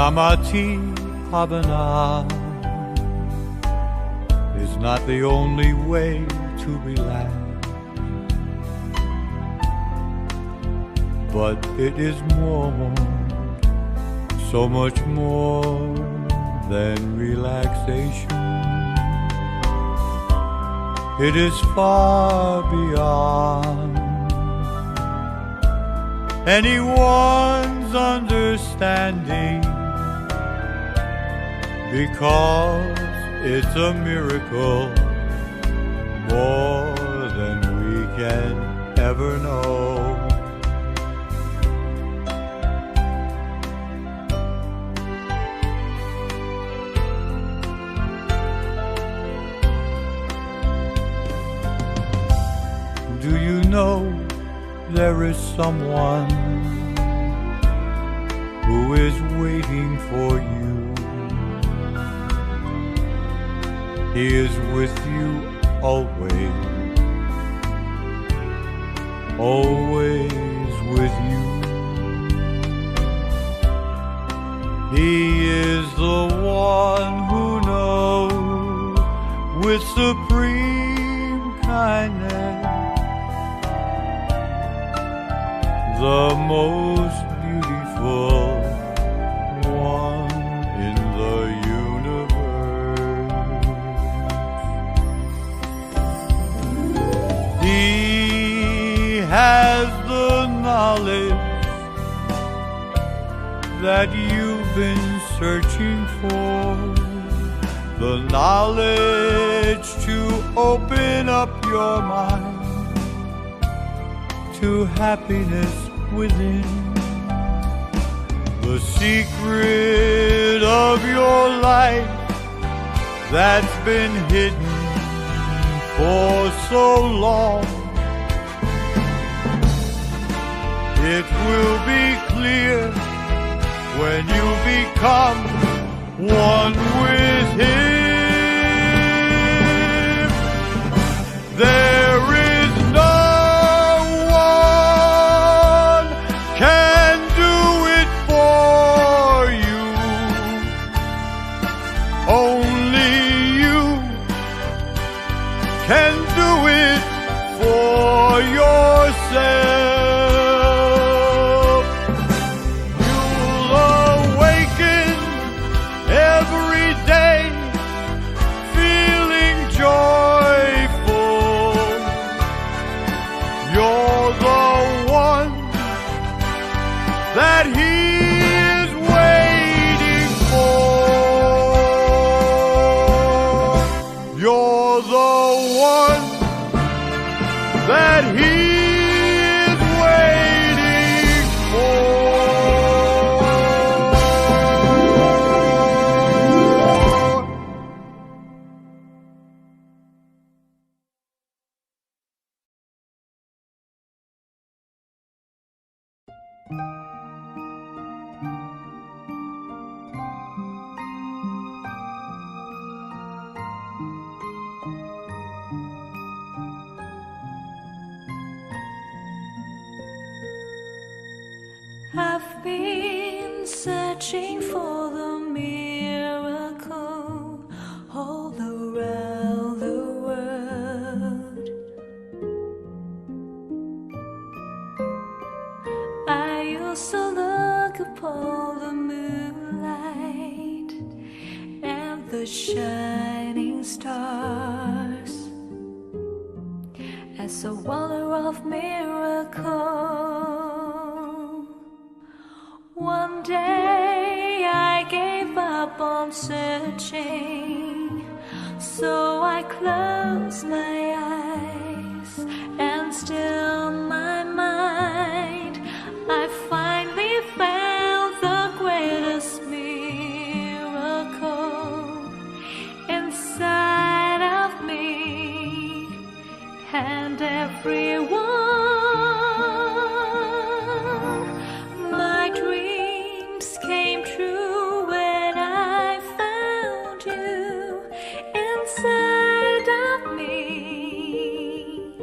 Samadhi Bhavana is not the only way to relax, but it is more, so much more than relaxation. It is far beyond anyone's understanding, because it's a miracle more than we can ever know. Do you know there is someone who is waiting for you? He is with you always, always with you. He is the one who knows with supreme kindness the most beautiful one in the universe. He has the knowledge that you've been searching for, the knowledge to open up your mind to happiness within, the secret of your life that's been hidden for so long. It will be clear when you become one with Him. There is no one can do it for you. Only you can do it for yourself. That He is waiting for. You're the one that He is waiting for. I've been searching for the miracle all around the world. I used to look upon the moonlight and the shining stars as a wonder of miracle. One day I gave up on searching, so I closed my eyes and stilled my mind. I finally found the greatest miracle inside of me and everyone. Came true when I found you inside of me.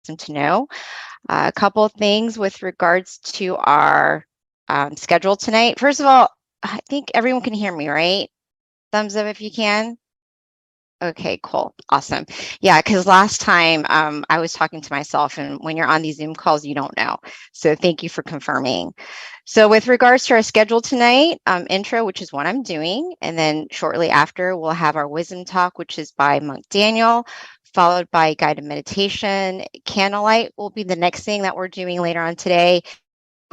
awesome to know. A couple of things with regards to our schedule tonight. First of all, I think everyone can hear me, right? Thumbs up if you can. Okay, cool. Awesome. Yeah, because last time I was talking to myself, and when you're on these Zoom calls, you don't know. So thank you for confirming. So with regards to our schedule tonight, intro, which is what I'm doing, and then shortly after, we'll have our wisdom talk, which is by Monk Daniel, followed by guided meditation. Candlelight will be the next thing that we're doing later on today.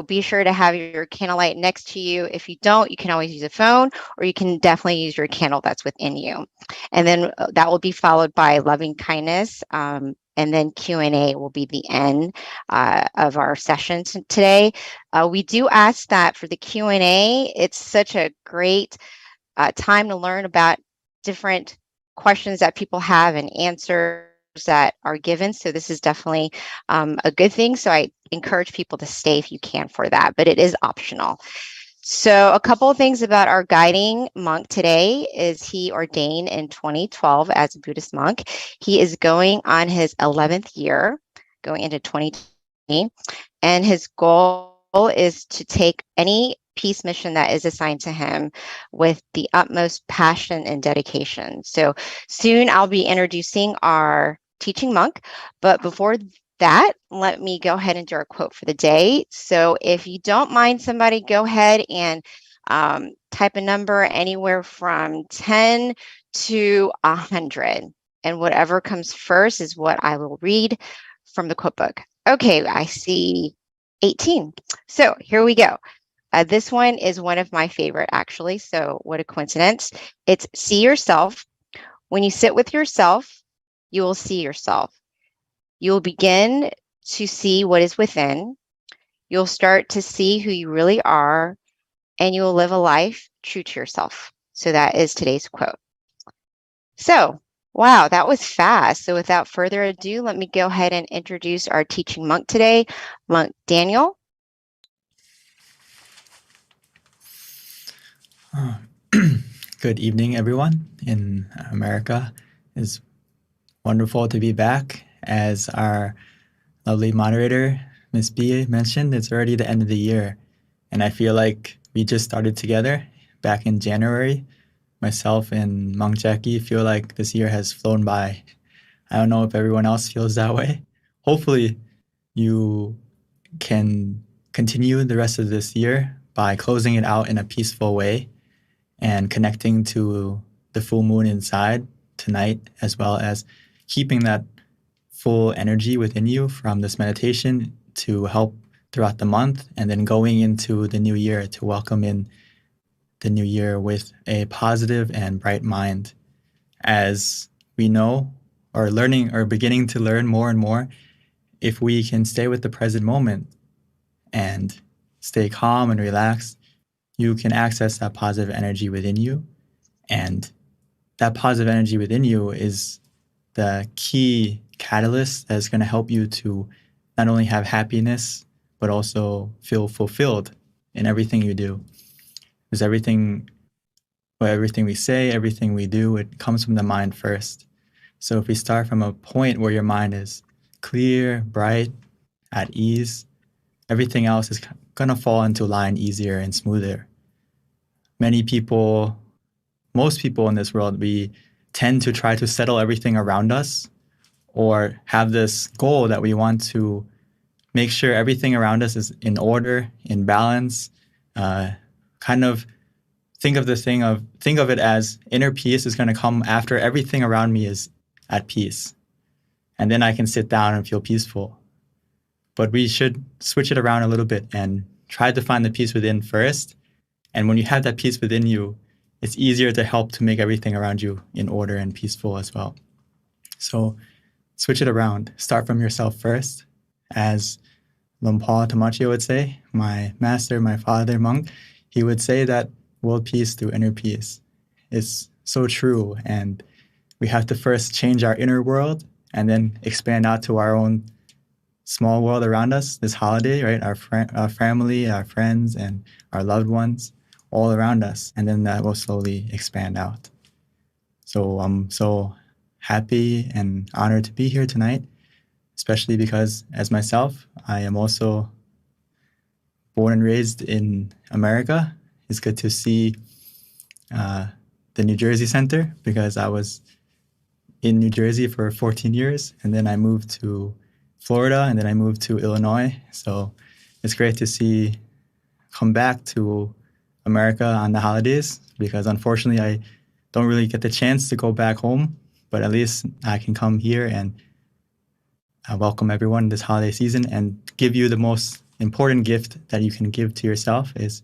Be sure to have your candlelight next to you. If you don't, you can always use a phone, or you can definitely use your candle that's within you. And then that will be followed by loving kindness. And then Q&A will be the end of our session today. We do ask that for the Q&A, it's such a great time to learn about different questions that people have and answers that are given. So this is definitely a good thing. So I encourage people to stay if you can for that, but it is optional. So a couple of things about our guiding monk today is he ordained in 2012 as a Buddhist monk. He is going on his 11th year, going into 2020, and his goal is to take any peace mission that is assigned to him with the utmost passion and dedication. So soon I'll be introducing our teaching monk, but before that, let me go ahead and do our quote for the day. So if you don't mind, somebody go ahead and type a number anywhere from 10 to 100. And whatever comes first is what I will read from the quote book. Okay, I see 18. So here we go. This one is one of my favorite, actually. So what a coincidence. It's see yourself. When you sit with yourself, you will see yourself. You will begin to see what is within. You'll start to see who you really are, and you will live a life true to yourself. So that is today's quote. So, wow, that was fast. So without further ado, let me go ahead and introduce our teaching monk today, Monk Daniel. Good evening, everyone in America. It's wonderful to be back. As our lovely moderator, Miss B, mentioned, it's already the end of the year. And I feel like we just started together back in January. Myself and Monk Jackie feel like this year has flown by. I don't know if everyone else feels that way. Hopefully, you can continue the rest of this year by closing it out in a peaceful way and connecting to the full moon inside tonight, as well as keeping that full energy within you from this meditation to help throughout the month, and then going into the new year to welcome in the new year with a positive and bright mind. As we know, or learning or beginning to learn more and more, if we can stay with the present moment and stay calm and relaxed, you can access that positive energy within you. And that positive energy within you is the key catalyst that's going to help you to not only have happiness, but also feel fulfilled in everything you do. Because everything we say, everything we do, it comes from the mind first. So if we start from a point where your mind is clear, bright, at ease, everything else is going to fall into line easier and smoother. Most people in this world, we tend to try to settle everything around us, or have this goal that we want to make sure everything around us is in order, in balance. Kind of think of it as inner peace is going to come after everything around me is at peace. And then I can sit down and feel peaceful. But we should switch it around a little bit and try to find the peace within first. And when you have that peace within you, it's easier to help to make everything around you in order and peaceful as well. So switch it around. Start from yourself first. As Lumpur Tamachio would say, my master, my father monk, he would say that world peace through inner peace. It's so true. And we have to first change our inner world and then expand out to our own small world around us this holiday, right? Our family, our friends, and our loved ones all around us. And then that will slowly expand out. So I'm so happy and honored to be here tonight. especially because, as myself, I am also born and raised in America. It's good to see the New Jersey Center because I was in New Jersey for 14 years, and then I moved to Florida, and then I moved to Illinois. So it's great to come back to America on the holidays because unfortunately I don't really get the chance to go back home, but at least I can come here and welcome everyone this holiday season and give you the most important gift that you can give to yourself is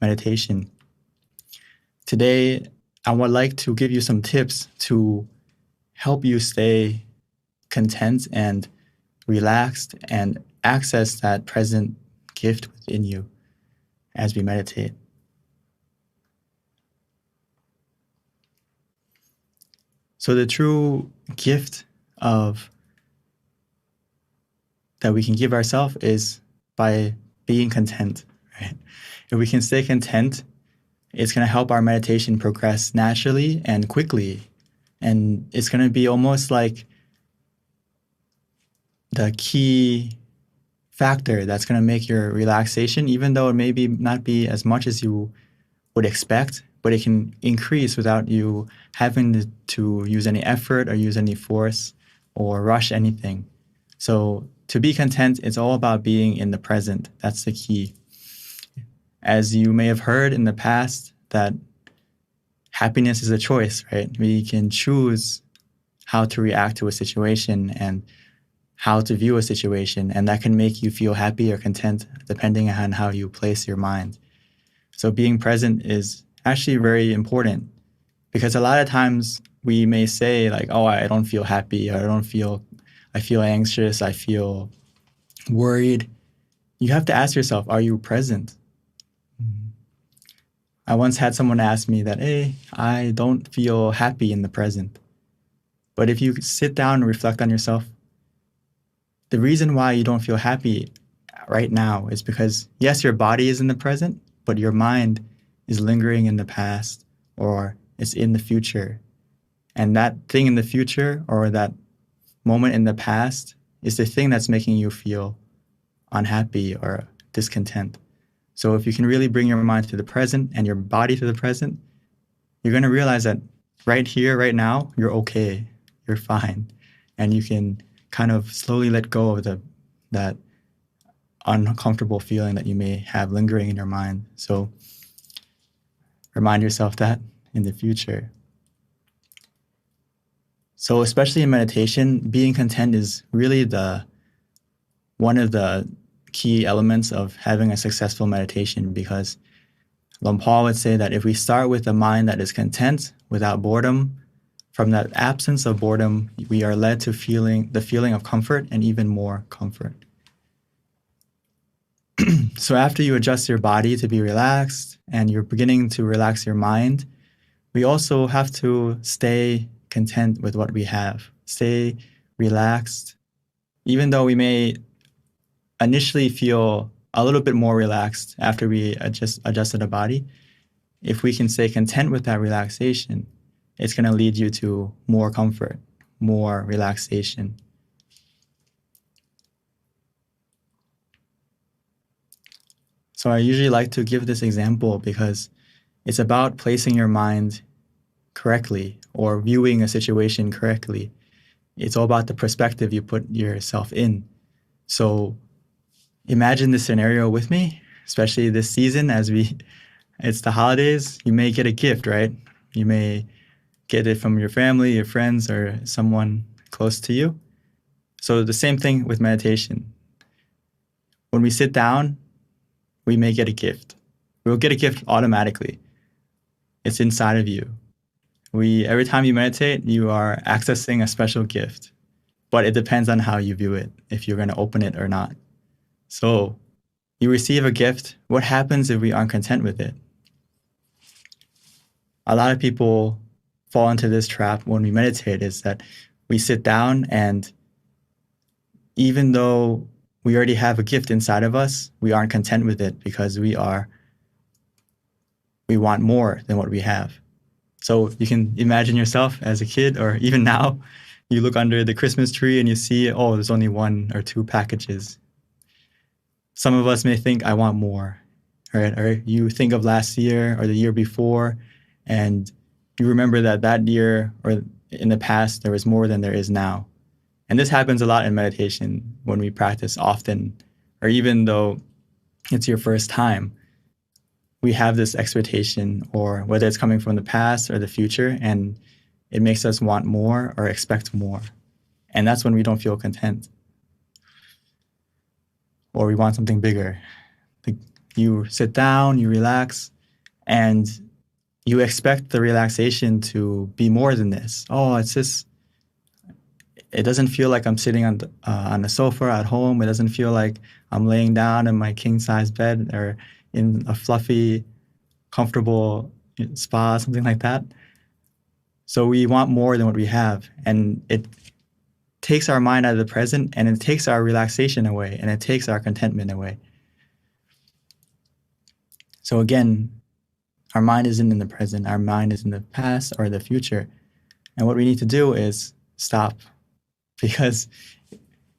meditation. Today, I would like to give you some tips to help you stay content and relaxed and access that present gift within you as we meditate. So the true gift of that we can give ourselves is by being content, right? If we can stay content, it's going to help our meditation progress naturally and quickly. And it's going to be almost like the key factor that's going to make your relaxation, even though it maybe not be as much as you would expect, but it can increase without you having to use any effort or use any force or rush anything. So to be content, it's all about being in the present. That's the key. As you may have heard in the past, that happiness is a choice, right? We can choose how to react to a situation and how to view a situation, and that can make you feel happy or content depending on how you place your mind. So being present is actually very important because a lot of times we may say like, oh, I don't feel happy, or I feel anxious, I feel worried. You have to ask yourself, are you present? I once had someone ask me that, hey, I don't feel happy in the present. But if you sit down and reflect on yourself, the reason why you don't feel happy right now is because, yes, your body is in the present, but your mind is lingering in the past or it's in the future. And that thing in the future or that moment in the past is the thing that's making you feel unhappy or discontent. So if you can really bring your mind to the present and your body to the present, you're going to realize that right here, right now, you're okay, you're fine. And you can kind of slowly let go of that uncomfortable feeling that you may have lingering in your mind. So remind yourself that in the future. So especially in meditation, being content is really one of the key elements of having a successful meditation, because Paul would say that if we start with a mind that is content without boredom, from that absence of boredom, we are led to the feeling of comfort and even more comfort. So after you adjust your body to be relaxed and you're beginning to relax your mind, we also have to stay content with what we have. Stay relaxed. Even though we may initially feel a little bit more relaxed after we adjusted the body, if we can stay content with that relaxation, it's going to lead you to more comfort, more relaxation. So I usually like to give this example because it's about placing your mind correctly or viewing a situation correctly. It's all about the perspective you put yourself in. So imagine this scenario with me, especially this season it's the holidays. You may get a gift, right? You may get it from your family, your friends, or someone close to you. So the same thing with meditation. When we sit down, we may get a gift. We'll get a gift automatically. It's inside of you. Every time you meditate, you are accessing a special gift, but it depends on how you view it, if you're going to open it or not. So you receive a gift. What happens if we aren't content with it? A lot of people fall into this trap when we meditate, is that we sit down and even though we already have a gift inside of us, we aren't content with it because we want more than what we have. So you can imagine yourself as a kid, or even now, You look under the Christmas tree and you see, oh, there's only 1 or 2 packages. Some of us may think, I want more, right? Or you think of last year or the year before, and you remember that year or in the past, there was more than there is now. And this happens a lot in meditation when we practice often, or even though it's your first time, we have this expectation, or whether it's coming from the past or the future, and it makes us want more or expect more. And that's when we don't feel content. Or we want something bigger. You sit down, you relax, and you expect the relaxation to be more than this. Oh, it doesn't feel like I'm sitting on the sofa at home. It doesn't feel like I'm laying down in my king-size bed or in a fluffy, comfortable spa, something like that. So we want more than what we have. And it takes our mind out of the present, and it takes our relaxation away, and it takes our contentment away. So again, our mind isn't in the present. Our mind is in the past or the future. And what we need to do is stop. Because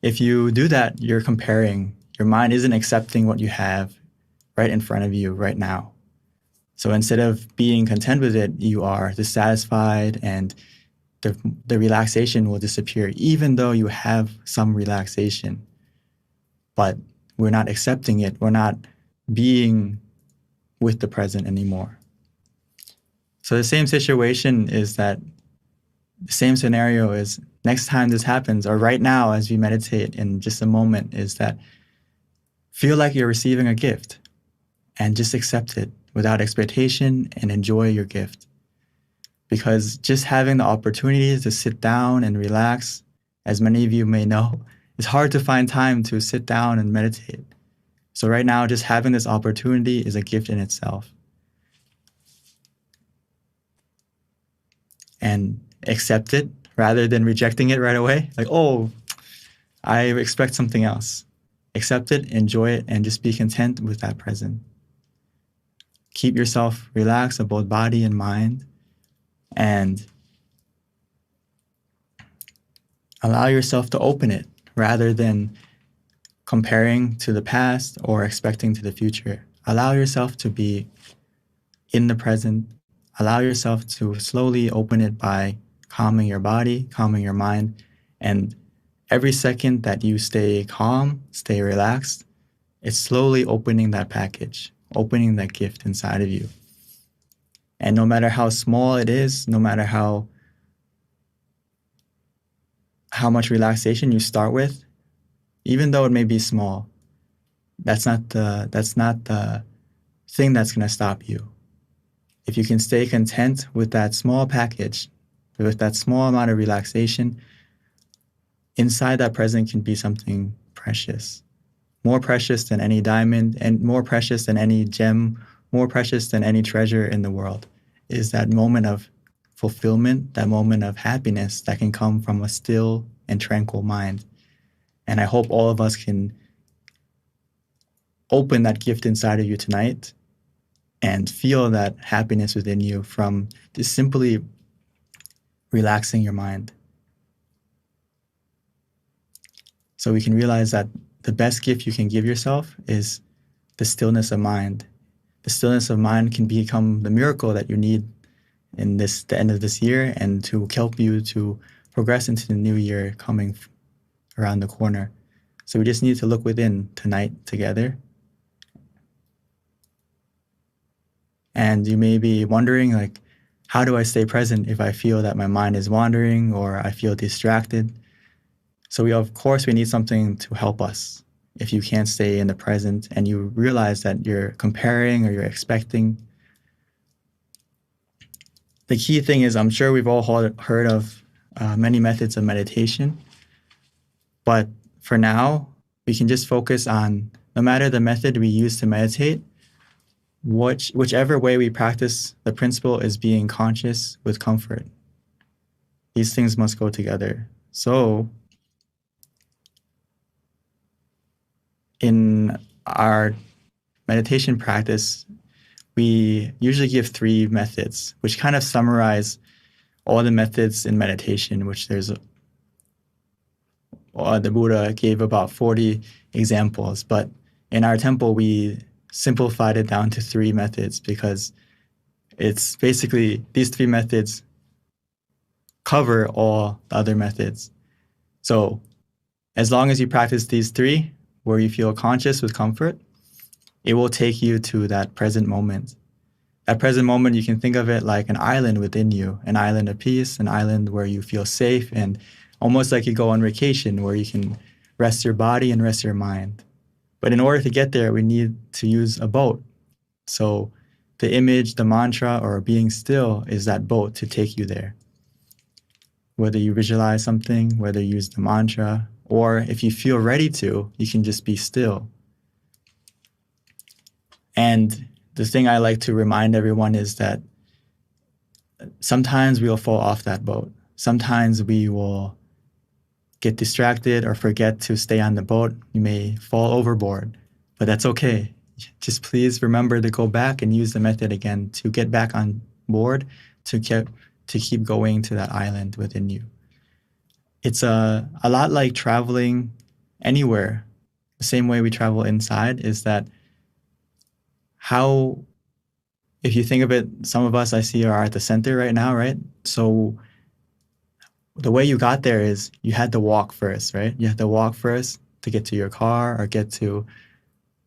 if you do that, you're comparing. Your mind isn't accepting what you have right in front of you right now. So instead of being content with it, you are dissatisfied, and the relaxation will disappear, even though you have some relaxation. But we're not accepting it. We're not being with the present anymore. So the same situation is that the same scenario is next time this happens, or right now as we meditate in just a moment, is that feel like you're receiving a gift and just accept it without expectation and enjoy your gift. Because just having the opportunity to sit down and relax, as many of you may know, it's hard to find time to sit down and meditate. So right now, just having this opportunity is a gift in itself. And accept it rather than rejecting it right away. Like, oh, I expect something else. Accept it, enjoy it, and just be content with that present. Keep yourself relaxed of both body and mind, and allow yourself to open it rather than comparing to the past or expecting to the future. Allow yourself to be in the present. Allow yourself to slowly open it by calming your body, calming your mind. And every second that you stay calm, stay relaxed, it's slowly opening that package, opening that gift inside of you. And no matter how small it is, no matter how much relaxation you start with, even though it may be small, that's not the thing that's going to stop you. If you can stay content with that small package, with that small amount of relaxation, inside that present can be something precious. More precious than any diamond, and more precious than any gem, more precious than any treasure in the world, is that moment of fulfillment, that moment of happiness that can come from a still and tranquil mind. And I hope all of us can open that gift inside of you tonight and feel that happiness within you from just simply relaxing your mind. So we can realize that the best gift you can give yourself is the stillness of mind. The stillness of mind can become the miracle that you need in the end of this year, and to help you to progress into the new year coming around the corner. So we just need to look within tonight together. And you may be wondering, like, how do I stay present if I feel that my mind is wandering or I feel distracted? So of course we need something to help us. If you can't stay in the present and you realize that you're comparing or you're expecting, the key thing is, I'm sure we've all heard of many methods of meditation, but for now, we can just focus on, no matter the method we use to meditate, whichever way we practice, the principle is being conscious with comfort. These things must go together. So in our meditation practice, we usually give 3 methods, which kind of summarize all the methods in meditation, which there's the Buddha gave about 40 examples, but in our temple, we simplified it down to 3 methods because it's basically these 3 methods cover all the other methods. So as long as you practice these 3, where you feel conscious with comfort, it will take you to that present moment. That present moment, you can think of it like an island within you, an island of peace, an island where you feel safe, and almost like you go on vacation where you can rest your body and rest your mind. But in order to get there, we need to use a boat. So the image, the mantra, or being still is that boat to take you there. Whether you visualize something, whether you use the mantra, or if you feel ready to, you can just be still. And the thing I like to remind everyone is that sometimes we'll fall off that boat. Sometimes we will get distracted or forget to stay on the boat. You may fall overboard, but that's okay. Just please remember to go back and use the method again to get back on board, to keep going to that island within you. It's a lot like traveling anywhere. The same way we travel inside is that how, if you think of it, some of us I see are at the center right now, right? So the way you got there is you had to walk first, right? You had to walk first to get to your car or get to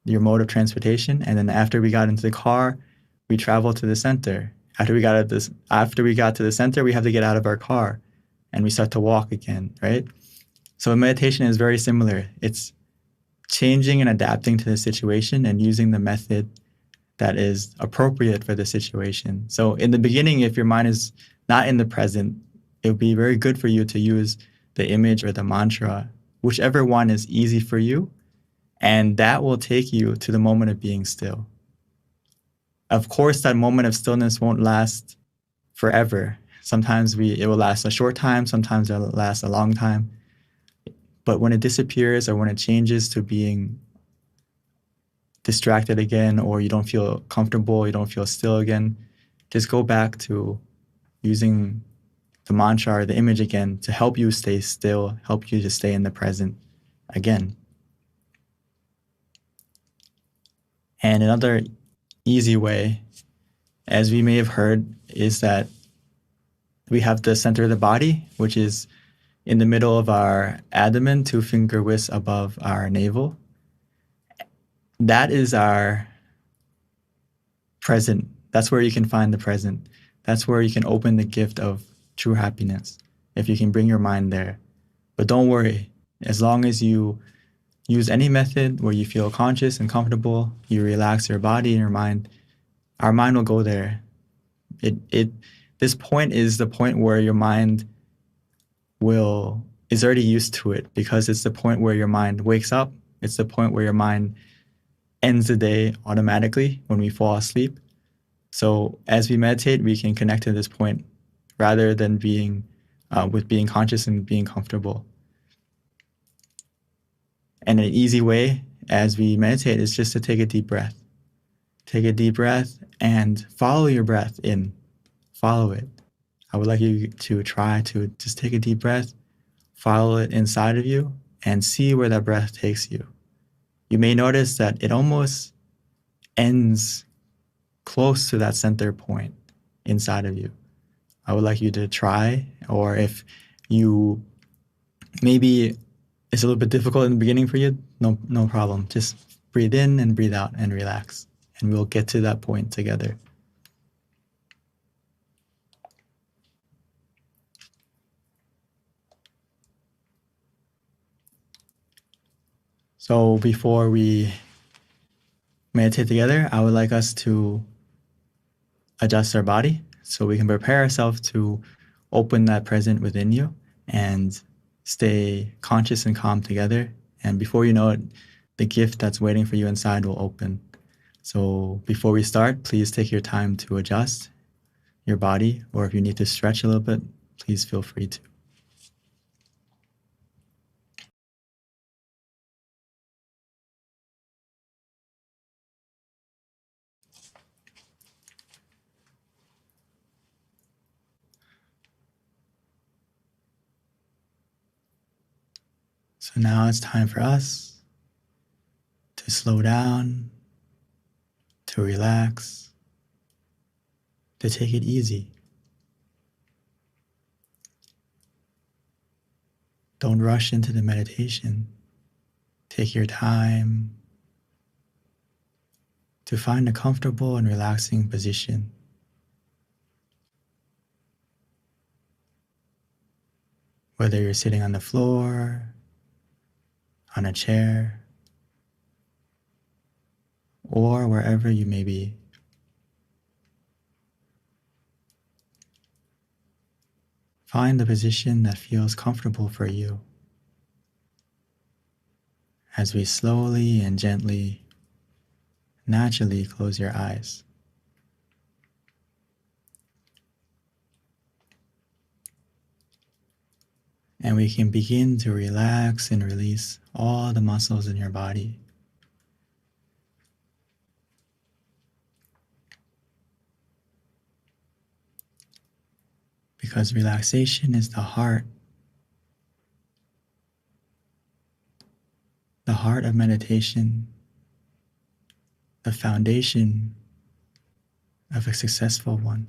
your mode of transportation. And then after we got into the car, we traveled to the center. After we got to the center, we have to get out of our car and we start to walk again, right? So meditation is very similar. It's changing and adapting to the situation and using the method that is appropriate for the situation. So in the beginning, if your mind is not in the present, it would be very good for you to use the image or the mantra, whichever one is easy for you, and that will take you to the moment of being still. Of course, that moment of stillness won't last forever. Sometimes it will last a short time, sometimes it will last a long time. But when it disappears or when it changes to being distracted again, or you don't feel comfortable, you don't feel still again, just go back to using the mantra or the image again to help you stay still, help you to stay in the present again. And another easy way, as we may have heard, is that we have the center of the body, which is in the middle of our abdomen, 2 finger widths above our navel. That is our present. That's where you can find the present. That's where you can open the gift of true happiness, if you can bring your mind there. But don't worry, as long as you use any method where you feel conscious and comfortable, you relax your body and your mind, our mind will go there. This point is the point where your mind is already used to it, because it's the point where your mind wakes up. It's the point where your mind ends the day automatically when we fall asleep. So as we meditate, we can connect to this point rather than being conscious and being comfortable. And an easy way as we meditate is just to take a deep breath. Take a deep breath and follow your breath in. Follow it. I would like you to try to just take a deep breath, follow it inside of you, and see where that breath takes you. You may notice that it almost ends close to that center point inside of you. I would like you to try, or if you maybe it's a little bit difficult in the beginning for you, no problem. Just breathe in and breathe out and relax, and we'll get to that point together. So before we meditate together, I would like us to adjust our body so we can prepare ourselves to open that present within you and stay conscious and calm together. And before you know it, the gift that's waiting for you inside will open. So before we start, please take your time to adjust your body, or if you need to stretch a little bit, please feel free to. So now it's time for us to slow down, to relax, to take it easy. Don't rush into the meditation. Take your time to find a comfortable and relaxing position. Whether you're sitting on the floor, on a chair, or wherever you may be. Find the position that feels comfortable for you as we slowly and gently, naturally close your eyes. And we can begin to relax and release all the muscles in your body. Because relaxation is the heart of meditation, the foundation of a successful one.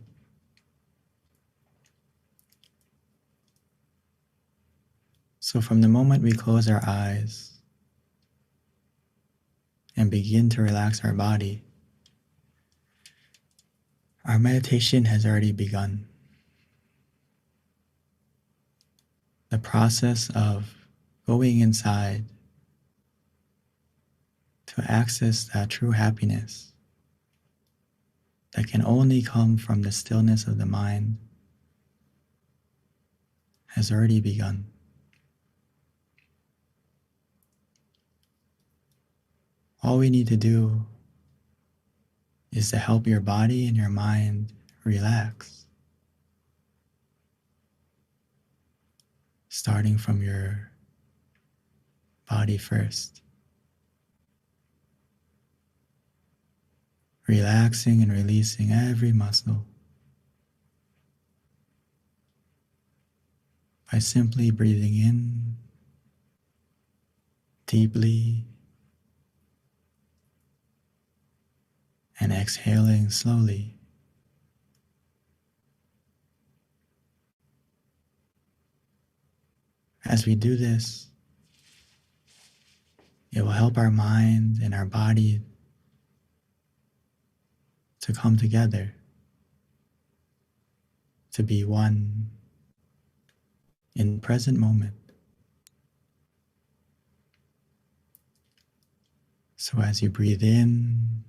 So from the moment we close our eyes and begin to relax our body, our meditation has already begun. The process of going inside to access that true happiness that can only come from the stillness of the mind has already begun. All we need to do is to help your body and your mind relax, starting from your body first. Relaxing and releasing every muscle by simply breathing in deeply and exhaling slowly. As we do this, it will help our mind and our body to come together, to be one in the present moment. So as you breathe in,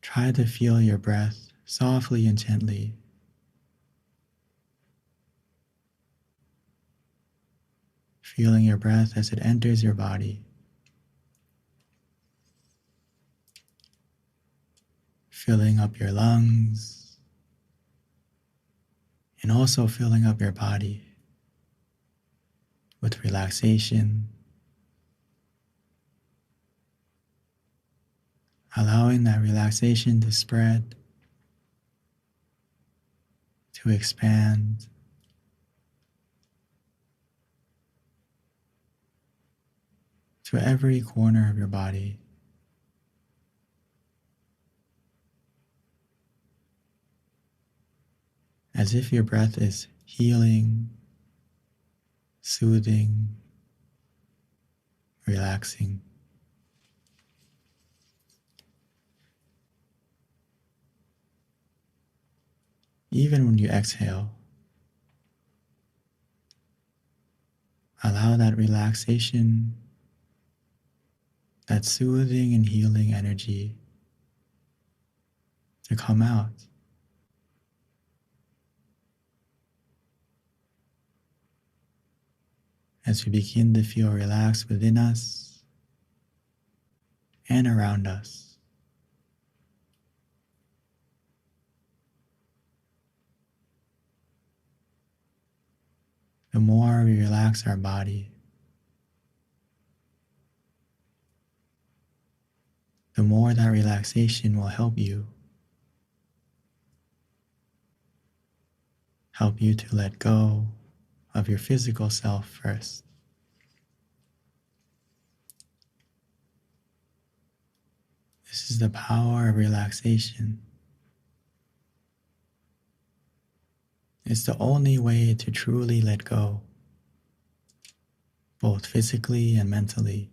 try to feel your breath softly and gently. Feeling your breath as it enters your body. Filling up your lungs and also filling up your body with relaxation, allowing that relaxation to spread, to expand, to every corner of your body. As if your breath is healing, soothing, relaxing. Even when you exhale, allow that relaxation, that soothing and healing energy to come out. As we begin to feel relaxed within us and around us. The more we relax our body, the more that relaxation will help you to let go of your physical self first. This is the power of relaxation. It's the only way to truly let go, both physically and mentally.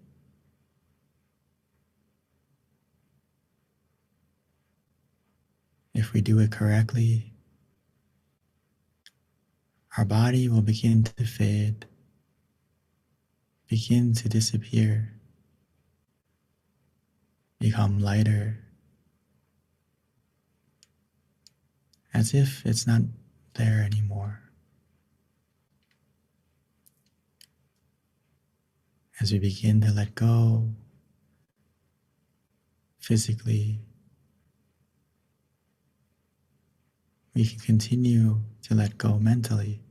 If we do it correctly, our body will begin to fade, begin to disappear, become lighter, as if it's not there anymore. As we begin to let go physically, we can continue to let go mentally.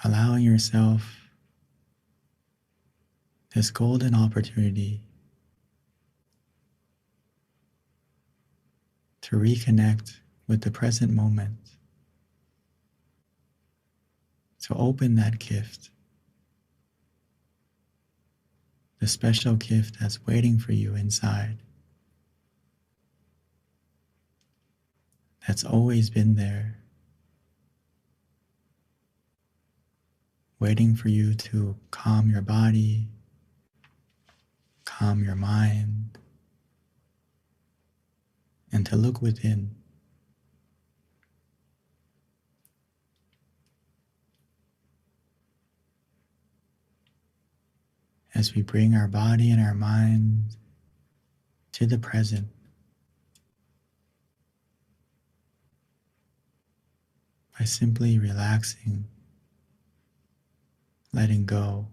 Allowing yourself this golden opportunity to reconnect with the present moment, to open that gift, the special gift that's waiting for you inside, that's always been there, waiting for you to calm your body, calm your mind, and to look within. As we bring our body and our mind to the present, by simply relaxing, letting go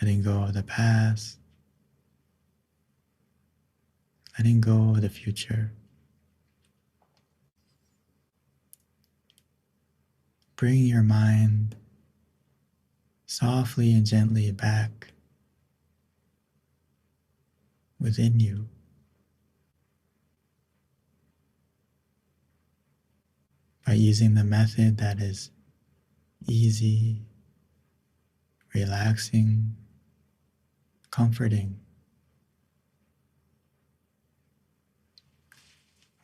of the past, letting go of the future. Bring your mind softly and gently back within you. By using the method that is easy, relaxing, comforting.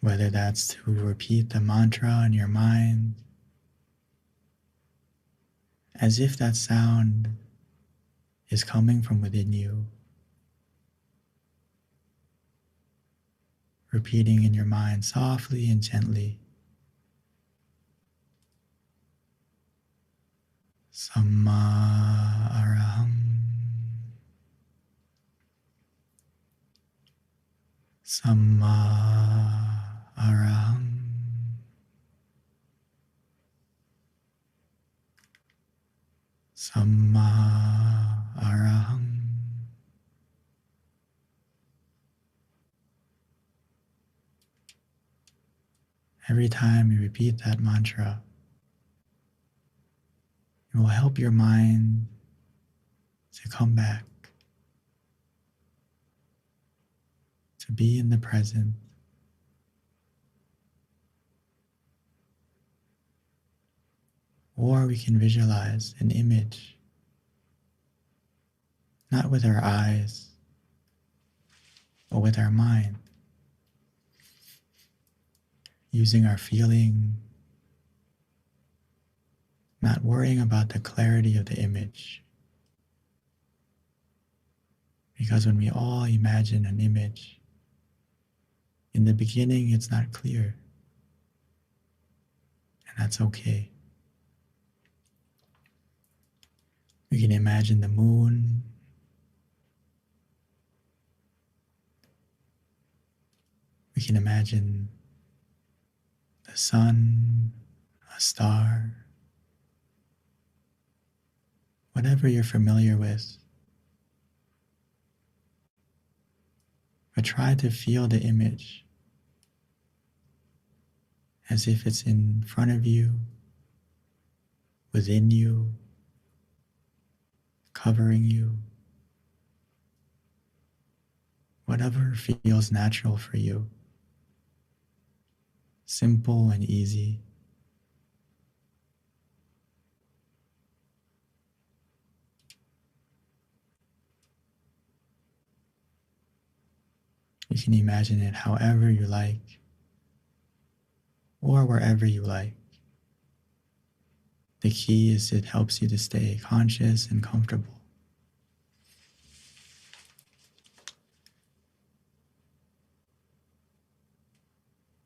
Whether that's to repeat the mantra in your mind, as if that sound is coming from within you. Repeating in your mind softly and gently. Samma araham. Samma araham. Samma araham. Every time you repeat that mantra, it will help your mind to come back, to be in the present. Or we can visualize an image, not with our eyes, but with our mind, using our feeling, not worrying about the clarity of the image. Because when we all imagine an image, in the beginning it's not clear, and that's okay. We can imagine the moon, we can imagine the sun, a star, whatever you're familiar with. But try to feel the image as if it's in front of you, within you, covering you, whatever feels natural for you. simple and easy. You can imagine it however you like or wherever you like. The key is it helps you to stay conscious and comfortable.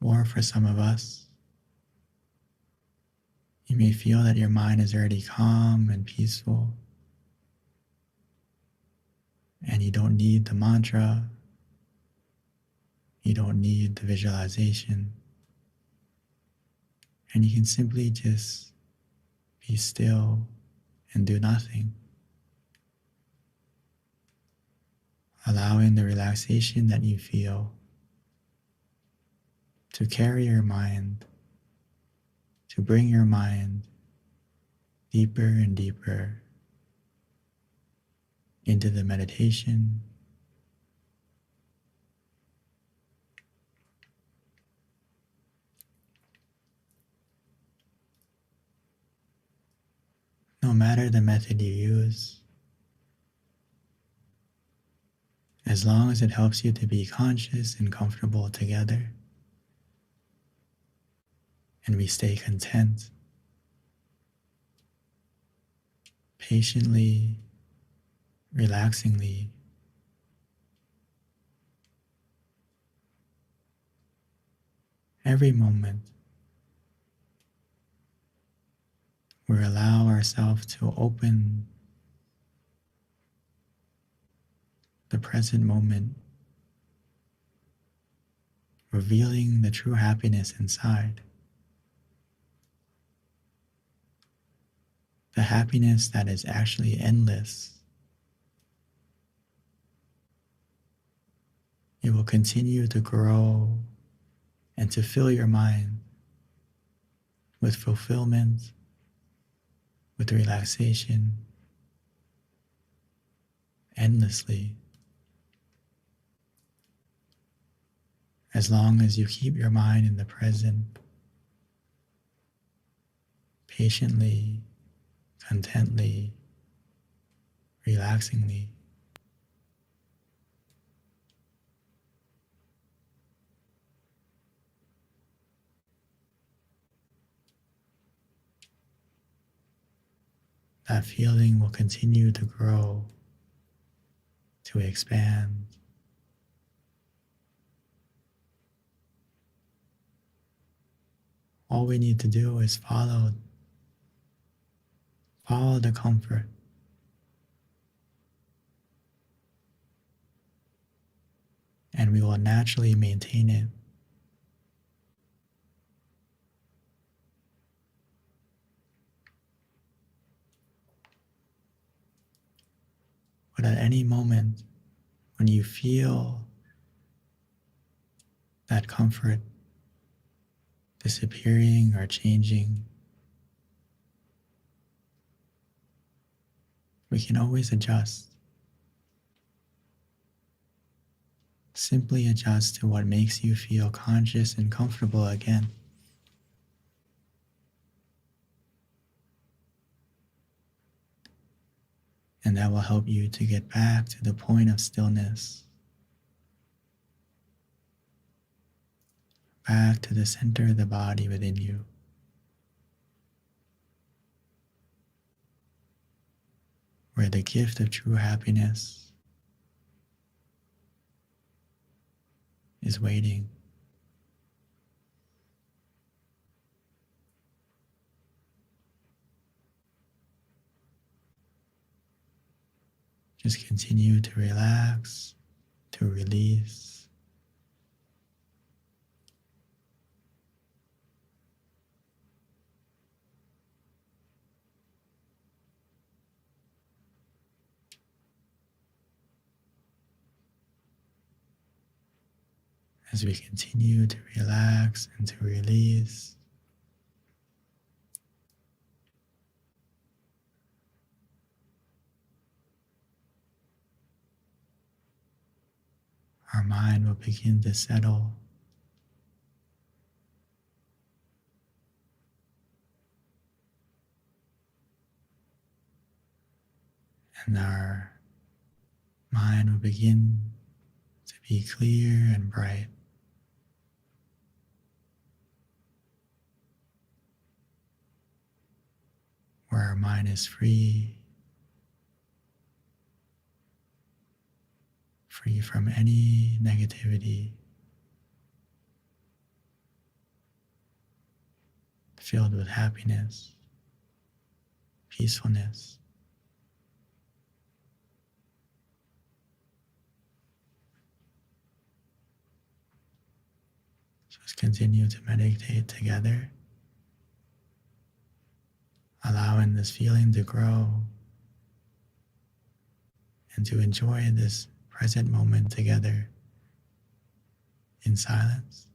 Or for some of us, you may feel that your mind is already calm and peaceful, and you don't need the mantra, you don't need the visualization, and you can simply just be still and do nothing, allowing the relaxation that you feel to carry your mind, to bring your mind deeper and deeper into the meditation, no matter the method you use, as long as it helps you to be conscious and comfortable together, and we stay content, patiently, relaxingly, every moment, we allow ourselves to open the present moment, revealing the true happiness inside. The happiness that is actually endless. It will continue to grow and to fill your mind with fulfillment, with relaxation, endlessly. As long as you keep your mind in the present, patiently, contently, relaxingly. That feeling will continue to grow, to expand. All we need to do is follow the comfort, and we will naturally maintain it. But at any moment, when you feel that comfort disappearing or changing, we can always adjust. Simply adjust to what makes you feel conscious and comfortable again. And that will help you to get back to the point of stillness, back to the center of the body within you, where the gift of true happiness is waiting. Just continue to relax, to release. As we continue to relax and to release, our mind will begin to settle and our mind will begin to be clear and bright. Where our mind is free from any negativity, filled with happiness, peacefulness. So let's continue to meditate together, allowing this feeling to grow and to enjoy this present moment together in silence.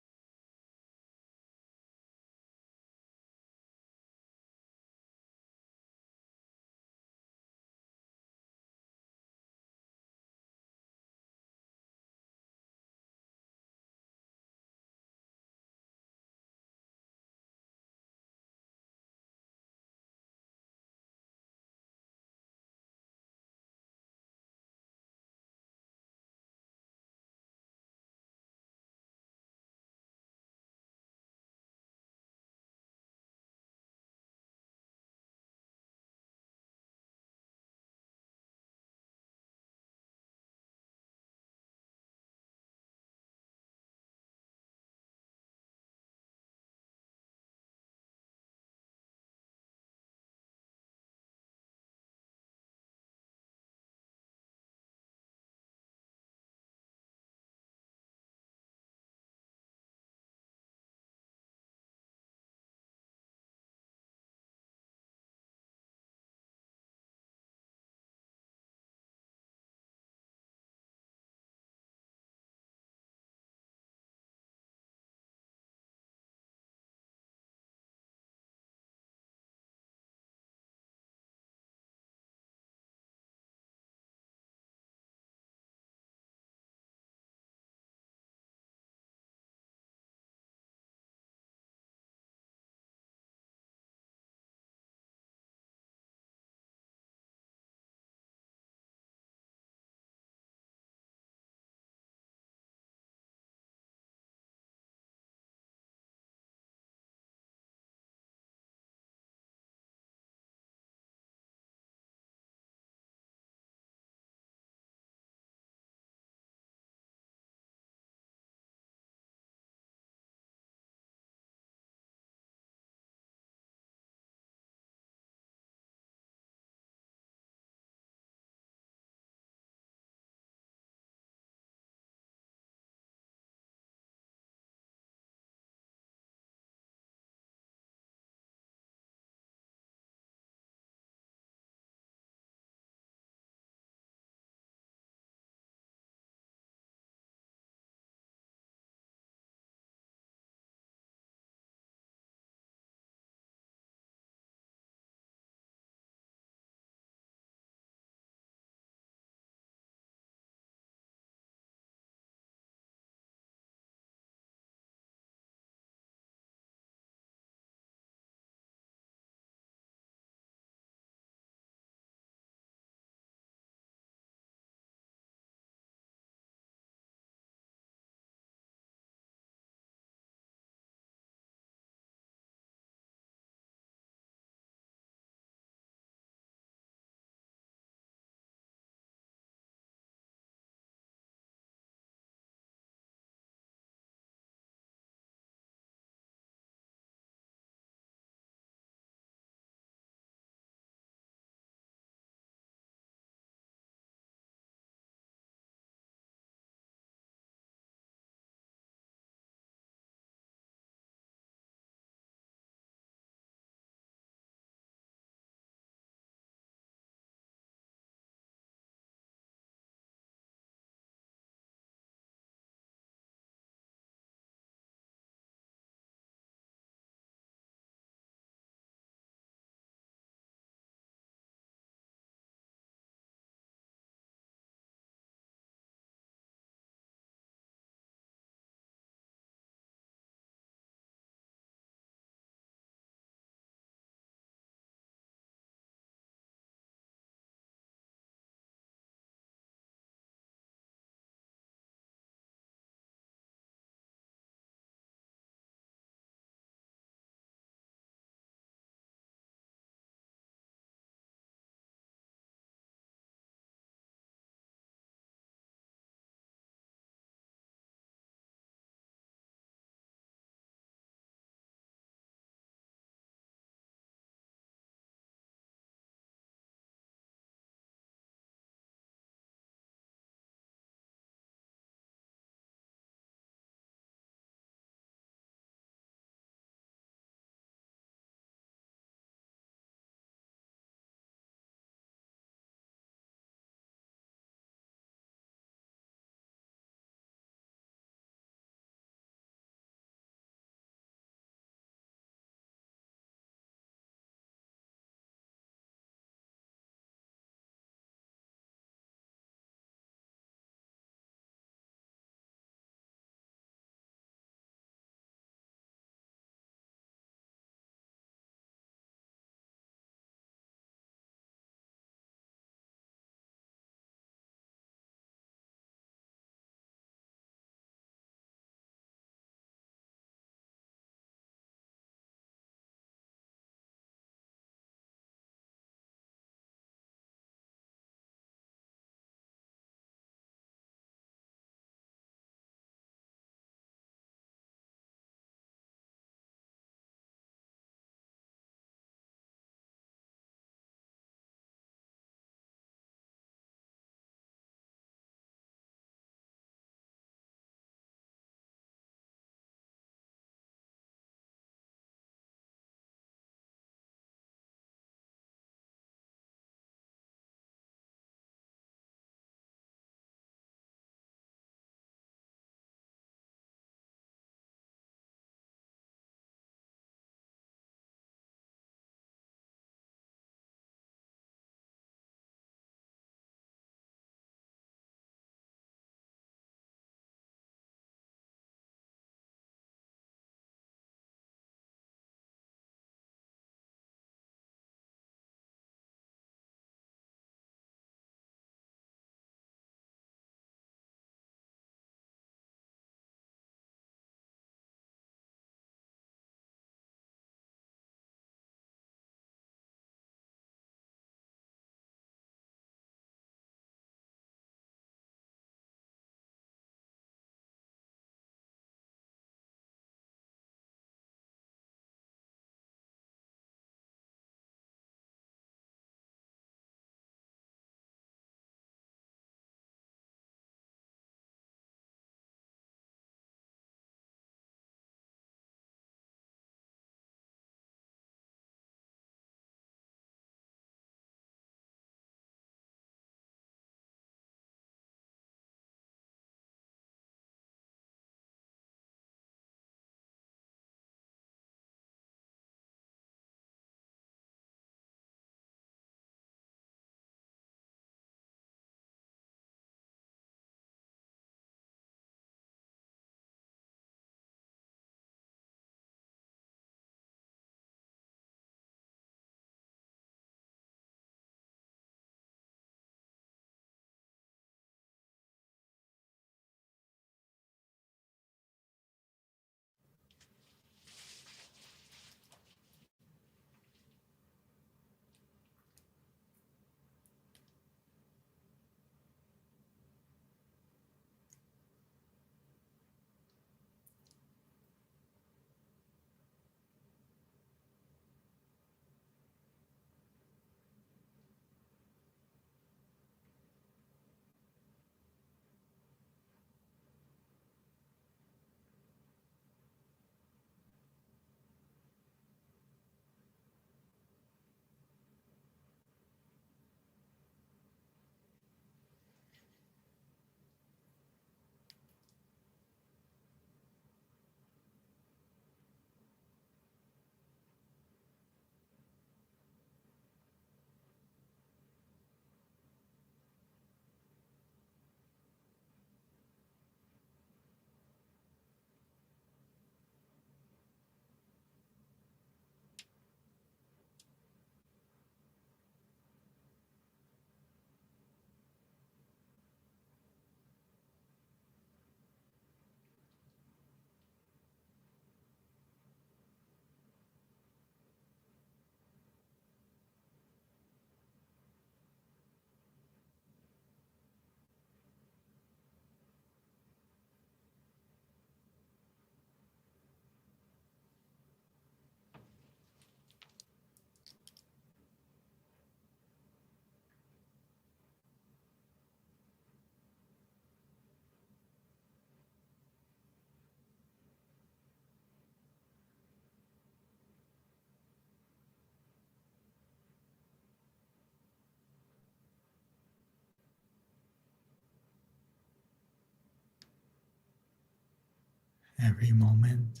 every moment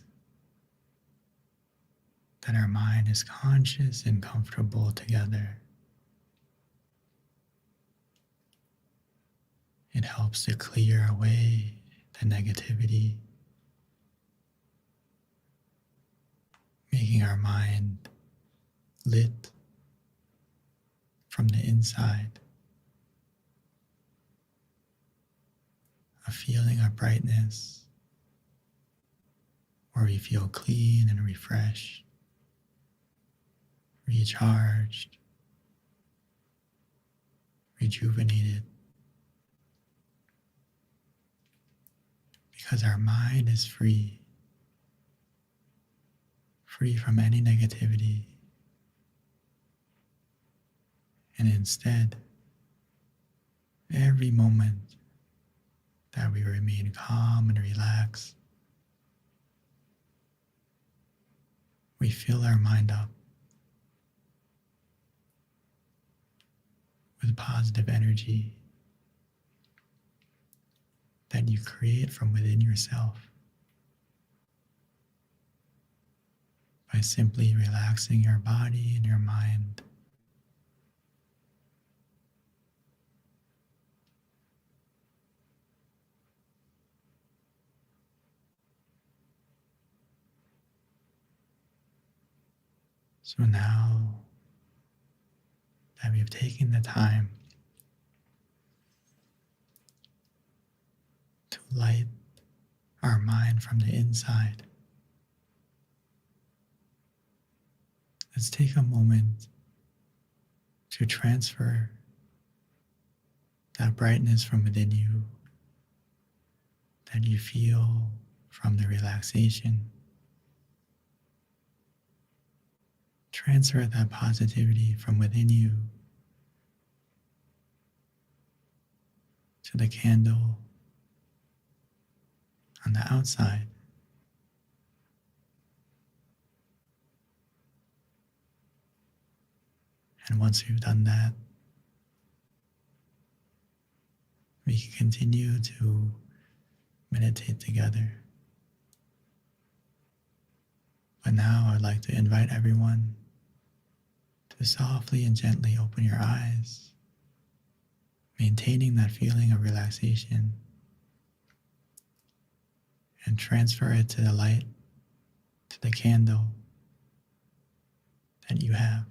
that our mind is conscious and comfortable together, it helps to clear away the negativity, making our mind lit from the inside, a feeling of brightness where we feel clean and refreshed, recharged, rejuvenated, because our mind is free from any negativity, and instead, every moment that we remain calm and relaxed, we fill our mind up with positive energy that you create from within yourself by simply relaxing your body and your mind. So now that we've taken the time to light our mind from the inside, let's take a moment to transfer that brightness from within you that you feel from the relaxation. Transfer that positivity from within you to the candle on the outside. And once we've done that, we can continue to meditate together. But now I'd like to invite everyone to softly and gently open your eyes, maintaining that feeling of relaxation, and transfer it to the light, to the candle that you have.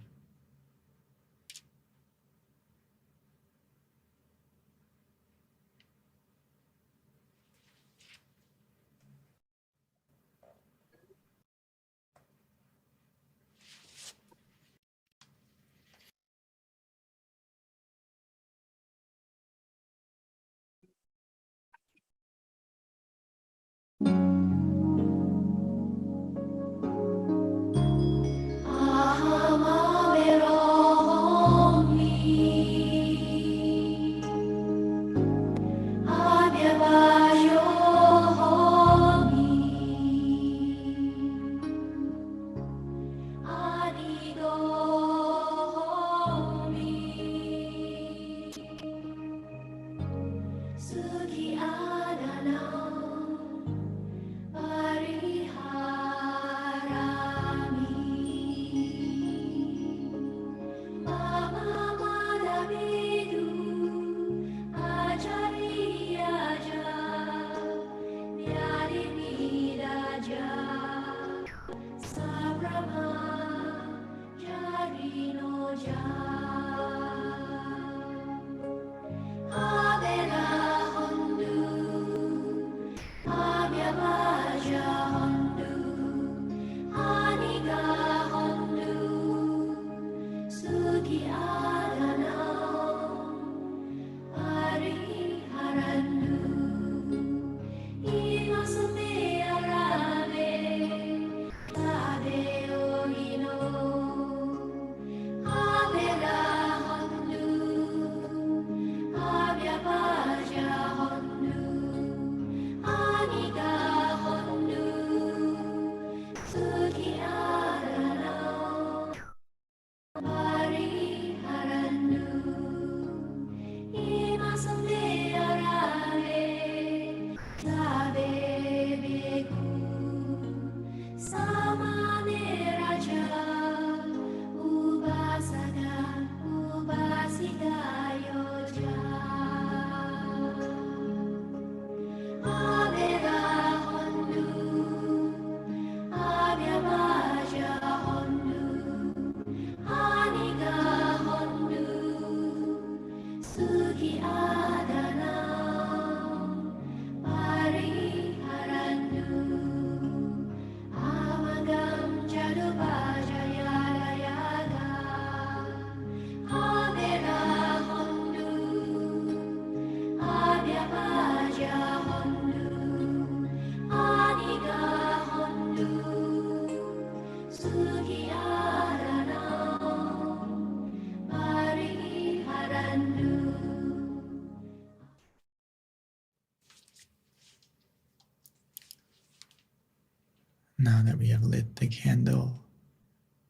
Now that we have lit the candle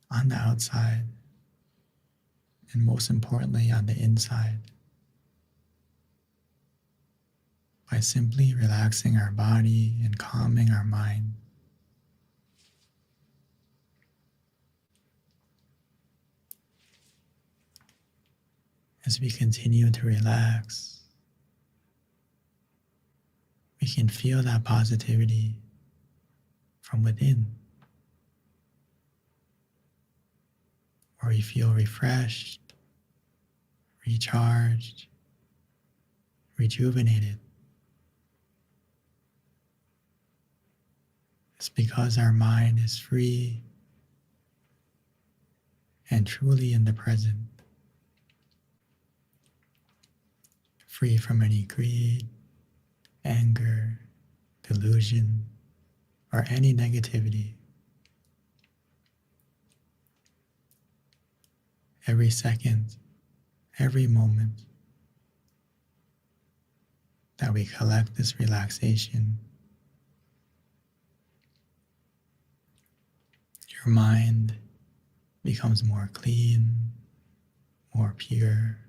on the outside, and most importantly on the inside, by simply relaxing our body and calming our mind, as we continue to relax, we can feel that positivity from within, where we feel refreshed, recharged, rejuvenated. It's because our mind is free and truly in the present, free from any greed, anger, delusion, or any negativity. Every second, every moment that we collect this relaxation, your mind becomes more clean, more pure,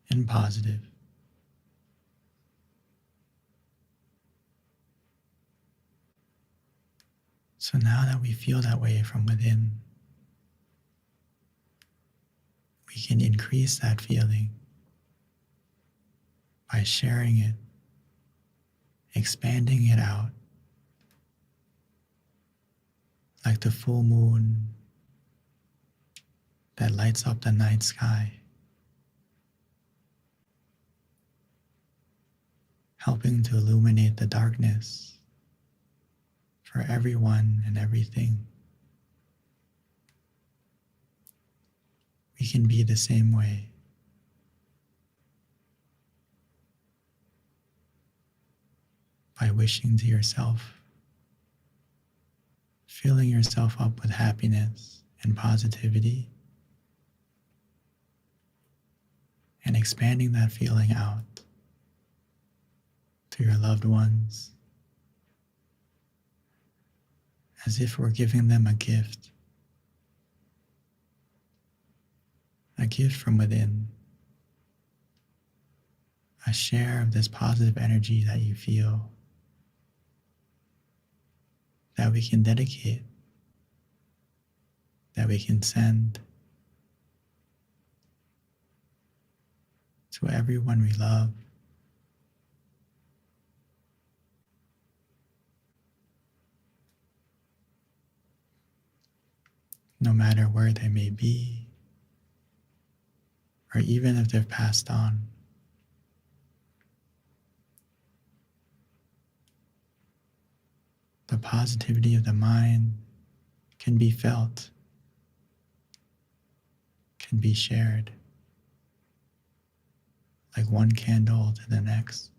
and positive. So now that we feel that way from within, we can increase that feeling by sharing it, expanding it out, like the full moon that lights up the night sky, helping to illuminate the darkness for everyone and everything. We can be the same way. By wishing to yourself, filling yourself up with happiness and positivity, and expanding that feeling out to your loved ones, as if we're giving them a gift from within, a share of this positive energy that you feel, that we can dedicate, that we can send to everyone we love, no matter where they may be, or even if they've passed on. The positivity of the mind can be felt, can be shared, like one candle to the next.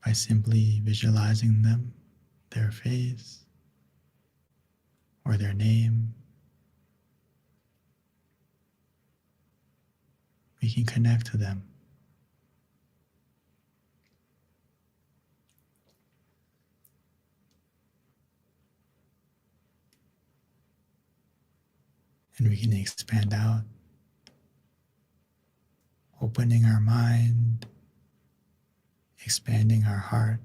By simply visualizing them, their face, or their name, we can connect to them. And we can expand out, opening our mind, expanding our heart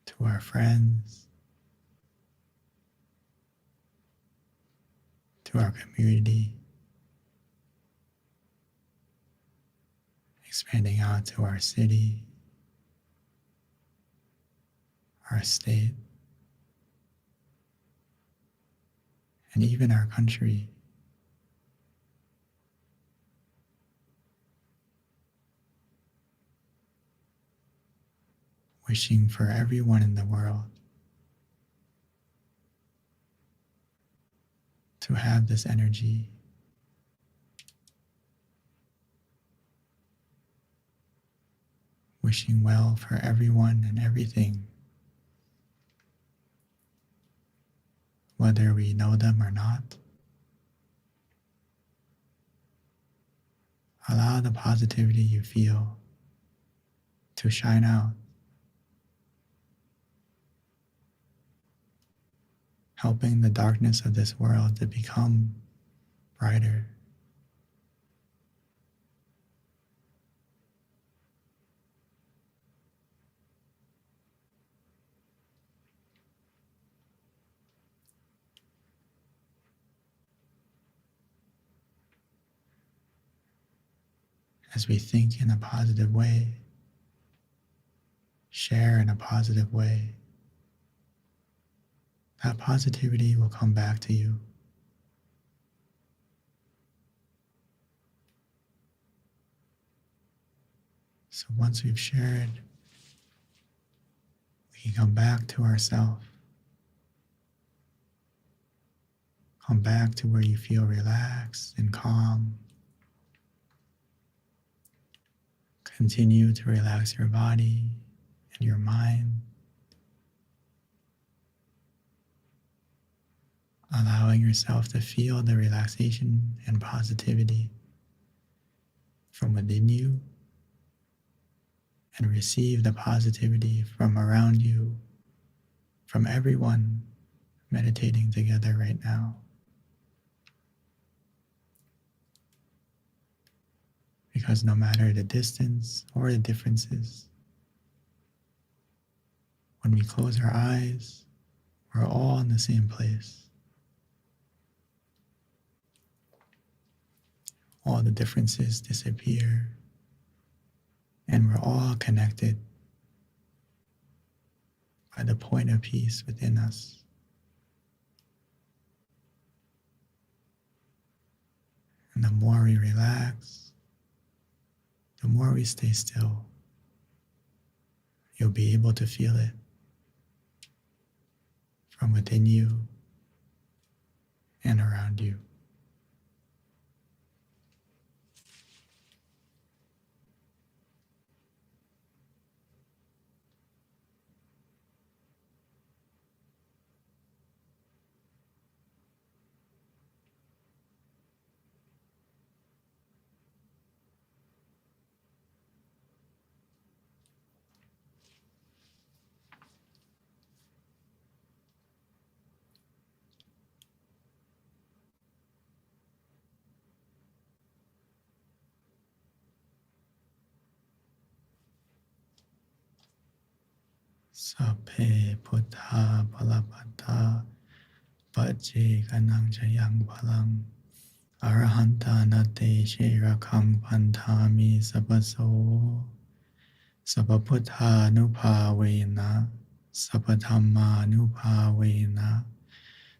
to our friends, to our community, expanding out to our city, our state, and even our country. Wishing for everyone in the world to have this energy, wishing well for everyone and everything, whether we know them or not. Allow the positivity you feel to shine out, helping the darkness of this world to become brighter. As we think in a positive way, share in a positive way, that positivity will come back to you. So once we've shared, we can come back to ourselves, come back to where you feel relaxed and calm. Continue to relax your body and your mind, allowing yourself to feel the relaxation and positivity from within you and receive the positivity from around you, from everyone meditating together right now. Because no matter the distance or the differences, when we close our eyes, we're all in the same place. All the differences disappear, and we're all connected by the point of peace within us. And the more we relax, the more we stay still, you'll be able to feel it from within you and around you. Sape Buddha Palapata Paje Ganang Jayang Palang Arahanta Nate Shirakam Pantami Sabaso Sabaputta Nupavena Sapadhamma Nupavena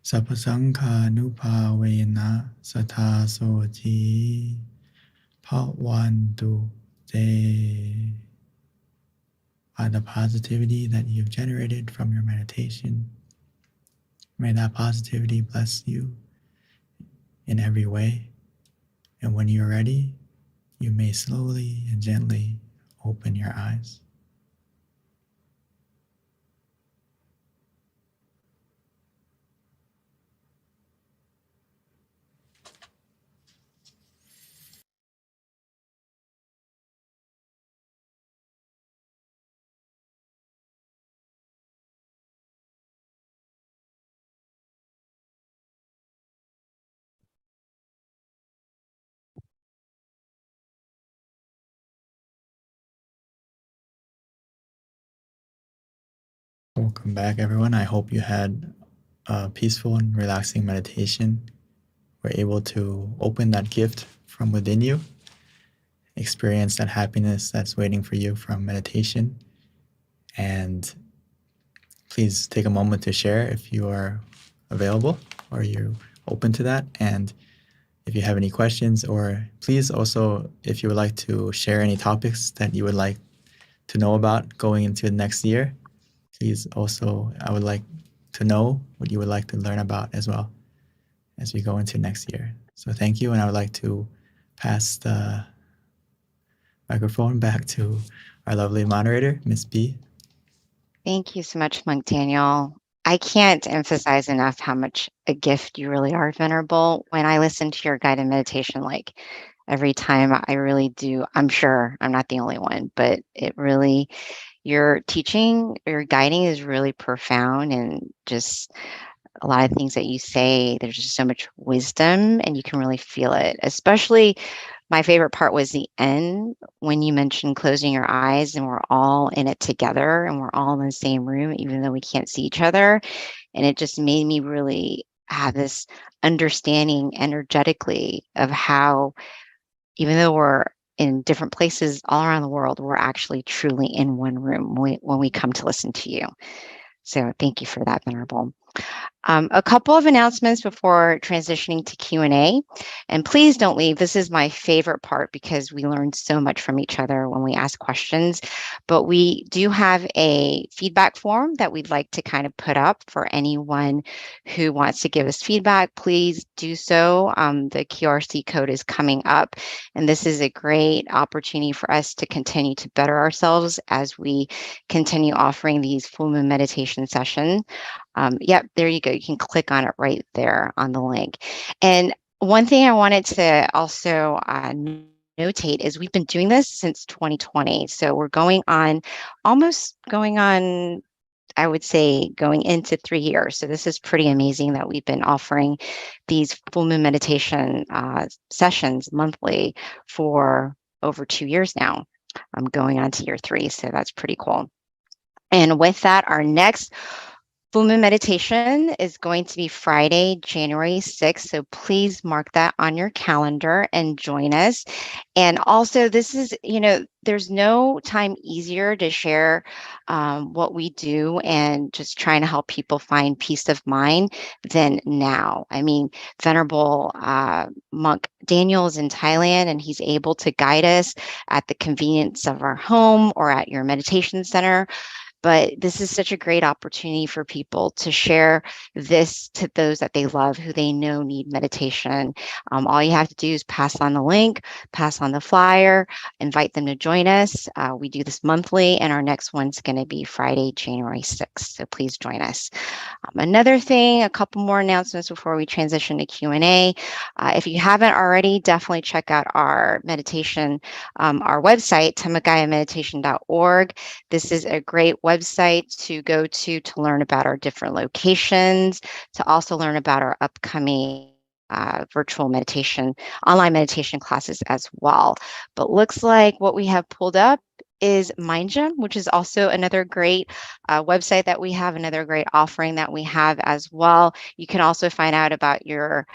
Sapasangha Nupavena Satasoti Pawantu Te. By the positivity that you've generated from your meditation, may that positivity bless you in every way. And when you're ready, you may slowly and gently open your eyes. Welcome back, everyone. I hope you had a peaceful and relaxing meditation. We're able to open that gift from within you, experience that happiness that's waiting for you from meditation. And please take a moment to share if you are available or you're open to that. And if you have any questions, or please also, if you would like to share any topics that you would like to know about going into the next year, please also, I would like to know what you would like to learn about as well as we go into next year. So thank you, and I would like to pass the microphone back to our lovely moderator, Miss B. Thank you so much, Monk Daniel. I can't emphasize enough how much a gift you really are, Venerable. When I listen to your guided meditation, like every time. I really do. I'm sure I'm not the only one, but it really, your teaching, your guiding is really profound, and just a lot of things that you say, there's just so much wisdom and you can really feel it. Especially my favorite part was the end when you mentioned closing your eyes and we're all in it together and we're all in the same room, even though we can't see each other. And it just made me really have this understanding energetically of how, even though we're in different places all around the world, we're actually truly in one room when we come to listen to you. So thank you for that, Venerable. A couple of announcements before transitioning to Q&A. And please don't leave. This is my favorite part because we learn so much from each other when we ask questions. But we do have a feedback form that we'd like to kind of put up for anyone who wants to give us feedback. Please do so. The QRC code is coming up. And this is a great opportunity for us to continue to better ourselves as we continue offering these full moon meditation sessions. Yep, there you go. You can click on it right there on the link. And one thing I wanted to also notate is we've been doing this since 2020. So we're almost going on, I would say, going into 3 years. So this is pretty amazing that we've been offering these full moon meditation sessions monthly for over 2 years now. I'm going on to year 3, so that's pretty cool. And with that, our next full moon meditation is going to be Friday, January 6th. So please mark that on your calendar and join us. And also, this is, there's no time easier to share what we do and just trying to help people find peace of mind than now. I mean, Venerable Monk Daniel is in Thailand and he's able to guide us at the convenience of our home or at your meditation center. But this is such a great opportunity for people to share this to those that they love, who they know need meditation. All you have to do is pass on the link, pass on the flyer, invite them to join us. We do this monthly, and our next one's going to be Friday, January 6th. So please join us. Another thing, a couple more announcements before we transition to Q&A. If you haven't already, definitely check out our meditation, our website, tamagayameditation.org. This is a great website to go to learn about our different locations, to also learn about our upcoming virtual meditation, online meditation classes as well. But looks like what we have pulled up is MindGym, which is also another great website that we have, another great offering that we have as well. You can also find out about your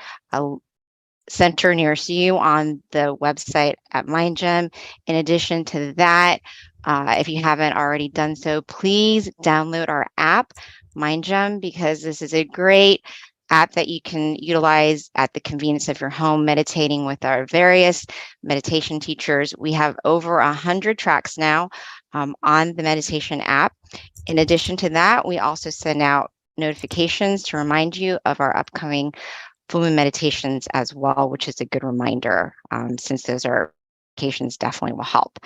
center nearest you on the website at MindGym. In addition to that, if you haven't already done so, please download our app, MindGym, because this is a great app that you can utilize at the convenience of your home, meditating with our various meditation teachers. We have over 100 tracks now on the meditation app. In addition to that, we also send out notifications to remind you of our upcoming full moon meditations as well, which is a good reminder, since those are notifications definitely will help.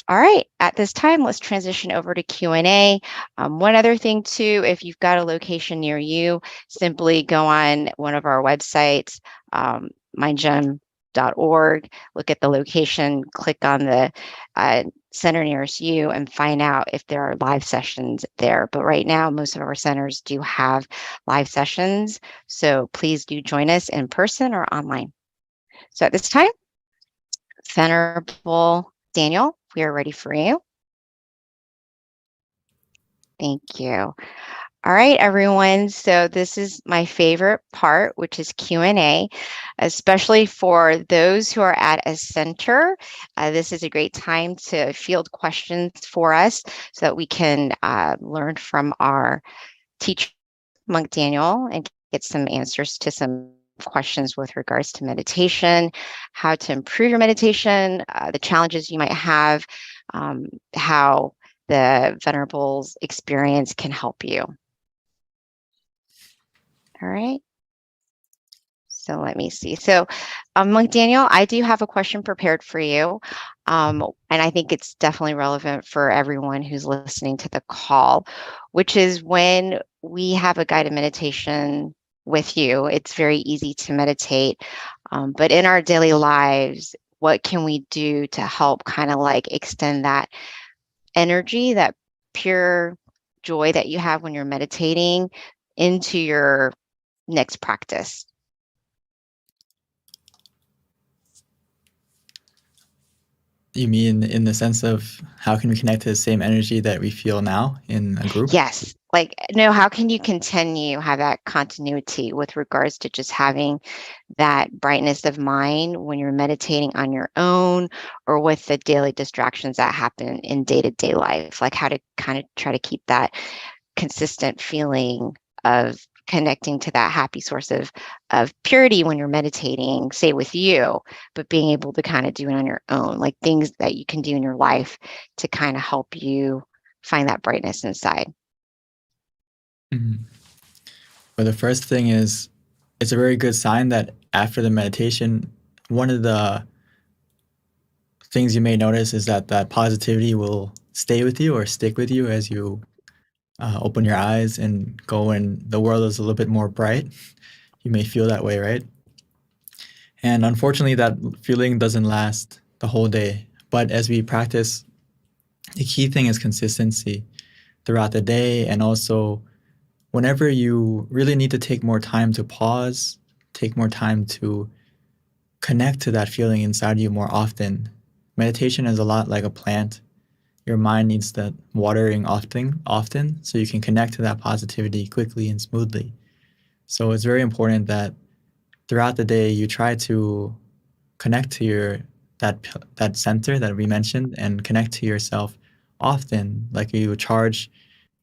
All right, at this time, let's transition over to Q&A. One other thing too, if you've got a location near you, simply go on one of our websites, mindgym.org, look at the location, click on the center nearest you and find out if there are live sessions there. But right now, most of our centers do have live sessions. So please do join us in person or online. So at this time, Venerable Daniel, we are ready for you. Thank you. All right, everyone. So this is my favorite part, which is Q&A, especially for those who are at a center. This is a great time to field questions for us so that we can learn from our teacher, Monk Daniel, and get some answers to some questions with regards to meditation, how to improve your meditation, the challenges you might have, how the Venerable's experience can help you. All right. So let me see. So Monk Daniel, I do have a question prepared for you. And I think it's definitely relevant for everyone who's listening to the call, which is when we have a guided meditation with you. It's very easy to meditate. But in our daily lives, what can we do to help kind of like extend that energy, that pure joy that you have when you're meditating into your next practice? You mean in the sense of how can we connect to the same energy that we feel now in a group? Yes. Like, no, how can you continue, have that continuity with regards to just having that brightness of mind when you're meditating on your own or with the daily distractions that happen in day-to-day life? Like how to kind of try to keep that consistent feeling of connecting to that happy source of purity when you're meditating, say with you, but being able to kind of do it on your own, like things that you can do in your life to kind of help you find that brightness inside. Mhm. Well, the first thing is it's a very good sign that after the meditation, one of the things you may notice is that that positivity will stay with you or stick with you as you open your eyes and go and the world is a little bit more bright. You may feel that way, right? And unfortunately, that feeling doesn't last the whole day. But as we practice, the key thing is consistency throughout the day. And also, whenever you really need to take more time to pause, take more time to connect to that feeling inside you more often. Meditation is a lot like a plant. Your mind needs that watering often, so you can connect to that positivity quickly and smoothly. So it's very important that throughout the day you try to connect to that center that we mentioned and connect to yourself often. Like you charge,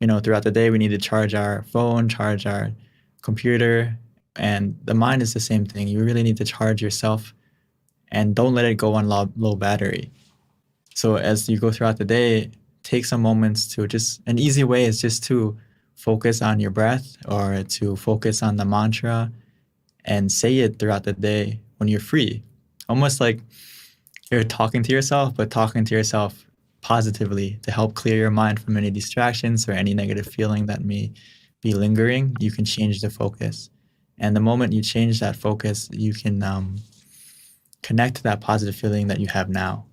throughout the day we need to charge our phone, charge our computer, and the mind is the same thing. You really need to charge yourself and don't let it go on low battery. So as you go throughout the day, take some moments to just an easy way is just to focus on your breath or to focus on the mantra and say it throughout the day when you're free. Almost like you're talking to yourself, but talking to yourself positively to help clear your mind from any distractions or any negative feeling that may be lingering. You can change the focus. And the moment you change that focus, you can connect to that positive feeling that you have now.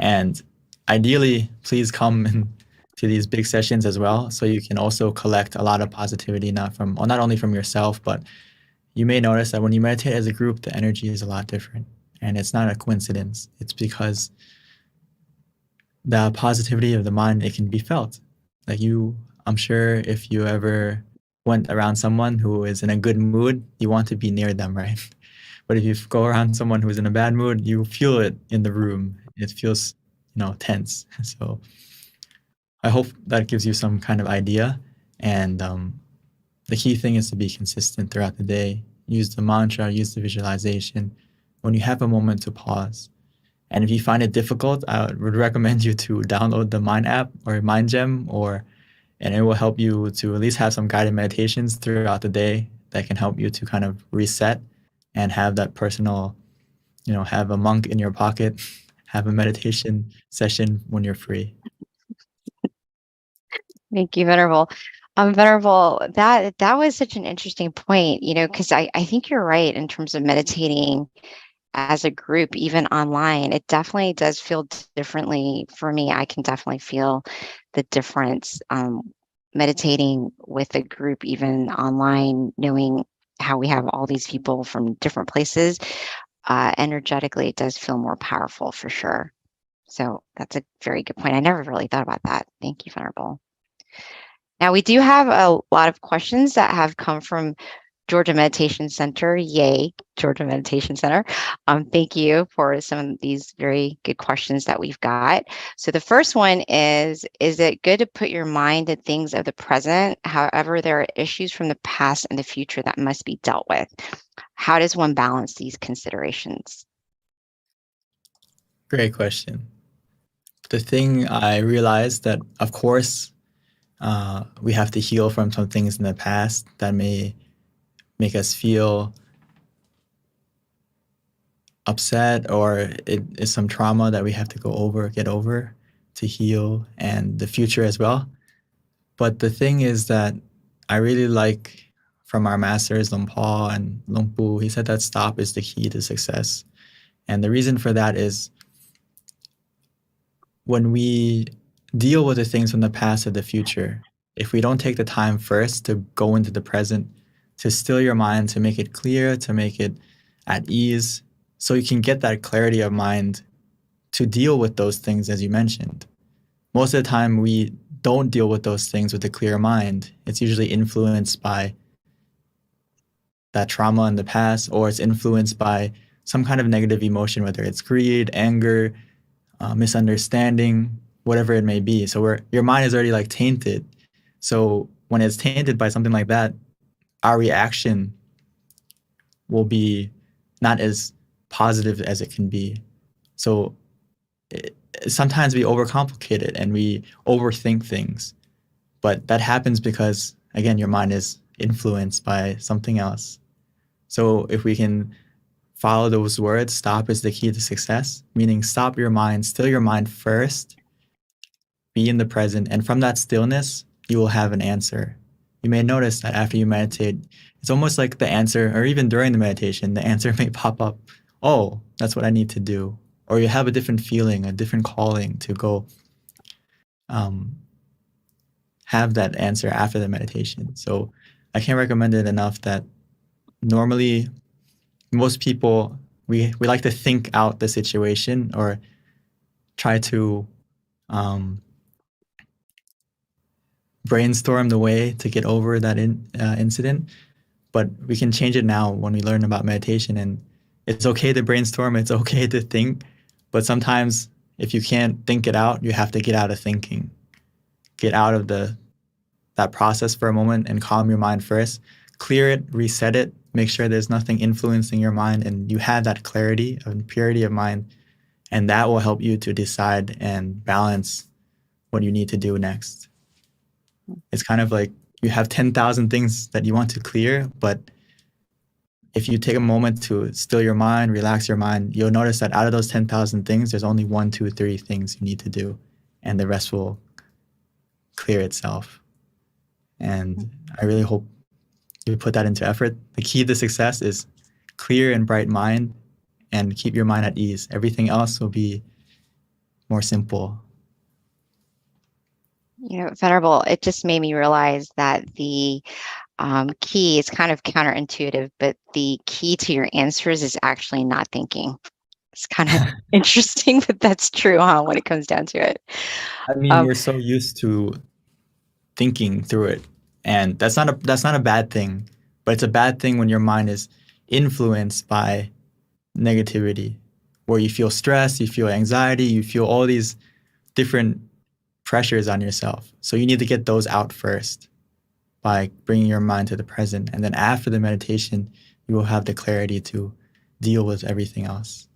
And ideally, please come to these big sessions as well, so you can also collect a lot of positivity, not only from yourself, but you may notice that when you meditate as a group, the energy is a lot different. And it's not a coincidence. It's because the positivity of the mind, it can be felt. Like I'm sure if you ever went around someone who is in a good mood, you want to be near them, right? But if you go around someone who's in a bad mood, you feel it in the room. It feels, tense. So I hope that gives you some kind of idea. And the key thing is to be consistent throughout the day. Use the mantra, use the visualization when you have a moment to pause. And if you find it difficult, I would recommend you to download the Mind app or Mind Gem, and it will help you to at least have some guided meditations throughout the day that can help you to kind of reset and have that personal, have a monk in your pocket, have a meditation session when you're free. Thank you, Venerable. Venerable, that was such an interesting point, because I think you're right in terms of meditating as a group, even online. It definitely does feel differently for me. I can definitely feel the difference meditating with a group, even online, knowing how we have all these people from different places. Energetically, it does feel more powerful for sure. So that's a very good point. I never really thought about that. Thank you, Venerable. Now, we do have a lot of questions that have come from Georgia Meditation Center. Yay, Georgia Meditation Center. Thank you for some of these very good questions that we've got. So the first one is it good to put your mind at things of the present? However, there are issues from the past and the future that must be dealt with. How does one balance these considerations? Great question. The thing I realized that, of course, we have to heal from some things in the past that may make us feel upset, or it is some trauma that we have to get over to heal, and the future as well. But the thing is that I really like from our masters, Luang Por and Luang Pu. He said that stop is the key to success. And the reason for that is when we deal with the things from the past or the future, if we don't take the time first to go into the present, to still your mind, to make it clear, to make it at ease, so you can get that clarity of mind to deal with those things as you mentioned. Most of the time we don't deal with those things with a clear mind. It's usually influenced by that trauma in the past, or it's influenced by some kind of negative emotion, whether it's greed, anger, misunderstanding, whatever it may be. So your mind is already like tainted. So when it's tainted by something like that, our reaction will be not as positive as it can be. So sometimes we overcomplicate it and we overthink things. But that happens because, again, your mind is influenced by something else. So if we can follow those words, stop is the key to success, meaning stop your mind, still your mind first, be in the present, and from that stillness, you will have an answer. You may notice that after you meditate, it's almost like the answer, or even during the meditation, the answer may pop up, oh, that's what I need to do. Or you have a different feeling, a different calling to go have that answer after the meditation. So I can't recommend it enough that normally most people, we like to think out the situation or try to brainstorm the way to get over that incident. But we can change it now when we learn about meditation. And it's okay to brainstorm, it's okay to think. But sometimes if you can't think it out, you have to get out of thinking. Get out of that process for a moment and calm your mind first. Clear it, reset it, make sure there's nothing influencing your mind, and you have that clarity and purity of mind, and that will help you to decide and balance what you need to do next. It's kind of like you have 10,000 things that you want to clear, but if you take a moment to still your mind, relax your mind, you'll notice that out of those 10,000 things, there's only 1, 2, 3 things you need to do, and the rest will clear itself. And I really hope you put that into effort. The key to success is clear and bright mind, and keep your mind at ease. Everything else will be more simple. Venerable, it just made me realize that the key is kind of counterintuitive, but the key to your answers is actually not thinking. It's kind of interesting, but that's true, huh, when it comes down to it. I mean, we're so used to thinking through it, and that's not a bad thing, but it's a bad thing when your mind is influenced by negativity, where you feel stress, you feel anxiety, you feel all these different pressures on yourself. So you need to get those out first by bringing your mind to the present, and then after the meditation, you will have the clarity to deal with everything else.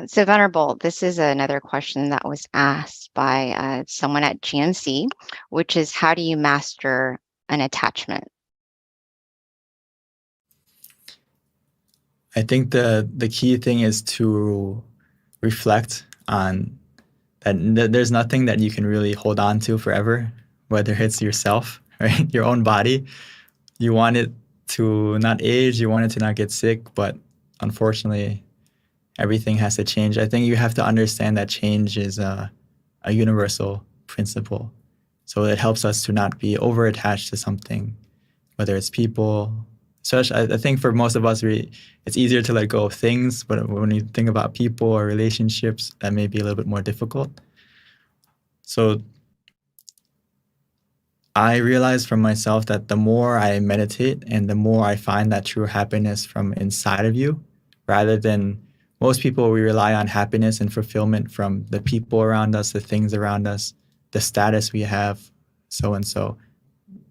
So Venerable, this is another question that was asked by someone at GMC, which is, how do you master an attachment? I think the key thing is to reflect on that there's nothing that you can really hold on to forever, whether it's yourself, right? Your own body. You want it to not age, you want it to not get sick, but unfortunately, everything has to change. I think you have to understand that change is a universal principle. So it helps us to not be over-attached to something, whether it's people. I think for most of us, it's easier to let go of things, but when you think about people or relationships, that may be a little bit more difficult. So I realized from myself that the more I meditate and the more I find that true happiness from inside of you, rather than most people, we rely on happiness and fulfillment from the people around us, the things around us, the status we have, so and so.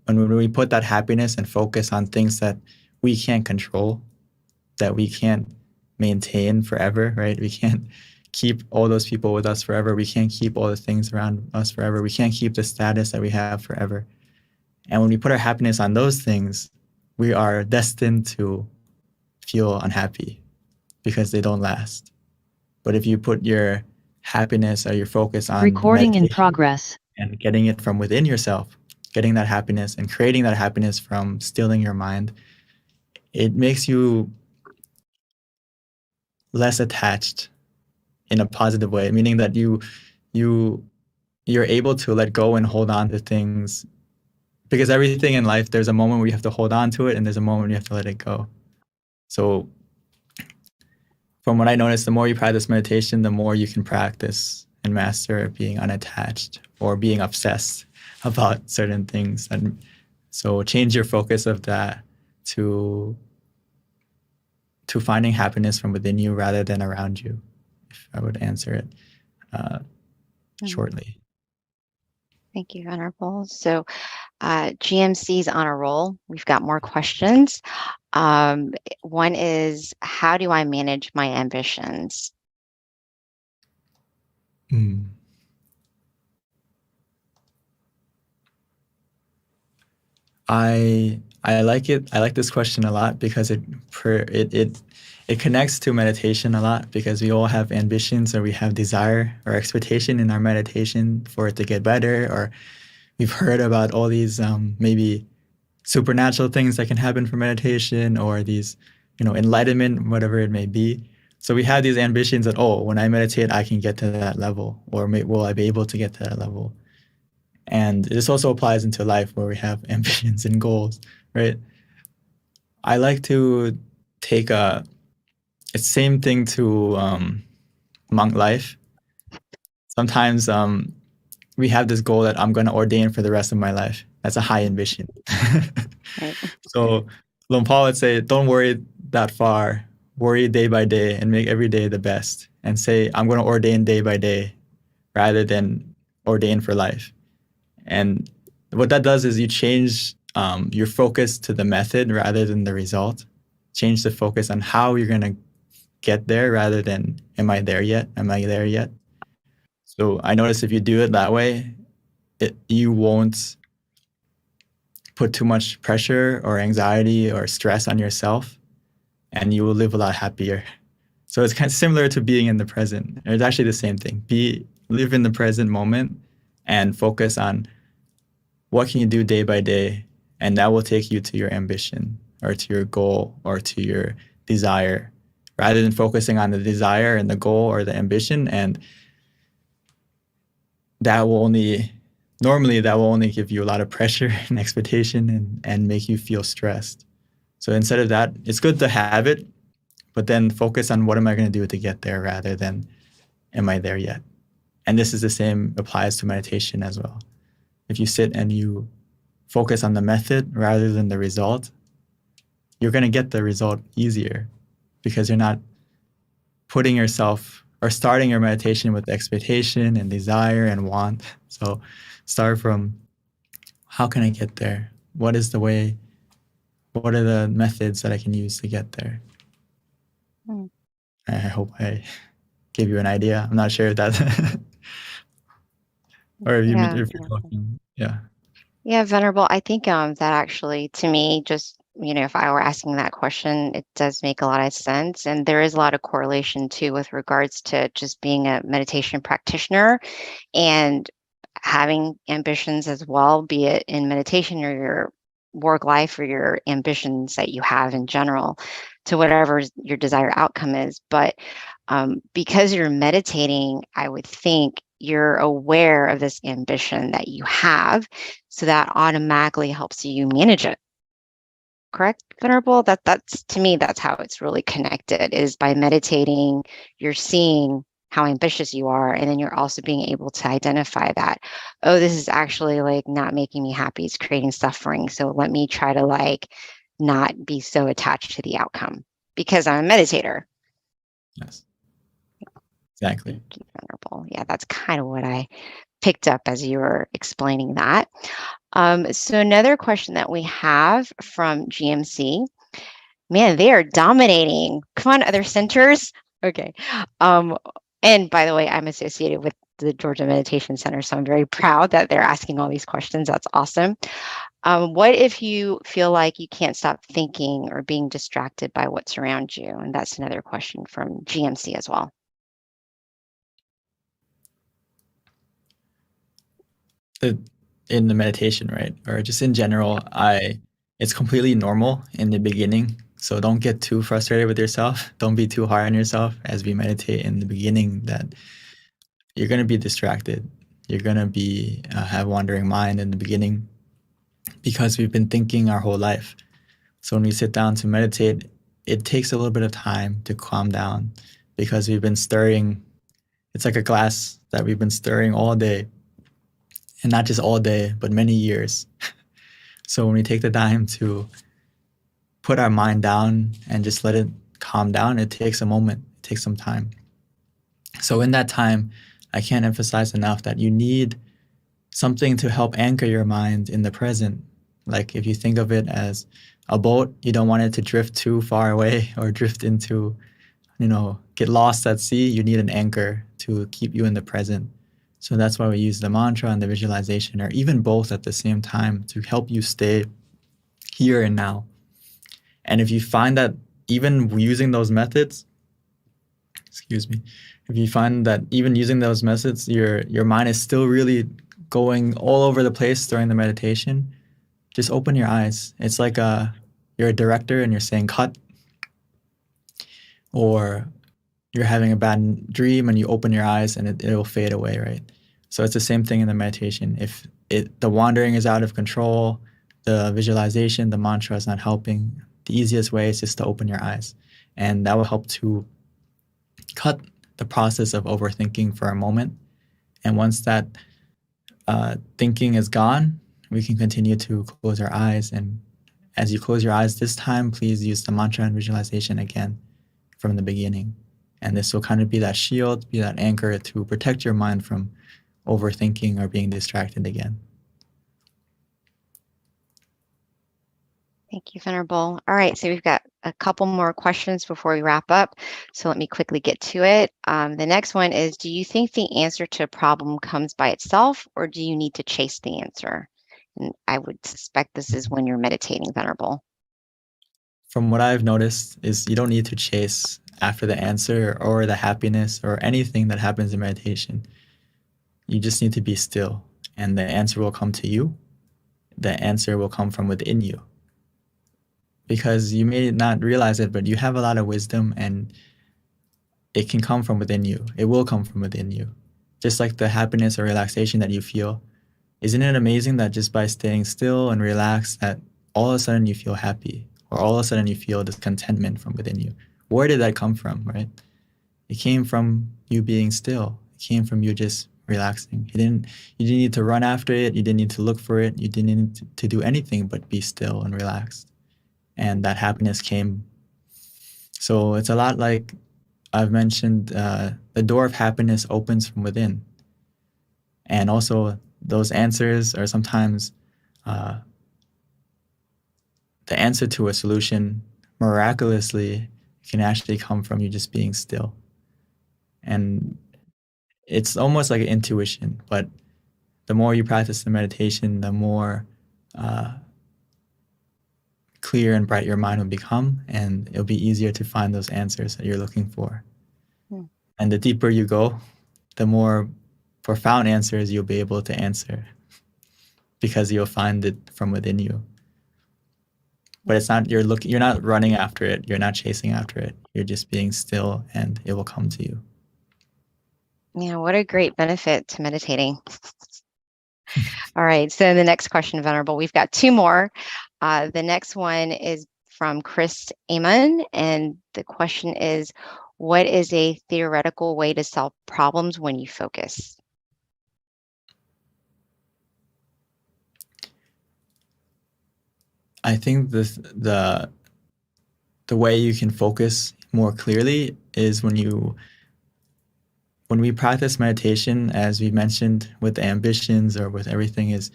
And when we put that happiness and focus on things that we can't control, that we can't maintain forever, right? We can't keep all those people with us forever. We can't keep all the things around us forever. We can't keep the status that we have forever. And when we put our happiness on those things, we are destined to feel unhappy because they don't last. But if you put your happiness or your focus on Recording in meditation progress. and getting it from within yourself, getting that happiness and creating that happiness from stilling your mind, it makes you less attached in a positive way, meaning that you you're able to let go and hold on to things, because everything in life, there's a moment where you have to hold on to it and there's a moment you have to let it go. So from what I noticed, the more you practice meditation, the more you can practice and master being unattached or being obsessed about certain things. And so change your focus of that to finding happiness from within you rather than around you, if I would answer it shortly. Thank you, Venerable. So GMC's on a roll. We've got more questions. One is, how do I manage my ambitions? I like it. I like this question a lot because it connects to meditation a lot, because we all have ambitions, or we have desire or expectation in our meditation for it to get better, or we've heard about all these maybe supernatural things that can happen from meditation, or these, enlightenment, whatever it may be. So we have these ambitions that, oh, when I meditate, I can get to that level, or will I be able to get to that level? And this also applies into life, where we have ambitions and goals, right? I like to take it's the same thing to monk life. Sometimes we have this goal that I'm going to ordain for the rest of my life. That's a high ambition. Right. So Luang Por would say, don't worry that far. Worry day by day and make every day the best. And say, I'm going to ordain day by day rather than ordain for life. And what that does is you change your focus to the method rather than the result. Change the focus on how you're going to get there rather than, am I there yet? Am I there yet? So I notice if you do it that way, you won't put too much pressure or anxiety or stress on yourself, and you will live a lot happier. So it's kind of similar to being in the present. It's actually the same thing. Live in the present moment and focus on what can you do day by day, and that will take you to your ambition or to your goal or to your desire, rather than focusing on the desire and the goal or the ambition. And that will only give you a lot of pressure and expectation and make you feel stressed. So instead of that, it's good to have it, but then focus on what am I going to do to get there rather than am I there yet? And this is the same applies to meditation as well. If you sit and you focus on the method rather than the result, you're going to get the result easier, because you're not putting yourself or starting your meditation with expectation and desire and want. So start from, how can I get there? What is the way? What are the methods that I can use to get there? I hope I gave you an idea. I'm not sure if that or if you're talking. Yeah. Yeah, Venerable, I think that actually, to me, just, if I were asking that question, it does make a lot of sense. And there is a lot of correlation too with regards to just being a meditation practitioner and having ambitions as well, be it in meditation or your work life or your ambitions that you have in general, to whatever your desired outcome is. But because you're meditating, I would think you're aware of this ambition that you have, so that automatically helps you manage it. Correct, Venerable? That's to me, that's how it's really connected, is by meditating, you're seeing how ambitious you are, and then you're also being able to identify that, oh, this is actually like not making me happy, it's creating suffering. So let me try to like not be so attached to the outcome because I'm a meditator. Yes. Exactly. Thank you, Venerable. Yeah, that's kind of what I picked up as you were explaining that. So another question that we have from GMC, man, they are dominating. Come on, other centers. Okay. And by the way, I'm associated with the Georgia Meditation Center, so I'm very proud that they're asking all these questions. That's awesome. What if you feel like you can't stop thinking or being distracted by what's around you? And that's another question from GMC as well. in the meditation, right? Or just in general, it's completely normal in the beginning. So don't get too frustrated with yourself. Don't be too hard on yourself as we meditate in the beginning that you're going to be distracted. You're going to be have wandering mind in the beginning because we've been thinking our whole life. So when we sit down to meditate, it takes a little bit of time to calm down because we've been stirring. It's like a glass that we've been stirring all day, and not just all day, but many years. So when we take the time to put our mind down and just let it calm down, it takes a moment, it takes some time. So in that time, I can't emphasize enough that you need something to help anchor your mind in the present. Like if you think of it as a boat, you don't want it to drift too far away or drift into, get lost at sea. You need an anchor to keep you in the present. So that's why we use the mantra and the visualization, or even both at the same time, to help you stay here and now. And if you find that even using those methods, if you find that even using those methods, your mind is still really going all over the place during the meditation, just open your eyes. It's like you're a director and you're saying cut, or you're having a bad dream and you open your eyes and it will fade away, right? So it's the same thing in the meditation. If the wandering is out of control, the visualization, the mantra is not helping, the easiest way is just to open your eyes. And that will help to cut the process of overthinking for a moment. And once that thinking is gone, we can continue to close our eyes. And as you close your eyes this time, please use the mantra and visualization again from the beginning. And this will kind of be that shield, be that anchor to protect your mind from overthinking or being distracted again. Thank you, Venerable. All right, so we've got a couple more questions before we wrap up. So let me quickly get to it. The next one is, do you think the answer to a problem comes by itself, or do you need to chase the answer? And I would suspect this is when you're meditating, Venerable. From what I've noticed is you don't need to chase after the answer or the happiness or anything that happens in meditation. You just need to be still, and the answer will come to you. The answer will come from within you. Because you may not realize it, but you have a lot of wisdom, and it can come from within you. It will come from within you. Just like the happiness or relaxation that you feel. Isn't it amazing that just by staying still and relaxed, that all of a sudden you feel happy, or all of a sudden you feel this contentment from within you? Where did that come from, right? It came from you being still. It came from you just relaxing. You didn't need to run after it. You didn't need to look for it. You didn't need to do anything but be still and relaxed. And that happiness came. So it's a lot like I've mentioned, the door of happiness opens from within. And also those answers are sometimes the answer to a solution miraculously can actually come from you just being still. And it's almost like an intuition, but the more you practice the meditation, the more clear and bright your mind will become, and it'll be easier to find those answers that you're looking for. And the deeper you go, the more profound answers you'll be able to answer, because you'll find it from within you. But it's not you're not running after it, you're not chasing after it. You're just being still, and it will come to you. Yeah, what a great benefit to meditating. All right, so the next question, Venerable, we've got two more. The next one is from Chris Amon, and the question is, what is a theoretical way to solve problems when you focus? I think the way you can focus more clearly is when we practice meditation, as we mentioned with the ambitions or with everything, is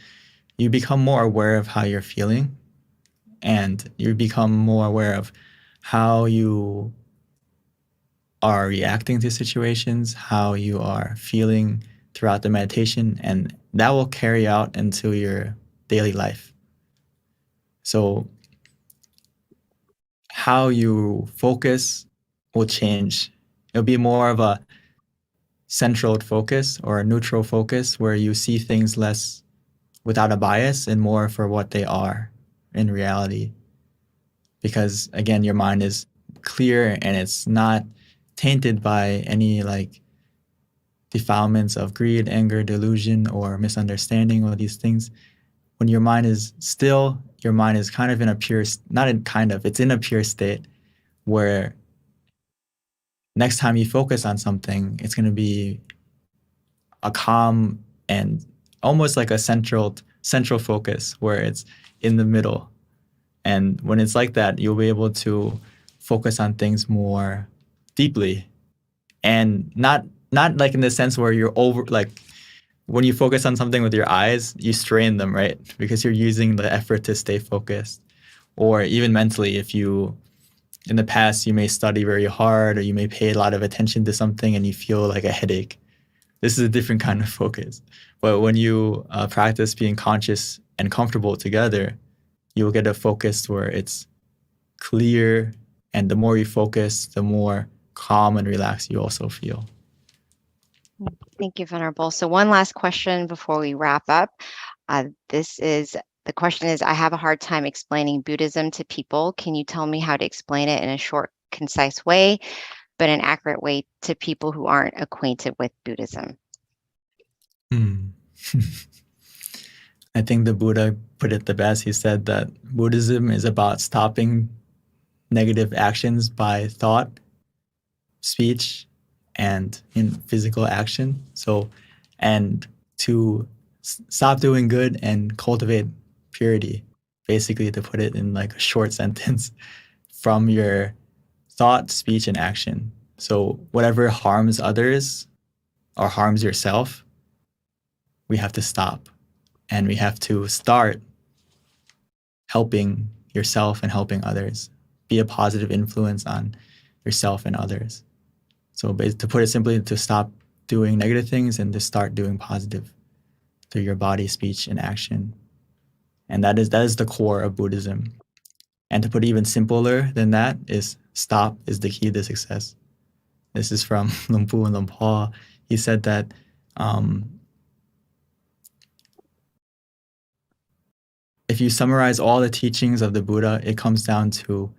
you become more aware of how you're feeling, and you become more aware of how you are reacting to situations, how you are feeling throughout the meditation, and that will carry out into your daily life. So how you focus will change. It'll be more of a central focus or a neutral focus where you see things less without a bias and more for what they are in reality. Because again, your mind is clear and it's not tainted by any like defilements of greed, anger, delusion, or misunderstanding, all these things. When your mind is still, your mind is kind of in a pure, not in kind of, it's in a pure state where next time you focus on something, it's going to be a calm and almost like a central focus where it's in the middle. And when it's like that, you'll be able to focus on things more deeply, and not like in the sense where you're over, like when you focus on something with your eyes, you strain them, right? Because you're using the effort to stay focused. Or even mentally, if you, in the past, you may study very hard or you may pay a lot of attention to something and you feel like a headache. This is a different kind of focus. But when you practice being conscious and comfortable together, you'll get a focus where it's clear. And the more you focus, the more calm and relaxed you also feel. Thank you, Venerable. So one last question before we wrap up. The question is, I have a hard time explaining Buddhism to people. Can you tell me how to explain it in a short, concise way, but an accurate way to people who aren't acquainted with Buddhism? I think the Buddha put it the best. He said that Buddhism is about stopping negative actions by thought, speech, and in physical action. So, and to stop doing good and cultivate purity, basically, to put it in like a short sentence, from your thought, speech, and action. So whatever harms others or harms yourself, we have to stop. And we have to start helping yourself and helping others. Be a positive influence on yourself and others. So to put it simply, to stop doing negative things and to start doing positive through your body, speech, and action. And that is the core of Buddhism. And to put it even simpler than that is stop is the key to success. This is from Luang Pu and Luang Pa. He said that if you summarize all the teachings of the Buddha, it comes down to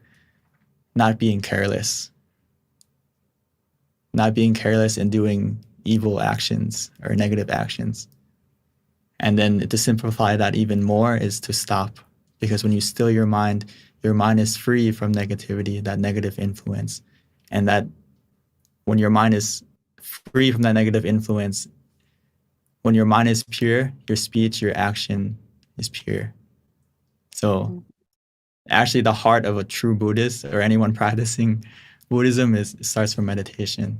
not being careless. Not being careless and doing evil actions or negative actions. And then to simplify that even more is to stop. Because when you still your mind is free from negativity, that negative influence. And that when your mind is free from that negative influence, when your mind is pure, your speech, your action is pure. So actually the heart of a true Buddhist or anyone practicing Buddhism starts from meditation.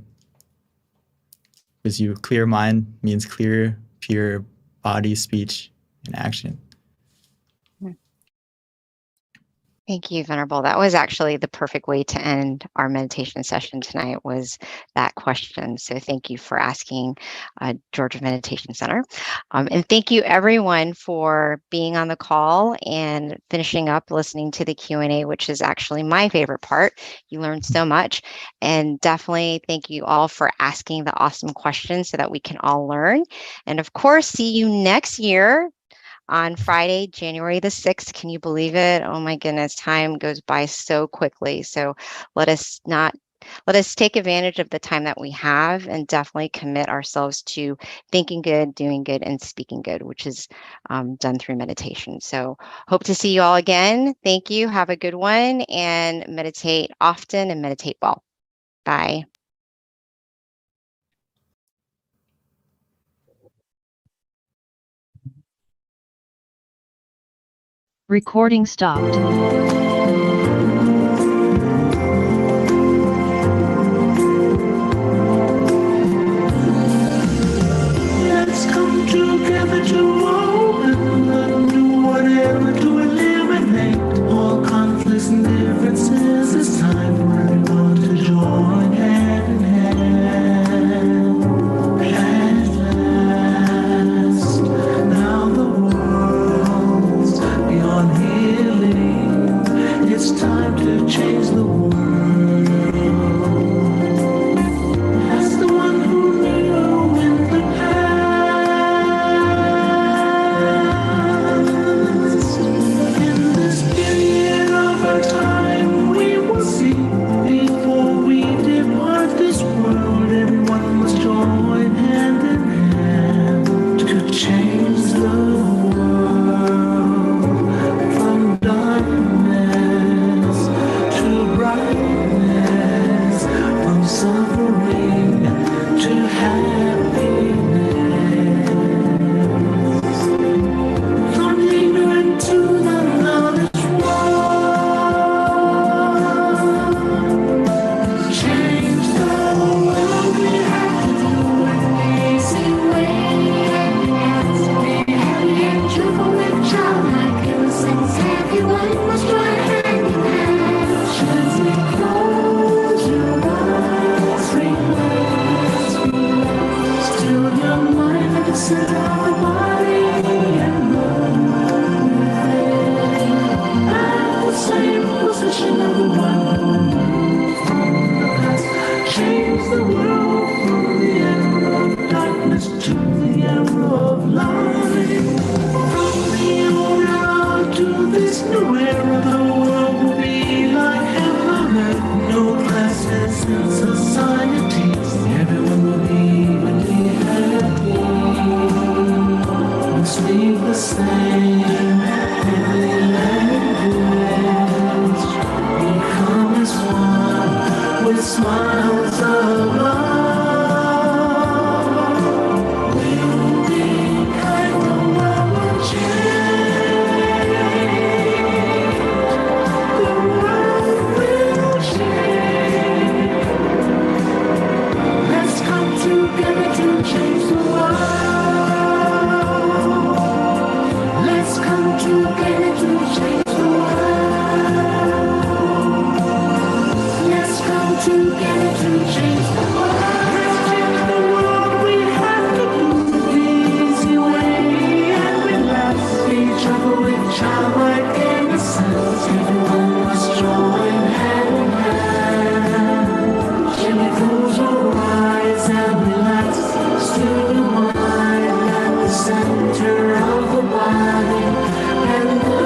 Because you clear mind means clear, pure body, speech, and action. Thank you, Venerable. That was actually the perfect way to end our meditation session tonight, was that question. So thank you for asking, Georgia Meditation Center. And thank you everyone for being on the call and finishing up listening to the Q&A, which is actually my favorite part. You learned so much. And definitely thank you all for asking the awesome questions so that we can all learn. And of course, see you next year on Friday, January the 6th. Can you believe it? Oh my goodness, time goes by so quickly. So let us take advantage of the time that we have and definitely commit ourselves to thinking good, doing good, and speaking good, which is done through meditation. So hope to see you all again. Thank you. Have a good one, and meditate often and meditate well. Bye. Recording stopped. together to change the world. Let's come together to change the world. Let's change the world. We have to do the easy way and relax. Each other with childlike innocence. Everyone must join hand in hand. Gently close your eyes and relax. Still the mind at the center of the body and the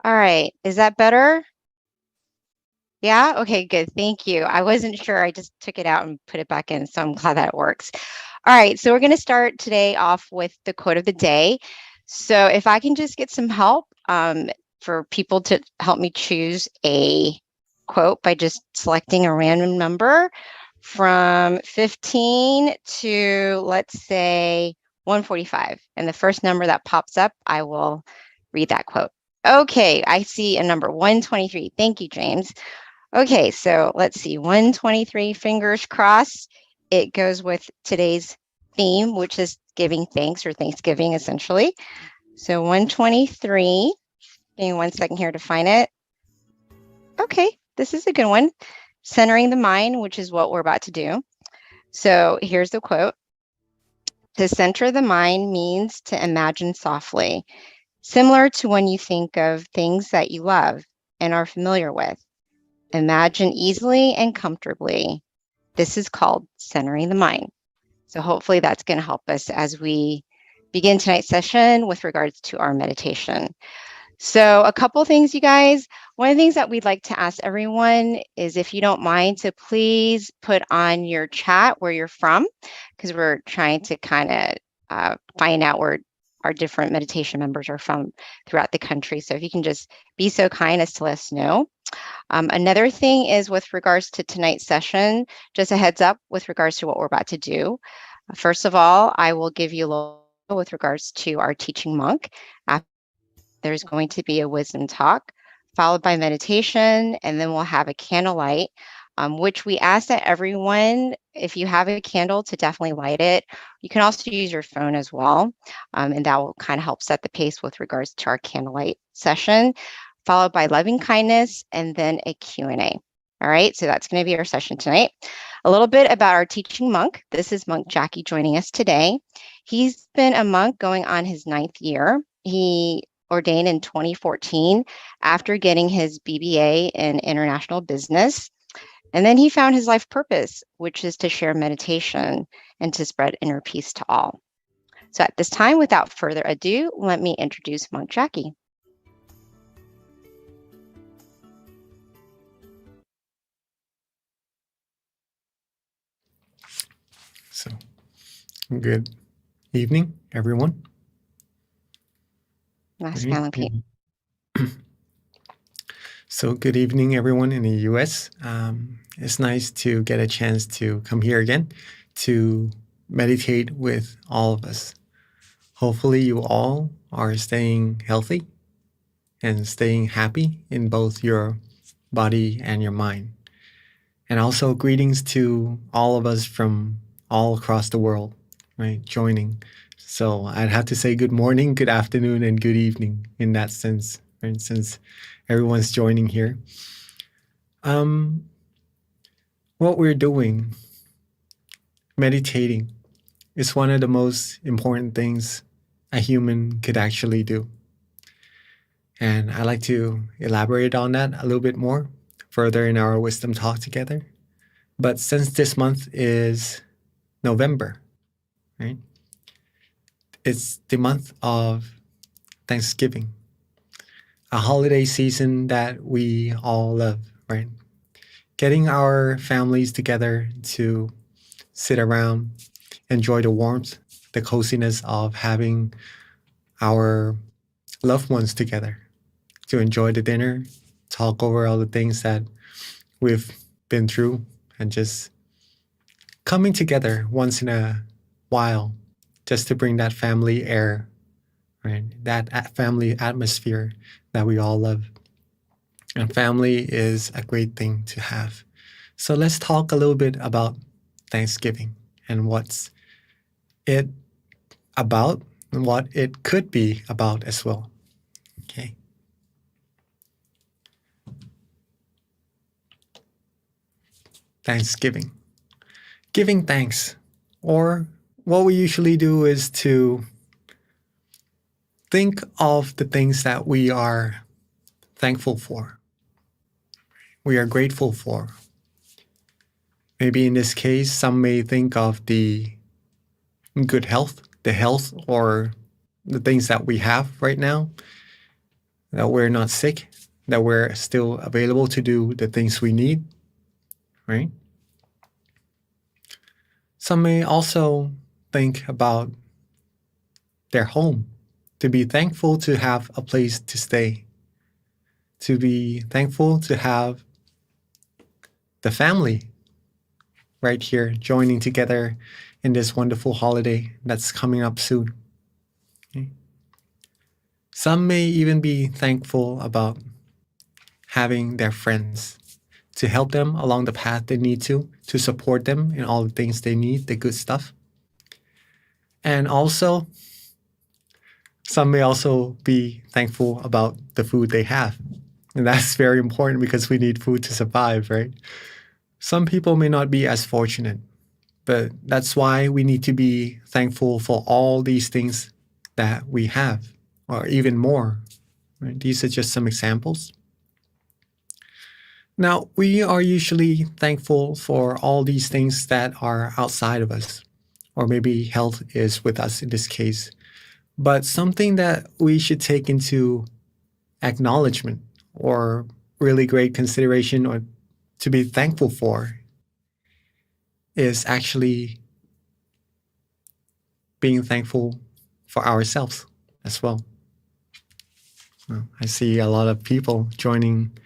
All right, is that better? Yeah? Okay, good. Thank you. I wasn't sure. I just took it out and put it back in, so I'm glad that works. All right, so we're going to start today off with the quote of the day. So if I can just get some help for people to help me choose a quote by just selecting a random number from 15 to, let's say, 145. And the first number that pops up, I will read that quote. Okay, I see a number 123. Thank you, James. Okay, so let's see, 123, fingers crossed. It goes with today's theme, which is giving thanks or Thanksgiving, essentially. So 123, give me 1 second here to find it. Okay, this is a good one. Centering the mind, which is what we're about to do. So here's the quote. To center the mind means to imagine softly, similar to when you think of things that you love and are familiar with. Imagine easily and comfortably. This is called centering the mind. So hopefully that's going to help us as we begin tonight's session with regards to our meditation. So a couple things, you guys. One of the things that we'd like to ask everyone is, if you don't mind, to please put on your chat where you're from, because we're trying to kind of find out where our different meditation members are from throughout the country. So if you can just be so kind as to let us know. Another thing is with regards to tonight's session, just a heads up with regards to what we're about to do. First of all, I will give you a little with regards to our teaching monk. After, there's going to be a wisdom talk, followed by meditation, and then we'll have a candlelight, which we ask that everyone, if you have a candle, to definitely light it. You can also use your phone as well, and that will kind of help set the pace with regards to our candlelight session, followed by loving kindness, and then a Q&A. All right, so that's going to be our session tonight. A little bit about our teaching monk. This is Monk Jackie joining us today. He's been a monk going on his 9th year. He ordained in 2014 after getting his BBA in international business. And then he found his life purpose, which is to share meditation and to spread inner peace to all. So at this time, without further ado, let me introduce Monk Jackie. So, good evening, everyone. Nice canopy. So, good evening, everyone in the US. It's nice to get a chance to come here again to meditate with all of us. Hopefully, you all are staying healthy and staying happy in both your body and your mind. And also, greetings to all of us from all across the world, right, joining. So I'd have to say good morning, good afternoon, and good evening in that sense, right, since everyone's joining here. What we're doing, meditating, is one of the most important things a human could actually do. And I'd like to elaborate on that a little bit more further in our wisdom talk together. But since this month is November, right? It's the month of Thanksgiving, a holiday season that we all love, right? Getting our families together to sit around, enjoy the warmth, the coziness of having our loved ones together, to enjoy the dinner, talk over all the things that we've been through, and just coming together once in a while just to bring that family air, right? That family atmosphere that we all love. And family is a great thing to have. So let's talk a little bit about Thanksgiving and what's it about and what it could be about as well. Okay. Thanksgiving. Giving thanks. Or what we usually do is to think of the things that we are thankful for, we are grateful for. Maybe in this case, some may think of the good health, the health or the things that we have right now, that we're not sick, that we're still available to do the things we need, right? Some may also think about their home, to be thankful to have a place to stay, to be thankful to have the family right here joining together in this wonderful holiday that's coming up soon. Okay. Some may even be thankful about having their friends to help them along the path they need to support them in all the things they need, the good stuff. And also, some may also be thankful about the food they have. And that's very important because we need food to survive, right? Some people may not be as fortunate, but that's why we need to be thankful for all these things that we have, or even more. Right? These are just some examples. Now, we are usually thankful for all these things that are outside of us, or maybe health is with us in this case. But something that we should take into acknowledgement or really great consideration or to be thankful for is actually being thankful for ourselves as well. I see a lot of people joining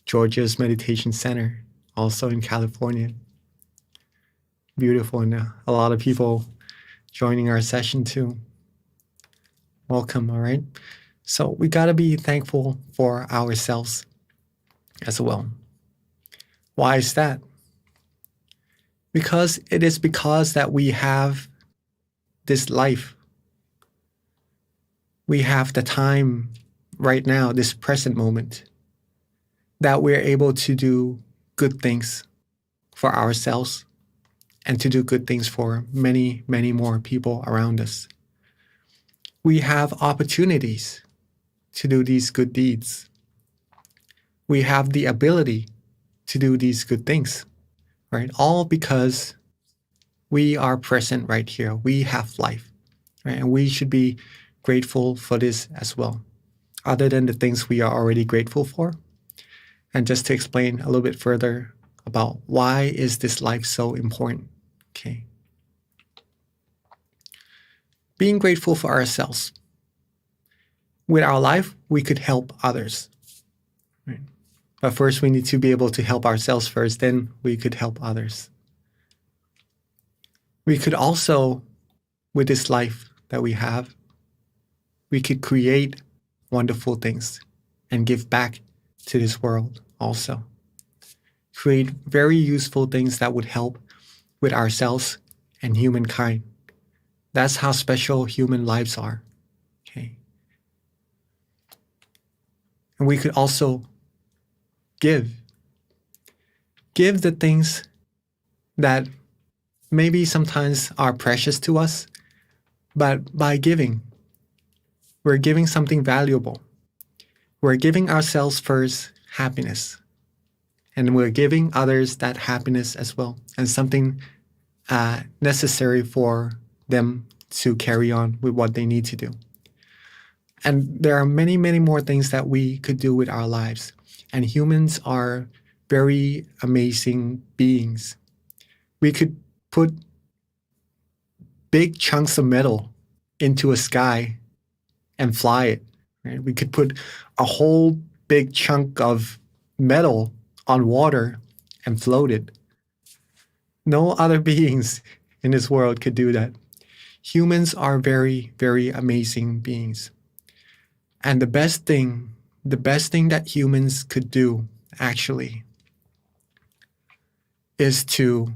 Georgia's Meditation Center, also in California. Beautiful, and a lot of people joining our session too. Welcome, all right? So we got to be thankful for ourselves as well. Why is that? Because it is because that we have this life. We have the time right now, this present moment, that we're able to do good things for ourselves and to do good things for many, many more people around us. We have opportunities to do these good deeds. We have the ability to do these good things, right? All because we are present right here. We have life, right? And we should be grateful for this as well, other than the things we are already grateful for. And just to explain a little bit further about why is this life so important, okay? Being grateful for ourselves. With our life, we could help others, right? But first, we need to be able to help ourselves first, then we could help others. We could also, with this life that we have, we could create wonderful things and give back to this world also. Create very useful things that would help with ourselves and humankind. That's how special human lives are, okay? And we could also give the things that maybe sometimes are precious to us, but by giving, we're giving something valuable. We're giving ourselves first happiness, and we're giving others that happiness as well, and something necessary for them to carry on with what they need to do. And there are many, many more things that we could do with our lives. And humans are very amazing beings. We could put big chunks of metal into a sky and fly it. Right? We could put a whole big chunk of metal on water and float it. No other beings in this world could do that. Humans are very, very amazing beings. And the best thing that humans could do actually is to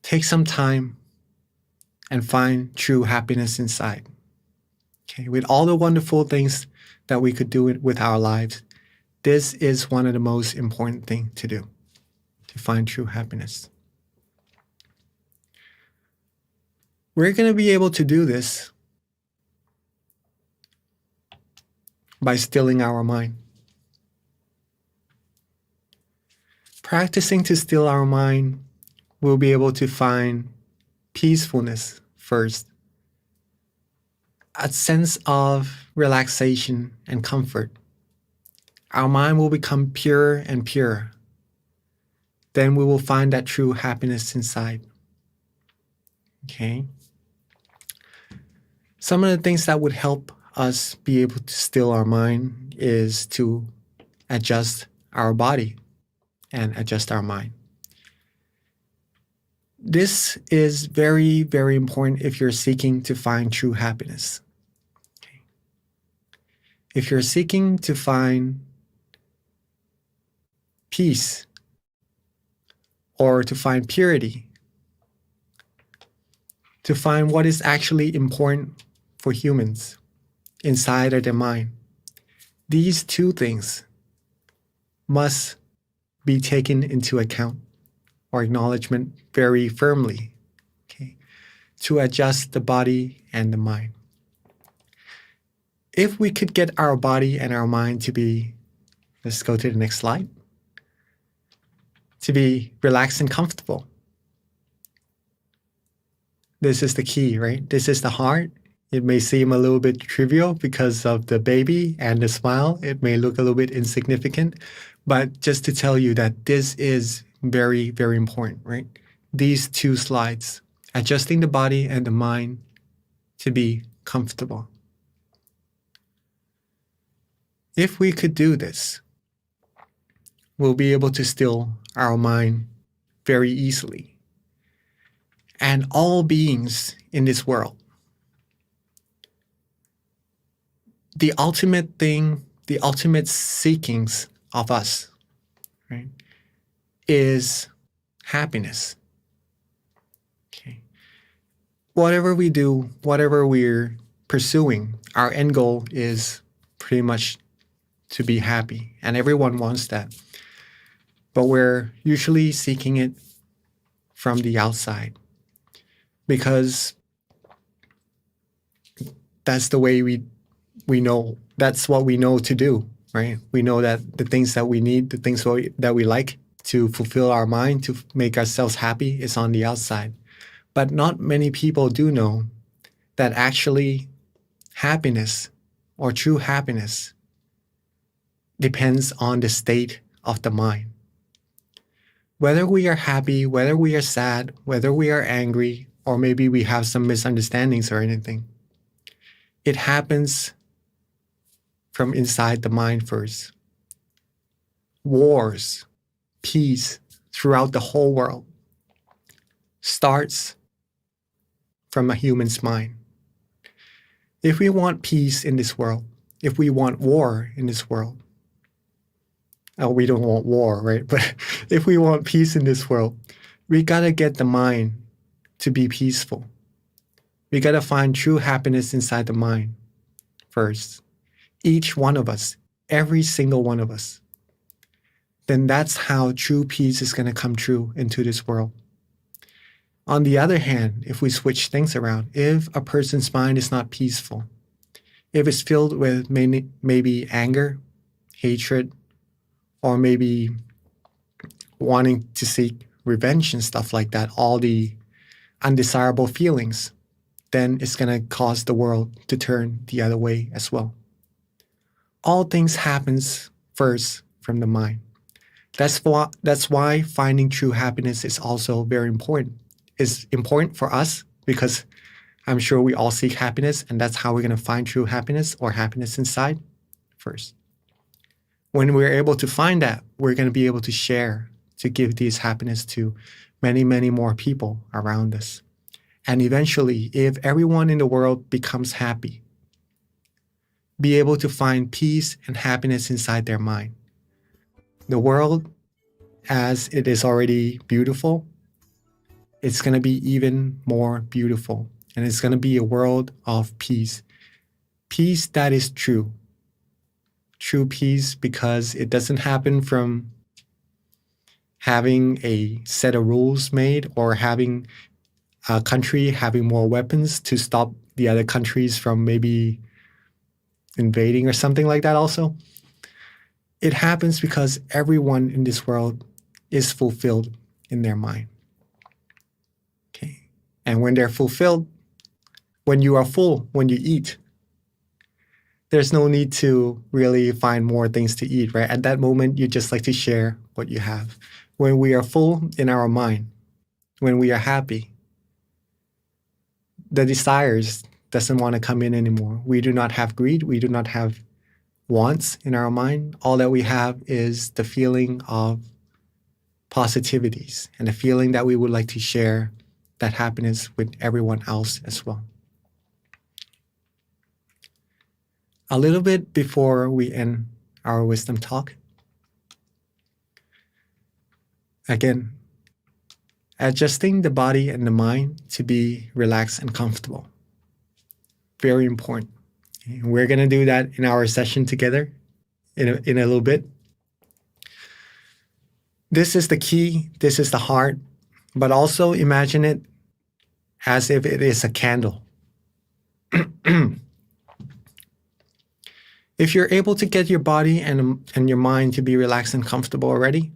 take some time and find true happiness inside. Okay, with all the wonderful things that we could do with our lives, this is one of the most important things to do, to find true happiness. We're going to be able to do this by stilling our mind. Practicing to still our mind, we'll be able to find peacefulness first, a sense of relaxation and comfort. Our mind will become purer and purer. Then we will find that true happiness inside. Okay? Some of the things that would help us be able to still our mind is to adjust our body and adjust our mind. This is very, very important if you're seeking to find true happiness. Okay. If you're seeking to find peace or to find purity, to find what is actually important for humans inside of their mind, these two things must be taken into account or acknowledgement very firmly, okay, to adjust the body and the mind. If we could get our body and our mind to be, let's go to the next slide, to be relaxed and comfortable. This is the key, right? This is the heart. It may seem a little bit trivial because of the baby and the smile. It may look a little bit insignificant, but just to tell you that this is very, very important, right? These two slides, adjusting the body and the mind to be comfortable. If we could do this, we'll be able to still our mind very easily. And all beings in this world, the ultimate thing, the ultimate seekings of us, right, is happiness. Okay. Whatever we do, whatever we're pursuing, our end goal is pretty much to be happy. And everyone wants that. But we're usually seeking it from the outside because that's the way we know, that's what we know to do, right? We know that the things that we need, the things that we like to fulfill our mind, to make ourselves happy is on the outside. But not many people do know that actually happiness or true happiness depends on the state of the mind. Whether we are happy, whether we are sad, whether we are angry, or maybe we have some misunderstandings or anything, it happens from inside the mind first. Wars, peace throughout the whole world starts from a human's mind. If we want peace in this world, if we want war in this world, we don't want war, right? But if we want peace in this world, we gotta get the mind to be peaceful. We gotta find true happiness inside the mind first. Each one of us, every single one of us. Then that's how true peace is gonna come true into this world. On the other hand, if we switch things around, if a person's mind is not peaceful, if it's filled with maybe anger, hatred, or maybe wanting to seek revenge and stuff like that, all the undesirable feelings, then it's going to cause the world to turn the other way as well. All things happens first from the mind. That's why finding true happiness is also very important. It's important for us because I'm sure we all seek happiness, and that's how we're going to find true happiness or happiness inside first. When we're able to find that, we're going to be able to share, to give this happiness to many, many more people around us. And eventually, if everyone in the world becomes happy, be able to find peace and happiness inside their mind, the world, as it is already beautiful, it's going to be even more beautiful. And it's going to be a world of peace. Peace that is true. True peace, because it doesn't happen from having a set of rules made or having a country having more weapons to stop the other countries from maybe invading or something like that also. It happens because everyone in this world is fulfilled in their mind. Okay. And when they're fulfilled, when you are full, when you eat, there's no need to really find more things to eat, right? At that moment, you just like to share what you have. When we are full in our mind, when we are happy, the desires doesn't want to come in anymore. We do not have greed. We do not have wants in our mind. All that we have is the feeling of positivities and the feeling that we would like to share that happiness with everyone else as well. A little bit before we end our wisdom talk, again, adjusting the body and the mind to be relaxed and comfortable. Very important. And we're going to do that in our session together in a little bit. This is the key. This is the heart. But also imagine it as if it is a candle. If you're able to get your body and your mind to be relaxed and comfortable already,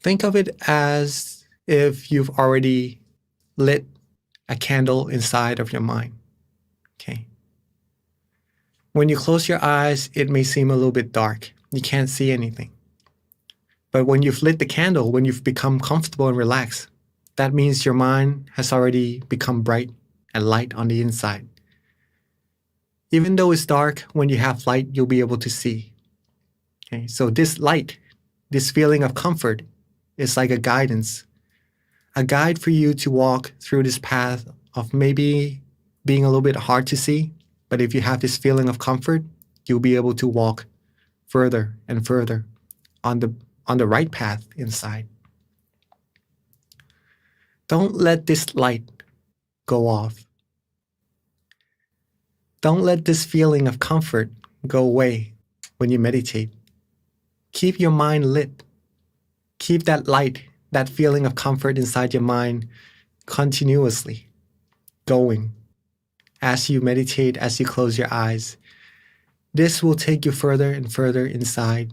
think of it as if you've already lit a candle inside of your mind. Okay. When you close your eyes, it may seem a little bit dark. You can't see anything. But when you've lit the candle, when you've become comfortable and relaxed, that means your mind has already become bright and light on the inside. Even though it's dark, when you have light, you'll be able to see. Okay, so this light, this feeling of comfort, is like a guidance, a guide for you to walk through this path of maybe being a little bit hard to see, but if you have this feeling of comfort, you'll be able to walk further and further on the right path inside. Don't let this light go off. Don't let this feeling of comfort go away when you meditate. Keep your mind lit. Keep that light, that feeling of comfort inside your mind continuously going as you meditate, as you close your eyes. This will take you further and further inside,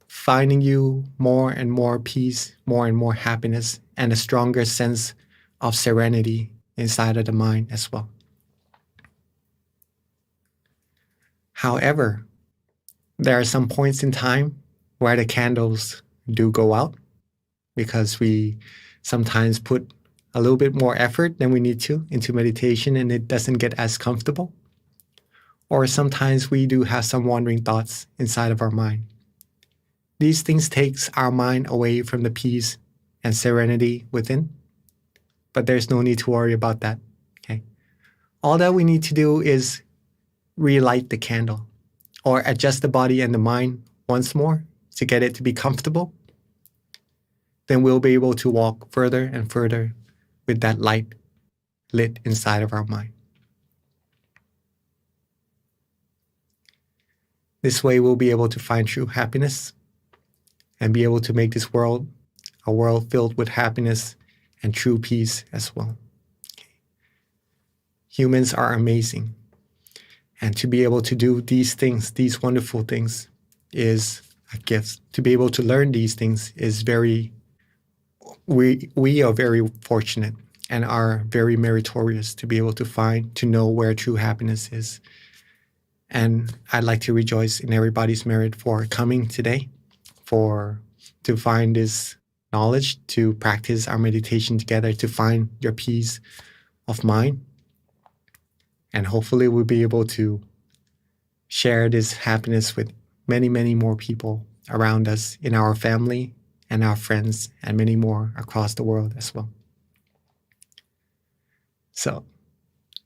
finding you more and more peace, more and more happiness, and a stronger sense of serenity inside of the mind as well. However, there are some points in time where the candles do go out because we sometimes put a little bit more effort than we need to into meditation and it doesn't get as comfortable. Or sometimes we do have some wandering thoughts inside of our mind. These things takes our mind away from the peace and serenity within, but there's no need to worry about that. Okay. All that we need to do is relight the candle or adjust the body and the mind once more to get it to be comfortable. Then we'll be able to walk further and further with that light lit inside of our mind. This way we'll be able to find true happiness and be able to make this world a world filled with happiness and true peace as well. Okay. Humans are amazing. And to be able to do these things, these wonderful things, is a gift. To be able to learn these things is very we are very fortunate and are very meritorious to be able to know where true happiness is. And I'd like to rejoice in everybody's merit for coming today, to find this knowledge, to practice our meditation together, to find your peace of mind. And hopefully we'll be able to share this happiness with many, many more people around us, in our family and our friends, and many more across the world as well. So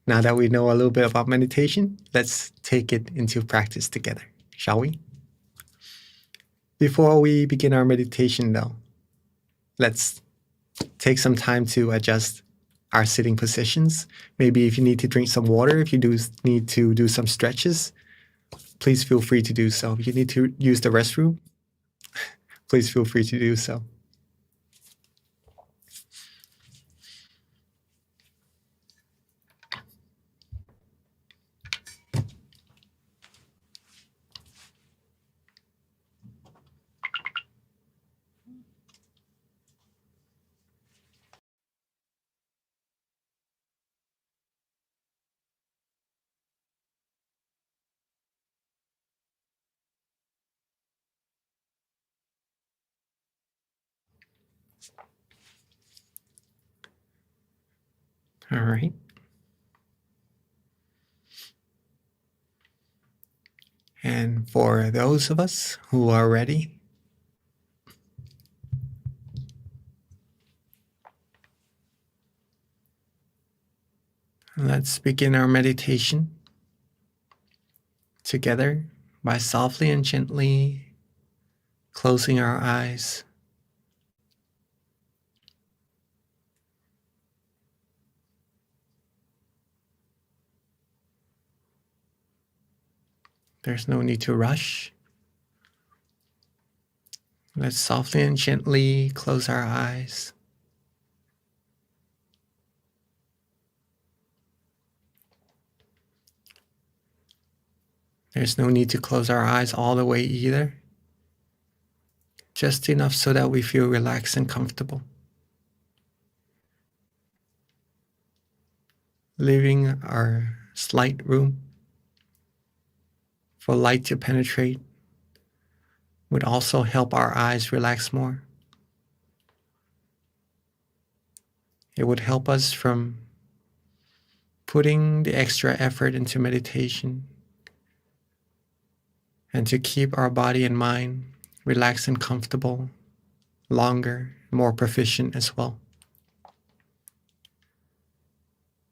now that we know a little bit about meditation, let's take it into practice together, shall we? Before we begin our meditation, though, let's take some time to adjust our sitting positions. Maybe if you need to drink some water, if you need to do some stretches, please feel free to do so. If you need to use the restroom, please feel free to do so. All right. And for those of us who are ready, let's begin our meditation together by softly and gently closing our eyes. There's no need to rush. Let's softly and gently close our eyes. There's no need to close our eyes all the way either. Just enough so that we feel relaxed and comfortable. Leaving our slight room for light to penetrate would also help our eyes relax more. It would help us from putting the extra effort into meditation and to keep our body and mind relaxed and comfortable longer, more proficient as well.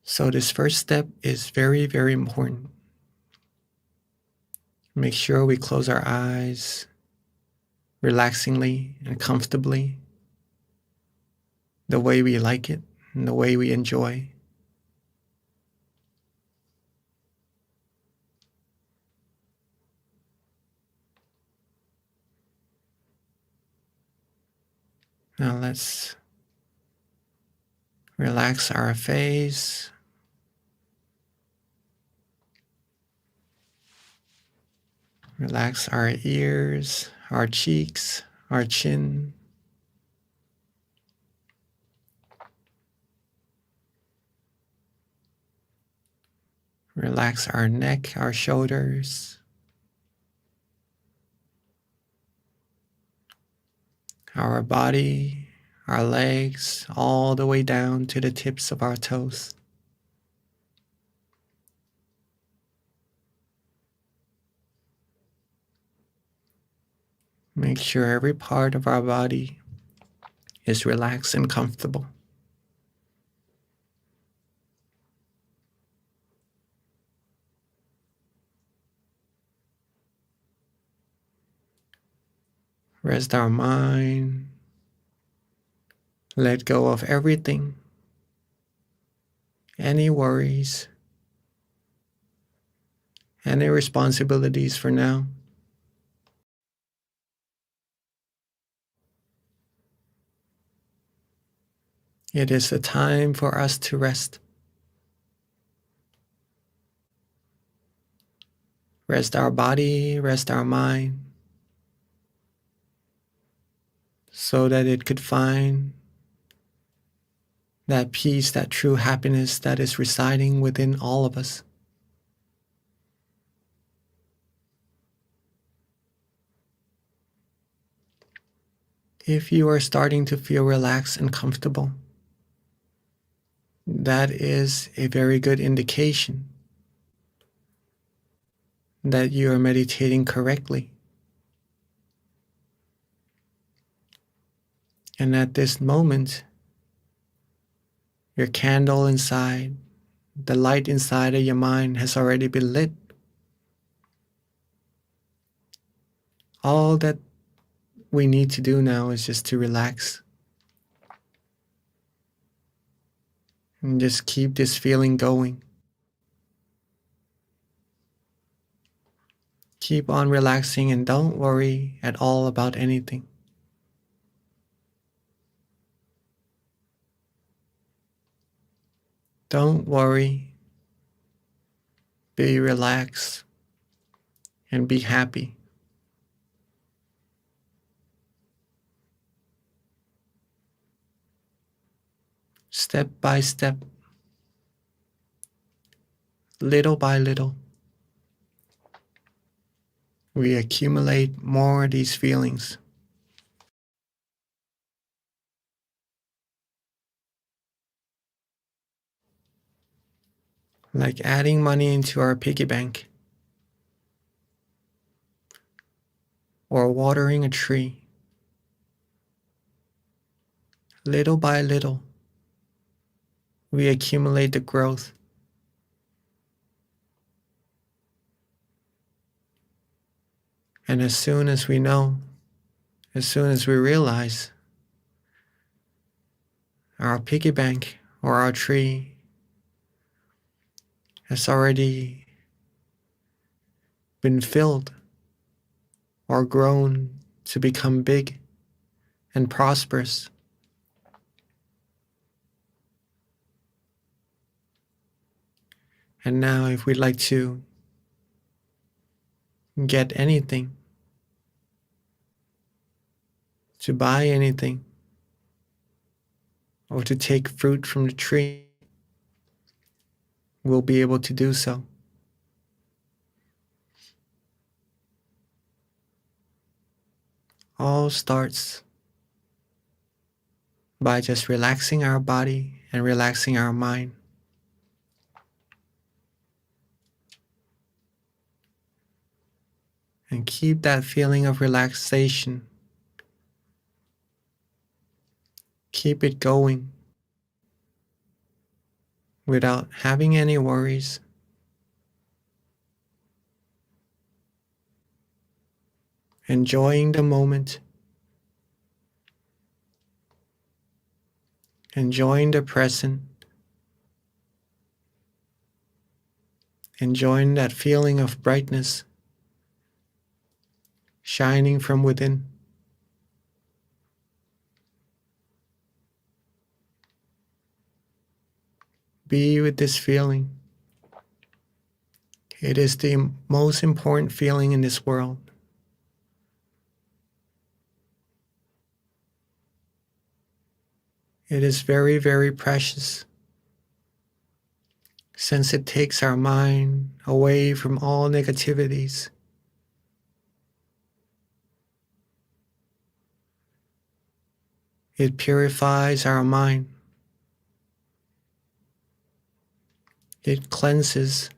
So this first step is very, very important. Make sure we close our eyes relaxingly and comfortably, the way we like it and the way we enjoy. Now let's relax our face. Relax our ears, our cheeks, our chin. Relax our neck, our shoulders. Our body, our legs, all the way down to the tips of our toes. Make sure every part of our body is relaxed and comfortable. Rest our mind. Let go of everything, any worries, any responsibilities for now. It is the time for us to rest. Rest our body, rest our mind, so that it could find that peace, that true happiness that is residing within all of us. If you are starting to feel relaxed and comfortable, that is a very good indication that you are meditating correctly. And at this moment, your candle inside, the light inside of your mind has already been lit. All that we need to do now is just to relax and just keep this feeling going. Keep on relaxing and don't worry at all about anything. Don't worry. Be relaxed and be happy. Step by step, little by little, we accumulate more of these feelings. Like adding money into our piggy bank or watering a tree. Little by little, we accumulate the growth. And as soon as we know, as soon as we realize our piggy bank or our tree has already been filled or grown to become big and prosperous, and now if we'd like to get anything, to buy anything, or to take fruit from the tree, we'll be able to do so. All starts by just relaxing our body and relaxing our mind. And keep that feeling of relaxation. Keep it going without having any worries. Enjoying the moment. Enjoying the present. Enjoying that feeling of brightness shining from within. Be with this feeling. It is the most important feeling in this world. It is very, very precious, since it takes our mind away from all negativities. It purifies our mind. It cleanses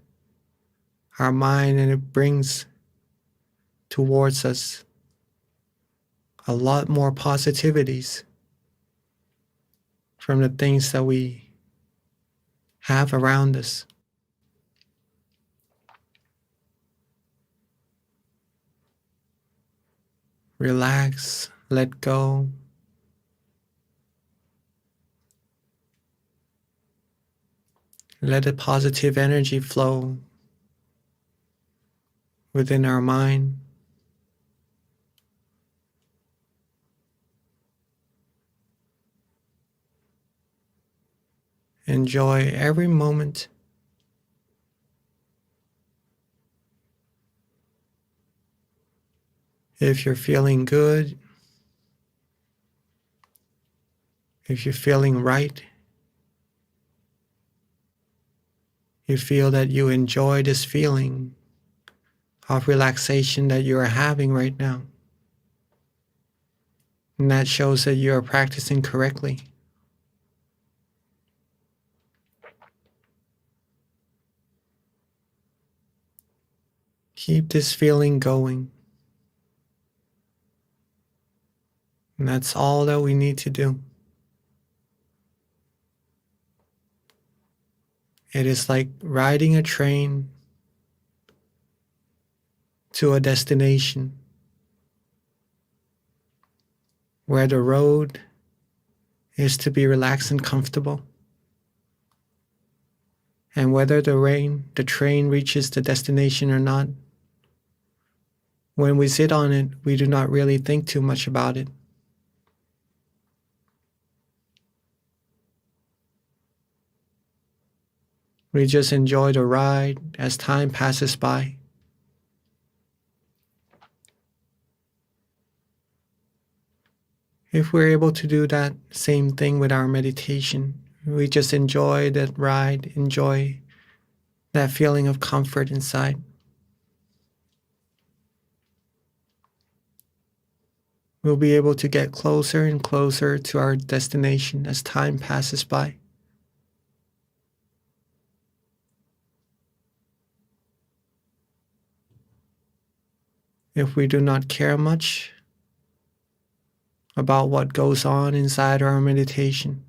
our mind, and it brings towards us a lot more positivities from the things that we have around us. Relax, let go. Let the positive energy flow within our mind. Enjoy every moment. If you're feeling good, if you're feeling right, You feel that you enjoy this feeling of relaxation that you are having right now. And that shows that you are practicing correctly. Keep this feeling going. And that's all that we need to do. It is like riding a train to a destination where the road is to be relaxed and comfortable. And whether the train reaches the destination or not, when we sit on it, we do not really think too much about it. We just enjoy the ride as time passes by. If we're able to do that same thing with our meditation, we just enjoy that ride, enjoy that feeling of comfort inside. We'll be able to get closer and closer to our destination as time passes by. If we do not care much about what goes on inside our meditation,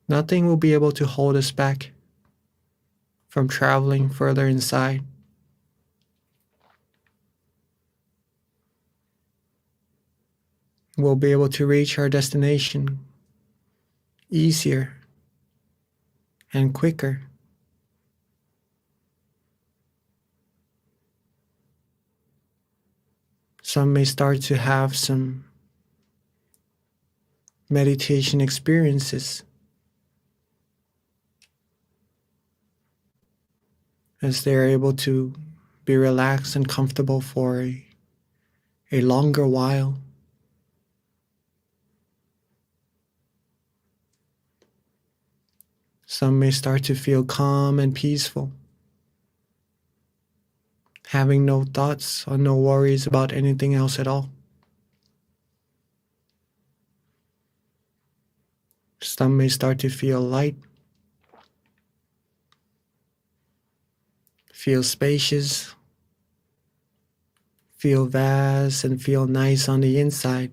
nothing will be able to hold us back from traveling further inside. We'll be able to reach our destination easier and quicker. Some may start to have some meditation experiences as they're able to be relaxed and comfortable for a longer while. Some may start to feel calm and peaceful, having no thoughts or no worries about anything else at all. Some may start to feel light, feel spacious, feel vast, and feel nice on the inside,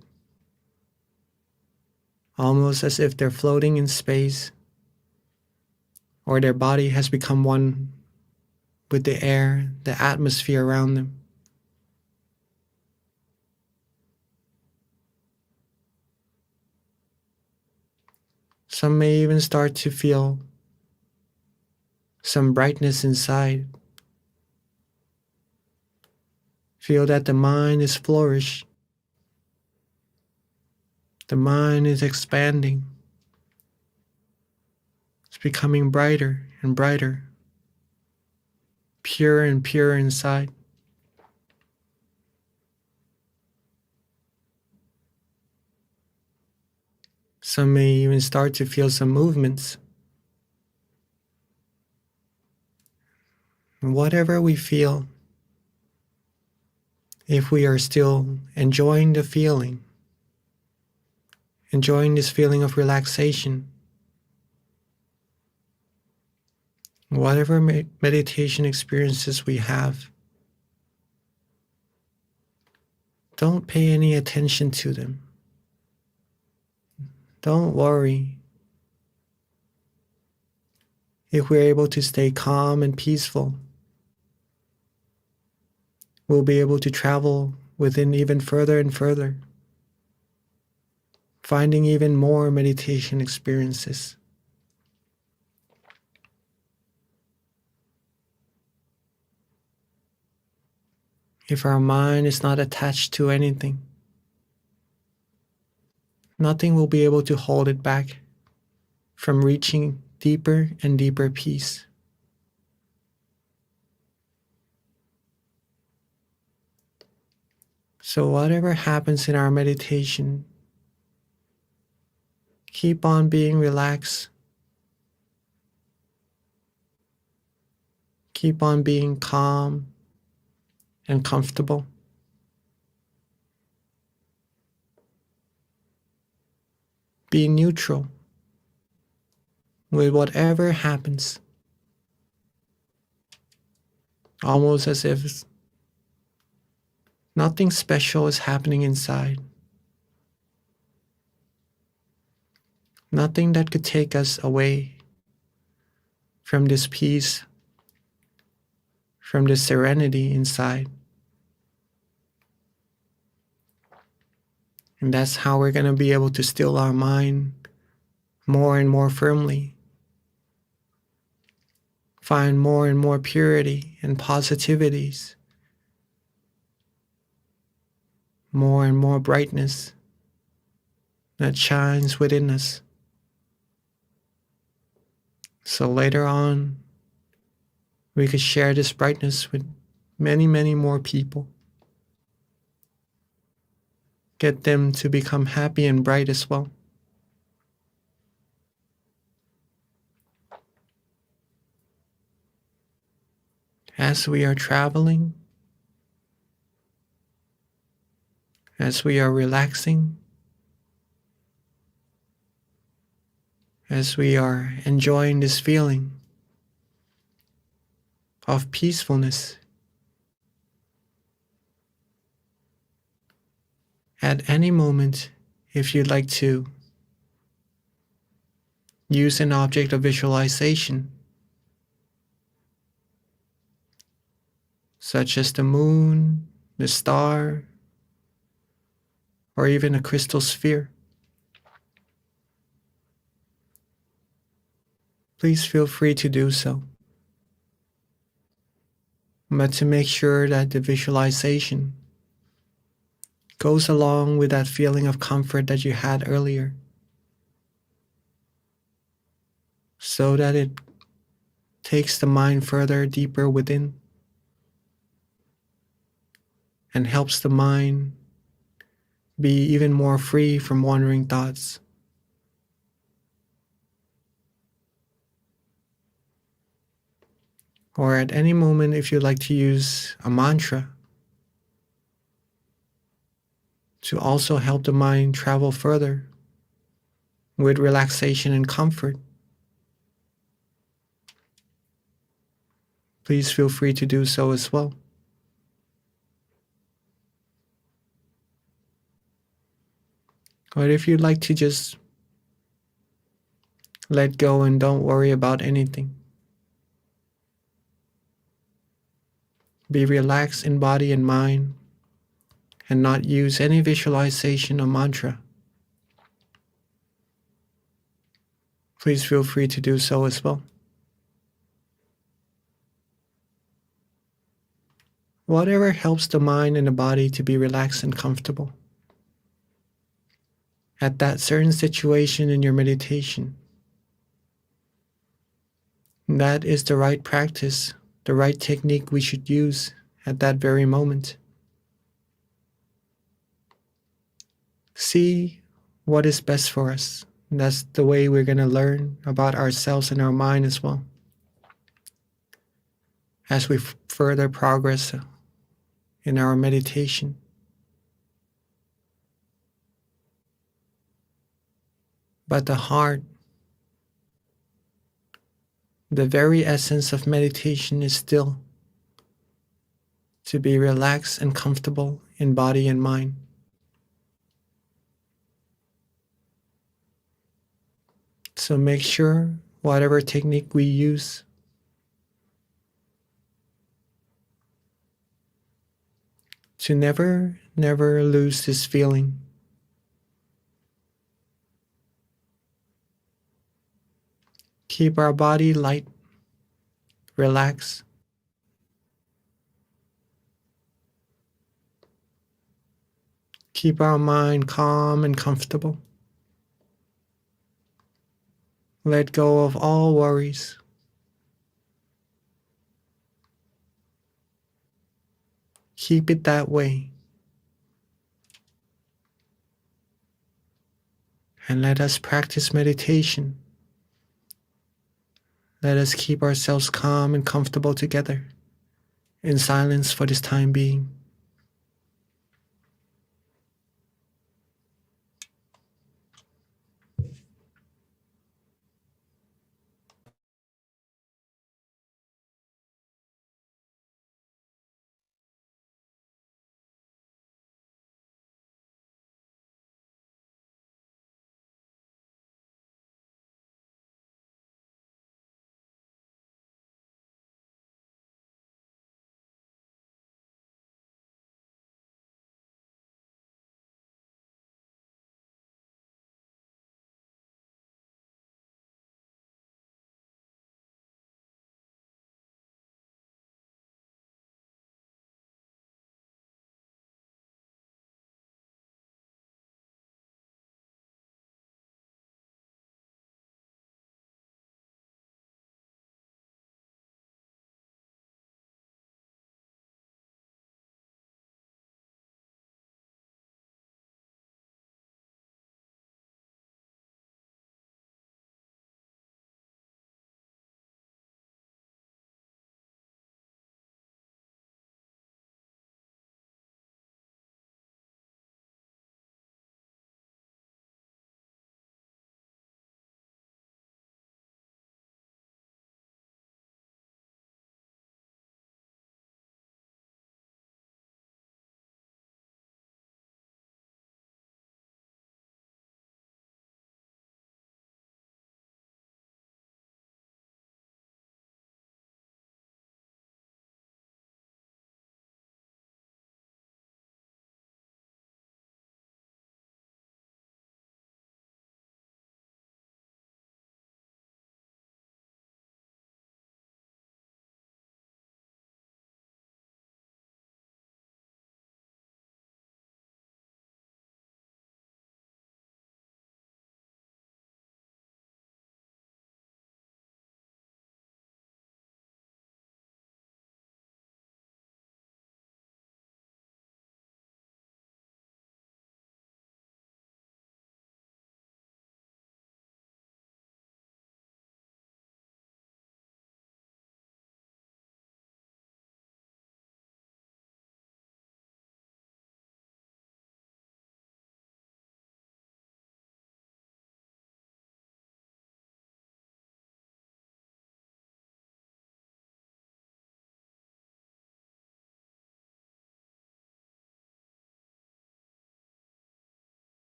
almost as if they're floating in space, or their body has become one with the air, the atmosphere around them. Some may even start to feel some brightness inside. Feel that the mind is flourished. The mind is expanding. It's becoming brighter and brighter, pure and pure inside. Some may even start to feel some movements. Whatever we feel, if we are still enjoying the feeling, enjoying this feeling of relaxation, whatever meditation experiences we have, don't pay any attention to them. Don't worry. If we're able to stay calm and peaceful, we'll be able to travel within even further and further, finding even more meditation experiences. If our mind is not attached to anything, nothing will be able to hold it back from reaching deeper and deeper peace. So whatever happens in our meditation, Keep on being relaxed. Keep on being calm and comfortable. Be neutral with whatever happens, almost as if nothing special is happening inside. Nothing that could take us away from this peace, from this serenity inside. And that's how we're going to be able to still our mind more and more firmly, find more and more purity and positivities, more and more brightness that shines within us. So later on, we could share this brightness with many, many more people. Get them to become happy and bright as well. As we are traveling, as we are relaxing, as we are enjoying this feeling of peacefulness, at any moment, if you'd like to use an object of visualization, such as the moon, the star, or even a crystal sphere, please feel free to do so. But to make sure that the visualization goes along with that feeling of comfort that you had earlier, so that it takes the mind further deeper within and helps the mind be even more free from wandering thoughts. Or at any moment, if you'd like to use a mantra to also help the mind travel further with relaxation and comfort, please feel free to do so as well. Or if you'd like to just let go and don't worry about anything, be relaxed in body and mind and not use any visualization or mantra, please feel free to do so as well. Whatever helps the mind and the body to be relaxed and comfortable at that certain situation in your meditation, that is the right practice, the right technique we should use at that very moment. See what is best for us. And that's the way we're going to learn about ourselves and our mind as well, as we further progress in our meditation. But the heart, the very essence of meditation is still to be relaxed and comfortable in body and mind. So make sure whatever technique we use to never lose this feeling. Keep our body light, relaxed. Keep our mind calm and comfortable. Let go of all worries. Keep it that way. and let us practice meditation. Let us keep ourselves calm and comfortable together in silence for this time being.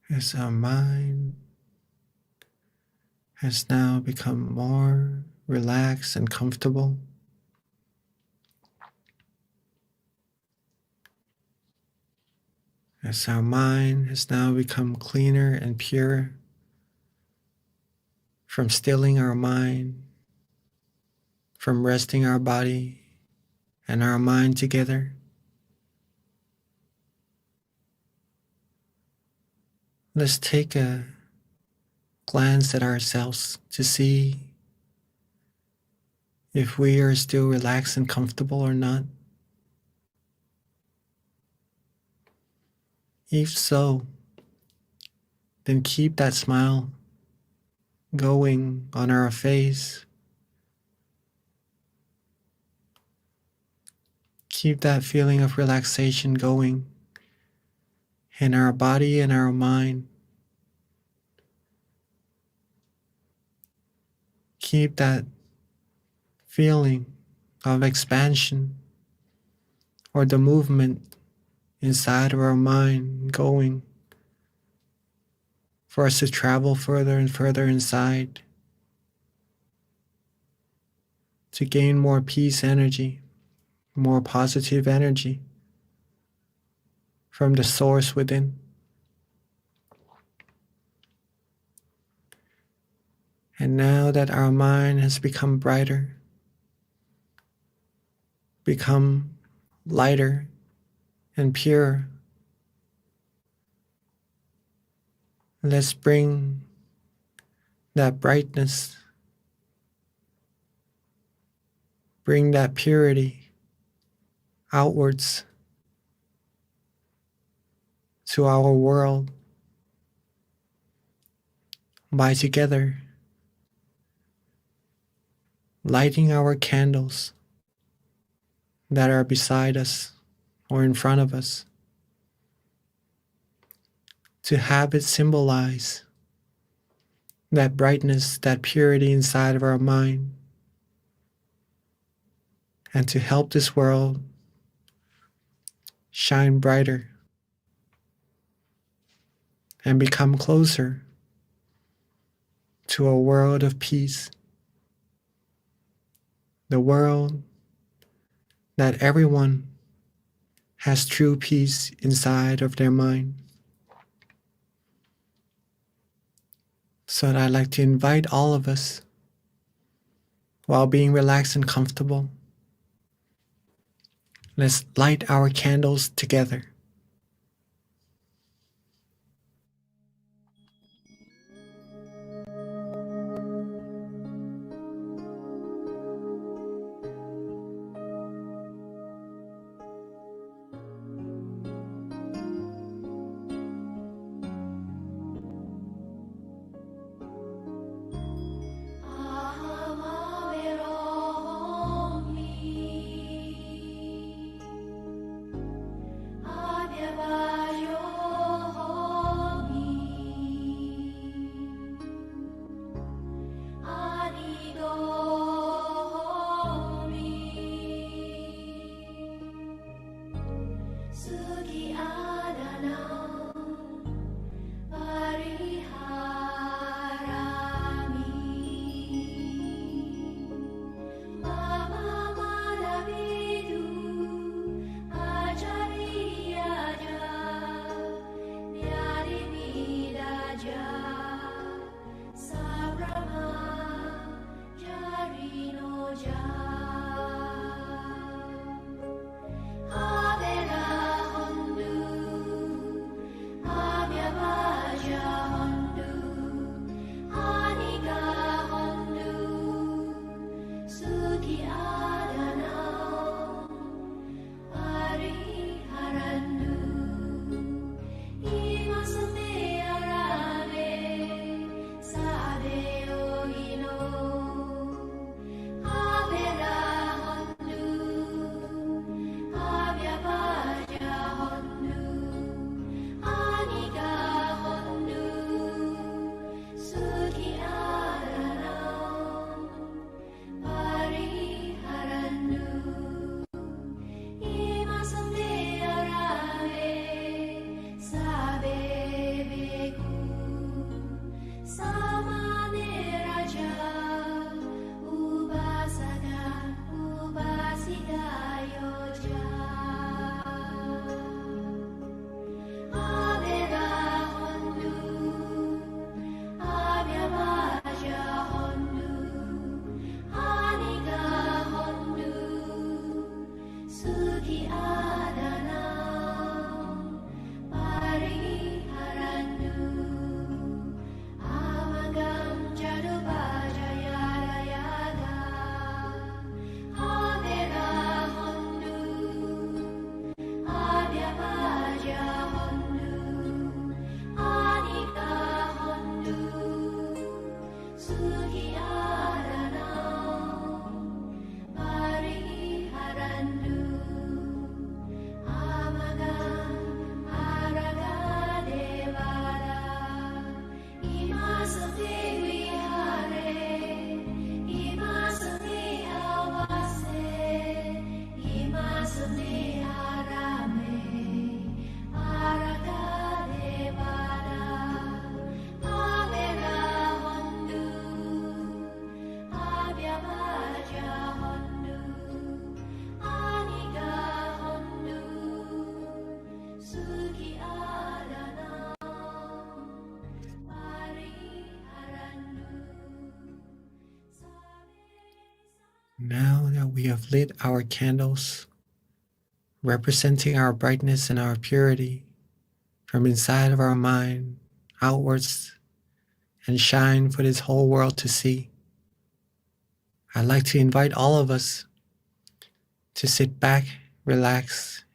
as our mind has now become more relaxed and comfortable. As our mind has now become cleaner and purer from stilling our mind, from resting our body and our mind together. Let's take a glance at ourselves to see if we are still relaxed and comfortable or not. If so, then keep that smile going on our face. Keep that feeling of relaxation going in our body and our mind. Keep that feeling of expansion or the movement inside of our mind going for us to travel further and further inside to gain more peace energy, more positive energy from the source within. And now that our mind has become brighter, become lighter and pure, let's bring that brightness, bring that purity outwards to our world by together lighting our candles that are beside us or in front of us to have it symbolize that brightness, that purity inside of our mind, and to help this world shine brighter and become closer to a world of peace, the world that everyone has true peace inside of their mind. So I'd like to invite all of us, while being relaxed and comfortable, let's light our candles together. Ah Now that we have lit our candles, representing our brightness and our purity from inside of our mind outwards and shine for this whole world to see, I'd like to invite all of us to sit back, relax,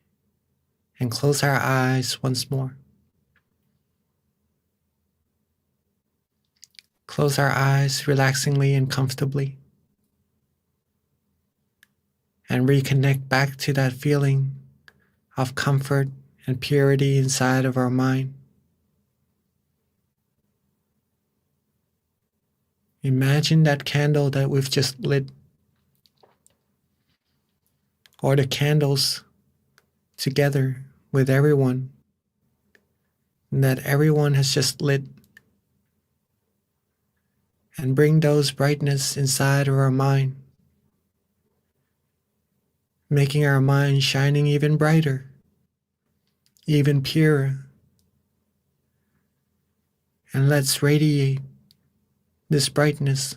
and close our eyes once more. Close our eyes relaxingly and comfortably, and reconnect back to that feeling of comfort and purity inside of our mind. Imagine that candle that we've just lit, or the candles together with everyone that everyone has just lit, and bring those brightness inside of our mind, making our mind shining even brighter, even purer. And let's radiate this brightness.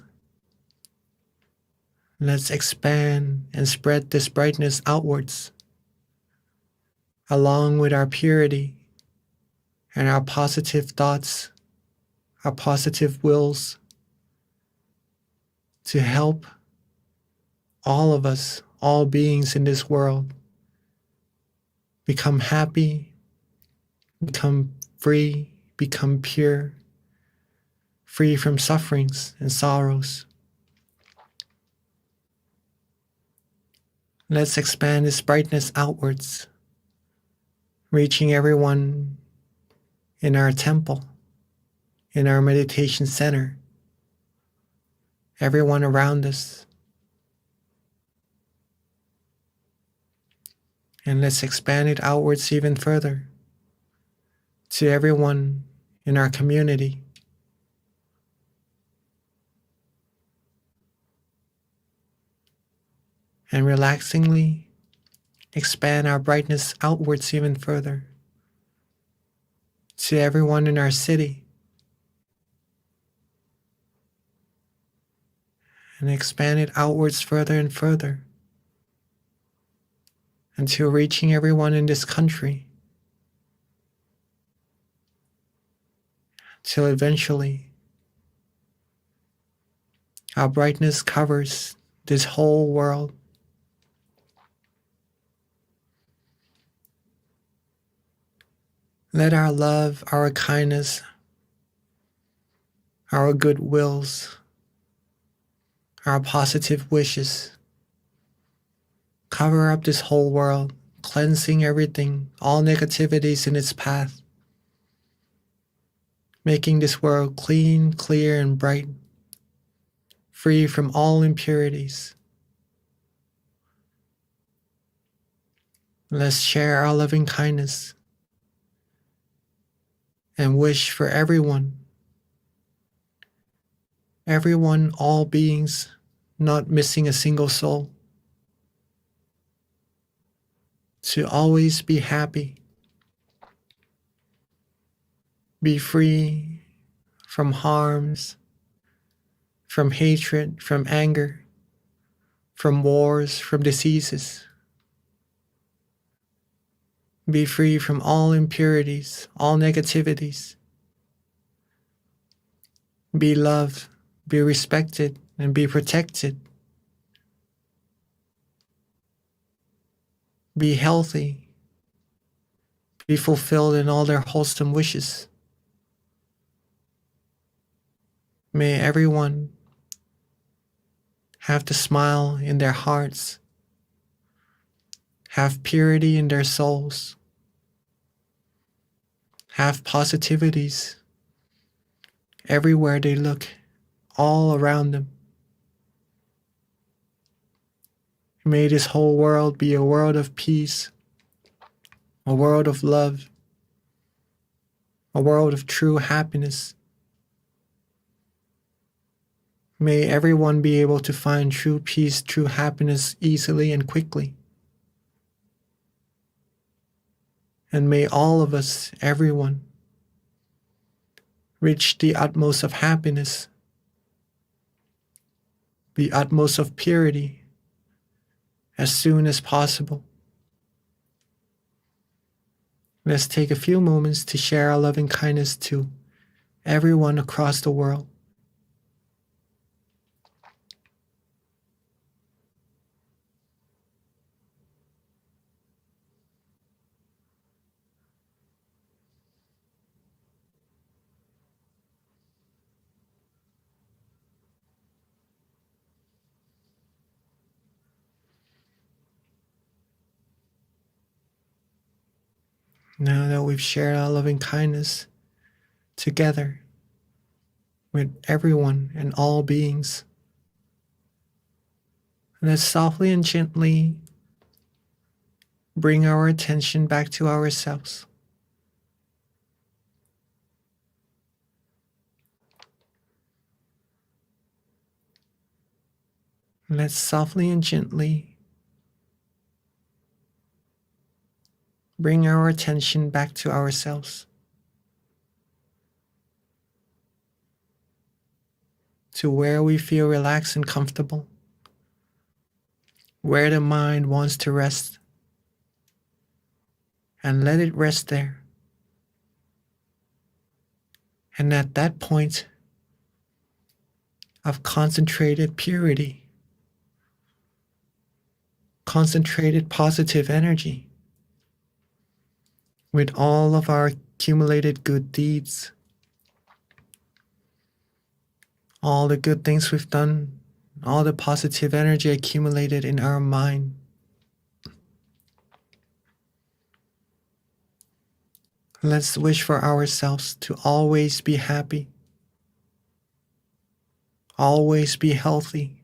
Let's expand and spread this brightness outwards, along with our purity and our positive thoughts, our positive wills, to help all of us, all beings in this world, become happy, become free, become pure, free from sufferings and sorrows. Let's expand this brightness outwards, reaching everyone in our temple, in our meditation center, everyone around us. And let's expand it outwards even further to everyone in our community. And relaxingly expand our brightness outwards even further to everyone in our city. And expand it outwards further and further until reaching everyone in this country, till eventually our brightness covers this whole world. Let our love, our kindness, our good wills, our positive wishes cover up this whole world, cleansing everything, all negativities in its path, making this world clean, clear, and bright, free from all impurities. Let's share our loving kindness and wish for everyone, all beings, not missing a single soul, to always be happy, be free from harms, from hatred, from anger, from wars, from diseases. Be free from all impurities, all negativities. Be loved, be respected, and be protected. Be healthy. Be fulfilled in all their wholesome wishes. May everyone have the smile in their hearts, have purity in their souls, have positivities everywhere they look, all around them. May this whole world be a world of peace, a world of love, a world of true happiness. May everyone be able to find true peace, true happiness easily and quickly. And may all of us, everyone, reach the utmost of happiness, the utmost of purity, as soon as possible. Let's take a few moments to share our loving kindness to everyone across the world. Now that we've shared our loving kindness together with everyone and all beings, let's softly and gently bring our attention back to ourselves. Let's softly and gently bring our attention back to ourselves, to where we feel relaxed and comfortable, where the mind wants to rest, and let it rest there. And at that point of concentrated purity, concentrated positive energy, with all of our accumulated good deeds, all the good things we've done, all the positive energy accumulated in our mind, let's wish for ourselves to always be happy, always be healthy,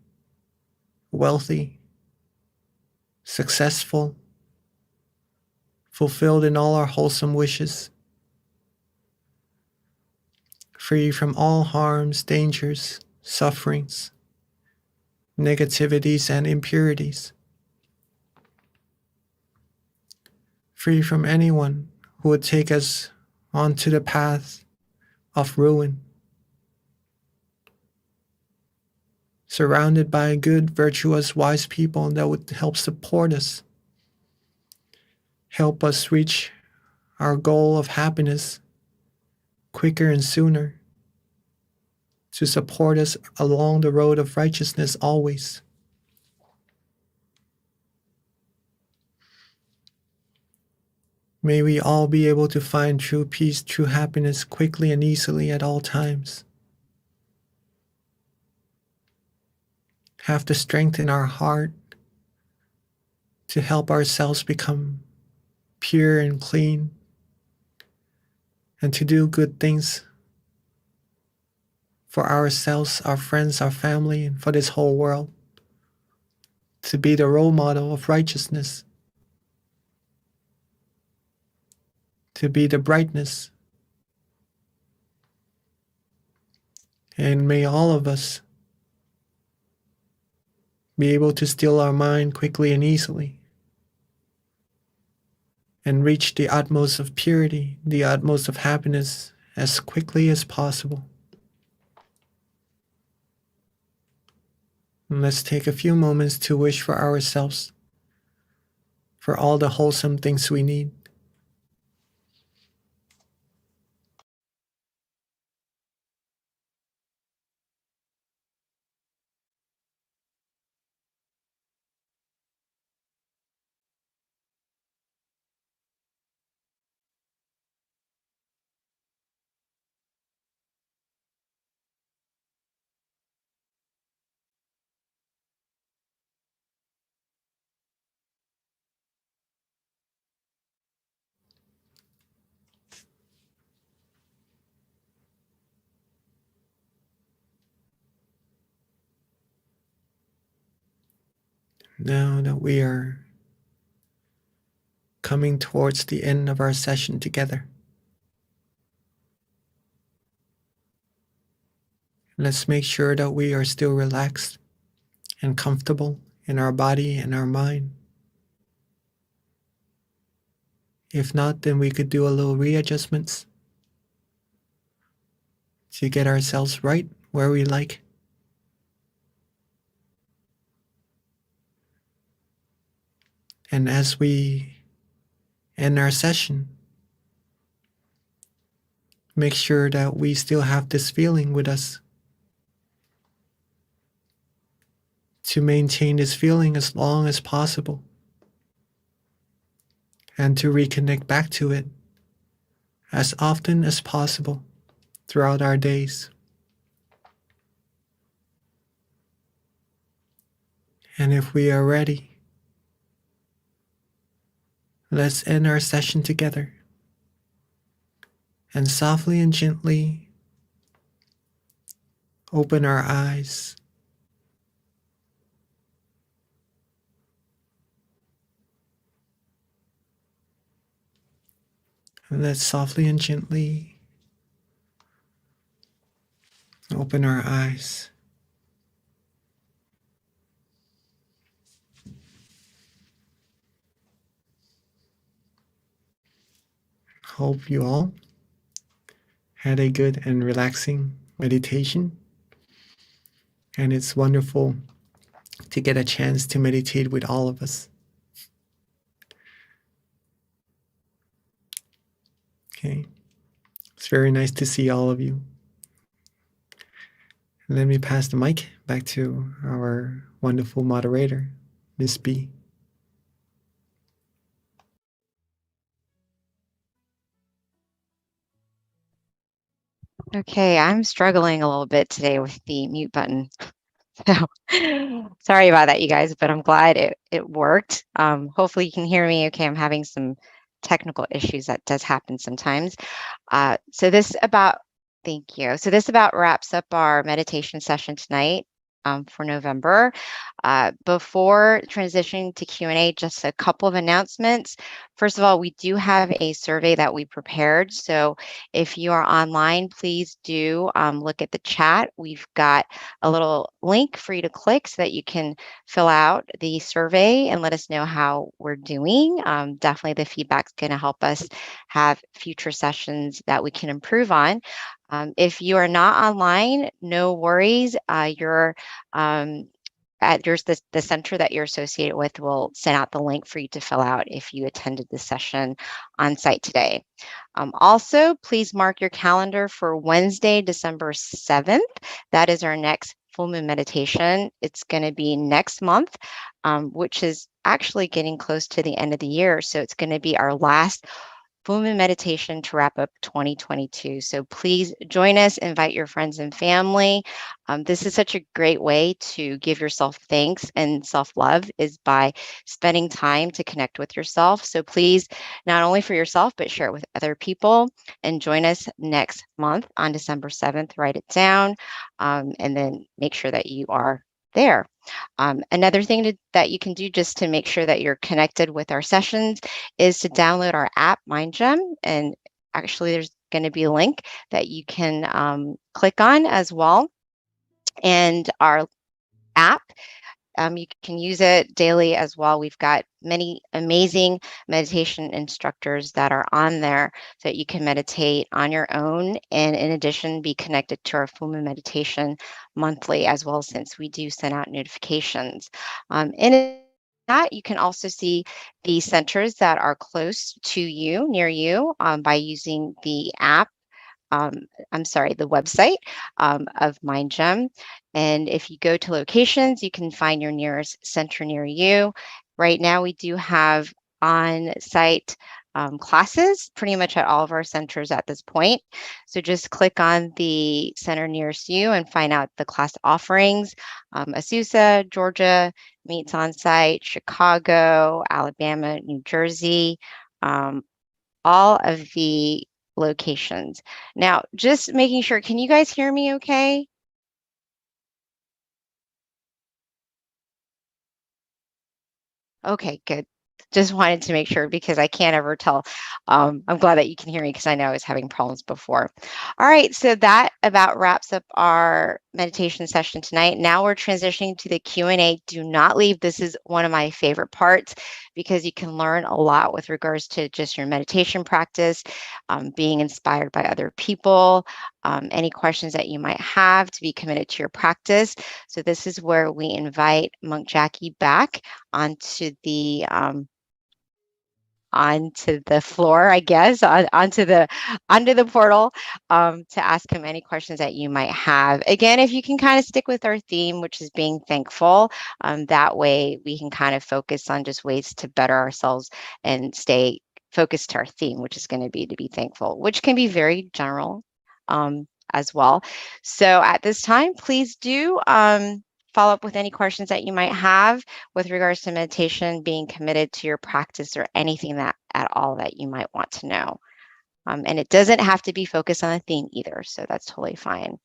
wealthy, successful, fulfilled in all our wholesome wishes, free from all harms, dangers, sufferings, negativities, and impurities, free from anyone who would take us onto the path of ruin, surrounded by good, virtuous, wise people that would help support us, help us reach our goal of happiness quicker and sooner, to support us along the road of righteousness always. May we all be able to find true peace, true happiness quickly and easily at all times. Have the strength in our heart to help ourselves become pure and clean, and to do good things for ourselves, our friends, our family, and for this whole world. To be the role model of righteousness, to be the brightness. And may all of us be able to still our mind quickly and easily, and reach the utmost of purity, the utmost of happiness as quickly as possible. And let's take a few moments to wish for ourselves, for all the wholesome things we need. Now that we are coming towards the end of our session together, let's make sure that we are still relaxed and comfortable in our body and our mind. If not, then we could do a little readjustments to get ourselves right where we like. And as we end our session, make sure that we still have this feeling with us. To maintain this feeling as long as possible. And to reconnect back to it as often as possible throughout our days. And if we are ready, let's end our session together. And softly and gently open our eyes. And let's softly and gently open our eyes. Hope you all had a good and relaxing meditation. And it's wonderful to get a chance to meditate with all of us. Okay. It's very nice to see all of you. Let me pass the mic back to our wonderful moderator, Miss B. Okay, I'm struggling a little bit today with the mute button. So sorry about that, you guys, but I'm glad it worked. Hopefully you can hear me okay. I'm having some technical issues. That does happen sometimes. Thank you. So this about wraps up our meditation session tonight for November. Before transitioning to Q&A, just a couple of announcements. First of all, we do have a survey that we prepared. So if you are online, please do look at the chat. We've got a little link for you to click so that you can fill out the survey and let us know how we're doing. Definitely the feedback's going to help us have future sessions that we can improve on. If you are not online, no worries. There's the center that you're associated with will send out the link for you to fill out if you attended the session on site today. Also, please mark your calendar for Wednesday, December 7th. That is our next full moon meditation. It's going to be next month, which is actually getting close to the end of the year. So it's going to be our last full moon meditation to wrap up 2022. So please join us, invite your friends and family. This is such a great way to give yourself thanks and self-love is by spending time to connect with yourself. So please, not only for yourself, but share it with other people and join us next month on December 7th. Write it down and then make sure that you are there. Another thing that you can do just to make sure that you're connected with our sessions is to download our app, MindGem. And actually, there's going to be a link that you can click on as well. And our app, you can use it daily as well. We've got many amazing meditation instructors that are on there so that you can meditate on your own. And in addition, be connected to our full moon meditation monthly as well, since we do send out notifications. In that, you can also see the centers that are close to you, near you, by using the app. The website of MindGem. And if you go to locations, you can find your nearest center near you. Right now, we do have on-site classes pretty much at all of our centers at this point. So just click on the center nearest you and find out the class offerings. Azusa, Georgia meets on-site, Chicago, Alabama, New Jersey, all of the locations. Now, just making sure, can you guys hear me okay? Okay, good. Just wanted to make sure because I can't ever tell. I'm glad that you can hear me because I know I was having problems before. All right, so that about wraps up our meditation session tonight. Now we're transitioning to the Q&A. Do not leave. This is one of my favorite parts because you can learn a lot with regards to just your meditation practice, being inspired by other people, any questions that you might have to be committed to your practice. So this is where we invite Monk Jackie back onto the floor, I guess, onto the portal, to ask him any questions that you might have. Again, if you can kind of stick with our theme, which is being thankful, that way we can kind of focus on just ways to better ourselves and stay focused to our theme, which is going to be thankful, which can be very general, as well. So at this time, please do follow up with any questions that you might have with regards to meditation, being committed to your practice, or anything that at all that you might want to know. And it doesn't have to be focused on a theme either, so that's totally fine.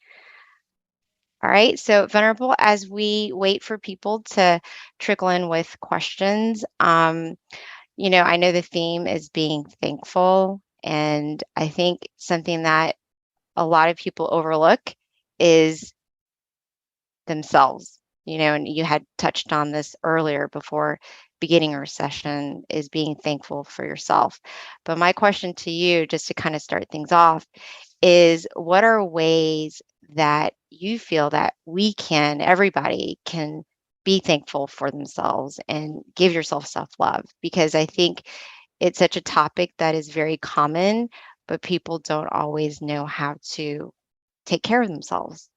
All right, so Venerable, as we wait for people to trickle in with questions, I know the theme is being thankful, and I think something that a lot of people overlook is themselves, and you had touched on this earlier before beginning our session, is being thankful for yourself. But my question to you, just to kind of start things off, is what are ways that you feel that everybody can be thankful for themselves and give yourself self-love? Because I think it's such a topic that is very common, but people don't always know how to take care of themselves.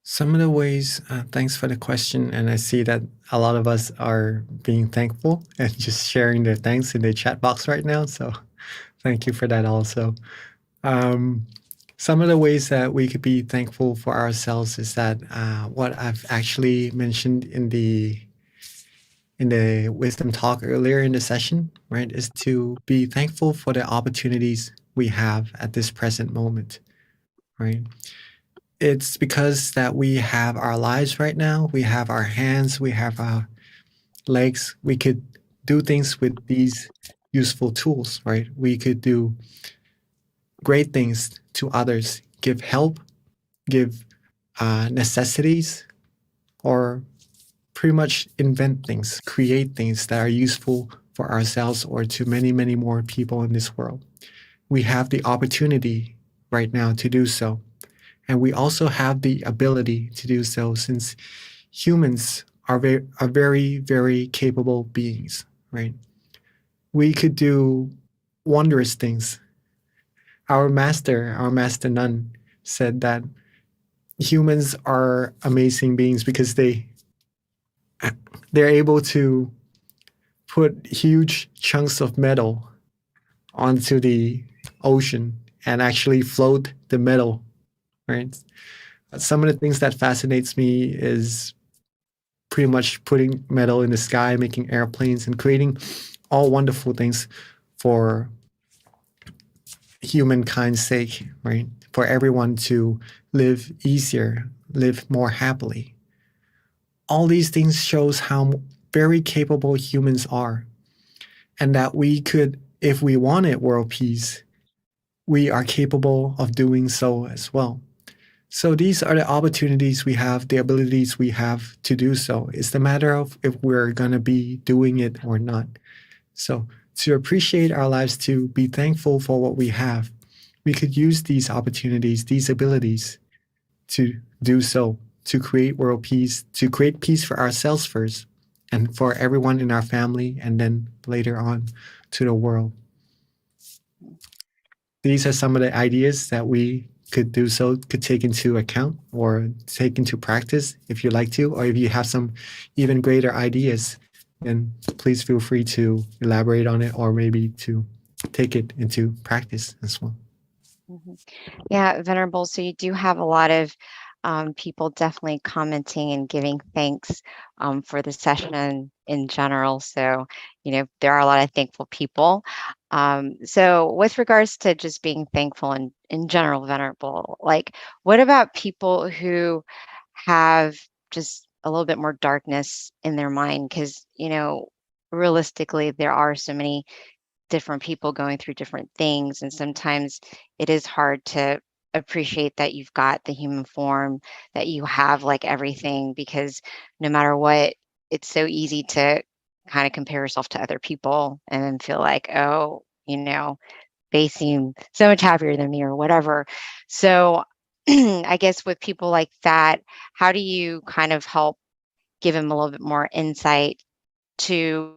Some of the ways, thanks for the question. And I see that a lot of us are being thankful and just sharing their thanks in the chat box right now. So thank you for that also. Some of the ways that we could be thankful for ourselves is that what I've actually mentioned in the wisdom talk earlier in the session, right, is to be thankful for the opportunities we have at this present moment, right? It's because that we have our lives right now, we have our hands, we have our legs, we could do things with these useful tools, right? We could do great things to others, give help, give necessities, or pretty much invent things, create things that are useful for ourselves or to many, many more people in this world. We have the opportunity right now to do so. And we also have the ability to do so since humans are very, very capable beings, right? We could do wondrous things. Our master nun, said that humans are amazing beings because they're able to put huge chunks of metal onto the ocean and actually float the metal, right? Some of the things that fascinates me is pretty much putting metal in the sky, making airplanes, and creating all wonderful things for humankind's sake, right? For everyone to live easier, live more happily. All these things shows how very capable humans are, and that we could, if we wanted world peace, we are capable of doing so as well. So these are the opportunities we have, the abilities we have to do so. It's the matter of if we're going to be doing it or not. So to appreciate our lives, to be thankful for what we have, we could use these opportunities, these abilities to do so, to create world peace, to create peace for ourselves first, and for everyone in our family, and then later on to the world. These are some of the ideas that we could do so, could take into account or take into practice if you like to, or if you have some even greater ideas, then please feel free to elaborate on it or maybe to take it into practice as well. Yeah, Venerable. So you do have a lot of people definitely commenting and giving thanks for the session in general. So, there are a lot of thankful people. So with regards to just being thankful in general, Venerable, like what about people who have just a little bit more darkness in their mind because, realistically, there are so many different people going through different things. And sometimes it is hard to appreciate that you've got the human form, that you have like everything, because no matter what, it's so easy to kind of compare yourself to other people and then feel like, oh, they seem so much happier than me or whatever. So I guess with people like that, how do you kind of help give them a little bit more insight to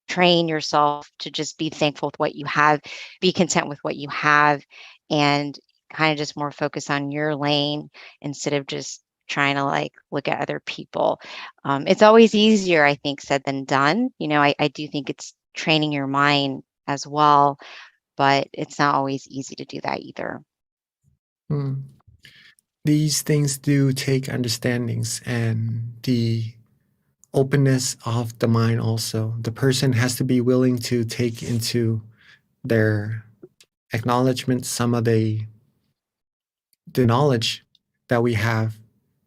train yourself to just be thankful with what you have, be content with what you have, and kind of just more focus on your lane instead of just trying to like look at other people. It's always easier, I think, said than done. I do think it's training your mind as well, but it's not always easy to do that either. Mm. These things do take understandings and the openness of the mind also. The person has to be willing to take into their acknowledgement some of the knowledge that we have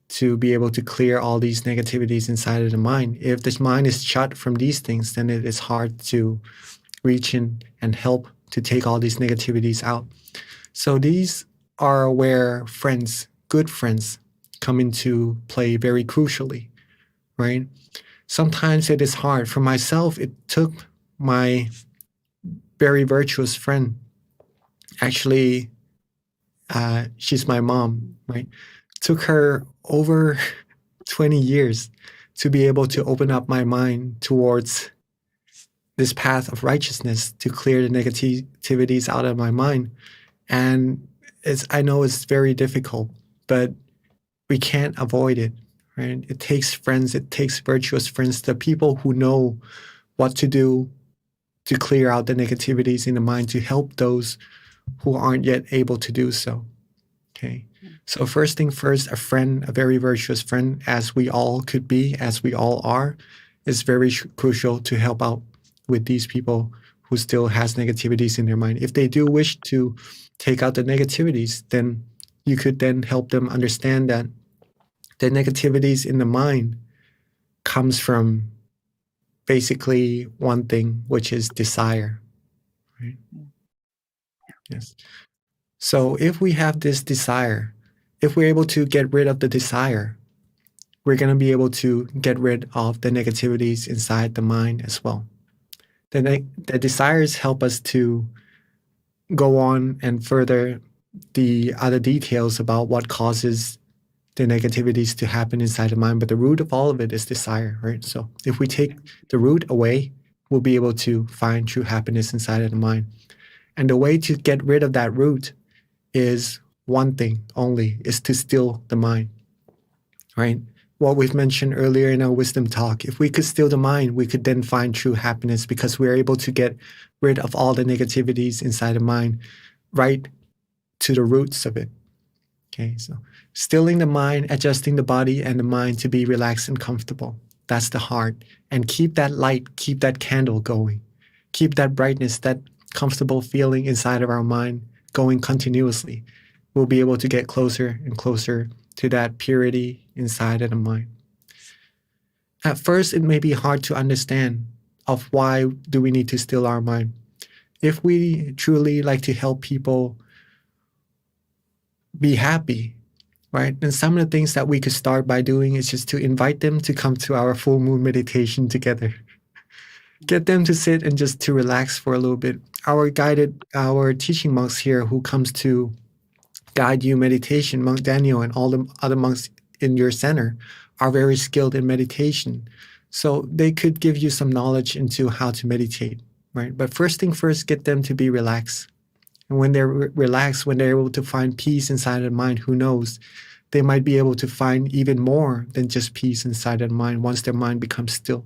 to be able to clear all these negativities inside of the mind. If this mind is shut from these things, then it is hard to reach in and help to take all these negativities out. So these are where friends, good friends, come into play very crucially, right? Sometimes it is hard. For myself, it took my very virtuous friend. Actually, she's my mom, right? Took her over 20 years to be able to open up my mind towards this path of righteousness, to clear the negativities out of my mind. And I know it's very difficult, but we can't avoid it, right? It takes friends, it takes virtuous friends, the people who know what to do to clear out the negativities in the mind, to help those who aren't yet able to do so. Okay. So first thing first, a friend, a very virtuous friend, as we all could be, as we all are, is very crucial to help out with these people who still has negativities in their mind. If they do wish to take out the negativities, then you could then help them understand that the negativities in the mind comes from basically one thing, which is desire. Right? Yes. So if we have this desire, if we're able to get rid of the desire, we're going to be able to get rid of the negativities inside the mind as well. The desires help us to go on and further the other details about what causes the negativities to happen inside the mind. But the root of all of it is desire, right? So if we take the root away, we'll be able to find true happiness inside of the mind. And the way to get rid of that root is one thing only, is to still the mind, right? What we've mentioned earlier in our wisdom talk, if we could still the mind, we could then find true happiness because we're able to get rid of all the negativities inside the mind, right to the roots of it. Okay, so stilling the mind, adjusting the body and the mind to be relaxed and comfortable. That's the heart. And keep that light, keep that candle going. Keep that brightness, that comfortable feeling inside of our mind going continuously. We'll be able to get closer and closer to that purity inside of the mind. At first, it may be hard to understand of why do we need to still our mind. If we truly like to help people be happy, right? And some of the things that we could start by doing is just to invite them to come to our full moon meditation together. Get them to sit and just to relax for a little bit. Our teaching monks here who comes to guide you meditation, Monk Daniel and all the other monks in your center are very skilled in meditation. So they could give you some knowledge into how to meditate, right? But first thing first, get them to be relaxed. And when they're relaxed, when they're able to find peace inside of the mind, who knows, they might be able to find even more than just peace inside of the mind once their mind becomes still.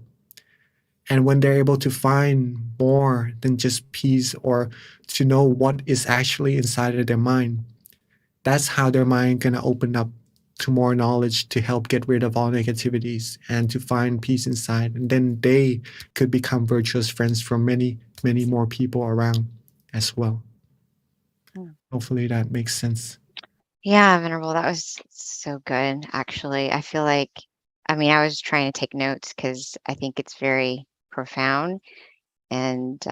And when they're able to find more than just peace or to know what is actually inside of their mind, that's how their mind gonna open up to more knowledge to help get rid of all negativities and to find peace inside. And then they could become virtuous friends for many, many more people around as well. Hopefully that makes sense. Yeah, Venerable, that was so good, actually. I feel like I mean, I was trying to take notes because I think it's very profound. And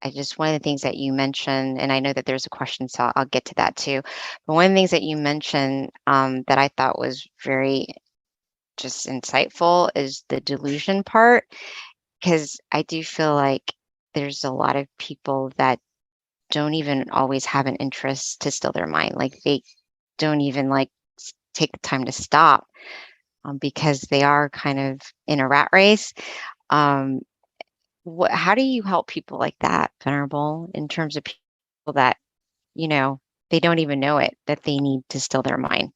I just, one of the things that you mentioned, and I know that there's a question, so I'll get to that too. But one of the things that you mentioned that I thought was very just insightful is the delusion part, because I do feel like there's a lot of people that don't even always have an interest to still their mind. Like they don't even like take the time to stop because they are kind of in a rat race. How do you help people like that, Venerable, in terms of people that, you know, they don't even know it, that they need to still their mind?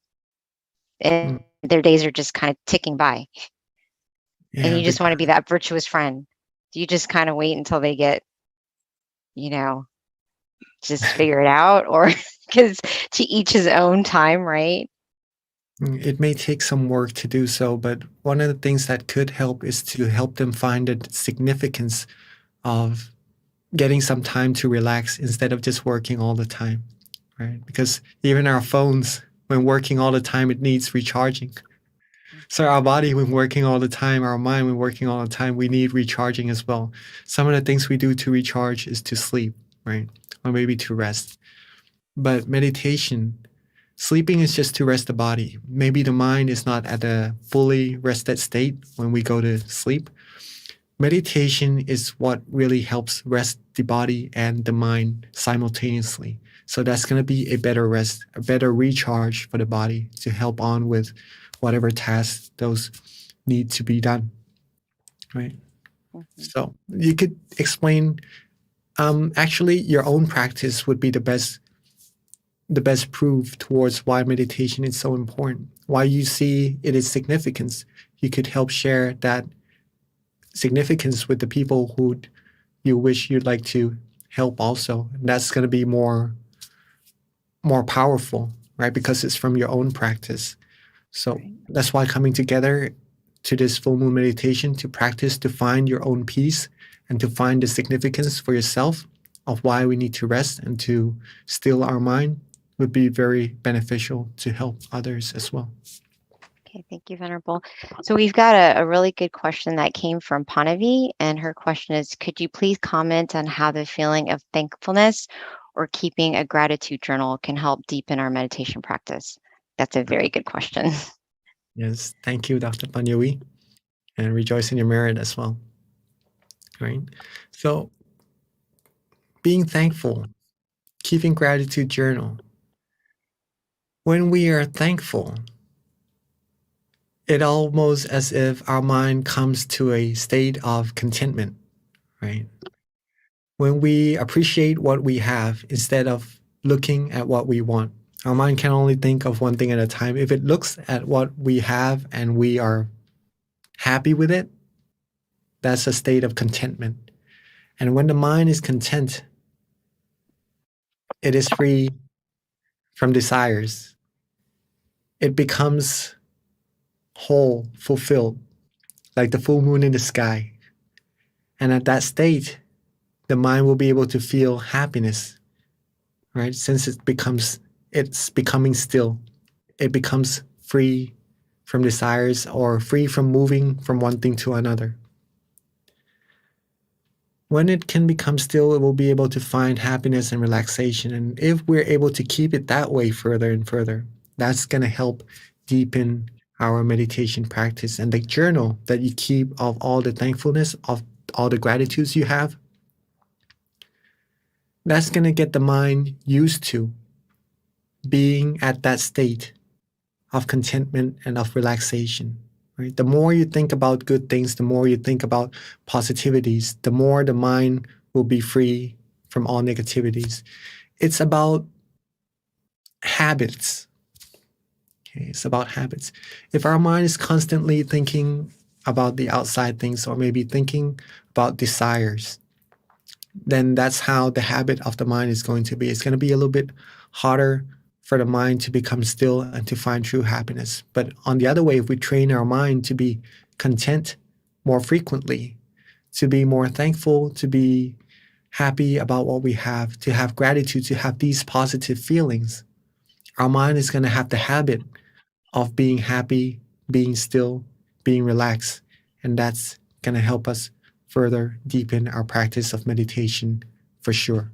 And their days are just kind of ticking by. And Yeah, you just want to be that virtuous friend. Do you just kind of wait until they get, you know, just figure it out? Or because to each his own time, right? it may take some work to do so, but one of the things that could help is to help them find the significance of getting some time to relax instead of just working all the time, right? Because even our phones, when working all the time, it needs recharging. So our body, when working all the time, our mind, when working all the time, we need recharging as well. Some of the things we do to recharge is to sleep, right? Or maybe to rest. But meditation, sleeping is just to rest the body. Maybe the mind is not at a fully rested state when we go to sleep. Meditation is what really helps rest the body and the mind simultaneously. So that's going to be a better rest, a better recharge for the body to help on with whatever tasks those need to be done, right? So you could explain, actually your own practice would be the best proof towards why meditation is so important, why you see it is significance. You could help share that significance with the people who you wish you'd like to help also. And that's going to be more powerful, right? Because it's from your own practice. So that's why coming together to this full moon meditation to practice, to find your own peace and to find the significance for yourself of why we need to rest and to still our mind would be very beneficial to help others as well. Okay, thank you, Venerable. So we've got a really good question that came from Panavi, and her question is, could you please comment on how the feeling of thankfulness or keeping a gratitude journal can help deepen our meditation practice? That's a very good question. Yes, thank you, Dr. Panyawi, and rejoice in your merit as well. Right? So being thankful, keeping gratitude journal. When we are thankful, it almost as if our mind comes to a state of contentment, right? When we appreciate what we have instead of looking at what we want, our mind can only think of one thing at a time. If it looks at what we have and we are happy with it, that's a state of contentment. And when the mind is content, it is free from desires. It becomes whole, fulfilled, like the full moon in the sky. And at that state, the mind will be able to feel happiness, right? Since it's becoming still. It becomes free from desires or free from moving from one thing to another. When it can become still, it will be able to find happiness and relaxation. And if we're able to keep it that way further and further, that's going to help deepen our meditation practice. And the journal that you keep of all the thankfulness, of all the gratitudes you have, that's going to get the mind used to being at that state of contentment and of relaxation. Right? The more you think about good things, the more you think about positivities, the more the mind will be free from all negativities. It's about habits. Okay, it's about habits. If our mind is constantly thinking about the outside things or maybe thinking about desires, then that's how the habit of the mind is going to be. It's going to be a little bit harder for the mind to become still and to find true happiness. But on the other way, if we train our mind to be content more frequently, to be more thankful, to be happy about what we have, to have gratitude, to have these positive feelings, our mind is going to have the habit of being happy, being still, being relaxed. And that's going to help us further deepen our practice of meditation for sure.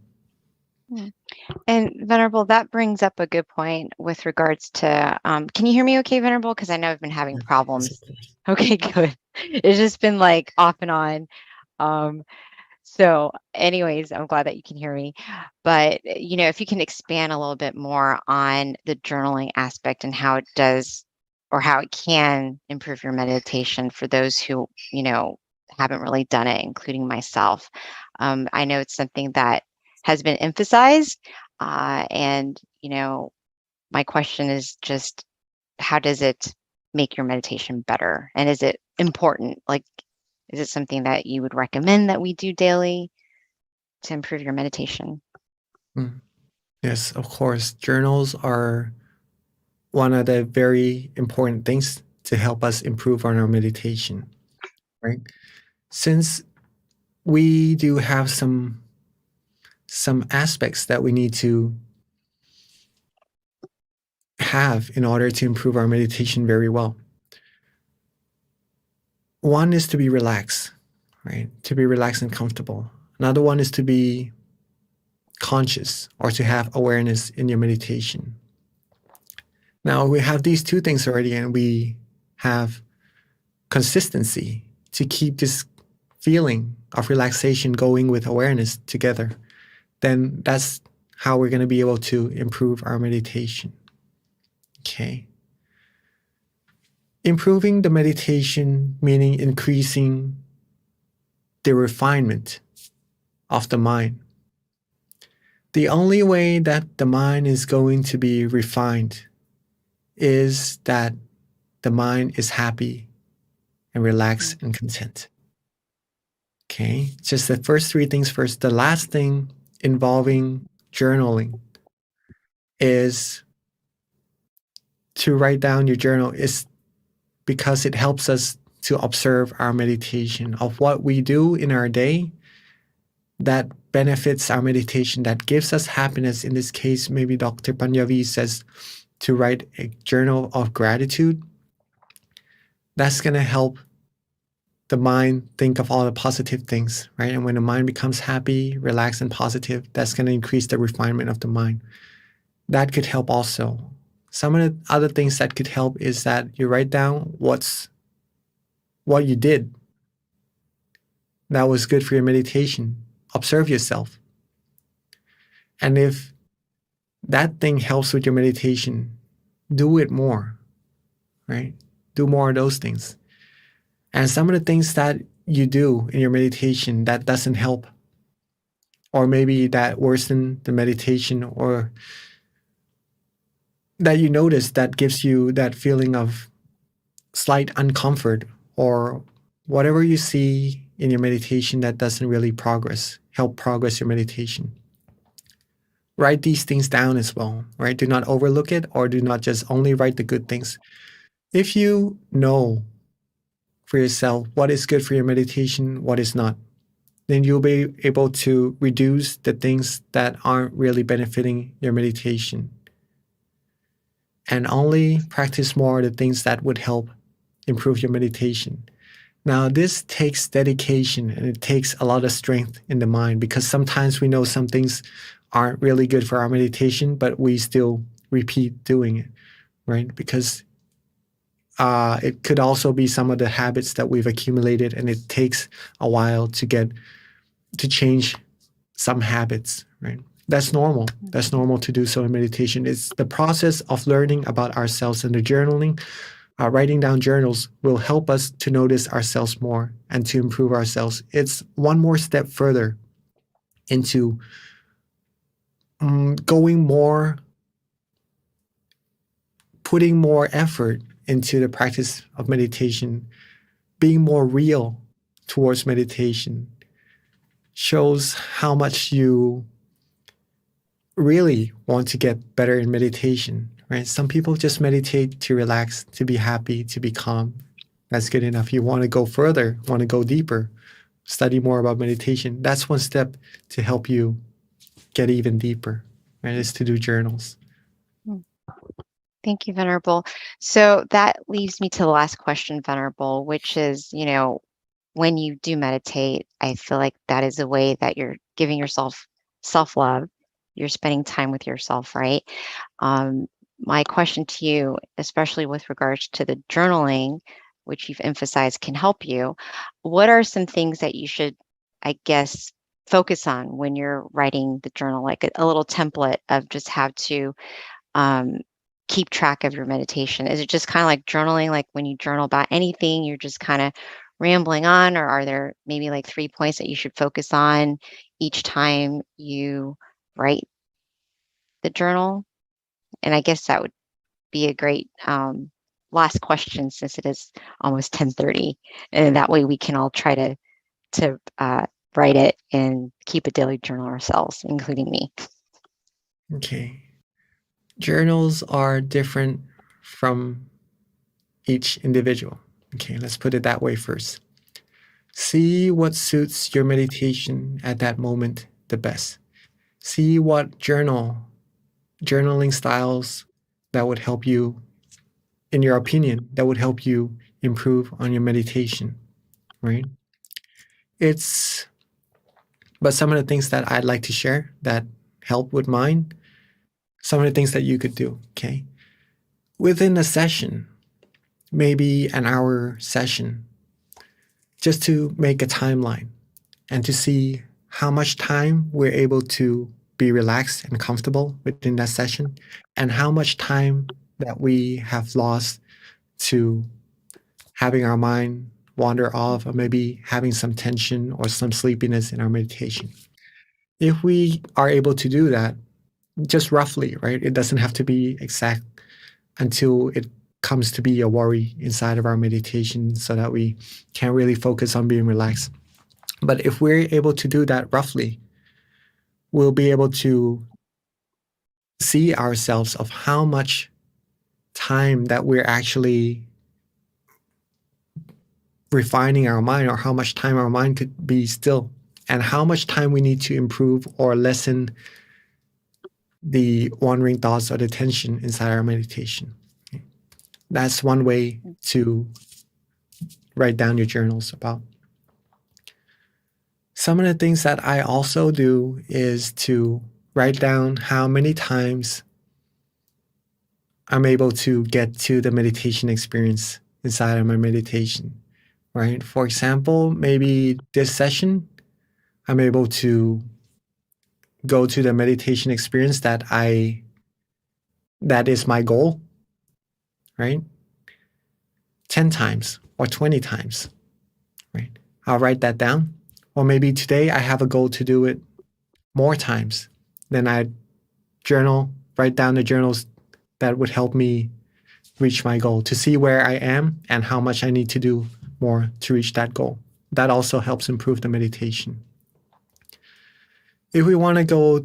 And Venerable, that brings up a good point with regards to, can you hear me okay, Venerable? Because I know I've been having Yes, problems. of course. Okay, good. It's just been like off and on. So anyways, I'm glad that you can hear me. But, if you can expand a little bit more on the journaling aspect and how it does or how it can improve your meditation for those who, haven't really done it, including myself. I know it's something that has been emphasized. And, my question is just, how does it make your meditation better? And is it important? Like, is it something that you would recommend that we do daily to improve your meditation? Yes, of course. Journals are one of the very important things to help us improve on our meditation, right? Since we do have some aspects that we need to have in order to improve our meditation very well. One is to be relaxed, right? To be relaxed and comfortable. Another one is to be conscious or to have awareness in your meditation. Now we have these two things already, and we have consistency to keep this feeling of relaxation going with awareness together. Then that's how we're going to be able to improve our meditation. Okay. Improving the meditation, meaning increasing the refinement of the mind. The only way that the mind is going to be refined is that the mind is happy and relaxed and content. Okay, just the first three things first. The last thing involving journaling is to write down your journal is because it helps us to observe our meditation of what we do in our day that benefits our meditation, that gives us happiness. In this case, maybe Dr. Panjavi says to write a journal of gratitude. That's going to help the mind think of all the positive things, right? And when the mind becomes happy, relaxed, and positive, that's going to increase the refinement of the mind. That could help also. Some of the other things that could help is that you write down what you did that was good for your meditation. Observe yourself. And if that thing helps with your meditation, do it more, right? Do more of those things. And some of the things that you do in your meditation that doesn't help, or maybe that worsen the meditation, or that you notice that gives you that feeling of slight uncomfort, or whatever you see in your meditation that doesn't really help progress your meditation. Write these things down as well, right? Do not overlook it, or do not just only write the good things. If you know for yourself what is good for your meditation, what is not, then you'll be able to reduce the things that aren't really benefiting your meditation and only practice more the things that would help improve your meditation. Now, this takes dedication and it takes a lot of strength in the mind, because sometimes we know some things aren't really good for our meditation, but we still repeat doing it, right? Because it could also be some of the habits that we've accumulated, and it takes a while to change some habits, right? That's normal. That's normal to do so in meditation. It's the process of learning about ourselves, and the journaling, writing down journals will help us to notice ourselves more and to improve ourselves. It's one more step further into putting more effort into the practice of meditation, being more real towards meditation, shows how much you really want to get better in meditation, right? Some people just meditate to relax, to be happy, to be calm. That's good enough. You want to go further, want to go deeper, study more about meditation. That's one step to help you get even deeper, right? Is to do journals. Thank you, Venerable. So that leaves me to the last question, Venerable, which is, when you do meditate, I feel like that is a way that you're giving yourself self-love. You're spending time with yourself, right? My question to you, especially with regards to the journaling, which you've emphasized can help you, what are some things that you should, I guess, focus on when you're writing the journal, like a little template of just how to keep track of your meditation? Is it just kind of like journaling, like when you journal about anything, you're just kind of rambling on, or are there maybe like 3 points that you should focus on each time you write the journal? And I guess that would be a great last question, since it is almost 10:30, and that way we can all try to write it and keep a daily journal ourselves, including me. Okay. Journals are different from each individual. Okay, let's put it that way first. See what suits your meditation at that moment the best. See what journaling styles that would help you, in your opinion, that would help you improve on your meditation, right? But some of the things that I'd like to share that help with mine, some of the things that you could do, okay? Within a session, maybe an hour session, just to make a timeline and to see how much time we're able to be relaxed and comfortable within that session, and how much time that we have lost to having our mind wander off, or maybe having some tension or some sleepiness in our meditation. If we are able to do that, just roughly, right? It doesn't have to be exact until it comes to be a worry inside of our meditation, so that we can't really focus on being relaxed. But if we're able to do that roughly, we'll be able to see ourselves of how much time that we're actually refining our mind, or how much time our mind could be still, and how much time we need to improve or lessen the wandering thoughts or the tension inside our meditation. That's one way to write down your journals about. Some of the things that I also do is to write down how many times I'm able to get to the meditation experience inside of my meditation, right? For example, maybe this session, I'm able to go to the meditation experience that is my goal, right? 10 times or 20 times, right? I'll write that down. Or maybe today I have a goal to do it more times. Then I journal, write down the journals that would help me reach my goal, to see where I am and how much I need to do more to reach that goal. That also helps improve the meditation. If we want to go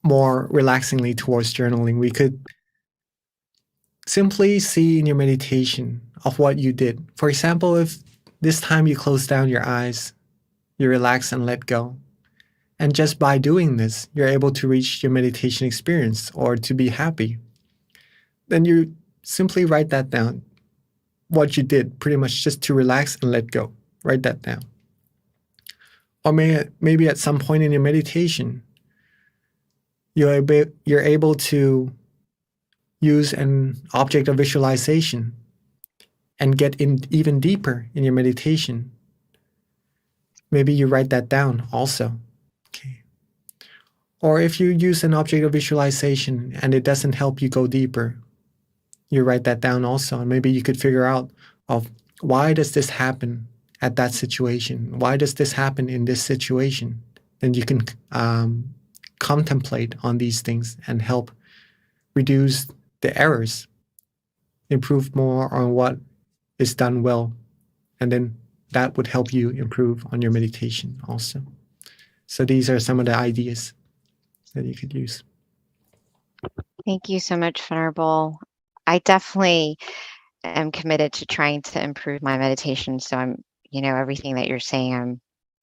more relaxingly towards journaling, we could simply see in your meditation of what you did. For example, if this time you close down your eyes, you relax and let go. And just by doing this, you're able to reach your meditation experience or to be happy. Then you simply write that down. What you did, pretty much just to relax and let go. Write that down. Or maybe at some point in your meditation, you're able to use an object of visualization and get in even deeper in your meditation. Maybe you write that down also. Okay. Or if you use an object of visualization and it doesn't help you go deeper, you write that down also. And maybe you could figure out of why does this happen at that situation? Why does this happen in this situation? Then you can contemplate on these things and help reduce the errors, improve more on what is done well, and then that would help you improve on your meditation also. So these are some of the ideas that you could use. Thank you so much, Venerable. I definitely am committed to trying to improve my meditation. So I'm, everything that you're saying, I'm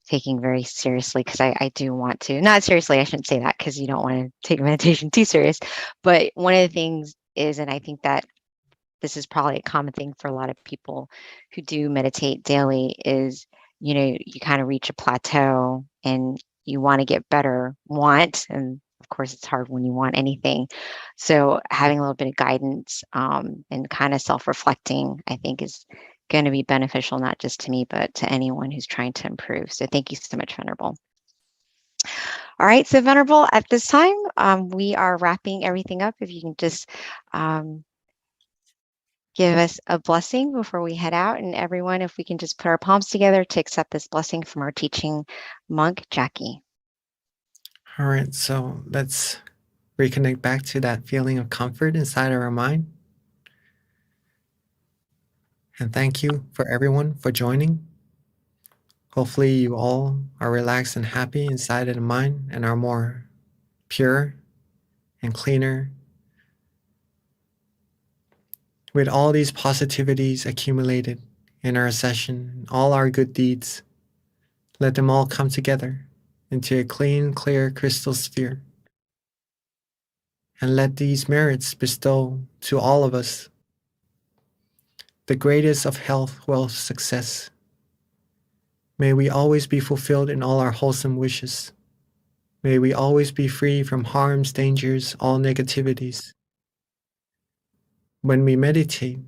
taking very seriously, because I do want to, not seriously, I shouldn't say that, because you don't want to take meditation too serious. But one of the things is, and I think that this is probably a common thing for a lot of people who do meditate daily, is, you kind of reach a plateau and you want to get better, and of course it's hard when you want anything. So having a little bit of guidance and kind of self-reflecting, I think, is going to be beneficial, not just to me, but to anyone who's trying to improve. So thank you so much, Venerable. All right, so Venerable, at this time, we are wrapping everything up. If you can just give us a blessing before we head out. And everyone, if we can just put our palms together to accept this blessing from our teaching monk, Jackie. All right, so let's reconnect back to that feeling of comfort inside of our mind. And thank you for everyone for joining. Hopefully you all are relaxed and happy inside of the mind and are more pure and cleaner. With all these positivities accumulated in our session, all our good deeds, let them all come together into a clean, clear crystal sphere. And let these merits bestow to all of us the greatest of health, wealth, success. May we always be fulfilled in all our wholesome wishes. May we always be free from harms, dangers, all negativities. When we meditate,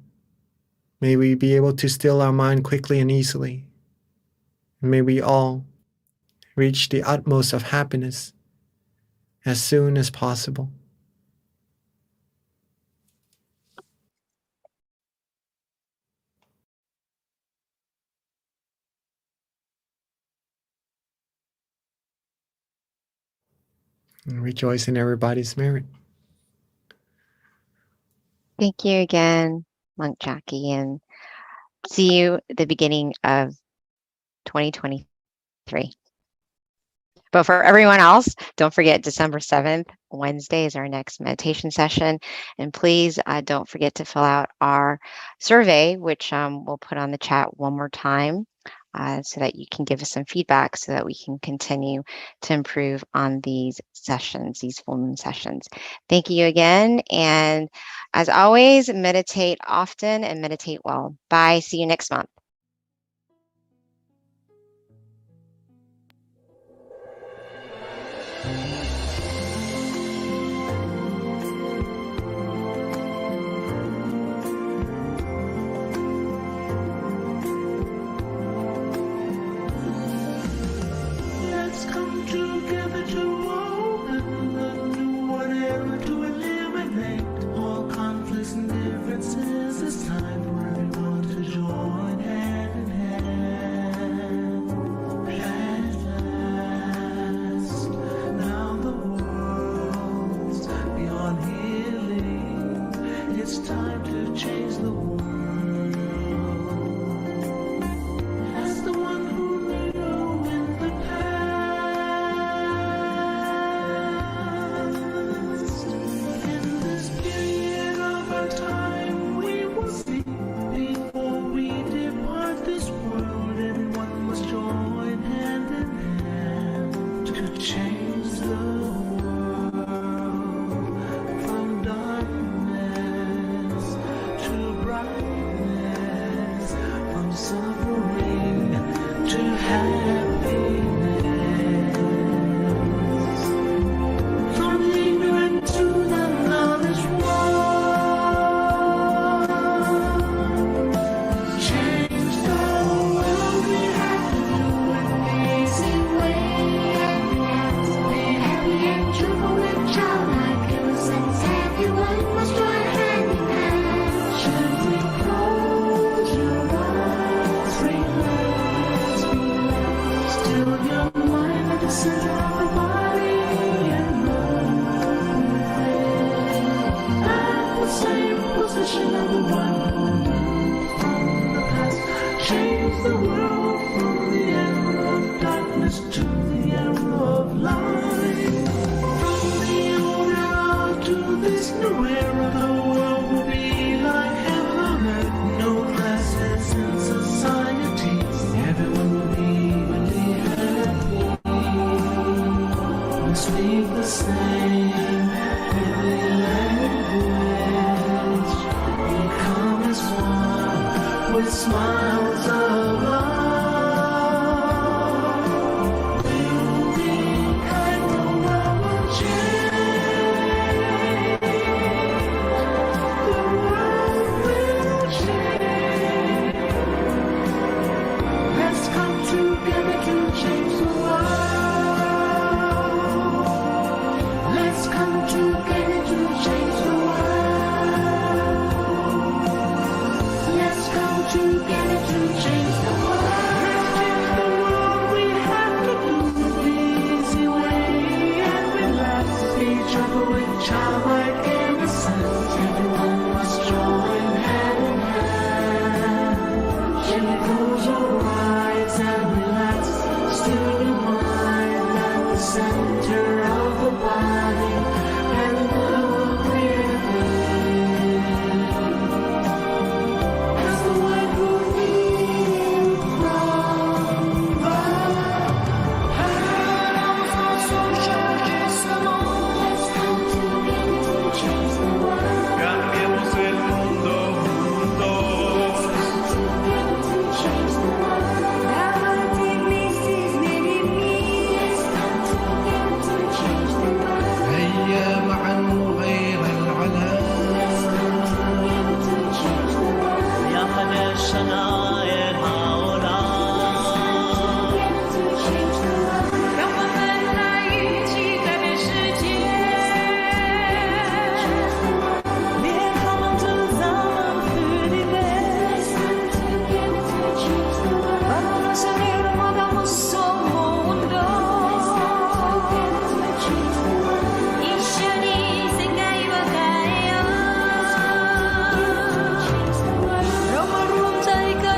may we be able to still our mind quickly and easily. And may we all reach the utmost of happiness as soon as possible. And rejoice in everybody's merit. Thank you again, Monk Jackie, and see you at the beginning of 2023. But for everyone else, don't forget December 7th, Wednesday, is our next meditation session. And please don't forget to fill out our survey, which we'll put on the chat one more time so that you can give us some feedback so that we can continue to improve on these sessions, these full moon sessions. Thank you again. And as always, meditate often and meditate well. Bye. See you next month. Let's come together to open the new whatever, to eliminate all conflicts and differences. It's time for everyone to join hand in hand. At last, now the world's beyond healing. It's time to change the world. As the one who knew in the past, in this period of our time, we will see. Before we depart this world, everyone must join hand in hand to change the world from darkness to brightness, from suffering to happiness, from ignorant to the knowledge world. Change the world, we have to do an easy way. Be happy and cheerful and childlike, innocence. Everyone must join hand in hand. Gently close your eyes, relax, relax. with smiles of love. We'll be kind, the world will change. The world will change. Let's come together to change the world. Let's come together to change the world. Let's come together to change the world. Let's change the world. We have to do it the easy way and relax each other with childlike innocence. Everyone must join hand in hand. Gently close your eyes and relax. Still your mind at the center of the body, and move clearly. As the wind will lead from the house of social dissonance. Let's come together to change the world. Cambiemos el mundo juntos. Let's come together to change the world. Let's come together to change the world. هيا معا نغير العالم. Let's come together to change the world. يا خنا الشناير هؤلاء Together to change the world. 让我们来一起改变世界，别他们制造für die Welt. Let's come together to change the world. Vamos a unir podamos mundo. Together to change the world. 一緒に世界を変えよう。 Change the world. เรามารวมใจกัน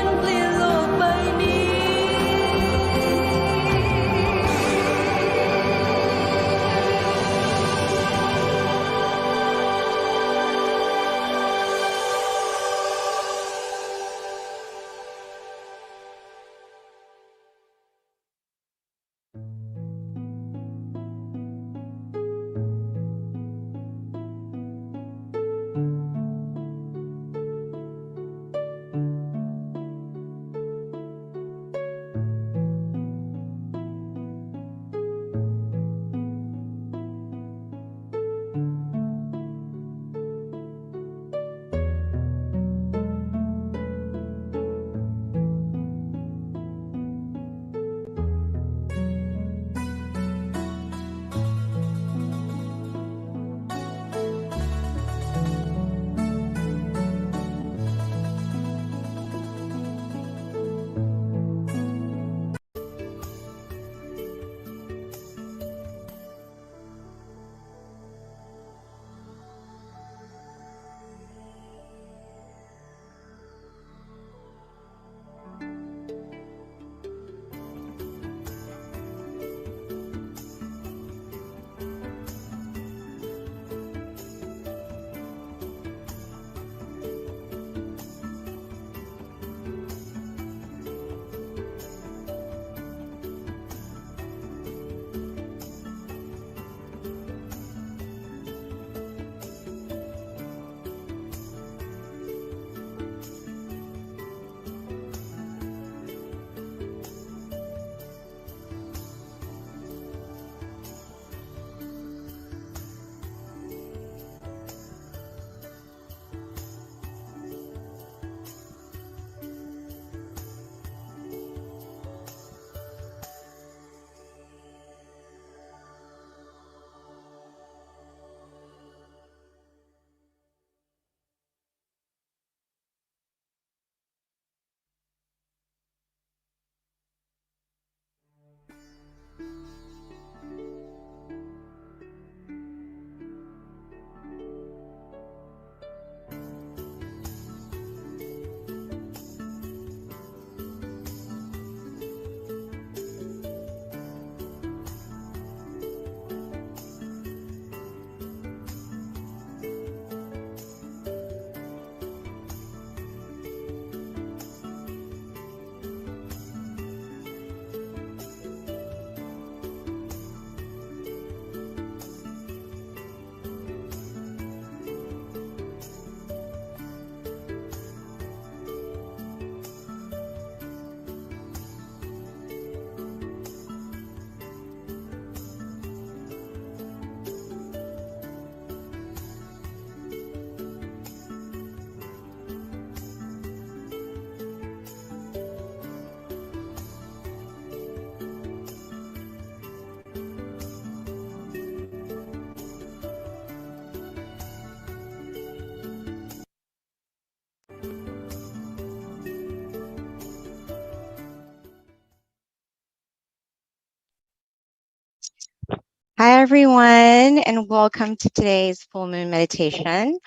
everyone, and welcome to today's full moon meditation.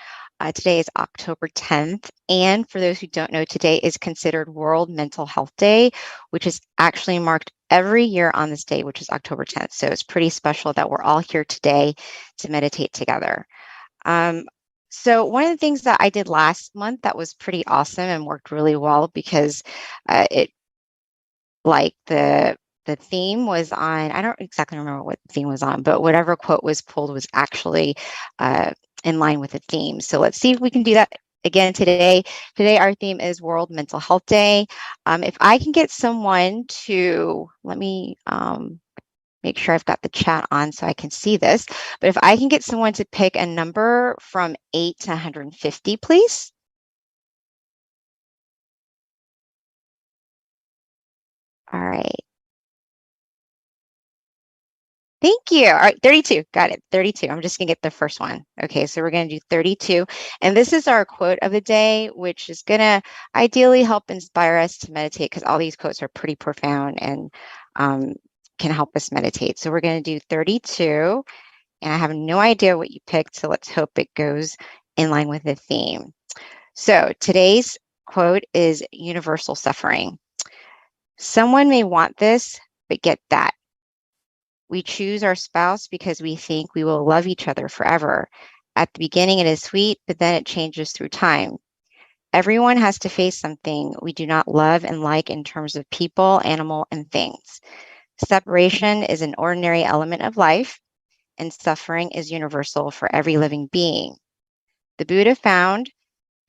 Today is October 10th, and for those who don't know, today is considered World Mental Health Day, which is actually marked every year on this day, which is October 10th. So it's pretty special that we're all here today to meditate together. So one of the things that I did last month that was pretty awesome and worked really well because it like the theme was on, I don't exactly remember what the theme was on, but whatever quote was pulled was actually in line with the theme. So let's see if we can do that again today. Today our theme is World Mental Health Day. If I can get someone to, let me make sure I've got the chat on so I can see this, but if I can get someone to pick a number from 8 to 150, please. All right. Thank you. All right, 32. Got it. 32. I'm just going to get the first one. Okay, so we're going to do 32. And this is our quote of the day, which is going to ideally help inspire us to meditate because all these quotes are pretty profound and can help us meditate. So we're going to do 32. And I have no idea what you picked, so let's hope it goes in line with the theme. So today's quote is universal suffering. Someone may want this, but get that. We choose our spouse because we think we will love each other forever. At the beginning, it is sweet, but then it changes through time. Everyone has to face something we do not love and like in terms of people, animal, and things. Separation is an ordinary element of life, and suffering is universal for every living being. The Buddha found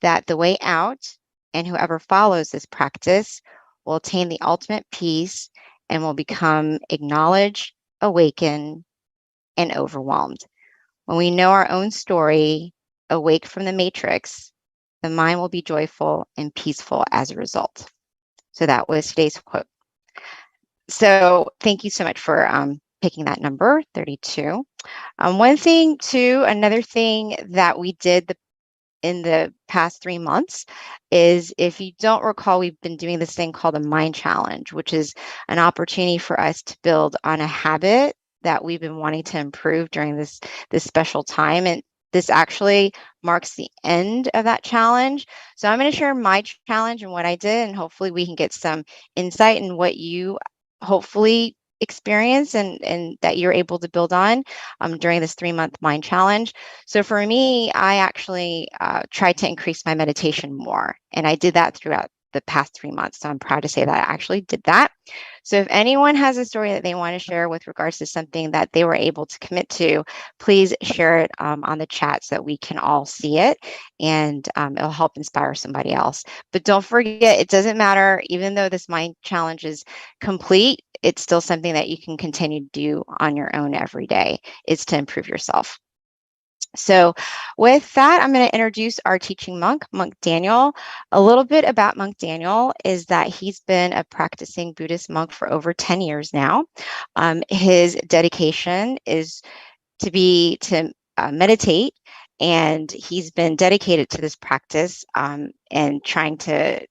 that the way out, and whoever follows this practice, will attain the ultimate peace and will become acknowledged, awakened, and overwhelmed. When we know our own story, awake from the matrix, the mind will be joyful and peaceful as a result. So that was today's quote. So thank you so much for picking that number, 32. One thing too, another thing that we did in the past 3 months is, if you don't recall, we've been doing this thing called a mind challenge, which is an opportunity for us to build on a habit that we've been wanting to improve during this special time. And this actually marks the end of that challenge. So I'm going to share my challenge and what I did, and hopefully we can get some insight in what you hopefully experience and that you're able to build on during this 3-month mind challenge. So for me, I actually tried to increase my meditation more, and I did that throughout the past 3 months. So I'm proud to say that I actually did that. So if anyone has a story that they want to share with regards to something that they were able to commit to, please share it on the chat so that we can all see it, and it'll help inspire somebody else. But don't forget, it doesn't matter, even though this mind challenge is complete, it's still something that you can continue to do on your own every day. It's to improve yourself. So with that, I'm going to introduce our teaching monk, Monk Daniel. A little bit about Monk Daniel is that he's been a practicing Buddhist monk for over 10 years now. His dedication is to meditate, and he's been dedicated to this practice and trying to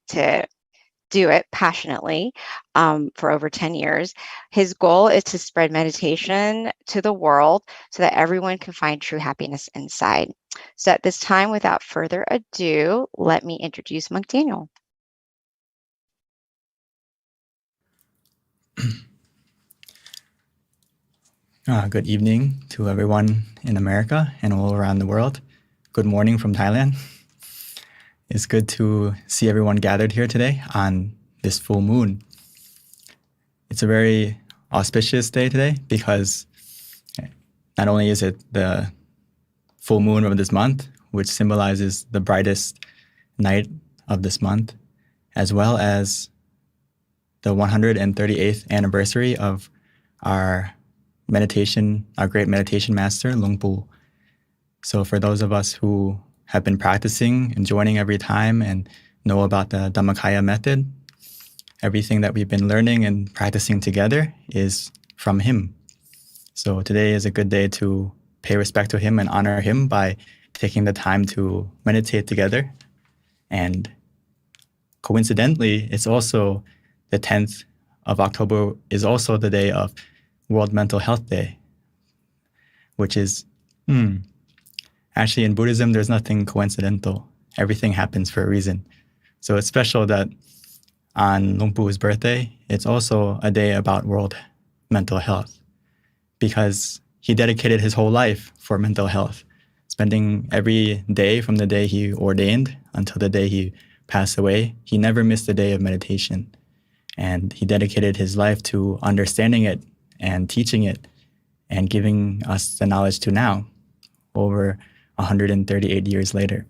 do it passionately for over 10 years. His goal is to spread meditation to the world so that everyone can find true happiness inside. So at this time, without further ado, let me introduce Monk Daniel. Good evening to everyone in America and all around the world. Good morning from Thailand. It's good to see everyone gathered here today on this full moon. It's a very auspicious day today because not only is it the full moon of this month, which symbolizes the brightest night of this month, as well as the 138th anniversary of our great meditation master, Lung Pu. So for those of us who have been practicing and joining every time and know about the Dhammakaya method, everything that we've been learning and practicing together is from him. So today is a good day to pay respect to him and honor him by taking the time to meditate together. And coincidentally, it's also the 10th of October is also the day of World Mental Health Day. which is, actually in Buddhism, there's nothing coincidental. Everything happens for a reason. So it's special that on Luang Pu's birthday, it's also a day about World Mental Health, because he dedicated his whole life for mental health, spending every day from the day he ordained until the day he passed away. He never missed a day of meditation. And he dedicated his life to understanding it and teaching it and giving us the knowledge to now, over 138 years later.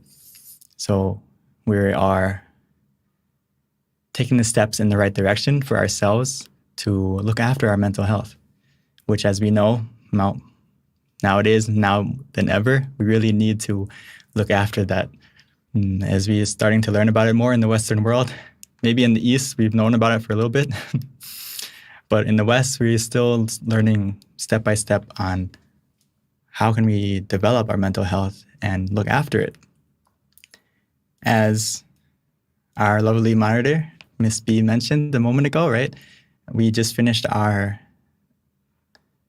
So we are taking the steps in the right direction for ourselves to look after our mental health, which, as we know, nowadays, now than ever, we really need to look after that. As we are starting to learn about it more in the Western world, maybe in the East, we've known about it for a little bit, but in the West, we're still learning step by step on how can we develop our mental health and look after it. As our lovely moderator, Miss B, mentioned a moment ago, right? We just finished our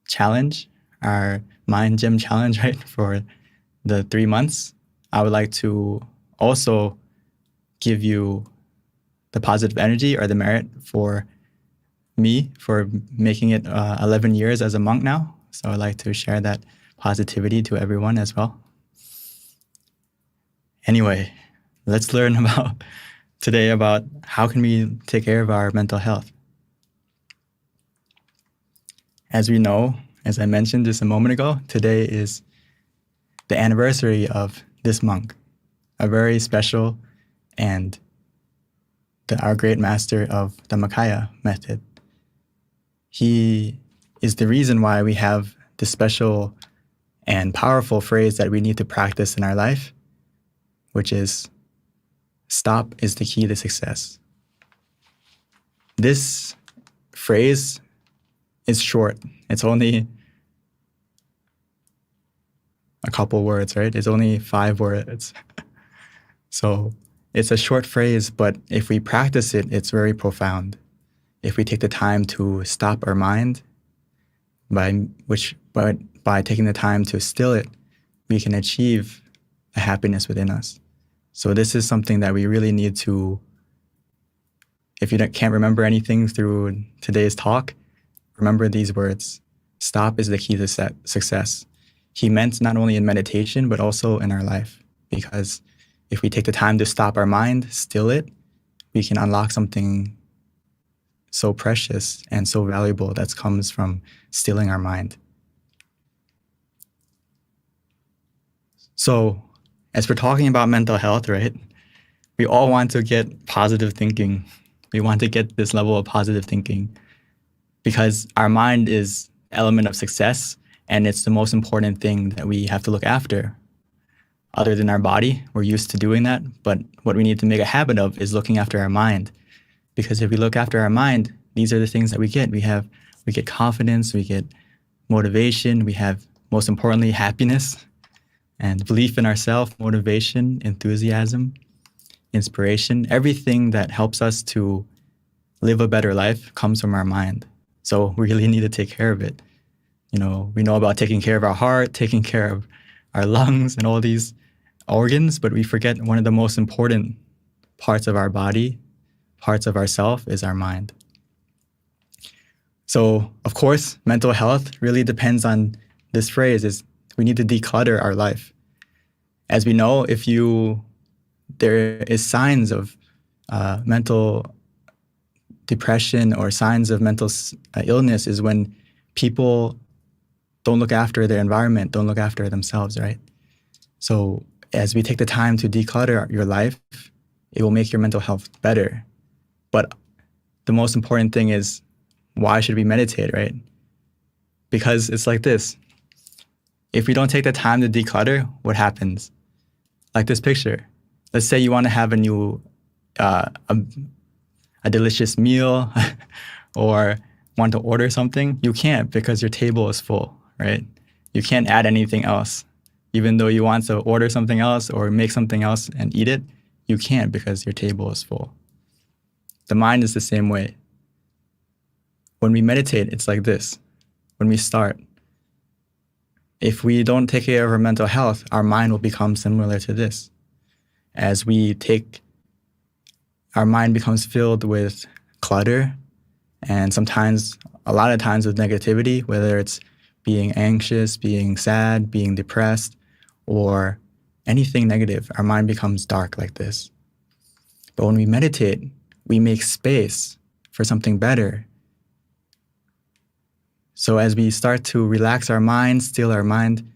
challenge, our Mind Gym challenge, right, for the 3 months. I would like to also give you the positive energy or the merit for me for making it 11 years as a monk now. So I'd like to share that positivity to everyone as well. Anyway, let's learn today about how can we take care of our mental health. As we know, as I mentioned just a moment ago, today is the anniversary of this monk, a very special and our great master of the Dhammakaya method. He is the reason why we have this special and powerful phrase that we need to practice in our life, which is, stop is the key to success. This phrase is short. It's only a couple words, right? It's only 5 words. So it's a short phrase, but if we practice it, it's very profound. If we take the time to stop our mind, by taking the time to still it, we can achieve the happiness within us. So this is something that we really need to, if you can't remember anything through today's talk, remember these words. Stop is the key to success. He meant not only in meditation, but also in our life. Because if we take the time to stop our mind, still it, we can unlock something so precious and so valuable that comes from stilling our mind. So as we're talking about mental health, right, we all want to get positive thinking. We want to get this level of positive thinking because our mind is an element of success, and it's the most important thing that we have to look after. Other than our body, we're used to doing that, but what we need to make a habit of is looking after our mind. Because if we look after our mind, these are the things that we get. We get confidence, we get motivation, we have, most importantly, happiness and belief in ourselves, motivation, enthusiasm, inspiration. Everything that helps us to live a better life comes from our mind. So we really need to take care of it. You know, we know about taking care of our heart, taking care of our lungs and all these organs, but we forget one of the most important parts of our body, parts of ourself, is our mind. So, of course, mental health really depends on this phrase, is we need to declutter our life. As we know, there is signs of mental depression or signs of mental illness is when people don't look after their environment, don't look after themselves, right? So as we take the time to declutter your life, it will make your mental health better. But the most important thing is, why should we meditate, right? Because it's like this. If we don't take the time to declutter, what happens? Like this picture. Let's say you want to have a new, a delicious meal or want to order something. You can't because your table is full, right? You can't add anything else. Even though you want to order something else or make something else and eat it, you can't because your table is full. The mind is the same way. When we meditate, it's like this. When we start, If we don't take care of our mental health, our mind will become similar to this. As our mind becomes filled with clutter and sometimes, a lot of times with negativity, whether it's being anxious, being sad, being depressed, or anything negative, our mind becomes dark like this. But when we meditate, we make space for something better. So as we start to relax our mind, still our mind,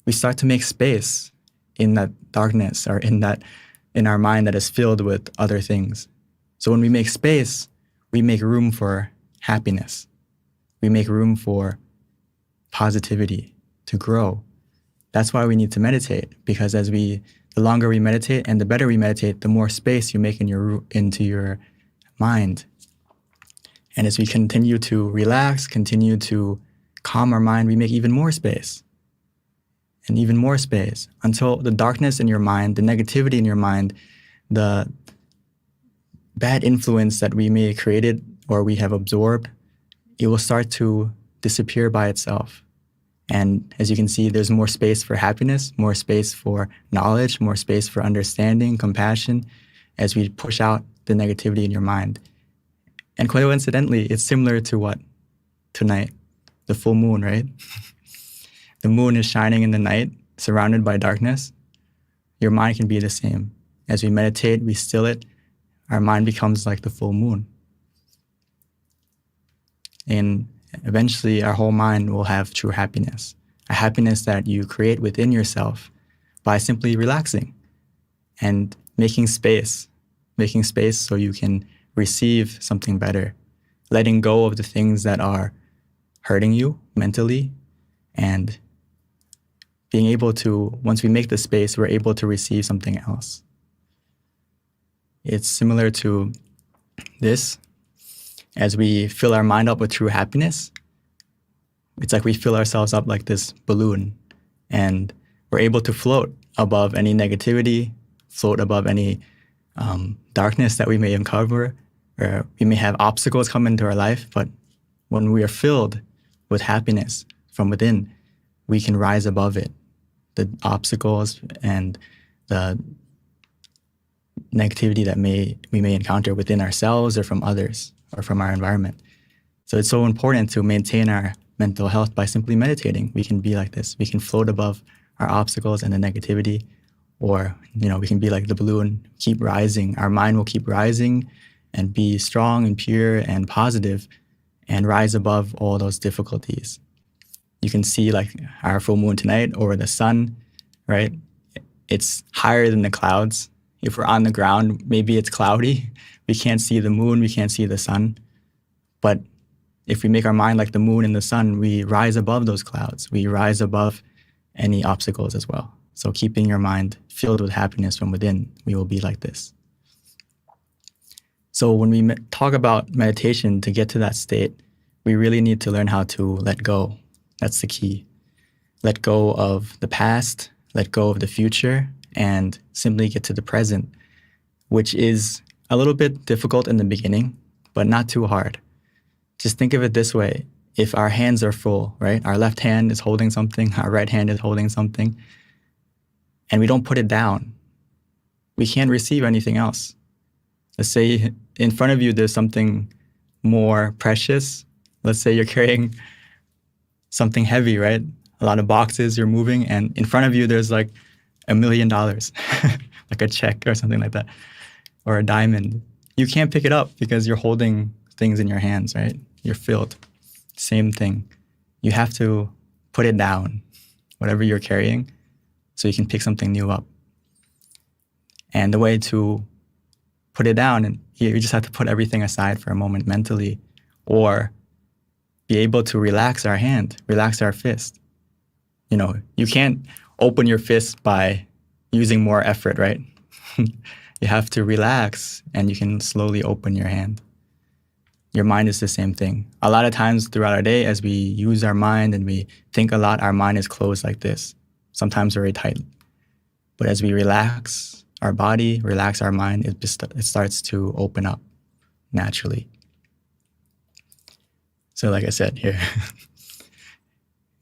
we start to make space in that darkness or in our mind that is filled with other things. So when we make space, we make room for happiness. We make room for positivity to grow. That's why we need to meditate, because the longer we meditate and the better we meditate, the more space you make into your mind. And as we continue to relax, continue to calm our mind, we make even more space and even more space until the darkness in your mind, the negativity in your mind, the bad influence that we may have created or we have absorbed, it will start to disappear by itself. And as you can see, there's more space for happiness, more space for knowledge, more space for understanding, compassion, as we push out the negativity in your mind. And coincidentally, it's similar to what? Tonight, the full moon, right? The moon is shining in the night, surrounded by darkness. Your mind can be the same. As we meditate, we still it, our mind becomes like the full moon. And eventually, our whole mind will have true happiness, a happiness that you create within yourself by simply relaxing and making space so you can receive something better, letting go of the things that are hurting you mentally, and being able to, once we make the space, we're able to receive something else. It's similar to this. As we fill our mind up with true happiness, it's like we fill ourselves up like this balloon, and we're able to float above any negativity, float above any darkness that we may uncover, or we may have obstacles come into our life. But when we are filled with happiness from within, we can rise above it, the obstacles and the negativity that we may encounter within ourselves or from others or from our environment. So it's so important to maintain our mental health by simply meditating. We can be like this. We can float above our obstacles and the negativity, or we can be like the balloon, keep rising. Our mind will keep rising and be strong and pure and positive and rise above all those difficulties. You can see like our full moon tonight over the sun, right? It's higher than the clouds. If we're on the ground, maybe it's cloudy. We can't see the moon, we can't see the sun. But if we make our mind like the moon and the sun, we rise above those clouds. We rise above any obstacles as well. So keeping your mind filled with happiness from within, we will be like this. So when we talk about meditation, to get to that state, we really need to learn how to let go. That's the key. Let go of the past, let go of the future, and simply get to the present, which is a little bit difficult in the beginning, but not too hard. Just think of it this way. If our hands are full, right? Our left hand is holding something, our right hand is holding something, and we don't put it down, we can't receive anything else. Let's say in front of you, there's something more precious. Let's say you're carrying something heavy, right? A lot of boxes you're moving, and in front of you, there's like $1 million, like a check or something like that, or a diamond. You can't pick it up because you're holding things in your hands, right? You're filled. Same thing. You have to put it down, whatever you're carrying, so you can pick something new up. And the way to put it down, and you just have to put everything aside for a moment mentally, or be able to relax our hand, relax our fist. You can't open your fist by using more effort, right? You have to relax, and you can slowly open your hand. Your mind is the same thing. A lot of times throughout our day, as we use our mind and we think a lot, our mind is closed like this, sometimes very tight. But as we relax our body, relax our mind, it starts to open up naturally. So like I said here,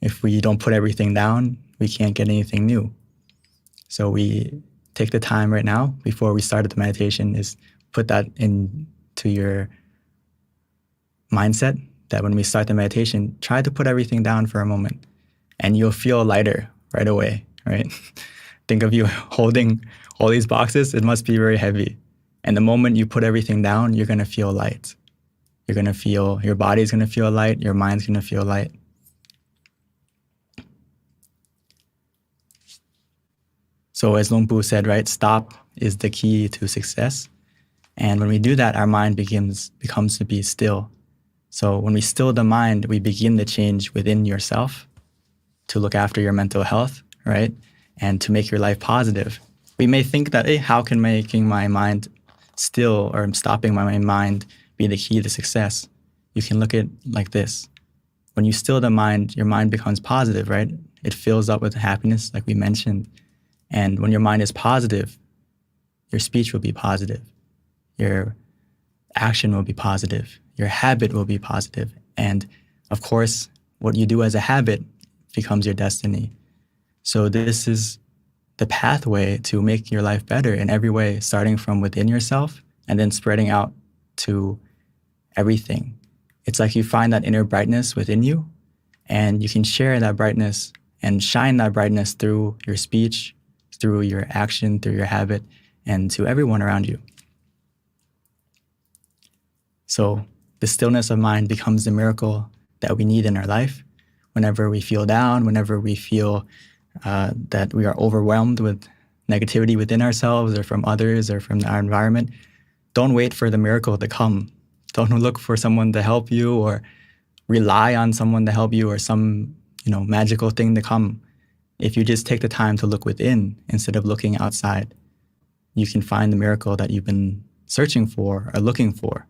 If we don't put everything down, we can't get anything new. So we take the time right now before we started the meditation is put that into your mindset that when we start the meditation, try to put everything down for a moment and you'll feel lighter right away, right? Think of you holding all these boxes, it must be very heavy. And the moment you put everything down, you're going to feel light. You're going to feel, your body's going to feel light, your mind's going to feel light. So as Luang Pu said, right, stop is the key to success. And when we do that, our mind becomes to be still. So when we still the mind, we begin the change within yourself to look after your mental health, right? And to make your life positive. We may think that, hey, how can making my mind still or stopping my mind be the key to success? You can look at it like this. When you still the mind, your mind becomes positive, right? It fills up with happiness, like we mentioned. And when your mind is positive, your speech will be positive. Your action will be positive. Your habit will be positive. And of course, what you do as a habit becomes your destiny. So this is the pathway to make your life better in every way, starting from within yourself and then spreading out to everything. It's like you find that inner brightness within you and you can share that brightness and shine that brightness through your speech, through your action, through your habit, and to everyone around you. So the stillness of mind becomes the miracle that we need in our life. Whenever we feel down, whenever we feel that we are overwhelmed with negativity within ourselves or from others or from our environment, don't wait for the miracle to come. Don't look for someone to help you or rely on someone to help you or some, magical thing to come. If you just take the time to look within instead of looking outside, you can find the miracle that you've been searching for or looking for.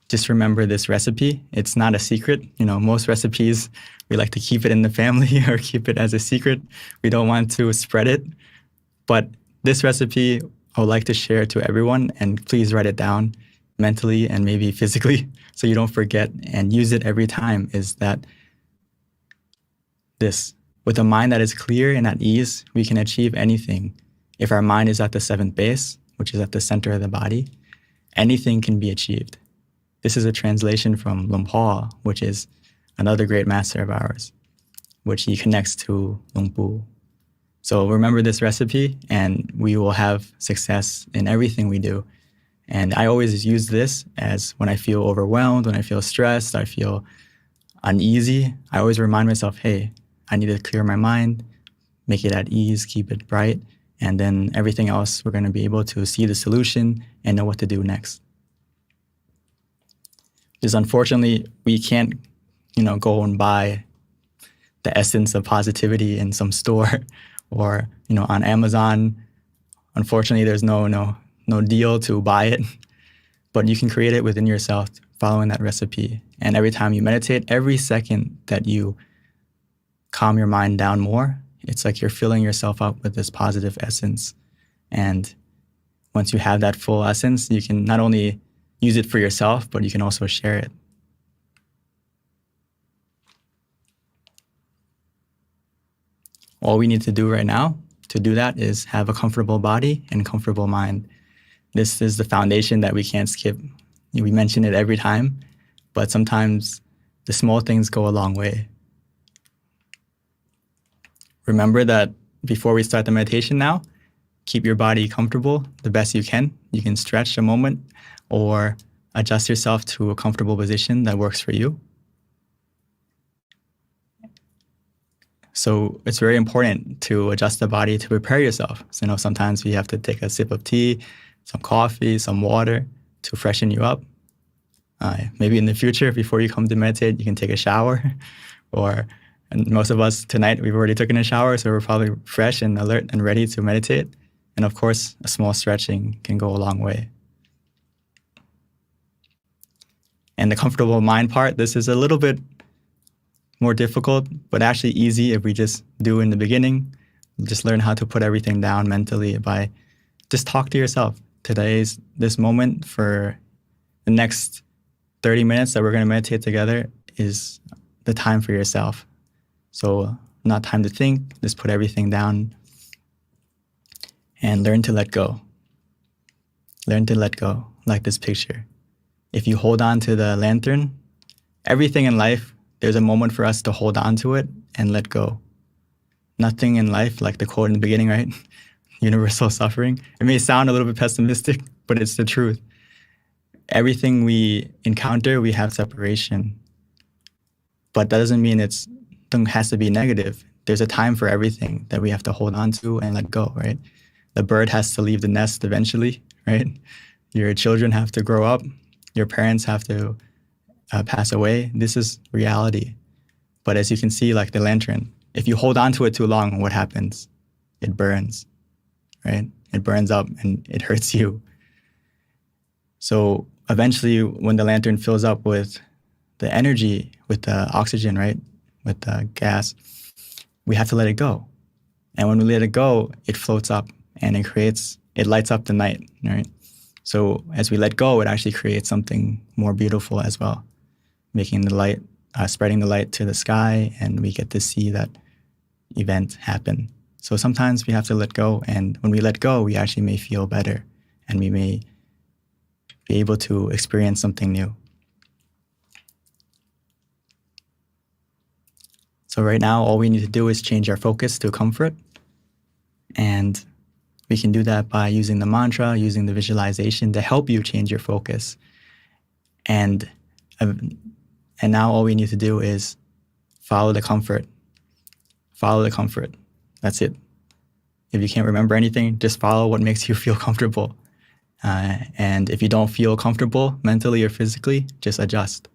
Just remember this recipe. It's not a secret. Most recipes, we like to keep it in the family or keep it as a secret. We don't want to spread it. But this recipe, I would like to share to everyone, and please write it down mentally and maybe physically so you don't forget and use it every time, is that this. With a mind that is clear and at ease, we can achieve anything. If our mind is at the seventh base, which is at the center of the body, anything can be achieved. This is a translation from Luang Por, which is another great master of ours, which he connects to Luang Pu. So remember this recipe and we will have success in everything we do. And I always use this as when I feel overwhelmed, when I feel stressed, I feel uneasy. I always remind myself, hey, I need to clear my mind, make it at ease, keep it bright, and then everything else, we're going to be able to see the solution and know what to do next. Because unfortunately, we can't, go and buy the essence of positivity in some store or, on Amazon. Unfortunately, there's no deal to buy it, but you can create it within yourself following that recipe. And every time you meditate, every second that you calm your mind down more, it's like you're filling yourself up with this positive essence. And once you have that full essence, you can not only use it for yourself, but you can also share it. All we need to do right now to do that is have a comfortable body and comfortable mind. This is the foundation that we can't skip. We mention it every time, but sometimes the small things go a long way. Remember that before we start the meditation now, keep your body comfortable the best you can. You can stretch a moment or adjust yourself to a comfortable position that works for you. So it's very important to adjust the body to prepare yourself. So, sometimes we have to take a sip of tea, some coffee, some water to freshen you up. Maybe in the future, before you come to meditate, you can take a shower. And most of us tonight, we've already taken a shower, so we're probably fresh and alert and ready to meditate. And of course, a small stretching can go a long way. And the comfortable mind part, this is a little bit more difficult, but actually easy if we just do in the beginning. Just learn how to put everything down mentally by just talk to yourself. Today's this moment for the next 30 minutes that we're going to meditate together is the time for yourself. So not time to think, just put everything down and learn to let go. Learn to let go, like this picture. If you hold on to the lantern, everything in life, there's a moment for us to hold on to it and let go. Nothing in life, like the quote in the beginning, right? Universal suffering. It may sound a little bit pessimistic, but it's the truth. Everything we encounter, we have separation. But that doesn't mean it has to be negative. There's a time for everything that we have to hold on to and let go, right? The bird has to leave the nest eventually, right? Your children have to grow up. Your parents have to pass away. This is reality. But as you can see, like the lantern, if you hold on to it too long, what happens? It burns, right? It burns up and it hurts you. So eventually, when the lantern fills up with the energy, with the oxygen, right? With the gas, we have to let it go. And when we let it go, it floats up and it lights up the night, right? So as we let go, it actually creates something more beautiful as well, making the light, spreading the light to the sky, and we get to see that event happen. So sometimes we have to let go, and when we let go, we actually may feel better, and we may be able to experience something new. So right now, all we need to do is change our focus to comfort, and we can do that by using the mantra, using the visualization to help you change your focus. And now all we need to do is follow the comfort. Follow the comfort. That's it. If you can't remember anything, just follow what makes you feel comfortable. And if you don't feel comfortable mentally or physically, just adjust.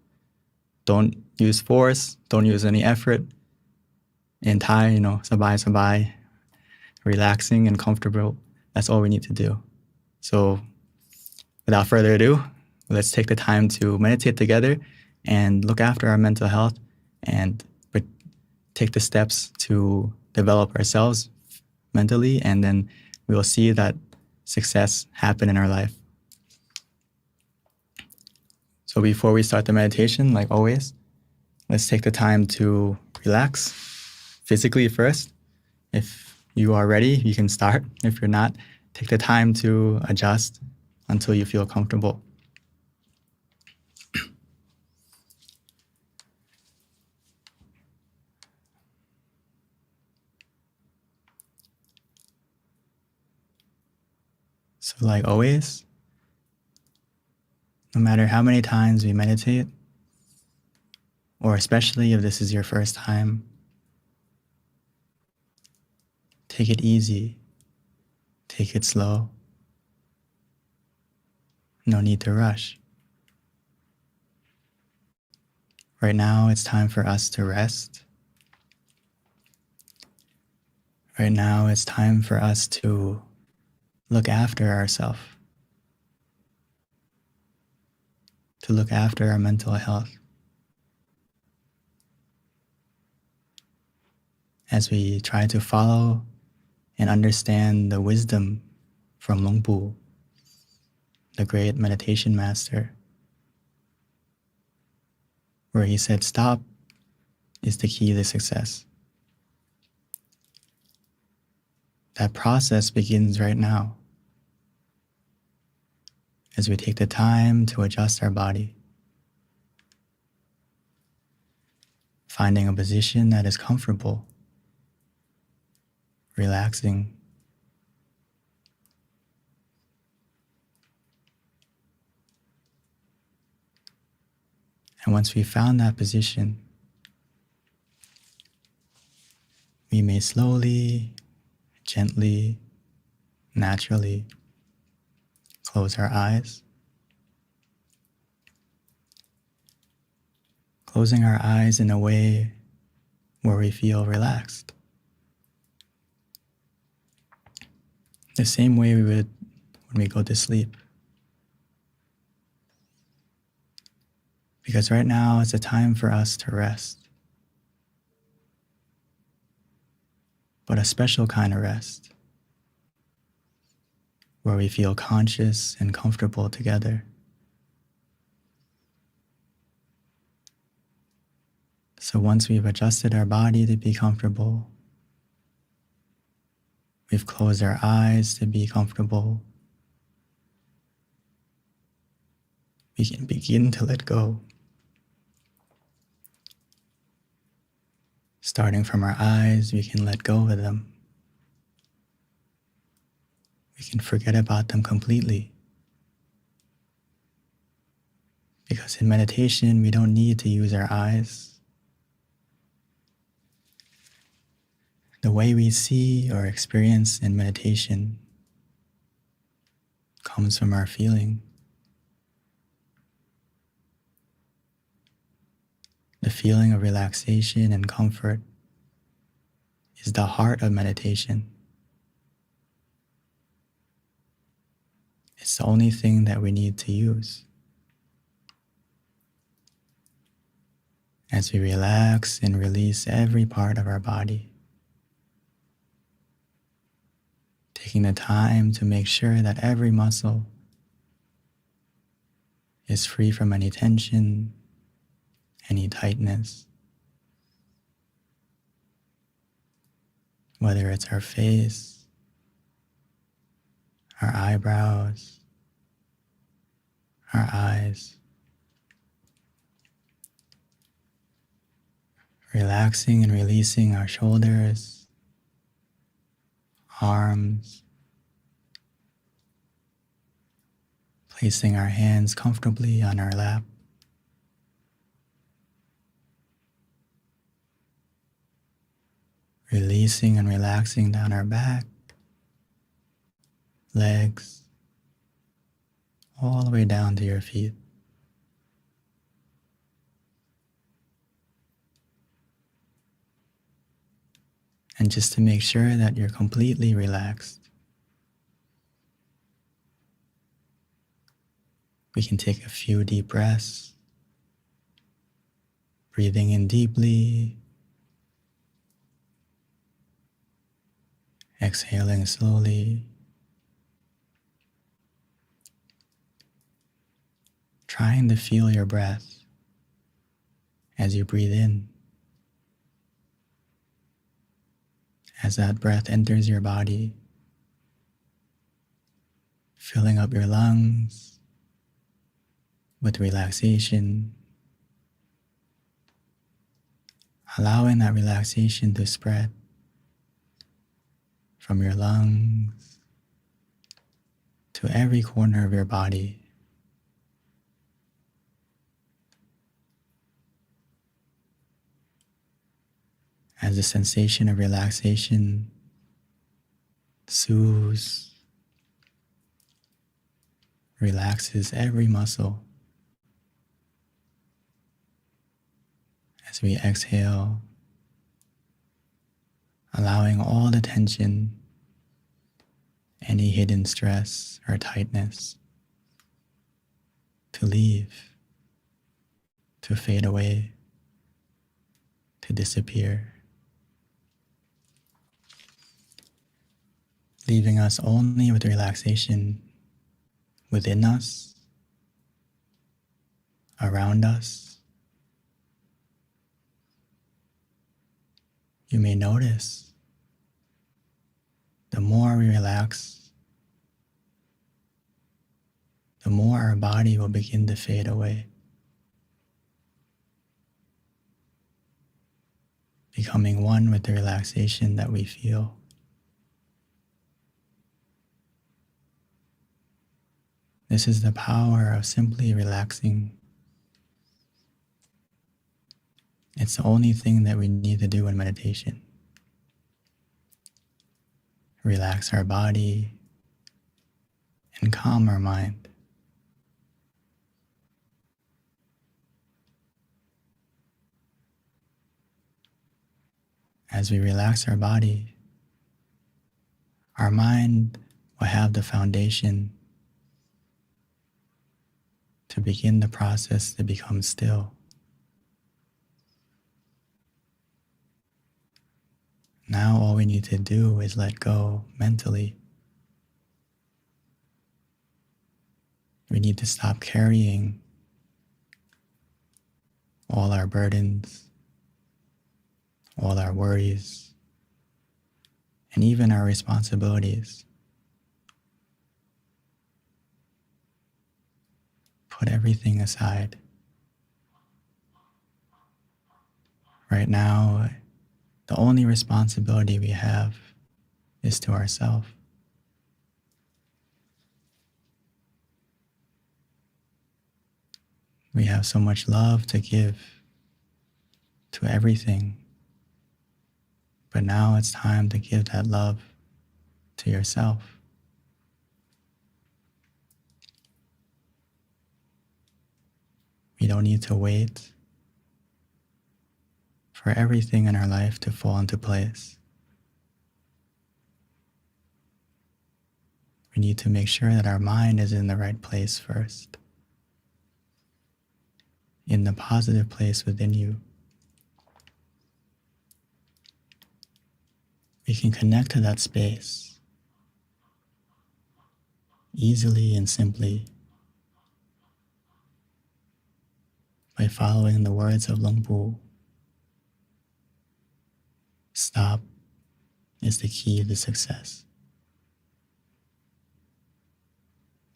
Don't use force. Don't use any effort. In Thai, sabai, relaxing and comfortable. That's all we need to do. So without further ado, let's take the time to meditate together and look after our mental health and take the steps to develop ourselves mentally, and then we will see that success happen in our life. So before we start the meditation, like always, let's take the time to relax physically first. If you are ready, you can start. If you're not, take the time to adjust until you feel comfortable. So like always, no matter how many times we meditate, or especially if this is your first time, take it easy, take it slow. No need to rush. Right now, it's time for us to rest. Right now, it's time for us to look after ourselves, to look after our mental health. As we try to follow and understand the wisdom from Luang Pu, the great meditation master, where he said, stop is the key to success. That process begins right now, as we take the time to adjust our body, finding a position that is comfortable, relaxing. And once we've found that position, we may slowly, gently, naturally close our eyes. Closing our eyes in a way where we feel relaxed. The same way we would when we go to sleep. Because right now is a time for us to rest. But a special kind of rest, where we feel conscious and comfortable together. So once we've adjusted our body to be comfortable, we've closed our eyes to be comfortable, we can begin to let go. Starting from our eyes, we can let go of them. We can forget about them completely. Because in meditation, we don't need to use our eyes. The way we see or experience in meditation comes from our feeling. The feeling of relaxation and comfort is the heart of meditation. It's the only thing that we need to use. As we relax and release every part of our body, taking the time to make sure that every muscle is free from any tension, any tightness, whether it's our face, our eyebrows, our eyes. Relaxing and releasing our shoulders, arms, placing our hands comfortably on our lap. Releasing and relaxing down our back, legs, all the way down to your feet. And just to make sure that you're completely relaxed, we can take a few deep breaths, breathing in deeply, exhaling slowly, trying to feel your breath as you breathe in. As that breath enters your body, filling up your lungs with relaxation, allowing that relaxation to spread from your lungs to every corner of your body. As the sensation of relaxation soothes, relaxes every muscle. As we exhale, allowing all the tension, any hidden stress or tightness to leave, to fade away, to disappear. Leaving us only with relaxation within us, around us. You may notice the more we relax, the more our body will begin to fade away, becoming one with the relaxation that we feel. This is the power of simply relaxing. It's the only thing that we need to do in meditation. Relax our body and calm our mind. As we relax our body, our mind will have the foundation to begin the process to become still. Now all we need to do is let go mentally. We need to stop carrying all our burdens, all our worries, and even our responsibilities. Put everything aside. Right now, the only responsibility we have is to ourselves. We have so much love to give to everything, but now it's time to give that love to yourself. We don't need to wait for everything in our life to fall into place. We need to make sure that our mind is in the right place first, in the positive place within you. We can connect to that space easily and simply by following the words of Luang Pu. Stop is the key to success.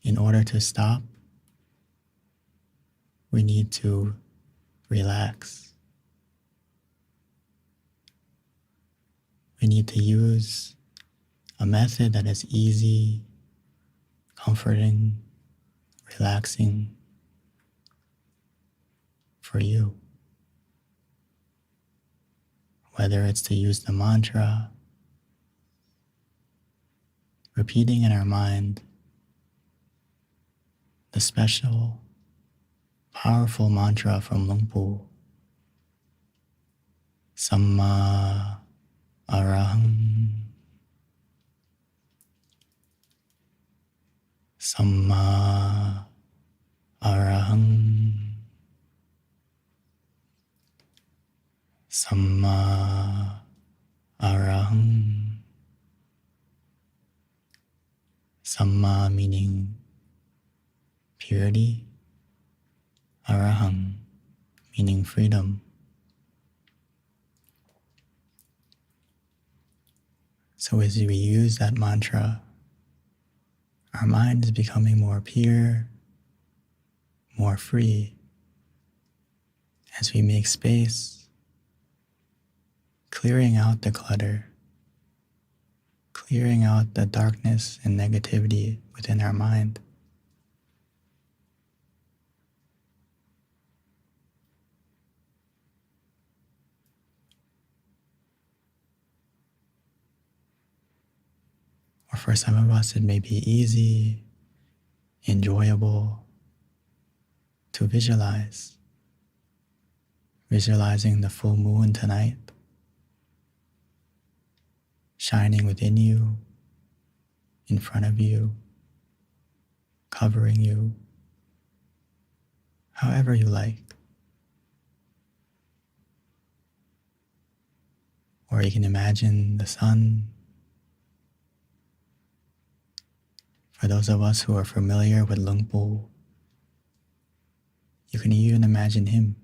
In order to stop, we need to relax. We need to use a method that is easy, comforting, relaxing for you. Whether it's to use the mantra, repeating in our mind the special, powerful mantra from Luang Pu, Samma Arahang, Samma Arahang, Samma Arahang. Samma meaning purity, Arahang meaning freedom. So as we use that mantra, our mind is becoming more pure, more free, as we make space, clearing out the clutter, clearing out the darkness and negativity within our mind. Or for some of us, it may be easy, enjoyable to visualize. Visualizing the full moon tonight, shining within you, in front of you, covering you, however you like. Or you can imagine the sun. For those of us who are familiar with Luang Pu, you can even imagine him.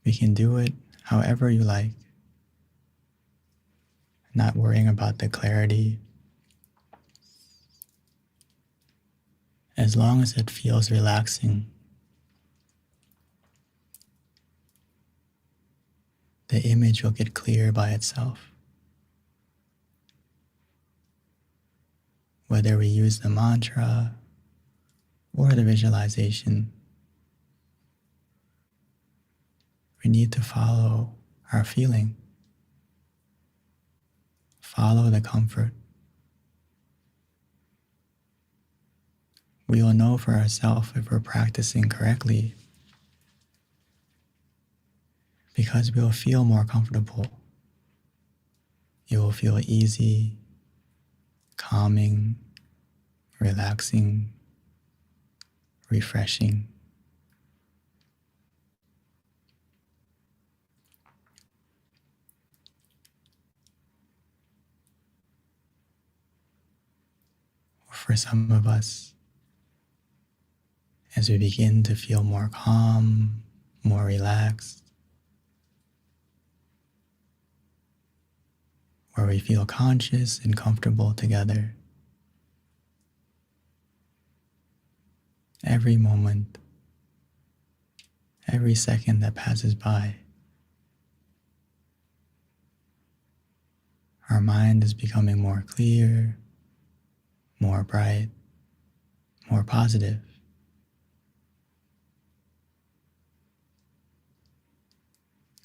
We can do it however you like, not worrying about the clarity, as long as it feels relaxing. The image will get clear by itself. Whether we use the mantra or the visualization, we need to follow our feeling, follow the comfort. We will know for ourselves if we're practicing correctly, because we will feel more comfortable. It will feel easy, calming, relaxing, refreshing. For some of us, as we begin to feel more calm, more relaxed, where we feel conscious and comfortable together. Every moment, every second that passes by, our mind is becoming more clear, more bright, more positive.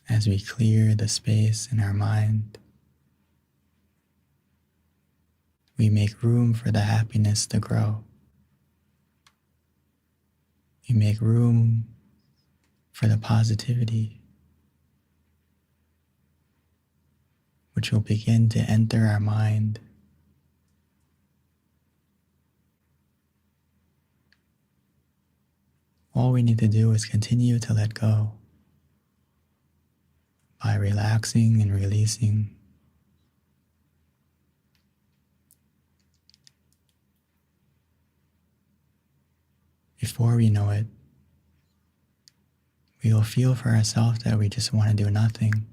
As we clear the space in our mind, we make room for the happiness to grow. We make room for the positivity, which will begin to enter our mind. All we need to do is continue to let go by relaxing and releasing. Before we know it, we will feel for ourselves that we just want to do nothing.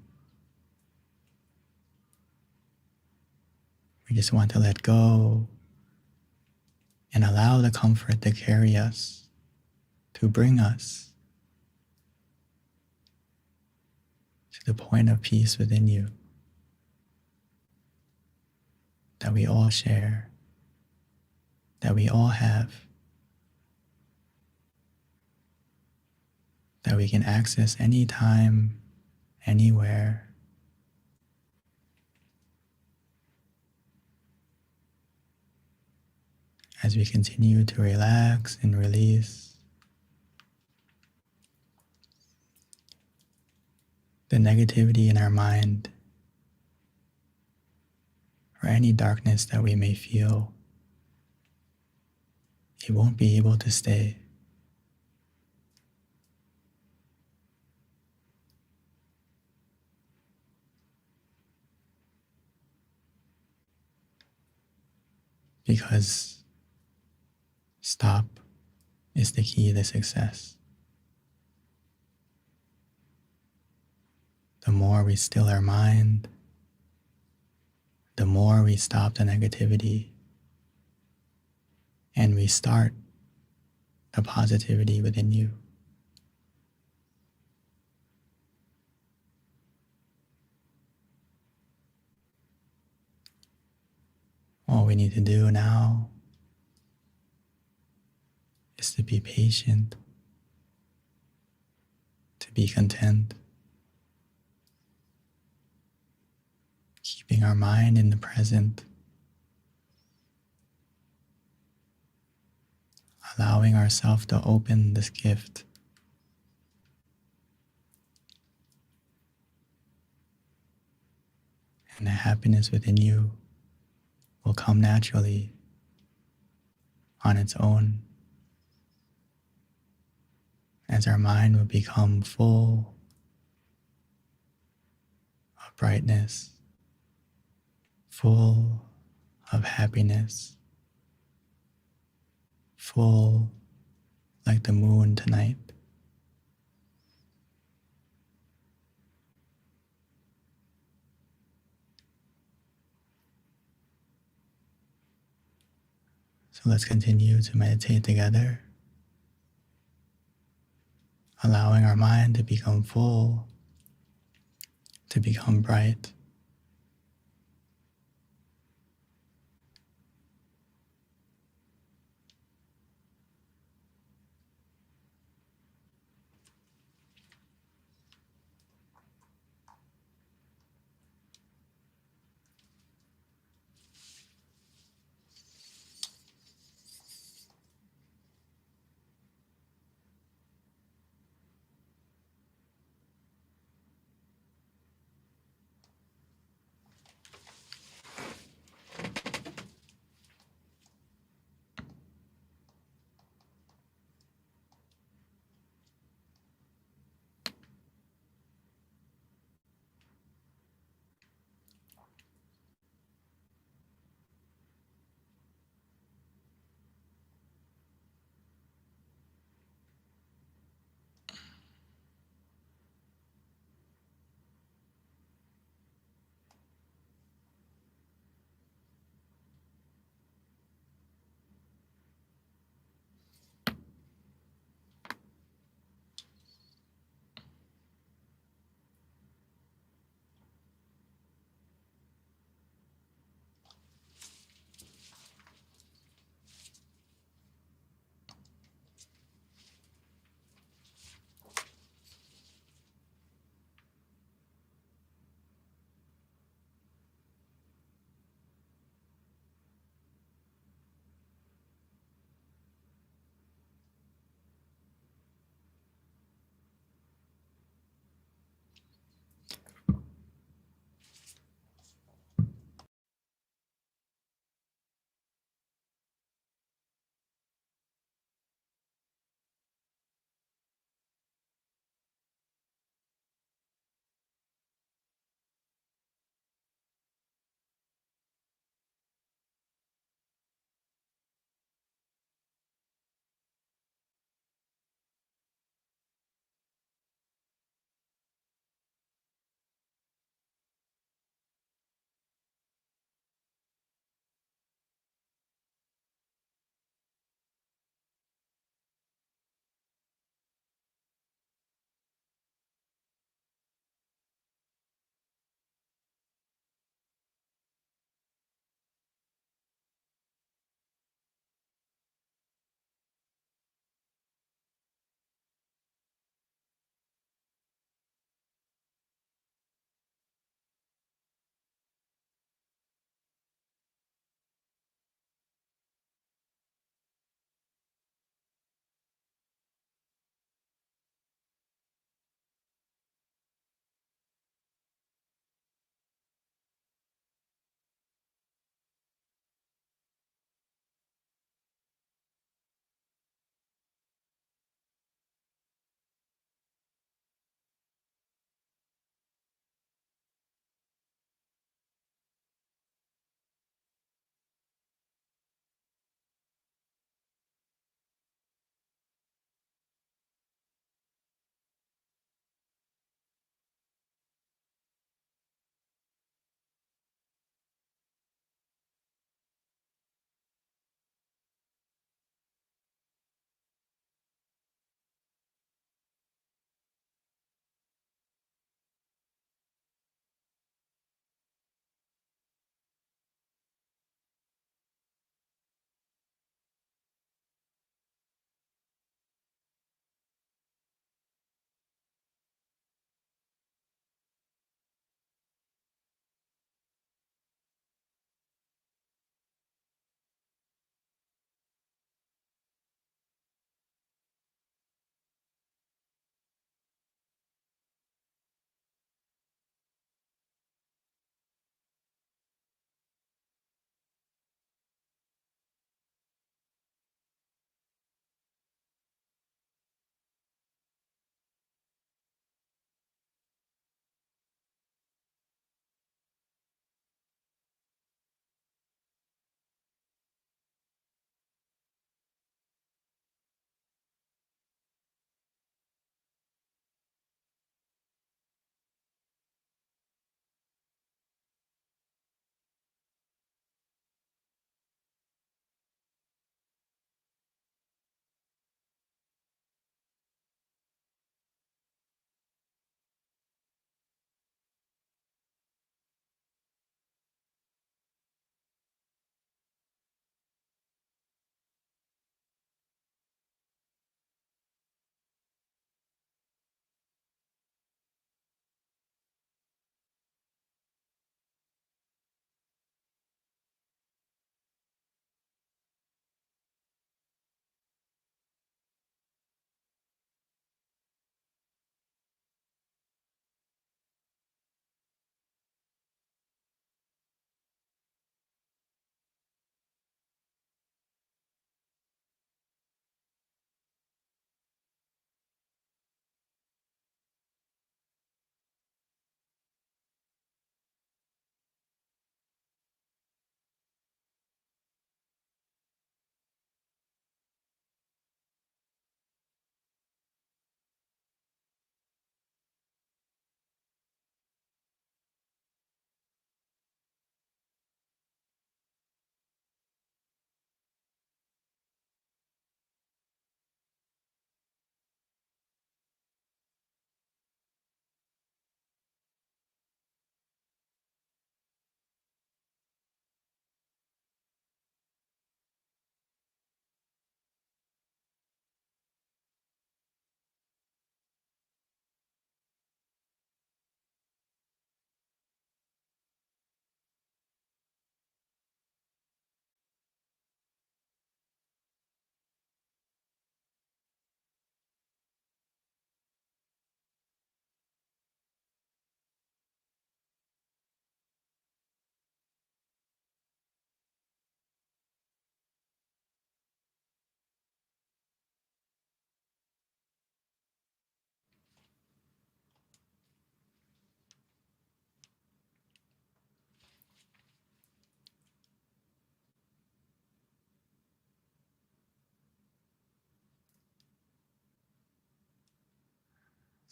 We just want to let go and allow the comfort to carry us, to bring us to the point of peace within you that we all share, that we all have, that we can access anytime, anywhere. As we continue to relax and release, the negativity in our mind or any darkness that we may feel, it won't be able to stay. Because stop is the key to success. The more we still our mind, the more we stop the negativity and we start the positivity within you. All we need to do now is to be patient, to be content, keeping our mind in the present, allowing ourselves to open this gift. And the happiness within you will come naturally on its own as our mind will become full of brightness, full of happiness, full like the moon tonight. So let's continue to meditate together, allowing our mind to become full, to become bright.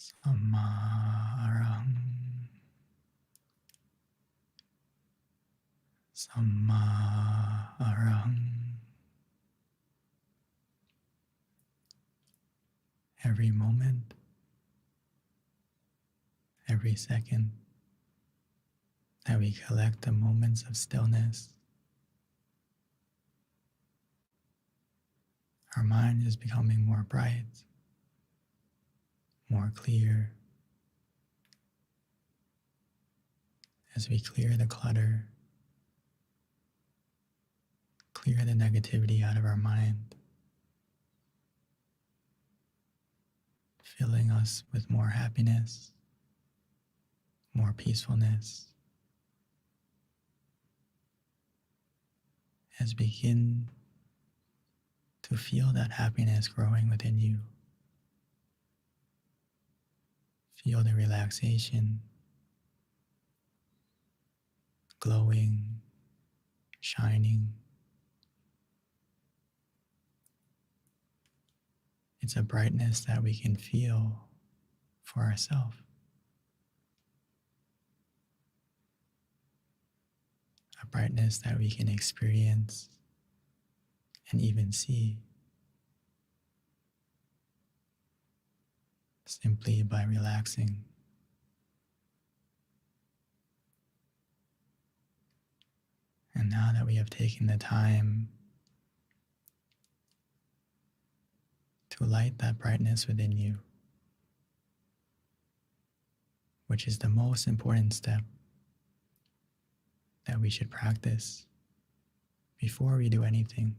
Samarang. Samarang. Every moment, every second that we collect the moments of stillness, our mind is becoming more bright, more clear, as we clear the clutter, clear the negativity out of our mind, filling us with more happiness, more peacefulness, as we begin to feel that happiness growing within you. Feel the relaxation, glowing, shining. It's a brightness that we can feel for ourselves. A brightness that we can experience and even see simply by relaxing. And now that we have taken the time to light that brightness within you, which is the most important step that we should practice before we do anything,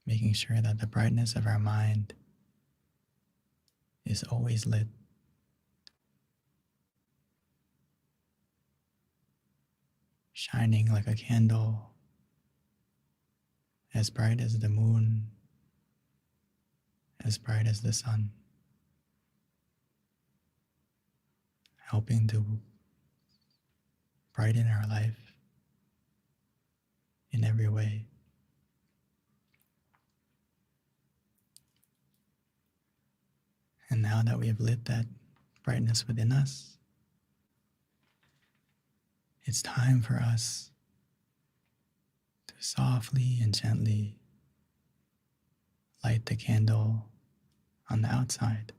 making sure that the brightness of our mind is always lit, shining like a candle, as bright as the moon, as bright as the sun, helping to brighten our life in every way. And now that we have lit that brightness within us, it's time for us to softly and gently light the candle on the outside.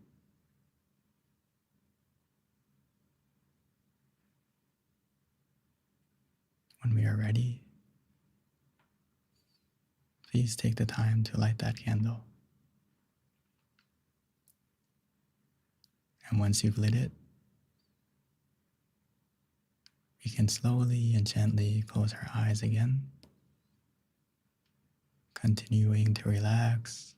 When we are ready, please take the time to light that candle. And once you've lit it, we can slowly and gently close our eyes again, continuing to relax.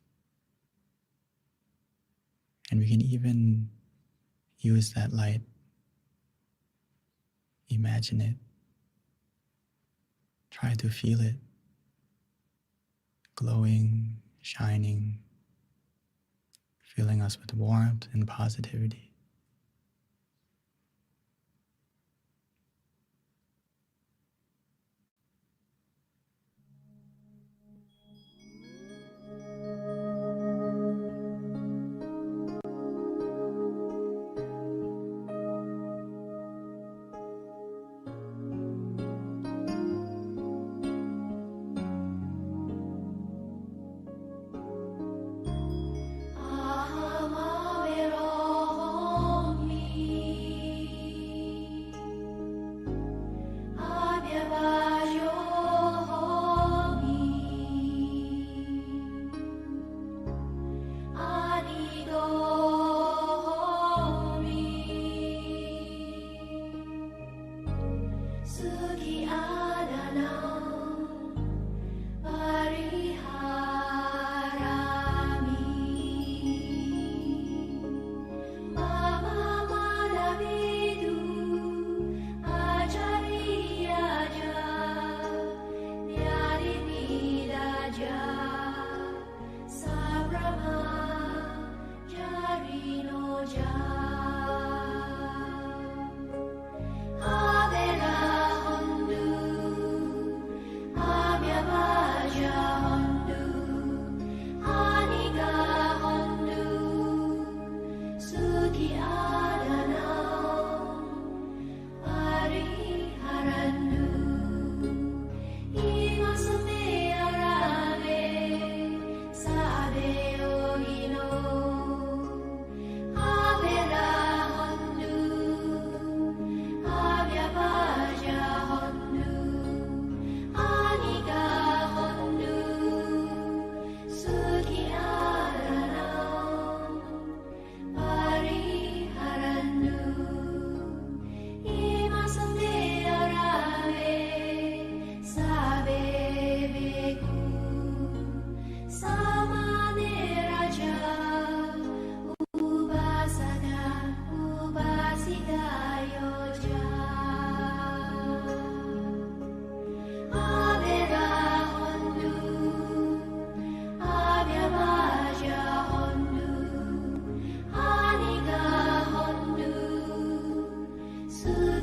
And we can even use that light, imagine it, try to feel it, glowing, shining, filling us with warmth and positivity.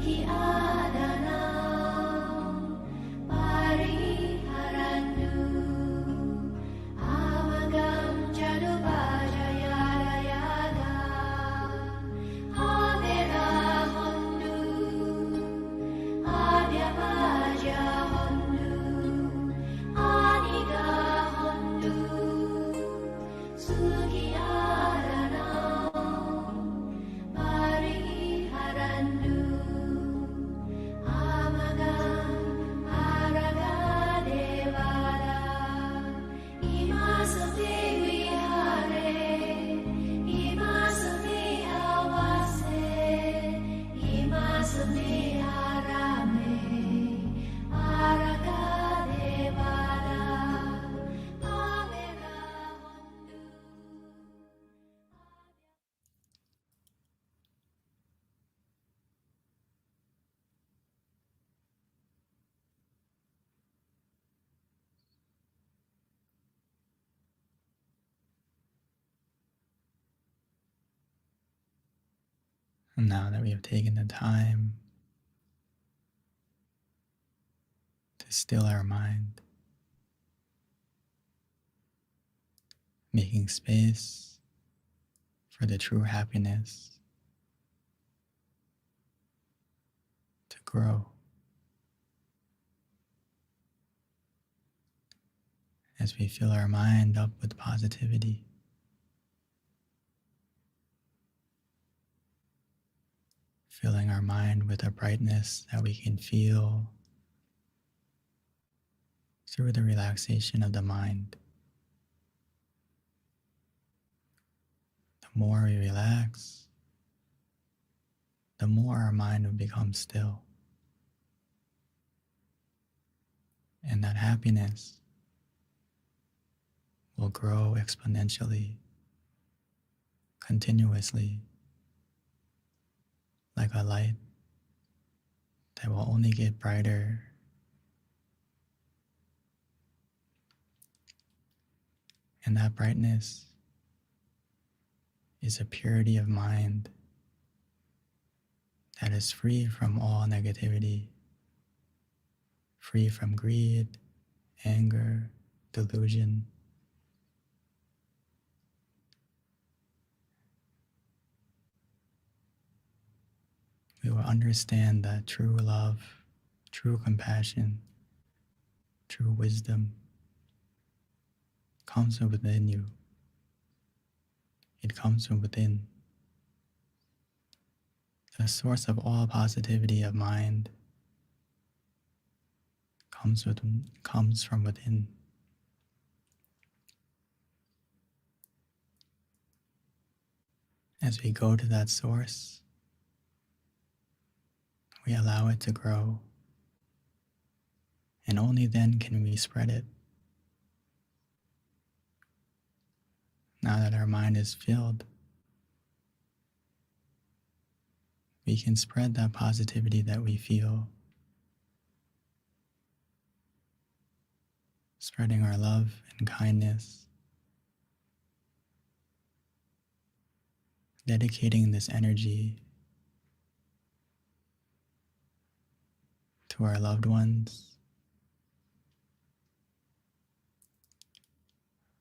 Sugi Adana Pariharandu Amagam Jadubaja Yada Yada Avera Hondu Adyabaja Hondu Aniga Hondu Sugi Adana Pariharandu Amagam Araga Devada Imasate Vihare Imasate Avase Imasate Arame Araga Devada Avera Hondu And now that we have taken the time to still our mind, making space for the true happiness to grow. As we fill our mind up with positivity, filling our mind with a brightness that we can feel through the relaxation of the mind. The more we relax, the more our mind will become still. And that happiness will grow exponentially, continuously, like a light that will only get brighter. And that brightness is a purity of mind that is free from all negativity, free from greed, anger, delusion. We will understand that true love, true compassion, true wisdom comes from within you. It comes from within. The source of all positivity of mind comes from within. As we go to that source, we allow it to grow, and only then can we spread it. Now that our mind is filled, we can spread that positivity that we feel, spreading our love and kindness, dedicating this energy to our loved ones.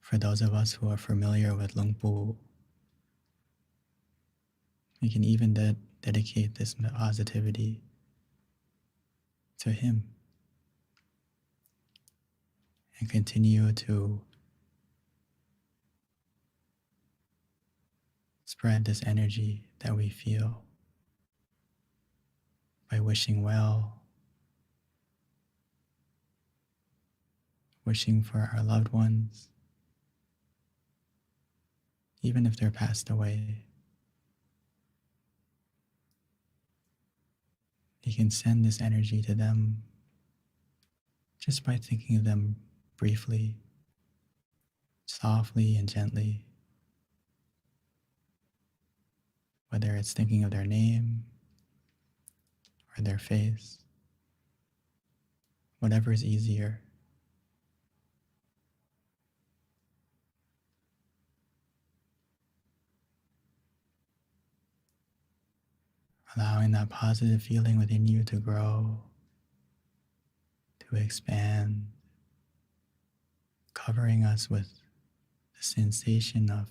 For those of us who are familiar with Lung Pu, we can even dedicate this positivity to him and continue to spread this energy that we feel by wishing well, wishing for our loved ones, even if they're passed away. You can send this energy to them just by thinking of them briefly, softly and gently, whether it's thinking of their name or their face, whatever is easier. allowing that positive feeling within you to grow, to expand, covering us with the sensation of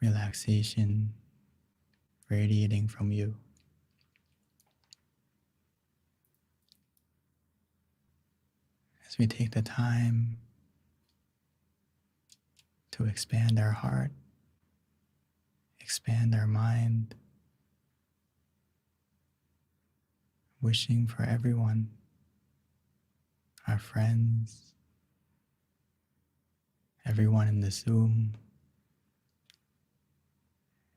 relaxation radiating from you. As we take the time to expand our heart, expand our mind, wishing for everyone, our friends, everyone in the Zoom,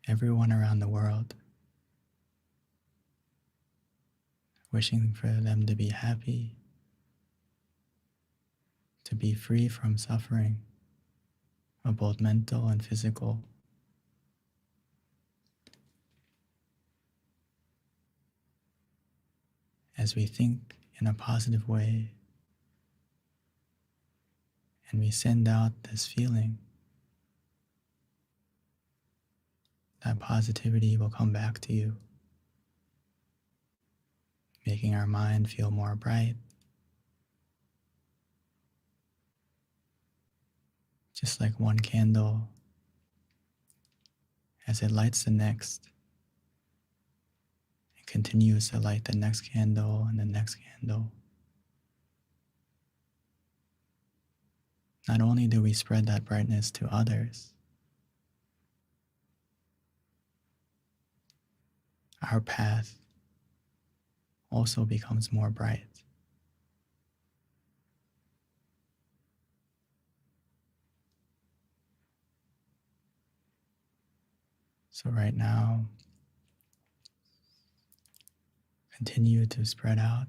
everyone around the world, wishing for them to be happy, to be free from suffering of both mental and physical. As we think in a positive way and we send out this feeling, that positivity will come back to you, making our mind feel more bright, just like one candle, as it lights the next, it continues to light the next candle and the next candle. Not only do we spread that brightness to others, our path also becomes more bright. So right now, continue to spread out.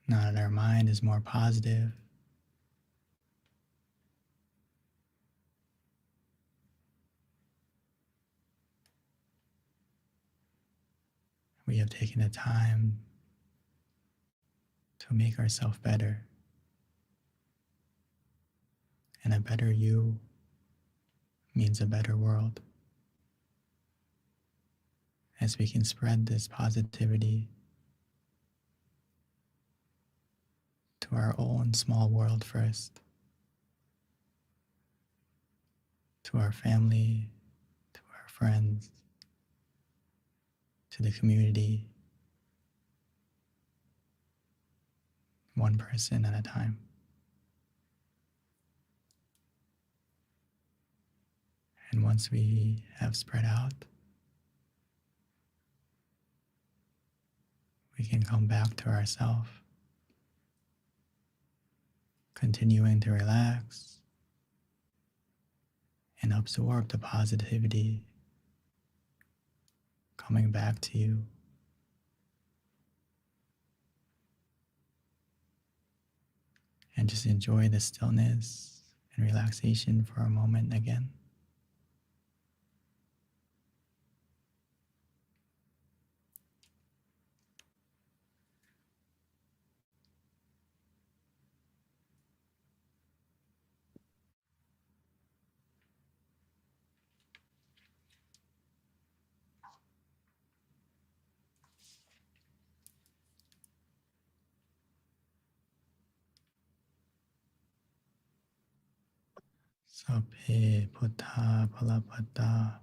Now that our mind is more positive, we have taken the time to make ourselves better. And a better you means a better world. As we can spread this positivity to our own small world first, to our family, to our friends, to the community, one person at a time. And once we have spread out, we can come back to ourselves, continuing to relax and absorb the positivity coming back to you. And just enjoy the stillness and relaxation for a moment again. Sabbe Buddha Palapada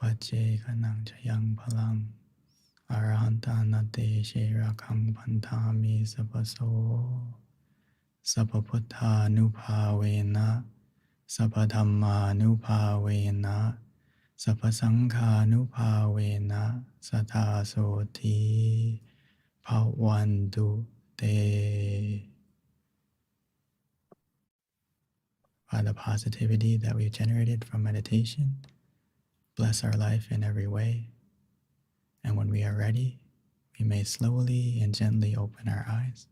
Pache Kanang Chayang Palang Arahanta Nate Shirakang Pantami Sabaso Sabaputta Nupavena Sabadhamma Nupavena Sabasangha Nupavena Satasoti Pawandu Te. By the positivity that we've generated from meditation, bless our life in every way. And when we are ready, we may slowly and gently open our eyes.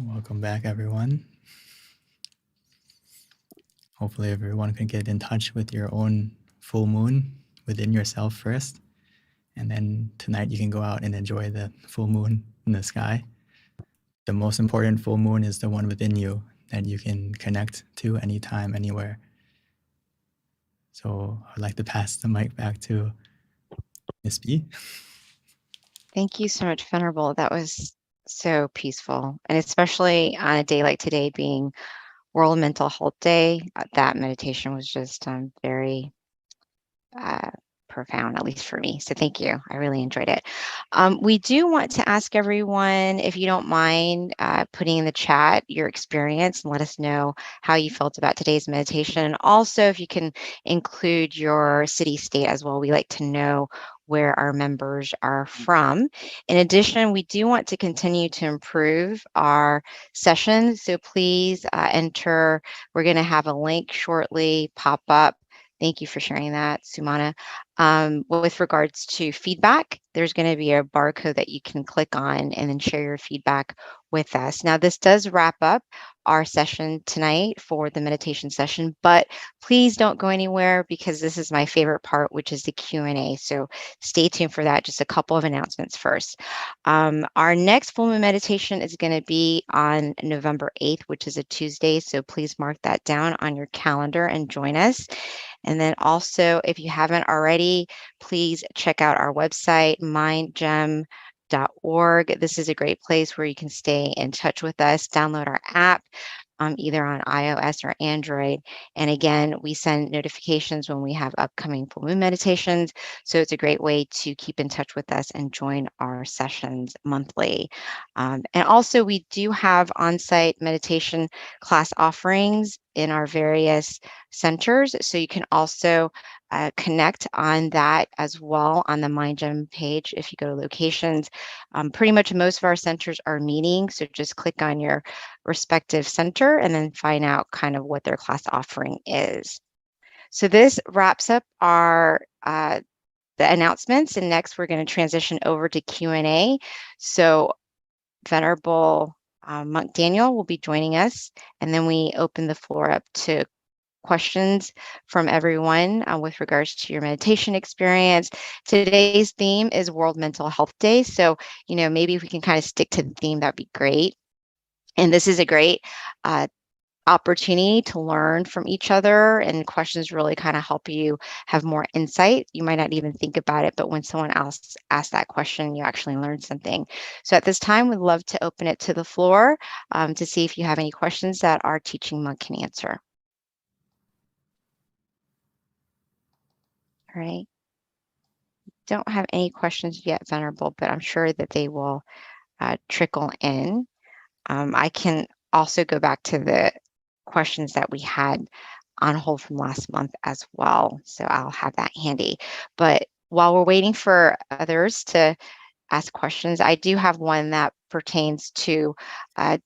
Welcome back, everyone. Hopefully, everyone can get in touch with your own full moon within yourself first. And then tonight, you can go out and enjoy the full moon in the sky. The most important full moon is the one within you that you can connect to anytime, anywhere. So I'd like to pass the mic back to Miss B. Thank you so much, Venerable. That was so peaceful. And especially on a day like today being World Mental Health Day, that meditation was just very profound, at least for me. So thank you. I really enjoyed it. We do want to ask everyone, if you don't mind putting in the chat your experience and let us know how you felt about today's meditation. And also, if you can include your city state as well. We like to know where our members are from. In addition, we do want to continue to improve our sessions. So please enter. We're going to have a link shortly pop up. Thank you for sharing that, Sumana. With regards to feedback, there's going to be a barcode that you can click on and then share your feedback with us. Now, this does wrap up our session tonight for the meditation session, but please don't go anywhere because this is my favorite part, which is the Q&A. So stay tuned for that. Just a couple of announcements first. Our next full moon meditation is going to be on November 8th, which is a Tuesday. So please mark that down on your calendar and join us. And then also, if you haven't already, please check out our website, mindgem.org. This is a great place where you can stay in touch with us, download our app, either on iOS or Android. And again, we send notifications when we have upcoming full moon meditations. So it's a great way to keep in touch with us and join our sessions monthly. And also, we do have on-site meditation class offerings in our various centers. So you can also connect on that as well on the MindGem page if you go to locations. Pretty much most of our centers are meeting, so just click on your respective center and then find out kind of what their class offering is. So this wraps up our the announcements, and next we're going to transition over to Q&A. So Venerable Monk Daniel will be joining us, and then we open the floor up to questions from everyone with regards to your meditation experience. Today's theme is World Mental Health Day. So, maybe if we can kind of stick to the theme, that'd be great. And this is a great opportunity to learn from each other, and questions really kind of help you have more insight. You might not even think about it, but when someone else asks that question, you actually learn something. So at this time, we'd love to open it to the floor to see if you have any questions that our teaching monk can answer. All right. Don't have any questions yet, Venerable, but I'm sure that they will trickle in. I can also go back to the questions that we had on hold from last month as well. So I'll have that handy. But while we're waiting for others to ask questions, I do have one that pertains to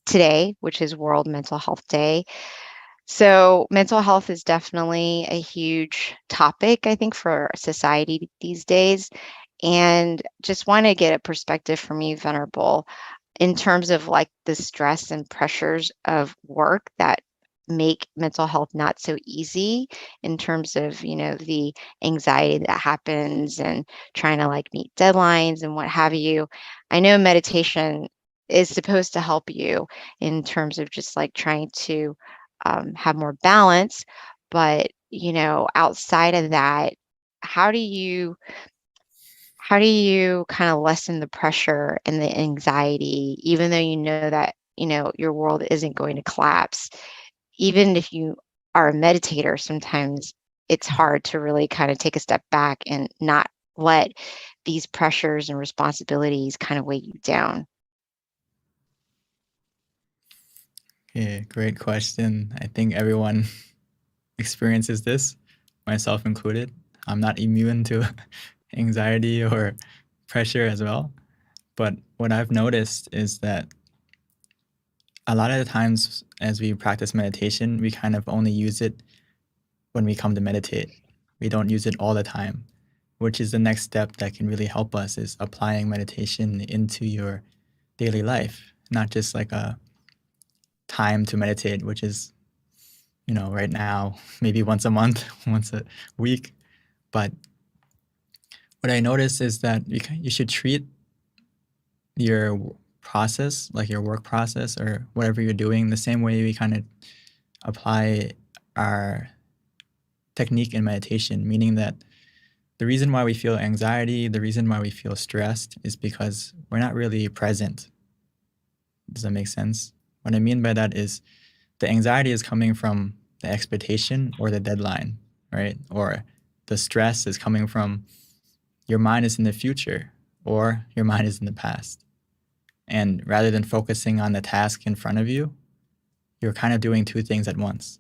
today, which is World Mental Health Day. So mental health is definitely a huge topic, I think, for society these days. And just want to get a perspective from you, Venerable, in terms of like the stress and pressures of work that make mental health not so easy, in terms of, the anxiety that happens and trying to like meet deadlines and what have you. I know meditation is supposed to help you in terms of just like trying to have more balance, but outside of that, how do you kind of lessen the pressure and the anxiety, even though you know that your world isn't going to collapse? Even if you are a meditator, sometimes it's hard to really kind of take a step back and not let these pressures and responsibilities kind of weigh you down. Okay, great question. I think everyone experiences this, myself included. I'm not immune to anxiety or pressure as well. But what I've noticed is that a lot of the times as we practice meditation, we kind of only use it when we come to meditate. We don't use it all the time, which is the next step that can really help us, is applying meditation into your daily life, not just like a time to meditate, which is, right now, maybe once a month, once a week. But what I noticed is that you should treat your process, like your work process or whatever you're doing, the same way we kind of apply our technique in meditation, meaning that the reason why we feel anxiety, the reason why we feel stressed is because we're not really present. Does that make sense? What I mean by that is the anxiety is coming from the expectation or the deadline, right? Or the stress is coming from your mind is in the future or your mind is in the past. And rather than focusing on the task in front of you, you're kind of doing two things at once.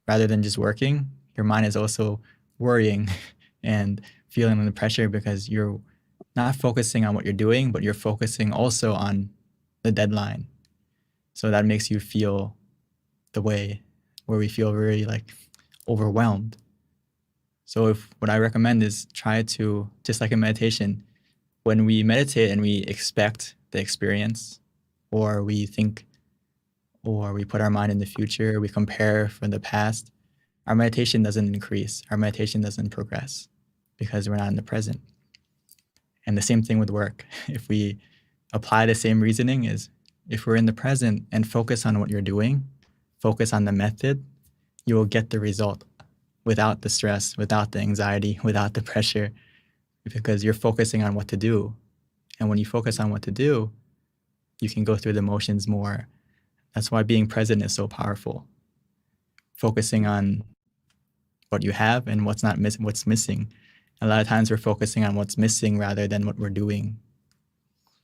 Rather than just working, your mind is also worrying and feeling the pressure because you're not focusing on what you're doing, but you're focusing also on the deadline. So that makes you feel the way where we feel really like overwhelmed. So what I recommend is try to, just like in meditation, when we meditate and we expect the experience, or we think, or we put our mind in the future, we compare from the past, our meditation doesn't increase, our meditation doesn't progress because we're not in the present. And the same thing with work. If we apply the same reasoning, is if we're in the present and focus on what you're doing, focus on the method, you will get the result without the stress, without the anxiety, without the pressure, because you're focusing on what to do. And when you focus on what to do, you can go through the motions more. That's why being present is so powerful. Focusing on what you have and what's missing. A lot of times we're focusing on what's missing rather than what we're doing.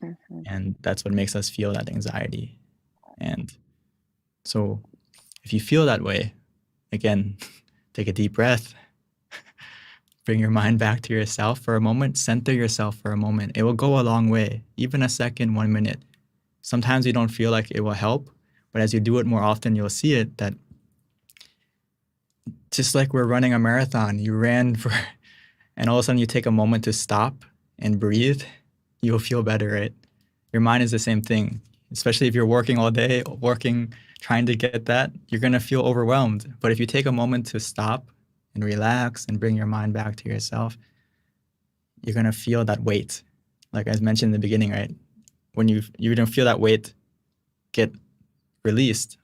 Mhm. And that's what makes us feel that anxiety. And so if you feel that way, again, take a deep breath, bring your mind back to yourself for a moment, center yourself for a moment. It will go a long way, even a second, 1 minute. Sometimes you don't feel like it will help, but as you do it more often, you'll see it that just like we're running a marathon, you ran for, and all of a sudden you take a moment to stop and breathe, you'll feel better, right? Your mind is the same thing, especially if you're working all day, trying to get that, you're going to feel overwhelmed. But if you take a moment to stop and relax and bring your mind back to yourself, you're going to feel that weight. Like I mentioned in the beginning, right? When you don't feel that weight get released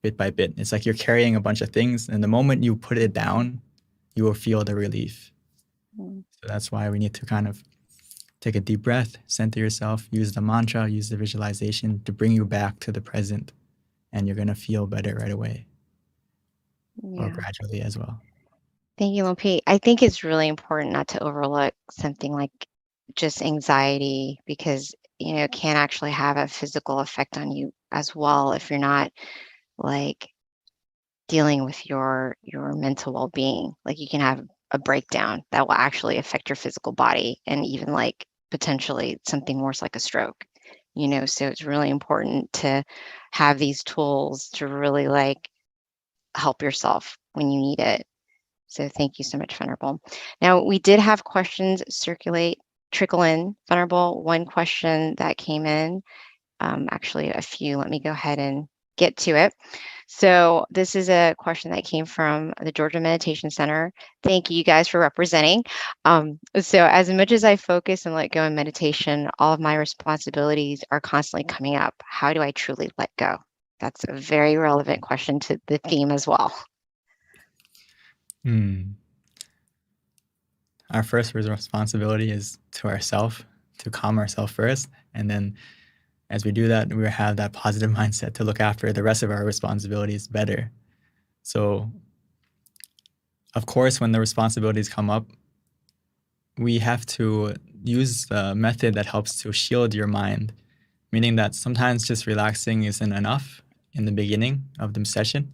bit by bit. It's like you're carrying a bunch of things, and the moment you put it down, you will feel the relief. Mm. So that's why we need to kind of take a deep breath, center yourself, use the mantra, use the visualization to bring you back to the present, and you're going to feel better right away or Yeah. gradually as well. Thank you, Lumpy. I think it's really important not to overlook something like just anxiety because, it can actually have a physical effect on you as well if you're not like dealing with your mental well-being. Like you can have a breakdown that will actually affect your physical body and even like potentially something worse like a stroke. So it's really important to have these tools to really like help yourself when you need it. So thank you so much, Venerable. Now, we did have questions trickle in, Venerable. One question that came in, actually a few. Let me go ahead and get to it. So this is a question that came from the Georgia Meditation Center. Thank you guys for representing. So as much as I focus and let go in meditation, all of my responsibilities are constantly coming up. How do I truly let go? That's a very relevant question to the theme as well. Our first responsibility is to ourselves, to calm ourselves first. And then as we do that, we have that positive mindset to look after the rest of our responsibilities better. So, of course, when the responsibilities come up, we have to use the method that helps to shield your mind, meaning that sometimes just relaxing isn't enough in the beginning of the session.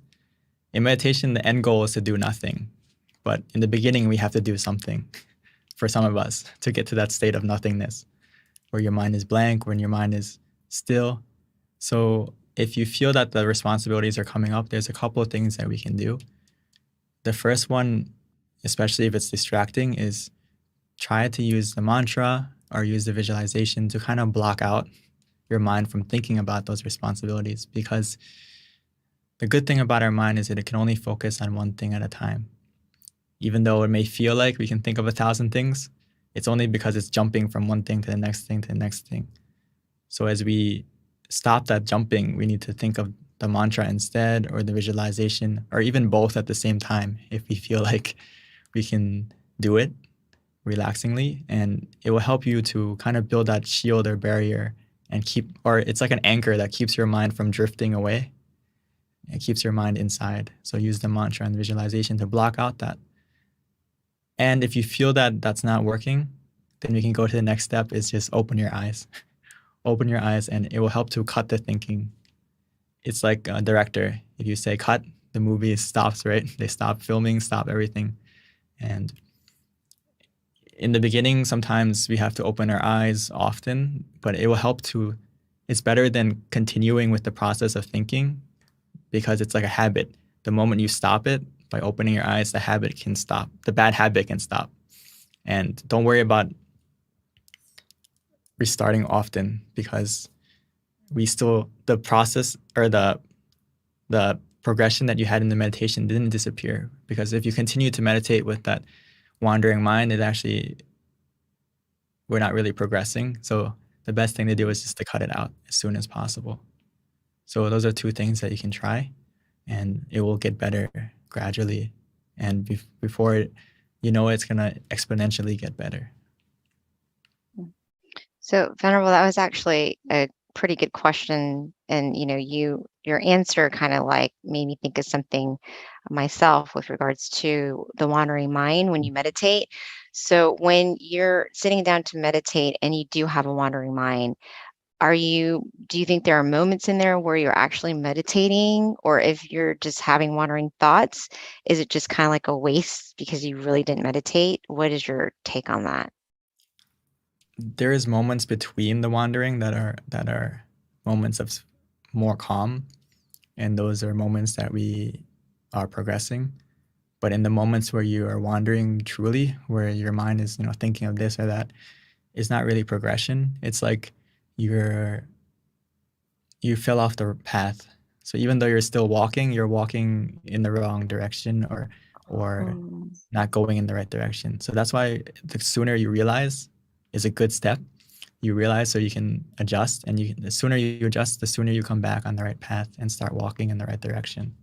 In meditation, the end goal is to do nothing. But in the beginning, we have to do something for some of us to get to that state of nothingness, where your mind is blank, when your mind is still. So if you feel that the responsibilities are coming up, there's a couple of things that we can do. The first one, especially if it's distracting, is try to use the mantra or use the visualization to kind of block out your mind from thinking about those responsibilities, because the good thing about our mind is that it can only focus on one thing at a time. Even though it may feel like we can think of 1,000 things, it's only because it's jumping from one thing to the next thing to the next thing. So as we stop that jumping, we need to think of the mantra instead, or the visualization, or even both at the same time if we feel like we can do it relaxingly. And it will help you to kind of build that shield or barrier and keep, or it's like an anchor that keeps your mind from drifting away. It keeps your mind inside. So use the mantra and the visualization to block out that. And if you feel that that's not working, then we can go to the next step, is just open your eyes. Open your eyes, and it will help to cut the thinking. It's like a director. If you say cut, the movie stops, right? They stop filming, stop everything. And in the beginning, sometimes we have to open our eyes often, but it will help to, it's better than continuing with the process of thinking, because it's like a habit. The moment you stop it, by opening your eyes, the habit can stop. The bad habit can stop. And don't worry about restarting often, because the process, or the progression that you had in the meditation didn't disappear. Because if you continue to meditate with that wandering mind, we're not really progressing. So the best thing to do is just to cut it out as soon as possible. So those are two things that you can try, and it will get better gradually. And before it's going to exponentially get better. So, Venerable, that was actually a pretty good question. And, your answer kind of like made me think of something myself with regards to the wandering mind when you meditate. So when you're sitting down to meditate and you do have a wandering mind, do you think there are moments in there where you're actually meditating? Or if you're just having wandering thoughts, is it just kind of like a waste because you really didn't meditate? What is your take on that? There is moments between the wandering that are moments of more calm, and those are moments that we are progressing. But in the moments where you are wandering truly, where your mind is thinking of this or that, it's not really progression. It's like you fell off the path. So even though you're still walking, you're walking in the wrong direction, or not going in the right direction. So that's why the sooner you realize is a good step. You realize so you can adjust, and the sooner you adjust, the sooner you come back on the right path and start walking in the right direction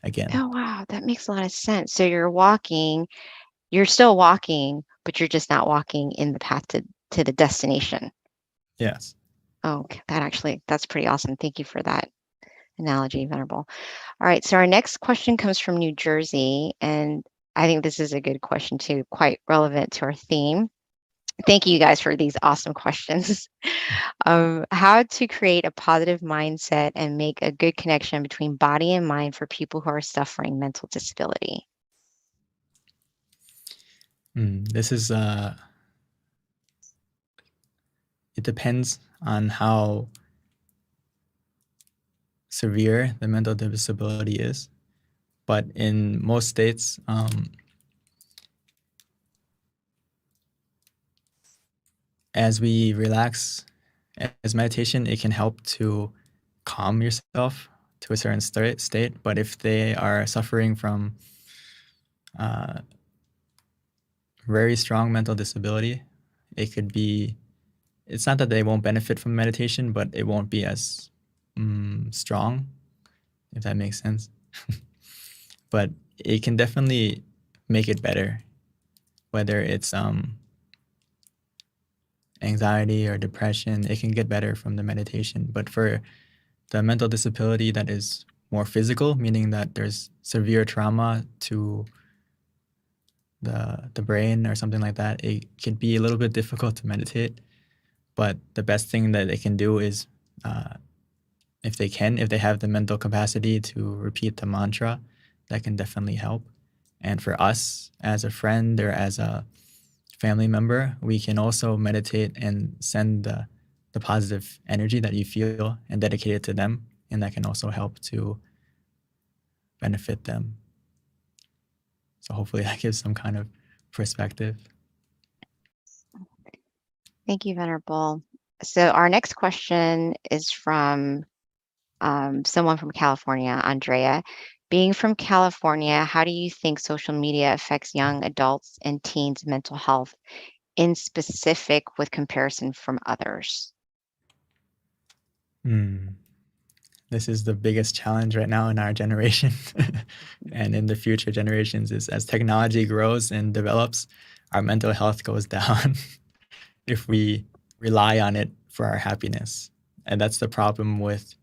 again. Oh, wow. That makes a lot of sense. So you're still walking, but you're just not walking in the path to the destination. Yes. Oh, that's pretty awesome. Thank you for that analogy, Venerable. All right. So our next question comes from New Jersey, and I think this is a good question too, quite relevant to our theme. Thank you guys for these awesome questions. How to create a positive mindset and make a good connection between body and mind for people who are suffering mental disability. This is it depends on how severe the mental disability is, but in most states, as we relax, as meditation, it can help to calm yourself to a certain state. But if they are suffering from very strong mental disability, it's not that they won't benefit from meditation, but it won't be as strong, if that makes sense. But it can definitely make it better, whether it's anxiety or depression. It can get better from the meditation. But for the mental disability that is more physical, meaning that there's severe trauma to the brain or something like that, it can be a little bit difficult to meditate. But the best thing that they can do is, if they have the mental capacity to repeat the mantra, that can definitely help. And for us, as a friend or as a family member, we can also meditate and send the positive energy that you feel and dedicate it to them, and that can also help to benefit them. So hopefully that gives some kind of perspective. Thank you, Venerable. So our next question is from someone from California, Andrea. Being from California, how do you think social media affects young adults and teens' mental health, in specific with comparison from others? This is the biggest challenge right now in our generation and in the future generations is as technology grows and develops, our mental health goes down if we rely on it for our happiness. And that's the problem with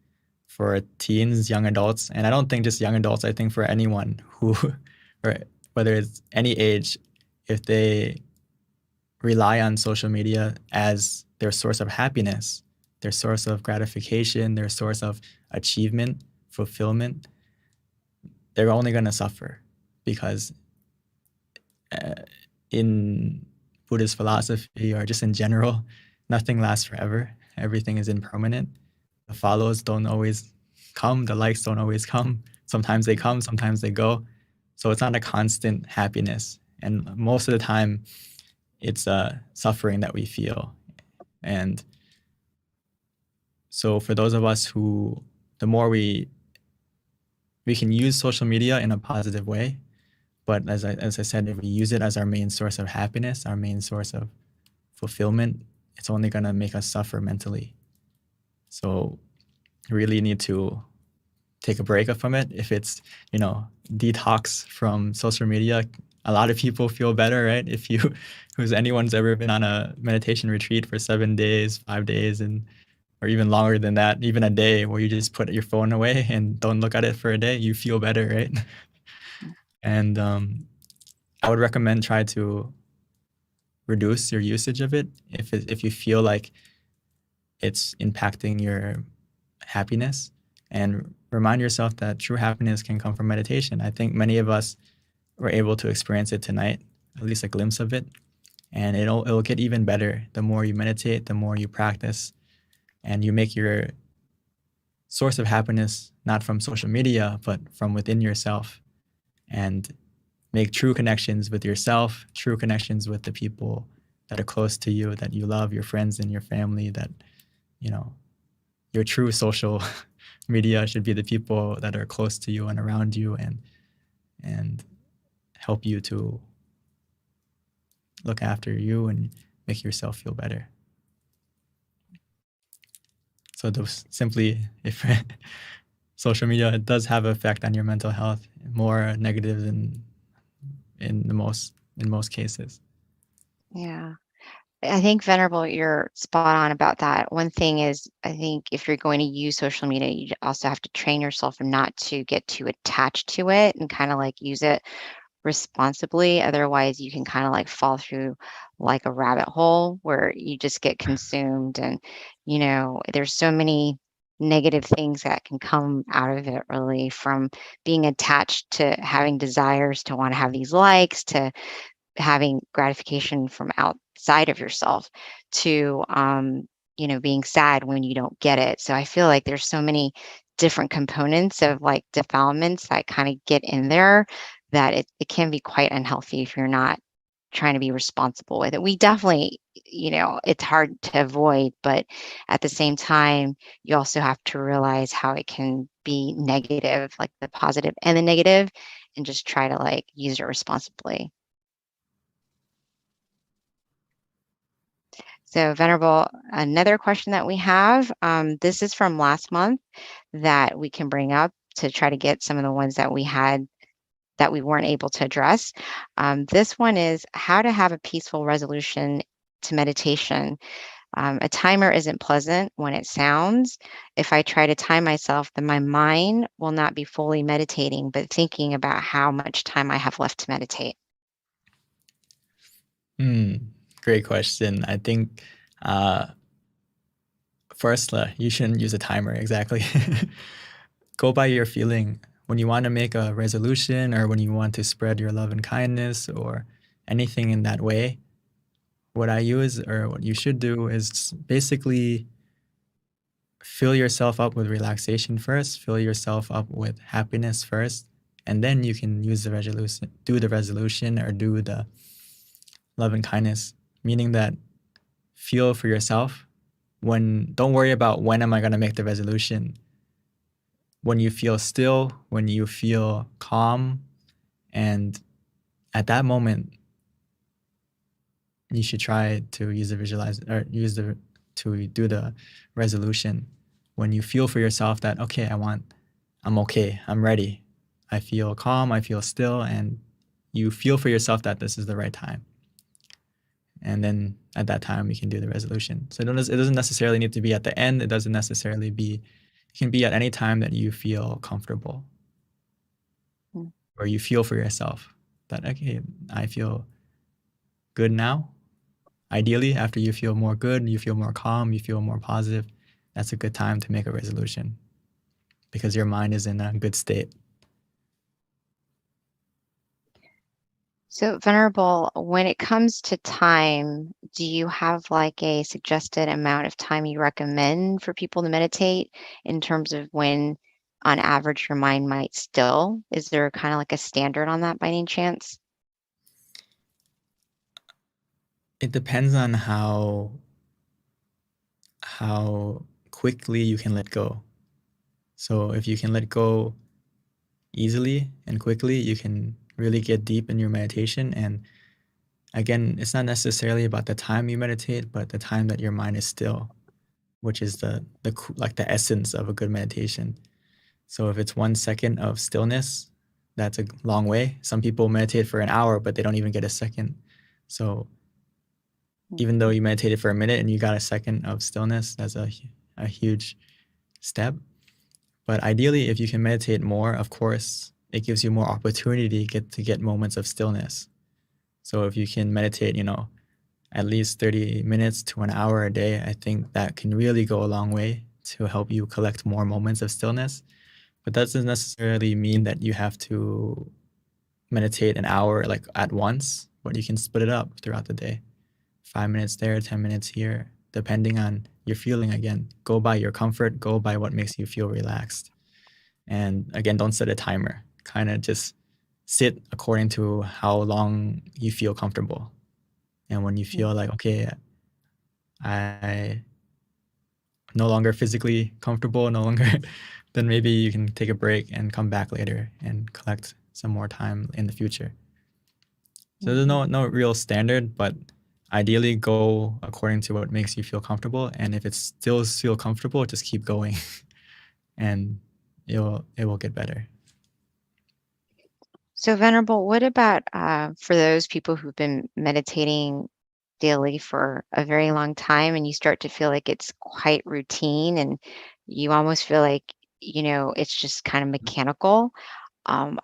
for teens, young adults, and I don't think just young adults, I think for anyone who or whether it's any age, if they rely on social media as their source of happiness, their source of gratification, their source of achievement, fulfillment, they're only going to suffer because in Buddhist philosophy or just in general, nothing lasts forever. Everything is impermanent. The follows don't always come, the likes don't always come. Sometimes they come, sometimes they go. So it's not a constant happiness. And most of the time, it's suffering that we feel. And so for those of us who, the more we can use social media in a positive way, but as I said, if we use it as our main source of happiness, our main source of fulfillment, it's only going to make us suffer mentally. So really need to take a break from it. If it's, detox from social media, a lot of people feel better, right? If anyone's ever been on a meditation retreat for 7 days, 5 days, or even longer than that, even a day where you just put your phone away and don't look at it for a day, you feel better, right? And I would recommend try to reduce your usage of it if you feel like it's impacting your happiness, and remind yourself that true happiness can come from meditation. I think many of us were able to experience it tonight, at least a glimpse of it, and it'll get even better the more you meditate, the more you practice, and you make your source of happiness not from social media, but from within yourself, and make true connections with yourself, true connections with the people that are close to you, that you love, your friends and your family, that, your true social media should be the people that are close to you and around you and help you to look after you and make yourself feel better. So those simply, if social media does have an effect on your mental health, more negative than in most cases. Yeah. I think, Venerable, you're spot on about that. One thing is, I think if you're going to use social media, you also have to train yourself not to get too attached to it and kind of like use it responsibly. Otherwise, you can kind of like fall through like a rabbit hole where you just get consumed. And, there's so many negative things that can come out of it, really, from being attached to having desires to want to have these likes, to having gratification from outside of yourself, to being sad when you don't get it. So I feel like there's so many different components of like defilements that kind of get in there that it can be quite unhealthy if you're not trying to be responsible with it. We definitely, it's hard to avoid, but at the same time, you also have to realize how it can be negative, like the positive and the negative, and just try to like use it responsibly. So, Venerable, another question that we have, this is from last month that we can bring up to try to get some of the ones that we had that we weren't able to address. This one is how to have a peaceful resolution to meditation. A timer isn't pleasant when it sounds. If I try to time myself, then my mind will not be fully meditating, but thinking about how much time I have left to meditate. Great question. I think first, you shouldn't use a timer, exactly. Go by your feeling. When you want to make a resolution or when you want to spread your love and kindness or anything in that way, what I use or what you should do is basically fill yourself up with relaxation first, fill yourself up with happiness first, and then you can use the resolution, do the resolution or do the love and kindness, meaning that feel for yourself don't worry about when am I going to make the resolution. When you feel still, when you feel calm, and at that moment, you should try to use the to do the resolution. When you feel for yourself that, okay, I'm okay, I'm ready, I feel calm, I feel still, and you feel for yourself that this is the right time. And then at that time, you can do the resolution. So it doesn't necessarily need to be at the end. It doesn't necessarily it can be at any time that you feel comfortable. Mm. Or you feel for yourself that, okay, I feel good now. Ideally, after you feel more good, you feel more calm, you feel more positive, that's a good time to make a resolution because your mind is in a good state. So, Venerable, when it comes to time, do you have like a suggested amount of time you recommend for people to meditate in terms of when, on average, your mind might still? Is there kind of like a standard on that by any chance? It depends on how quickly you can let go. So if you can let go easily and quickly, you can really get deep in your meditation. And again, it's not necessarily about the time you meditate, but the time that your mind is still, which is the essence of a good meditation. So if it's 1 second of stillness, that's a long way. Some people meditate for an hour, but they don't even get a second. So even though you meditated for a minute and you got a second of stillness, that's a huge step. But ideally, if you can meditate more, of course, it gives you more opportunity to get moments of stillness. So if you can meditate, at least 30 minutes to an hour a day, I think that can really go a long way to help you collect more moments of stillness. But that doesn't necessarily mean that you have to meditate an hour like at once, but you can split it up throughout the day. 5 minutes there, 10 minutes here, depending on your feeling. Again, go by your comfort, go by what makes you feel relaxed. And again, don't set a timer. Kind of just sit according to how long you feel comfortable. And when you feel like, okay, I no longer physically comfortable, no longer, then maybe you can take a break and come back later and collect some more time in the future. So there's no real standard, but ideally go according to what makes you feel comfortable. And if it still feels comfortable, just keep going and it will get better. So, Venerable, what about for those people who've been meditating daily for a very long time and you start to feel like it's quite routine and you almost feel like, it's just kind of mechanical?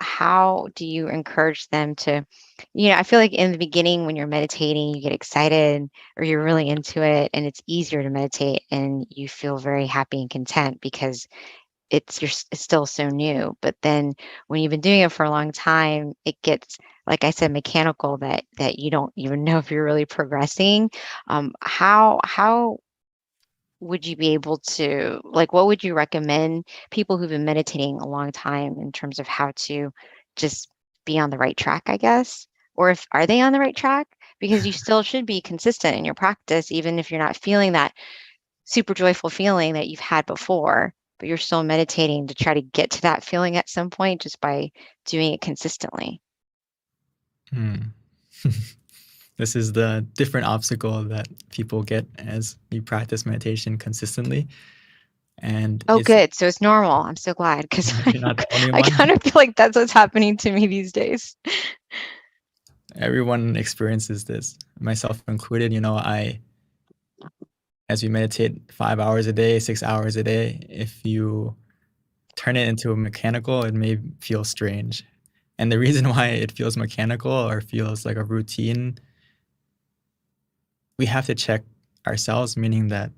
How do you encourage them to, I feel like in the beginning when you're meditating, you get excited or you're really into it and it's easier to meditate and you feel very happy and content because it's still so new. But then when you've been doing it for a long time, it gets, like I said, mechanical that you don't even know if you're really progressing. How would you be able to, like, what would you recommend people who've been meditating a long time in terms of how to just be on the right track, I guess? Or are they on the right track? Because you still should be consistent in your practice, even if you're not feeling that super joyful feeling that you've had before, but you're still meditating to try to get to that feeling at some point just by doing it consistently. This is the different obstacle that people get as you practice meditation consistently. And good. So it's normal. I'm so glad because you're not the only I one. kind of feel like that's what's happening to me these days. Everyone experiences this, myself included. As we meditate 5 hours a day, 6 hours a day, if you turn it into a mechanical, it may feel strange. And the reason why it feels mechanical or feels like a routine, we have to check ourselves, meaning that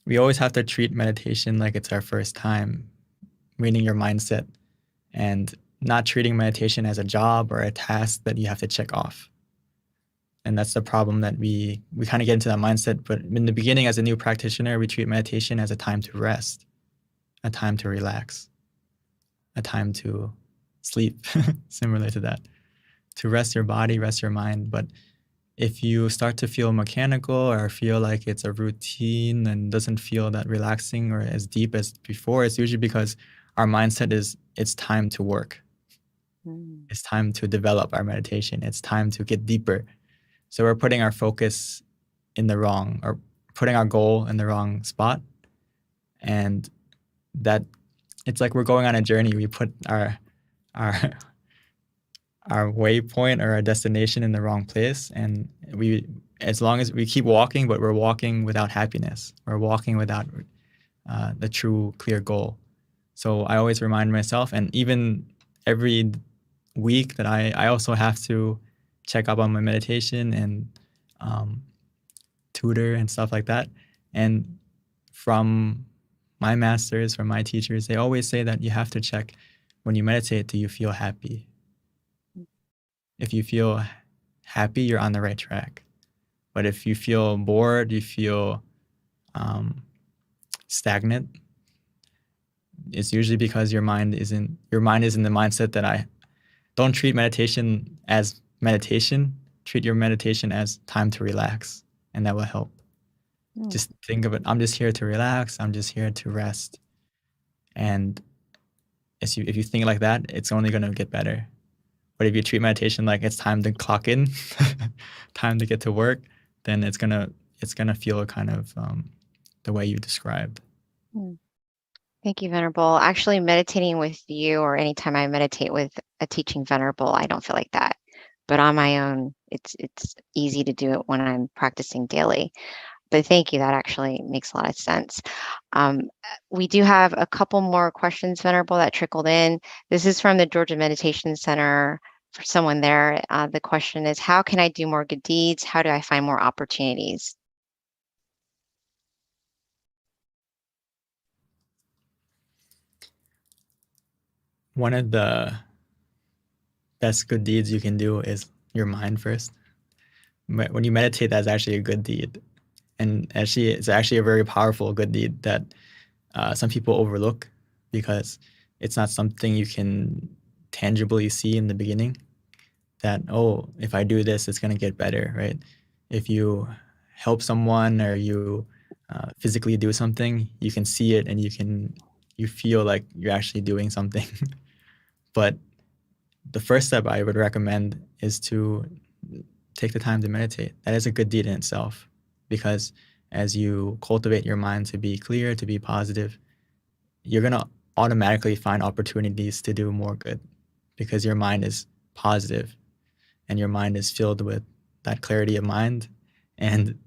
we always have to treat meditation like it's our first time, meaning your mindset, and not treating meditation as a job or a task that you have to check off. And that's the problem, that we kind of get into that mindset. But in the beginning, as a new practitioner, we treat meditation as a time to rest, a time to relax, a time to sleep, similar to that, to rest your body, rest your mind. But if you start to feel mechanical or feel like it's a routine and doesn't feel that relaxing or as deep as before, it's usually because our mindset is it's time to work. It's time to develop our meditation. It's time to get deeper. So we're putting our focus in the wrong, or putting our goal in the wrong spot. And that it's like we're going on a journey. We put our our waypoint or our destination in the wrong place, and we, as long as we keep walking, but we're walking without happiness, we're walking without the true clear goal. So I always remind myself, and even every week that I also have to check up on my meditation and tutor and stuff like that. And from my masters, from my teachers, they always say that you have to check, when you meditate, do you feel happy? If you feel happy, you're on the right track. But if you feel bored, you feel stagnant, it's usually because your mind is in the mindset that I don't treat meditation as meditation. Treat your meditation as time to relax, and that will help. Just think of it, I'm just here to relax, I'm just here to rest. And if you think like that, it's only going to get better. But if you treat meditation like it's time to clock in, time to get to work, then it's gonna feel kind of the way you described. Thank you, Venerable. Actually, meditating with you, or anytime I meditate with a teaching Venerable, I don't feel like that. But on my own, it's easy to do it when I'm practicing daily. But thank you. That actually makes a lot of sense. We do have a couple more questions, Venerable, that trickled in. This is from the Georgia Meditation Center. For someone there, the question is, how can I do more good deeds? How do I find more opportunities? One of the best good deeds you can do is your mind first. When you meditate, that's actually a good deed. And actually, it's actually a very powerful good deed that some people overlook, because it's not something you can tangibly see in the beginning, that, oh, if I do this, it's going to get better, right? If you help someone or you physically do something, you can see it and you feel like you're actually doing something. But the first step I would recommend is to take the time to meditate. That is a good deed in itself, because as you cultivate your mind to be clear, to be positive, you're going to automatically find opportunities to do more good, because your mind is positive and your mind is filled with that clarity of mind. And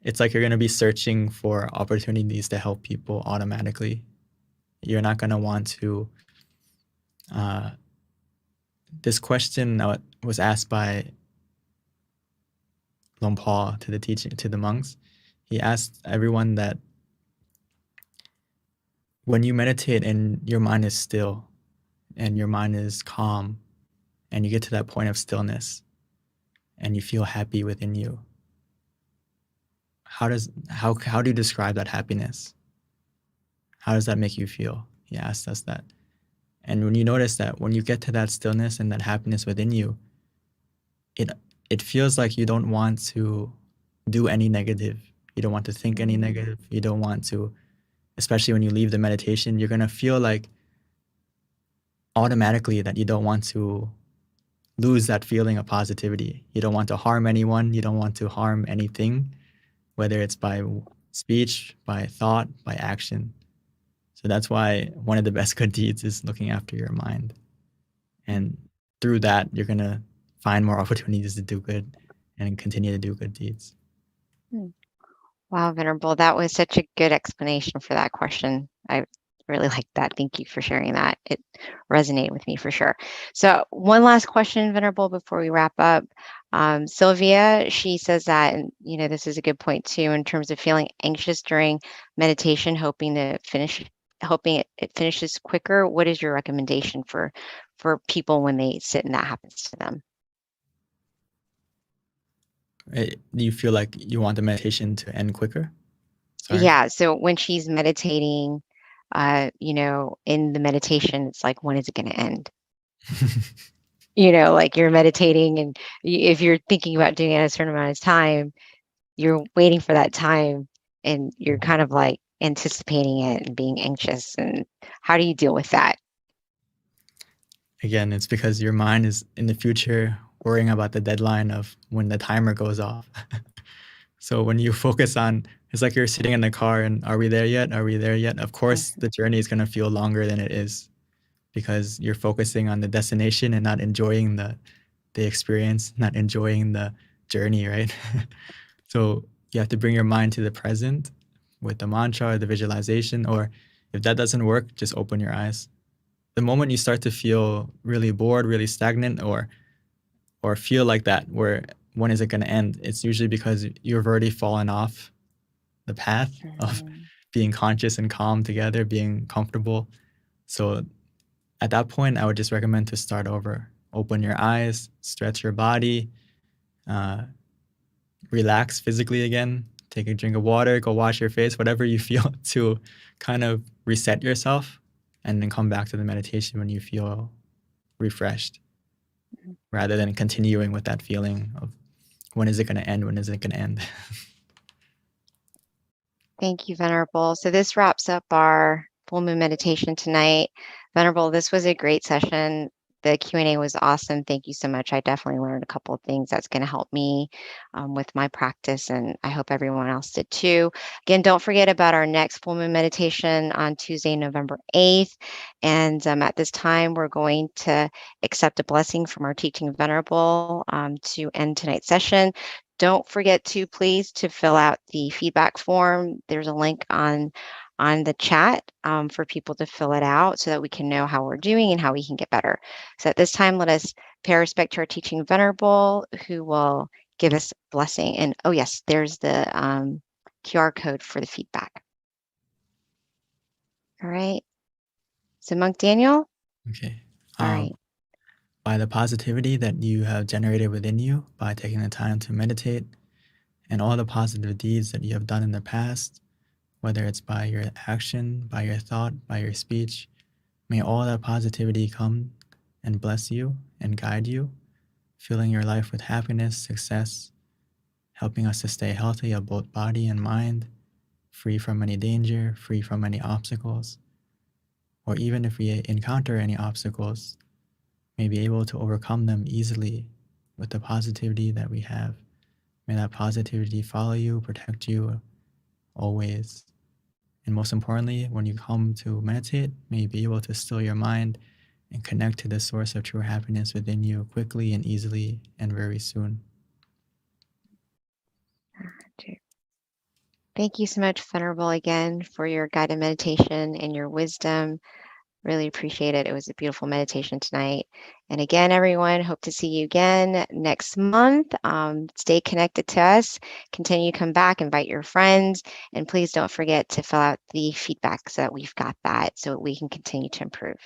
it's like you're going to be searching for opportunities to help people automatically. You're not going to want to this question was asked by Longpa to the monks. He asked everyone that when you meditate and your mind is still and your mind is calm and you get to that point of stillness and you feel happy within you, how do you describe that happiness? How does that make you feel? He asked us that. And when you notice that, when you get to that stillness and that happiness within you, it feels like you don't want to do any negative. You don't want to think any negative. You don't want to, especially when you leave the meditation, you're going to feel like automatically that you don't want to lose that feeling of positivity. You don't want to harm anyone. You don't want to harm anything, whether it's by speech, by thought, by action. So that's why one of the best good deeds is looking after your mind. And through that, you're going to find more opportunities to do good and continue to do good deeds. Wow, Venerable, that was such a good explanation for that question. I really like that. Thank you for sharing that. It resonated with me for sure. So one last question, Venerable, before we wrap up. Sylvia, she says that, and this is a good point too, in terms of feeling anxious during meditation, hoping it finishes quicker. What is your recommendation for people when they sit and that happens to them? Do you feel like you want the meditation to end quicker? Sorry? Yeah. So when she's meditating, in the meditation, it's like, when is it going to end? like you're meditating and if you're thinking about doing it at a certain amount of time, you're waiting for that time and you're kind of like anticipating it and being anxious. And how do you deal with that? Again, it's because your mind is in the future worrying about the deadline of when the timer goes off. So when you focus on, it's like you're sitting in the car and are we there yet? Are we there yet? Of course, the journey is going to feel longer than it is because you're focusing on the destination and not enjoying the experience, not enjoying the journey, right? So you have to bring your mind to the present with the mantra or the visualization, or if that doesn't work, just open your eyes. The moment you start to feel really bored, really stagnant, or feel like that, where when is it going to end? It's usually because you've already fallen off the path of being conscious and calm together, being comfortable. So at that point, I would just recommend to start over. Open your eyes, stretch your body, relax physically again, take a drink of water, go wash your face, whatever you feel to kind of reset yourself, and then come back to the meditation when you feel refreshed, rather than continuing with that feeling of when is it going to end? When is it going to end? Thank you, Venerable. So this wraps up our full moon meditation tonight. Venerable, this was a great session. The Q&A was awesome. Thank you so much. I definitely learned a couple of things that's going to help me with my practice, and I hope everyone else did too. Again, don't forget about our next full moon meditation on Tuesday, November 8th. And at this time, we're going to accept a blessing from our teaching Venerable to end tonight's session. Don't forget to please to fill out the feedback form. There's a link on the chat for people to fill it out so that we can know how we're doing and how we can get better. So at this time, let us pay respect to our teaching Venerable, who will give us blessing. And oh yes, there's the QR code for the feedback. All right. So Monk Daniel. Okay. All right. By the positivity that you have generated within you by taking the time to meditate, and all the positive deeds that you have done in the past, whether it's by your action, by your thought, by your speech, may all that positivity come and bless you and guide you, filling your life with happiness, success, helping us to stay healthy of both body and mind, free from any danger, free from any obstacles, or even if we encounter any obstacles, may be able to overcome them easily with the positivity that we have. May that positivity follow you, protect you always. And most importantly, when you come to meditate, may you be able to still your mind and connect to the source of true happiness within you quickly and easily and very soon. Thank you so much, Venerable, again, for your guided meditation and your wisdom. Really appreciate it. It was a beautiful meditation tonight. And again, everyone, hope to see you again next month. Stay connected to us. Continue to come back, invite your friends, and please don't forget to fill out the feedback so that we've got that so we can continue to improve.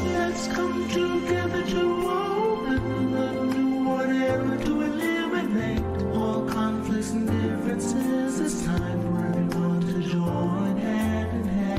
Let's come together to open a new whatever to eliminate all conflicts and differences. It's time for everyone to join hand in hand.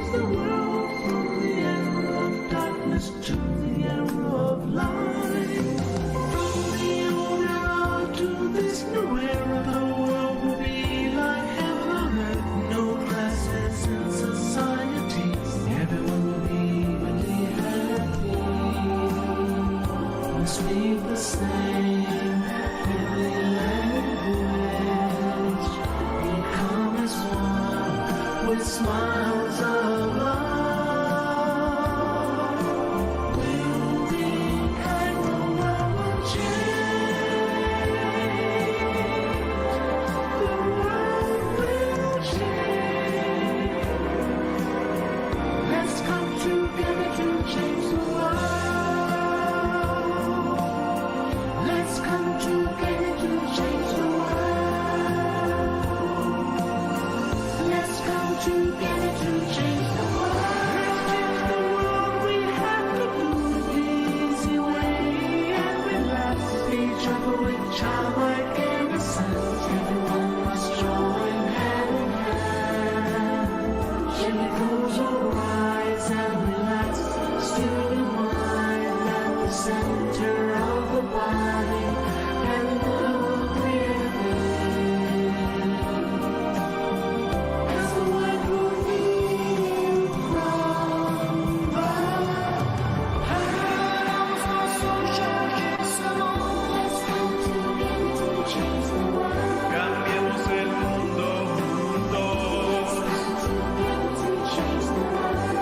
change the world from the era of darkness to the era of light. From the old era to this new era, the world will be like heaven on earth. No classes in society, everyone will be really happy. We'll speak the same heavenly language. Become as one with smiles of love. We'll be kind, the world will change. The world will change. Let's come together to change the world. Let's come together to change the world. Let's come together to change the world. Let's change the world. We have to do it the easy way and relax each other with childlike innocence. Everyone must join hand in hand. Chemicals will rise and relax. Still the mind at the center of the body and move breathing. As the wind will lead from the house of social salon. Let's come together to change the world. Cambiemos el mundo juntos. Let's come together to change the world.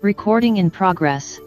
Recording in progress.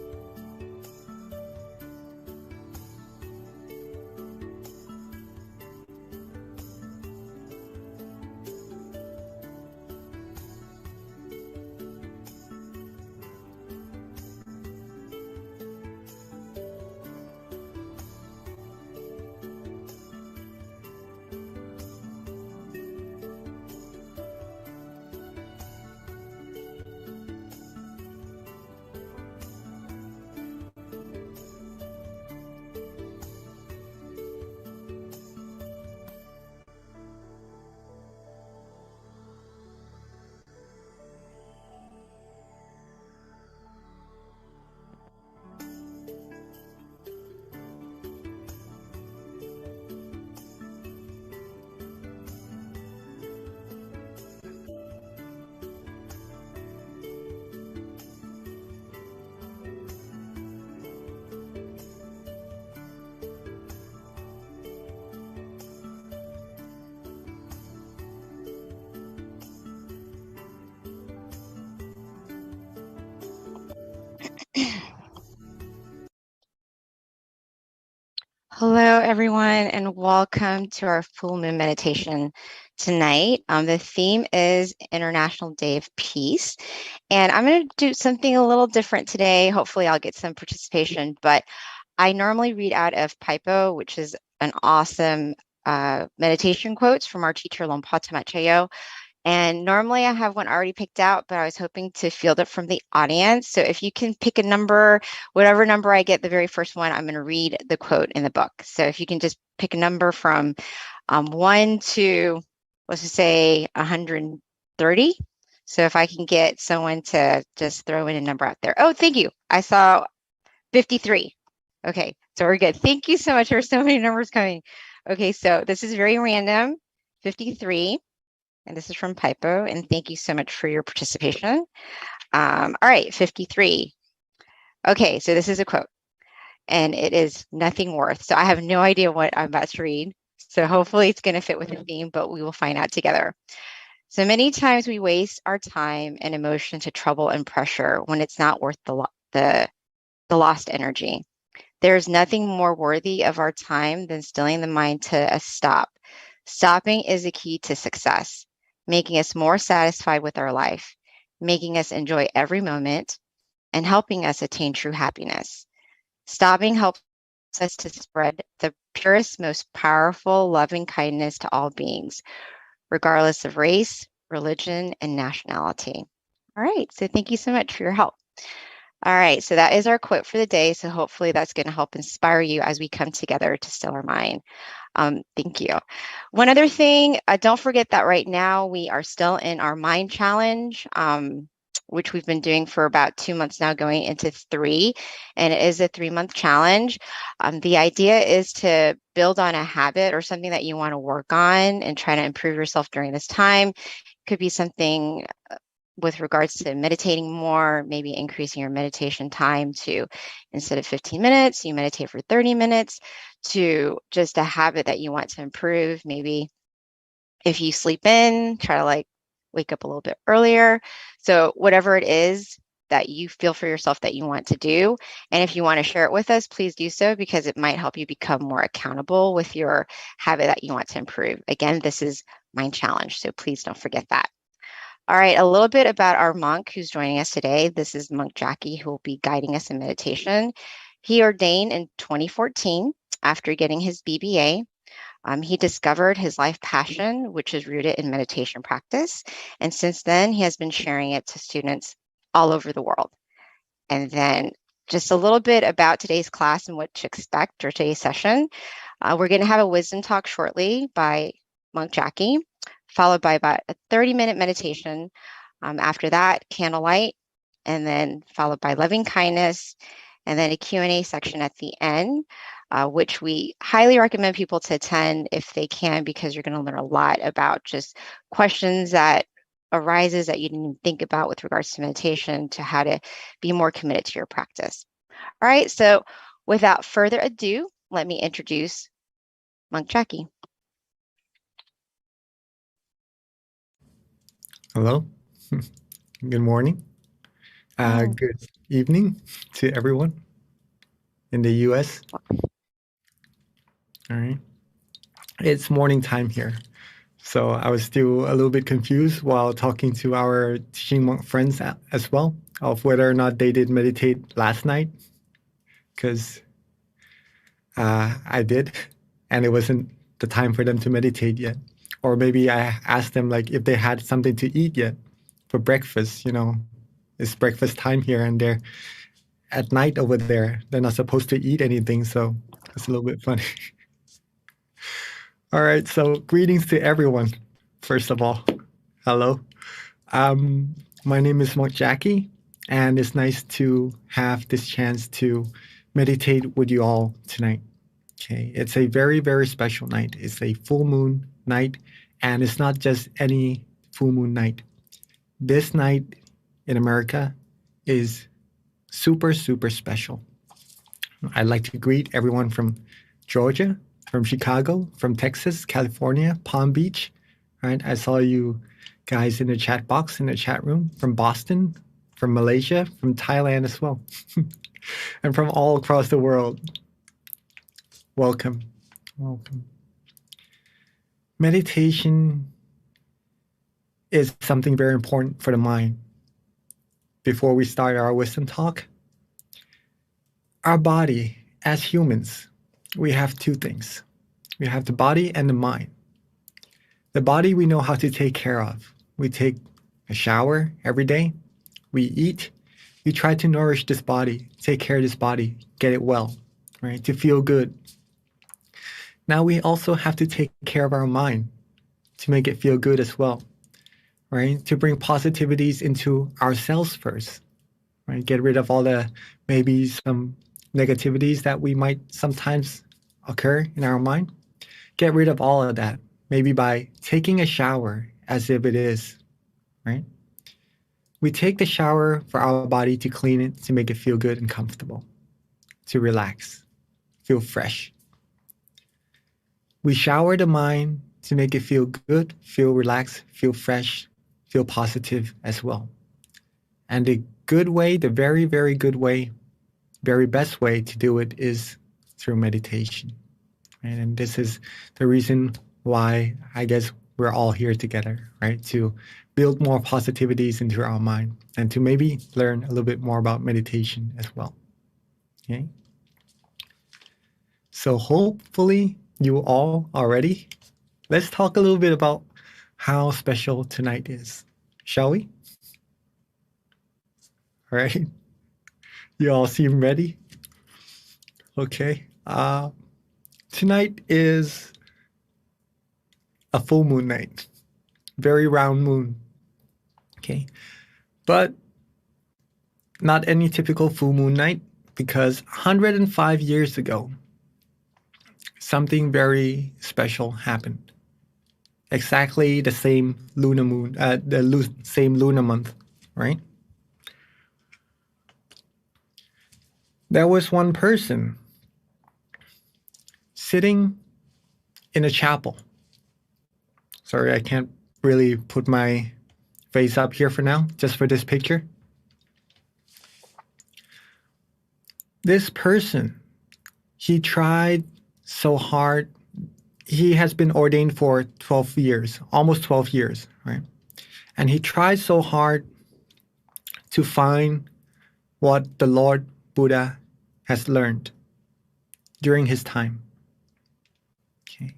Hello, everyone, and welcome to our full moon meditation tonight. The theme is International Day of Peace, and I'm going to do something a little different today. Hopefully, I'll get some participation, but I normally read out of Paipo, which is an awesome meditation quotes from our teacher, Lompata Machayo. And normally I have one already picked out, but I was hoping to field it from the audience. So if you can pick a number, whatever number I get, the very first one, I'm going to read the quote in the book. So if you can just pick a number from 1 to, let's just say 130. So if I can get someone to just throw in a number out there. Oh, thank you. I saw 53. Okay, so we're good. Thank you so much. There are so many numbers coming. Okay, so this is very random, 53. And this is from Paipo, and thank you so much for your participation. All right, 53. Okay, so this is a quote, and it is nothing worth. So I have no idea what I'm about to read. So hopefully it's going to fit with the theme, but we will find out together. So many times we waste our time and emotion to trouble and pressure when it's not worth the lost energy. There is nothing more worthy of our time than stilling the mind to a stop. Stopping is the key to success, making us more satisfied with our life, making us enjoy every moment, and helping us attain true happiness. Stopping helps us to spread the purest, most powerful, loving kindness to all beings, regardless of race, religion, and nationality. All right, so thank you so much for your help. All right, so that is our quote for the day. So hopefully that's going to help inspire you as we come together to still our mind. Thank you. One other thing, don't forget that right now we are still in our mind challenge, which we've been doing for about 2 months now, going into 3, and it is a 3-month challenge. The idea is to build on a habit or something that you want to work on and try to improve yourself during this time. Could be something with regards to meditating more, maybe increasing your meditation time to, instead of 15 minutes, you meditate for 30 minutes, to just a habit that you want to improve. Maybe if you sleep in, try to wake up a little bit earlier. So whatever it is that you feel for yourself that you want to do. And if you want to share it with us, please do so, because it might help you become more accountable with your habit that you want to improve. Again, this is Mind Challenge, so please don't forget that. All right, a little bit about our monk who's joining us today. This is Monk Jackie, who will be guiding us in meditation. He ordained in 2014 after getting his BBA. He discovered his life passion, which is rooted in meditation practice. And since then, he has been sharing it to students all over the world. And then just a little bit about today's class and what to expect, or today's session. We're going to have a wisdom talk shortly by Monk Jackie, followed by about a 30-minute meditation. After that, candlelight, and then followed by loving kindness, and then a Q&A section at the end, which we highly recommend people to attend if they can, because you're going to learn a lot about just questions that arises that you didn't even think about with regards to meditation, to how to be more committed to your practice. All right, so without further ado, let me introduce Monk Jackie. Hello. Good morning. Oh. Good evening to everyone in the US. All right. It's morning time here. So I was still a little bit confused while talking to our teaching monk friends as well of whether or not they did meditate last night, because I did, and it wasn't the time for them to meditate yet. Or maybe I asked them like if they had something to eat yet for breakfast. It's breakfast time here, and they're at night over there. They're not supposed to eat anything, so it's a little bit funny. All right, so greetings to everyone. First of all, hello. My name is Monk Jackie, and it's nice to have this chance to meditate with you all tonight. Okay, it's a very, very special night. It's a full moon night, and it's not just any full moon night. This night in America is super, super special. I'd like to greet everyone from Georgia, from Chicago, from Texas, California, Palm Beach. Right? I saw you guys in the chat box, in the chat room, from Boston, from Malaysia, from Thailand as well, and from all across the world. Welcome. Welcome. Meditation is something very important for the mind. Before we start our wisdom talk, our body, as humans, we have two things. We have the body and the mind. The body we know how to take care of. We take a shower every day. We eat. We try to nourish this body, take care of this body, get it well, right? To feel good. Now we also have to take care of our mind to make it feel good as well, right? To bring positivities into ourselves first, right? Get rid of all the maybe some negativities that we might sometimes occur in our mind. Get rid of all of that, maybe by taking a shower as if it is, right? We take the shower for our body to clean it, to make it feel good and comfortable, to relax, feel fresh. We shower the mind to make it feel good, feel relaxed, feel fresh, feel positive as well. And the good way, the very, very good way, very best way to do it is through meditation. And this is the reason why I guess we're all here together, right? To build more positivities into our mind and to maybe learn a little bit more about meditation as well. Okay. So hopefully you all are ready. Let's talk a little bit about how special tonight is, shall we? All right. You all seem ready? Okay. Tonight is a full moon night, very round moon. Okay. But not any typical full moon night, because 105 years ago, something very special happened. Exactly the same lunar moon, same lunar month, right? There was one person sitting in a chapel. Sorry, I can't really put my face up here for now, just for this picture. This person, he tried so hard. He has been ordained for 12 years, almost 12 years, right? And he tried so hard to find what the Lord Buddha has learned during his time. Okay.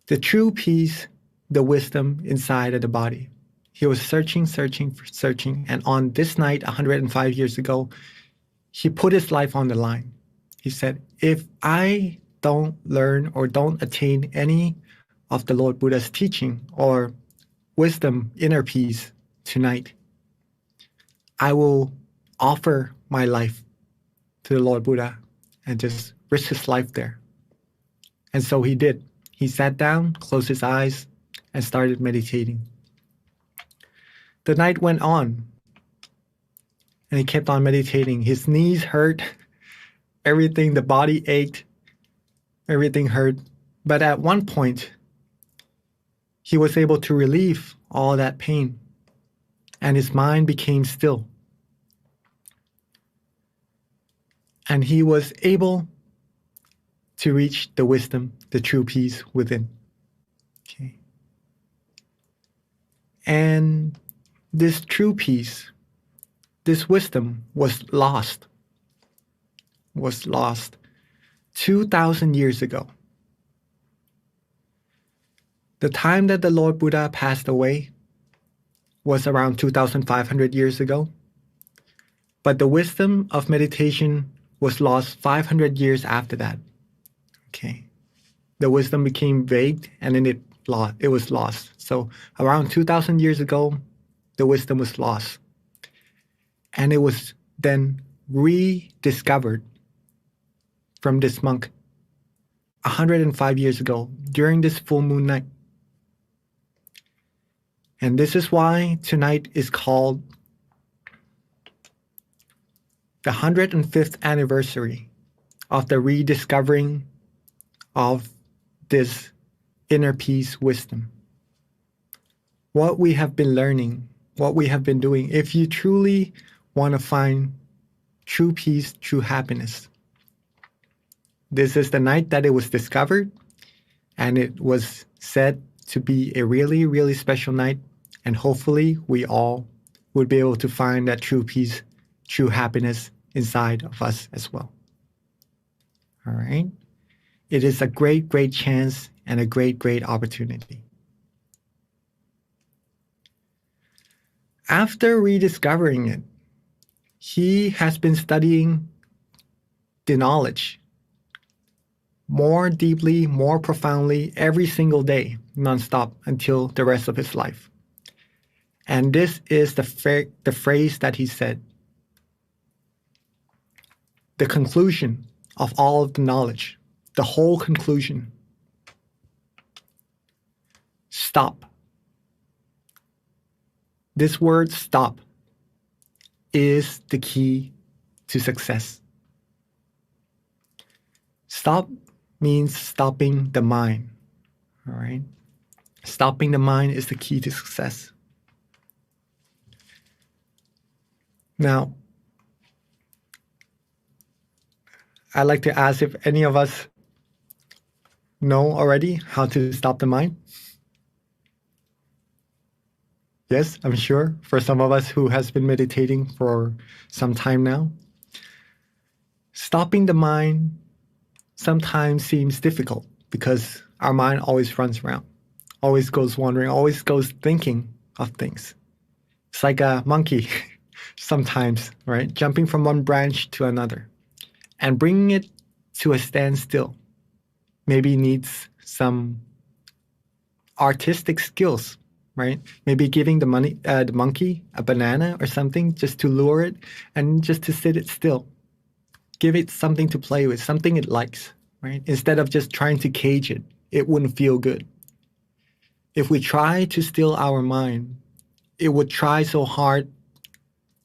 The true peace, the wisdom inside of the body. He was searching, and on this night, 105 years ago, he put his life on the line. He said, if I don't learn or don't attain any of the Lord Buddha's teaching or wisdom, inner peace tonight, I will offer my life to the Lord Buddha and just risk his life there. And so he did. He sat down, closed his eyes, and started meditating. The night went on, and he kept on meditating. His knees hurt, everything, the body ached, everything hurt. But at one point, he was able to relieve all that pain, and his mind became still. And he was able to reach the wisdom, the true peace within. Okay. And this true peace, this wisdom was lost 2,000 years ago. The time that the Lord Buddha passed away was around 2,500 years ago. But the wisdom of meditation was lost 500 years after that. Okay. The wisdom became vague and then it was lost. So around 2,000 years ago, the wisdom was lost. And it was then rediscovered from this monk 105 years ago during this full moon night. And this is why tonight is called the 105th anniversary of the rediscovering of this inner peace wisdom. What we have been learning, what we have been doing, if you truly want to find true peace, true happiness, this is the night that it was discovered, and it was said to be a really, really special night. And hopefully we all would be able to find that true peace, true happiness inside of us as well. All right? It is a great, great chance and a great, great opportunity. After rediscovering it, he has been studying the knowledge more deeply, more profoundly every single day, nonstop, until the rest of his life. And this is the phrase that he said. The conclusion of all of the knowledge, the whole conclusion. Stop. This word stop is the key to success. Stop means stopping the mind. All right? Stopping the mind is the key to success. Now, I'd like to ask if any of us know already how to stop the mind. Yes, I'm sure for some of us who has been meditating for some time now. Stopping the mind sometimes seems difficult because our mind always runs around, always goes wandering, always goes thinking of things. It's like a monkey sometimes, right? Jumping from one branch to another and bringing it to a standstill maybe needs some artistic skills, right? Maybe giving the monkey a banana or something just to lure it and just to sit it still. Give it something to play with, something it likes, right? Instead of just trying to cage it, it wouldn't feel good. If we try to still our mind, it would try so hard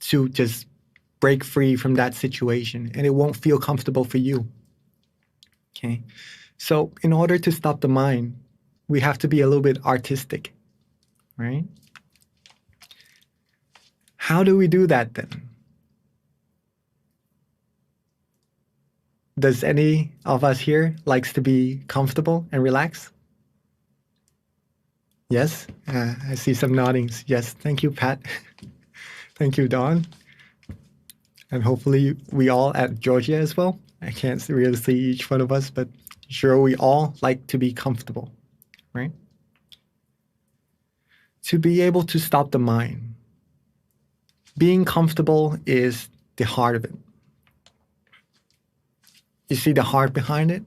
to just break free from that situation, and it won't feel comfortable for you. Okay? So in order to stop the mind, we have to be a little bit artistic, right? How do we do that then? Does any of us here likes to be comfortable and relaxed? Yes? I see some noddings. Yes. Thank you, Pat. Thank you, Dawn. And hopefully we all at Georgia as well. I can't really see each one of us, but sure we all like to be comfortable, right? To be able to stop the mind. Being comfortable is the heart of it. You see the heart behind it?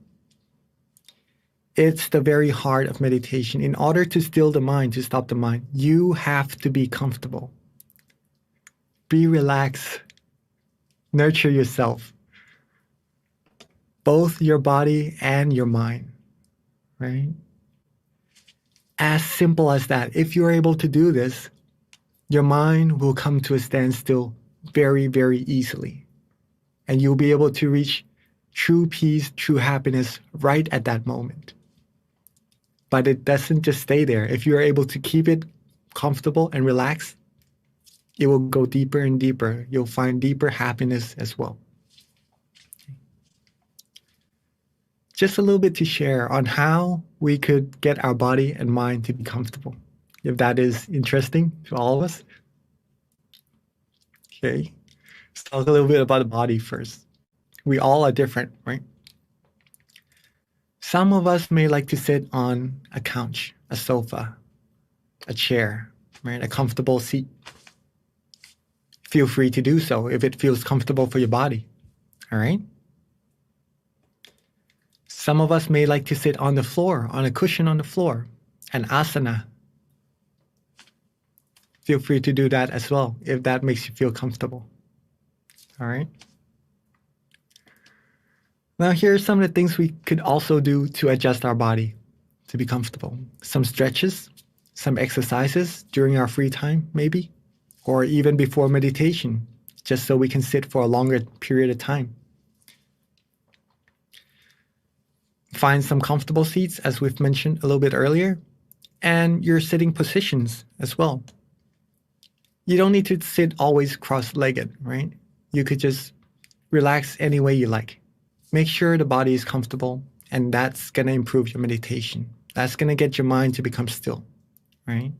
It's the very heart of meditation. In order to still the mind, to stop the mind, you have to be comfortable. Be relaxed. Nurture yourself. Both your body and your mind, right? As simple as that. If you're able to do this, your mind will come to a standstill very, very easily. And you'll be able to reach true peace, true happiness right at that moment. But it doesn't just stay there. If you're able to keep it comfortable and relaxed, it will go deeper and deeper. You'll find deeper happiness as well. just a little bit to share on how we could get our body and mind to be comfortable, if that is interesting to all of us. Okay, let's talk a little bit about the body first. We all are different, right? Some of us may like to sit on a couch, a sofa, a chair, right? A comfortable seat. Feel free to do so if it feels comfortable for your body, all right? Some of us may like to sit on the floor, on a cushion on the floor, an asana. Feel free to do that as well if that makes you feel comfortable, all right? Now, here are some of the things we could also do to adjust our body to be comfortable. Some stretches, some exercises during our free time, maybe, or even before meditation, just so we can sit for a longer period of time. Find some comfortable seats, as we've mentioned a little bit earlier, and your sitting positions as well. You don't need to sit always cross-legged, right? You could just relax any way you like. Make sure the body is comfortable, and that's going to improve your meditation. That's going to get your mind to become still, right?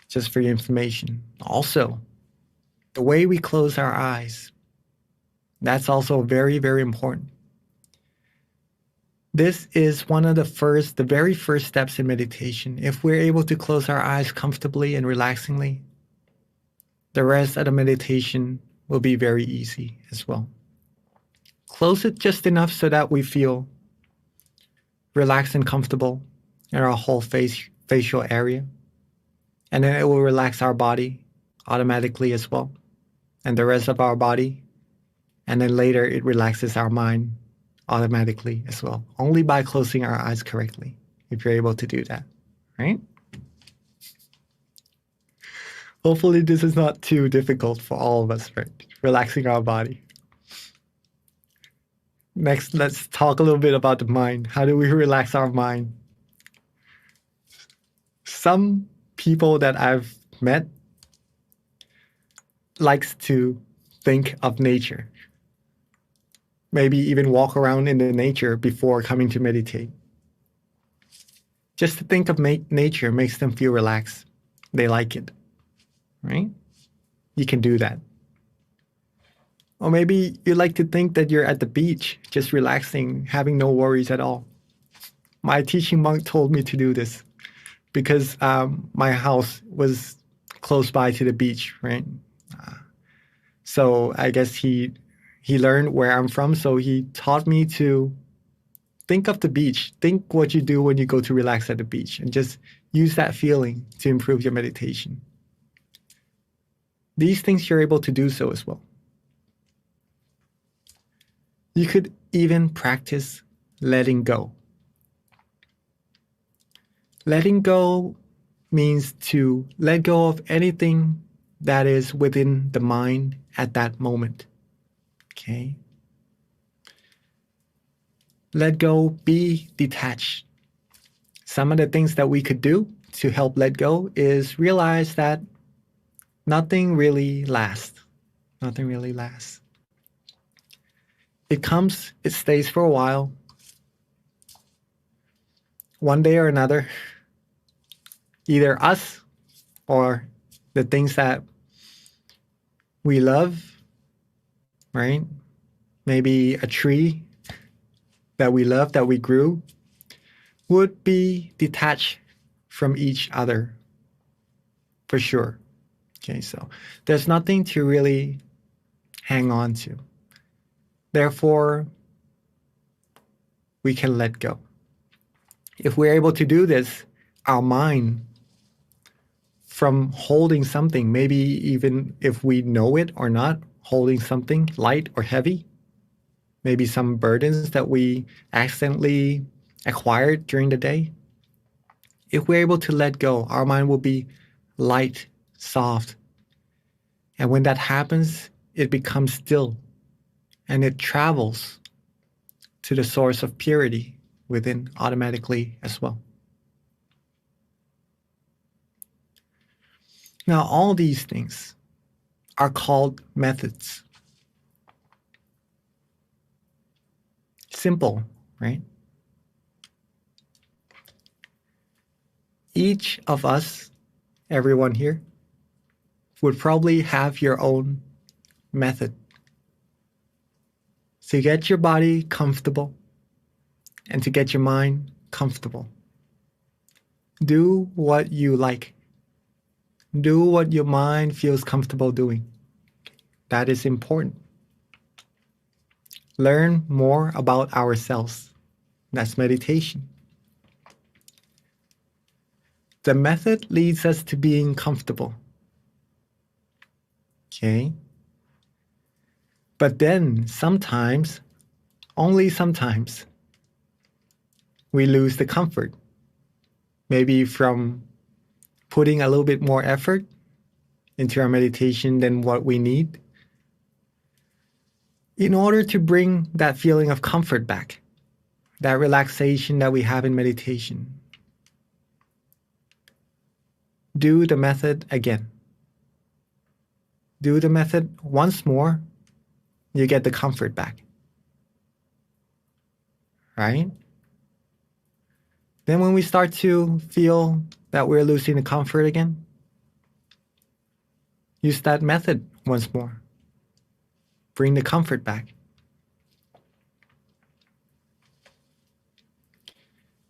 Just for your information. Also, the way we close our eyes, that's also very, very important. This is one of the very first steps in meditation. If we're able to close our eyes comfortably and relaxingly, the rest of the meditation will be very easy as well. Close it just enough so that we feel relaxed and comfortable in our whole facial area. And then it will relax our body automatically as well, and the rest of our body. And then later it relaxes our mind automatically as well, only by closing our eyes correctly, if you're able to do that, right? Hopefully this is not too difficult for all of us, right? Relaxing our body. Next, let's talk a little bit about the mind. How do we relax our mind? Some people that I've met likes to think of nature. Maybe even walk around in the nature before coming to meditate. Just to think of nature makes them feel relaxed. They like it, right? You can do that. Or maybe you like to think that you're at the beach, just relaxing, having no worries at all. My teaching monk told me to do this because my house was close by to the beach, right? So I guess he learned where I'm from, so he taught me to think of the beach. Think what you do when you go to relax at the beach, and just use that feeling to improve your meditation. These things you're able to do so as well. You could even practice letting go. Letting go means to let go of anything that is within the mind at that moment. Okay? Let go, be detached. Some of the things that we could do to help let go is realize that nothing really lasts. Nothing really lasts. It comes, it stays for a while. One day or another, either us or the things that we love, right? Maybe a tree that we love, that we grew, would be detached from each other for sure. Okay, so there's nothing to really hang on to. Therefore, we can let go. If we're able to do this, our mind, from holding something, maybe even if we know it or not, holding something light or heavy, maybe some burdens that we accidentally acquired during the day. If we're able to let go, our mind will be light, soft. And when that happens, it becomes still, and it travels to the source of purity within automatically as well. Now, all these things are called methods. Simple, right? Each of us, everyone here, would probably have your own method to get your body comfortable and to get your mind comfortable. Do what you like. Do what your mind feels comfortable doing. That is important. Learn more about ourselves. That's meditation. The method leads us to being comfortable. Okay? But then sometimes, only sometimes, we lose the comfort. Maybe from putting a little bit more effort into our meditation than what we need, in order to bring that feeling of comfort back, that relaxation that we have in meditation. Do the method again. Do the method once more, you get the comfort back. Right? Then when we start to feel that we're losing the comfort again, use that method once more. Bring the comfort back.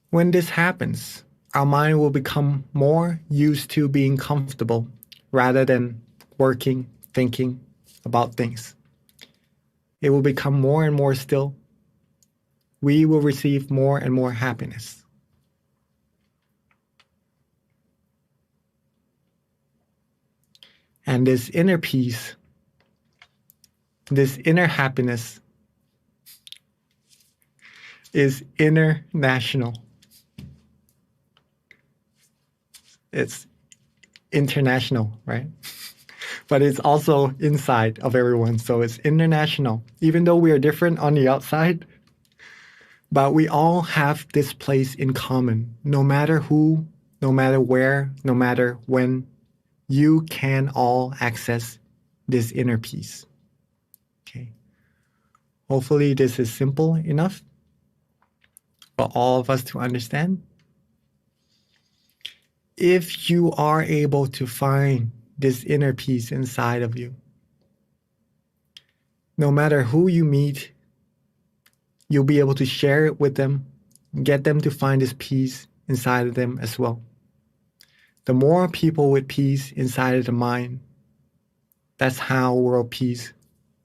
When this happens, our mind will become more used to being comfortable rather than working, thinking about things. It will become more and more still. We will receive more and more happiness. And this inner peace, this inner happiness is international. It's international, right? But it's also inside of everyone. So it's international. Even though we are different on the outside, but we all have this place in common. No matter who, no matter where, no matter when, you can all access this inner peace. Okay. Hopefully this is simple enough for all of us to understand. If you are able to find this inner peace inside of you, no matter who you meet, you'll be able to share it with them, get them to find this peace inside of them as well. The more people with peace inside of the mind, that's how world peace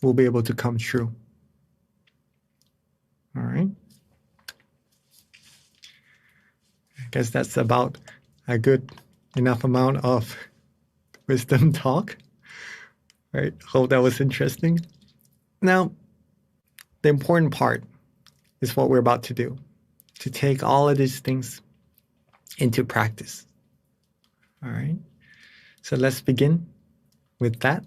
will be able to come true. All right? I guess that's about a good enough amount of wisdom talk. Right? Hope that was interesting. Now, the important part is what we're about to do, to take all of these things into practice. All right? So let's begin with that.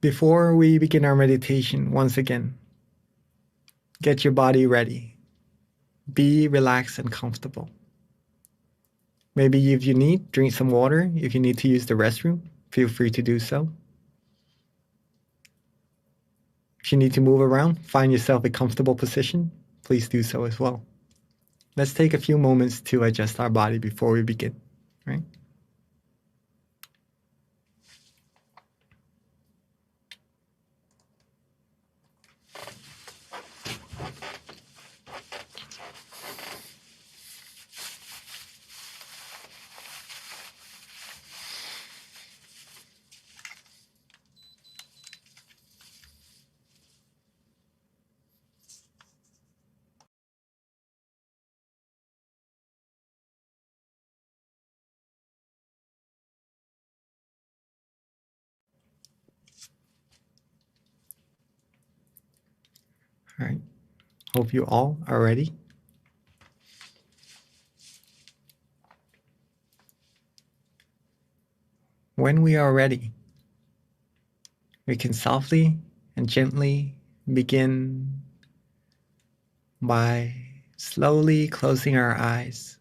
Before we begin our meditation, once again, get your body ready. Be relaxed and comfortable. Maybe if you need, drink some water. If you need to use the restroom, feel free to do so. If you need to move around, find yourself a comfortable position, please do so as well. Let's take a few moments to adjust our body before we begin, right? All right. Hope you all are ready. When we are ready, we can softly and gently begin by slowly closing our eyes.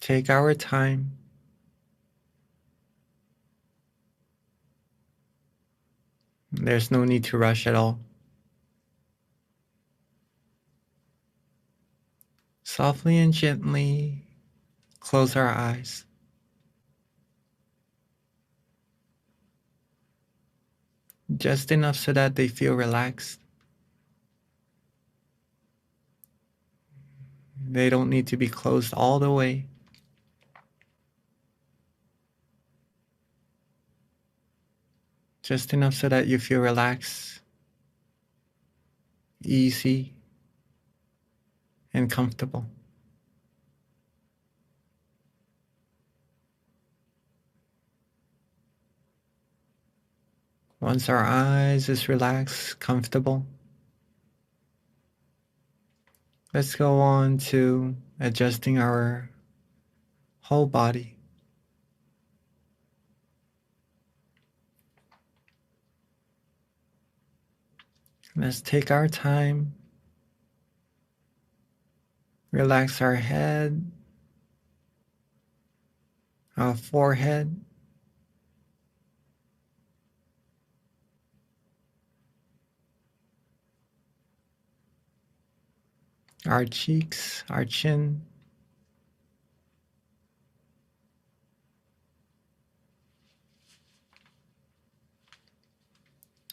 Take our time There's no need to rush at all. Softly and gently close our eyes. Just enough so that they feel relaxed. They don't need to be closed all the way. Just enough so that you feel relaxed, easy, and comfortable. Once our eyes is relaxed, comfortable, let's go on to adjusting our whole body. Let's take our time, relax our head, our forehead, our cheeks, our chin,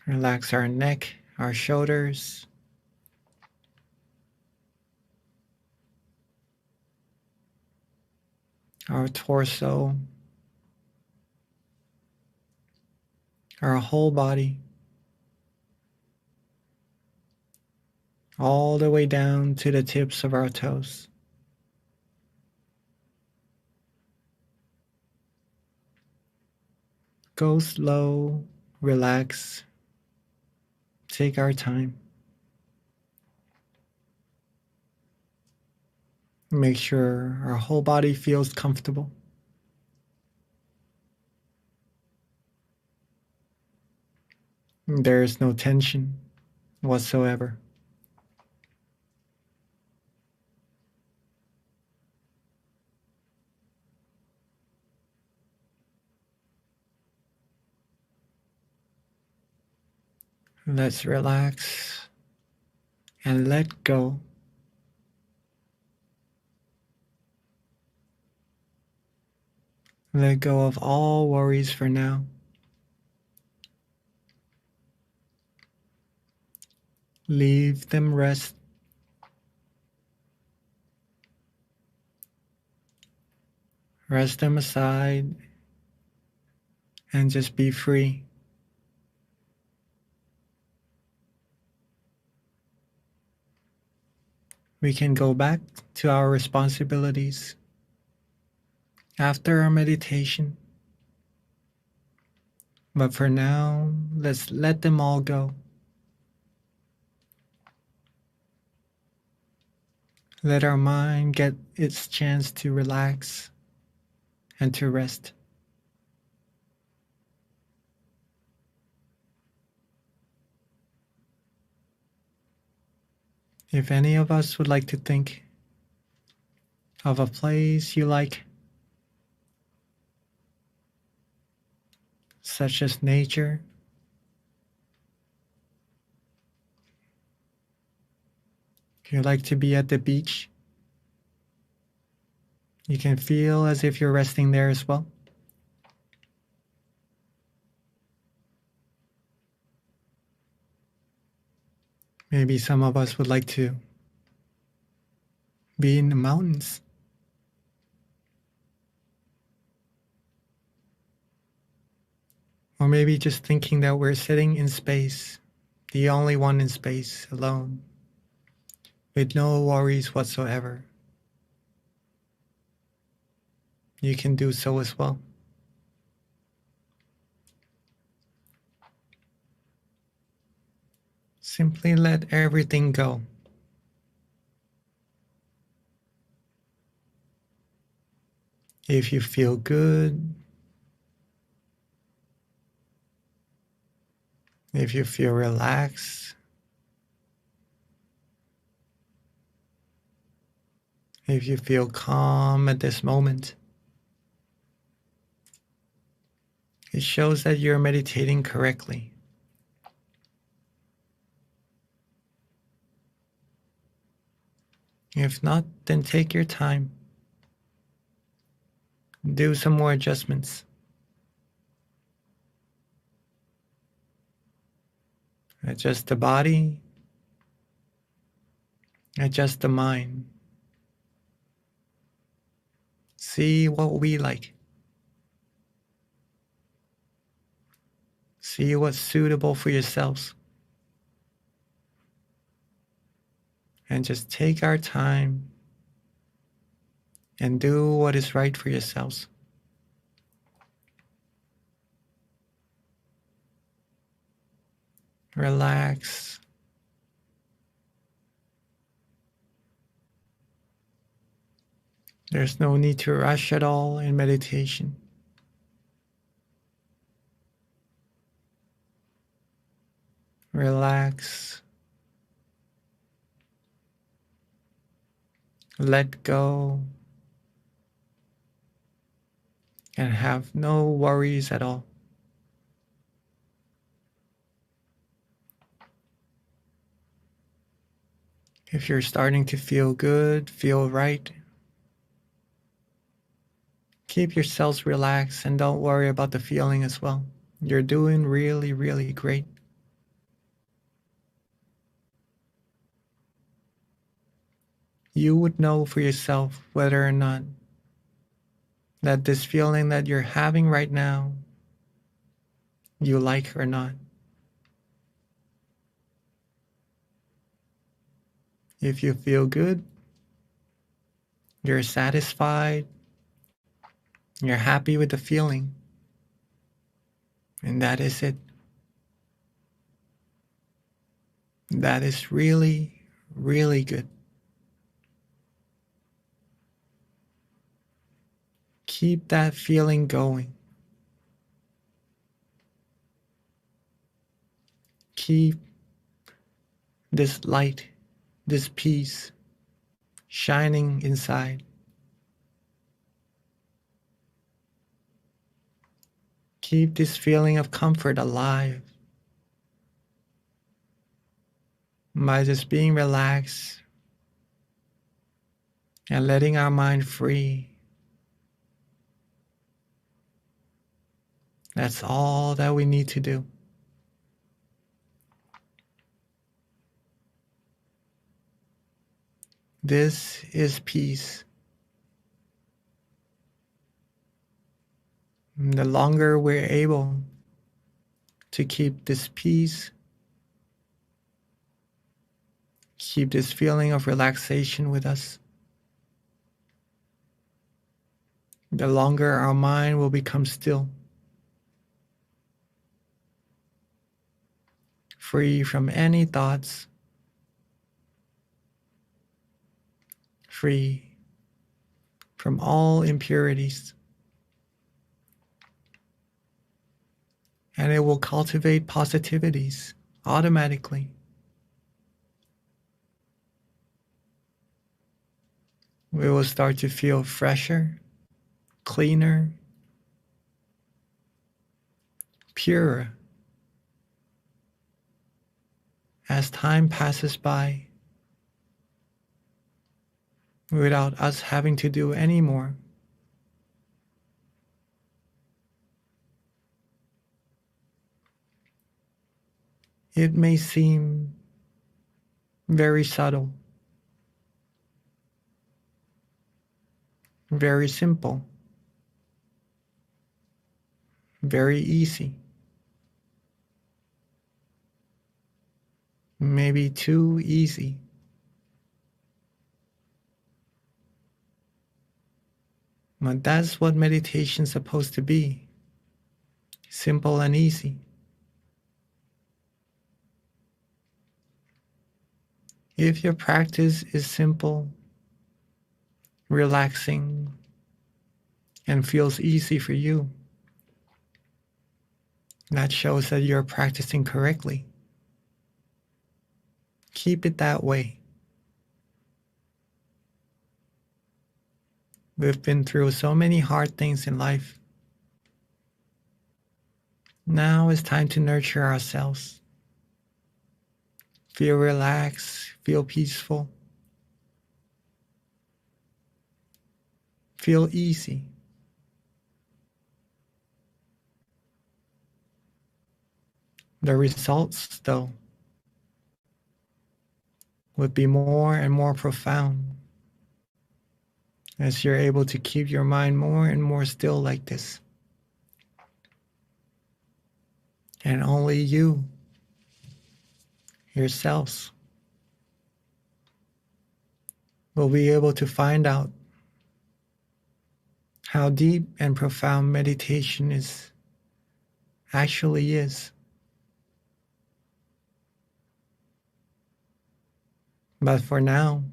relax our neck, our shoulders, our torso, our whole body, all the way down to the tips of our toes. Go slow, relax, take our time. Make sure our whole body feels comfortable. There is no tension whatsoever. Let's relax and let go. Let go of all worries for now. Leave them rest. Rest them aside and just be free. We can go back to our responsibilities after our meditation. But for now, let's let them all go. Let our mind get its chance to relax and to rest. If any of us would like to think of a place you like, such as nature, if you like to be at the beach, you can feel as if you're resting there as well. Maybe some of us would like to be in the mountains. Or maybe just thinking that we're sitting in space, the only one in space, alone, with no worries whatsoever. You can do so as well. Simply let everything go. If you feel good, if you feel relaxed, if you feel calm at this moment, it shows that you're meditating correctly. If not, then take your time. Do some more adjustments. Adjust the body, adjust the mind. See what we like. See what's suitable for yourselves. And just take our time and do what is right for yourselves. Relax. There's no need to rush at all in meditation. Relax. Let go. And have no worries at all. If you're starting to feel good, feel right, keep yourselves relaxed and don't worry about the feeling as well. You're doing really, really great. You would know for yourself whether or not that this feeling that you're having right now, you like or not. If you feel good, you're satisfied, you're happy with the feeling, and that is it. That is really, really good. Keep that feeling going. Keep this light, this peace shining inside. Keep this feeling of comfort alive by just being relaxed and letting our mind free. That's all that we need to do. This is peace. And the longer we're able to keep this peace, keep this feeling of relaxation with us, the longer our mind will become still, free from any thoughts, free from all impurities. And it will cultivate positivities automatically. We will start to feel fresher, cleaner, purer as time passes by without us having to do any more. It may seem very subtle, very simple, very easy, maybe too easy. But that's what meditation's supposed to be, simple and easy. If your practice is simple, relaxing, and feels easy for you, that shows that you're practicing correctly. Keep it that way. We've been through so many hard things in life. Now it's time to nurture ourselves. Feel relaxed, feel peaceful, feel easy. The results, though, would be more and more profound as you're able to keep your mind more and more still like this. And only you, yourselves, will be able to find out how deep and profound meditation actually is. But for now,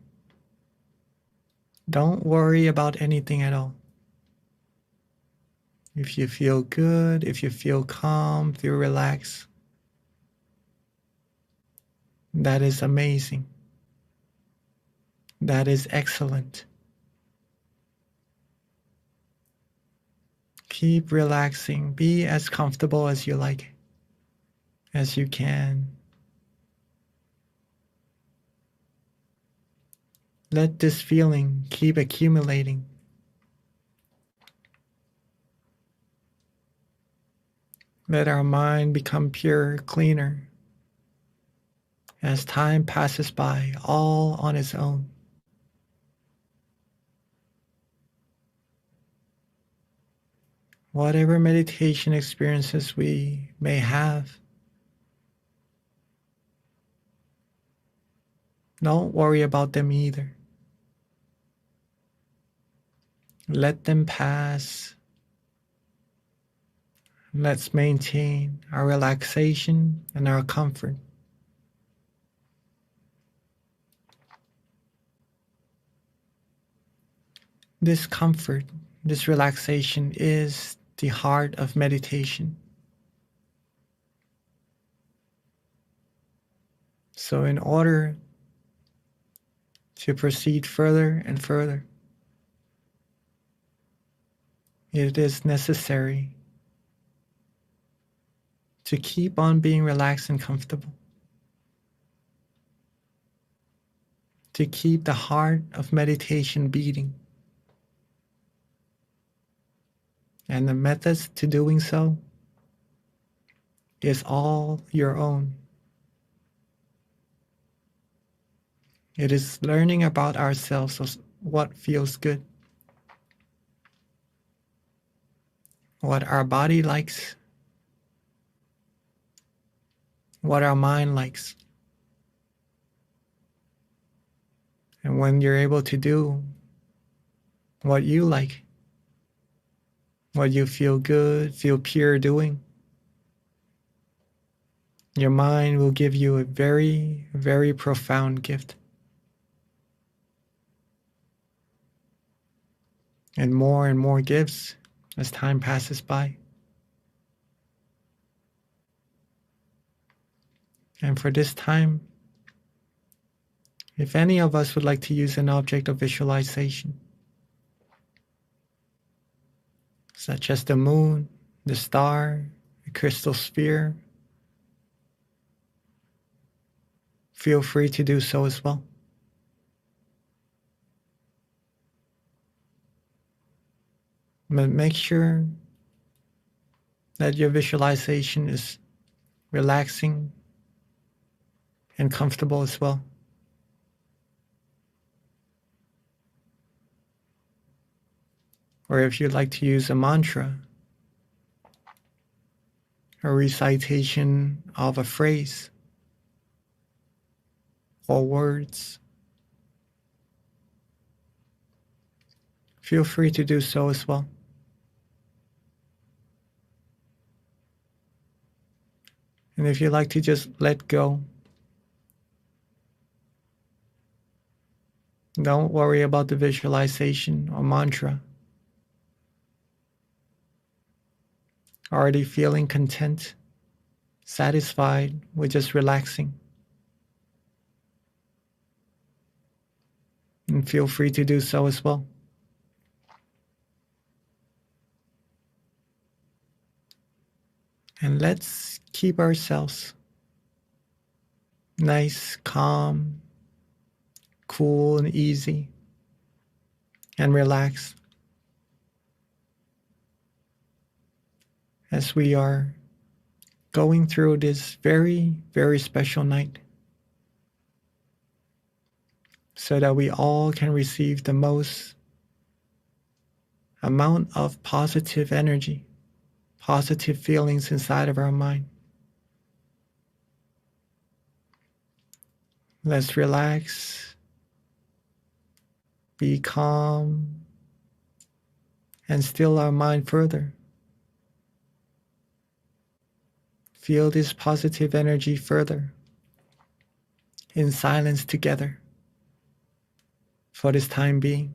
don't worry about anything at all. If you feel good, if you feel calm, feel relaxed, that is amazing. That is excellent. Keep relaxing. Be as comfortable as you like, as you can. Let this feeling keep accumulating. Let our mind become purer, cleaner, as time passes by, all on its own. Whatever meditation experiences we may have, don't worry about them either. Let them pass. Let's maintain our relaxation and our comfort. This comfort, this relaxation is the heart of meditation. So in order to proceed further and further, it is necessary to keep on being relaxed and comfortable, to keep the heart of meditation beating. And the methods to doing so is all your own. It is learning about ourselves, what feels good, what our body likes, what our mind likes. And when you're able to do what you like, what you feel good, feel pure doing, your mind will give you a very, very profound gift. And more gifts as time passes by. And for this time, if any of us would like to use an object of visualization, such as the moon, the star, a crystal sphere, feel free to do so as well. But make sure that your visualization is relaxing and comfortable as well. Or if you'd like to use a mantra, a recitation of a phrase or words, feel free to do so as well. And if you'd like to just let go, don't worry about the visualization or mantra. Already feeling content, satisfied with just relaxing. And feel free to do so as well. And let's keep ourselves nice, calm, cool, and easy, and relaxed. as we are going through this very, very special night, so that we all can receive the most amount of positive energy, positive feelings inside of our mind. Let's relax, be calm, and still our mind further. Feel this positive energy further in silence together for this time being.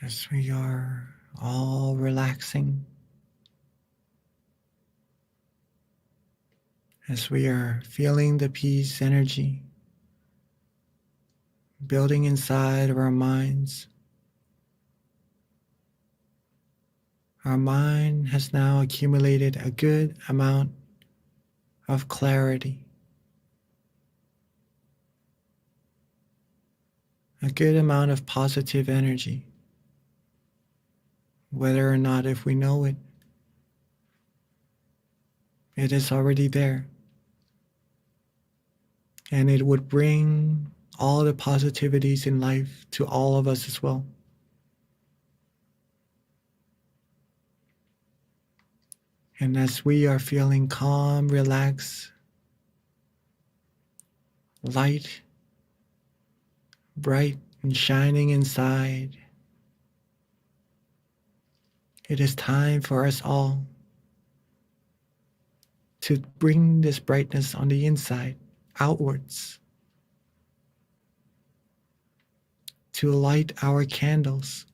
as we are all relaxing, as we are feeling the peace energy building inside of our minds. Our mind has now accumulated a good amount of clarity, a good amount of positive energy, whether or not if we know it, it is already there. And it would bring all the positivities in life to all of us as well. And as we are feeling calm, relaxed, light, bright, and shining inside, it is time for us all to bring this brightness on the inside outwards, to light our candles,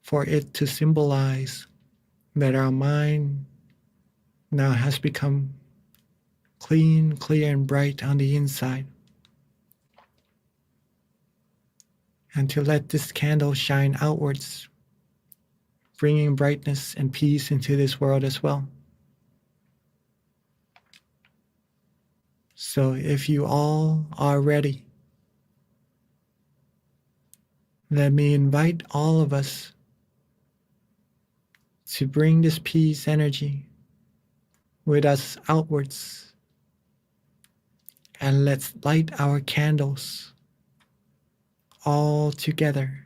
for it to symbolize that our mind now has become clean, clear, and bright on the inside. And to let this candle shine outwards, bringing brightness and peace into this world as well. So if you all are ready, let me invite all of us to bring this peace energy with us outwards, and let's light our candles all together.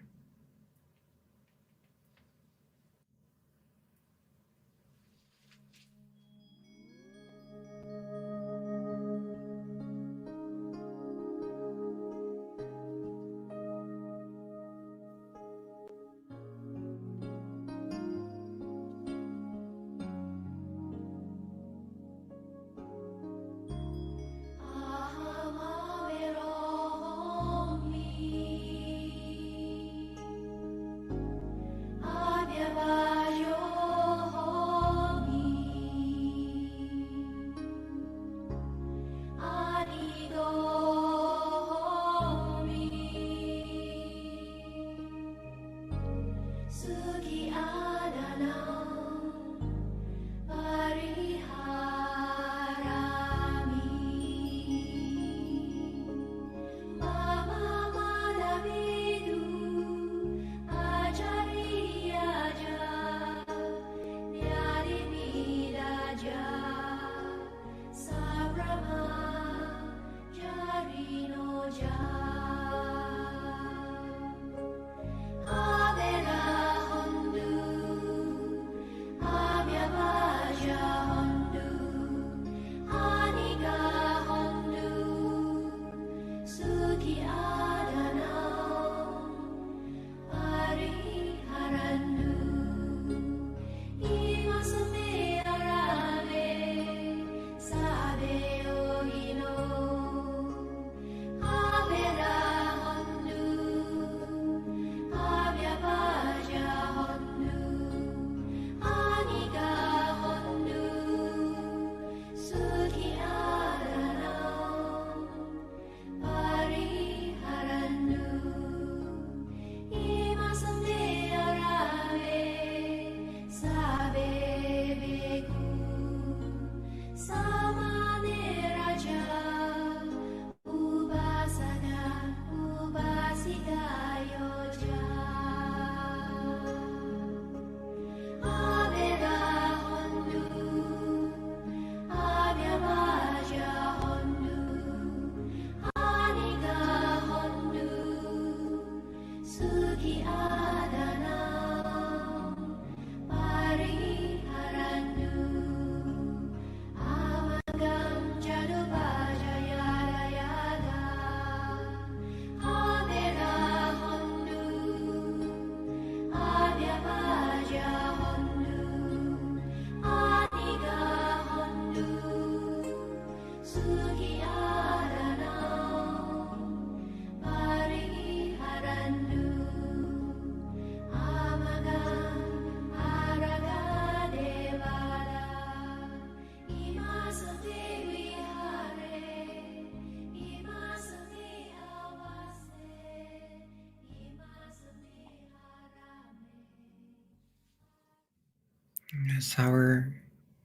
as our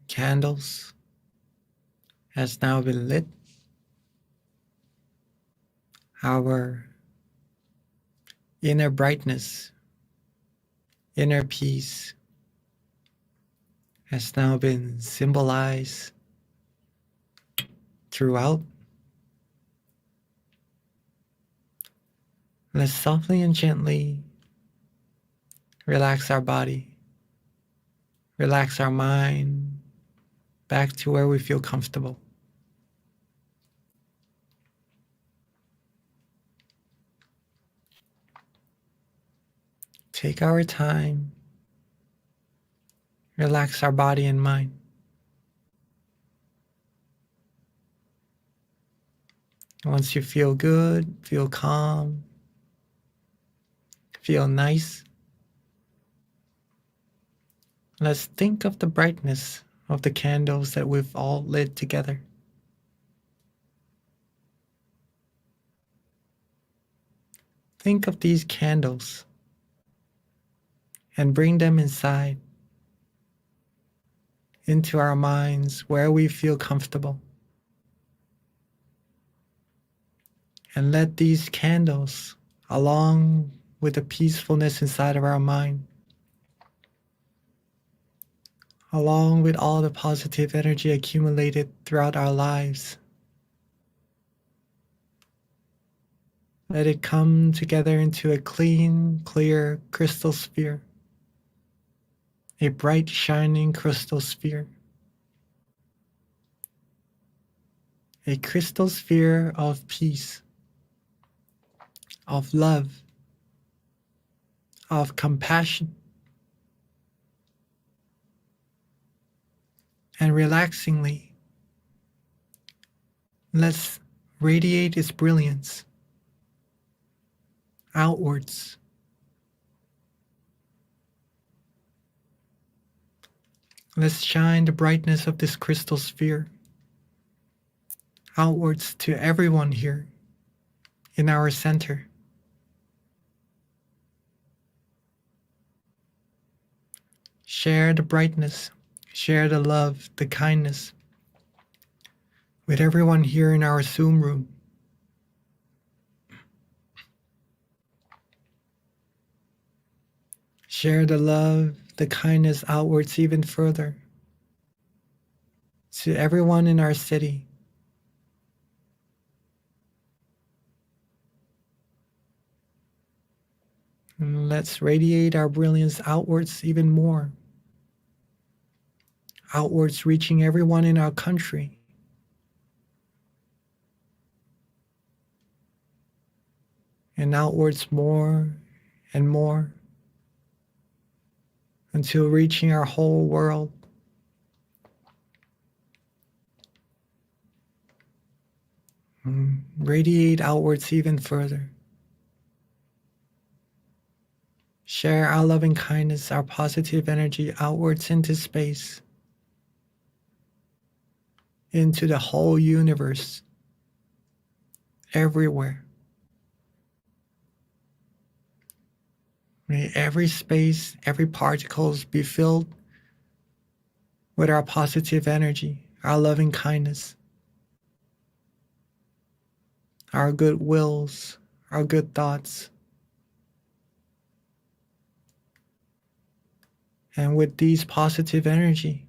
candles has now been lit, our inner brightness, inner peace has now been symbolized throughout. Let's softly and gently relax our body, relax our mind back to where we feel comfortable. Take our time, relax our body and mind. Once you feel good, feel calm, feel nice, let's think of the brightness of the candles that we've all lit together. Think of these candles and bring them inside, into our minds where we feel comfortable. And let these candles, along with the peacefulness inside of our mind, along with all the positive energy accumulated throughout our lives, let it come together into a clean, clear crystal sphere, a bright, shining crystal sphere, a crystal sphere of peace, of love, of compassion, and relaxingly, let's radiate its brilliance outwards. Let's shine the brightness of this crystal sphere outwards to everyone here in our center. Share the brightness, share the love, the kindness with everyone here in our Zoom room. Share the love, the kindness outwards even further to everyone in our city. And let's radiate our brilliance outwards even more. Outwards, reaching everyone in our country. And outwards more and more until reaching our whole world. Radiate outwards even further. Share our loving kindness, our positive energy outwards into space, into the whole universe, everywhere. May every space, every particles be filled with our positive energy, our loving kindness, our good wills, our good thoughts. And with these positive energy,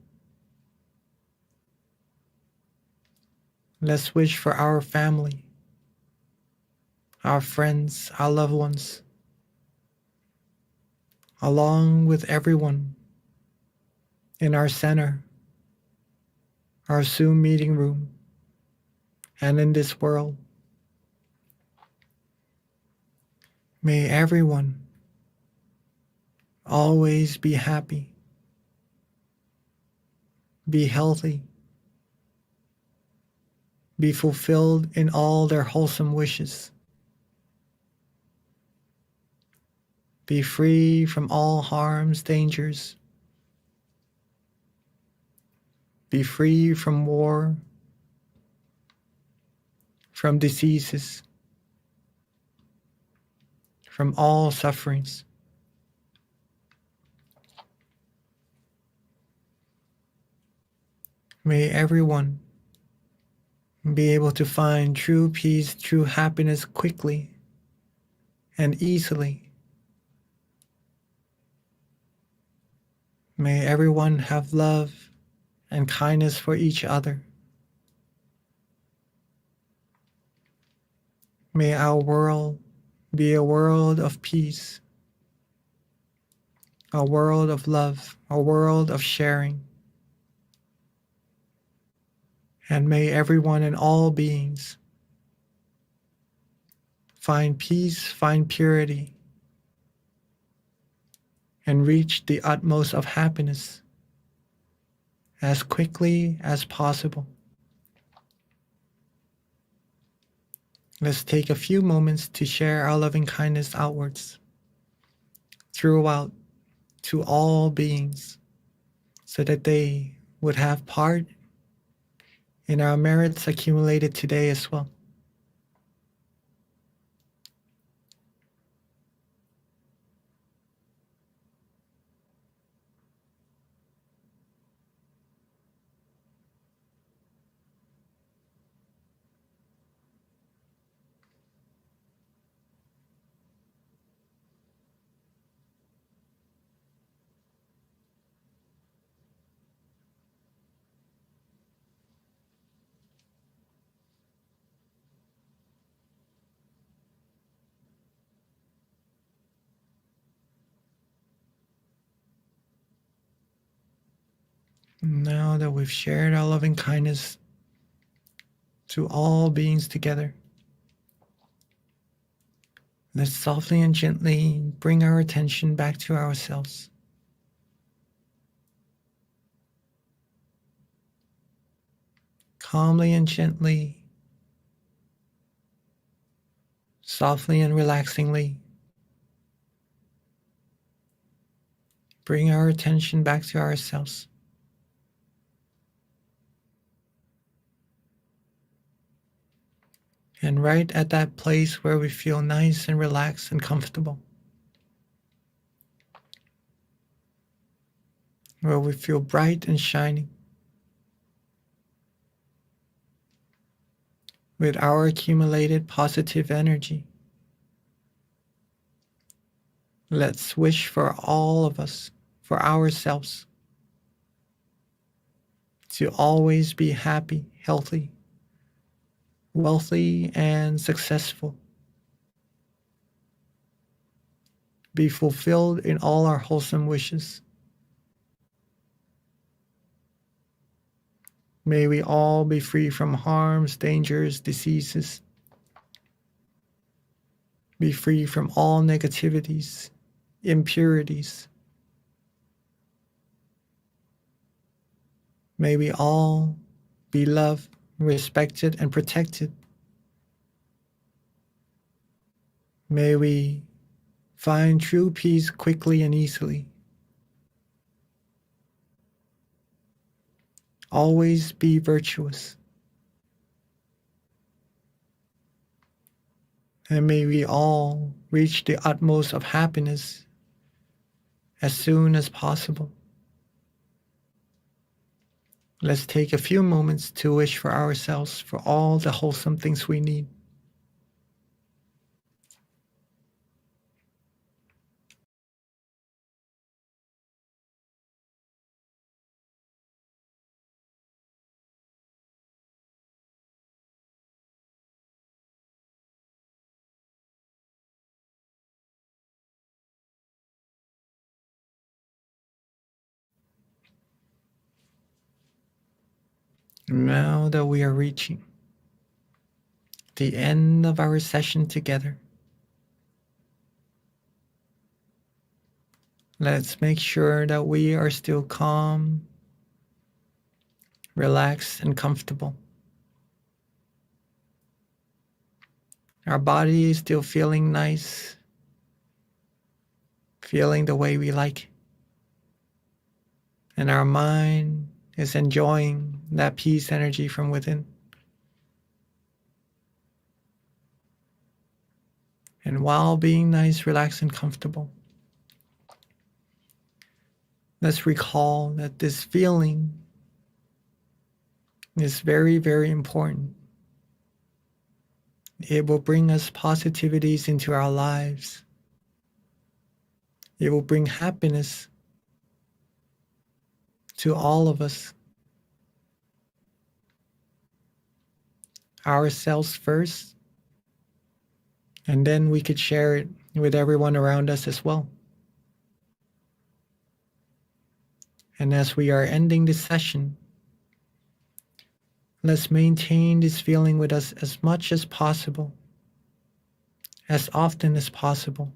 let's wish for our family, our friends, our loved ones, along with everyone in our center, our Zoom meeting room, and in this world. May everyone always be happy, be healthy, be fulfilled in all their wholesome wishes, be free from all harms, dangers, be free from war, from diseases, from all sufferings. May everyone be able to find true peace, true happiness quickly and easily. May everyone have love and kindness for each other. May our world be a world of peace, a world of love, a world of sharing. And may everyone and all beings find peace, find purity, and reach the utmost of happiness as quickly as possible. Let's take a few moments to share our loving kindness outwards, throughout, to all beings, so that they would have part in our merits accumulated today as well. Now that we've shared our loving kindness to all beings together, let's softly and gently bring our attention back to ourselves. Calmly and gently, softly and relaxingly, bring our attention back to ourselves. And right at that place where we feel nice and relaxed and comfortable, where we feel bright and shining, with our accumulated positive energy, let's wish for all of us, for ourselves, to always be happy, healthy, wealthy, and successful. Be fulfilled in all our wholesome wishes. May we all be free from harms, dangers, diseases. Be free from all negativities, impurities. May we all be loved, respected, and protected. May we find true peace quickly and easily. Always be virtuous. And may we all reach the utmost of happiness as soon as possible. Let's take a few moments to wish for ourselves for all the wholesome things we need. Now that we are reaching the end of our session together, let's make sure that we are still calm, relaxed, and comfortable. Our body is still feeling nice, feeling the way we like. And our mind is enjoying that peace energy from within. And while being nice, relaxed, and comfortable, let's recall that this feeling is very, very important. It will bring us positivities into our lives. It will bring happiness to all of us. Ourselves first, and then we could share it with everyone around us as well. And as we are ending this session, let's maintain this feeling with us as much as possible, as often as possible,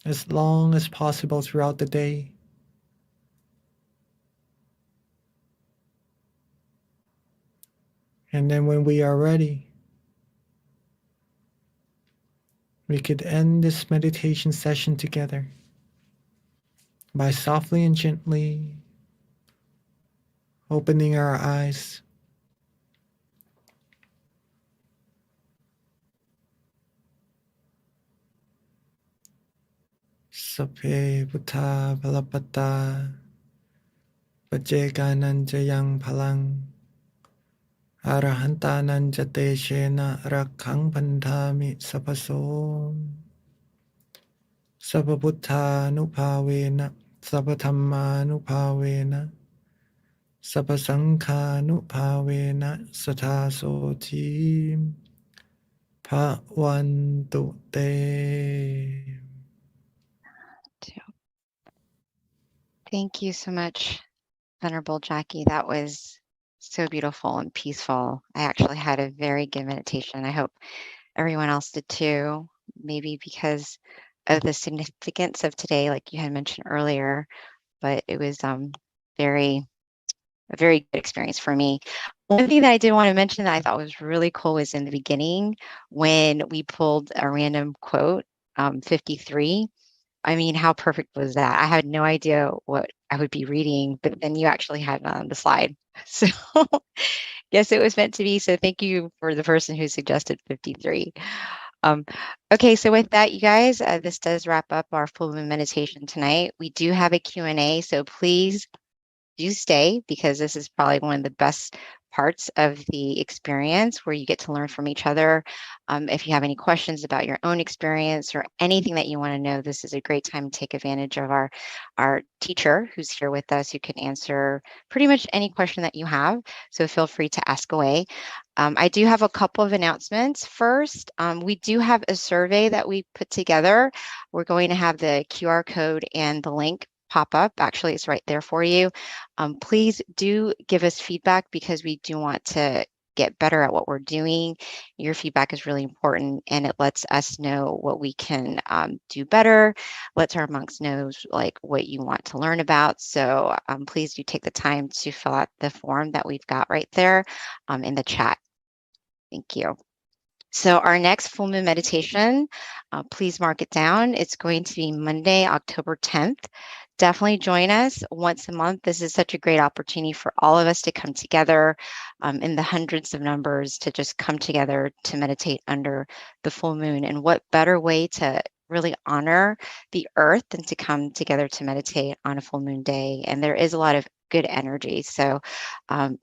as long as possible throughout the day. And then when we are ready, we could end this meditation session together by softly and gently opening our eyes. Sape Buddha Valapata Pajegananjayang Palang Arahantananjate Shena Rakhang Bandhami Sapaso Sapabuddha Nupavena Sapathamma Nupavena Sapasangha Nupavena Satasoti Pawantu Te. Thank you so much, Venerable Jackie. That was so beautiful and peaceful. I actually had a very good meditation. I hope everyone else did too, maybe because of the significance of today, like you had mentioned earlier, but it was a very good experience for me. One thing that I did want to mention that I thought was really cool was in the beginning when we pulled a random quote, 53. I mean, how perfect was that? I had no idea what I would be reading, but then you actually had it on the slide. So yes, it was meant to be. So thank you for the person who suggested 53. Okay, so with that, you guys, this does wrap up our full moon meditation tonight. We do have a Q&A, so please do stay because this is probably one of the best parts of the experience where you get to learn from each other. If you have any questions about your own experience or anything that you want to know, this is a great time to take advantage of our teacher who's here with us who can answer pretty much any question that you have. So feel free to ask away. I do have a couple of announcements. First, we do have a survey that we put together. We're going to have the QR code and the link pop up. Actually, it's right there for you. Please do give us feedback because we do want to get better at what we're doing. Your feedback is really important and it lets us know what we can do better, lets our monks know like what you want to learn about. So please do take the time to fill out the form that we've got right there in the chat. Thank you. So our next full moon meditation, please mark it down. It's going to be Monday, October 10th. Definitely join us once a month. This is such a great opportunity for all of us to come together in the hundreds of numbers to just come together to meditate under the full moon. And what better way to really honor the earth than to come together to meditate on a full moon day. And there is a lot of good energy. So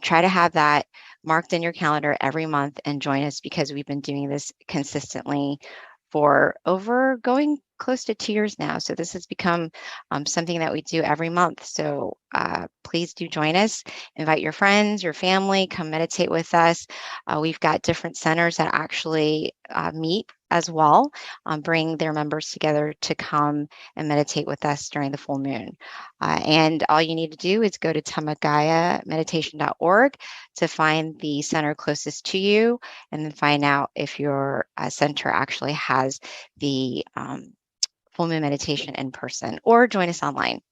try to have that marked in your calendar every month and join us because we've been doing this consistently for over going close to 2 years now. So this has become something that we do every month. So please do join us, invite your friends, your family, come meditate with us. We've got different centers that actually meet as well, bring their members together to come and meditate with us during the full moon. And all you need to do is go to tamagayameditation.org to find the center closest to you and then find out if your center actually has the full moon meditation in person or join us online.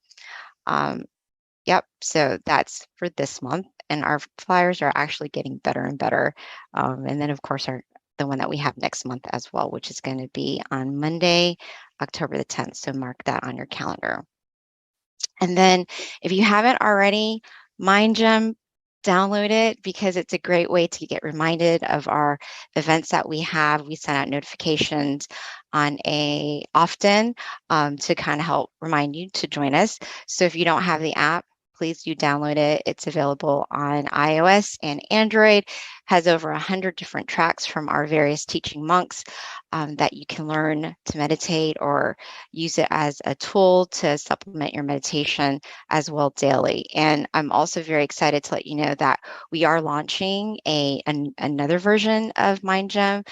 Yep, so that's for this month. And our flyers are actually getting better and better. And then, of course, the one that we have next month as well, which is going to be on Monday, October the 10th. So mark that on your calendar. And then if you haven't already, MindGem, download it because it's a great way to get reminded of our events that we have. We send out notifications on often to kind of help remind you to join us. So if you don't have the app, please do download it. It's available on iOS and Android, has over 100 different tracks from our various teaching monks that you can learn to meditate or use it as a tool to supplement your meditation as well daily. And I'm also very excited to let you know that we are launching another version of Mind Gem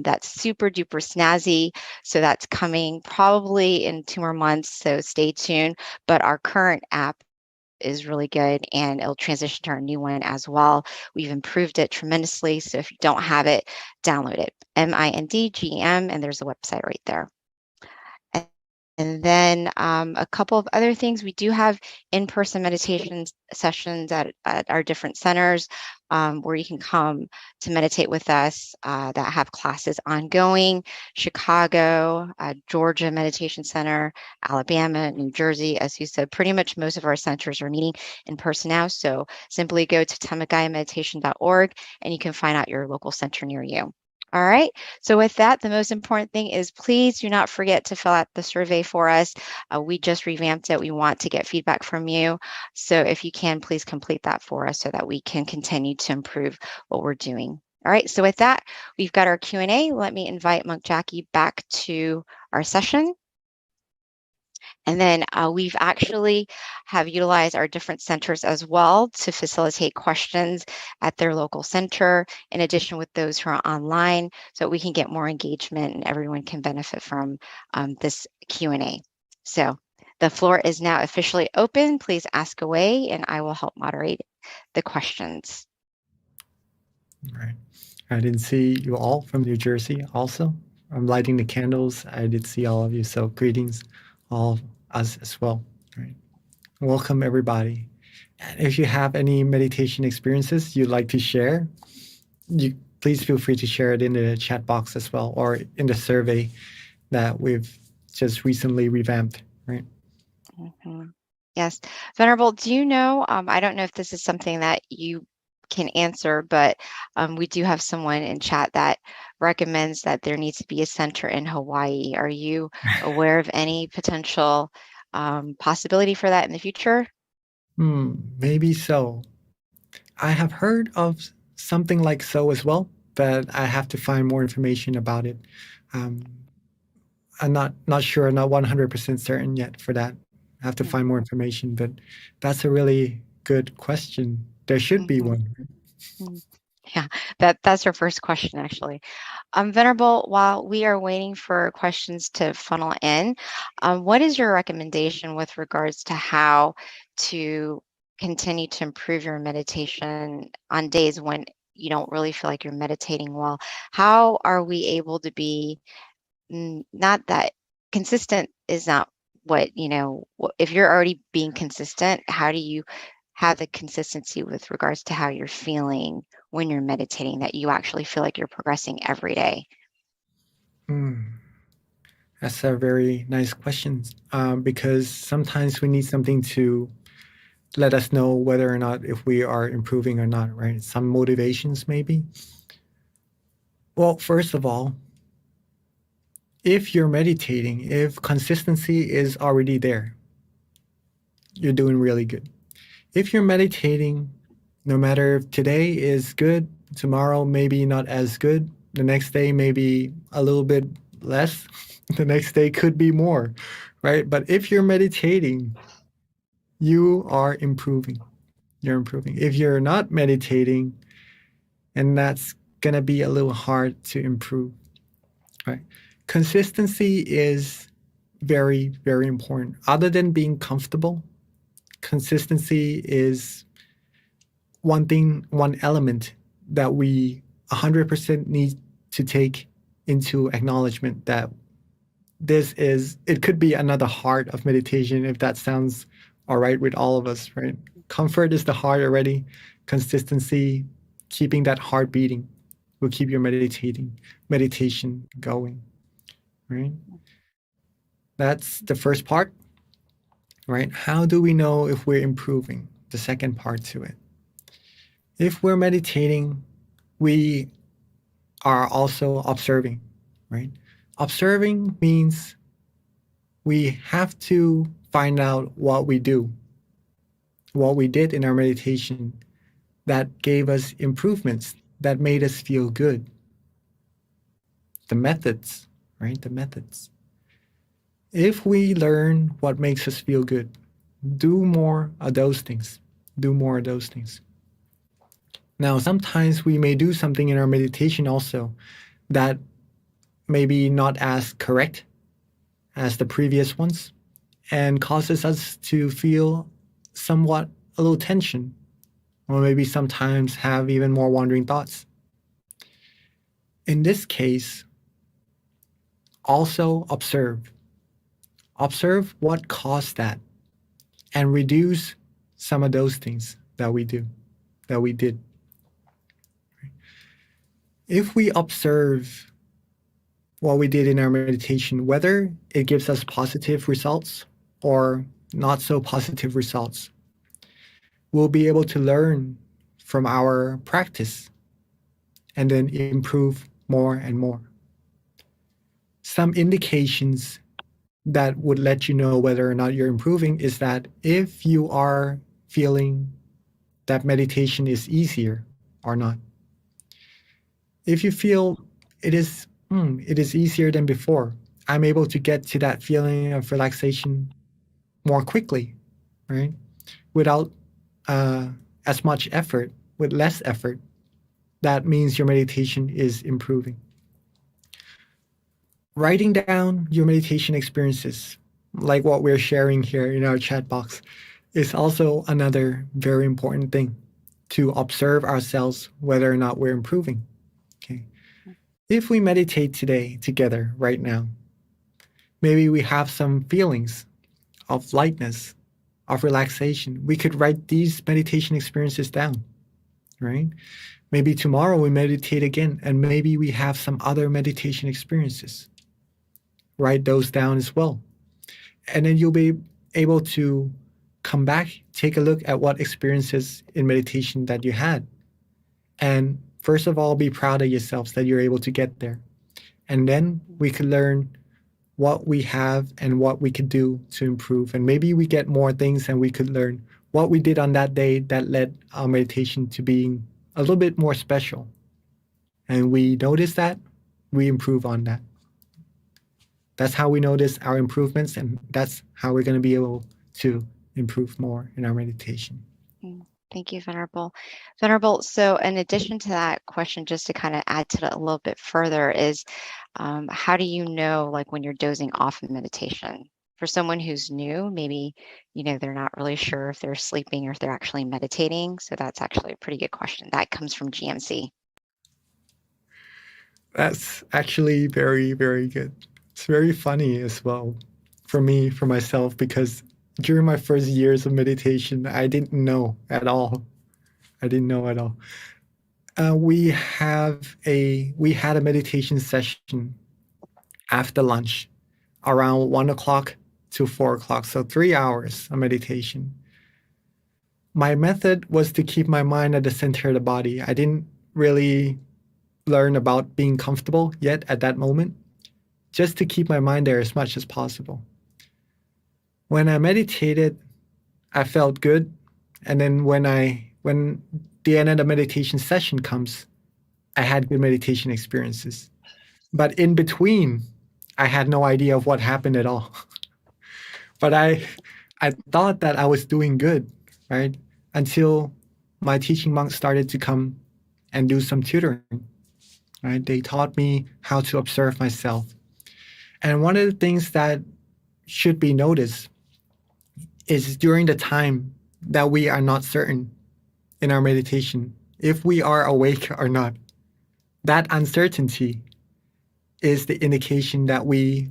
that's super duper snazzy. So that's coming probably in 2 more months. So stay tuned. But our current app is really good and it'll transition to our new one as well. We've improved it tremendously. So if you don't have it, download it. MINDGM, and there's a website right there. And then a couple of other things. We do have in-person meditation sessions at our different centers where you can come to meditate with us that have classes ongoing. Chicago, Georgia Meditation Center, Alabama, New Jersey. As you said, pretty much most of our centers are meeting in person now. So simply go to tamagayameditation.org and you can find out your local center near you. All right. So with that, the most important thing is please do not forget to fill out the survey for us. We just revamped it. We want to get feedback from you. So if you can, please complete that for us so that we can continue to improve what we're doing. All right. So with that, we've got our Q&A. Let me invite Monk Jackie back to our session. And then we've actually have utilized our different centers as well to facilitate questions at their local center, in addition with those who are online, so we can get more engagement and everyone can benefit from this Q&A. So the floor is now officially open. Please ask away and I will help moderate the questions. Right. I didn't see you all from New Jersey also. I'm lighting the candles. I did see all of you. So greetings, all of us as well. Right. Welcome, everybody. And if you have any meditation experiences you'd like to share, please feel free to share it in the chat box as well, or in the survey that we've just recently revamped. Right. Mm-hmm. Yes. Venerable, do you know, I don't know if this is something that you can answer, but we do have someone in chat that recommends that there needs to be a center in Hawaii. Are you aware of any potential possibility for that in the future? Maybe so. I have heard of something like so as well, but I have to find more information about it. I'm not sure, not 100% certain yet for that. I have to find more information, but that's a really good question. There should be one. Yeah, that's our first question, actually. Venerable, while we are waiting for questions to funnel in, what is your recommendation with regards to how to continue to improve your meditation on days when you don't really feel like you're meditating well? How are we able to be, not that consistent is not what, if you're already being consistent, how do you have the consistency with regards to how you're feeling when you're meditating, that you actually feel like you're progressing every day? That's a very nice question, because sometimes we need something to let us know whether or not if we are improving or not, right? Some motivations maybe. Well, first of all, if you're meditating, if consistency is already there, you're doing really good. If you're meditating, no matter if today is good, tomorrow maybe not as good, the next day maybe a little bit less, the next day could be more, right? But if you're meditating, you are improving. You're improving. If you're not meditating, and that's going to be a little hard to improve, right? Consistency is very, very important. Other than being comfortable, consistency is one element that we 100% need to take into acknowledgement, that it could be another heart of meditation, if that sounds all right with all of us, right? Comfort is the heart already. Consistency, keeping that heart beating, will keep your meditation going, right? That's the first part, right? How do we know if we're improving? The second part to it. If we're meditating, we are also observing, right? Observing means we have to find out what we do what we did in our meditation that gave us improvements, that made us feel good. The methods, right? The methods. If we learn what makes us feel good, do more of those things. Do more of those things. Now, sometimes we may do something in our meditation also that may be not as correct as the previous ones and causes us to feel somewhat a little tension, or maybe sometimes have even more wandering thoughts. In this case, also observe. Observe what caused that and reduce some of those things that we did. If we observe what we did in our meditation, whether it gives us positive results or not so positive results, we'll be able to learn from our practice and then improve more and more. Some indications that would let you know whether or not you're improving is that if you are feeling that meditation is easier or not. If you feel it is easier than before, I'm able to get to that feeling of relaxation more quickly, right? Without as much effort, with less effort, that means your meditation is improving. Writing down your meditation experiences, like what we're sharing here in our chat box, is also another very important thing to observe ourselves whether or not we're improving. Okay. If we meditate today together right now, maybe we have some feelings of lightness, of relaxation. We could write these meditation experiences down, right? Maybe tomorrow we meditate again, and maybe we have some other meditation experiences. Write those down as well. And then you'll be able to come back, take a look at what experiences in meditation that you had. And first of all, be proud of yourselves that you're able to get there. And then we could learn what we have and what we could do to improve. And maybe we get more things and we could learn what we did on that day that led our meditation to being a little bit more special. And we notice that, we improve on that. That's how we notice our improvements, and that's how we're going to be able to improve more in our meditation. Thank you, Venerable. Venerable, so in addition to that question, just to kind of add to it a little bit further, is how do you know, like, when you're dozing off in meditation? For someone who's new, maybe, they're not really sure if they're sleeping or if they're actually meditating. So that's actually a pretty good question. That comes from GMC. That's actually very, very good. It's very funny as well for me, for myself, because during my first years of meditation, I didn't know at all. We had a meditation session after lunch around 1 o'clock to 4 o'clock, so 3 hours of meditation. My method was to keep my mind at the center of the body. I didn't really learn about being comfortable yet at that moment, just to keep my mind there as much as possible. When I meditated, I felt good. And then when the end of the meditation session comes, I had good meditation experiences. But in between, I had no idea of what happened at all. But I thought that I was doing good, right? Until my teaching monks started to come and do some tutoring, right? They taught me how to observe myself. And one of the things that should be noticed is during the time that we are not certain in our meditation, if we are awake or not, that uncertainty is the indication that we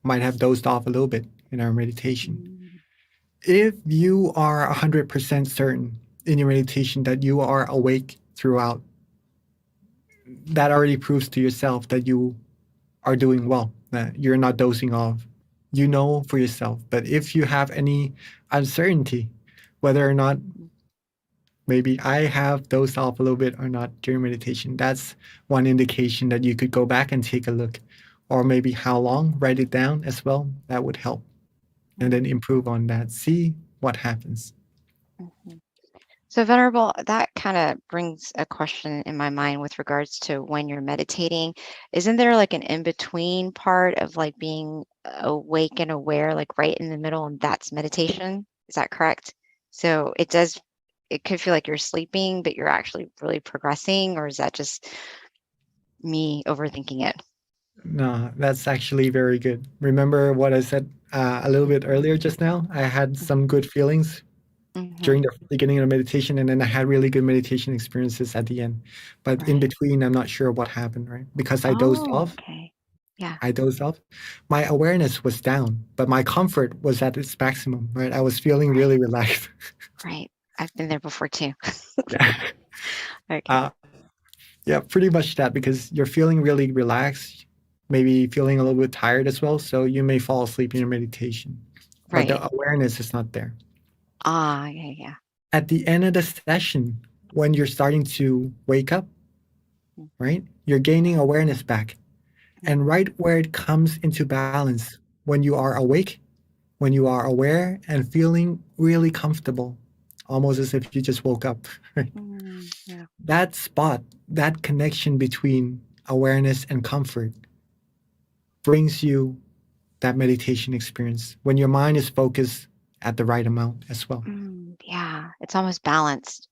might have dozed off a little bit in our meditation. If you are 100% certain in your meditation that you are awake throughout, that already proves to yourself that you are doing well, that you're not dozing off. You know for yourself. But if you have any uncertainty, whether or not maybe I have dozed off a little bit or not during meditation, that's one indication that you could go back and take a look. Or maybe how long, write it down as well. That would help. And then improve on that. See what happens. Mhm. So, Venerable, that kind of brings a question in my mind with regards to when you're meditating. Isn't there like an in-between part of like being awake and aware, like right in the middle, and that's meditation? Is that correct? So it could feel like you're sleeping, but you're actually really progressing, or is that just me overthinking it? No, that's actually very good. Remember what I said a little bit earlier just now? I had some good feelings Mm-hmm. during the beginning of meditation, and then I had really good meditation experiences at the end. But in Right. between, I'm not sure what happened, right? Because I dozed Oh, off. okay. Yeah, I dozed off. My awareness was down, but my comfort was at its maximum, right? I was feeling right, really relaxed. right. I've been there before too. Yeah. Okay. Uh, yeah, pretty much that because you're feeling really relaxed, maybe feeling a little bit tired as well. So you may fall asleep in your meditation, but Right. the awareness is not there. Ah, yeah, yeah. At the end of the session, when you're starting to wake up, right, you're gaining awareness back. And right where it comes into balance, when you are awake, when you are aware and feeling really comfortable, almost as if you just woke up, right? Yeah. That spot, that connection between awareness and comfort brings you that meditation experience when your mind is focused at the right amount as well. Yeah. It's almost balanced.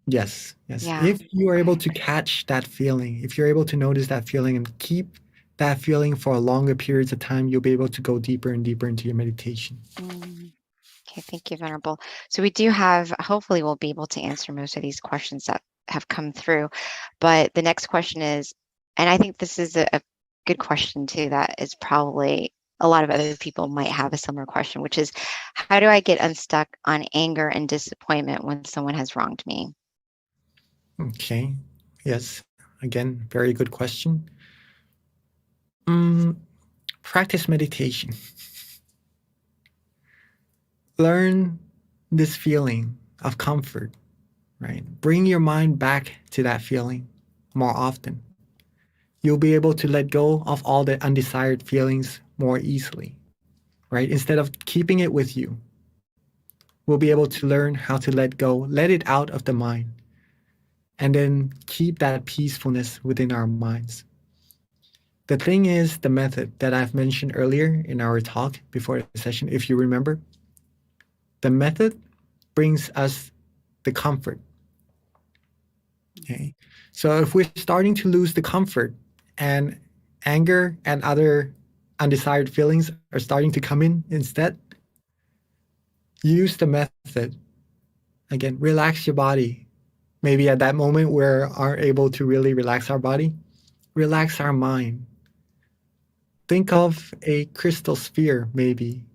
Yes, yes. Yeah. If you are able Okay. to catch that feeling, if you're able to notice that feeling and keep that feeling for a longer periods of time, you'll be able to go deeper and deeper into your meditation. Okay, thank you, Venerable. So we do have, hopefully we'll be able to answer most of these questions that have come through. But the next question is, and I think this is a good question too, that is probably a lot of other people might have a similar question, which is, how do I get unstuck on anger and disappointment when someone has wronged me? Okay. Yes. Again, very good question. Mm, practice meditation. Learn this feeling of comfort, right? Bring your mind back to that feeling more often. You'll be able to let go of all the undesired feelings more easily, right? Instead of keeping it with you, we'll be able to learn how to let go, let it out of the mind, and then keep that peacefulness within our minds. The thing is, the method that I've mentioned earlier in our talk before the session, if you remember, the method brings us the comfort. Okay. So if we're starting to lose the comfort and anger and other undesired feelings are starting to come in instead, use the method. Again, relax your body. Maybe at that moment we aren't able to really relax our body, relax our mind. Think of a crystal sphere, maybe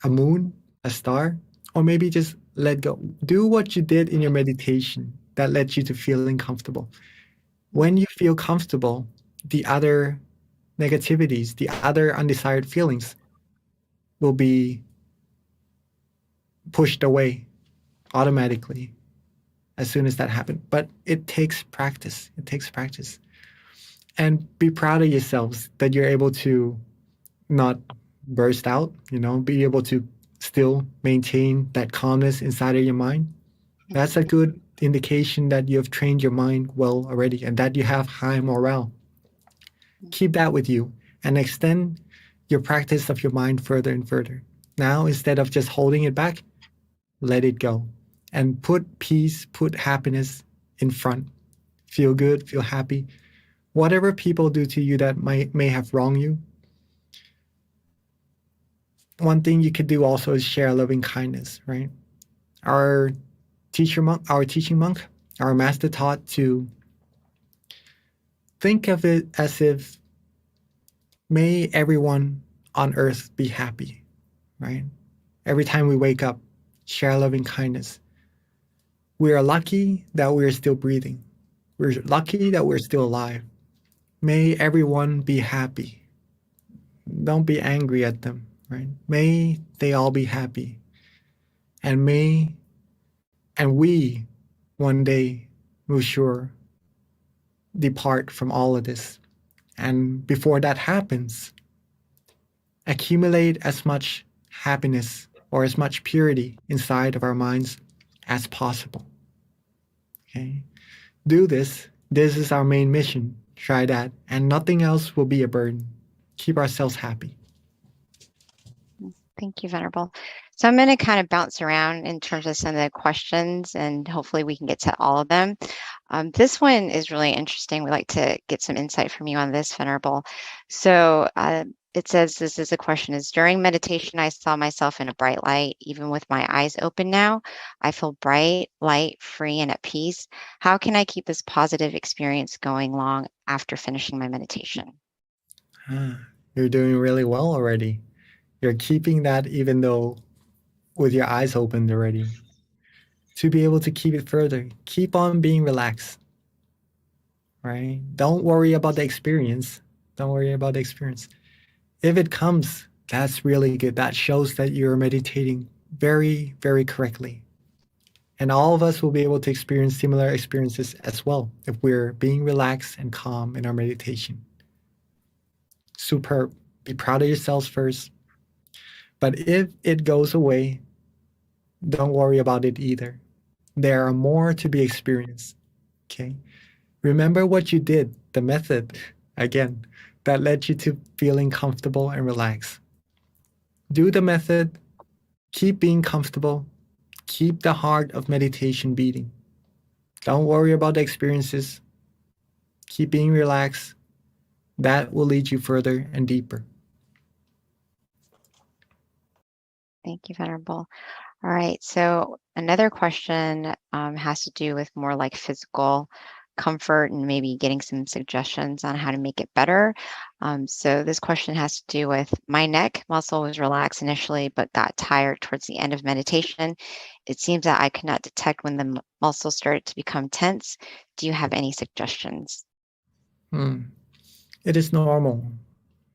a moon, a star, or maybe just let go. Do what you did in your meditation that led you to feeling comfortable. When you feel comfortable, the other negativities, the other undesired feelings will be pushed away automatically as soon as that happens. But it takes practice. It takes practice. And be proud of yourselves that you're able to not burst out, be able to still maintain that calmness inside of your mind. That's a good indication that you have trained your mind well already and that you have high morale. Keep that with you and extend your practice of your mind further and further. Now, instead of just holding it back, let it go and put peace, put happiness in front. Feel good, feel happy. Whatever people do to you that may have wronged you, one thing you could do also is share loving kindness, right? Our teaching monk, our master taught to think of it as if may everyone on earth be happy, right? Every time we wake up, share loving kindness. We are lucky that we're still breathing. We're lucky that we're still alive. May everyone be happy. Don't be angry at them, right? May they all be happy. And we one day will sure depart from all of this. And before that happens, accumulate as much happiness or as much purity inside of our minds as possible. Okay? Do this. This is our main mission. Try that, and nothing else will be a burden. Keep ourselves happy. Thank you, Venerable. So I'm going to kind of bounce around in terms of some of the questions, and hopefully we can get to all of them. This one is really interesting. We'd like to get some insight from you on this, Venerable. So it says, this is a question, is during meditation, I saw myself in a bright light. Even with my eyes open now, I feel bright, light, free, and at peace. How can I keep this positive experience going long after finishing my meditation? You're doing really well already. You're keeping that even though with your eyes opened already. To be able to keep it further, keep on being relaxed, right? Don't worry about the experience. Don't worry about the experience. If it comes, that's really good. That shows that you're meditating very, very correctly. And all of us will be able to experience similar experiences as well if we're being relaxed and calm in our meditation. Superb. Be proud of yourselves first. But if it goes away, don't worry about it either. There are more to be experienced. Okay? Remember what you did, the method, again, that led you to feeling comfortable and relaxed. Do the method, keep being comfortable, keep the heart of meditation beating. Don't worry about the experiences. Keep being relaxed. That will lead you further and deeper. Thank you, Venerable. All right, so another question has to do with more like physical comfort and maybe getting some suggestions on how to make it better. So this question has to do with my neck muscle was relaxed initially, but got tired towards the end of meditation. It seems that I could not detect when the muscle started to become tense. Do you have any suggestions? It is normal,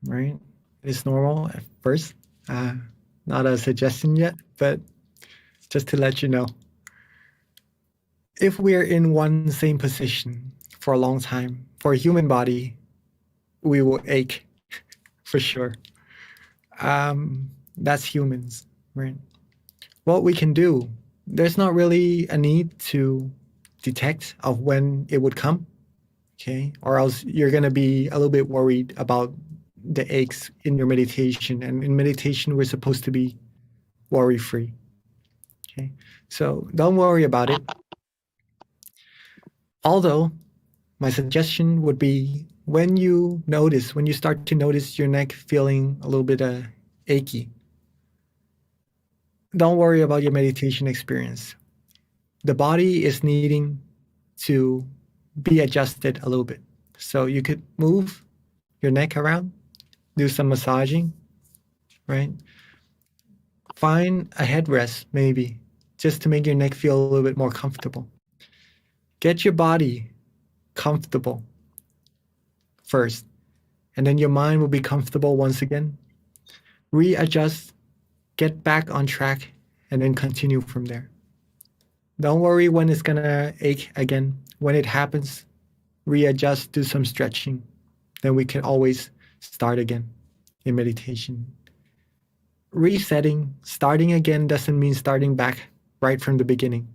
right? It is normal at first. Not a suggestion yet, but just to let you know. If we're in one same position for a long time, for a human body, we will ache for sure. That's humans, right? What we can do, there's not really a need to detect of when it would come, okay? Or else you're going to be a little bit worried about the aches in your meditation. And in meditation, we're supposed to be worry-free, okay? So don't worry about it. Although my suggestion would be when you start to notice your neck feeling a little bit achy, don't worry about your meditation experience. The body is needing to be adjusted a little bit. So you could move your neck around, do some massaging, right? Find a headrest maybe, just to make your neck feel a little bit more comfortable. Get your body comfortable first, and then your mind will be comfortable once again. Readjust, get back on track, and then continue from there. Don't worry when it's gonna ache again. When it happens, readjust, do some stretching. Then we can always start again in meditation. Resetting, starting again doesn't mean starting back right from the beginning.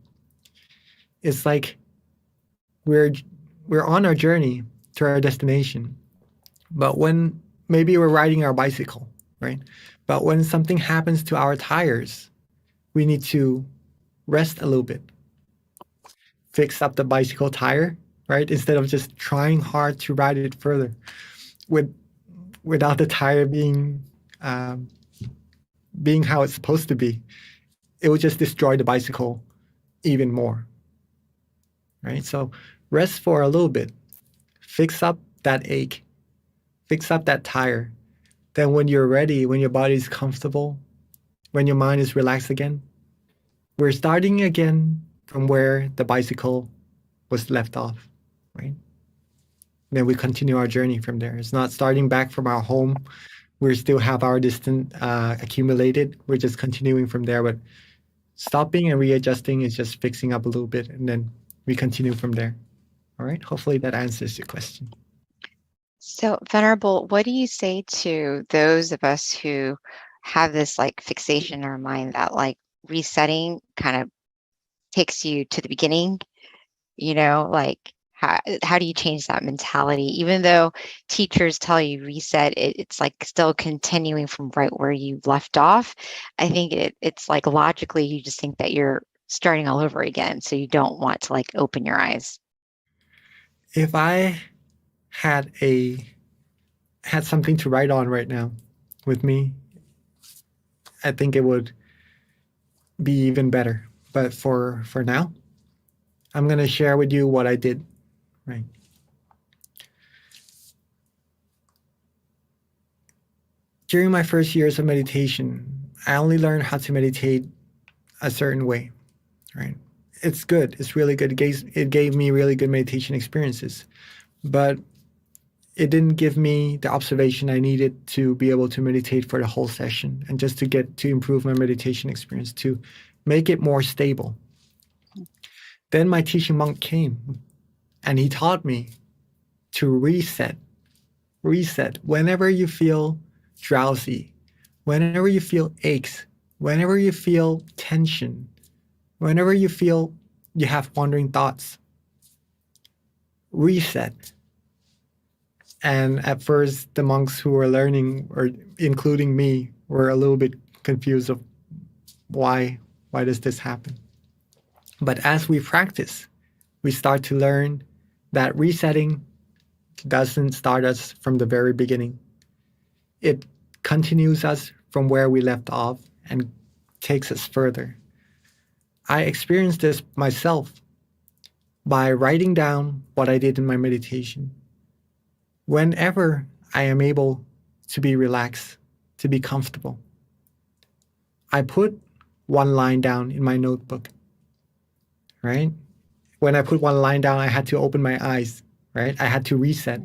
It's like we're on our journey to our destination, but when maybe we're riding our bicycle, right? But when something happens to our tires, we need to rest a little bit, fix up the bicycle tire, right? Instead of just trying hard to ride it further without the tire being how it's supposed to be. It will just destroy the bicycle even more, right? So rest for a little bit, fix up that ache, fix up that tire. Then when you're ready, when your body is comfortable, when your mind is relaxed again, we're starting again from where the bicycle was left off, right? Then we continue our journey from there. It's not starting back from our home. We still have our distance accumulated. We're just continuing from there, but stopping and readjusting is just fixing up a little bit, and then we continue from there. All right, hopefully that answers your question. So, Venerable, what do you say to those of us who have this like fixation in our mind that like resetting kind of takes you to the beginning, you know, like how do you change that mentality? Even though teachers tell you reset, it's like still continuing from right where you left off. I think it's like logically you just think that you're starting all over again. So you don't want to like open your eyes. If I had something to write on right now with me, I think it would be even better. But for now, I'm going to share with you what I did, right? During my first years of meditation, I only learned how to meditate a certain way, right? It's good. It's really good. It gave me really good meditation experiences, but it didn't give me the observation I needed to be able to meditate for the whole session and just to improve my meditation experience, to make it more stable. Then my teaching monk came and he taught me to reset. Whenever you feel drowsy, whenever you feel aches, whenever you feel tension, whenever you feel you have wandering thoughts, reset. And at first, the monks who were learning, or including me, were a little bit confused of why does this happen? But as we practice, we start to learn that resetting doesn't start us from the very beginning. It continues us from where we left off and takes us further. I experienced this myself by writing down what I did in my meditation. Whenever I am able to be relaxed, to be comfortable, I put one line down in my notebook, right? When I put one line down, I had to open my eyes, right? I had to reset.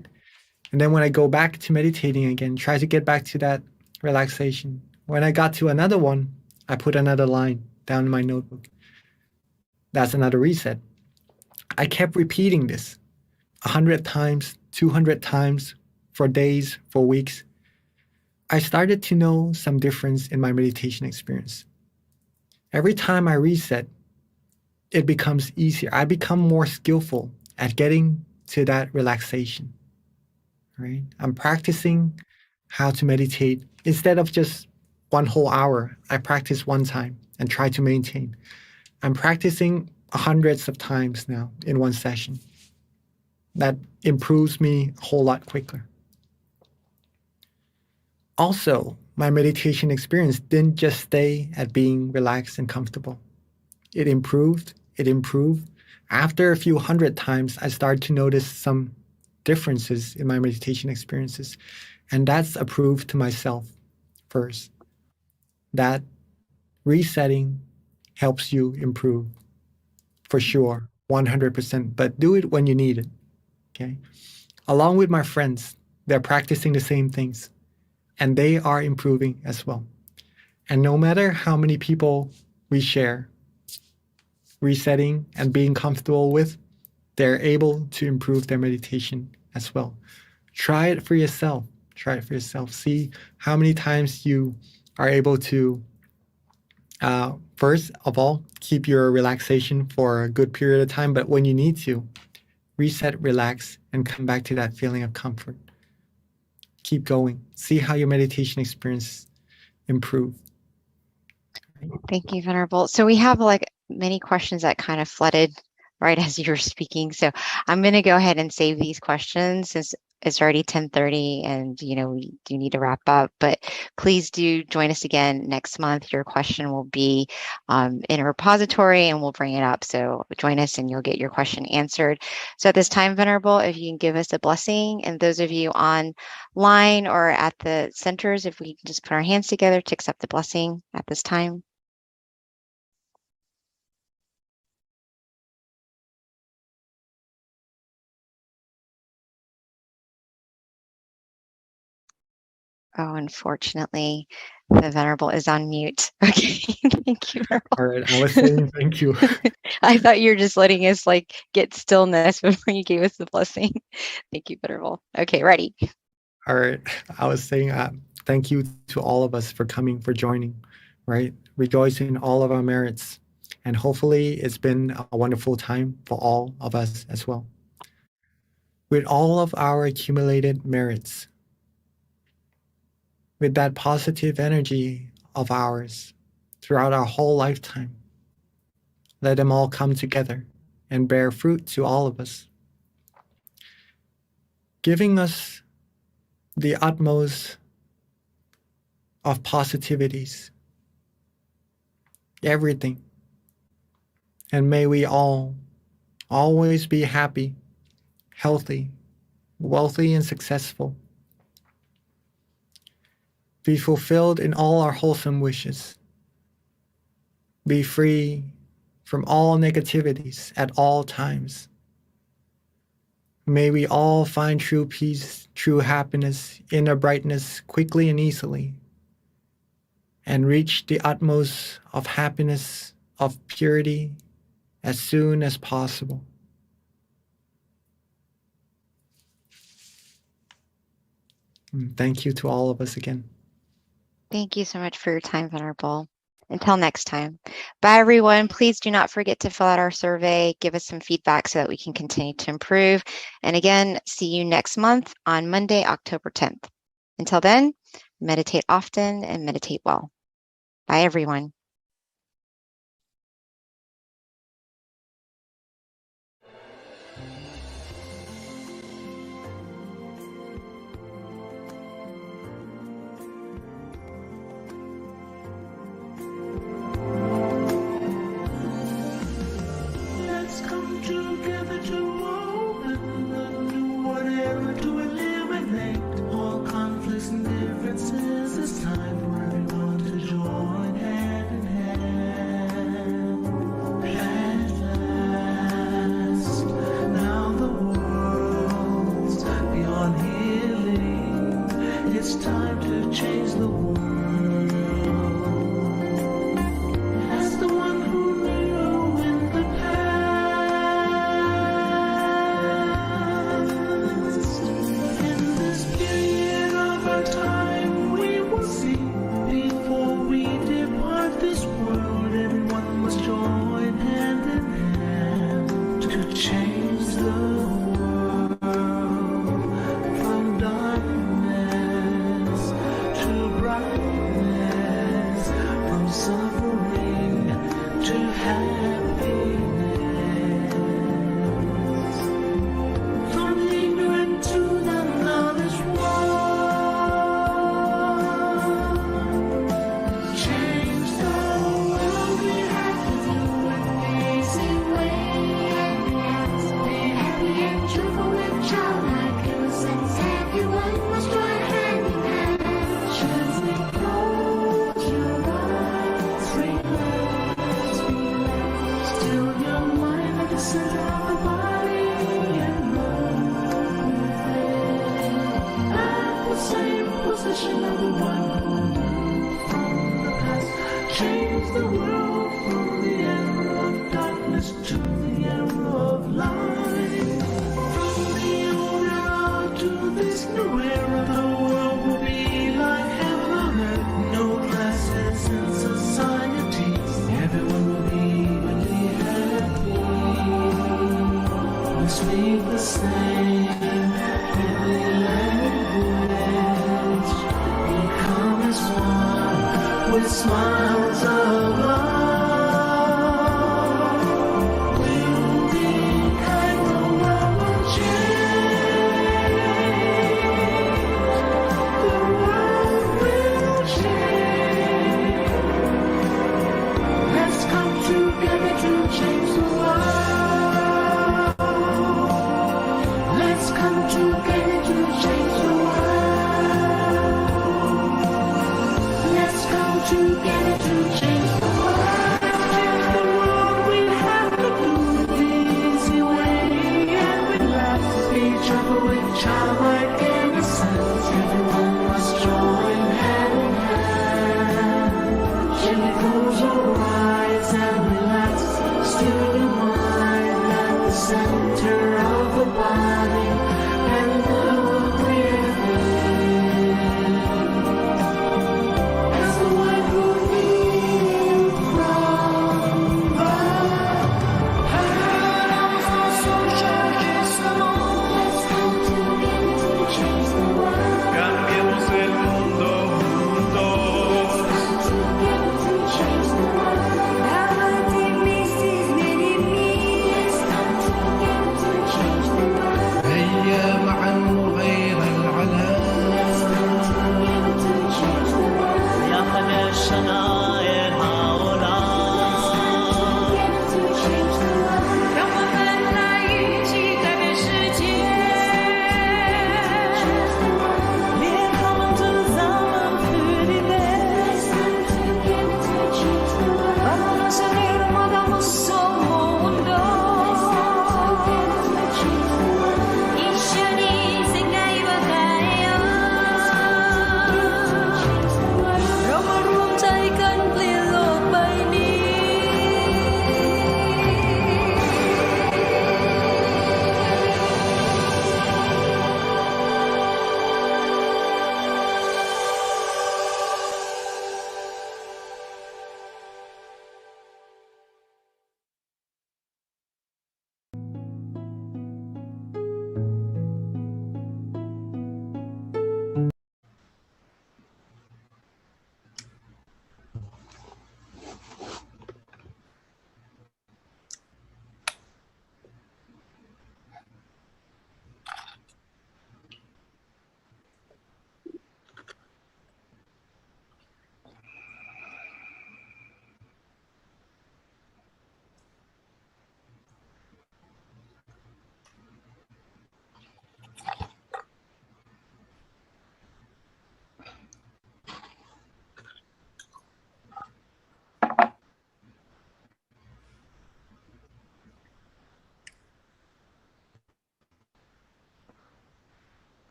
And then when I go back to meditating again, try to get back to that relaxation. When I got to another one, I put another line down in my notebook. That's another reset. I kept repeating this 100 times, 200 times, for days, for weeks. I started to know some difference in my meditation experience. Every time I reset, it becomes easier. I become more skillful at getting to that relaxation, right? I'm practicing how to meditate. Instead of just one whole hour, I practice one time and try to maintain. I'm practicing hundreds of times now in one session. That improves me a whole lot quicker. Also, my meditation experience didn't just stay at being relaxed and comfortable. It improved. After a few hundred times, I started to notice some differences in my meditation experiences. And that's a proof to myself first, that resetting helps you improve for sure, 100%, but do it when you need it, okay? Along with my friends, they're practicing the same things and they are improving as well. And no matter how many people we share resetting and being comfortable with, they're able to improve their meditation as well. Try it for yourself. See how many times you are able to, first of all, keep your relaxation for a good period of time, but when you need to, reset, relax, and come back to that feeling of comfort. Keep going. See how your meditation experience improve. Thank you, Venerable. So we have like many questions that kind of flooded right as you were speaking. So I'm going to go ahead and save these questions since it's already 10:30 and, you know, we do need to wrap up, but please do join us again next month. Your question will be in a repository and we'll bring it up. So join us and you'll get your question answered. So at this time, Venerable, if you can give us a blessing, and those of you online or at the centers, if we can just put our hands together to accept the blessing at this time. Oh, unfortunately, the Venerable is on mute. Okay, thank you, Venerable. All right, I was saying thank you. I thought you were just letting us like get stillness before you gave us the blessing. Thank you, Venerable. Okay, ready. All right, I was saying thank you to all of us for coming, for joining, right? Rejoice in all of our merits And hopefully it's been a wonderful time for all of us as well. With all of our accumulated merits, with that positive energy of ours throughout our whole lifetime, let them all come together and bear fruit to all of us, giving us the utmost of positivities, everything. And may we all always be happy, healthy, wealthy, and successful. Be fulfilled in all our wholesome wishes. Be free from all negativities at all times. May we all find true peace, true happiness, inner brightness quickly and easily, and reach the utmost of happiness, of purity, as soon as possible. Thank you to all of us again. Thank you so much for your time, Venerable. Until next time. Bye, everyone. Please do not forget to fill out our survey, give us some feedback so that we can continue to improve. And again, see you next month on Monday, October 10th. Until then, meditate often and meditate well. Bye, everyone. Let's come together to open a new whatever to eliminate all conflicts and differences. It's time for everyone to join hand in hand. At last, now the world's beyond healing. It's time to change the world. As the one who knew in the past, in this period of our time, we will see before we depart this world. Everyone must join hand in hand to change the world from darkness to brightness, from suffering to happiness, from ignorant to the knowledge one. Change the world, we have to do it the easy way. Be happy and cheerful and childlike innocence. Everyone must join hand in hand. Gently close your eyes, relax, relax. Still your mind at the center of the body and mind. At the same position of the one who knew from the past. Change the world from the era of darkness to the era of light. From the old era to this new era, the world will be like heaven on earth. No classes in society. Everyone will be really happy. We speak the same heavenly language. Become as one with smiles of love. We'll be kind, the world will change. The world will change. Let's come together to change the world. Let's come together to change the world. Let's come together to change the world.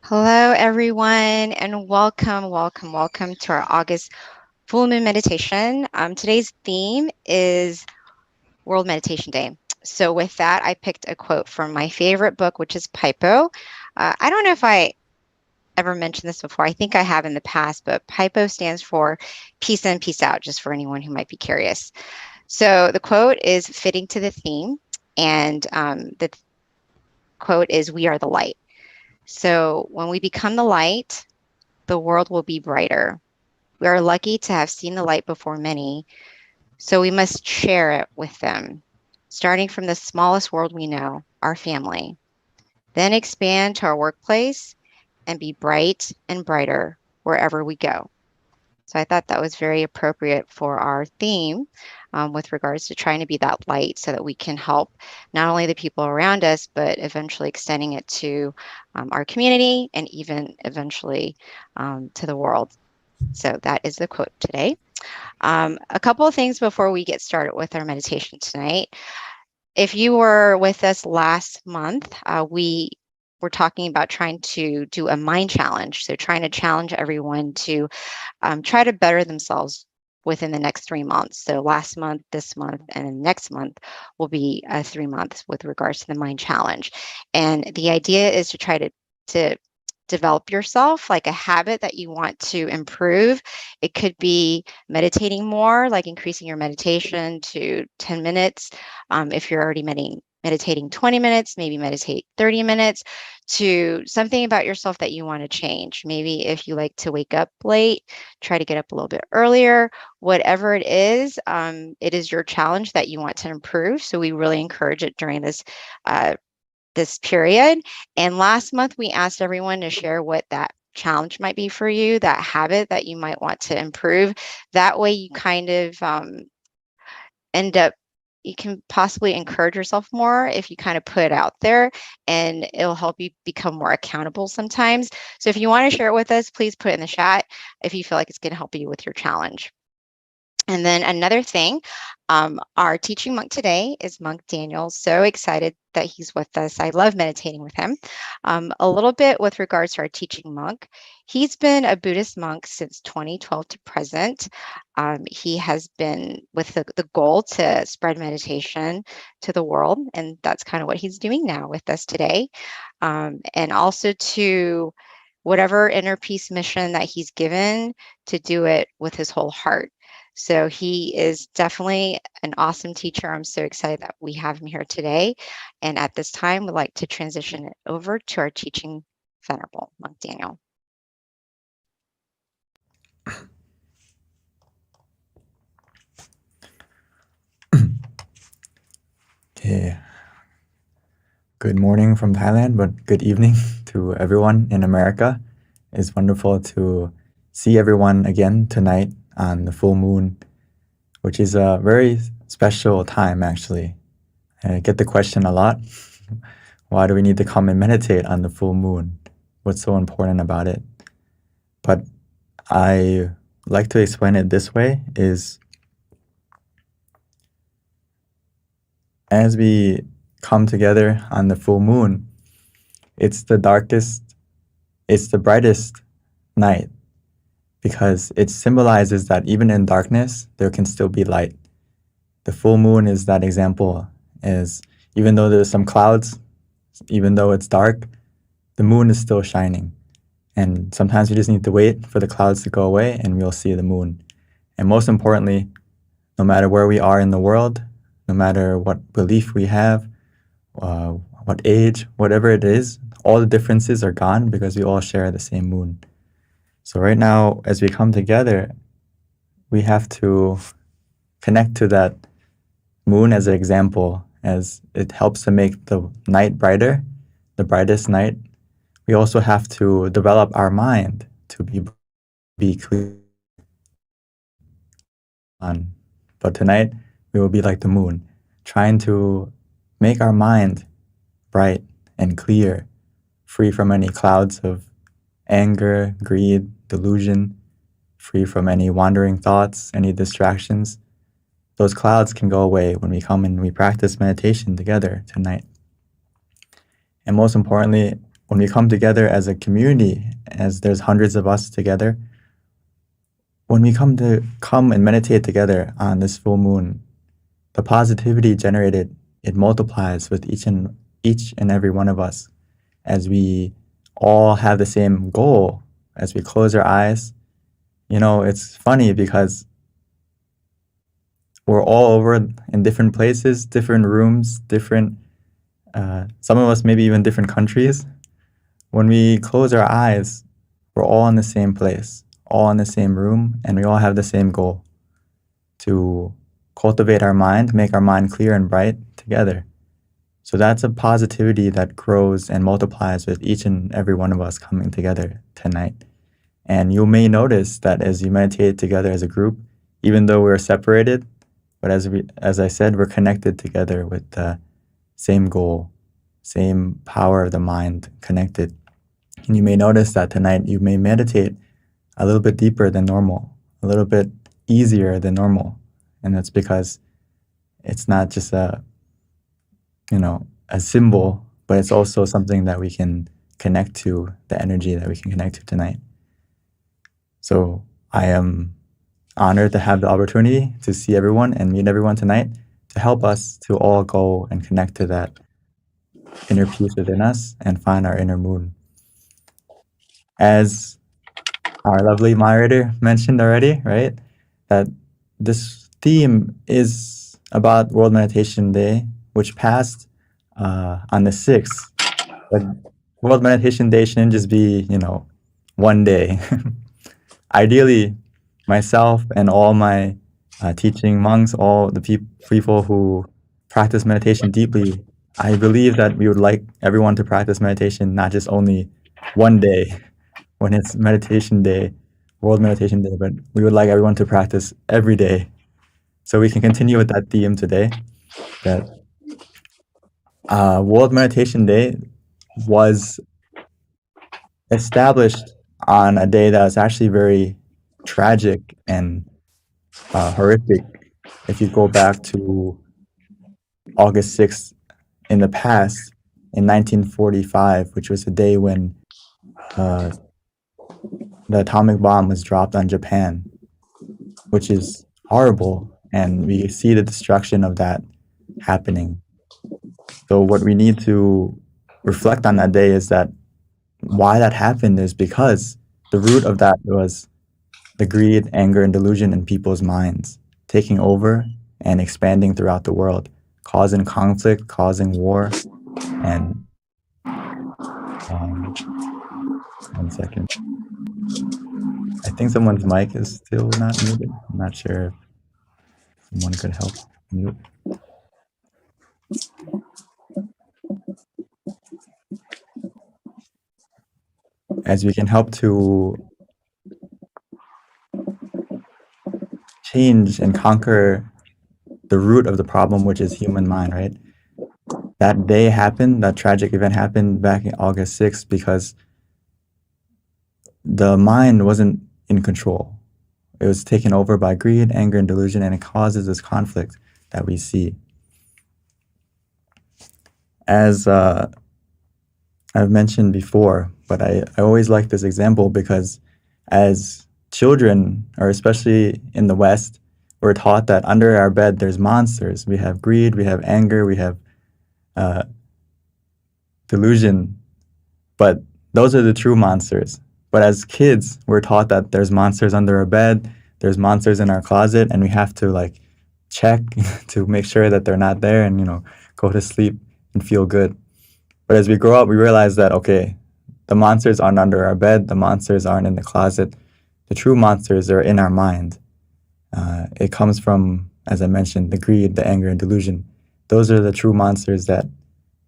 Hello, everyone, and welcome, welcome, welcome to our August full moon meditation. Today's theme is World Meditation Day. So with that, I picked a quote from my favorite book, which is Pipo. I don't know if I ever mentioned this before. I think I have in the past, but Pipo stands for peace in, peace out, just for anyone who might be curious. So the quote is fitting to the theme, and the quote is, "We are the light." So when we become the light, the world will be brighter. We are lucky to have seen the light before many, so we must share it with them, starting from the smallest world we know, our family. Then expand to our workplace and be bright and brighter wherever we go. So I thought that was very appropriate for our theme with regards to trying to be that light so that we can help not only the people around us, but eventually extending it to our community and even eventually to the world. So that is the quote today. A couple of things before we get started with our meditation tonight. If you were with us last month, we were talking about trying to do a mind challenge. So trying to challenge everyone to try to better themselves within the next 3 months. So last month, this month, and next month will be 3 months with regards to the mind challenge. And the idea is to try to develop yourself like a habit that you want to improve. It could be meditating more, like increasing your meditation to 10 minutes. If you're already meditating 20 minutes, maybe meditate 30 minutes, to something about yourself that you want to change. Maybe if you like to wake up late, try to get up a little bit earlier. Whatever it is your challenge that you want to improve. So we really encourage it during this period. And last month, we asked everyone to share what that challenge might be for you, that habit that you might want to improve. That way you kind of you can possibly encourage yourself more if you kind of put it out there, and it'll help you become more accountable sometimes. So if you want to share it with us, please put it in the chat if you feel like it's going to help you with your challenge. And then another thing, our teaching monk today is Monk Daniel. So excited that he's with us. I love meditating with him. A little bit with regards to our teaching monk. He's been a Buddhist monk since 2012 to present. He has been with the goal to spread meditation to the world, and that's kind of what he's doing now with us today. And also to whatever inner peace mission that he's given, to do it with his whole heart. So he is definitely an awesome teacher. I'm so excited that we have him here today. And at this time, we'd like to transition it over to our teaching venerable, Monk Daniel. Okay. Good morning from Thailand, but good evening to everyone in America. It's wonderful to see everyone again tonight on the full moon, which is a very special time, actually. I get the question a lot. Why do we need to come and meditate on the full moon? What's so important about it? But I like to explain it this way, is as we come together on the full moon, it's the brightest night, because it symbolizes that even in darkness, there can still be light. The full moon is that example, is even though there's some clouds, even though it's dark, the moon is still shining. And sometimes we just need to wait for the clouds to go away and we'll see the moon. And most importantly, no matter where we are in the world, no matter what belief we have, what age, whatever it is, all the differences are gone because we all share the same moon. So right now, as we come together, we have to connect to that moon as an example, as it helps to make the night brighter, the brightest night. We also have to develop our mind to be clear. But tonight, we will be like the moon, trying to make our mind bright and clear, free from any clouds of anger, greed, delusion, free from any wandering thoughts, any distractions. Those clouds can go away when we come and we practice meditation together tonight. And most importantly, when we come together as a community, as there's hundreds of us together, when we come and meditate together on this full moon, the positivity generated, it multiplies with each and every one of us as we all have the same goal. As we close our eyes, it's funny because we're all over in different places, different rooms, some of us maybe even different countries. When we close our eyes, we're all in the same place, all in the same room, and we all have the same goal: to cultivate our mind, make our mind clear and bright together. So that's a positivity that grows and multiplies with each and every one of us coming together tonight. And you may notice that as you meditate together as a group, even though we're separated, but as I said, we're connected together with the same goal, same power of the mind connected. And you may notice that tonight you may meditate a little bit deeper than normal, a little bit easier than normal. And that's because it's not just a symbol, but it's also something that we can connect to, the energy that we can connect to tonight. So I am honored to have the opportunity to see everyone and meet everyone tonight, to help us to all go and connect to that inner peace within us and find our inner moon. As our lovely moderator mentioned already, right, that this theme is about World Meditation Day, which passed on the 6th. But World Meditation Day shouldn't just be, one day. Ideally, myself and all my teaching monks, all the people who practice meditation deeply, I believe that we would like everyone to practice meditation not just only one day when it's Meditation Day, World Meditation Day, but we would like everyone to practice every day. So we can continue with that theme today, that World Meditation Day was established on a day that was actually very tragic and horrific. If you go back to August 6th in the past, in 1945, which was the day when the atomic bomb was dropped on Japan, which is horrible, and we see the destruction of that happening. So what we need to reflect on that day is that why that happened is because the root of that was the greed, anger, and delusion in people's minds, taking over and expanding throughout the world, causing conflict, causing war, and 1 second. I think someone's mic is still not muted. I'm not sure if someone could help mute. As we can help to change and conquer the root of the problem, which is human mind, right? That day happened, that tragic event happened back in August 6th because the mind wasn't in control. It was taken over by greed, anger, and delusion, and it causes this conflict that we see. As I've mentioned before, but I always like this example because as children, or especially in the West, we're taught that under our bed there's monsters. We have greed, we have anger, we have delusion, but those are the true monsters. But as kids, we're taught that there's monsters under our bed, there's monsters in our closet, and we have to check to make sure that they're not there and go to sleep and feel good. But as we grow up, we realize that, okay, the monsters aren't under our bed, the monsters aren't in the closet. The true monsters are in our mind. It comes from, as I mentioned, the greed, the anger, and delusion. Those are the true monsters that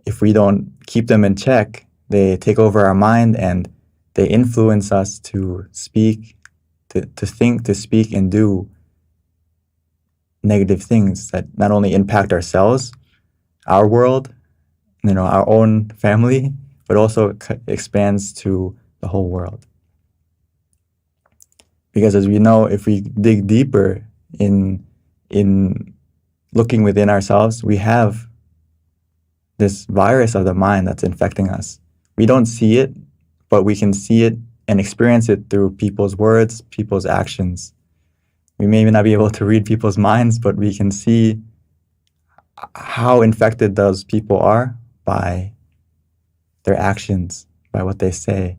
if we don't keep them in check, they take over our mind and they influence us to speak, to think, to speak, and do negative things that not only impact ourselves, our world, our own family, but also expands to the whole world. Because as we know, if we dig deeper in looking within ourselves, we have this virus of the mind that's infecting us, we don't see it, but we can see it and experience it through people's words, people's actions. We may not be able to read people's minds, but we can see how infected those people are by their actions, by what they say.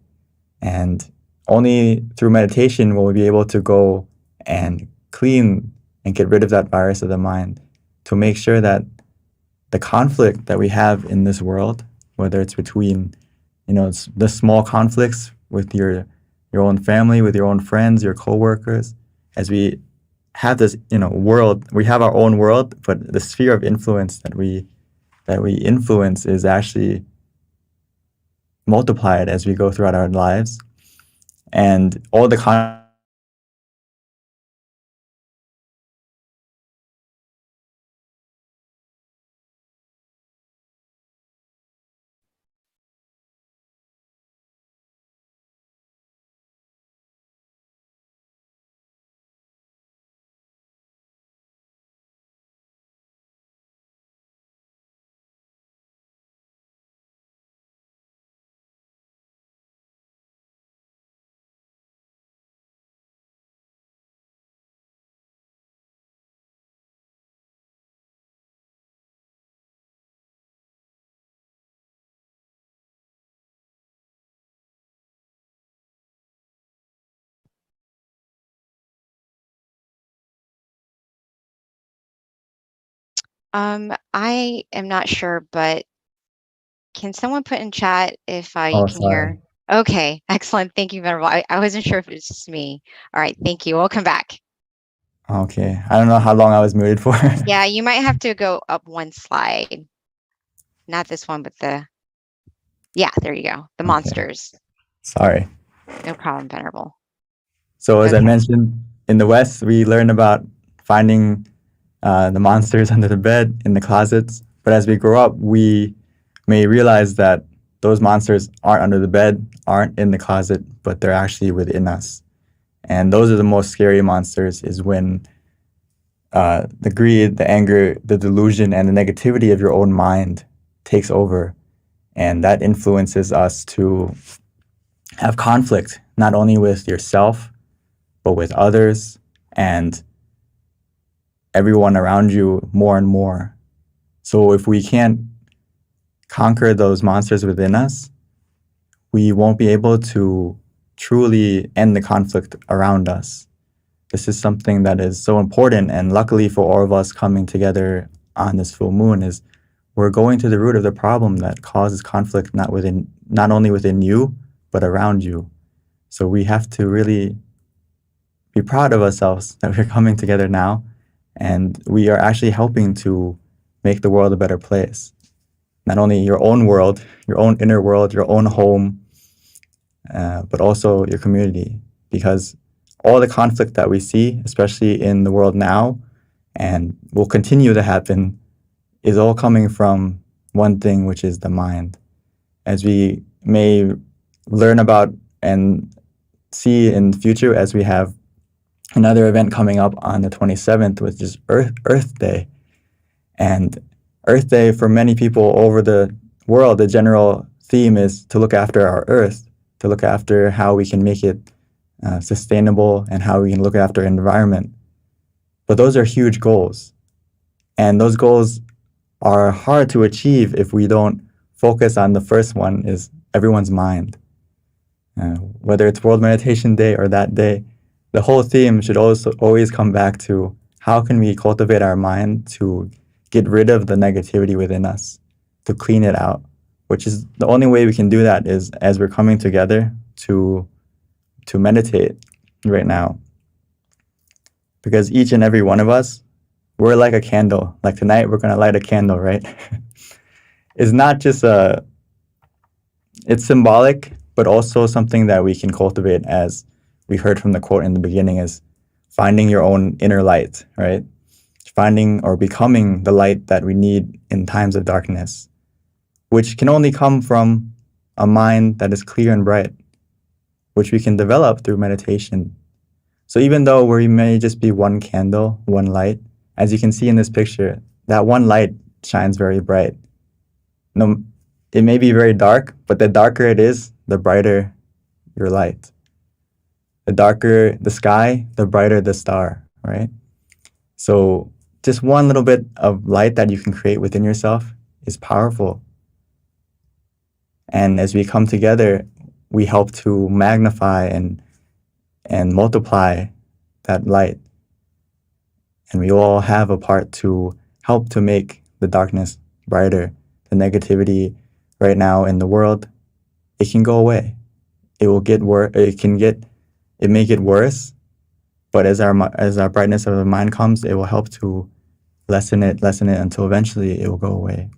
And only through meditation will we be able to go and clean and get rid of that virus of the mind, to make sure that the conflict that we have in this world, whether it's between, it's the small conflicts with your own family, with your own friends, your coworkers, as we have this, world, we have our own world, but the sphere of influence that we influence is actually multiplied as we go throughout our lives. And all the I am not sure, but can someone put in chat if you Oh, can hear? sorry. Okay, excellent. Thank you, Venerable. I wasn't sure if it was just me. All right, thank you. Welcome back. Okay. I don't know how long I was muted for. Yeah, you might have to go up one slide. Not this one, but yeah, there you go. The Okay. monsters. Sorry. No problem, Venerable. So as I Okay. mentioned, in the West, we learn about finding the monsters under the bed, in the closets. But as we grow up, we may realize that those monsters aren't under the bed, aren't in the closet, but they're actually within us. And those are the most scary monsters, is when the greed, the anger, the delusion, and the negativity of your own mind takes over. And that influences us to have conflict, not only with yourself, but with others and everyone around you more and more. So if we can't conquer those monsters within us, we won't be able to truly end the conflict around us. This is something that is so important, and luckily for all of us coming together on this full moon, is we're going to the root of the problem that causes conflict, not only within you, but around you. So we have to really be proud of ourselves that we're coming together now, and we are actually helping to make the world a better place. Not only your own world, your own inner world, your own home, but also your community. Because all the conflict that we see, especially in the world now, and will continue to happen, is all coming from one thing, which is the mind. As we may learn about and see in the future, as we have another event coming up on the 27th, which is Earth Day. And Earth Day, for many people over the world, the general theme is to look after our Earth, to look after how we can make it sustainable and how we can look after our environment. But those are huge goals. And those goals are hard to achieve if we don't focus on the first one, is everyone's mind. Whether it's World Meditation Day or that day, the whole theme should also always come back to how can we cultivate our mind to get rid of the negativity within us, to clean it out, which is the only way we can do that is as we're coming together to meditate right now. Because each and every one of us, we're like a candle. Like tonight, we're going to light a candle, right? It's not just it's symbolic, but also something that we can cultivate, as we heard from the quote in the beginning, is finding your own inner light, right? Finding or becoming the light that we need in times of darkness, which can only come from a mind that is clear and bright, which we can develop through meditation. So even though we may just be one candle, one light, as you can see in this picture, that one light shines very bright. No, it may be very dark, but the darker it is, the brighter your light. The darker the sky, the brighter the star, right? So just one little bit of light that you can create within yourself is powerful. And as we come together, we help to magnify and multiply that light. And we all have a part to help to make the darkness brighter. The negativity right now in the world, it can go away. It will get worse. It may get worse, but as our brightness of the mind comes, it will help to lessen it until eventually it will go away.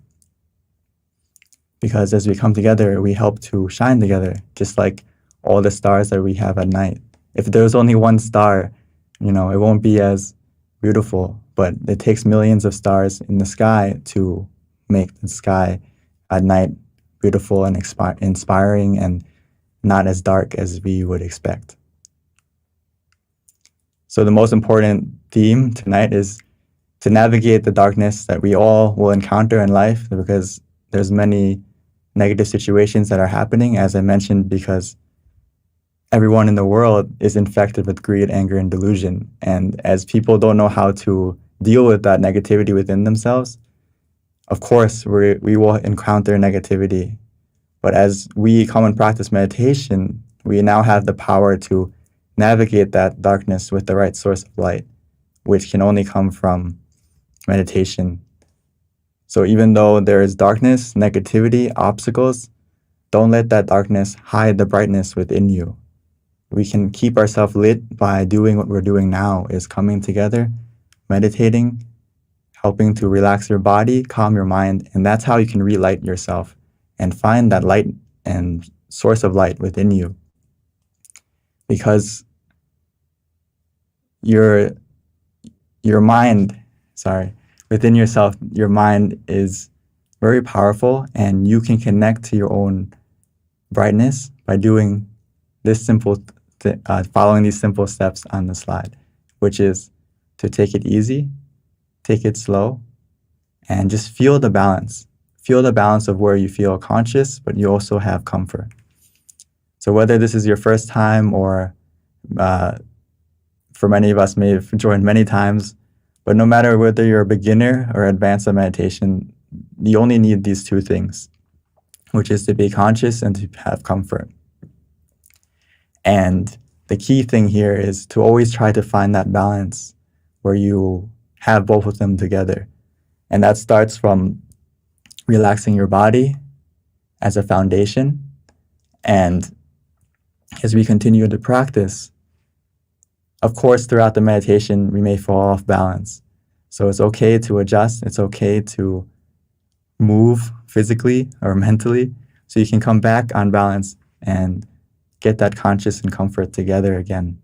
Because as we come together, we help to shine together, just like all the stars that we have at night. If there's only one star, it won't be as beautiful, but it takes millions of stars in the sky to make the sky at night beautiful and inspiring and not as dark as we would expect. So the most important theme tonight is to navigate the darkness that we all will encounter in life, because there's many negative situations that are happening, as I mentioned, because everyone in the world is infected with greed, anger, and delusion. And as people don't know how to deal with that negativity within themselves, of course, we will encounter negativity. But as we come and practice meditation, we now have the power to navigate that darkness with the right source of light, which can only come from meditation. So even though there is darkness, negativity, obstacles, don't let that darkness hide the brightness within you. We can keep ourselves lit by doing what we're doing now, is coming together, meditating, helping to relax your body, calm your mind, and that's how you can relight yourself and find that light and source of light within you. Because your mind, within yourself, your mind is very powerful, and you can connect to your own brightness by doing this following these simple steps on the slide, which is to take it easy, take it slow, and just feel the balance. Feel the balance of where you feel conscious, but you also have comfort. So whether this is your first time or for many of us may have joined many times, but no matter whether you're a beginner or advanced in meditation, you only need these two things, which is to be conscious and to have comfort. And the key thing here is to always try to find that balance where you have both of them together. And that starts from relaxing your body as a foundation. And as we continue to practice, of course, throughout the meditation, we may fall off balance. So it's okay to adjust. It's okay to move physically or mentally so you can come back on balance and get that conscious and comfort together again.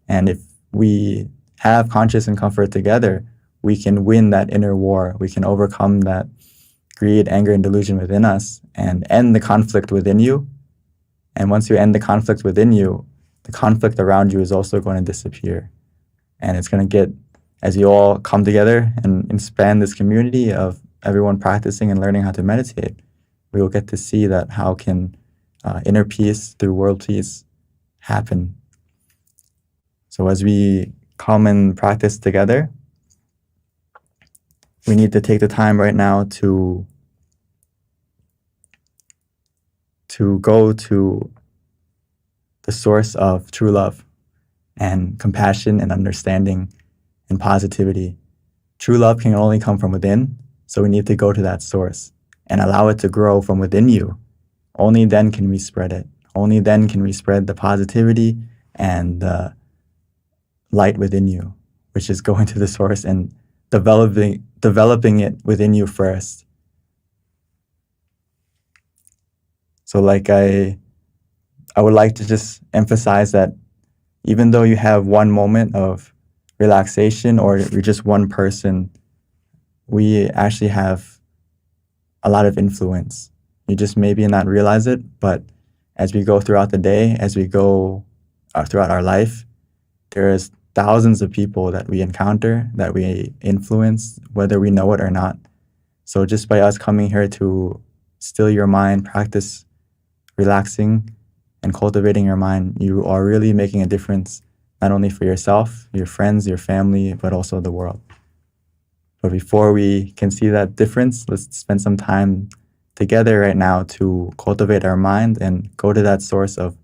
And if we have conscious and comfort together, we can win that inner war. We can overcome that greed, anger, and delusion within us and end the conflict within you. And once you end the conflict within you, the conflict around you is also going to disappear. And it's going to get, as you all come together and expand this community of everyone practicing and learning how to meditate, we will get to see that how can inner peace through world peace happen. So as we come and practice together, we need to take the time right now to go to the source of true love and compassion and understanding and positivity. True love can only come from within, so we need to go to that source and allow it to grow from within you. Only then can we spread it. Only then can we spread the positivity and the light within you, which is going to the source and developing it within you first. So like I would like to just emphasize that even though you have one moment of relaxation or you're just one person, we actually have a lot of influence. You just maybe not realize it, but as we go throughout the day, as we go throughout our life, there's thousands of people that we encounter, that we influence, whether we know it or not. So just by us coming here to still your mind, practice relaxing and cultivating your mind, you are really making a difference, not only for yourself, your friends, your family, but also the world. But before we can see that difference, let's spend some time together right now to cultivate our mind and go to that source of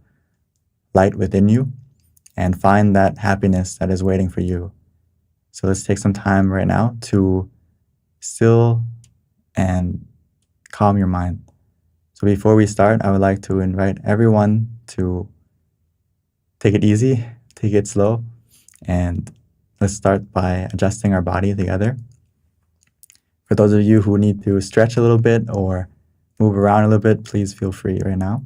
light within you and find that happiness that is waiting for you. So let's take some time right now to still and calm your mind. So before we start, I would like to invite everyone to take it easy, take it slow, and let's start by adjusting our body together. For those of you who need to stretch a little bit or move around a little bit, please feel free right now.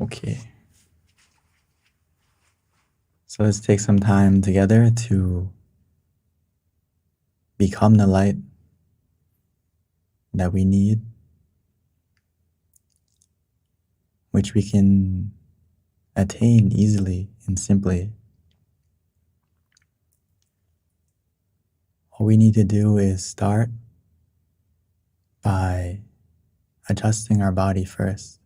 Okay. So let's take some time together to become the light that we need, which we can attain easily and simply. All we need to do is start by adjusting our body first.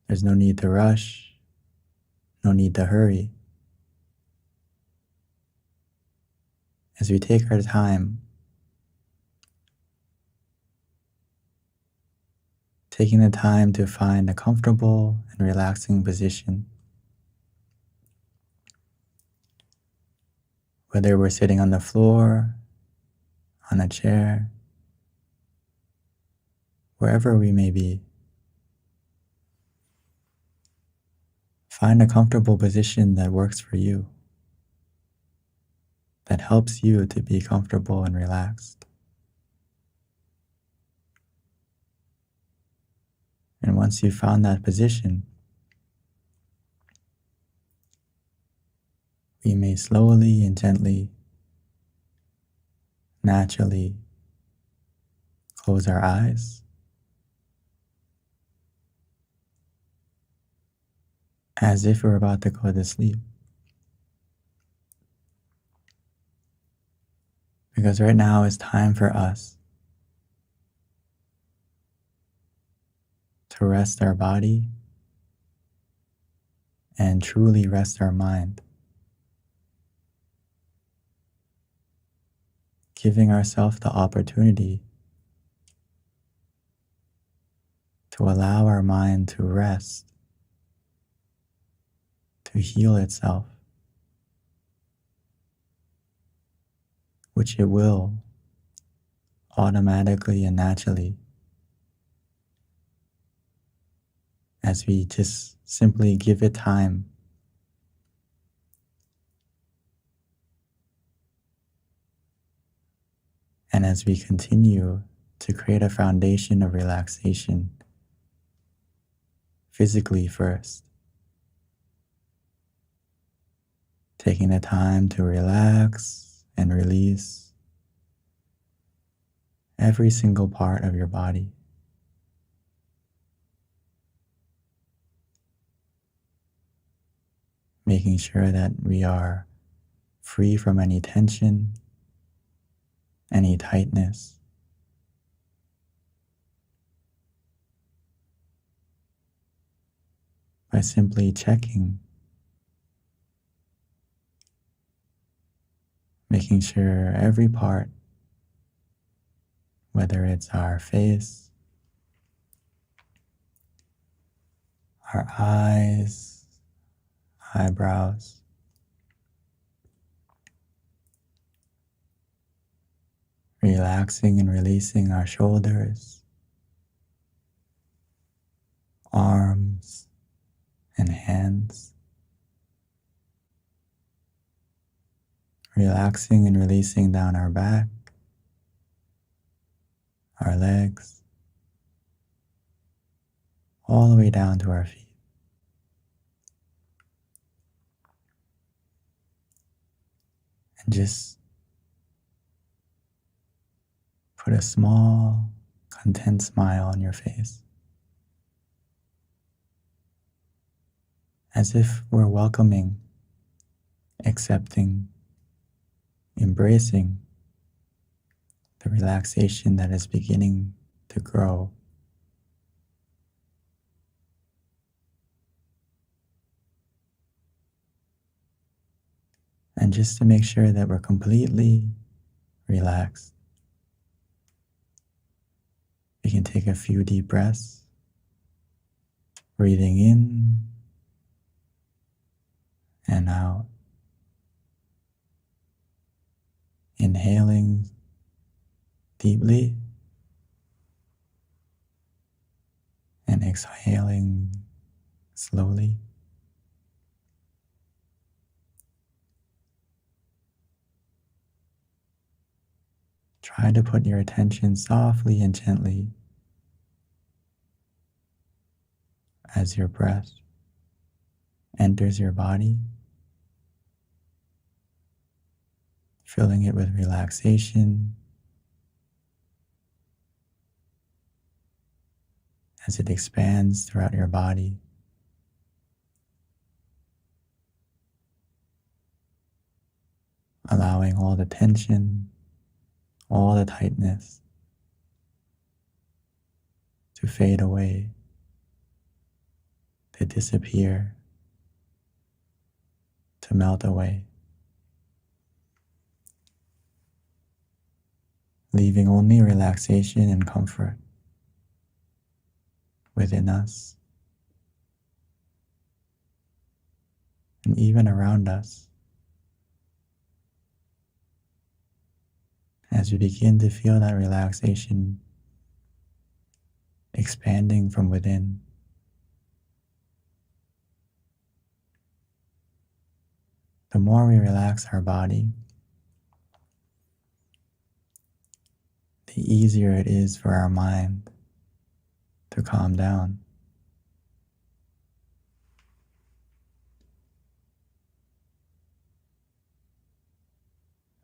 There's no need to rush, no need to hurry. As we take our time, taking the time to find a comfortable and relaxing position. Whether we're sitting on the floor, on a chair, wherever we may be, find a comfortable position that works for you, that helps you to be comfortable and relaxed. And once you've found that position, we may slowly and gently, naturally close our eyes as if we're about to go to sleep. Because right now is time for us to rest our body and truly rest our mind, giving ourselves the opportunity to allow our mind to rest, to heal itself, which it will automatically and naturally as we just simply give it time. And as we continue to create a foundation of relaxation, physically first, taking the time to relax and release every single part of your body. Making sure that we are free from any tension, any tightness. By simply checking, making sure every part, whether it's our face, our eyes, eyebrows, relaxing and releasing our shoulders, arms, and hands, relaxing and releasing down our back, our legs, all the way down to our feet. And just put a small, content smile on your face, as if we're welcoming, accepting, embracing the relaxation that is beginning to grow. And just to make sure that we're completely relaxed, we can take a few deep breaths, breathing in and out, inhaling deeply and exhaling slowly. Try to put your attention softly and gently as your breath enters your body, filling it with relaxation as it expands throughout your body. Allowing all the tension, all the tightness to fade away, to disappear, to melt away, leaving only relaxation and comfort within us and even around us. As we begin to feel that relaxation expanding from within, the more we relax our body, the easier it is for our mind to calm down.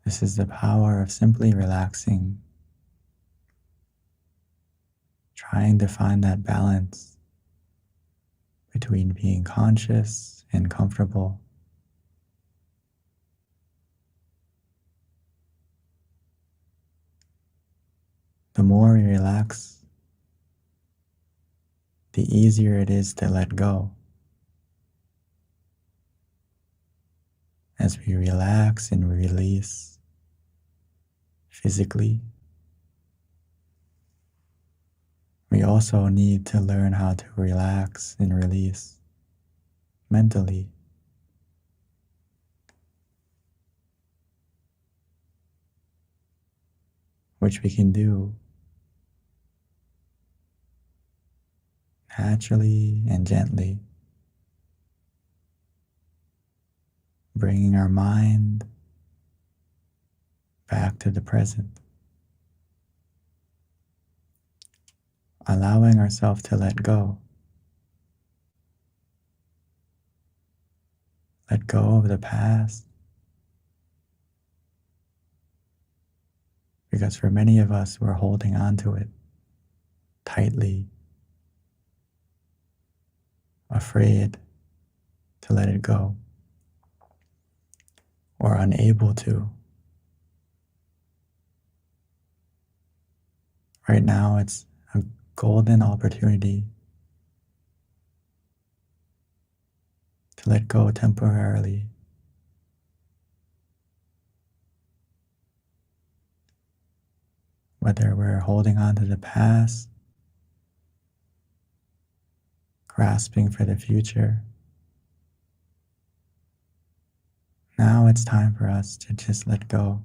This is the power of simply relaxing, trying to find that balance between being conscious and comfortable. The more we relax, the easier it is to let go. As we relax and release physically, we also need to learn how to relax and release mentally. Which we can do naturally and gently, bringing our mind back to the present, allowing ourselves to let go. Let go of the past, because for many of us, we're holding on to it tightly, afraid to let it go, or unable to. Right now, it's a golden opportunity to let go temporarily. Whether we're holding on to the past, grasping for the future, now it's time for us to just let go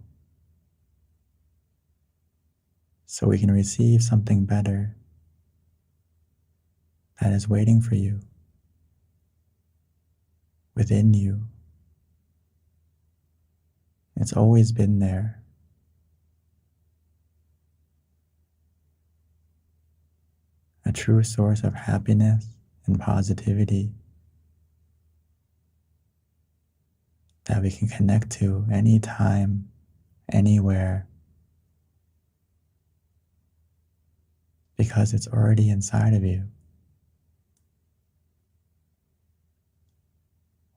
so we can receive something better that is waiting for you, within you. It's always been there. A true source of happiness and positivity that we can connect to anytime, anywhere, because it's already inside of you.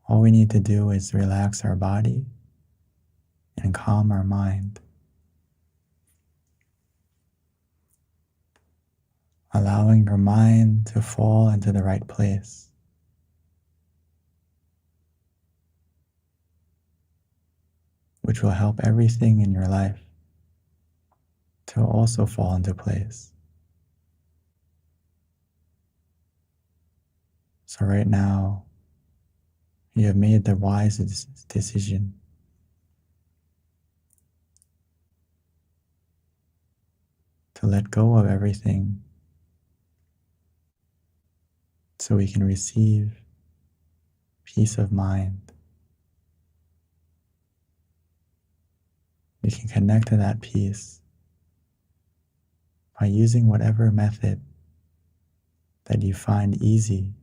All we need to do is relax our body and calm our mind, allowing your mind to fall into the right place. Which will help everything in your life to also fall into place. So right now, you have made the wise decision to let go of everything so we can receive peace of mind. We can connect to that peace by using whatever method that you find easy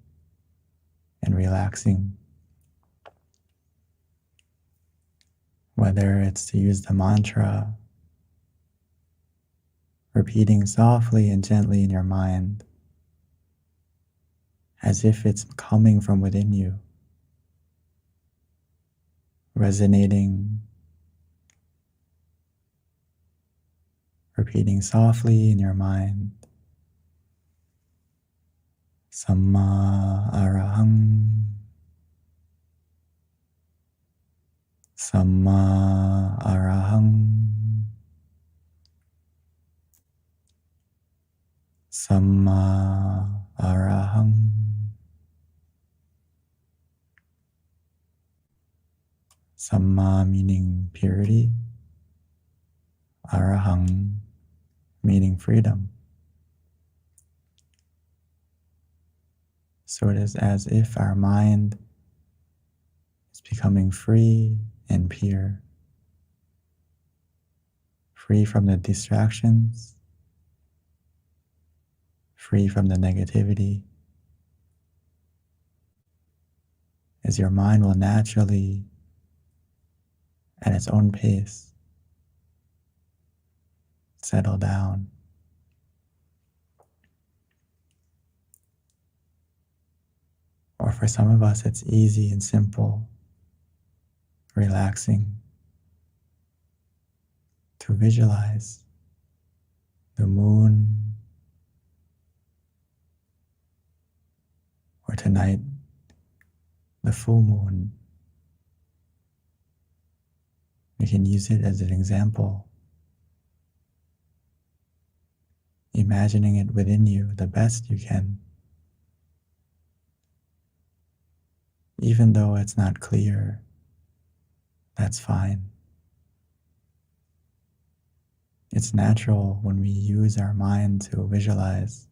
and relaxing. Whether it's to use the mantra, repeating softly and gently in your mind, as if it's coming from within you, resonating, repeating softly in your mind, Samma Arahang, Samma Arahang, Samma Arahang. Samma meaning purity, Arahang meaning freedom. So it is as if our mind is becoming free and pure, free from the distractions, free from the negativity, as your mind will naturally, at its own pace, settle down. Or for some of us, it's easy and simple, relaxing, to visualize the moon, or tonight, the full moon. We can use it as an example, imagining it within you the best you can. Even though it's not clear, that's fine. It's natural when we use our mind to visualize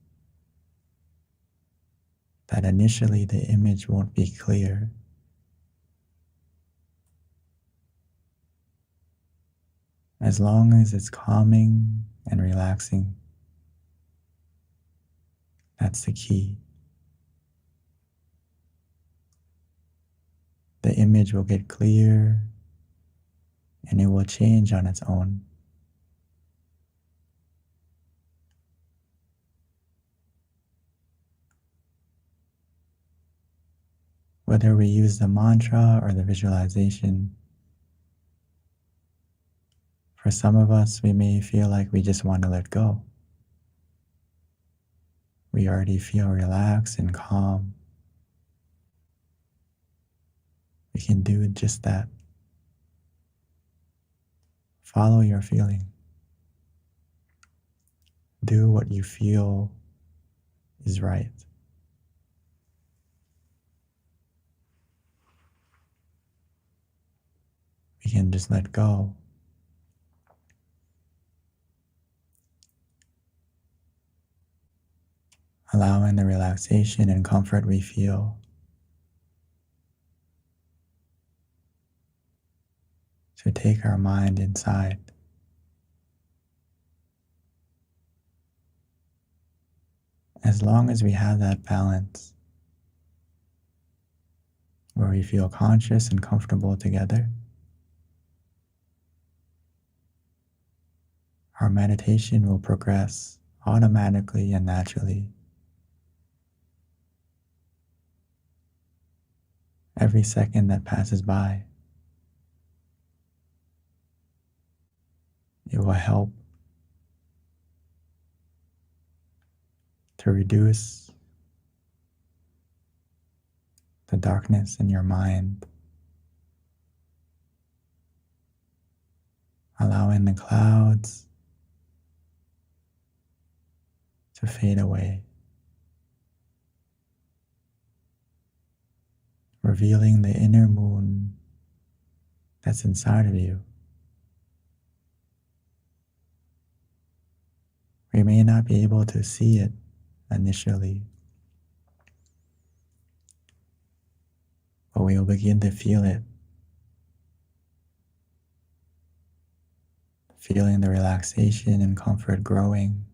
that initially the image won't be clear. As long as it's calming and relaxing, that's the key. The image will get clear and it will change on its own. Whether we use the mantra or the visualization, for some of us, we may feel like we just want to let go. We already feel relaxed and calm. We can do just that. Follow your feeling. Do what you feel is right. We can just let go. Allowing the relaxation and comfort we feel to take our mind inside. As long as we have that balance, where we feel conscious and comfortable together. Our meditation will progress automatically and naturally. Every second that passes by, it will help to reduce the darkness in your mind, allowing the clouds to fade away, revealing the inner moon that's inside of you. We may not be able to see it initially, but we will begin to feel it, feeling the relaxation and comfort growing,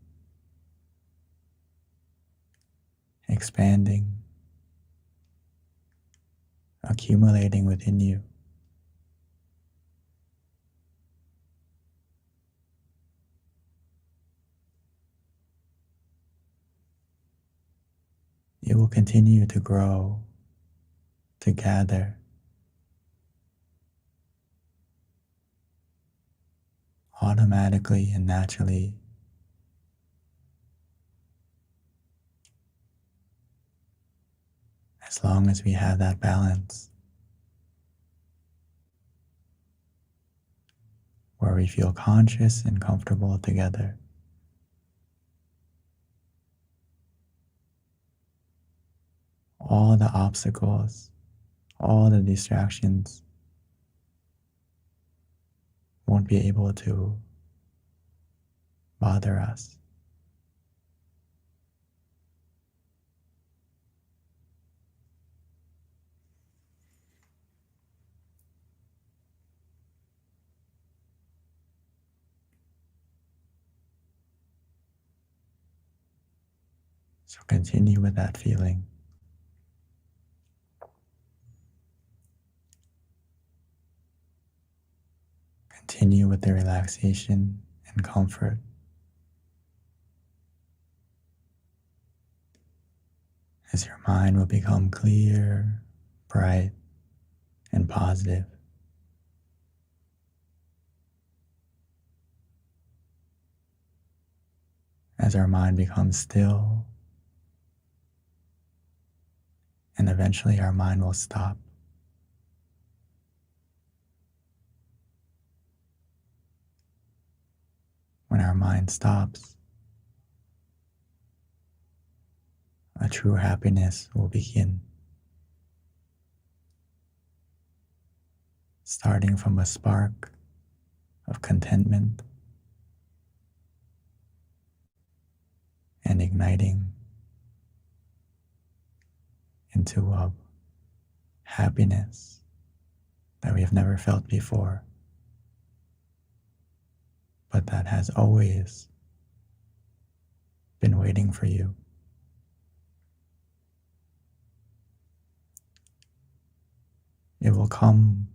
expanding, accumulating within you. It will continue to grow, to gather, automatically and naturally, as long as we have that balance, where we feel conscious and comfortable together. All the obstacles, all the distractions won't be able to bother us. So continue with that feeling. Continue with the relaxation and comfort. As your mind will become clear, bright, and positive. As our mind becomes still, and eventually our mind will stop. When our mind stops, a true happiness will begin, starting from a spark of contentment and igniting into a happiness that we have never felt before, but that has always been waiting for you. It will come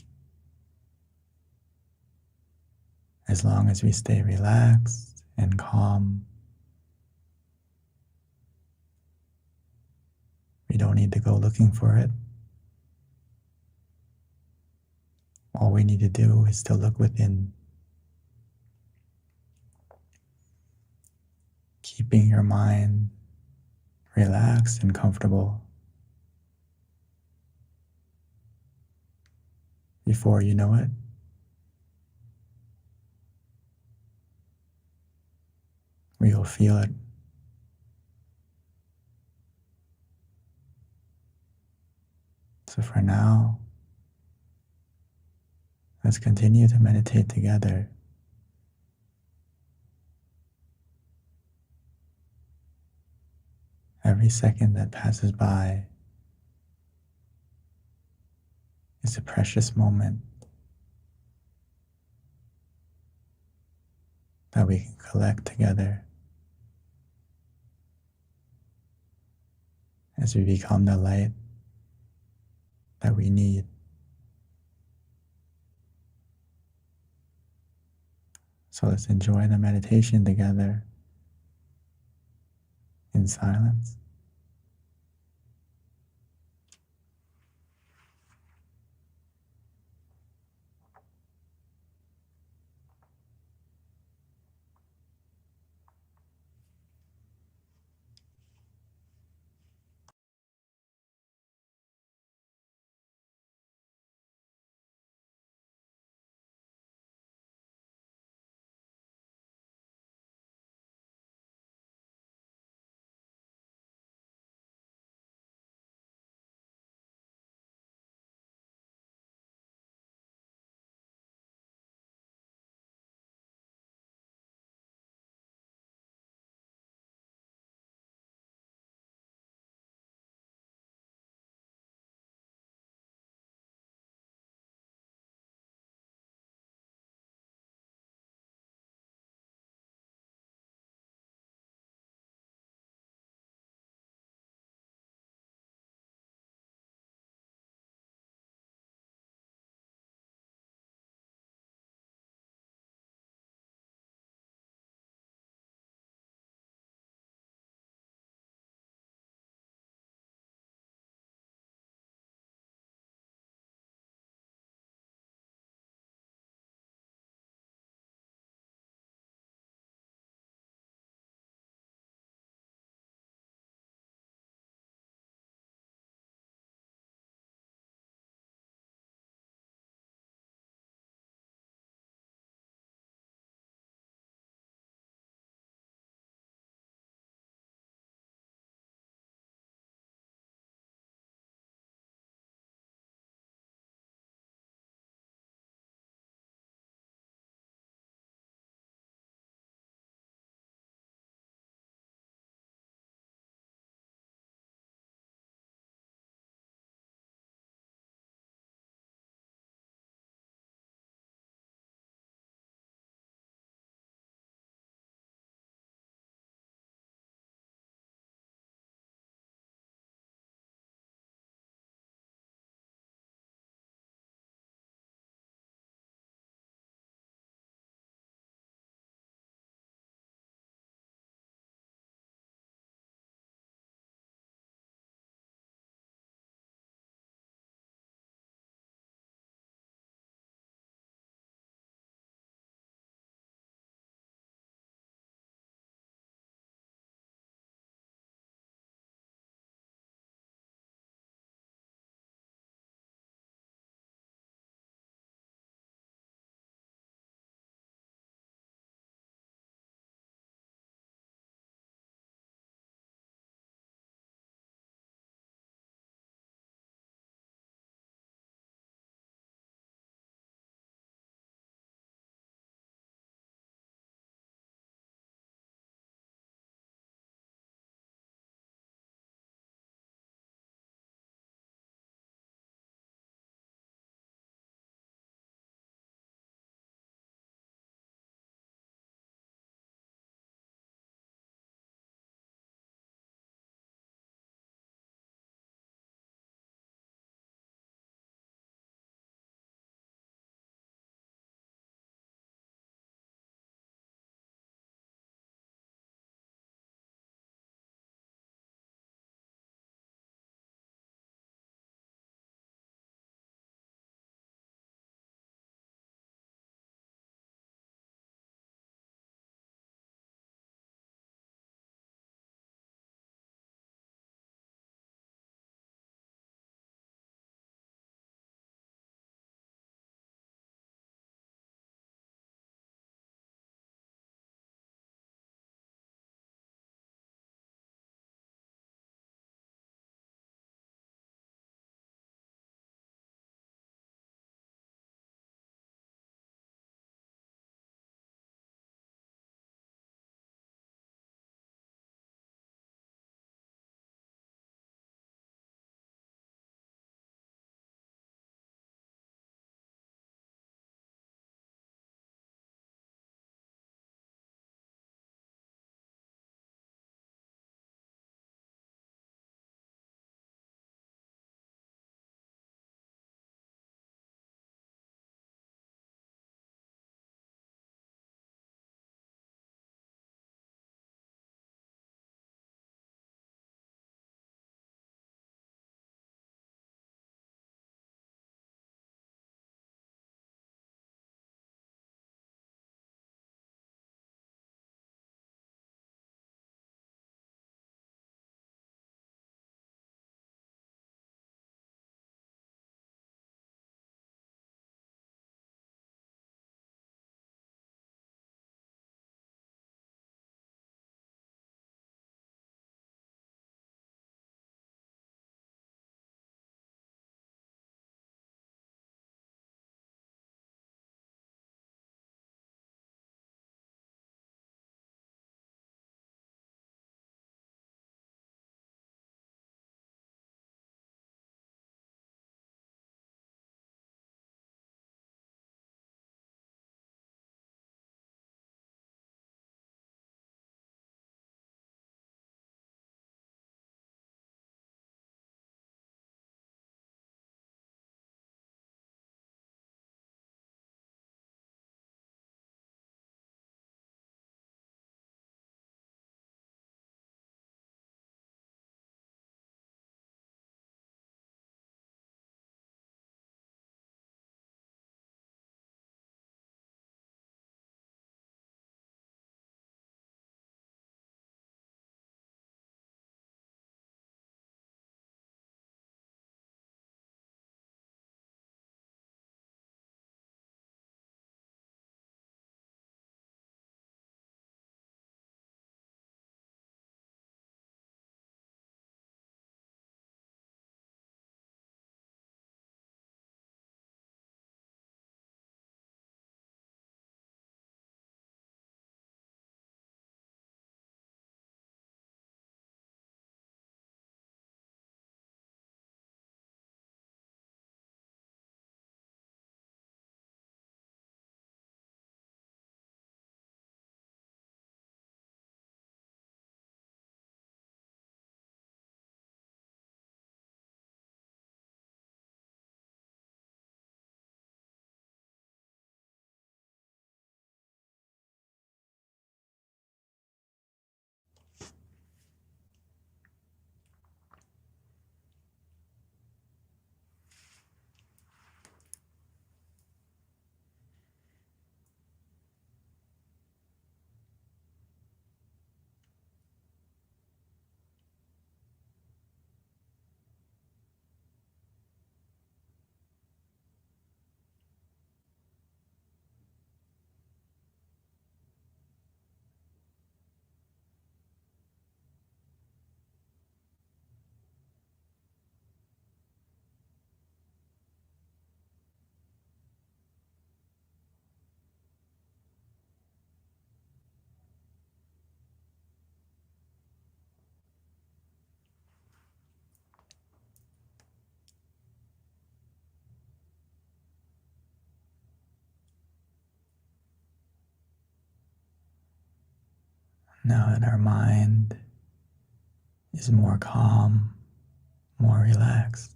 as long as we stay relaxed and calm. We don't need to go looking for it. All we need to do is to look within, keeping your mind relaxed and comfortable. Before you know it, we will feel it. So for now, let's continue to meditate together. Every second that passes by is a precious moment that we can collect together as we become the light that we need. So let's enjoy the meditation together in silence. Now that our mind is more calm, more relaxed,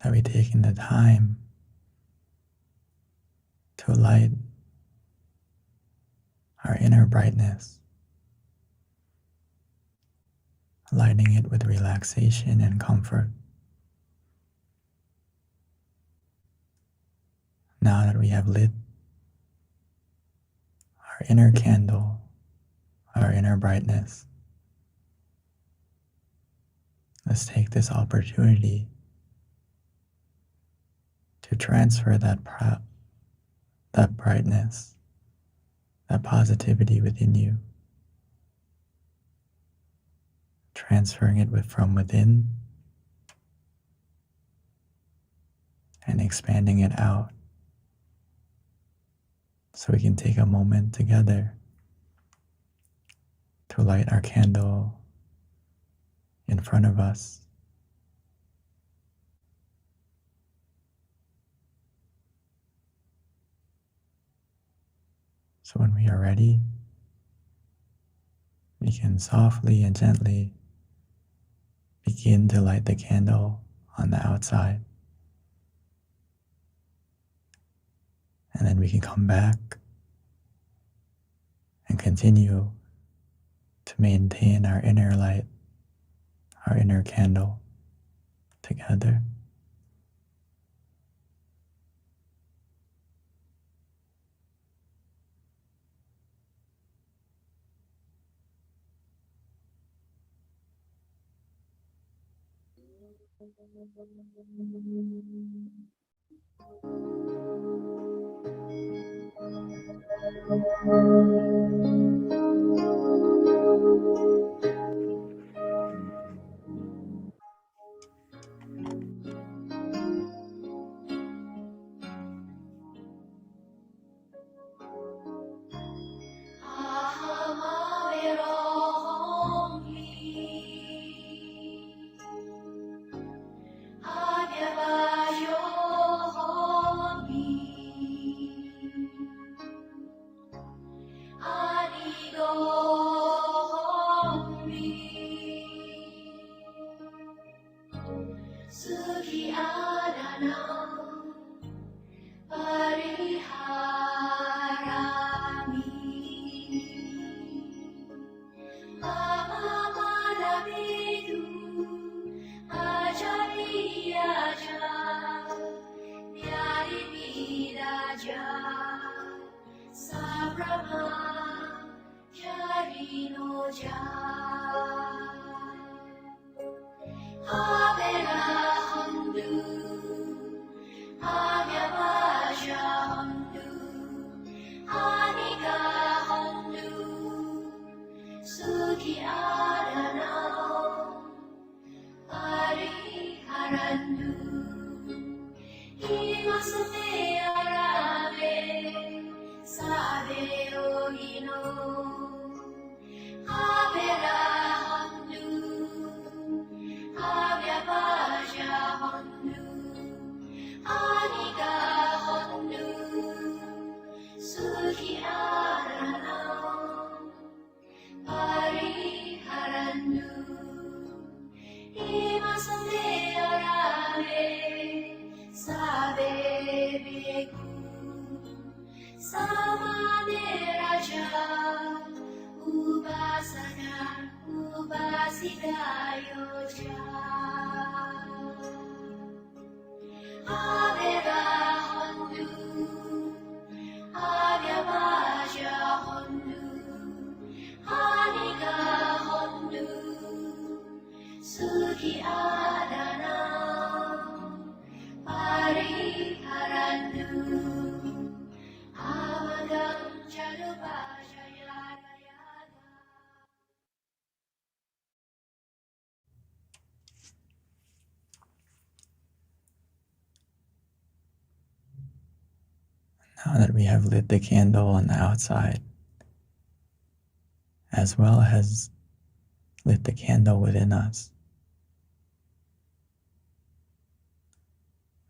that we've taken the time to light our inner brightness, lighting it with relaxation and comfort. Now that we have lit our inner candle, our inner brightness, let's take this opportunity to transfer that brightness, that positivity within you, transferring it from within and expanding it out. So we can take a moment together to light our candle in front of us. So when we are ready, we can softly and gently begin to light the candle on the outside. And then we can come back and continue to maintain our inner light, our inner candle together. Now that we have lit the candle on the outside, as well as lit the candle within us,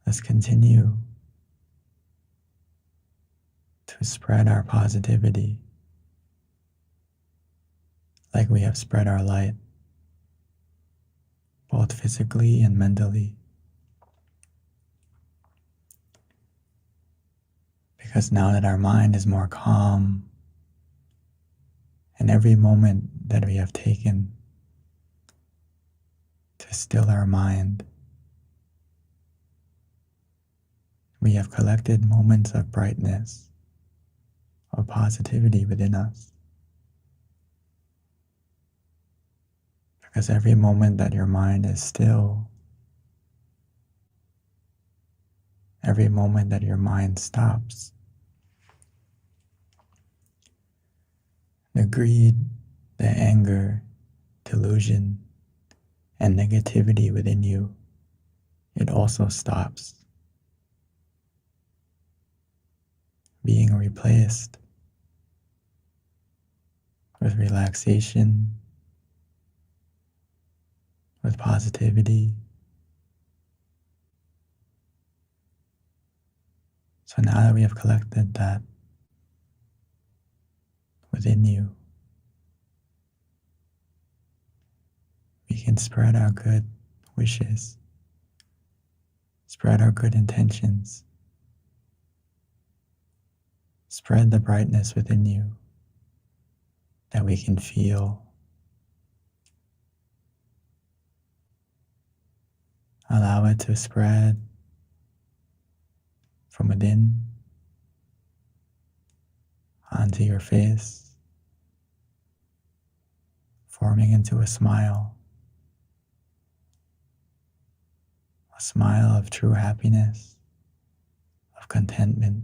let's continue to spread our positivity like we have spread our light, both physically and mentally. Because now that our mind is more calm, and every moment that we have taken to still our mind, we have collected moments of brightness, of positivity within us. Because every moment that your mind is still, every moment that your mind stops, the greed, the anger, delusion, and negativity within you, it also stops, being replaced with relaxation, with positivity. So now that we have collected that within you, we can spread our good wishes, spread our good intentions, spread the brightness within you that we can feel. Allow it to spread from within onto your face, forming into a smile of true happiness, of contentment,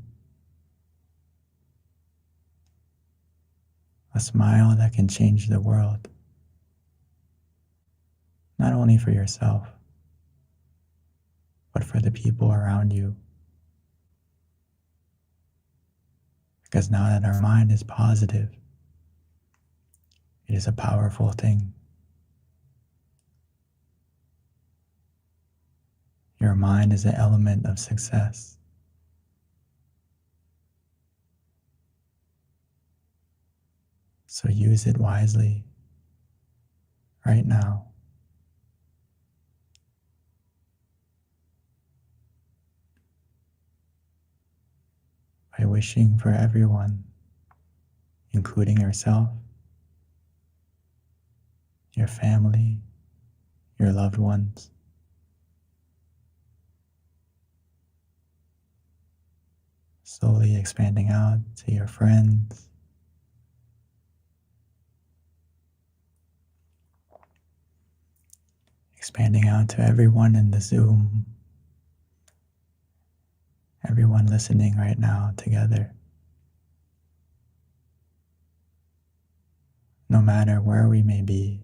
a smile that can change the world, not only for yourself, but for the people around you. Because now that our mind is positive, it is a powerful thing. Your mind is an element of success. So use it wisely right now. By wishing for everyone, including yourself, your family, your loved ones, slowly expanding out to your friends, expanding out to everyone in the Zoom, everyone listening right now together. No matter where we may be,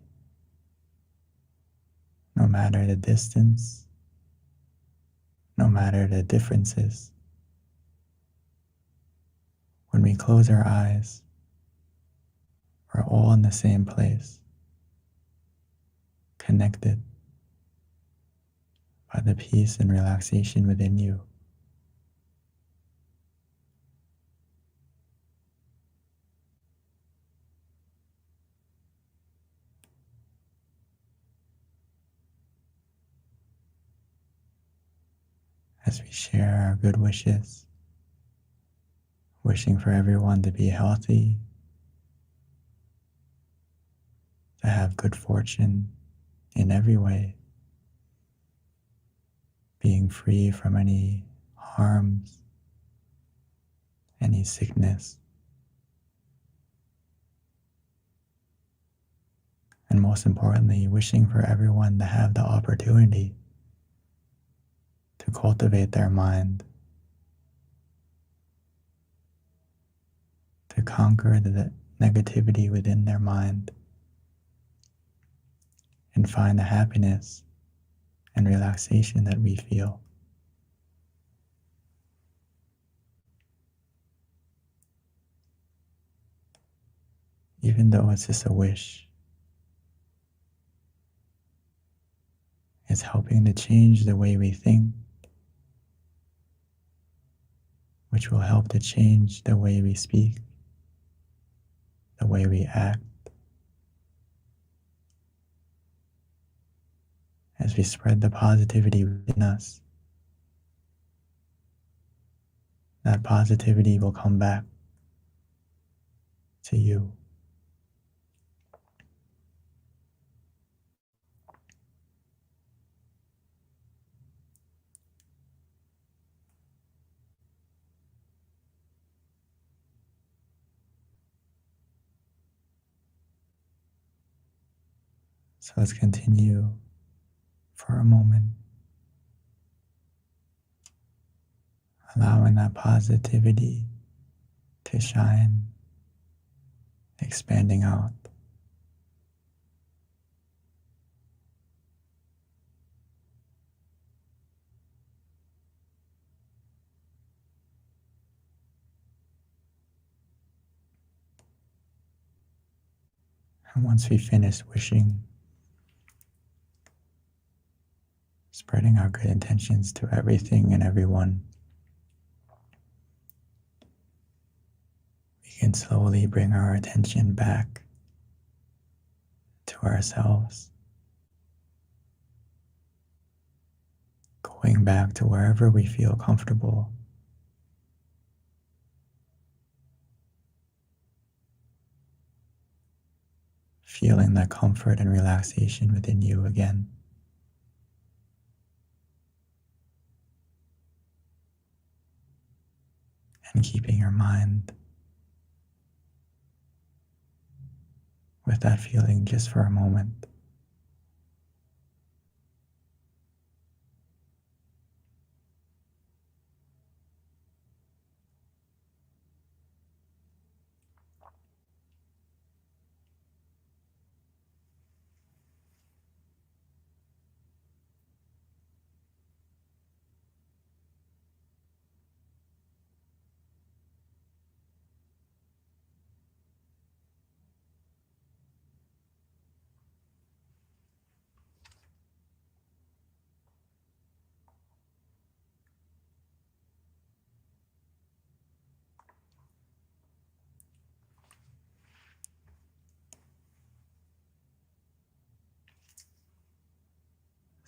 no matter the distance, no matter the differences, when we close our eyes, we're all in the same place, connected by the peace and relaxation within you. As we share our good wishes, wishing for everyone to be healthy, to have good fortune in every way, being free from any harms, any sickness, and most importantly, wishing for everyone to have the opportunity to cultivate their mind, to conquer the negativity within their mind, and find the happiness and relaxation that we feel. Even though it's just a wish, it's helping to change the way we think, which will help to change the way we speak, the way we act, as we spread the positivity within us. That positivity will come back to you. So let's continue for a moment, allowing that positivity to shine, expanding out. And once we finish wishing, spreading our good intentions to everything and everyone, we can slowly bring our attention back to ourselves, going back to wherever we feel comfortable. Feeling that comfort and relaxation within you again. And keeping your mind with that feeling just for a moment.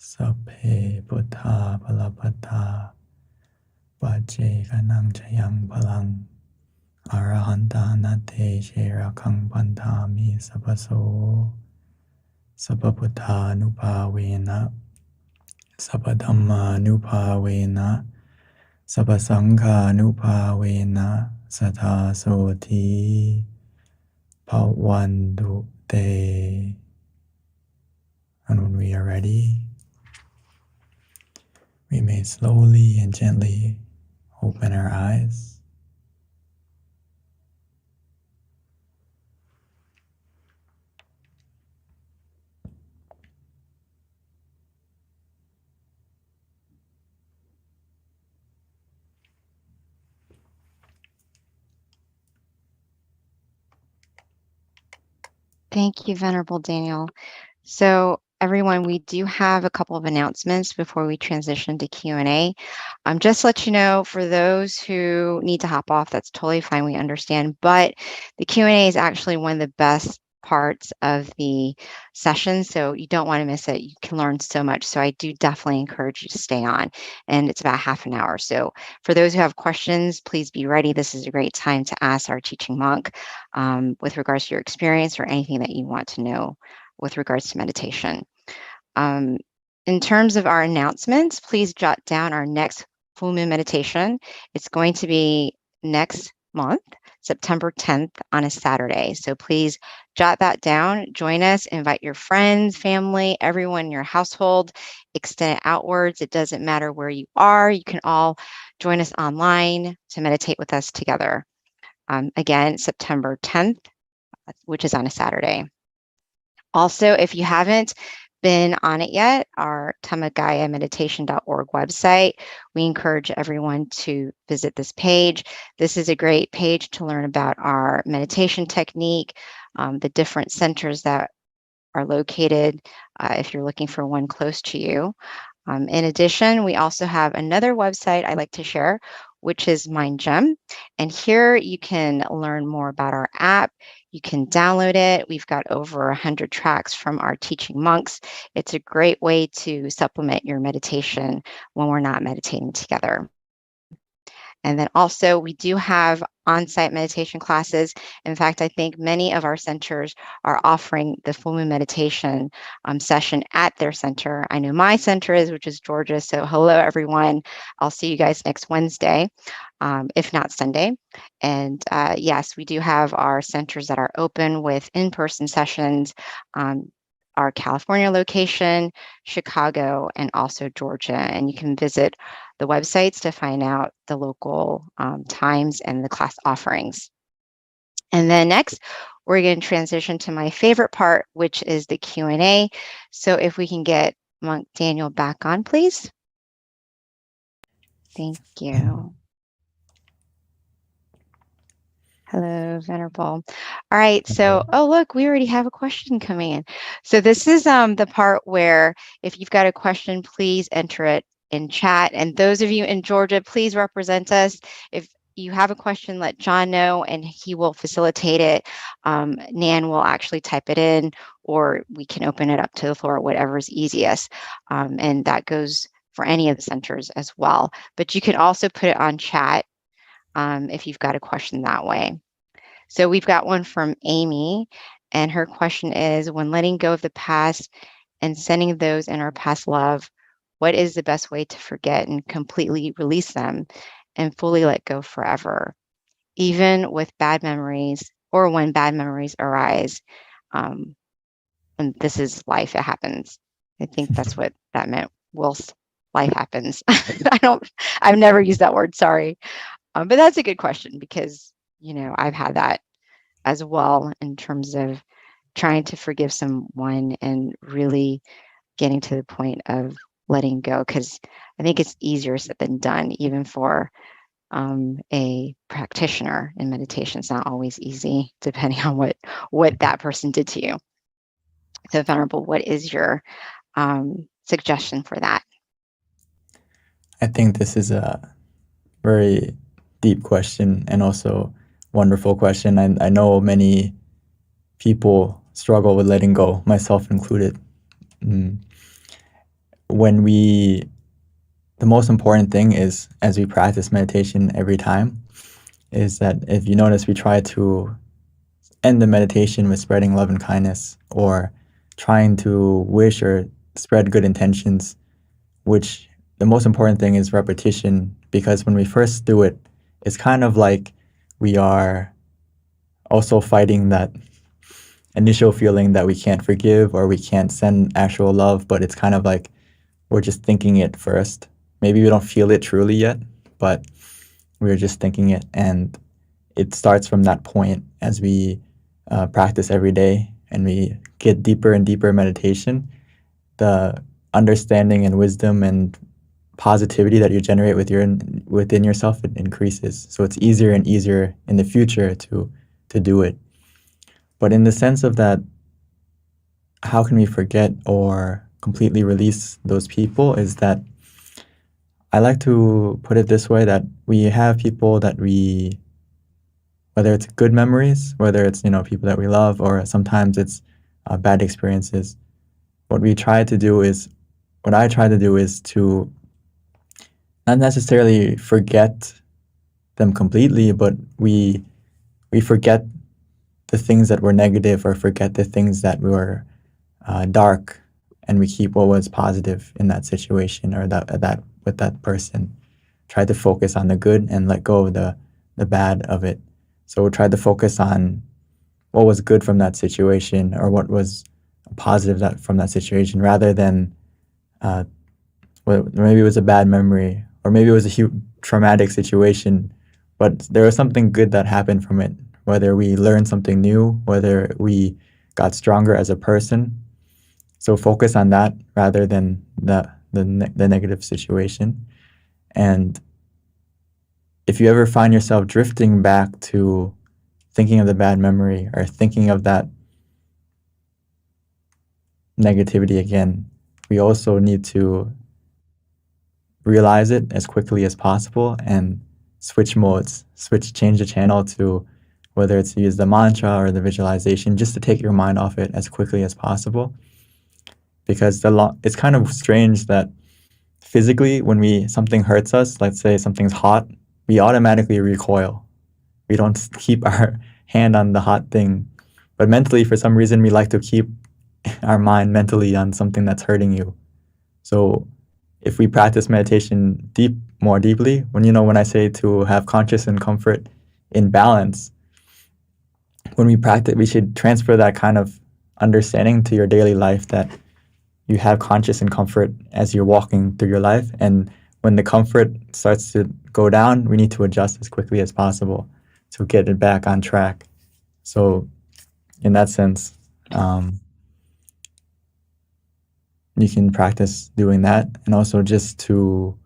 Sabbe buddha balabhata vajje ganang chayang palang arahanta nate sherakang pantami sabaso sababuddha nupavena sabadhamma nupavena sabasangha nupavena satha soti bhavantu te. And when we are ready, we may slowly and gently open our eyes. Thank you, Venerable Daniel. So everyone, we do have a couple of announcements before we transition to Q&A. Just to let you know, for those who need to hop off, that's totally fine, we understand, but the Q&A is actually one of the best parts of the session, so you don't want to miss it. You can learn so much, so I do definitely encourage you to stay on, and it's about half an hour. So for those who have questions, please be ready. This is a great time to ask our teaching monk with regards to your experience or anything that you want to know with regards to meditation. In terms of our announcements, please jot down our next full moon meditation. It's going to be next month, September 10th on a Saturday. So please jot that down, join us, invite your friends, family, everyone in your household, extend it outwards. It doesn't matter where you are. You can all join us online to meditate with us together. Again, September 10th, which is on a Saturday. Also, if you haven't been on it yet, our tamagayameditation.org website, we encourage everyone to visit this page. This is a great page to learn about our meditation technique, the different centers that are located if you're looking for one close to you. In addition, we also have another website I like to share, which is Mind Gem. And here you can learn more about our app. You can download it. We've got over 100 tracks from our teaching monks. It's a great way to supplement your meditation when we're not meditating together. And then also we do have on-site meditation classes. In fact, I think many of our centers are offering the full moon meditation session at their center. I know my center is, which is Georgia. So hello, everyone. I'll see you guys next Wednesday, if not Sunday. And yes, we do have our centers that are open with in-person sessions. Our California location, Chicago, and also Georgia. And you can visit the websites to find out the local times and the class offerings. And then next, we're going to transition to my favorite part, which is the Q&A. So if we can get Monk Daniel back on, please. Thank you. Hello, Venerable. All right, so, oh, look, we already have a question coming in. So this is the part where if you've got a question, please enter it in chat. And those of you in Georgia, please represent us. If you have a question, let John know and he will facilitate it. Nan will actually type it in, or we can open it up to the floor, whatever is easiest. And that goes for any of the centers as well. But you can also put it on chat if you've got a question that way. So we've got one from Amy, and her question is, when letting go of the past and sending those in our past love, what is the best way to forget and completely release them and fully let go forever, even with bad memories or when bad memories arise? And this is life, it happens. I think that's what that meant. Whilst life happens. I've never used that word, sorry. But that's a good question because, you know, I've had that as well in terms of trying to forgive someone and really getting to the point of letting go, because I think it's easier said than done, even for a practitioner in meditation. It's not always easy depending on what that person did to you. So Venerable, what is your suggestion for that? I think this is a very deep question and also wonderful question. I know many people struggle with letting go, myself included. The most important thing is, as we practice meditation every time, is that if you notice, we try to end the meditation with spreading love and kindness or trying to wish or spread good intentions, which the most important thing is repetition, because when we first do it, it's kind of like we are also fighting that initial feeling that we can't forgive or we can't send actual love, but it's kind of like we're just thinking it first. Maybe we don't feel it truly yet, but we're just thinking it. And it starts from that point as we practice every day and we get deeper and deeper meditation. The understanding and wisdom and positivity that you generate within yourself, it increases. So it's easier and easier in the future to do it. But in the sense of that, how can we forget or completely release those people, is that I like to put it this way, that we have people that we, whether it's good memories, whether it's, people that we love, or sometimes it's bad experiences. What I try to do is to not necessarily forget them completely, but we forget the things that were negative or forget the things that were dark, and we keep what was positive in that situation or that with that person. Try to focus on the good and let go of the bad of it. So we try to focus on what was good from that situation or what was positive from that situation, rather than maybe it was a bad memory or maybe it was a huge traumatic situation, but there was something good that happened from it, whether we learned something new, whether we got stronger as a person. So focus on that rather than the negative situation. And if you ever find yourself drifting back to thinking of the bad memory or thinking of that negativity again, we also need to realize it as quickly as possible and switch modes, change the channel to whether it's to use the mantra or the visualization, just to take your mind off it as quickly as possible. Because it's kind of strange that physically, when something hurts us, let's say something's hot, we automatically recoil. We don't keep our hand on the hot thing. But mentally, for some reason, we like to keep our mind mentally on something that's hurting you. So if we practice meditation more deeply, when I say to have conscious and comfort in balance, when we practice, we should transfer that kind of understanding to your daily life, that you have conscious and comfort as you're walking through your life. And when the comfort starts to go down, we need to adjust as quickly as possible to get it back on track. So in that sense, you can practice doing that, and also just to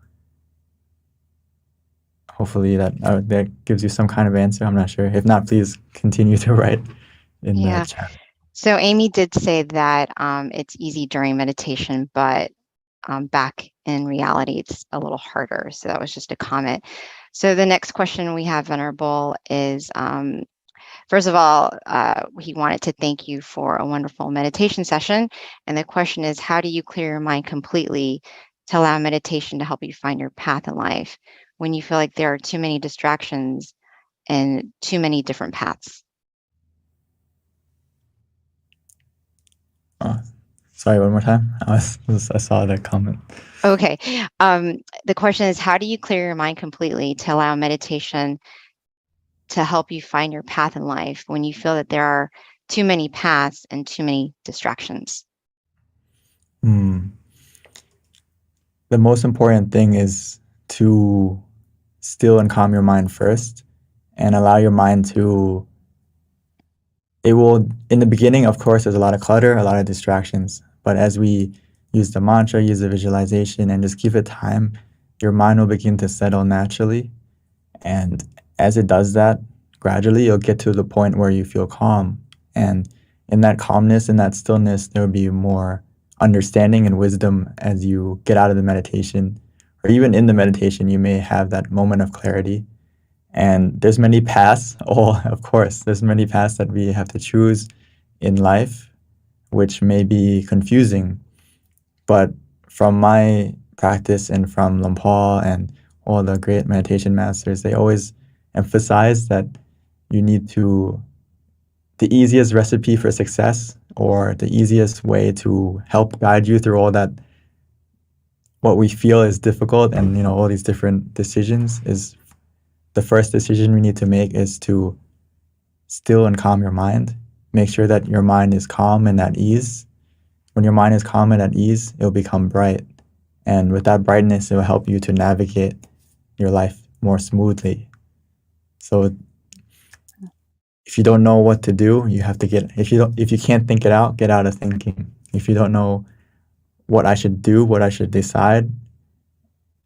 hopefully that gives you some kind of answer. I'm not sure. If not, please continue to write in Yeah. the chat. So Amy did say that it's easy during meditation, but back in reality, it's a little harder. So that was just a comment. So the next question we have, Venerable, is first of all, he wanted to thank you for a wonderful meditation session. And the question is, how do you clear your mind completely to allow meditation to help you find your path in life when you feel like there are too many distractions and too many different paths? Sorry, one more time. I saw the comment. Okay. The question is, how do you clear your mind completely to allow meditation to help you find your path in life when you feel that there are too many paths and too many distractions? The most important thing is to still and calm your mind first, and allow your mind to, in the beginning, of course, there's a lot of clutter, a lot of distractions. But as we use the mantra, use the visualization, and just give it time, your mind will begin to settle naturally. And as it does that, gradually you'll get to the point where you feel calm. And in that calmness, in that stillness, there will be more understanding and wisdom as you get out of the meditation. Or even in the meditation, you may have that moment of clarity. And there's many paths. Of course, there's many paths that we have to choose in life, which may be confusing. But from my practice and from Lampal and all the great meditation masters, they always emphasize that you need the easiest recipe for success, or the easiest way to help guide you through all that, what we feel is difficult and all these different decisions, is the first decision we need to make is to still and calm your mind. Make sure that your mind is calm and at ease. When your mind is calm and at ease, it'll become bright. And with that brightness, it will help you to navigate your life more smoothly. So if you don't know what to do, you have to if you can't think it out, get out of thinking. If you don't know what I should do, what I should decide,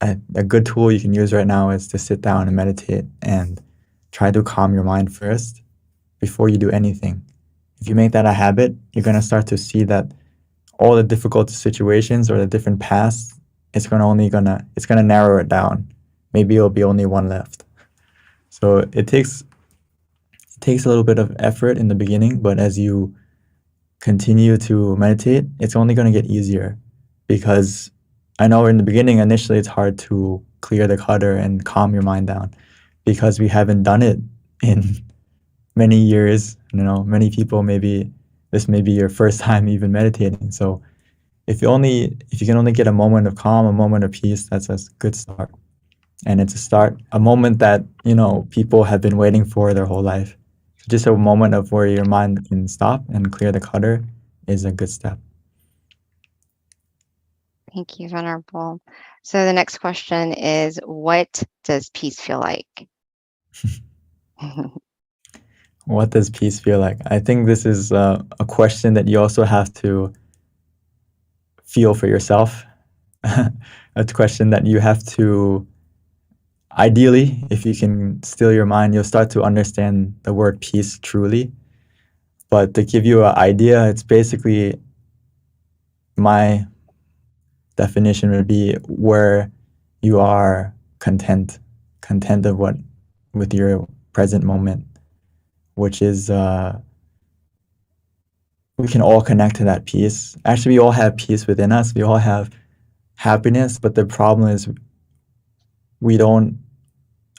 a good tool you can use right now is to sit down and meditate and try to calm your mind first before you do anything. If you make that a habit, you're going to start to see that all the difficult situations or the different paths, it's going to narrow it down. Maybe it'll be only one left. So it takes a little bit of effort in the beginning, but as you continue to meditate, it's only going to get easier. Because I know in the beginning, initially, it's hard to clear the clutter and calm your mind down, because we haven't done it in many years. Many people, maybe this may be your first time even meditating. So if you can only get a moment of calm, a moment of peace, that's a good start. And it's a moment that people have been waiting for their whole life. So just a moment of where your mind can stop and clear the clutter is a good step. Thank you, Venerable. So the next question is, what does peace feel like? What does peace feel like? I think this is a question that you also have to feel for yourself. A question that you have to, ideally, if you can still your mind, you'll start to understand the word peace truly. But to give you an idea, it's basically, my definition would be where you are content, content of with your present moment, which is we can all connect to that peace. Actually, we all have peace within us. We all have happiness, but the problem is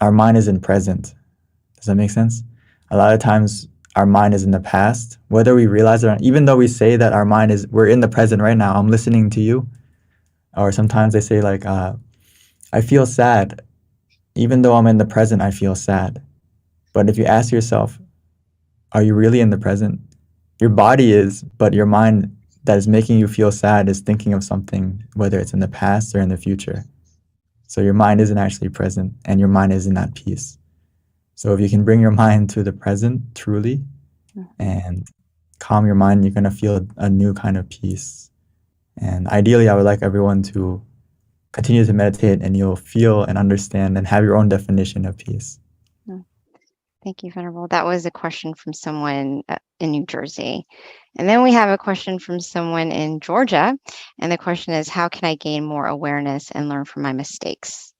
our mind isn't present. Does that make sense? A lot of times our mind is in the past, whether we realize it or not, even though we say that we're in the present right now, I'm listening to you. Or sometimes they say like, I feel sad. Even though I'm in the present, I feel sad. But if you ask yourself, are you really in the present? Your body is, but your mind that is making you feel sad is thinking of something, whether it's in the past or in the future. So your mind isn't actually present, and your mind isn't at peace. So if you can bring your mind to the present truly and calm your mind, you're going to feel a new kind of peace. And ideally, I would like everyone to continue to meditate, and you'll feel and understand and have your own definition of peace. Thank you, Venerable. That was a question from someone in New Jersey. And then we have a question from someone in Georgia. And the question is, how can I gain more awareness and learn from my mistakes?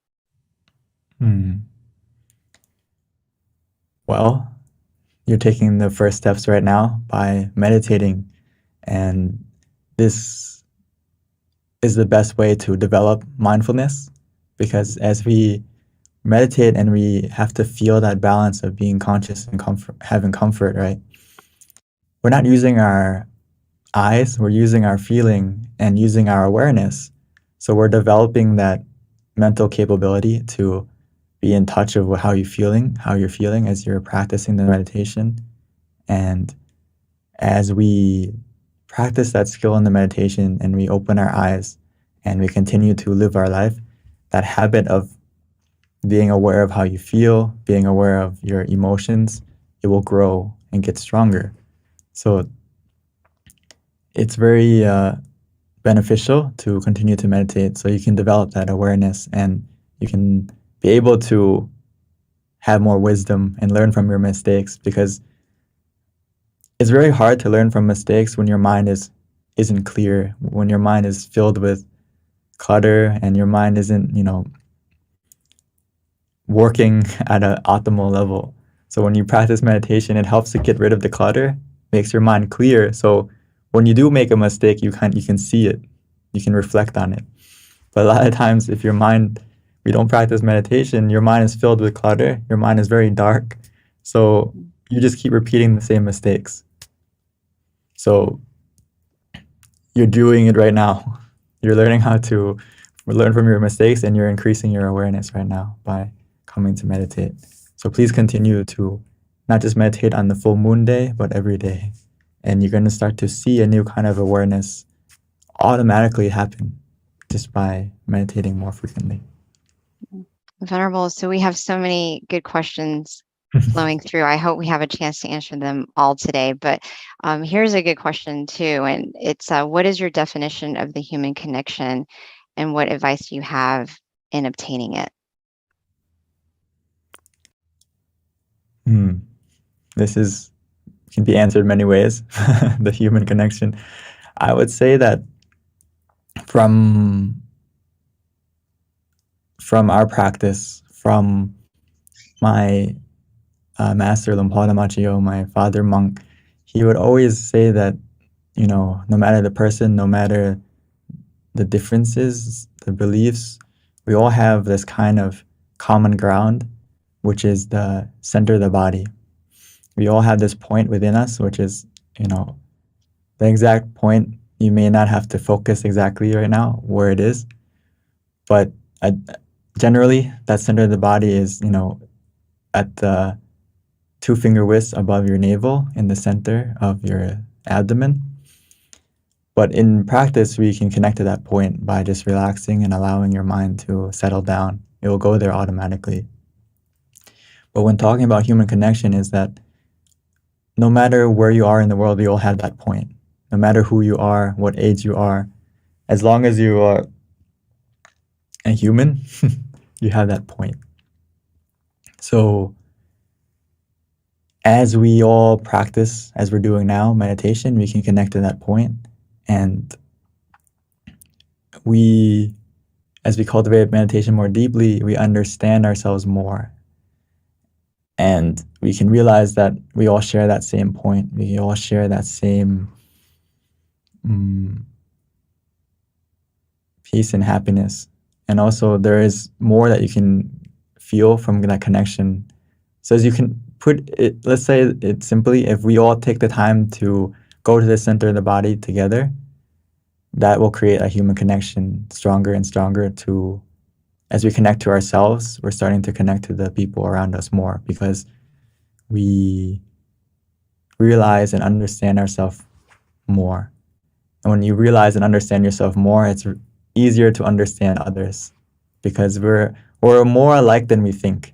Well, you're taking the first steps right now by meditating. And this is the best way to develop mindfulness, because as we meditate and we have to feel that balance of being conscious and having comfort, right? We're not using our eyes, we're using our feeling and using our awareness. So we're developing that mental capability to be in touch of how you're feeling as you're practicing the meditation. And as we practice that skill in the meditation and we open our eyes and we continue to live our life, that habit of being aware of how you feel, being aware of your emotions, it will grow and get stronger. So it's very beneficial to continue to meditate so you can develop that awareness and you can be able to have more wisdom and learn from your mistakes, because it's very hard to learn from mistakes when your mind isn't clear, when your mind is filled with clutter and your mind isn't, working at an optimal level. So when you practice meditation, it helps to get rid of the clutter, makes your mind clear. So when you do make a mistake, you can see it, you can reflect on it. But a lot of times, if we don't practice meditation, your mind is filled with clutter, your mind is very dark. So you just keep repeating the same mistakes. So you're doing it right now. You're learning how to learn from your mistakes, and you're increasing your awareness right now by coming to meditate. So please continue to not just meditate on the full moon day, but every day. And you're going to start to see a new kind of awareness automatically happen just by meditating more frequently. Venerable, so we have so many good questions flowing through. I hope we have a chance to answer them all today. But here's a good question too. And it's, what is your definition of the human connection, and what advice do you have in obtaining it? This can be answered many ways, the human connection. I would say that from our practice, from my master Lumpata Machio, my father monk, he would always say that, no matter the person, no matter the differences, the beliefs, we all have this kind of common ground, which is the center of the body. We all have this point within us, which is, the exact point. You may not have to focus exactly right now where it is, but generally that center of the body is, at the 2-finger widths above your navel in the center of your abdomen. But in practice, we can connect to that point by just relaxing and allowing your mind to settle down. It will go there automatically. But when talking about human connection, is that no matter where you are in the world, we all have that point. No matter who you are, what age you are, as long as you are a human, you have that point. So as we all practice, as we're doing now, meditation, we can connect to that point. And we as we cultivate meditation more deeply, we understand ourselves more. And we can realize that we all share that same point. We all share that same peace and happiness. And also, there is more that you can feel from that connection. So as you can put it, let's say it simply, if we all take the time to go to the center of the body together, that will create a human connection stronger and stronger. To as we connect to ourselves, we're starting to connect to the people around us more, because we realize and understand ourselves more. And when you realize and understand yourself more, it's easier to understand others, because we're more alike than we think.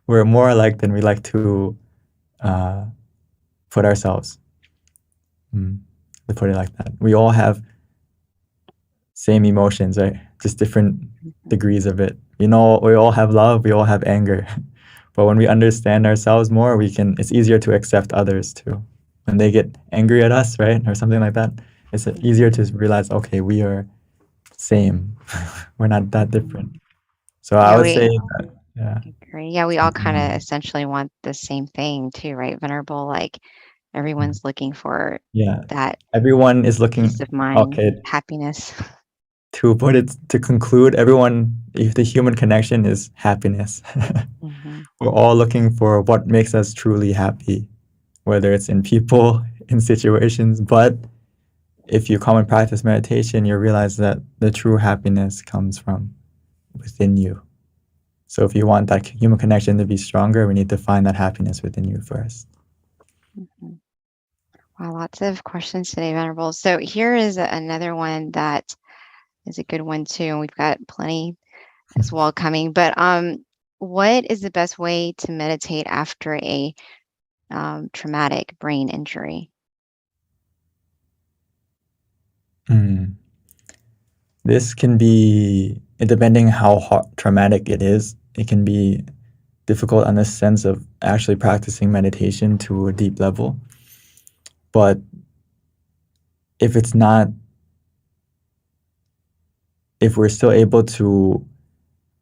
We're more alike than we like to put ourselves. To put it like that. We all have same emotions, right? Just different degrees of it. We all have love, we all have anger. But when we understand ourselves more, it's easier to accept others too. When they get angry at us, right? Or something like that, it's easier to realize, okay, we are same. We're not that different. So I would say that, yeah. Agree. Yeah, we all kind of essentially want the same thing too, right? Venerable, like everyone's looking for that Everyone is looking, peace of mind, okay, happiness. to conclude, everyone, if the human connection is happiness. We're all looking for what makes us truly happy, whether it's in people, in situations. But if you come and practice meditation, you realize that the true happiness comes from within you. So if you want that human connection to be stronger, we need to find that happiness within you first. Wow, lots of questions today, Venerable. So here is another one that is a good one too, and we've got plenty as well coming. But what is the best way to meditate after a traumatic brain injury? This can be, depending how traumatic it is, it can be difficult in the sense of actually practicing meditation to a deep level. But if we're still able to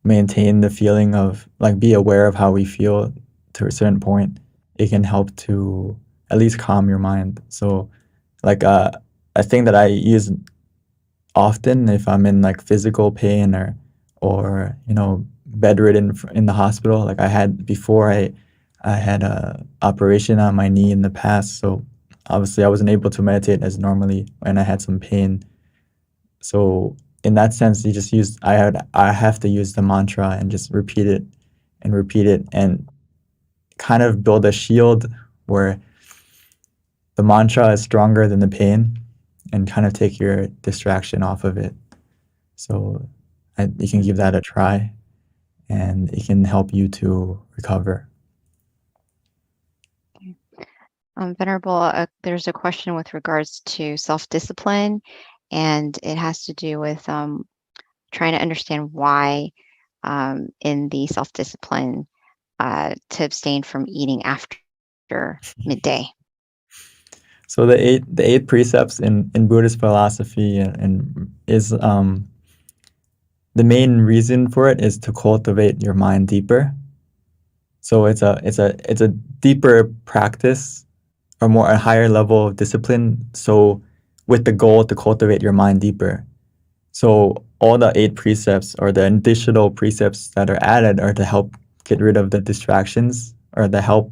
maintain the feeling of, like, be aware of how we feel to a certain point, it can help to at least calm your mind. So like a thing that I use often if I'm in like physical pain or bedridden in the hospital, like I had before, I had a operation on my knee in the past, so obviously I wasn't able to meditate as normally when I had some pain. So in that sense, I have to use the mantra and just repeat it and kind of build a shield where the mantra is stronger than the pain and kind of take your distraction off of it. So you can give that a try, and it can help you to recover. Venerable, there's a question with regards to self-discipline, and it has to do with trying to understand why in the self-discipline to abstain from eating after midday. So the eight precepts in Buddhist philosophy and is the main reason for it is to cultivate your mind deeper. So it's a deeper practice, or more a higher level of discipline. So with the goal to cultivate your mind deeper. So all the 8 precepts or the additional precepts that are added are to help get rid of the distractions, or to help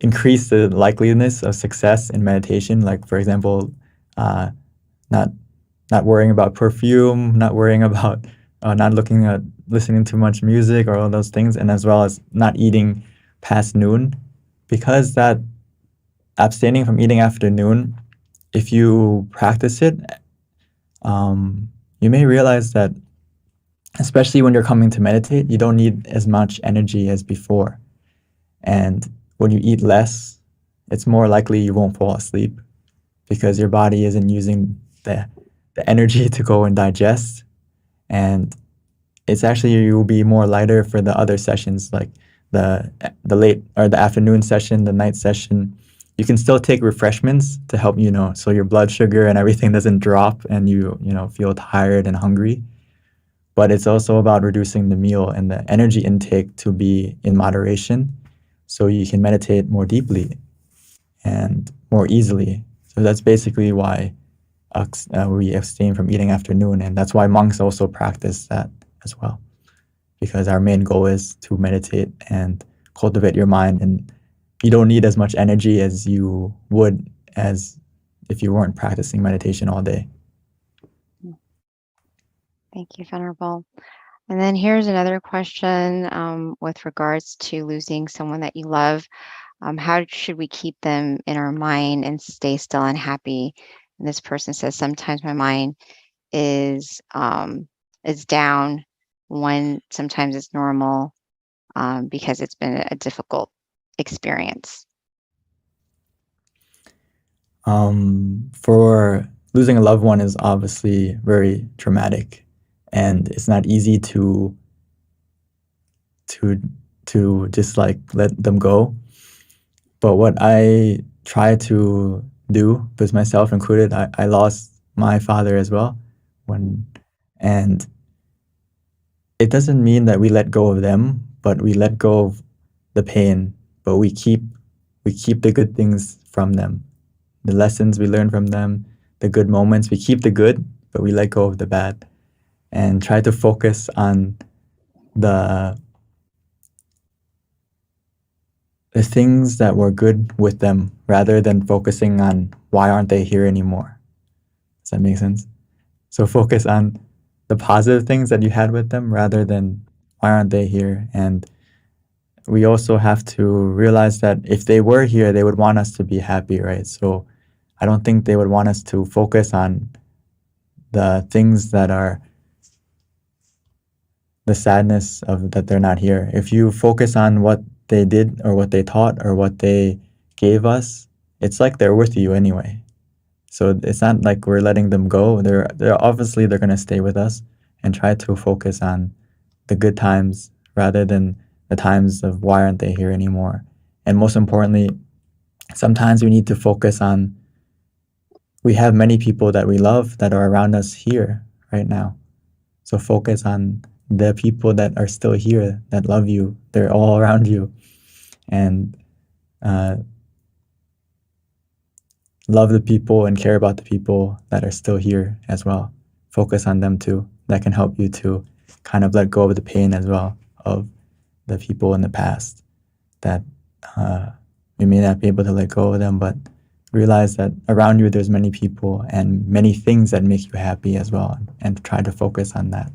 increase the likeliness of success in meditation. Like, for example, not worrying about perfume, not worrying about not listening to much music or all those things, and as well as not eating past noon, because that abstaining from eating after noon, if you practice it, you may realize that, especially when you're coming to meditate, you don't need as much energy as before. And when you eat less, it's more likely you won't fall asleep, because your body isn't using the energy to go and digest. And it's actually, you will be more lighter for the other sessions, like the late or the afternoon session, the night session. You can still take refreshments to help, so your blood sugar and everything doesn't drop and you feel tired and hungry. but it's also about reducing the meal and the energy intake to be in moderation so you can meditate more deeply and more easily. So that's basically why we abstain from eating after noon, and that's why monks also practice that as well, because our main goal is to meditate and cultivate your mind, and you don't need as much energy as you would as if you weren't practicing meditation all day. Thank you, Venerable. And then here's another question with regards to losing someone that you love. How should we keep them in our mind and stay still and happy? And this person says, sometimes my mind is down when sometimes it's normal because it's been a difficult experience. For losing a loved one is obviously very traumatic, and it's not easy to just like let them go. But what I try to do, with myself included, I lost my father as well and it doesn't mean that we let go of them, but we let go of the pain, but we keep the good things from them, the lessons we learn from them, the good moments. We keep the good, but we let go of the bad, and try to focus on the things that were good with them rather than focusing on why aren't they here anymore. Does that make sense? So focus on the positive things that you had with them rather than why aren't they here. And we also have to realize that if they were here, they would want us to be happy, right? So I don't think they would want us to focus on the things that are the sadness of that they're not here. If you focus on what they did or what they taught or what they gave us, it's like they're with you anyway. So it's not like we're letting them go. They're obviously they're going to stay with us, and try to focus on the good times rather than the times of why aren't they here anymore. And most importantly, sometimes we need to focus on, we have many people that we love that are around us here right now. So focus on the people that are still here, that love you. They're all around you. And love the people and care about the people that are still here as well. Focus on them too. That can help you to kind of let go of the pain as well of the people in the past that we may not be able to let go of them, but realize that around you there's many people and many things that make you happy as well, and try to focus on that.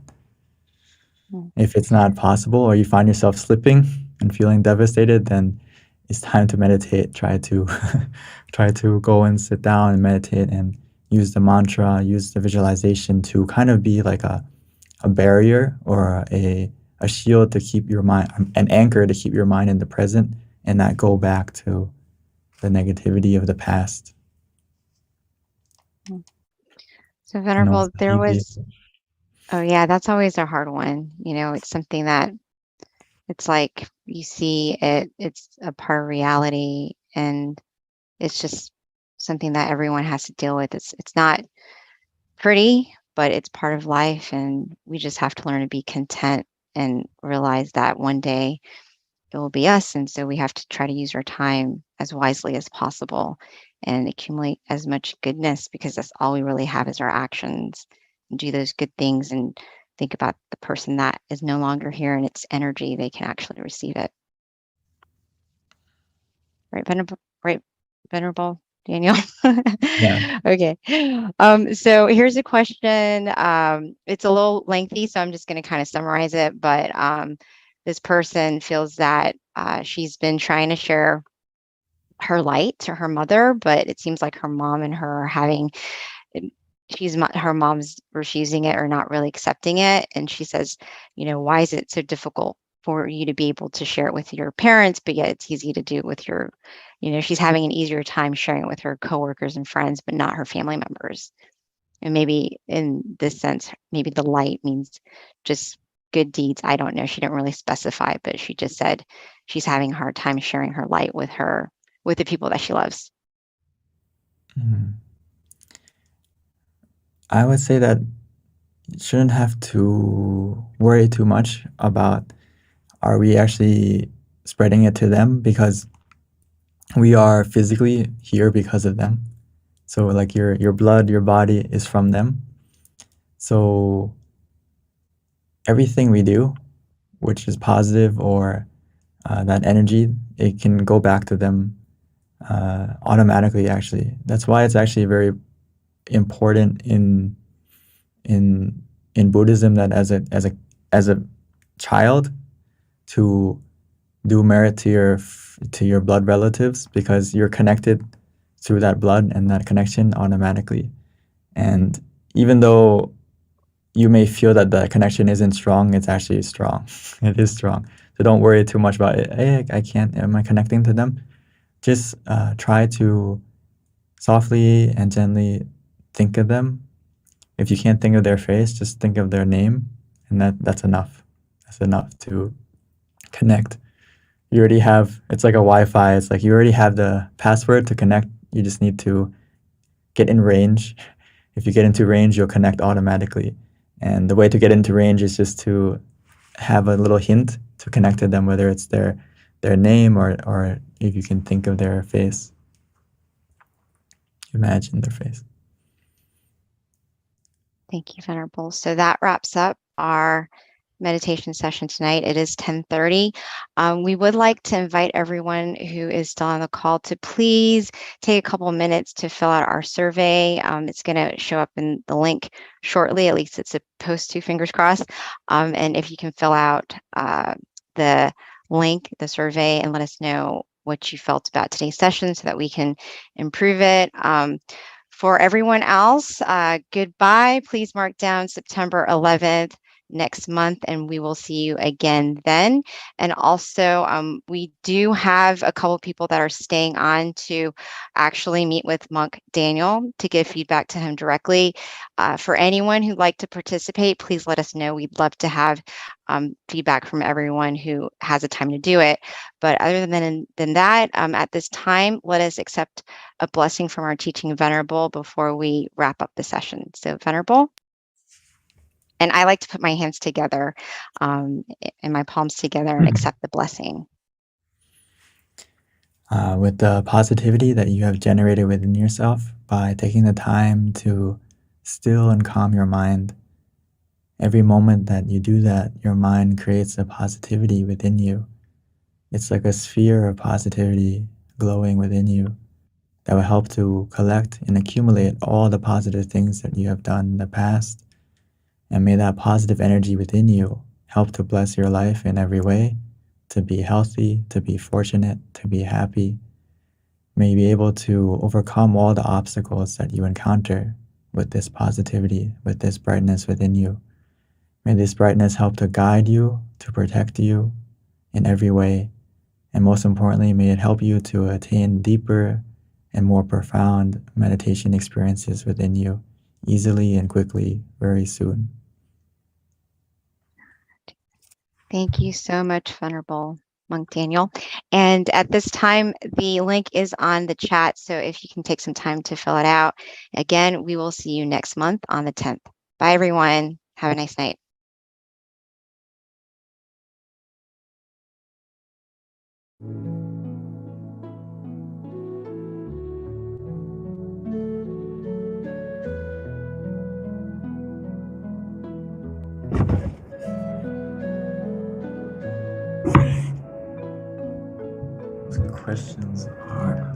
If it's not possible or you find yourself slipping and feeling devastated, then it's time to meditate. Try to go and sit down and meditate and use the mantra, use the visualization to kind of be like a barrier or a shield to keep your mind, an anchor to keep your mind in the present and not go back to the negativity of the past. So Venerable, it's not there easy. was, oh yeah, that's always a hard one. You know, it's something that it's like you see it, it's a part of reality, and it's just something that everyone has to deal with. It's not pretty, but it's part of life, and we just have to learn to be content and realize that one day it will be us. And so we have to try to use our time as wisely as possible and accumulate as much goodness, because that's all we really have is our actions. And do those good things and think about the person that is no longer here and its energy, they can actually receive it. Right, Venerable Daniel? Yeah. Okay. So here's a question. It's a little lengthy, so I'm just going to kind of summarize it. But this person feels that she's been trying to share her light to her mother, but it seems like her mom and her are having, her mom's refusing it or not really accepting it. And she says, you know, why is it so difficult for you to be able to share it with your parents, but yet it's easy to do it with your, you know, she's having an easier time sharing it with her coworkers and friends, but not her family members. And maybe in this sense, maybe the light means just good deeds. I don't know. She didn't really specify, but she just said she's having a hard time sharing her light with the people that she loves. I would say that shouldn't have to worry too much about are we actually spreading it to them, because we are physically here because of them. So like your blood, your body is from them. So everything we do, which is positive or that energy, it can go back to them automatically. Actually, that's why it's actually very important in in Buddhism that as a child to do merit to your blood relatives, because you're connected through that blood and that connection automatically. And even though you may feel that the connection isn't strong, it's actually strong. It is strong. So don't worry too much about it. Hey, I can't. Am I connecting to them? Just try to softly and gently think of them. If you can't think of their face, just think of their name, and that's enough. That's enough to connect. You already have. It's like a Wi-Fi. It's like you already have the password to connect. You just need to get in range. If you get into range, you'll connect automatically. And the way to get into range is just to have a little hint to connect to them, whether it's their name or if you can think of their face. Imagine their face. Thank you, Venerable. So that wraps up our meditation session tonight. It is 10:30. We would like to invite everyone who is still on the call to please take a couple of minutes to fill out our survey. It's going to show up in the link shortly. At least it's supposed to, fingers crossed. And if you can fill out the link, the survey, and let us know what you felt about today's session so that we can improve it. For everyone else, goodbye. Please mark down September 11th next month, and we will see you again then. And also, we do have a couple people that are staying on to actually meet with Monk Daniel to give feedback to him directly. For anyone who'd like to participate, please let us know. We'd love to have feedback from everyone who has a time to do it. But other than that, at this time, let us accept a blessing from our teaching Venerable before we wrap up the session. So Venerable. And I like to put my hands together and my palms together and accept the blessing. With the positivity that you have generated within yourself by taking the time to still and calm your mind. Every moment that you do that, your mind creates a positivity within you. It's like a sphere of positivity glowing within you that will help to collect and accumulate all the positive things that you have done in the past. And may that positive energy within you help to bless your life in every way, to be healthy, to be fortunate, to be happy. May you be able to overcome all the obstacles that you encounter with this positivity, with this brightness within you. May this brightness help to guide you, to protect you in every way. And most importantly, may it help you to attain deeper and more profound meditation experiences within you easily and quickly, very soon. Thank you so much, Venerable Monk Daniel. And at this time, the link is on the chat. So if you can take some time to fill it out. Again, we will see you next month on the 10th. Bye, everyone. Have a nice night. Questions are.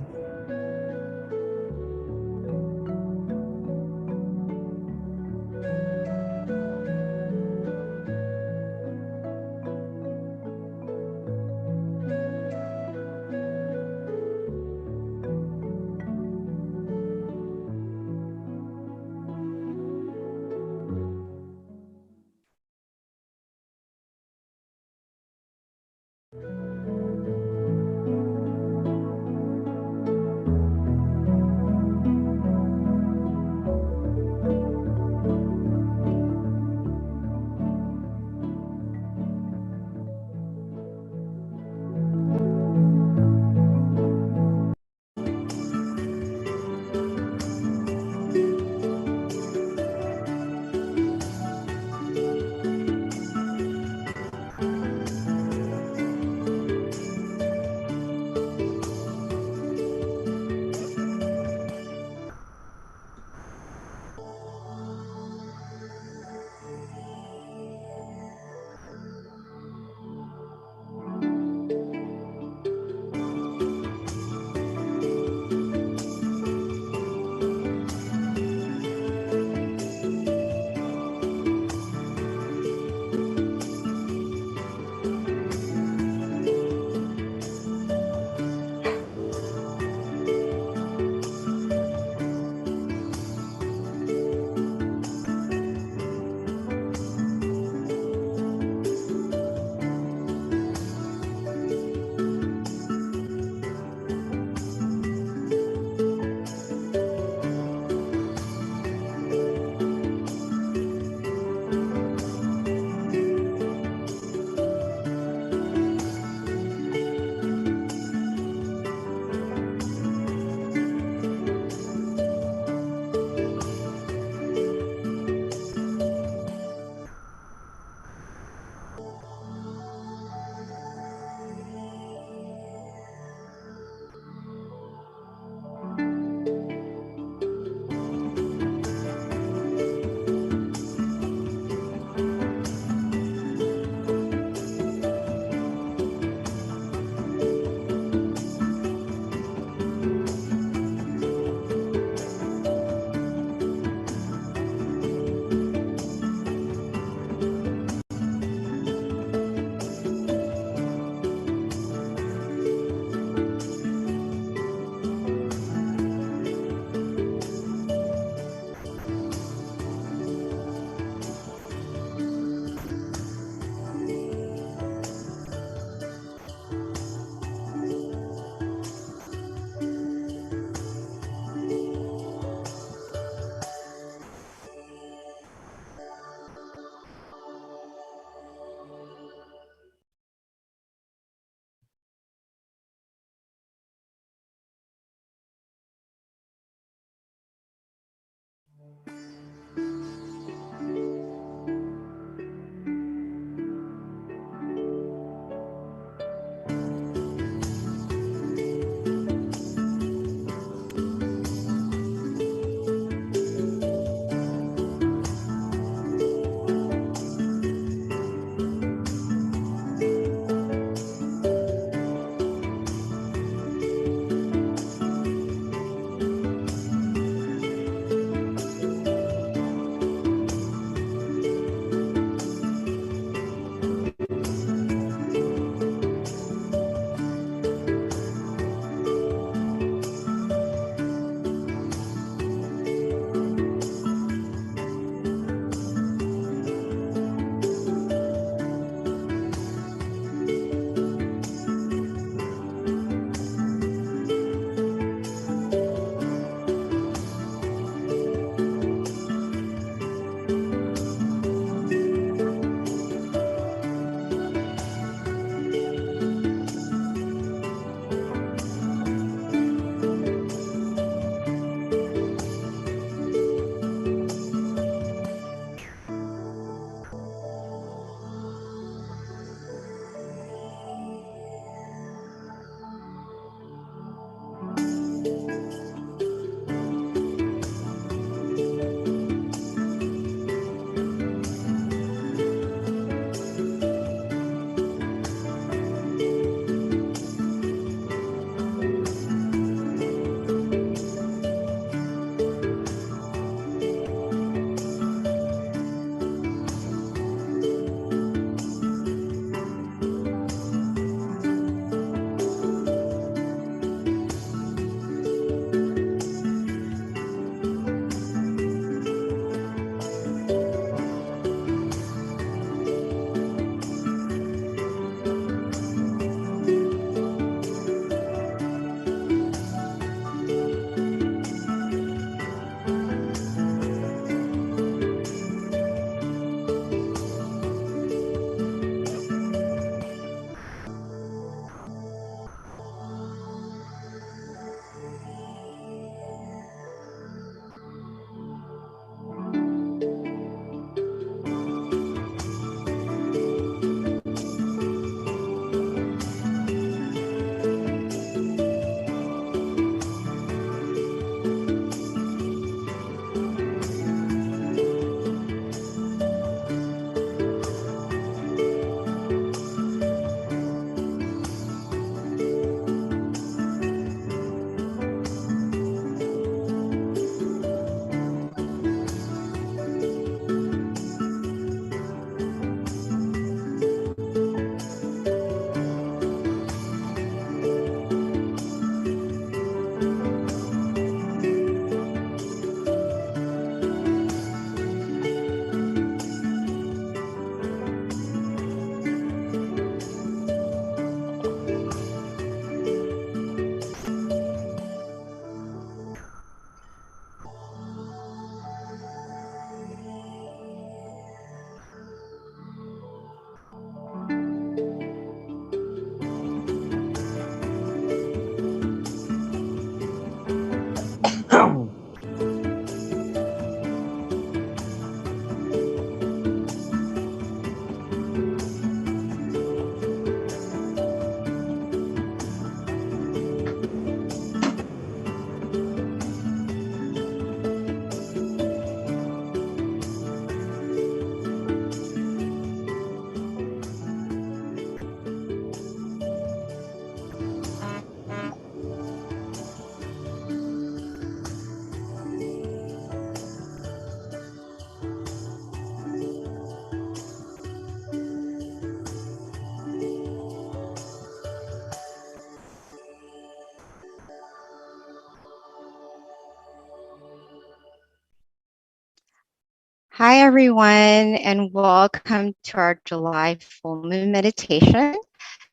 Hi, everyone, and welcome to our July full moon meditation.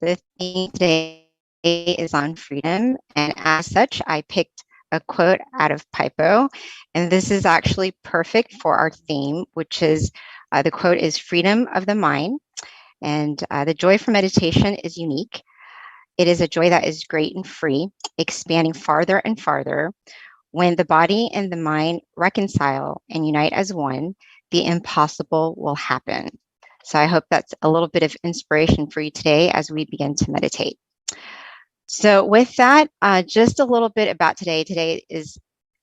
The theme today is on freedom, and as such, I picked a quote out of Pipo, and this is actually perfect for our theme, which is the quote is freedom of the mind, and the joy for meditation is unique. It is a joy that is great and free, expanding farther and farther. When the body and the mind reconcile and unite as one, the impossible will happen. So I hope that's a little bit of inspiration for you today as we begin to meditate. So with that, just a little bit about today. Today is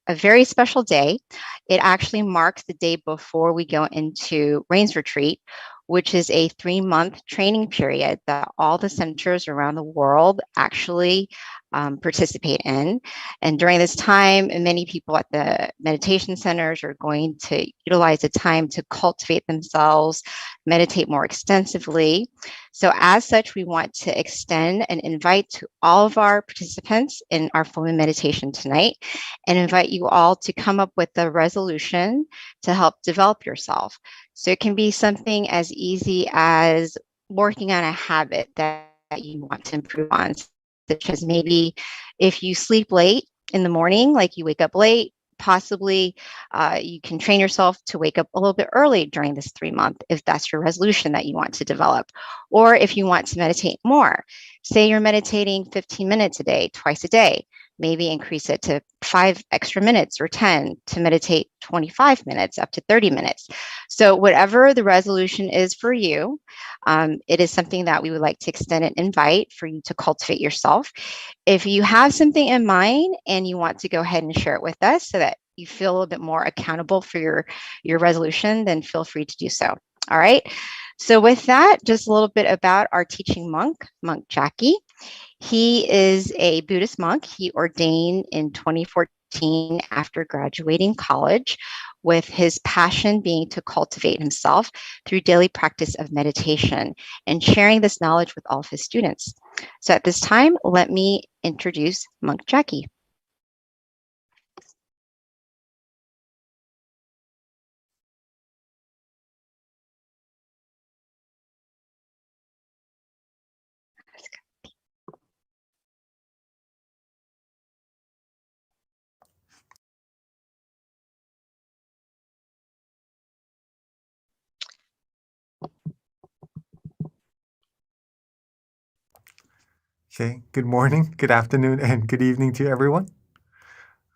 a very special day. It actually marks the day before we go into Rains Retreat, which is a 3-month training period that all the centers around the world actually participate in. And during this time, many people at the meditation centers are going to utilize the time to cultivate themselves, meditate more extensively. So as such, we want to extend an invite to all of our participants in our full moon meditation tonight and invite you all to come up with a resolution to help develop yourself. So it can be something as easy as working on a habit that you want to improve on, such as maybe if you sleep late in the morning, like you wake up late, possibly you can train yourself to wake up a little bit early during this 3-month, if that's your resolution that you want to develop. Or if you want to meditate more, say you're meditating 15 minutes a day, twice a day, maybe increase it to 5 extra minutes or 10 to meditate 25 minutes up to 30 minutes. So whatever the resolution is for you, it is something that we would like to extend an invite for you to cultivate yourself. If you have something in mind and you want to go ahead and share it with us so that you feel a little bit more accountable for your resolution, then feel free to do so. All right. So with that, just a little bit about our teaching monk, Monk Jackie. He is a Buddhist monk. He ordained in 2014 after graduating college, with his passion being to cultivate himself through daily practice of meditation and sharing this knowledge with all of his students. So at this time, let me introduce Monk Jackie. Okay, good morning, good afternoon, and good evening to everyone.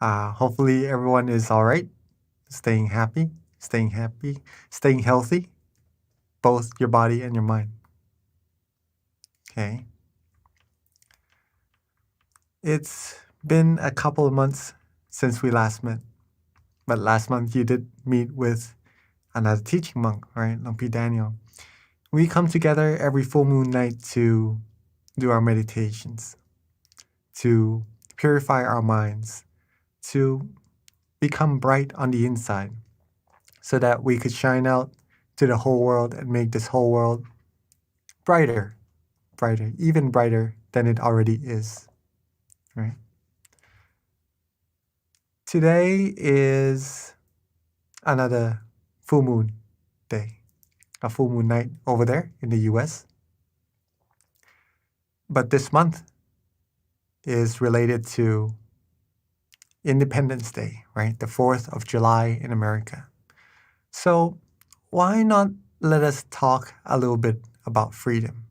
Hopefully, everyone is all right, staying happy, staying healthy, both your body and your mind. Okay. It's been a couple of months since we last met, but last month you did meet with another teaching monk, right, Lumpy Daniel. We come together every full moon night to do our meditations, to purify our minds, to become bright on the inside, so that we could shine out to the whole world and make this whole world brighter, even brighter than it already is, right? Today is another full moon day, a full moon night over there in the US. But this month is related to Independence Day, right? The 4th of July in America. So why not let us talk a little bit about freedom?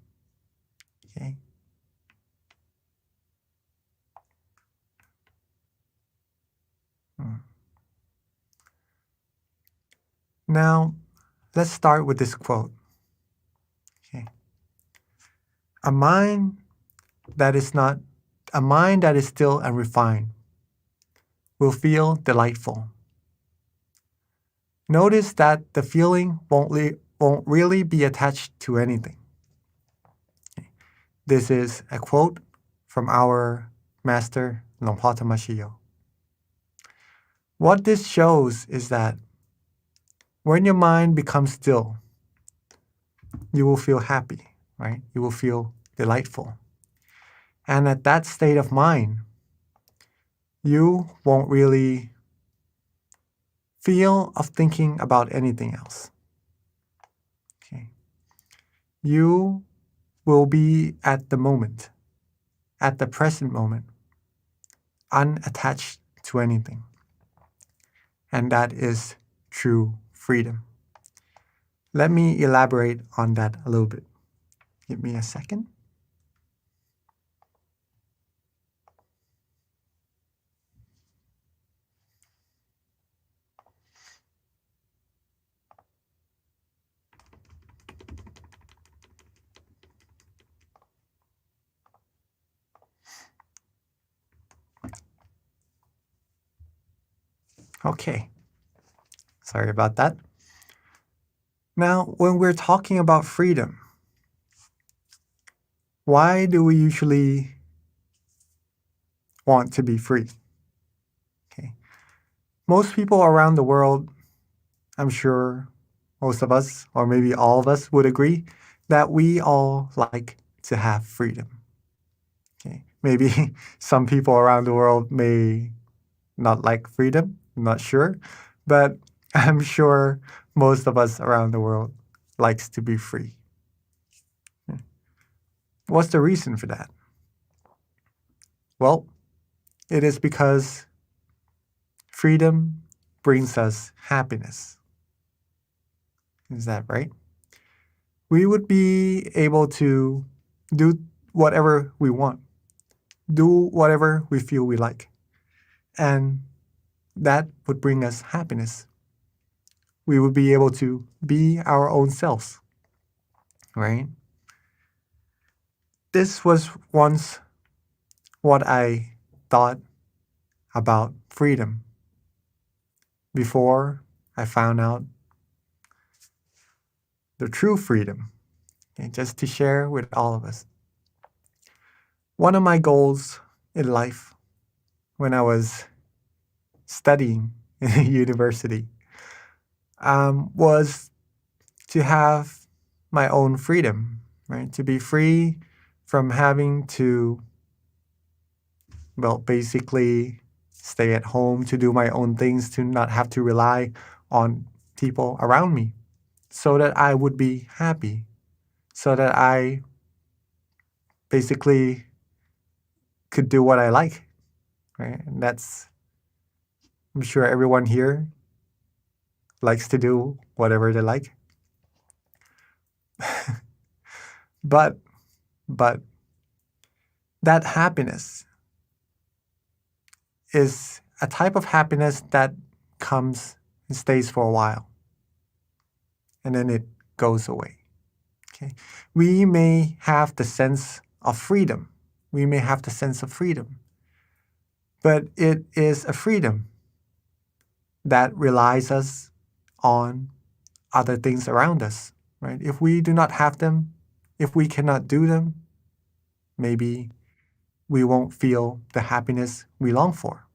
Okay. Now, let's start with this quote. Okay. A mind that is still and refined will feel delightful. Notice that the feeling won't really be attached to anything. Okay. This is a quote from our master, Longpa Tamashiyo. What this shows is that when your mind becomes still, you will feel happy, right? You will feel delightful. And at that state of mind, you won't really feel of thinking about anything else. Okay. You will be at the moment, at the present moment, unattached to anything. And that is true freedom. Let me elaborate on that a little bit. Give me a second. Okay. Sorry about that. Now, when we're talking about freedom, why do we usually want to be free? Okay. Most people around the world, I'm sure most of us, or maybe all of us, would agree that we all like to have freedom. Okay. Maybe some people around the world may not like freedom, I'm not sure, but I'm sure most of us around the world likes to be free. What's the reason for that? Well, it is because freedom brings us happiness. Is that right? We would be able to do whatever we want, do whatever we feel we like, and that would bring us happiness. We would be able to be our own selves, right? This was once what I thought about freedom before I found out the true freedom, okay, just to share with all of us. One of my goals in life when I was studying in university was to have my own freedom, right? To be free from having to, well, basically stay at home, to do my own things, to not have to rely on people around me, so that I would be happy, so that I basically could do what I like, right? And that's, I'm sure everyone here likes to do whatever they like. but that happiness is a type of happiness that comes and stays for a while, and then it goes away. Okay. We may have the sense of freedom. We may have the sense of freedom, but it is a freedom that relies us on other things around us, right? If we do not have them, if we cannot do them, maybe we won't feel the happiness we long for.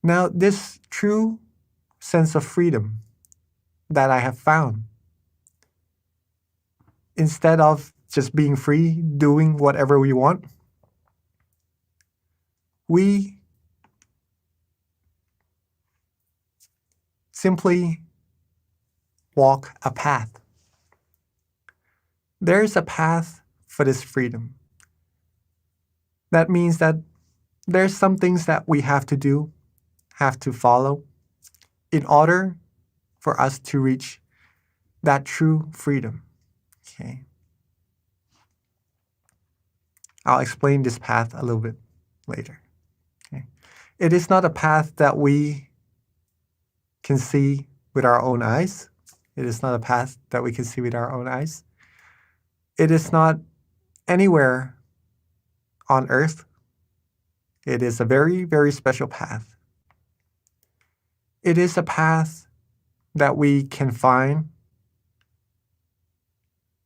Now, this true sense of freedom that I have found, instead of just being free, doing whatever we want, we simply walk a path. There is a path for this freedom. That means that there's some things that we have to do, have to follow, in order for us to reach that true freedom. Okay. I'll explain this path a little bit later. Okay. It is not a path that we can see with our own eyes. It is not a path that we can see with our own eyes. It is not anywhere on earth. It is a very, very special path. It is a path that we can find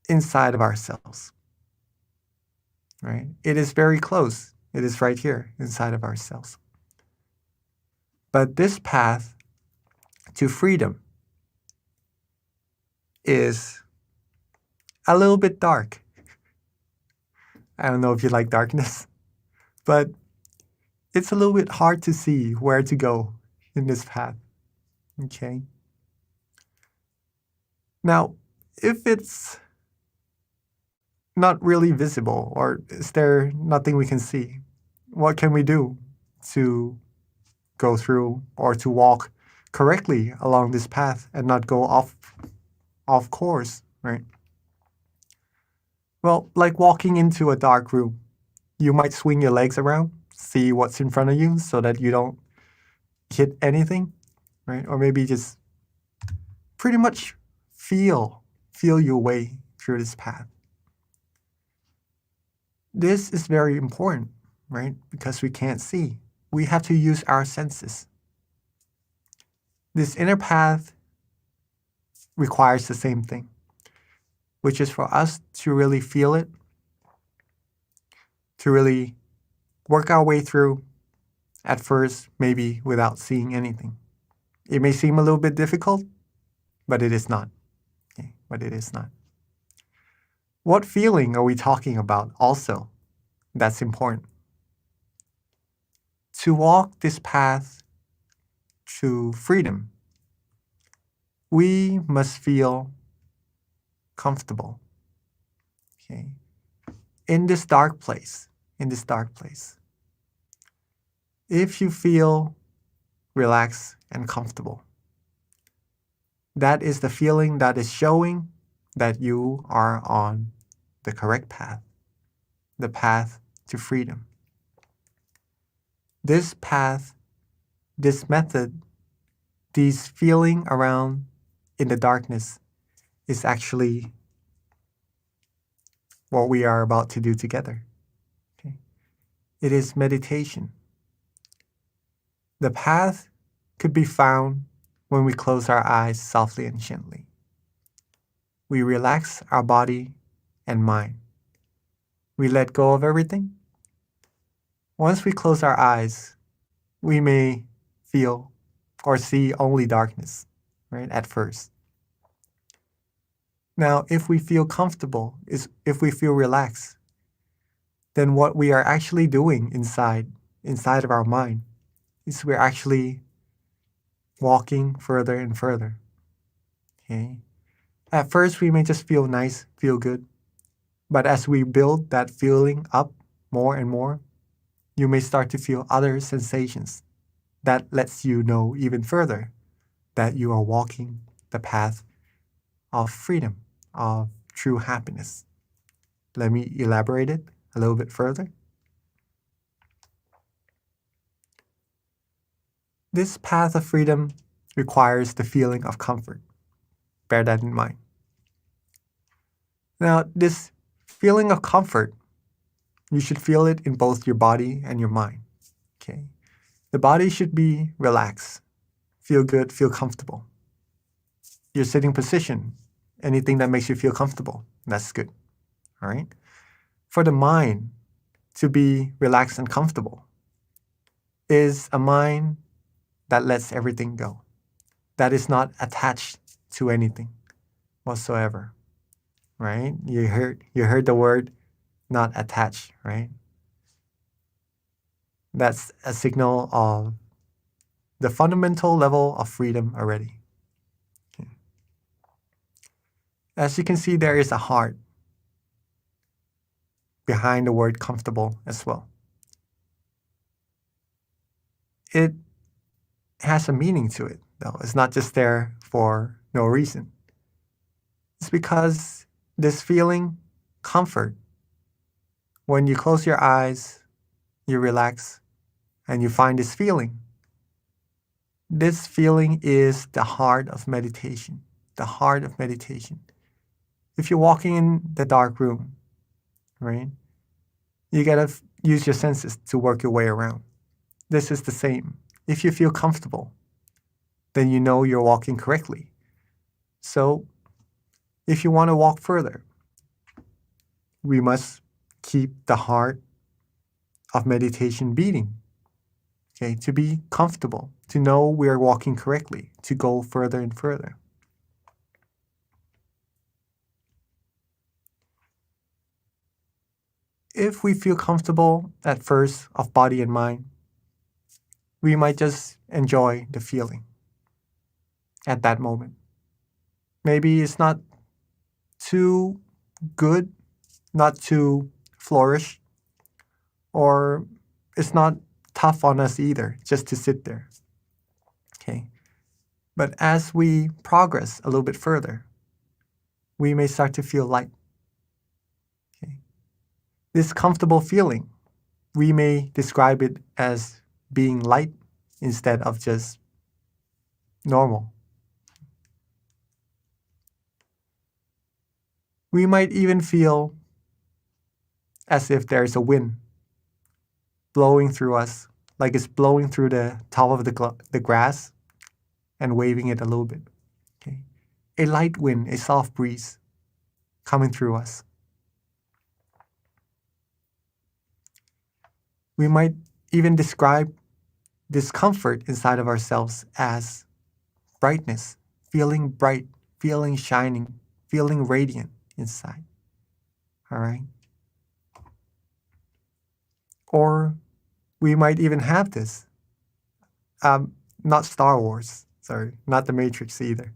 inside of ourselves, right? It is very close. It is right here inside of ourselves. But this path to freedom is a little bit dark. I don't know if you like darkness, but it's a little bit hard to see where to go in this path. Okay. Now, if it's not really visible, or is there nothing we can see, what can we do to go through or to walk correctly along this path and not go off course, right? Well, like walking into a dark room, you might swing your legs around, see what's in front of you so that you don't hit anything, right? Or maybe just pretty much feel your way through this path. This is very important, right? Because we can't see. We have to use our senses. This inner path requires the same thing, which is for us to really feel it, to really work our way through, at first, maybe without seeing anything. It may seem a little bit difficult, but it is not. Okay? But it is not. What feeling are we talking about also? That's important. To walk this path to freedom, we must feel comfortable. Okay? In this dark place, if you feel relaxed and comfortable, that is the feeling that is showing that you are on the correct path, the path to freedom. This path, this method, these feeling around in the darkness is actually what we are about to do together. Okay? It is meditation. The path could be found when we close our eyes softly and gently. We relax our body and mind. We let go of everything. Once we close our eyes, we may feel or see only darkness, right, at first. Now, if we feel comfortable, if we feel relaxed, then what we are actually doing inside of our mind is we're actually walking further and further. Okay? At first, we may just feel nice, feel good. But as we build that feeling up more and more, you may start to feel other sensations that lets you know even further that you are walking the path of freedom, of true happiness. Let me elaborate it a little bit further. This path of freedom requires the feeling of comfort. Bear that in mind. Now, this feeling of comfort, you should feel it in both your body and your mind. Okay? The body should be relaxed, feel good, feel comfortable. Your sitting position, anything that makes you feel comfortable, that's good. All right? For the mind to be relaxed and comfortable is a mind that lets everything go, that is not attached to anything whatsoever, right? You heard the word not attached, right? That's a signal of the fundamental level of freedom already. Okay. As you can see, there is a heart behind the word comfortable as well. It has a meaning to it, though. It's not just there for no reason. It's because this feeling, comfort, when you close your eyes, you relax, and you find this feeling. This feeling is the heart of meditation, the heart of meditation. If you're walking in the dark room, right, you gotta use your senses to work your way around. This is the same. If you feel comfortable, then you know you're walking correctly. So if you want to walk further, we must keep the heart of meditation beating. Okay, to be comfortable, to know we are walking correctly, to go further and further. If we feel comfortable at first of body and mind, we might just enjoy the feeling. at that moment. Maybe it's not too good, not too flourish, or it's not tough on us either, just to sit there. Okay. But as we progress a little bit further, we may start to feel light. Okay. This comfortable feeling, we may describe it as being light instead of just normal. We might even feel as if there's a wind blowing through us, like it's blowing through the top of the grass and waving it a little bit. Okay. A light wind, a soft breeze coming through us. We might even describe this comfort inside of ourselves as brightness, feeling bright, feeling shining, feeling radiant inside. All right? Or we might even have this. Not Star Wars, sorry, not the Matrix either.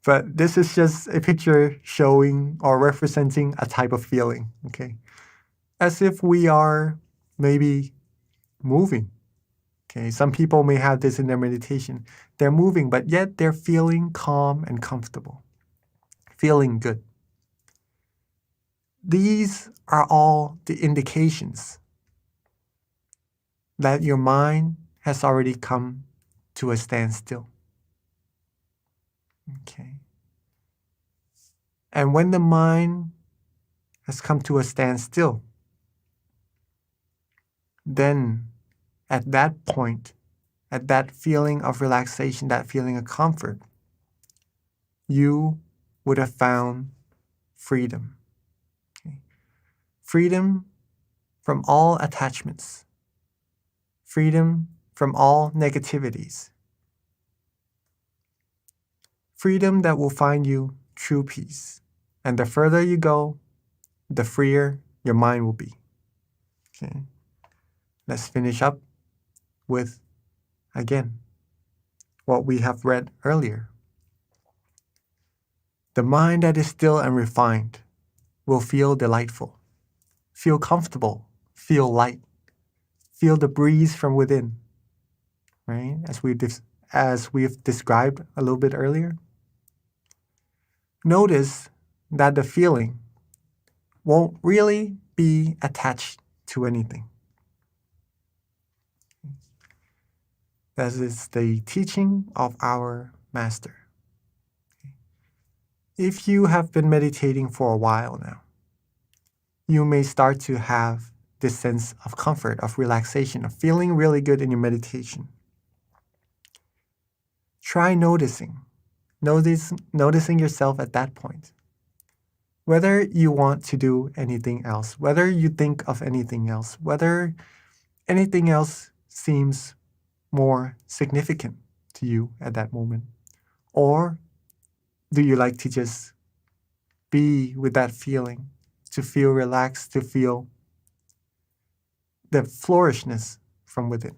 But this is just a picture showing or representing a type of feeling, okay? As if we are maybe moving. Okay, some people may have this in their meditation. They're moving, but yet they're feeling calm and comfortable, feeling good. These are all the indications that your mind has already come to a standstill. Okay. And when the mind has come to a standstill, then at that point, at that feeling of relaxation, that feeling of comfort, you would have found freedom. Okay. Freedom from all attachments. Freedom from all negativities. Freedom that will find you true peace. And the further you go, the freer your mind will be. Okay. Let's finish up with, again, what we have read earlier. The mind that is still and refined will feel delightful, feel comfortable, feel light, feel the breeze from within, right? As we've described a little bit earlier. Notice that the feeling won't really be attached to anything. That is the teaching of our master. If you have been meditating for a while now, you may start to have this sense of comfort, of relaxation, of feeling really good in your meditation. Try noticing yourself at that point. Whether you want to do anything else, whether you think of anything else, whether anything else seems more significant to you at that moment, or do you like to just be with that feeling, to feel relaxed, to feel the flourishness from within?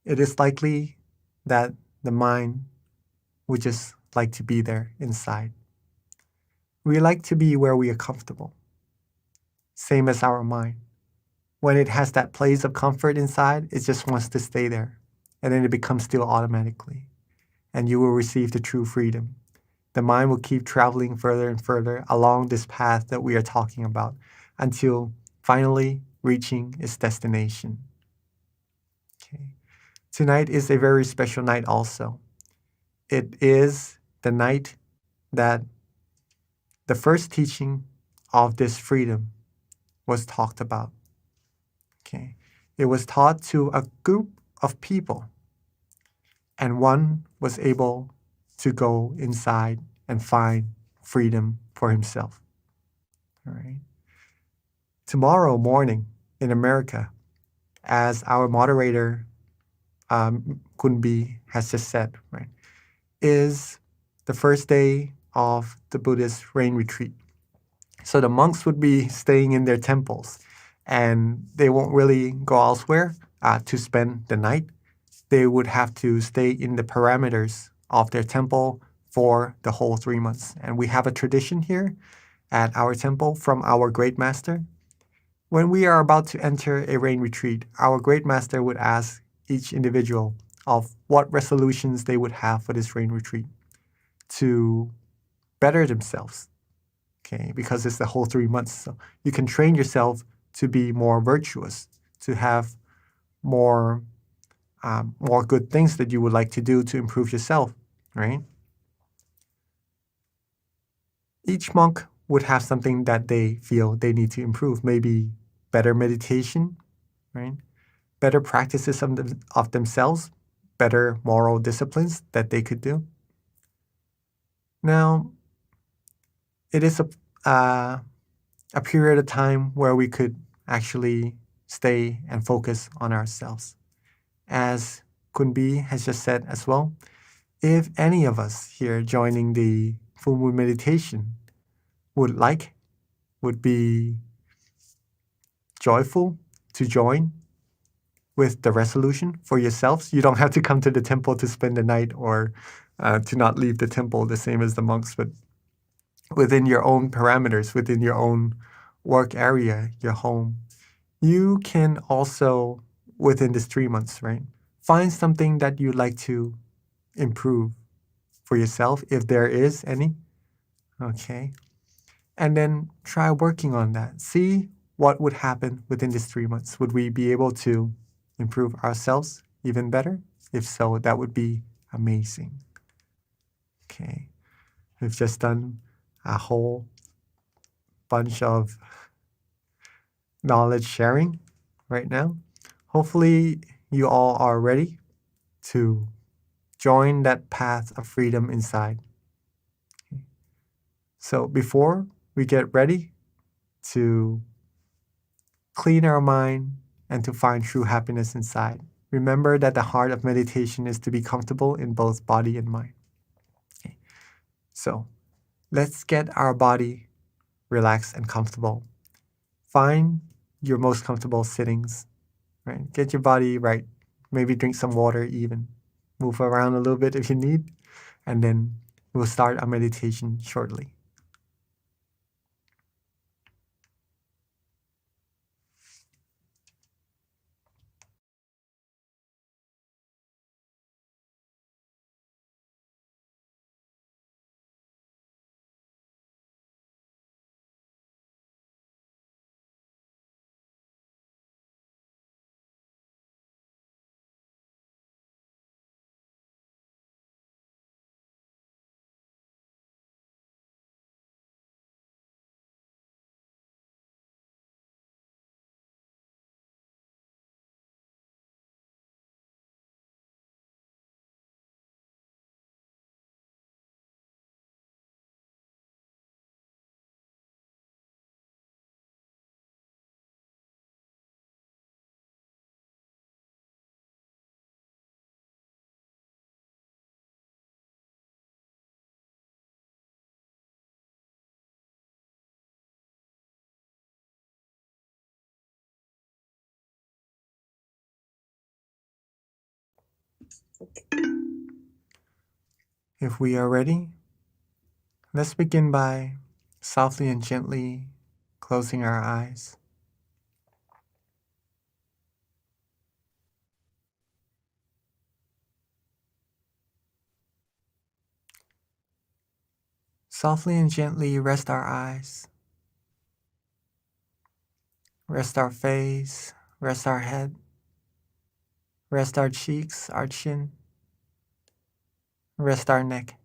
It is likely that the mind would just like to be there inside. We like to be where we are comfortable. Same as our mind. When it has that place of comfort inside, it just wants to stay there. And then it becomes still automatically. And you will receive the true freedom. The mind will keep traveling further and further along this path that we are talking about until finally reaching its destination. Okay. Tonight is a very special night also. It is the night that the first teaching of this freedom was talked about. Okay. It was taught to a group of people, and one was able to go inside and find freedom for himself. All right. Tomorrow morning in America, as our moderator Kunbi has just said, right, is the first day of the Buddhist rain retreat. So the monks would be staying in their temples, and they won't really go elsewhere to spend the night. they would have to stay in the parameters of their temple for the whole 3 months. And we have a tradition here at our temple from our great master. When we are about to enter a rain retreat, our great master would ask each individual of what resolutions they would have for this rain retreat to better themselves. Okay, because it's the whole 3 months. So you can train yourself to be more virtuous, to have more good things that you would like to do to improve yourself, right? Each monk would have something that they feel they need to improve. Maybe better meditation, right? Better practices of themselves, better moral disciplines that they could do. Now, it is a period of time where we could actually stay and focus on ourselves. As Kunbi has just said as well, if any of us here joining the full moon meditation would be joyful to join with the resolution for yourselves, you don't have to come to the temple to spend the night or to not leave the temple the same as the monks, but within your own parameters, within your own work area, your home, you can also, within this 3 months, right, find something that you'd like to improve for yourself, if there is any. Okay. And then try working on that. See what would happen within these 3 months. Would we be able to improve ourselves even better? If so, that would be amazing. Okay. We've just done a whole bunch of knowledge sharing right now. Hopefully, you all are ready to join that path of freedom inside. So before we get ready to clean our mind and to find true happiness inside, remember that the heart of meditation is to be comfortable in both body and mind. Okay. So let's get our body relaxed and comfortable. Find your most comfortable sittings, right? Get your body right. Maybe drink some water even. Move around a little bit if you need. And then we'll start our meditation shortly. If we are ready, let's begin by softly and gently closing our eyes. Softly and gently rest our eyes. Rest our face, rest our head, rest our cheeks, our chin, rest our neck.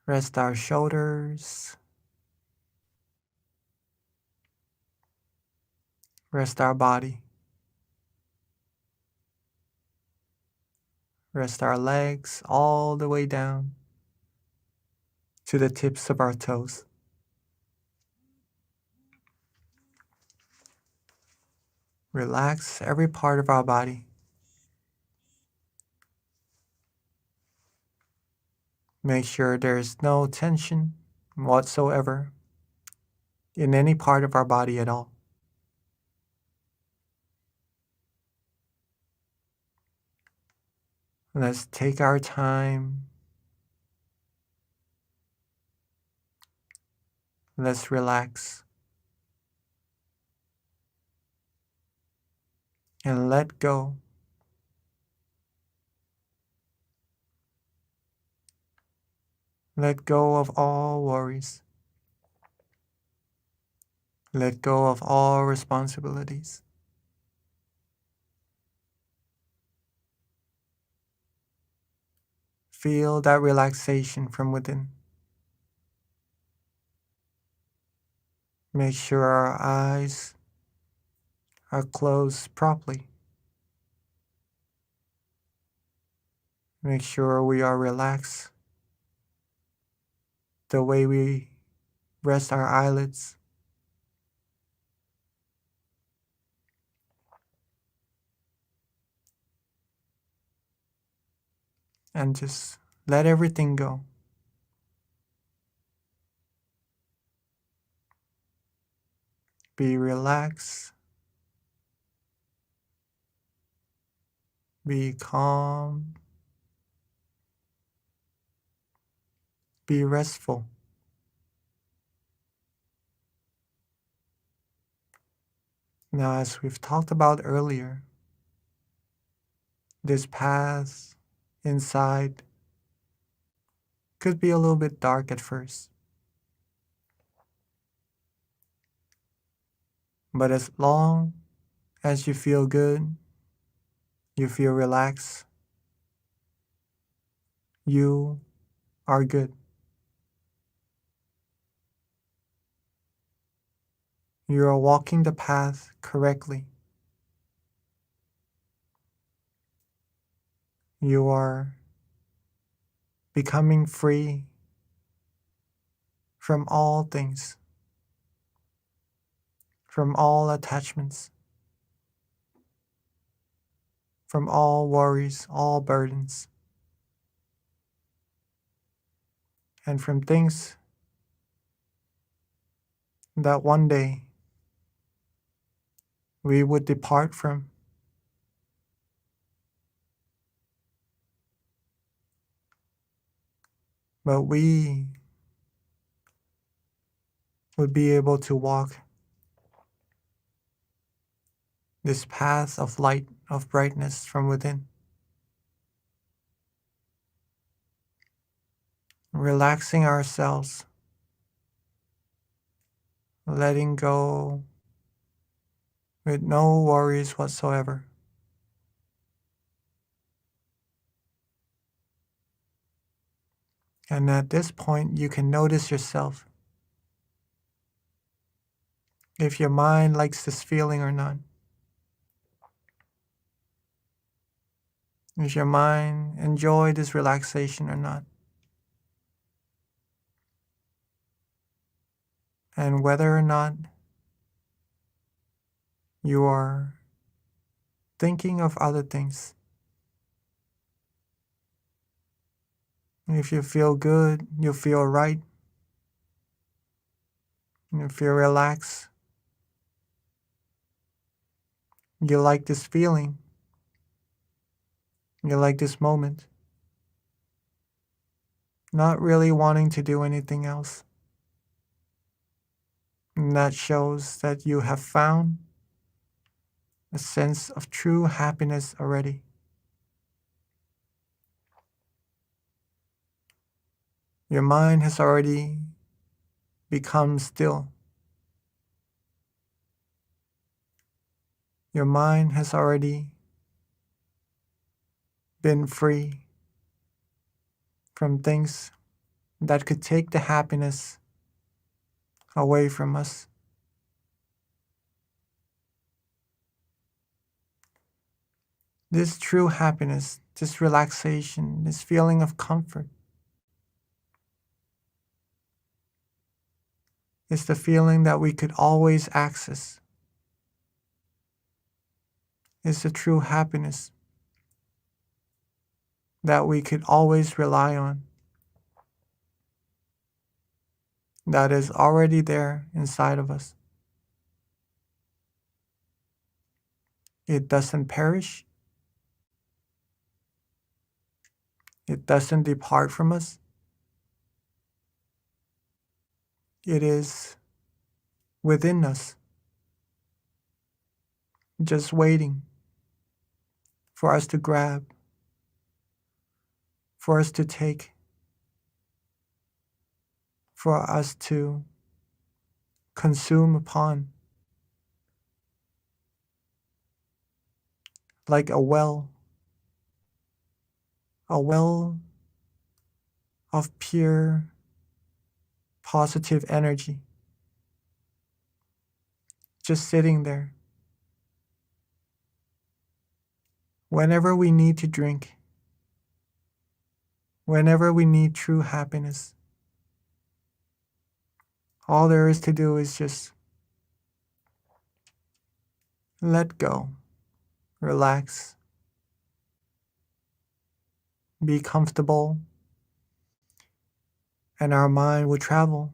Rest our shoulders, rest our body, rest our legs all the way down to the tips of our toes. Relax every part of our body. Make sure there is no tension whatsoever in any part of our body at all. Let's take our time. Let's relax and let go. Let go of all worries. Let go of all responsibilities. Feel that relaxation from within. Make sure our eyes are closed properly. Make sure we are relaxed the way we rest our eyelids. And just let everything go. Be relaxed. Be calm. Be restful. Now, as we've talked about earlier, this path inside could be a little bit dark at first. But as long as you feel good, you feel relaxed, you are good. You are walking the path correctly. You are becoming free from all things, from all attachments, from all worries, all burdens, and from things that one day we would depart from. But we would be able to walk this path of light, of brightness from within, relaxing ourselves, letting go with no worries whatsoever. And at this point, you can notice yourself, if your mind likes this feeling or not. Does your mind enjoy this relaxation or not? And whether or not you are thinking of other things. If you feel good, you feel right, you feel relaxed, you like this feeling, you like this moment, not really wanting to do anything else. And that shows that you have found a sense of true happiness already. Your mind has already become still. Your mind has already been free from things that could take the happiness away from us. This true happiness, this relaxation, this feeling of comfort is the feeling that we could always access. It's the true happiness that we could always rely on, that is already there inside of us. It doesn't perish. It doesn't depart from us. It is within us, just waiting for us to grab, for us to take, for us to consume upon, like a well of pure positive energy, just sitting there. Whenever we need to drink, whenever we need true happiness, all there is to do is just let go, relax, be comfortable, and our mind will travel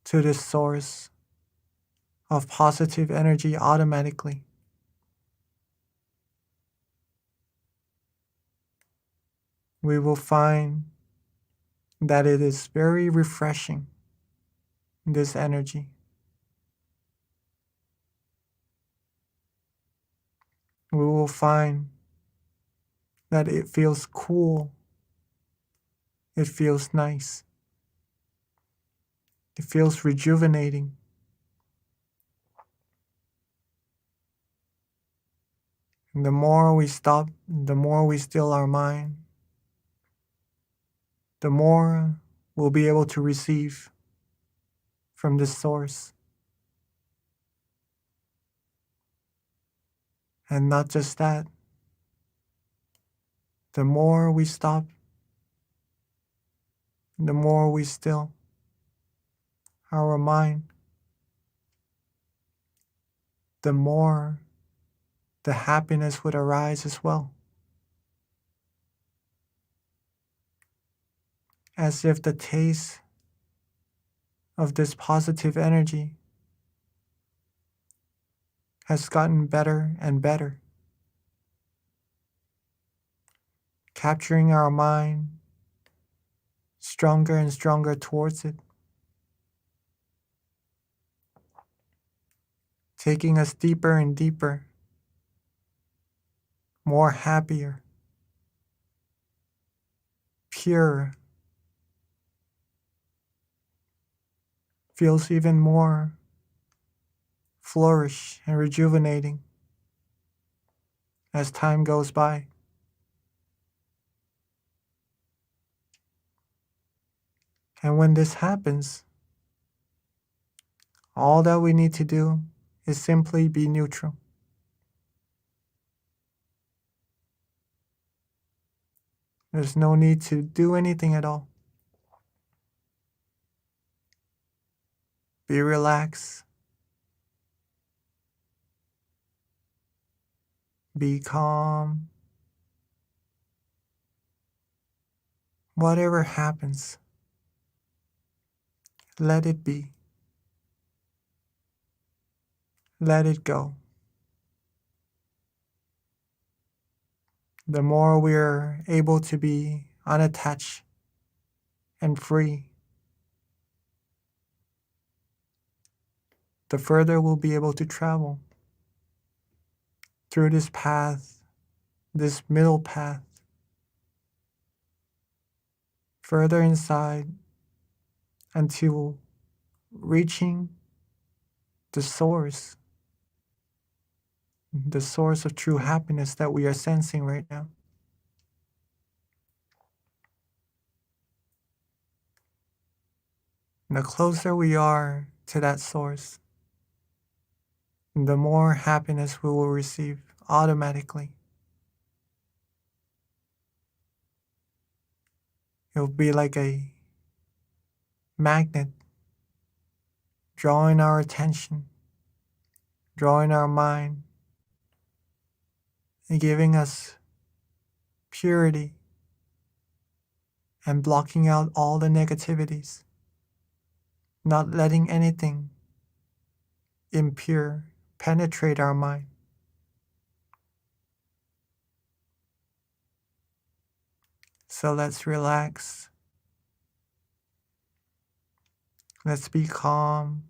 to this source of positive energy automatically. We will find that it is very refreshing, this energy. We will find that it feels cool, it feels nice, it feels rejuvenating. And the more we stop, the more we still our mind, the more we'll be able to receive from this source. And not just that, the more we stop, the more we still our mind, the more the happiness would arise as well. As if the taste of this positive energy has gotten better and better, capturing our mind stronger and stronger towards it, taking us deeper and deeper, more happier, purer, feels even more flourish and rejuvenating as time goes by. And when this happens, all that we need to do is simply be neutral. There's no need to do anything at all. Be relaxed. Be calm. Whatever happens, let it be. Let it go. The more we're able to be unattached and free, the further we'll be able to travel through this path, this middle path, further inside until reaching the source of true happiness that we are sensing right now. And the closer we are to that source, the more happiness we will receive automatically. It will be like a magnet drawing our attention, drawing our mind, and giving us purity and blocking out all the negativities, not letting anything impure penetrate our mind. So let's relax. Let's be calm.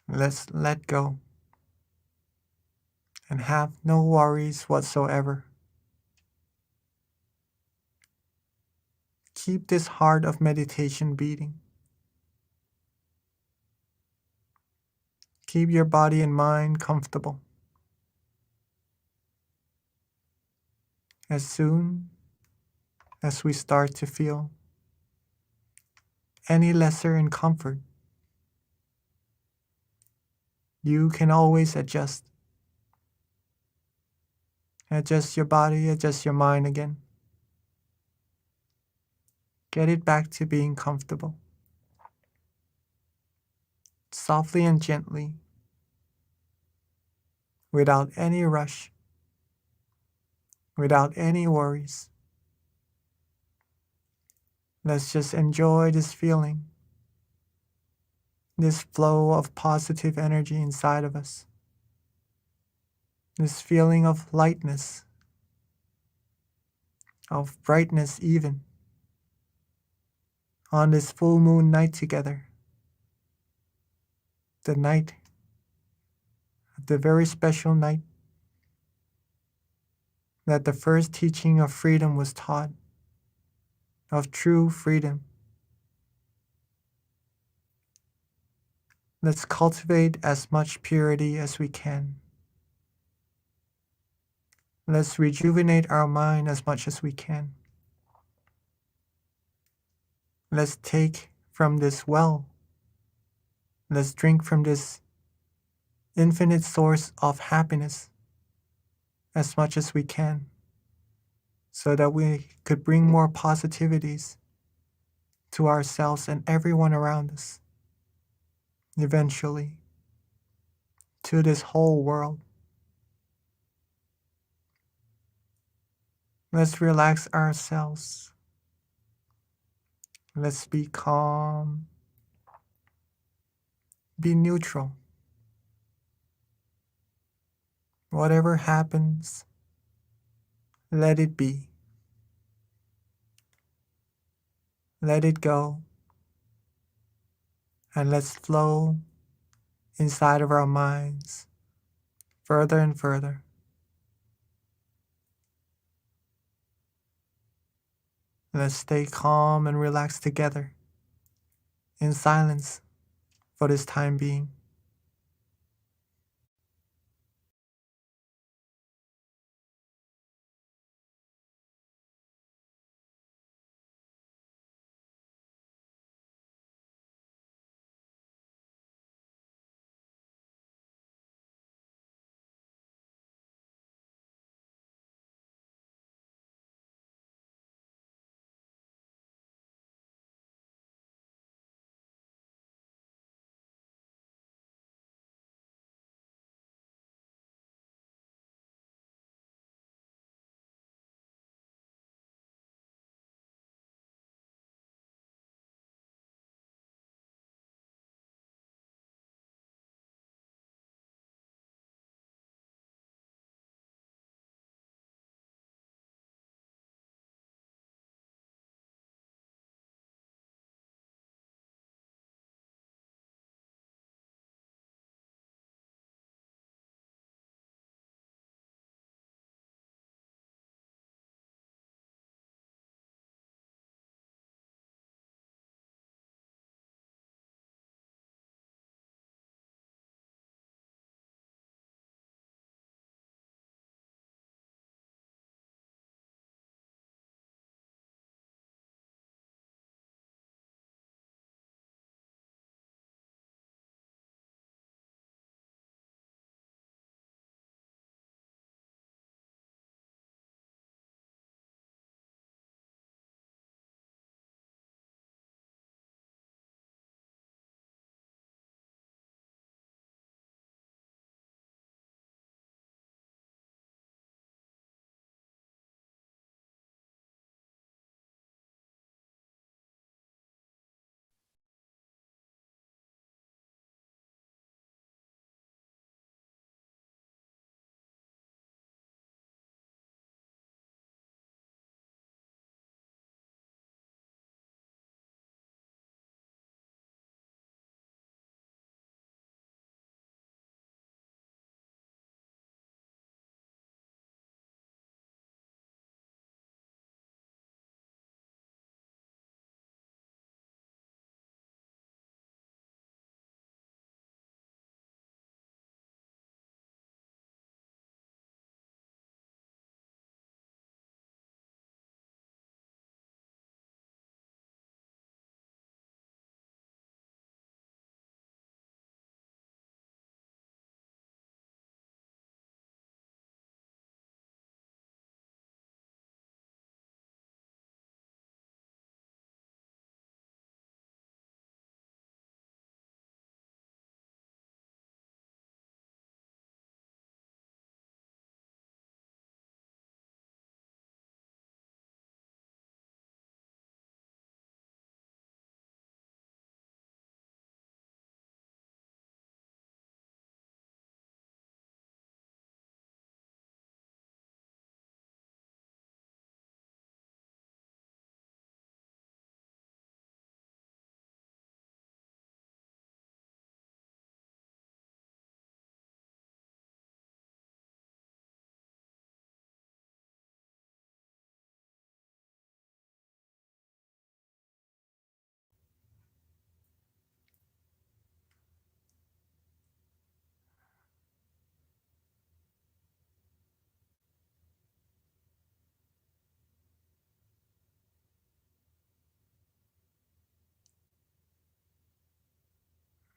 Let's let go and have no worries whatsoever. Keep this heart of meditation beating. Keep your body and mind comfortable. As soon as we start to feel any lesser in comfort, you can always adjust. Adjust your body, adjust your mind again. Get it back to being comfortable. Softly and gently, without any rush, without any worries. Let's just enjoy this feeling, this flow of positive energy inside of us, this feeling of lightness, of brightness even, on this full moon night together, the night, the very special night that the first teaching of freedom was taught, of true freedom. Let's cultivate as much purity as we can. Let's rejuvenate our mind as much as we can. Let's take from this well. Let's drink from this infinite source of happiness as much as we can, so that we could bring more positivities to ourselves and everyone around us, eventually to this whole world. Let's relax ourselves. Let's be calm, be neutral. Whatever happens, let it be. Let it go, and let's flow inside of our minds further and further. Let's stay calm and relaxed together in silence for this time being.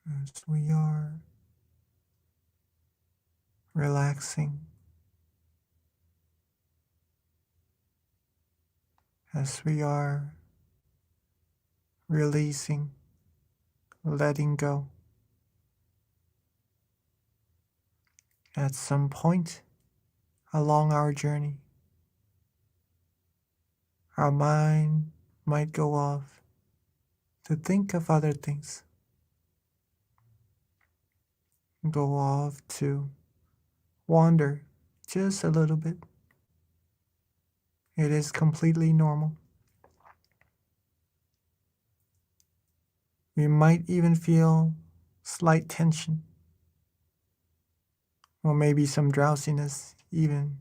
as we are relaxing, as we are releasing, letting go. At some point along our journey, our mind might go off to think of other things, go off to wander just a little bit. It is completely normal. We might even feel slight tension, or maybe some drowsiness even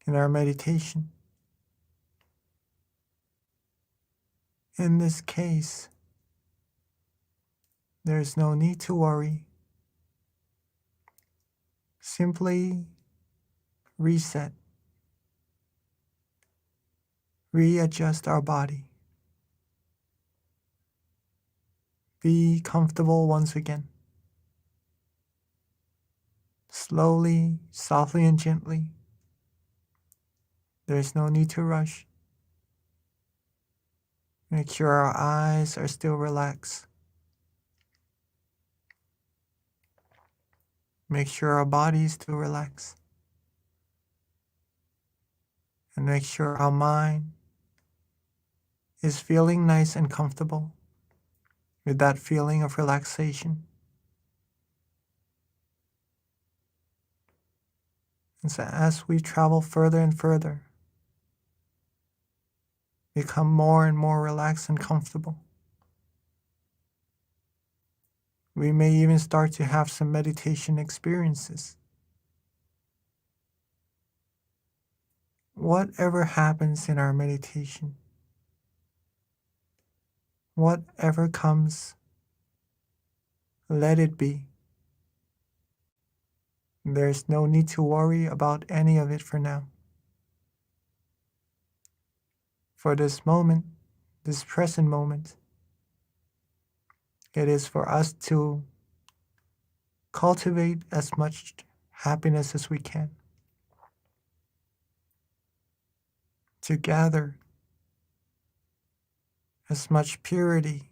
in our meditation. In this case, there is no need to worry. Simply reset, readjust our body. Be comfortable once again. Slowly, softly, and gently. There is no need to rush. Make sure our eyes are still relaxed. Make sure our body is still relaxed. And make sure our mind is feeling nice and comfortable with that feeling of relaxation. And so as we travel further and further, become more and more relaxed and comfortable, we may even start to have some meditation experiences. Whatever happens in our meditation, whatever comes, let it be. There's no need to worry about any of it for now. For this moment, this present moment, it is for us to cultivate as much happiness as we can, to gather as much purity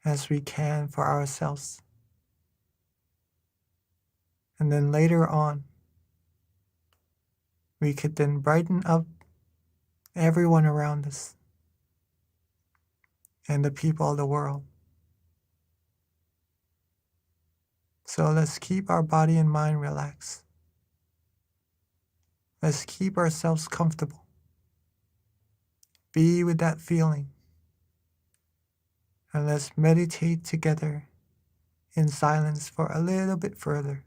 as we can for ourselves. And then later on, we could then brighten up everyone around us and the people of the world. So let's keep our body and mind relaxed. Let's keep ourselves comfortable. Be with that feeling. And let's meditate together in silence for a little bit further.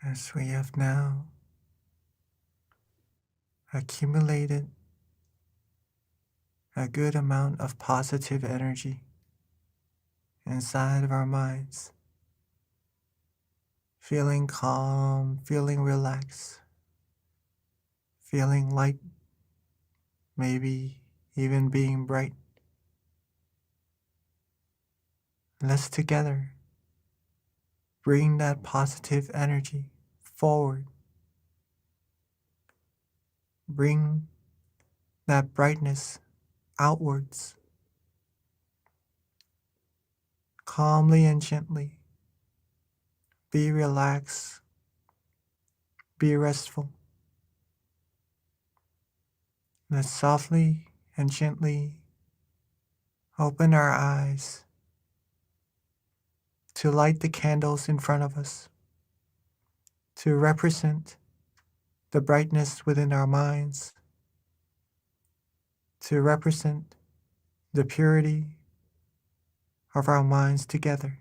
as we have now accumulated a good amount of positive energy inside of our minds, feeling calm, feeling relaxed, feeling light, maybe even being bright. Let's together bring that positive energy forward. Bring that brightness outwards, calmly and gently. Be relaxed, be restful. Let's softly and gently open our eyes to light the candles in front of us, to represent the brightness within our minds, to represent the purity of our minds together.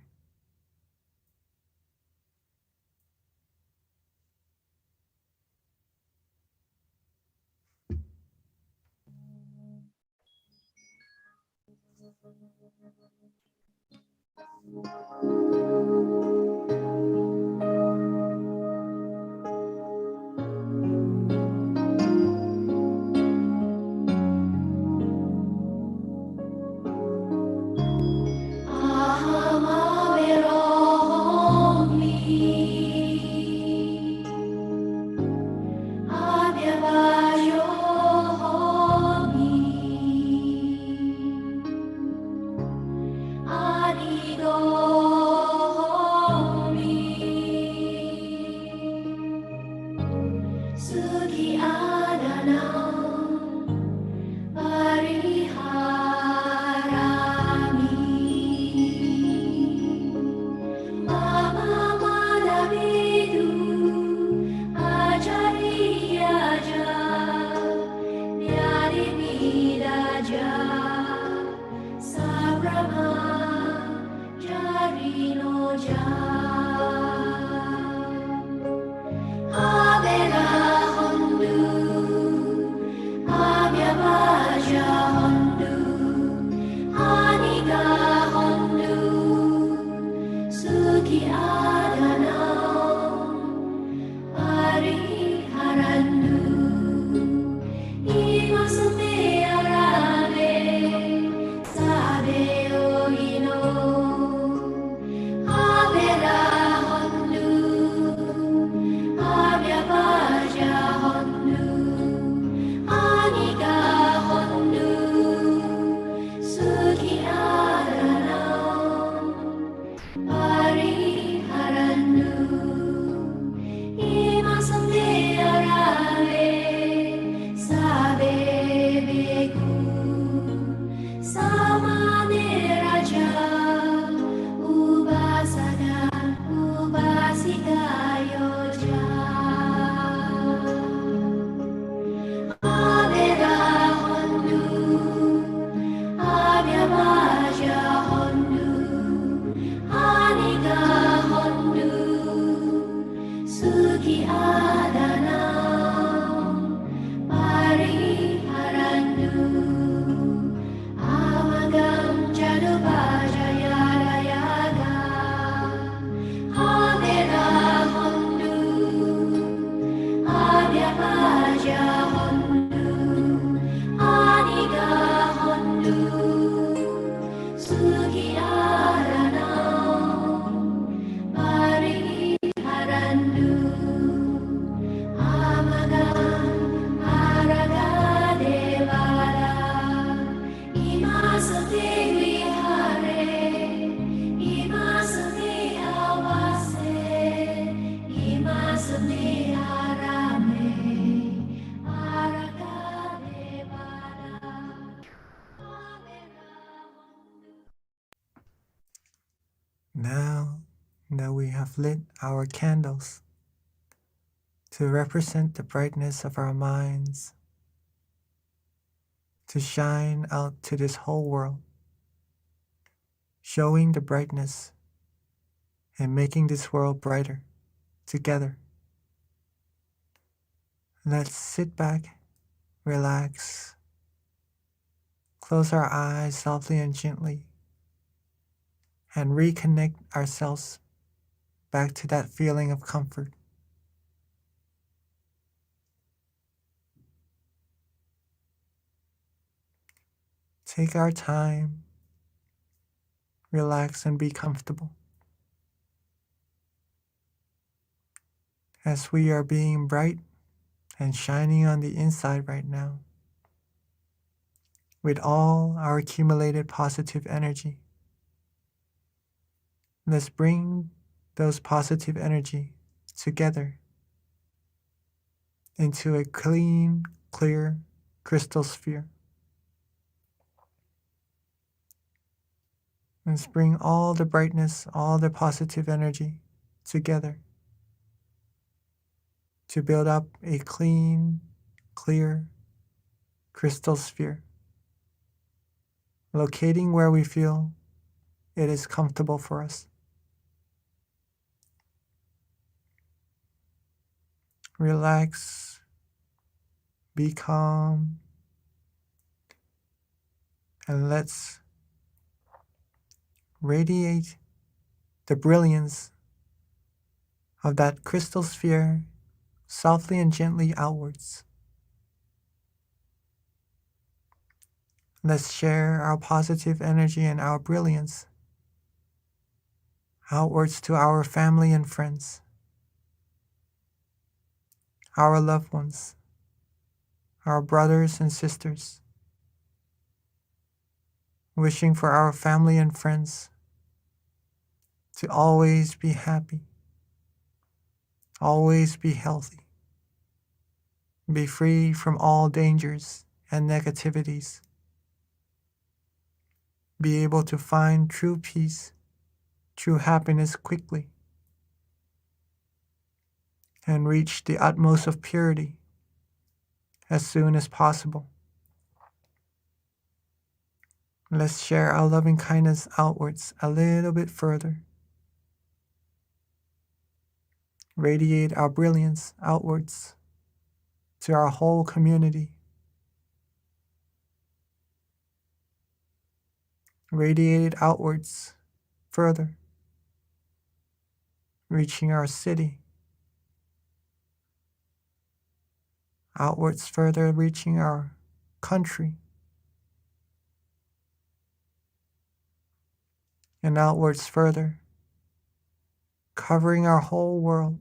Now that we have lit our candles to represent the brightness of our minds, to shine out to this whole world, showing the brightness and making this world brighter together. Let's sit back, relax, close our eyes softly and gently, and reconnect ourselves back to that feeling of comfort. Take our time, relax, and be comfortable. As we are being bright and shining on the inside right now, with all our accumulated positive energy, let's bring those positive energy together into a clean, clear crystal sphere. Let's bring all the brightness, all the positive energy together to build up a clean, clear crystal sphere, locating where we feel it is comfortable for us. Relax, be calm, and let's radiate the brilliance of that crystal sphere softly and gently outwards. Let's share our positive energy and our brilliance outwards to our family and friends, our loved ones, our brothers and sisters, wishing for our family and friends to always be happy, always be healthy, be free from all dangers and negativities, be able to find true peace, true happiness quickly, and reach the utmost of purity as soon as possible. Let's share our loving kindness outwards a little bit further. Radiate our brilliance outwards to our whole community. Radiate it outwards further, reaching our city. Outwards further, reaching our country. And outwards further, covering our whole world.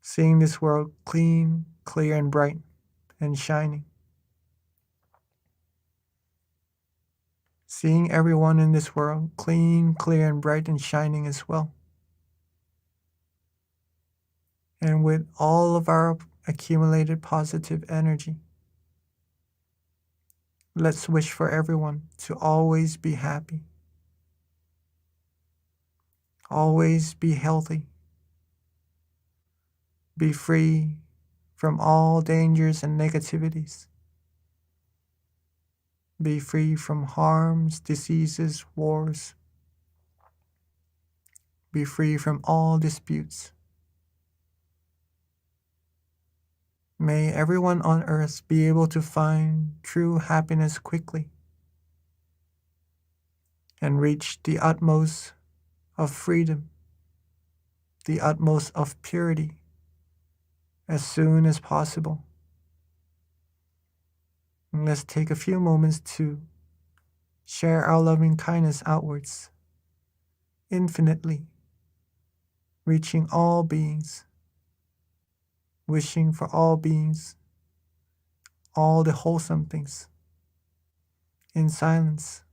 Seeing this world clean, clear, and bright, and shining. Seeing everyone in this world clean, clear, and bright, and shining as well. And with all of our accumulated positive energy, let's wish for everyone to always be happy, always be healthy, be free from all dangers and negativities, be free from harms, diseases, wars, be free from all disputes. May everyone on earth be able to find true happiness quickly and reach the utmost of freedom, the utmost of purity as soon as possible. And let's take a few moments to share our loving kindness outwards, infinitely, reaching all beings, wishing for all beings, all the wholesome things, in silence.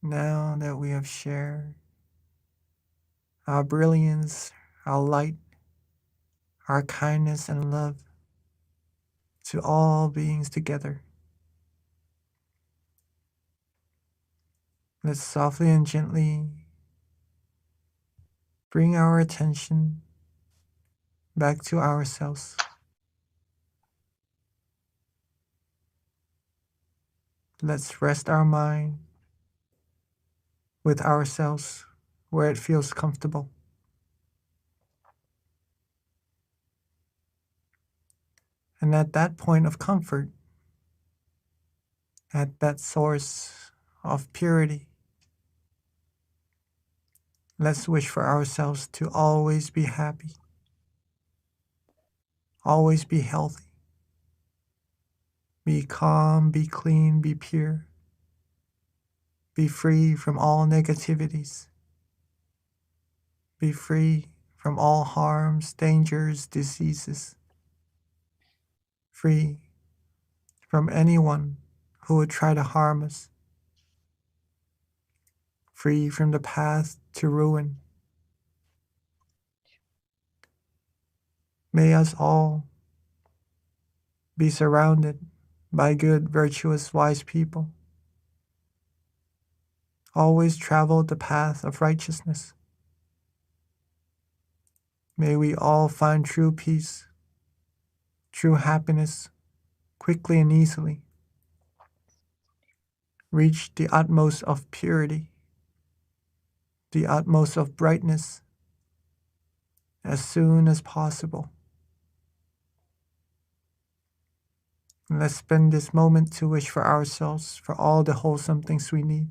Now that we have shared our brilliance, our light, our kindness and love to all beings together. Let's softly and gently bring our attention back to ourselves. Let's rest our mind with ourselves where it feels comfortable. And at that point of comfort, at that source of purity, let's wish for ourselves to always be happy, always be healthy, be calm, be clean, be pure, be free from all negativities, be free from all harms, dangers, diseases, free from anyone who would try to harm us, free from the path to ruin. May us all be surrounded by good, virtuous, wise people. Always travel the path of righteousness. May we all find true peace, true happiness, quickly and easily. Reach the utmost of purity, the utmost of brightness, as soon as possible. And let's spend this moment to wish for ourselves for all the wholesome things we need.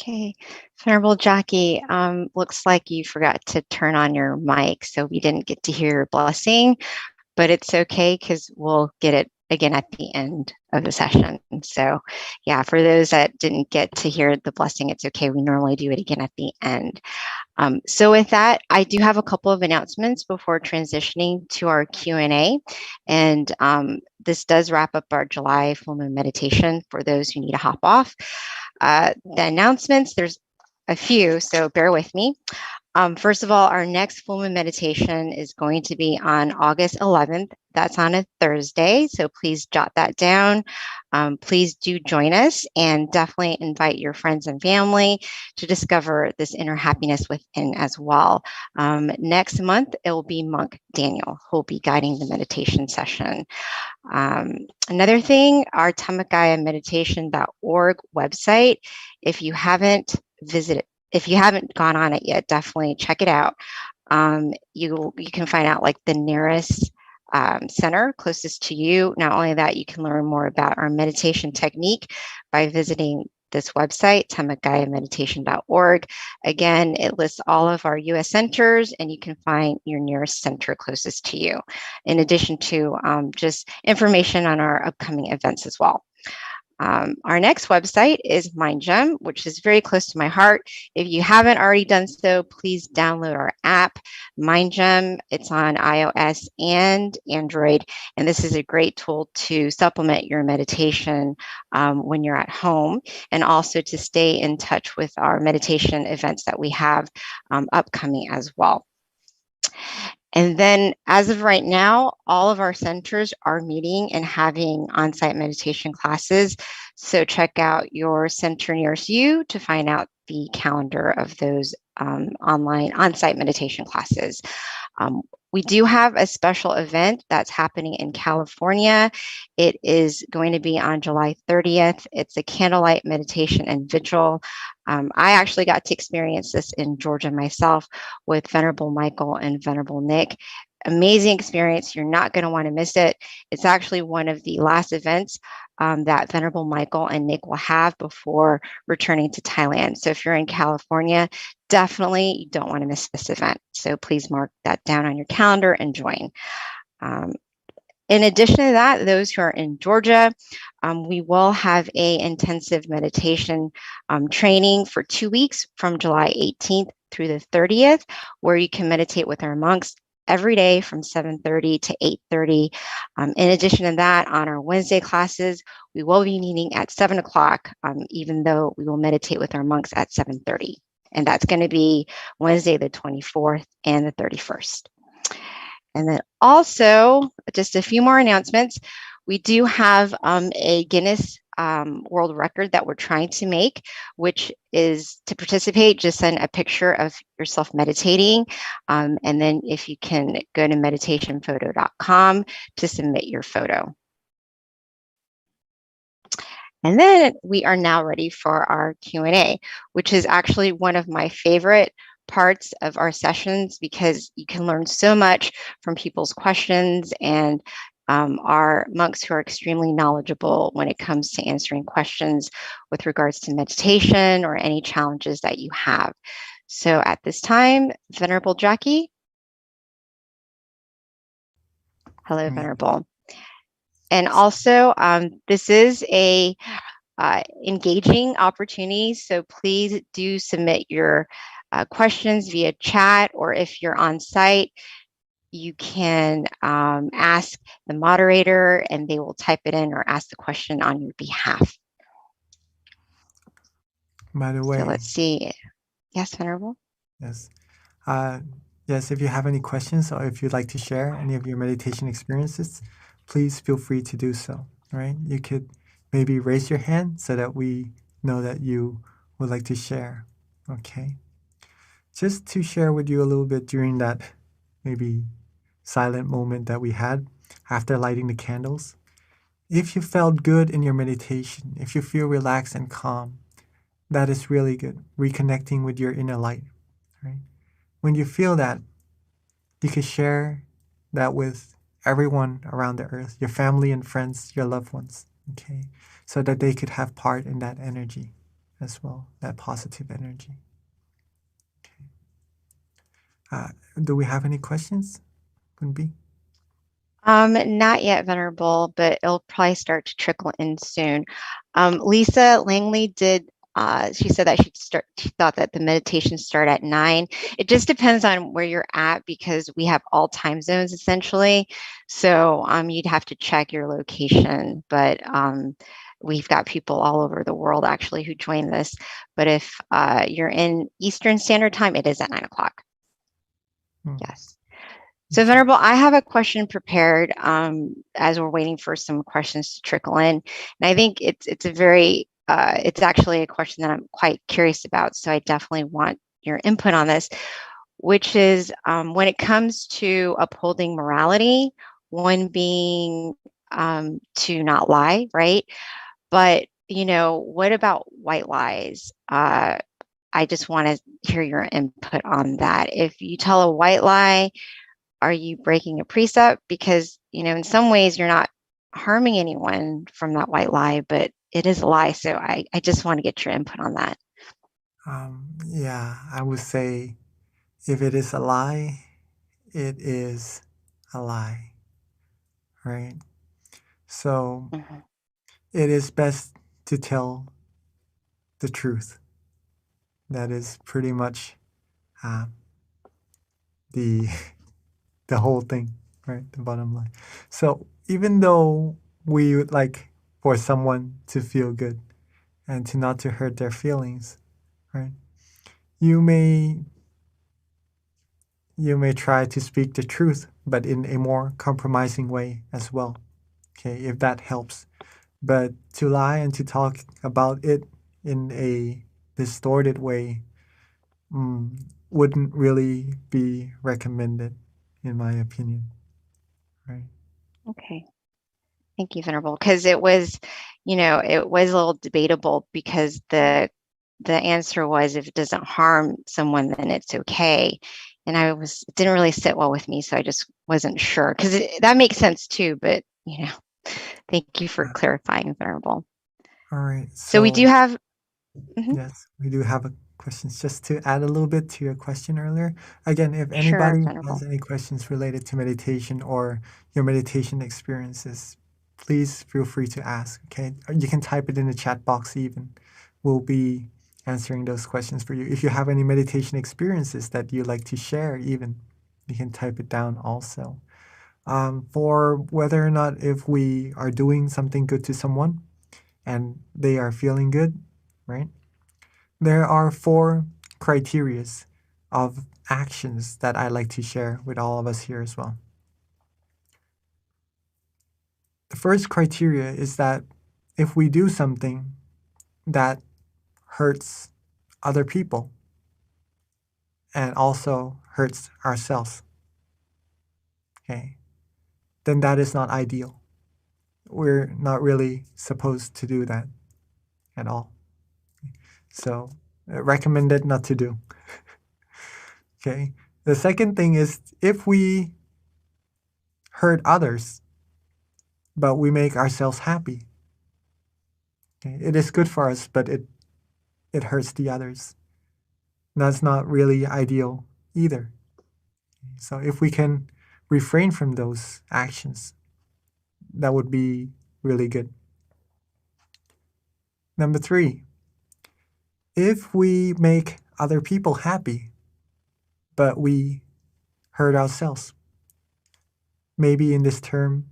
Okay, Venerable Jackie, looks like you forgot to turn on your mic, so we didn't get to hear your blessing, but it's okay because we'll get it again at the end of the session. So yeah, for those that didn't get to hear the blessing, it's okay. We normally do it again at the end. So with that, I do have a couple of announcements before transitioning to our Q&A. And this does wrap up our July full moon meditation for those who need to hop off. The announcements, there's a few, so bear with me. First of all, our next full moon meditation is going to be on August 11th. That's on a Thursday, so please jot that down. Please do join us and definitely invite your friends and family to discover this inner happiness within as well. Next month, it will be Monk Daniel who will be guiding the meditation session. Another thing, our tamakayameditation.org website, if you haven't gone on it yet, definitely check it out. You can find out like the nearest center closest to you. Not only that, you can learn more about our meditation technique by visiting this website, tamakayameditation.org. Again, it lists all of our US centers, and you can find your nearest center closest to you, in addition to just information on our upcoming events as well. Our next website is MindGem, which is very close to my heart. If you haven't already done so, please download our app, MindGem. It's on iOS and Android, and this is a great tool to supplement your meditation when you're at home, and also to stay in touch with our meditation events that we have upcoming as well. And then as of right now, all of our centers are meeting and having on-site meditation classes. So check out your center nearest you to find out the calendar of those online on-site meditation classes. We do have a special event that's happening in California. It is going to be on July 30th. It's a candlelight meditation and vigil. I actually got to experience this in Georgia myself with Venerable Michael and Venerable Nick. Amazing experience. You're not going to want to miss it. It's actually one of the last events that Venerable Michael and Nick will have before returning to Thailand. So if you're in California, definitely you don't want to miss this event. So please mark that down on your calendar and join. In addition to that, those who are in Georgia, we will have an intensive meditation training for 2 weeks from July 18th through the 30th, where you can meditate with our monks every day from 7:30 to 8:30. In addition to that, on our Wednesday classes, we will be meeting at 7 o'clock, even though we will meditate with our monks at 7:30. And that's going to be Wednesday, the 24th and the 31st. And then also, just a few more announcements. We do have a Guinness World Record that we're trying to make, which is to participate, just send a picture of yourself meditating. And then if you can go to meditationphoto.com to submit your photo. And then we are now ready for our Q&A, which is actually one of my favorite parts of our sessions, because you can learn so much from people's questions, and our monks who are extremely knowledgeable when it comes to answering questions with regards to meditation or any challenges that you have. So at this time, Venerable Jackie. Hello, Venerable. And also, this is a engaging opportunity, so please do submit your questions via chat, or if you're on site, you can ask the moderator and they will type it in or ask the question on your behalf. By the way, so let's see. Yes, Venerable? Yes. Yes, if you have any questions or if you'd like to share any of your meditation experiences, please feel free to do so, right? You could maybe raise your hand so that we know that you would like to share, okay? Just to share with you a little bit during that maybe silent moment that we had after lighting the candles. If you felt good in your meditation, if you feel relaxed and calm, that is really good. Reconnecting with your inner light, right? When you feel that, you can share that with everyone around the earth, your family and friends, your loved ones, okay? So that they could have part in that energy as well, that positive energy. Okay. Do we have any questions? Kunbi? Not yet, Venerable, but it'll probably start to trickle in soon. Lisa Langley did. She said that she thought that the meditation start at 9. It just depends on where you're at, because we have all time zones essentially. So you'd have to check your location, but we've got people all over the world actually who join this. But if you're in Eastern Standard Time, it is at 9 o'clock. Yes. So, Venerable, I have a question prepared as we're waiting for some questions to trickle in, and I think it's a very it's actually a question that I'm quite curious about. So, I definitely want your input on this, which is when it comes to upholding morality, one being to not lie, right? But what about white lies? I just want to hear your input on that. If you tell a white lie, are you breaking a precept? Because, in some ways you're not harming anyone from that white lie, but it is a lie. So I just want to get your input on that. Yeah, I would say if it is a lie, it is a lie, right? So Mhm. it is best to tell the truth. That is pretty much uh, the the whole thing, right? The bottom line. So even though we would like for someone to feel good and to not to hurt their feelings, right? You may try to speak the truth, but in a more compromising way as well. Okay, if that helps. But to lie and to talk about it in a distorted way wouldn't really be recommended, in my opinion. Right. Okay. Thank you, Venerable. Because it was a little debatable because the answer was if it doesn't harm someone, then it's okay. And it didn't really sit well with me. So I just wasn't sure because that makes sense too. But, thank you for clarifying, Venerable. All right. So we do have, mhm. Yes, we do have a questions. Just to add a little bit to your question earlier. Again, if Sure, anybody Venerable. has any questions related to meditation or your meditation experiences, please feel free to ask. Okay, you can type it in the chat box even. We'll be answering those questions for you. If you have any meditation experiences that you'd like to share, even you can type it down also. For whether or not if we are doing something good to someone and they are feeling good, right? There are 4 criterias of actions that I like to share with all of us here as well. The first criteria is that if we do something that hurts other people and also hurts ourselves, okay, then that is not ideal. We're not really supposed to do that at all. So, recommended not to do. Okay. The second thing is if we hurt others, but we make ourselves happy. Okay? It is good for us, but it hurts the others. That's not really ideal either. So if we can refrain from those actions, that would be really good. Number 3, if we make other people happy, but we hurt ourselves, maybe in this term,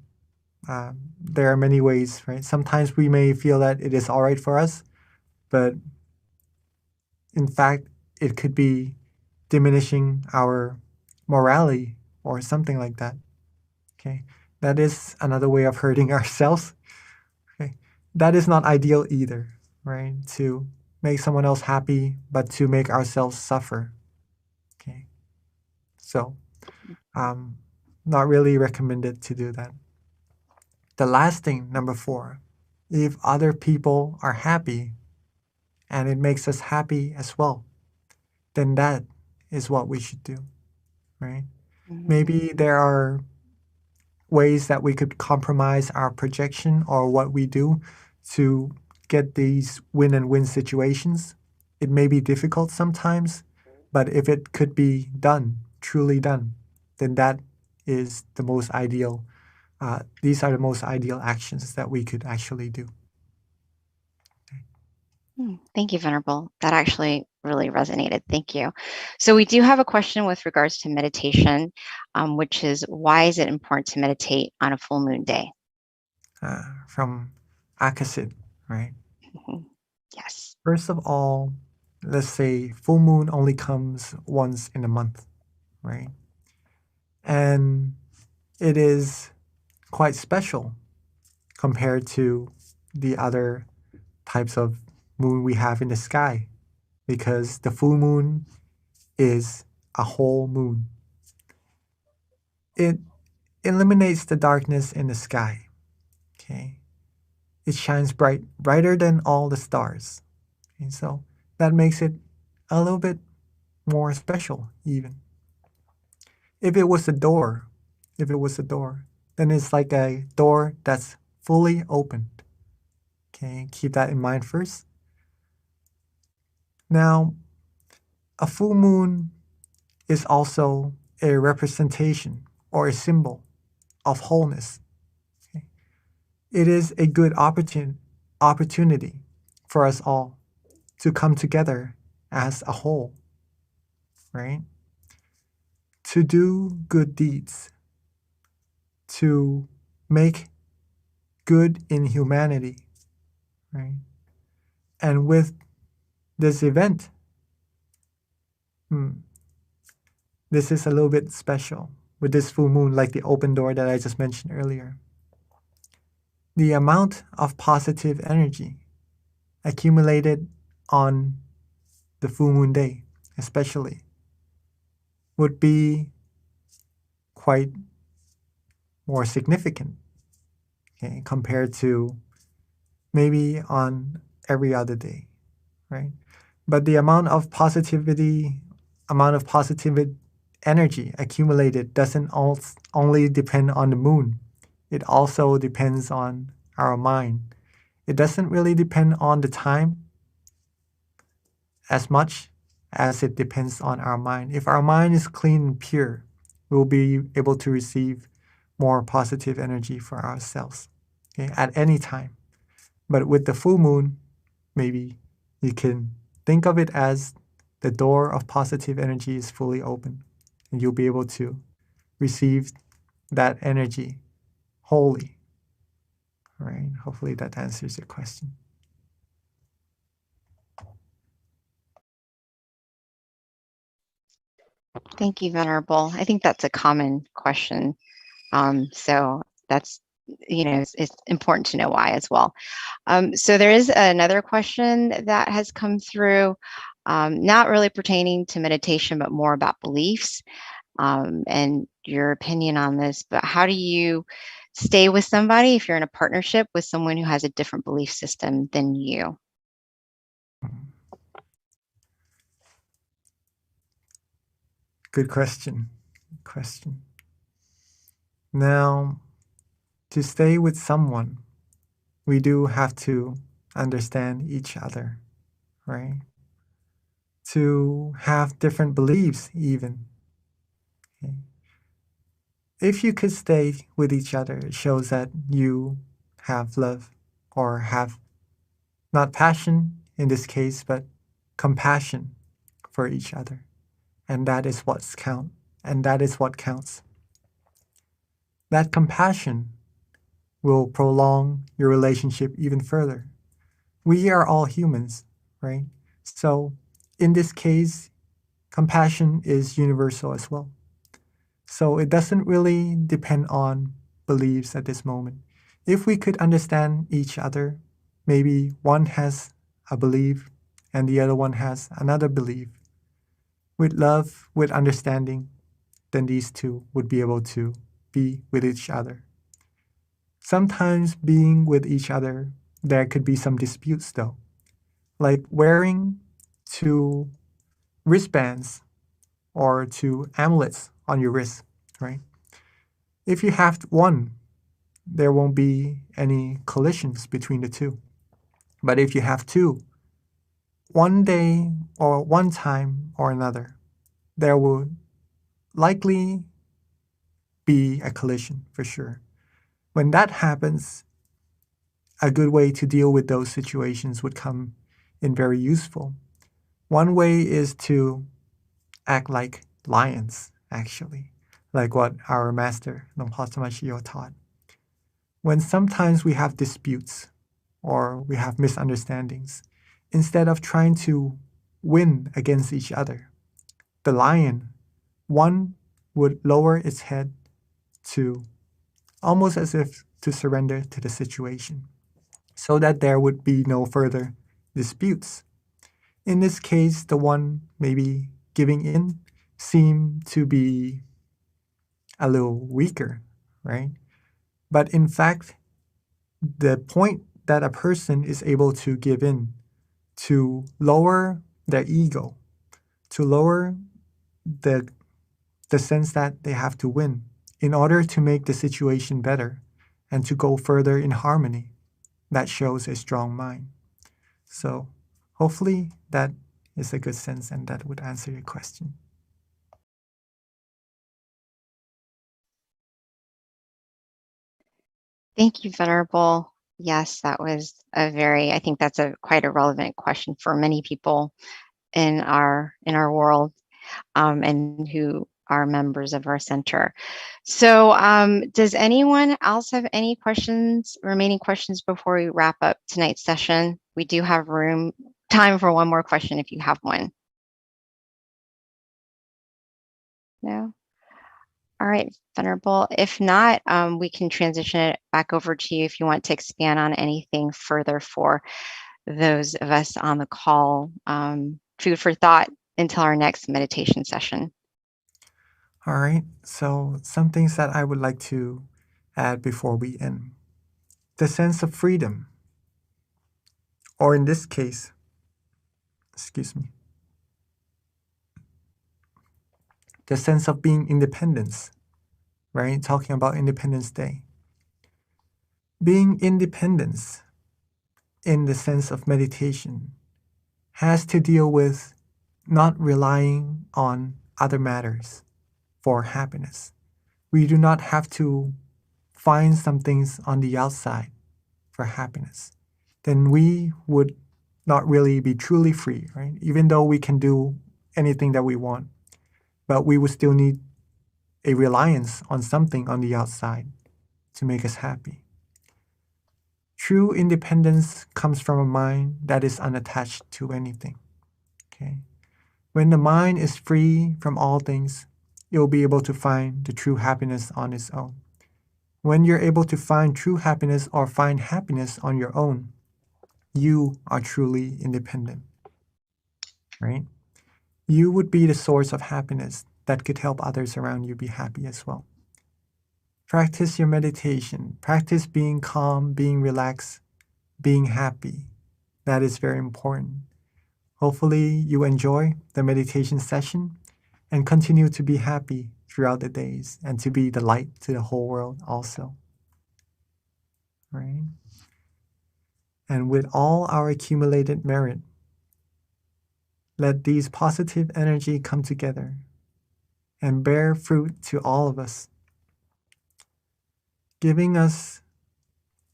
there are many ways, right? Sometimes we may feel that it is all right for us, but in fact, it could be diminishing our morality or something like that. Okay, that is another way of hurting ourselves. Okay, that is not ideal either, right? To make someone else happy, but to make ourselves suffer. Okay, so not really recommended to do that. The last thing, number 4, if other people are happy and it makes us happy as well, then that is what we should do, right? Maybe there are ways that we could compromise our projection or what we do to get these win and win situations. It may be difficult sometimes, but if it could be done, truly done, then that is the most ideal. These are the most ideal actions that we could actually do. Thank you, Venerable. That actually really resonated. Thank you. So we do have a question with regards to meditation, which is why is it important to meditate on a full moon day? From Akasid, right? Yes. First of all, let's say full moon only comes once in a month, right? And it is quite special compared to the other types of moon we have in the sky, because the full moon is a whole moon. It eliminates the darkness in the sky. Okay, it shines brighter than all the stars. And so that makes it a little bit more special even. If it was a door, then it's like a door that's fully opened. Okay, keep that in mind first. Now, a full moon is also a representation or a symbol of wholeness. Okay? It is a good opportunity for us all to come together as a whole, right? To do good deeds, to make good in humanity, right? And with this event, this is a little bit special with this full moon, like the open door that I just mentioned earlier. The amount of positive energy accumulated on the full moon day, especially, would be quite more significant, okay, compared to maybe on every other day, right? But the amount of positive energy accumulated doesn't only depend on the moon. It also depends on our mind. It doesn't really depend on the time as much as it depends on our mind. If our mind is clean and pure, we'll be able to receive more positive energy for ourselves, okay, at any time. But with the full moon, maybe you can think of it as the door of positive energy is fully open, and you'll be able to receive that energy wholly. All right, hopefully that answers your question. Thank you, Venerable. I think that's a common question. So that's, it's important to know why as well. So there is another question that has come through, not really pertaining to meditation, but more about beliefs, and your opinion on this. But how do you stay with somebody if you're in a partnership with someone who has a different belief system than you? Good question. Now, to stay with someone, we do have to understand each other, right? To have different beliefs even. Okay. If you could stay with each other, it shows that you have love, or have not passion in this case, but compassion for each other. And that is what counts. That compassion will prolong your relationship even further. We are all humans, right? So in this case, compassion is universal as well. So it doesn't really depend on beliefs at this moment. If we could understand each other, maybe one has a belief and the other one has another belief, with love, with understanding, then these two would be able to be with each other. Sometimes being with each other, there could be some disputes though, like wearing two wristbands or two amulets on your wrist, right? If you have one, there won't be any collisions between the two. But if you have two, one day or one time or another, there will likely be a collision for sure. When that happens, a good way to deal with those situations would come in very useful. One way is to act like lions, actually, like what our master, Nongpa Samashio, taught. When sometimes we have disputes or we have misunderstandings, instead of trying to win against each other, the lion, one would lower its head to almost as if to surrender to the situation, so that there would be no further disputes. In this case, the one maybe giving in seemed to be a little weaker, right? But in fact, the point that a person is able to give in, to lower their ego, to lower the sense that they have to win in order to make the situation better and to go further in harmony, that shows a strong mind. So hopefully that is a good sense and that would answer your question. Thank you, Venerable. Yes, that was I think that's quite a relevant question for many people in our world, and who are members of our center. So does anyone else have any remaining questions before we wrap up tonight's session? We do have time for one more question if you have one. No? All right, Venerable. If not, we can transition it back over to you if you want to expand on anything further for those of us on the call. Food for thought until our next meditation session. All right, so some things that I would like to add before we end. The sense of freedom, or in this case, the sense of being independence, right? Talking about Independence Day. Being independence in the sense of meditation has to deal with not relying on other matters for happiness. We do not have to find some things on the outside for happiness. Then we would not really be truly free, right? Even though we can do anything that we want, but we would still need a reliance on something on the outside to make us happy. True independence comes from a mind that is unattached to anything. Okay? When the mind is free from all things, you'll be able to find the true happiness on its own. When you're able to find true happiness or find happiness on your own, you are truly independent, right? You would be the source of happiness that could help others around you be happy as well. Practice your meditation. Practice being calm, being relaxed, being happy. That is very important. Hopefully you enjoy the meditation session and continue to be happy throughout the days and to be the light to the whole world also. Right? And with all our accumulated merit, let these positive energy come together and bear fruit to all of us, giving us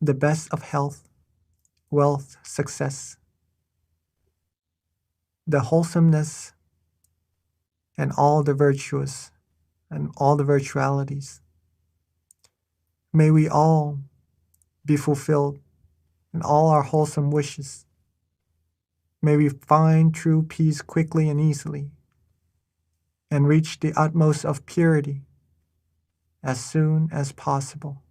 the best of health, wealth, success, the wholesomeness, and all the virtuous and all the virtualities. May we all be fulfilled in all our wholesome wishes. May we find true peace quickly and easily, and reach the utmost of purity as soon as possible.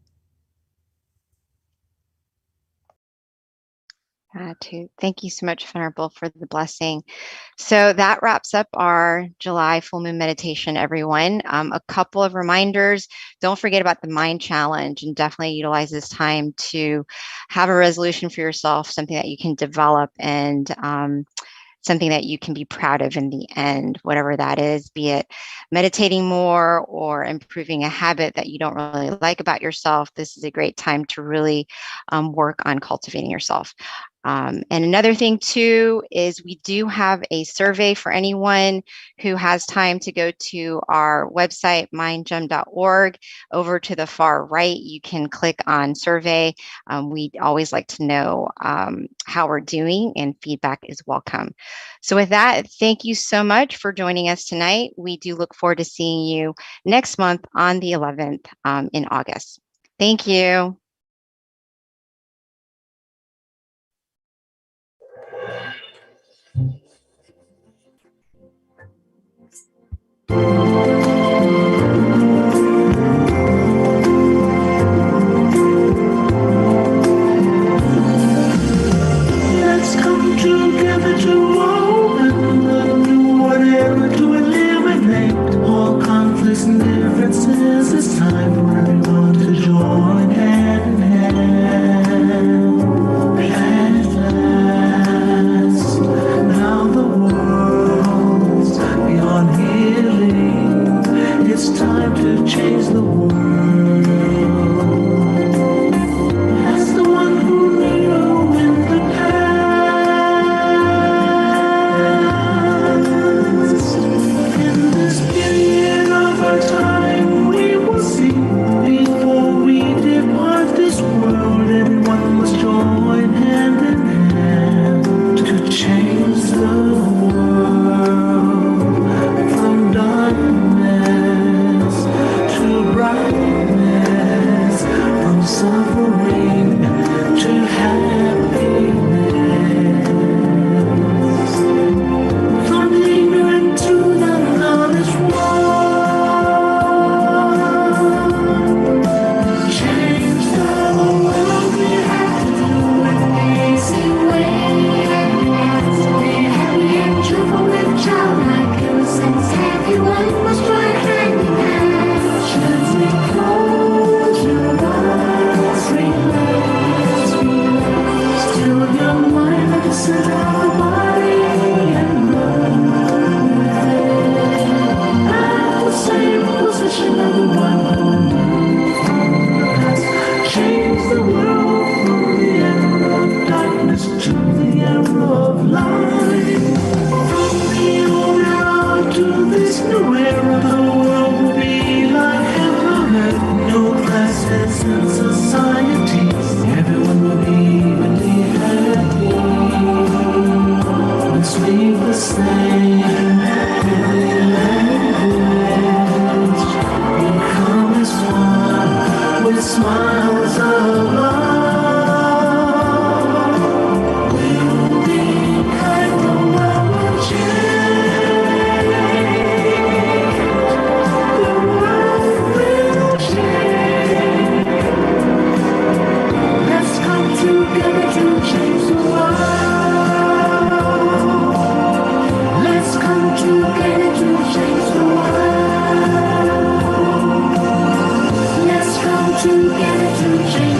Thank you so much, Venerable, for the blessing. So that wraps up our July full moon meditation, everyone. A couple of reminders. Don't forget about the mind challenge and definitely utilize this time to have a resolution for yourself, something that you can develop and something that you can be proud of in the end, whatever that is, be it meditating more or improving a habit that you don't really like about yourself. This is a great time to really work on cultivating yourself. And another thing too is we do have a survey for anyone who has time to go to our website, mindgem.org. Over to the far right, you can click on survey. We always like to know how we're doing, and feedback is welcome. So with that, thank you so much for joining us tonight. We do look forward to seeing you next month on the 11th in August. Thank you. says it's time for everyone to join hand in hand. At last, now the world's beyond healing. It's time to change the world. As the one who knew in the past, in this period of our time, we will see before we depart this world. Everyone must join hand in hand to change the world from darkness to brightness, from suffering to happiness, from the ignorant to the knowledge one. Change the world, we have to do it the easy way. Be happy and cheerful and childlike innocence. Everyone must try hand in hand. Gently close your eyes, relax, relax. Still your mind at the center of the body and run with it. At the same position of the one who knew from the past. Change the world from the era of darkness to the era of light. From the old era to this new era, the world will be like heaven on earth. No classes and societies. Everyone will be evenly happy. Let's leave the same daily language. Become as one with smiles of love. We'll be kind, the world will change. The world will change. Let's come together to change the world. Let's come together to change the world. Let's come together to change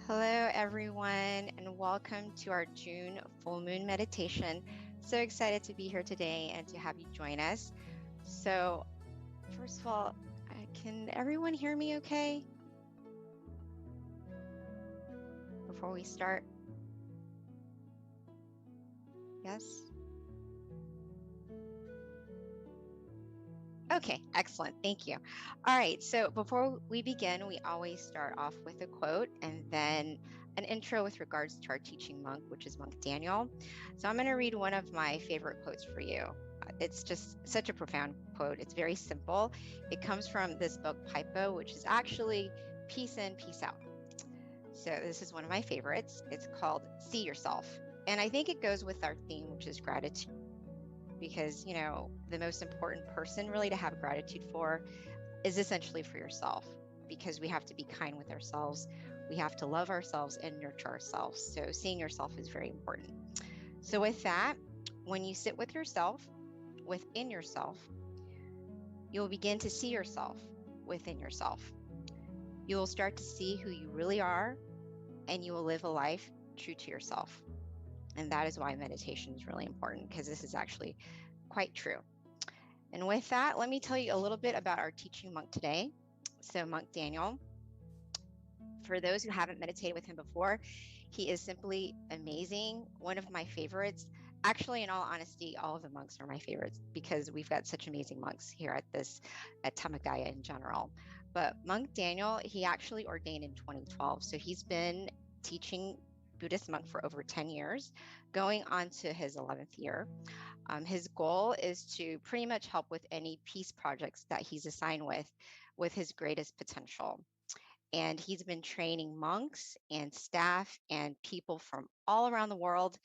Hello, everyone, and welcome to our June full moon meditation. So excited to be here today and to have you join us. So, first of all, can everyone hear me okay? Before we start? Yes? Okay, excellent. Thank you. All right, so before we begin, we always start off with a quote and then an intro with regards to our teaching monk, which is Monk Daniel. So I'm going to read one of my favorite quotes for you. It's just such a profound quote. It's very simple. It comes from this book, Pipo, which is actually Peace In, Peace Out. So this is one of my favorites. It's called See Yourself. And I think it goes with our theme, which is gratitude. Because, you know, the most important person really to have gratitude for is essentially for yourself, because we have to be kind with ourselves. We have to love ourselves and nurture ourselves. So seeing yourself is very important. So with that, when you sit with yourself, within yourself, you'll begin to see yourself within yourself. You will start to see who you really are, and you will live a life true to yourself. And that is why meditation is really important, because this is actually quite true. And with that, let me tell you a little bit about our teaching monk today. So Monk Daniel, for those who haven't meditated with him before, he is simply amazing. One of my favorites. Actually, in all honesty, all of the monks are my favorites because we've got such amazing monks here at Tamagaya in general. But Monk Daniel, he actually ordained in 2012. So he's been teaching Buddhist monk for over 10 years, going on to his 11th year. His goal is to pretty much help with any peace projects that he's assigned with his greatest potential. And he's been training monks and staff and people from all around the world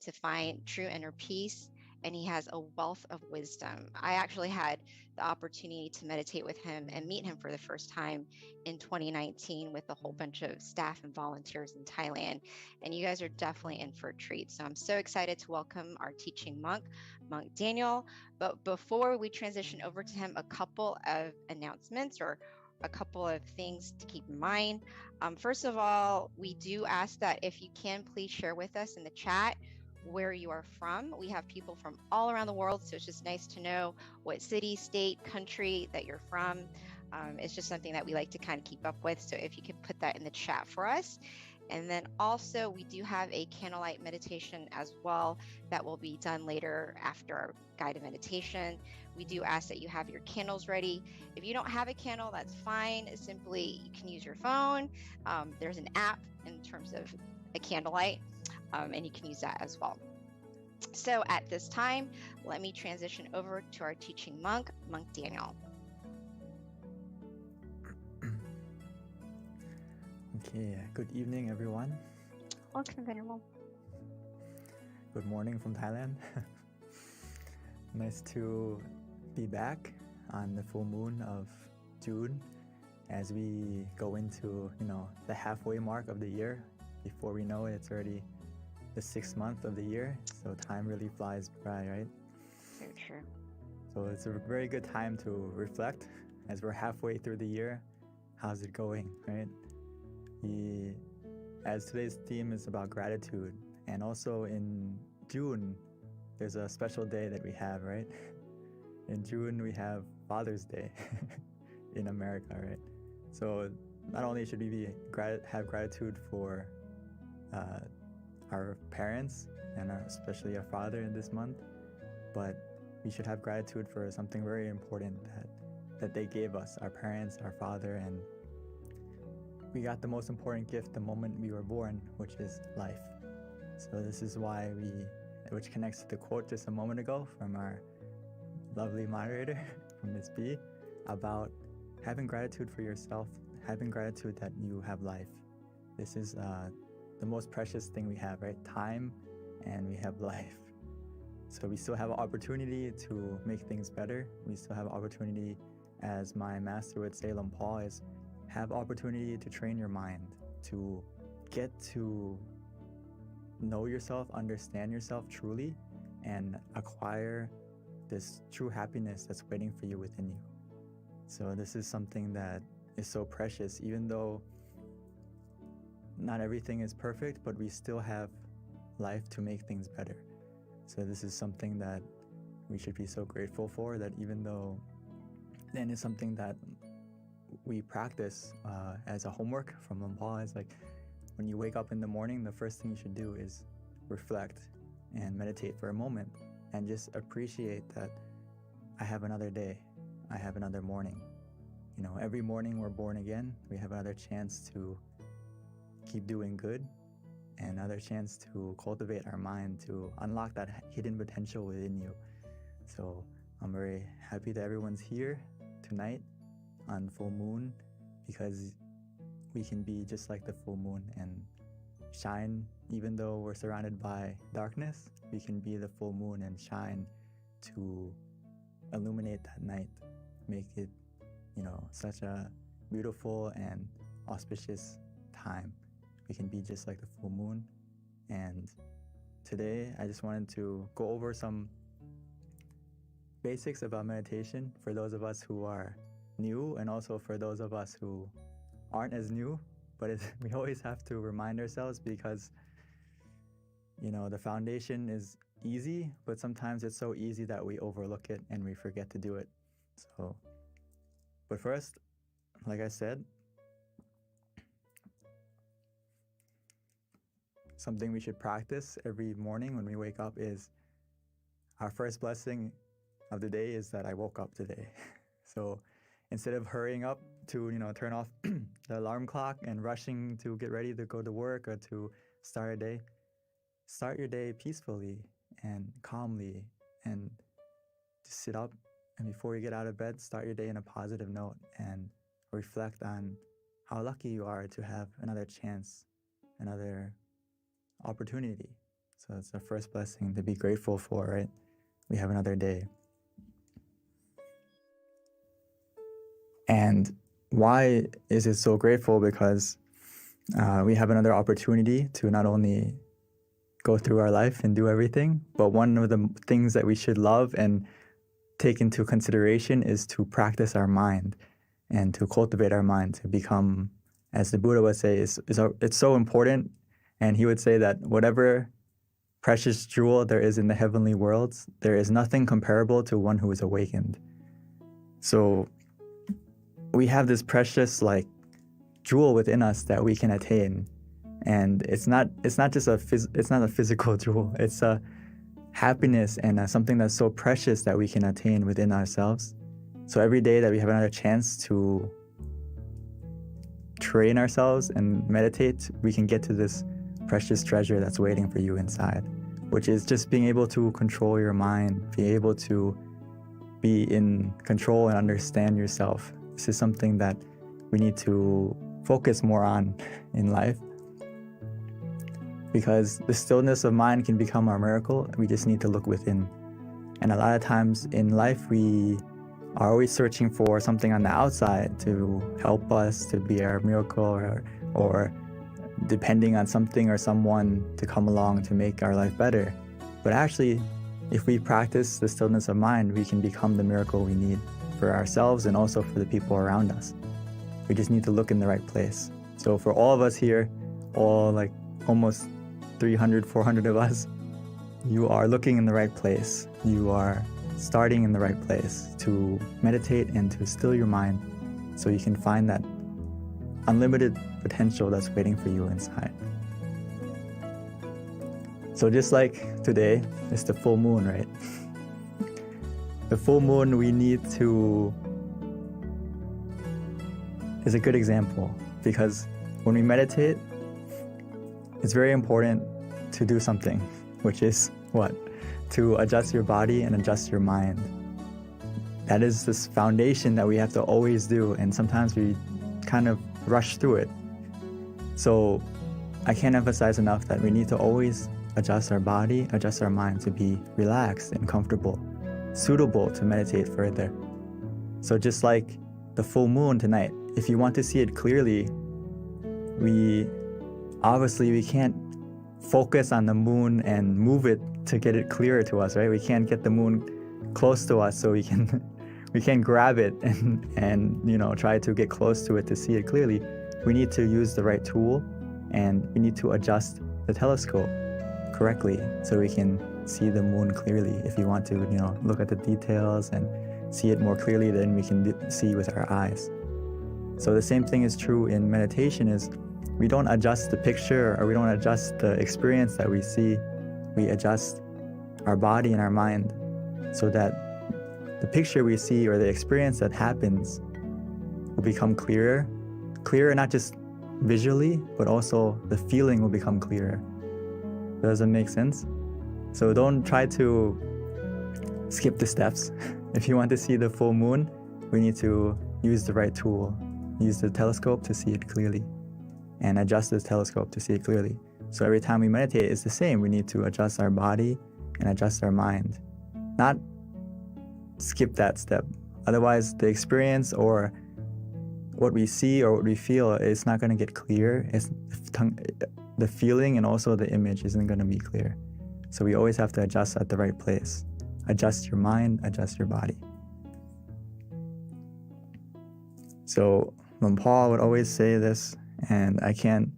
to find true inner peace. And he has a wealth of wisdom. I actually had the opportunity to meditate with him and meet him for the first time in 2019 with a whole bunch of staff and volunteers in Thailand. And you guys are definitely in for a treat. So I'm so excited to welcome our teaching monk, Monk Daniel. But before we transition over to him, a couple of announcements or a couple of things to keep in mind. First of all, we do ask that if you can, please share with us in the chat where you are from. We have people from all around the world, so it's just nice to know what city, state, country that you're from. It's just something that we like to kind of keep up with. So if you could put that in the chat for us. And then also we do have a candlelight meditation as well that will be done later after our guided meditation. We do ask that you have your candles ready. If you don't have a candle, that's fine. Simply, you can use your phone. There's an app in terms of a candlelight, and you can use that as well. So at this time, let me transition over to our teaching monk, Monk Daniel. Okay, good evening, everyone. Welcome, Venerable. Good morning from Thailand. Nice to be back on the full moon of June as we go into, the halfway mark of the year. Before we know it, it's already the 6th month of the year. So time really flies by, right? So true. So it's a very good time to reflect as we're halfway through the year. How's it going, right? As today's theme is about gratitude, and also in June, there's a special day that we have, right? In June, we have Father's Day in America, right? So not only should we have gratitude for our parents and especially our father in this month, but we should have gratitude for something very important that they gave us, our parents, our father, and we got the most important gift the moment we were born, which is life. So this is why which connects to the quote just a moment ago from our lovely moderator, from Ms. B, about having gratitude for yourself, having gratitude that you have life. This is the most precious thing we have, right? Time, and we have life. So we still have an opportunity to make things better. We still have an opportunity, as my master would say, Lom Paul, is have opportunity to train your mind, to get to know yourself, understand yourself truly, and acquire this true happiness that's waiting for you within you. So this is something that is so precious, even though not everything is perfect, but we still have life to make things better. So this is something that we should be so grateful for, that even though then it's something that we practice as a homework from Lampal. It's like when you wake up in the morning, the first thing you should do is reflect and meditate for a moment and just appreciate that I have another day, I have another morning. You know, every morning we're born again, we have another chance to keep doing good and another chance to cultivate our mind, to unlock that hidden potential within you. So I'm very happy that everyone's here tonight on full moon, because we can be just like the full moon and shine. Even though we're surrounded by darkness, we can be the full moon and shine to illuminate that night, make it, you know, such a beautiful and auspicious time. We can be just like the full moon. And today I just wanted to go over some basics about meditation for those of us who are new, and also for those of us who aren't as new. But we always have to remind ourselves, because you know, the foundation is easy, but sometimes it's so easy that we overlook it and we forget to do it. So, but first, like I said, something we should practice every morning when we wake up is our first blessing of the day is that I woke up today. So instead of hurrying up to, you know, turn off the alarm clock and rushing to get ready to go to work or to start a day, start your day peacefully and calmly, and just sit up, and before you get out of bed, start your day in a positive note and reflect on how lucky you are to have another chance, another opportunity. So it's the first blessing to be grateful for, right? We have another day. And why is it so grateful? Because we have another opportunity to not only go through our life and do everything, but one of the things that we should love and take into consideration is to practice our mind and to cultivate our mind to become, as the Buddha would say, it's so important. And he would say that whatever precious jewel there is in the heavenly worlds, there is nothing comparable to one who is awakened. So we have this precious like jewel within us that we can attain, and it's not just a physical jewel. It's a happiness and something that's so precious that we can attain within ourselves. So every day that we have another chance to train ourselves and meditate, we can get to this precious treasure that's waiting for you inside, which is just being able to control your mind, be able to be in control and understand yourself. This is something that we need to focus more on in life, because the stillness of mind can become our miracle. We just need to look within. And a lot of times in life, we are always searching for something on the outside to help us to be our miracle, or depending on something or someone to come along to make our life better. But actually, if we practice the stillness of mind, we can become the miracle we need for ourselves and also for the people around us. We just need to look in the right place. So for all of us here, all like almost 300, 400 of us, you are looking in the right place. You are starting in the right place to meditate and to still your mind so you can find that unlimited potential that's waiting for you inside. So just like today, it's the full moon, right? The full moon we need to is a good example, because when we meditate, it's very important to do something, which is what? To adjust your body and adjust your mind. That is this foundation that we have to always do, and sometimes we kind of rush through it. So I can't emphasize enough that we need to always adjust our body, adjust our mind to be relaxed and comfortable, suitable to meditate further. So just like the full moon tonight, if you want to see it clearly, we can't focus on the moon and move it to get it clearer to us, right? We can't get the moon close to us so we can grab it and try to get close to it to see it clearly. We need to use the right tool and we need to adjust the telescope correctly so we can see the moon clearly. If we want to, look at the details and see it more clearly than we can see with our eyes. So the same thing is true in meditation, is we don't adjust the picture or we don't adjust the experience that we see. We adjust our body and our mind so that the picture we see or the experience that happens will become clearer not just visually, but also the feeling will become clearer. Does that make sense? So don't try to skip the steps. If you want to see the full moon, we need to use the right tool. Use the telescope to see it clearly and adjust the telescope to see it clearly. So every time we meditate, it's the same. We need to adjust our body and adjust our mind, not skip that step. Otherwise, the experience or what we see or what we feel is not going to get clear. The feeling and also the image isn't going to be clear. So we always have to adjust at the right place. Adjust your mind, adjust your body. So Paul would always say this, and I can't,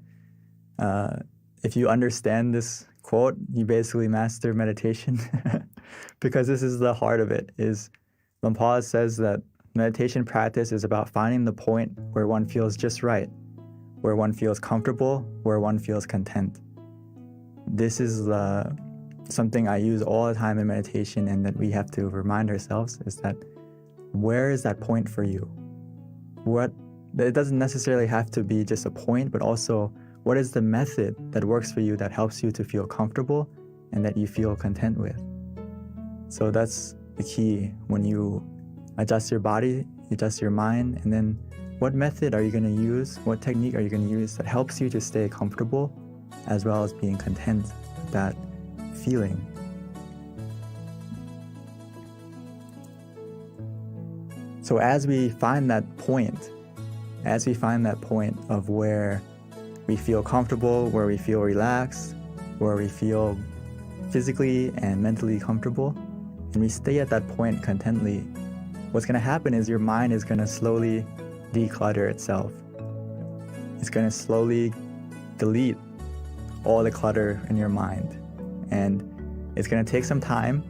if you understand this quote, you basically master meditation because this is the heart of it. Is Paul says that meditation practice is about finding the point where one feels just right, where one feels comfortable, where one feels content. This is something I use all the time in meditation, and that we have to remind ourselves is that where is that point for you? It doesn't necessarily have to be just a point, but also what is the method that works for you that helps you to feel comfortable and that you feel content with? So that's the key. When you adjust your body, you adjust your mind, and then what method are you going to use? What technique are you going to use that helps you to stay comfortable as well as being content with that feeling? So as we find that point of where we feel comfortable, where we feel relaxed, where we feel physically and mentally comfortable, and we stay at that point contently, what's going to happen is your mind is going to slowly declutter itself. It's going to slowly delete all the clutter in your mind. And it's going to take some time,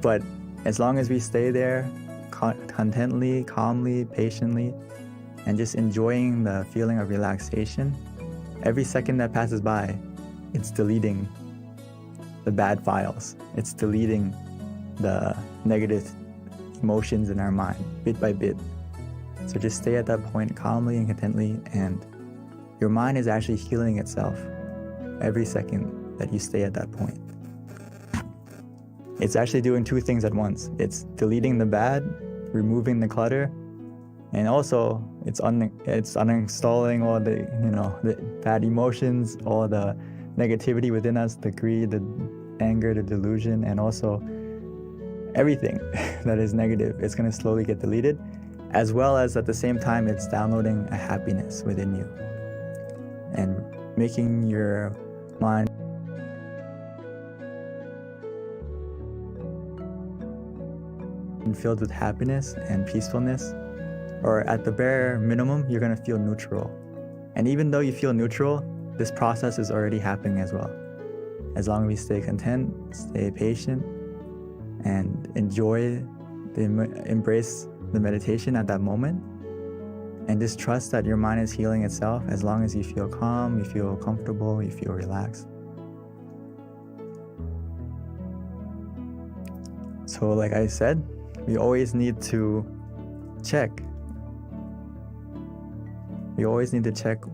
but as long as we stay there contently, calmly, patiently, and just enjoying the feeling of relaxation, every second that passes by, it's deleting the bad files. It's deleting the negative emotions in our mind, bit by bit. So just stay at that point calmly and contently, and your mind is actually healing itself every second that you stay at that point. It's actually doing two things at once. It's deleting the bad, removing the clutter, and also it's uninstalling all the bad emotions, all the negativity within us, the greed, the anger, the delusion, and also everything that is negative. It's going to slowly get deleted, as well as at the same time it's downloading a happiness within you and making your mind filled with happiness and peacefulness, or at the bare minimum, you're going to feel neutral. And even though you feel neutral, this process is already happening as well. As long as we stay content, stay patient, and embrace the meditation at that moment, and just trust that your mind is healing itself. As long as you feel calm, you feel comfortable, you feel relaxed. So like I said, we always need to check. We always need to check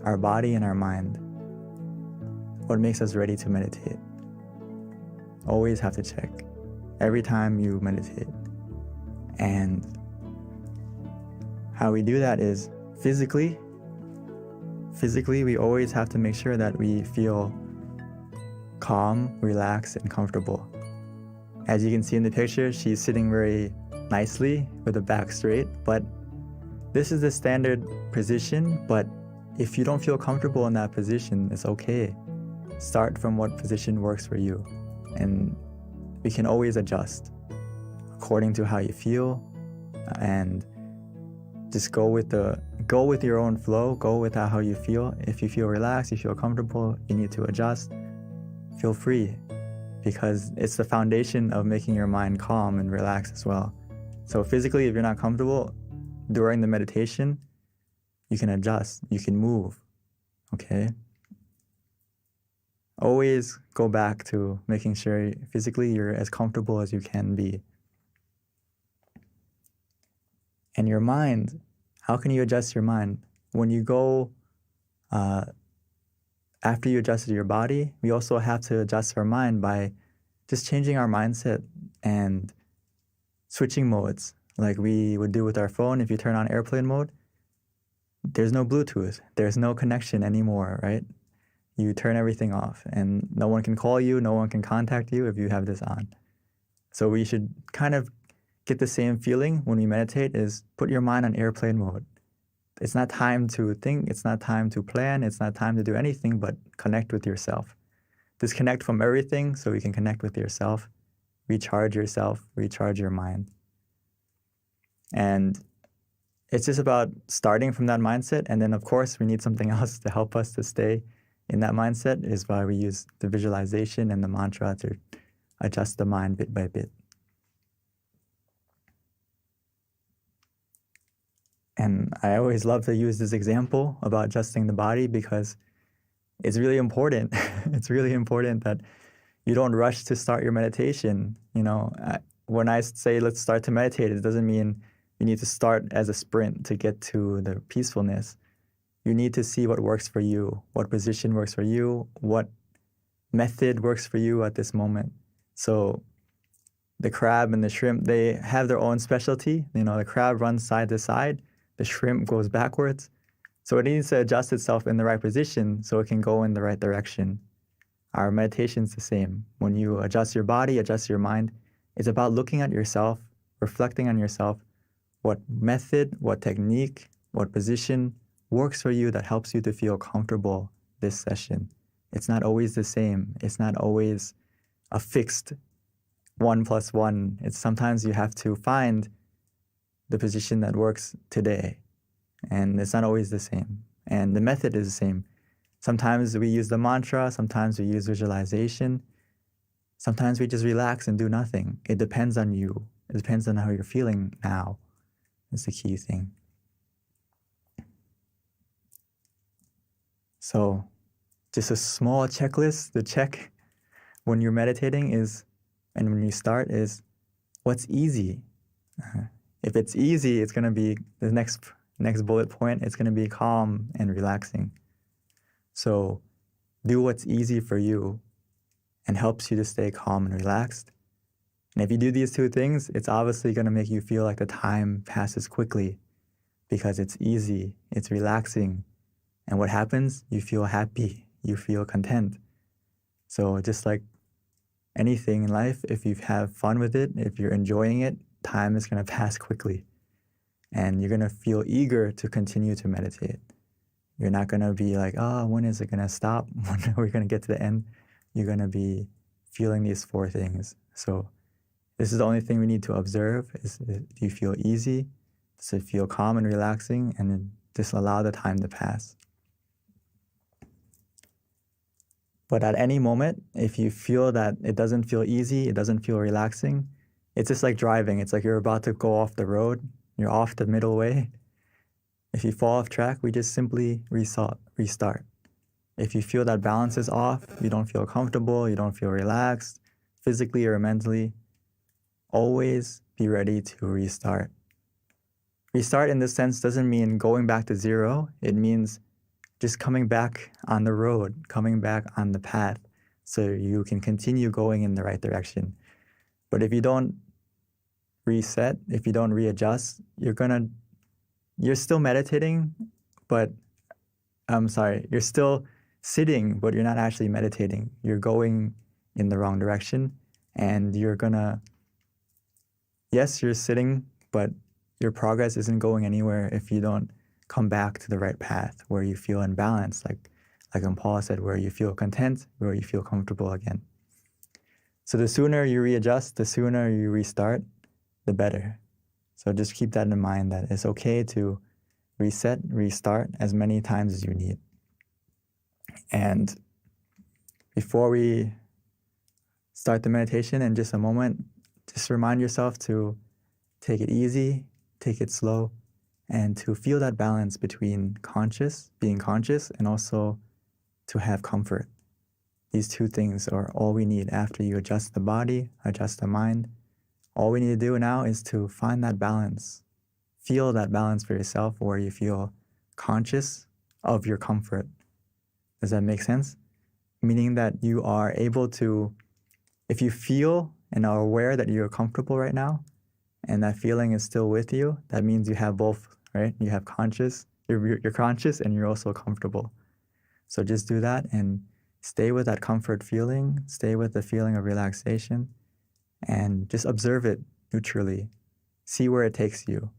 our body and our mind. What makes us ready to meditate? Always have to check every time you meditate. And how we do that is physically, we always have to make sure that we feel calm, relaxed, and comfortable. As you can see in the picture, she's sitting very nicely with the back straight, but this is the standard position. But if you don't feel comfortable in that position, it's okay. Start from what position works for you, and we can always adjust according to how you feel and just go with your own flow, go with how you feel. If you feel relaxed, you feel comfortable, you need to adjust, feel free, because it's the foundation of making your mind calm and relaxed as well. So physically, if you're not comfortable during the meditation, you can adjust, you can move, okay? Always go back to making sure physically you're as comfortable as you can be. And your mind, how can you adjust your mind? When you go, after you adjusted your body, we also have to adjust our mind by just changing our mindset and switching modes, like we would do with our phone. If you turn on airplane mode, there's no Bluetooth, there's no connection anymore, right? You turn everything off and no one can call you, no one can contact you if you have this on. So we should kind of get the same feeling when we meditate, is put your mind on airplane mode. It's not time to think, it's not time to plan, it's not time to do anything but connect with yourself. Disconnect from everything so you can connect with yourself, recharge yourself, recharge your mind. And it's just about starting from that mindset. And then of course we need something else to help us to stay in that mindset, is why we use the visualization and the mantra to adjust the mind bit by bit. And I always love to use this example about adjusting the body because it's really important. It's really important that you don't rush to start your meditation. You know, when I say let's start to meditate, it doesn't mean you need to start as a sprint to get to the peacefulness. You need to see what works for you, what position works for you, what method works for you at this moment. So the crab and the shrimp, they have their own specialty. You know, the crab runs side to side, the shrimp goes backwards. So it needs to adjust itself in the right position so it can go in the right direction. Our meditation's the same. When you adjust your body, adjust your mind, it's about looking at yourself, reflecting on yourself, what method, what technique, what position works for you that helps you to feel comfortable this session. It's not always the same. It's not always a fixed 1 + 1. It's sometimes you have to find the position that works today. And it's not always the same. And the method is the same. Sometimes we use the mantra, sometimes we use visualization. Sometimes we just relax and do nothing. It depends on you. It depends on how you're feeling now. That's the key thing. So just a small checklist to check when you're meditating is, and when you start, is what's easy. If it's easy, it's going to be the next bullet point. It's going to be calm and relaxing. So do what's easy for you and helps you to stay calm and relaxed. And if you do these two things, it's obviously going to make you feel like the time passes quickly because it's easy, it's relaxing. And what happens? You feel happy, you feel content. So just like anything in life, if you have fun with it, if you're enjoying it, time is going to pass quickly. And you're going to feel eager to continue to meditate. You're not going to be like, oh, when is it going to stop? When are we going to get to the end? You're going to be feeling these 4 things. So this is the only thing we need to observe is, do you feel easy? Does it feel calm and relaxing? And then just allow the time to pass. But at any moment, if you feel that it doesn't feel easy, it doesn't feel relaxing, it's just like driving. It's like you're about to go off the road. You're off the middle way. If you fall off track, we just simply restart. If you feel that balance is off, you don't feel comfortable, you don't feel relaxed, physically or mentally, always be ready to restart. Restart in this sense doesn't mean going back to zero. It means just coming back on the road, coming back on the path so you can continue going in the right direction. But if you don't reset, if you don't readjust, you're still meditating, but you're still sitting, but you're not actually meditating. You're going in the wrong direction, and yes, you're sitting, but your progress isn't going anywhere if you don't come back to the right path where you feel in balance, like Paul said, where you feel content, where you feel comfortable again. So the sooner you readjust, the sooner you restart, the better. So just keep that in mind, that it's okay to reset, restart as many times as you need. And before we start the meditation in just a moment, just remind yourself to take it easy, take it slow, and to feel that balance between being conscious, and also to have comfort. These two things are all we need after you adjust the body, adjust the mind. All we need to do now is to find that balance. Feel that balance for yourself, where you feel conscious of your comfort. Does that make sense? Meaning that you are able to, if you feel and are aware that you're comfortable right now, and that feeling is still with you, that means you have both, right? You have you're conscious and you're also comfortable. So just do that and stay with that comfort feeling, stay with the feeling of relaxation, and just observe it neutrally. See where it takes you.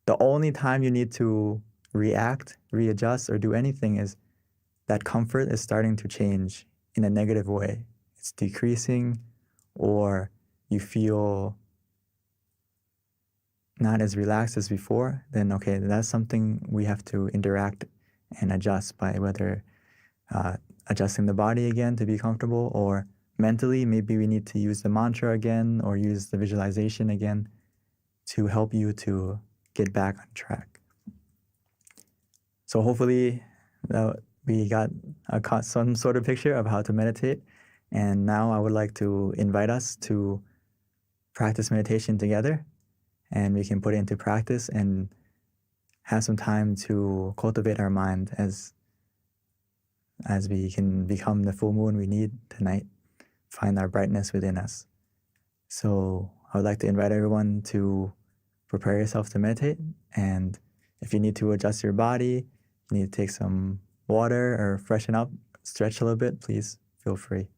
The only time you need to react, readjust, or do anything is that comfort is starting to change in a negative way. It's decreasing, or you feel not as relaxed as before, then okay, that's something we have to interact and adjust by whether adjusting the body again to be comfortable, or mentally, maybe we need to use the mantra again or use the visualization again to help you to get back on track. So hopefully we got some sort of picture of how to meditate. And now I would like to invite us to practice meditation together, and we can put it into practice and have some time to cultivate our mind as we can become the full moon we need tonight, find our brightness within us. So I would like to invite everyone to prepare yourself to meditate. And if you need to adjust your body, you need to take some water or freshen up, stretch a little bit, please feel free.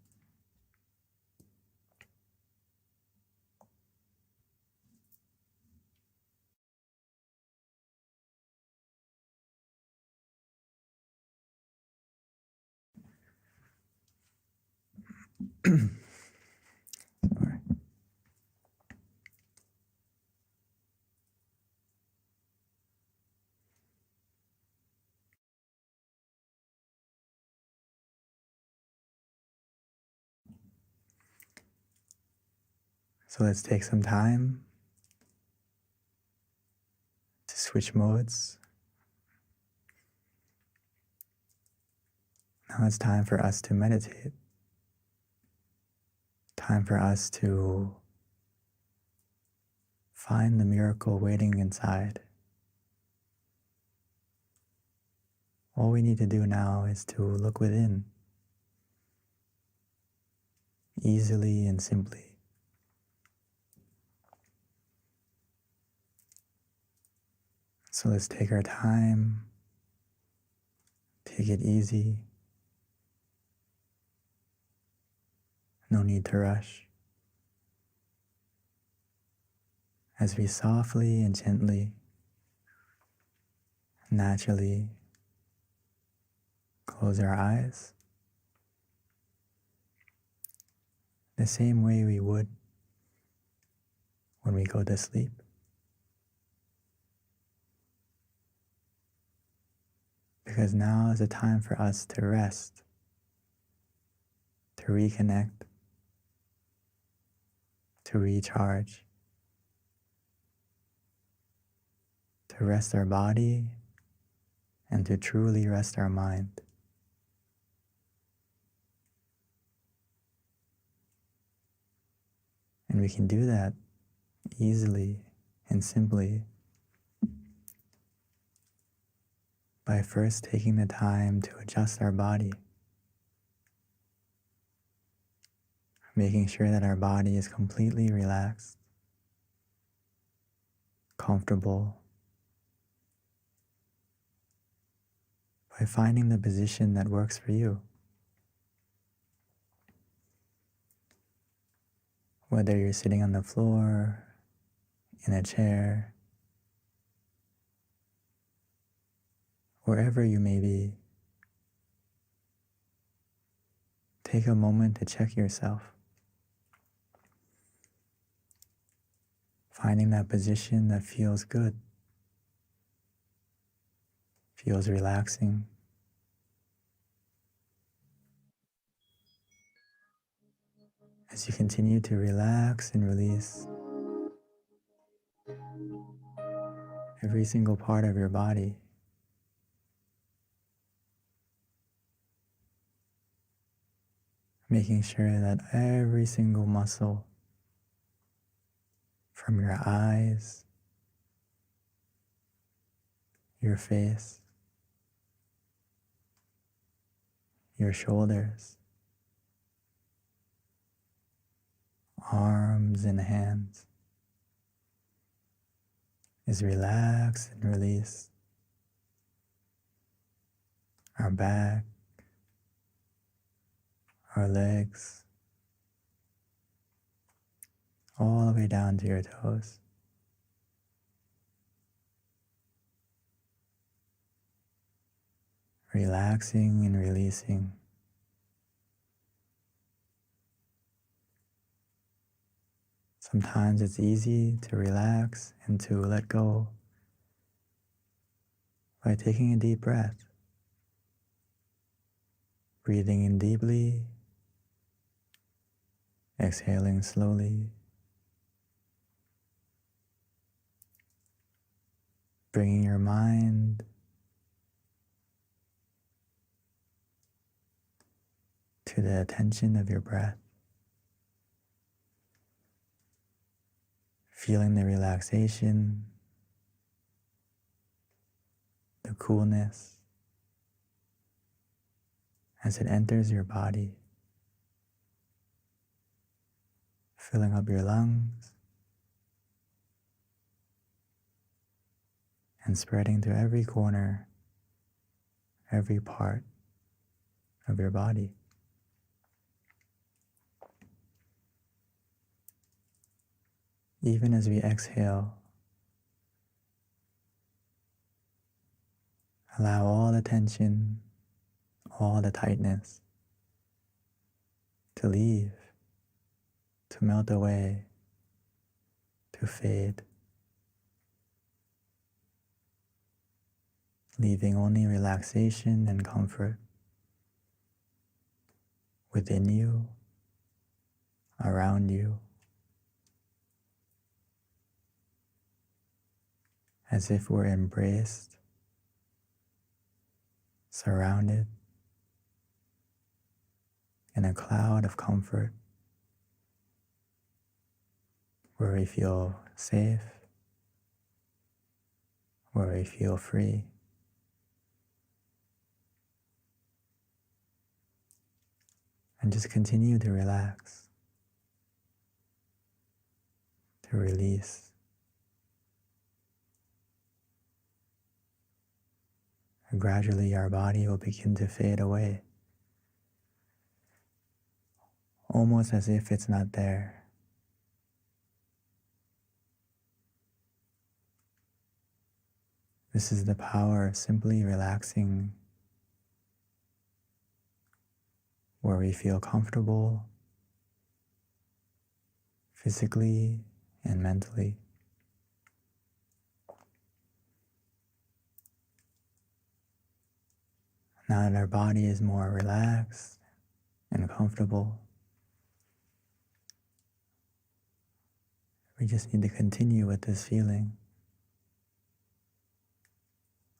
So let's take some time to switch modes. Now it's time for us to meditate. Time for us to find the miracle waiting inside. All we need to do now is to look within, easily and simply. So let's take our time, take it easy. No need to rush. As we softly and gently, naturally close our eyes, the same way we would when we go to sleep. Because now is a time for us to rest, to reconnect, to recharge, to rest our body, and to truly rest our mind. And we can do that easily and simply by first taking the time to adjust our body, making sure that our body is completely relaxed, comfortable, by finding the position that works for you. Whether you're sitting on the floor, in a chair, wherever you may be, take a moment to check yourself. Finding that position that feels good, feels relaxing. As you continue to relax and release every single part of your body, making sure that every single muscle from your eyes, your face, your shoulders, arms and hands is relaxed and released. Our back, our legs, all the way down to your toes. Relaxing and releasing. Sometimes it's easy to relax and to let go by taking a deep breath, breathing in deeply, exhaling slowly, bringing your mind to the attention of your breath, feeling the relaxation, the coolness as it enters your body, filling up your lungs and spreading to every corner, every part of your body. Even as we exhale, allow all the tension, all the tightness to leave, to melt away, to fade, leaving only relaxation and comfort within you, around you, as if we're embraced, surrounded in a cloud of comfort where we feel safe, where we feel free. And just continue to relax, to release. And gradually our body will begin to fade away, almost as if it's not there. This is the power of simply relaxing, where we feel comfortable physically and mentally. Now that our body is more relaxed and comfortable, we just need to continue with this feeling,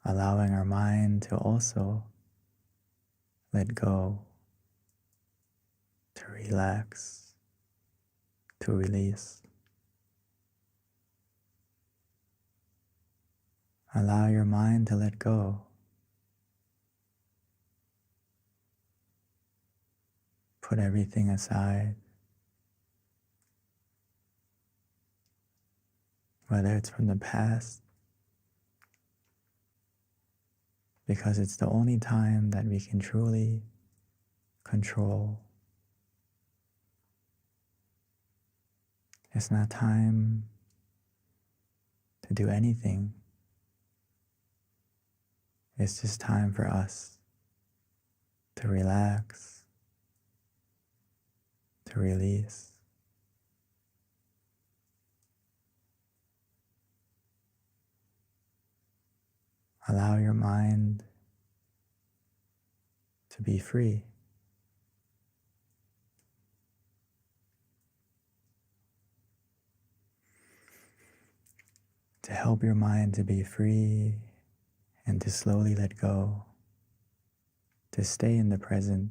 allowing our mind to also let go, to relax, to release. Allow your mind to let go. Put everything aside, whether it's from the past, because it's the only time that we can truly control. It's not time to do anything. It's just time for us to relax, to release. Allow your mind to be free. To help your mind to be free and to slowly let go, to stay in the present,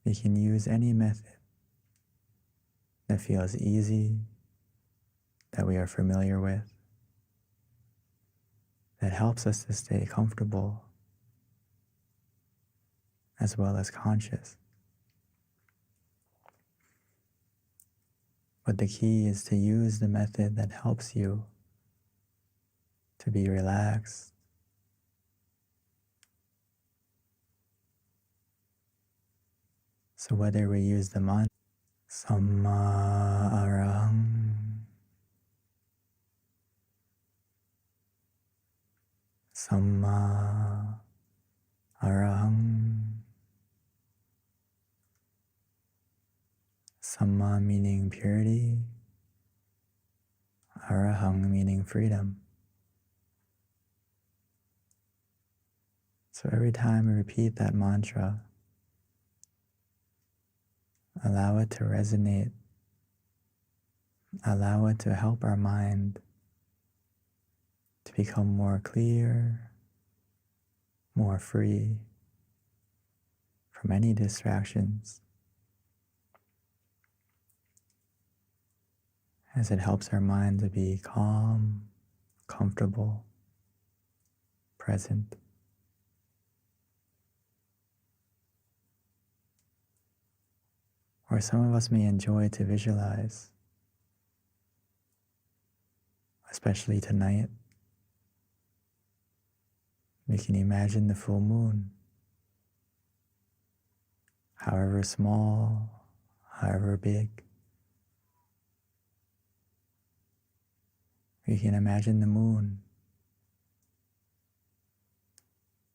we can use any method that feels easy, that we are familiar with, that helps us to stay comfortable as well as conscious. But the key is to use the method that helps you to be relaxed, so whether we use the mantra, Samma Arahang, Samma Arahang, Samma meaning purity, Arahang meaning freedom. So every time we repeat that mantra, allow it to resonate, allow it to help our mind to become more clear, more free from any distractions, as it helps our mind to be calm, comfortable, present. Or some of us may enjoy to visualize, especially tonight. We can imagine the full moon, however small, however big. We can imagine the moon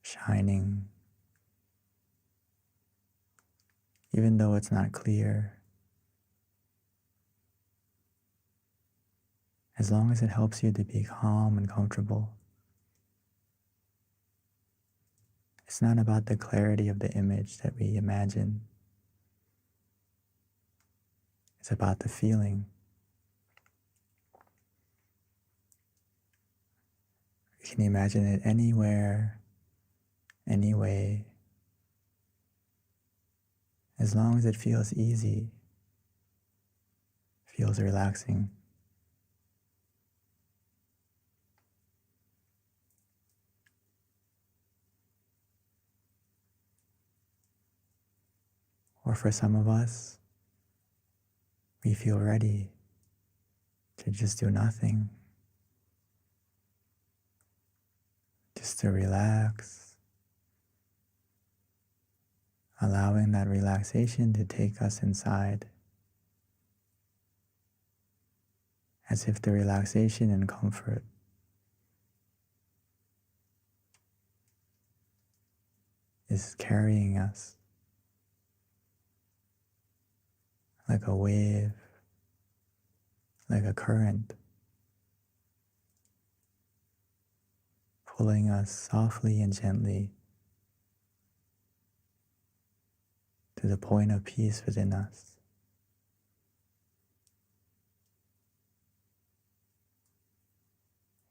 shining, even though it's not clear, as long as it helps you to be calm and comfortable. It's not about the clarity of the image that we imagine. It's about the feeling. We can imagine it anywhere, any way, as long as it feels easy, feels relaxing. Or for some of us, we feel ready to just do nothing, just to relax, allowing that relaxation to take us inside, as if the relaxation and comfort is carrying us like a wave, like a current, pulling us softly and gently to the point of peace within us.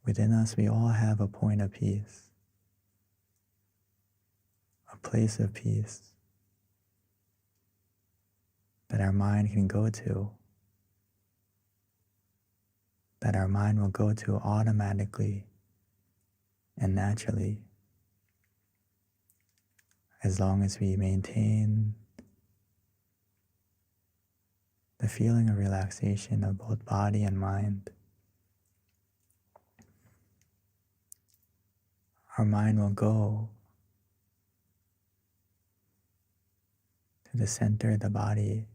Within us, we all have a point of peace, a place of peace that our mind can go to, that our mind will go to automatically and naturally, as long as we maintain the feeling of relaxation of both body and mind. Our mind will go to the center of the body,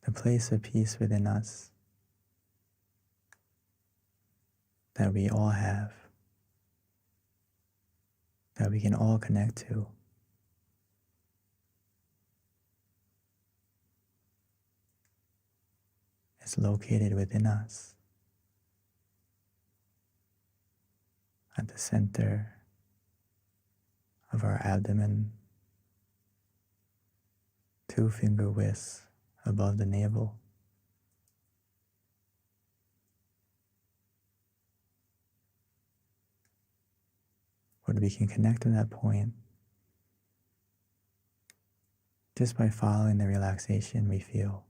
the place of peace within us that we all have, that we can all connect to. It's located within us. at the center of our abdomen, 2 finger widths above the navel. But we can connect to that point just by following the relaxation we feel.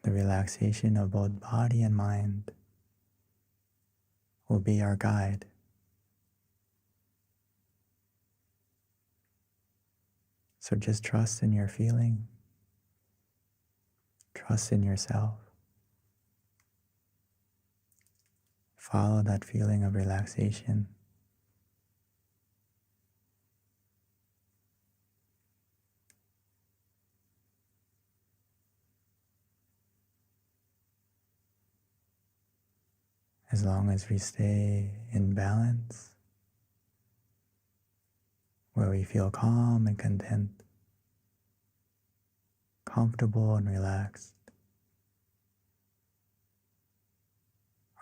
The relaxation of both body and mind will be our guide. So just trust in your feeling, trust in yourself. Follow that feeling of relaxation. As long as we stay in balance, where we feel calm and content, comfortable and relaxed,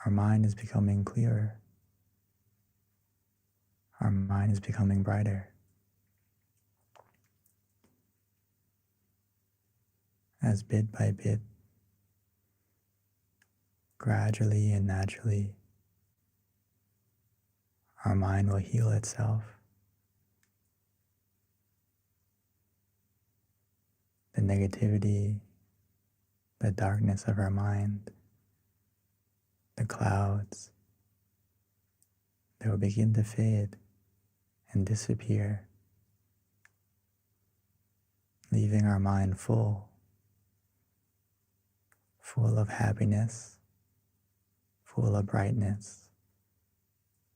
our mind is becoming clearer. Our mind is becoming brighter. As bit by bit, gradually and naturally, our mind will heal itself. The negativity, the darkness of our mind, the clouds, they will begin to fade and disappear, leaving our mind full of happiness, full of brightness,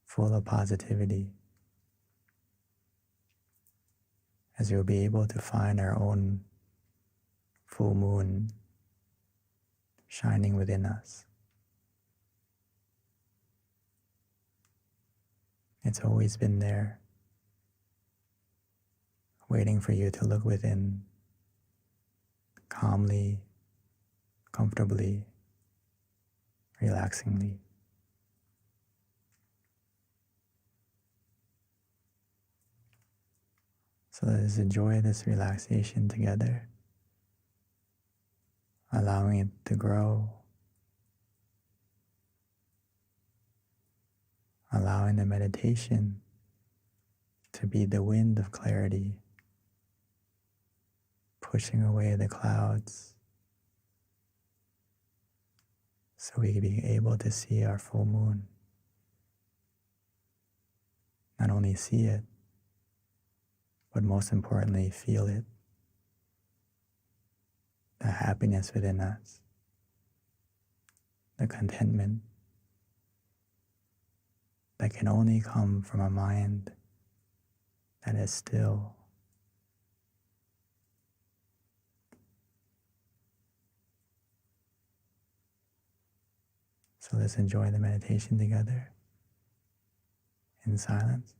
full of positivity, as we'll be able to find our own full moon shining within us. It's always been there, waiting for you to look within, calmly, comfortably, relaxingly. So let us enjoy this relaxation together, allowing it to grow, allowing the meditation to be the wind of clarity, pushing away the clouds so we can be able to see our full moon. Not only see it, but most importantly, feel it. The happiness within us, the contentment that can only come from a mind that is still. So let's enjoy the meditation together in silence.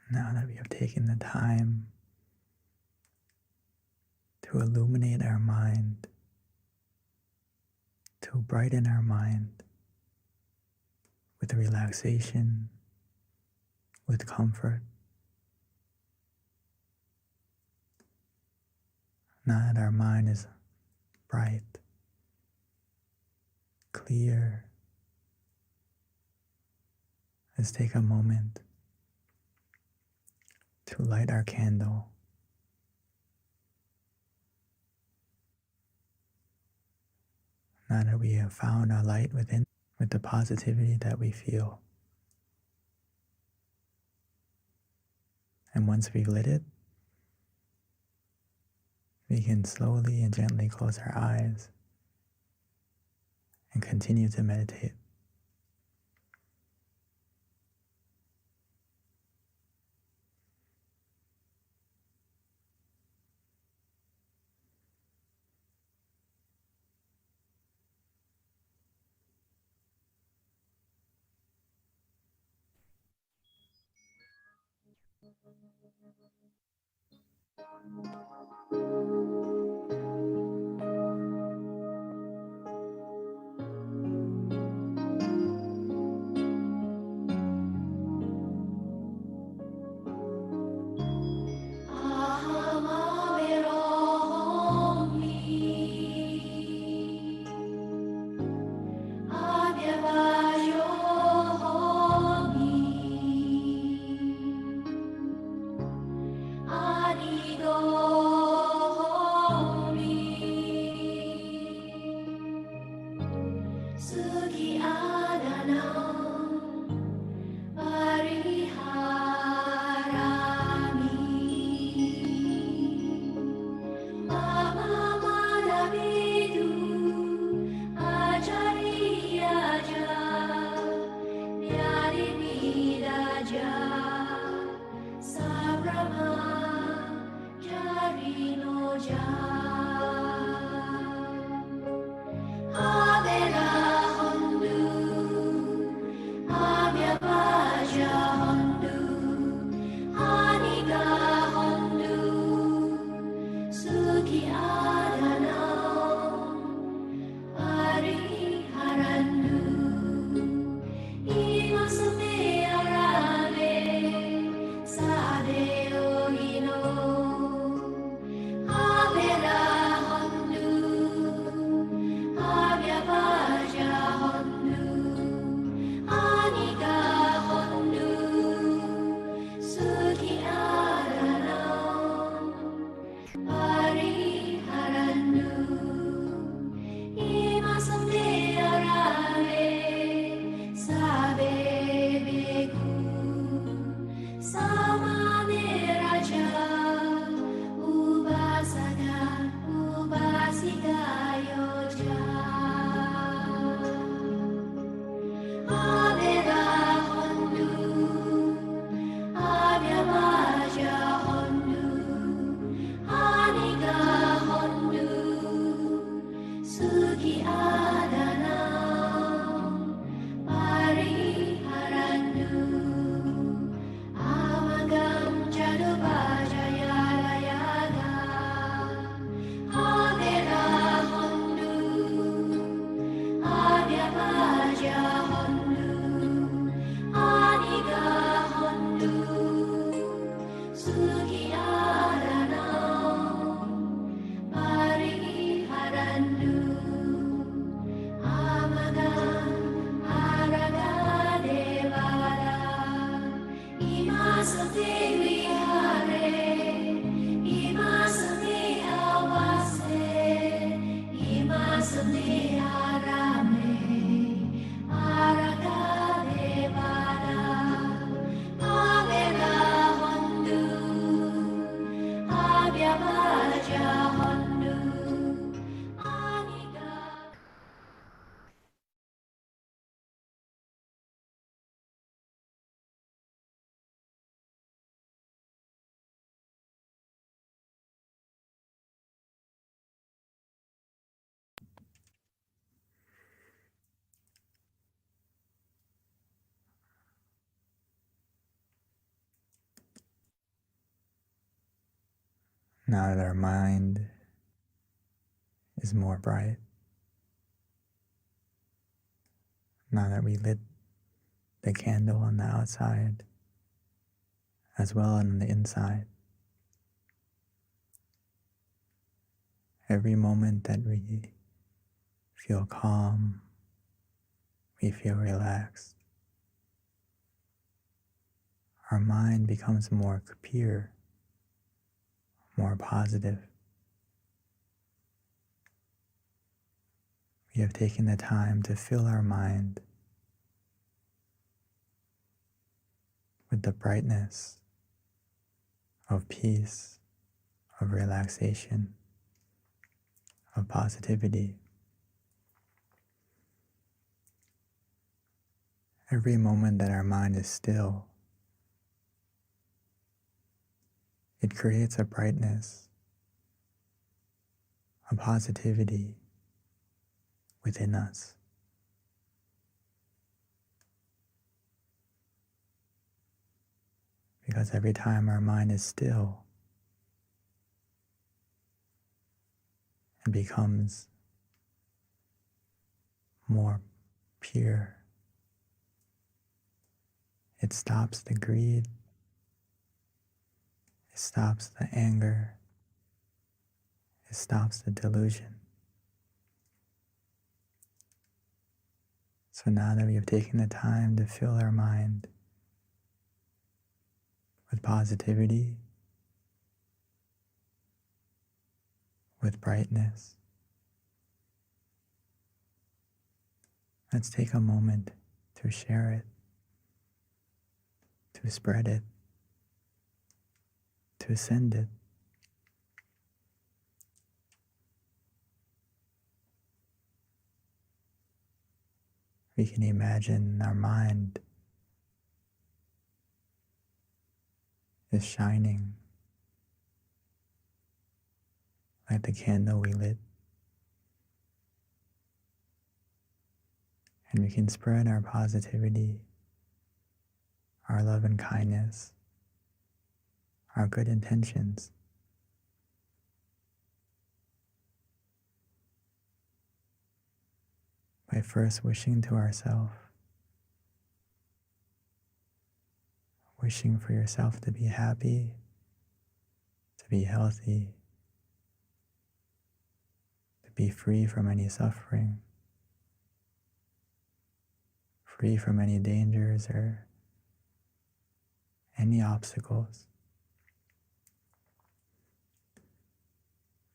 Now that we have taken the time to illuminate our mind, to brighten our mind with relaxation, with comfort, now that our mind is bright, clear, let's take a moment to light our candle. Now that we have found our light within, with the positivity that we feel. And once we've lit it, we can slowly and gently close our eyes and continue to meditate. Now that our mind is more bright, now that we lit the candle on the outside as well on the inside, every moment that we feel calm, we feel relaxed, our mind becomes more pure, more positive. We have taken the time to fill our mind with the brightness of peace, of relaxation, of positivity. Every moment that our mind is still, it creates a brightness, a positivity within us. Because every time our mind is still, it becomes more pure. It stops the greed, it stops the anger, it stops the delusion. So now that we have taken the time to fill our mind with positivity, with brightness, let's take a moment to share it, to spread it, to send it. We can imagine our mind is shining like the candle we lit. And we can spread our positivity, our love and kindness, our good intentions by first wishing to ourselves, wishing for yourself to be happy, to be healthy, to be free from any suffering, free from any dangers or any obstacles.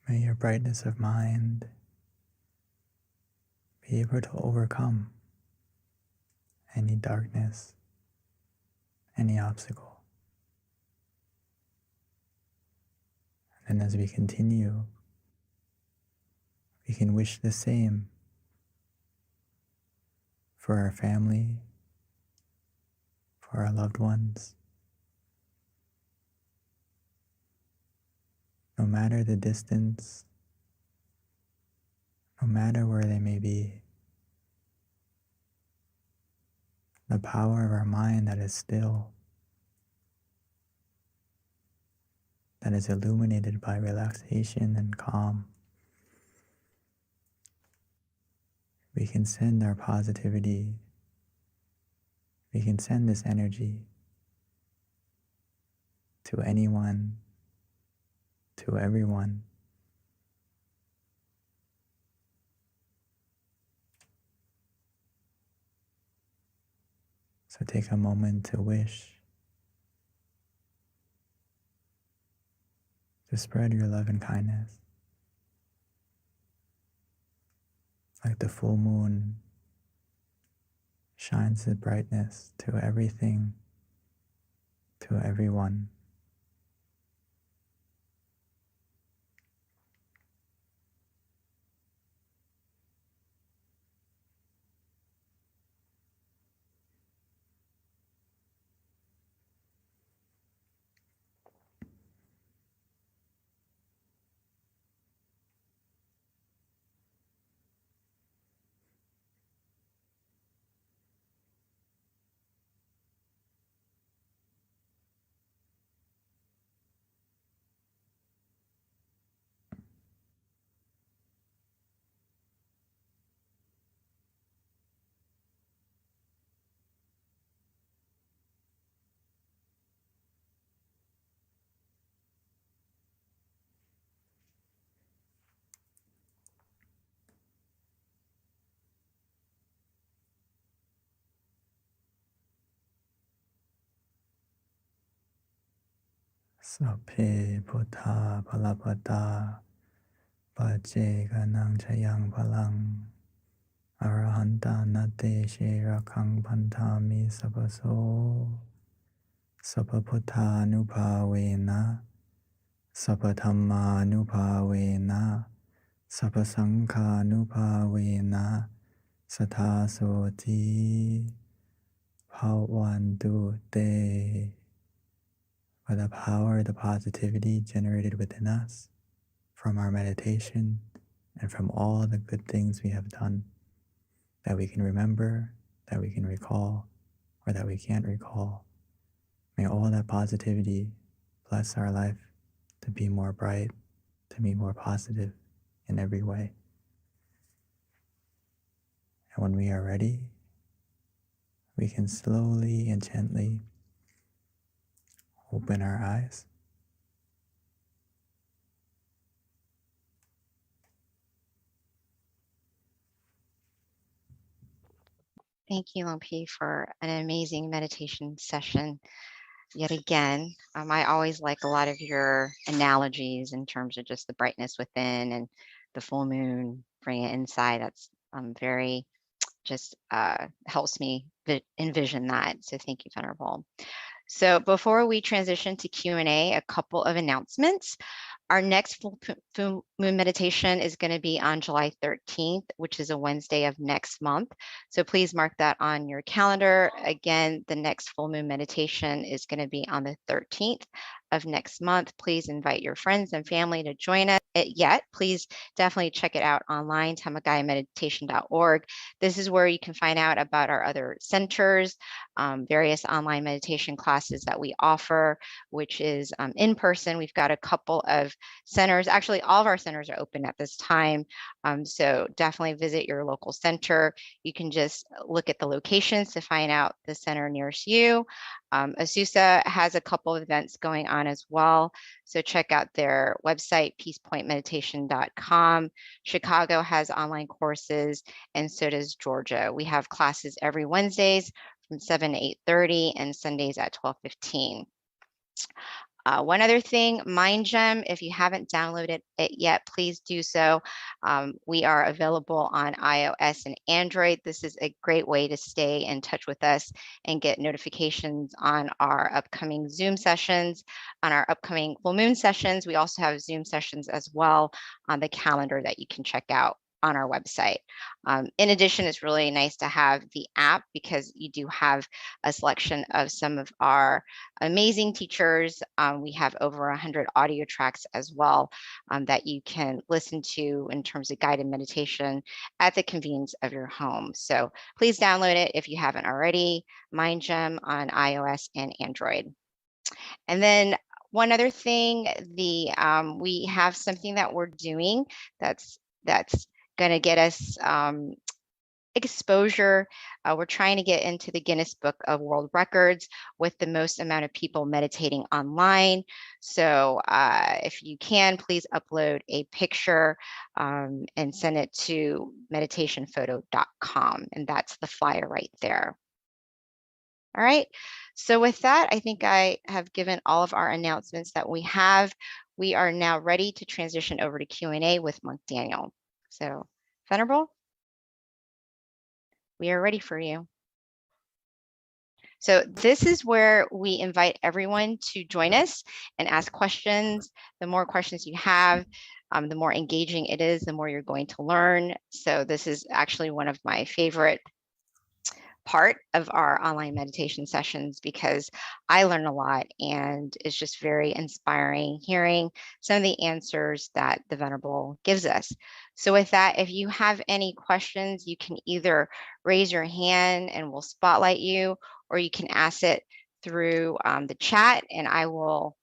May your brightness of mind be able to overcome any darkness, any obstacle. And then as we continue, we can wish the same for our family, for our loved ones. No matter the distance, no matter where they may be, the power of our mind that is still, that is illuminated by relaxation and calm, we can send our positivity, we can send this energy to anyone, to everyone. So take a moment to wish, to spread your love and kindness. Like the full moon shines its brightness to everything, to everyone. Sapphe Buddha Balapada Pajeganang Chayang Balang Arahanta Nate Shirakang Pantami Sabaso Sabaputta Nupavena Sabadhamma Nupavena Sabasangha Nupavena Sathasoti Bhavantu Te. By the power, the positivity generated within us from our meditation and from all the good things we have done that we can remember, that we can recall, or that we can't recall. May all that positivity bless our life to be more bright, to be more positive in every way. And when we are ready, we can slowly and gently open our eyes. Thank you, Lompi, for an amazing meditation session yet again. I always like a lot of your analogies in terms of just the brightness within and the full moon bringing it inside. That's very just helps me envision that. So thank you, Venerable. So before we transition to Q&A, a couple of announcements. Our next full moon meditation is going to be on July 13th, which is a Wednesday of next month. So please mark that on your calendar. Again, the next full moon meditation is going to be on the 13th of next month. Please invite your friends and family to join us. Please definitely check it out online, tamagayameditation.org. This is where you can find out about our other centers, various online meditation classes that we offer, which is in person. We've got a couple of centers. Actually, all of our centers are open at this time. So definitely visit your local center. You can just look at the locations to find out the center nearest you. Azusa has a couple of events going on as well. So check out their website, peacepointmeditation.com. Chicago has online courses, and so does Georgia. We have classes every Wednesdays from 7 to 8:30 and Sundays at 12:15. One other thing, MindGem, if you haven't downloaded it yet, please do so. We are available on iOS and Android. This is a great way to stay in touch with us and get notifications on our upcoming Zoom sessions, on our upcoming full moon sessions. We also have Zoom sessions as well on the calendar that you can check out on our website. In addition, it's really nice to have the app because you do have a selection of some of our amazing teachers. We have over 100 audio tracks as well that you can listen to in terms of guided meditation at the convenience of your home. So please download it if you haven't already, MindGem on iOS and Android. And then one other thing, we have something that we're doing that's going to get us exposure. We're trying to get into the Guinness Book of World Records with the most amount of people meditating online. So if you can, please upload a picture and send it to meditationphoto.com. And that's the flyer right there. All right. So with that, I think I have given all of our announcements that we have. We are now ready to transition over to Q&A with Monk Daniel. So, Venerable, we are ready for you. So this is where we invite everyone to join us and ask questions. The more questions you have, the more engaging it is, the more you're going to learn. So this is actually one of my favorite part of our online meditation sessions because I learn a lot and it's just very inspiring hearing some of the answers that the Venerable gives us. So with that, if you have any questions, you can either raise your hand and we'll spotlight you, or you can ask it through the chat and I will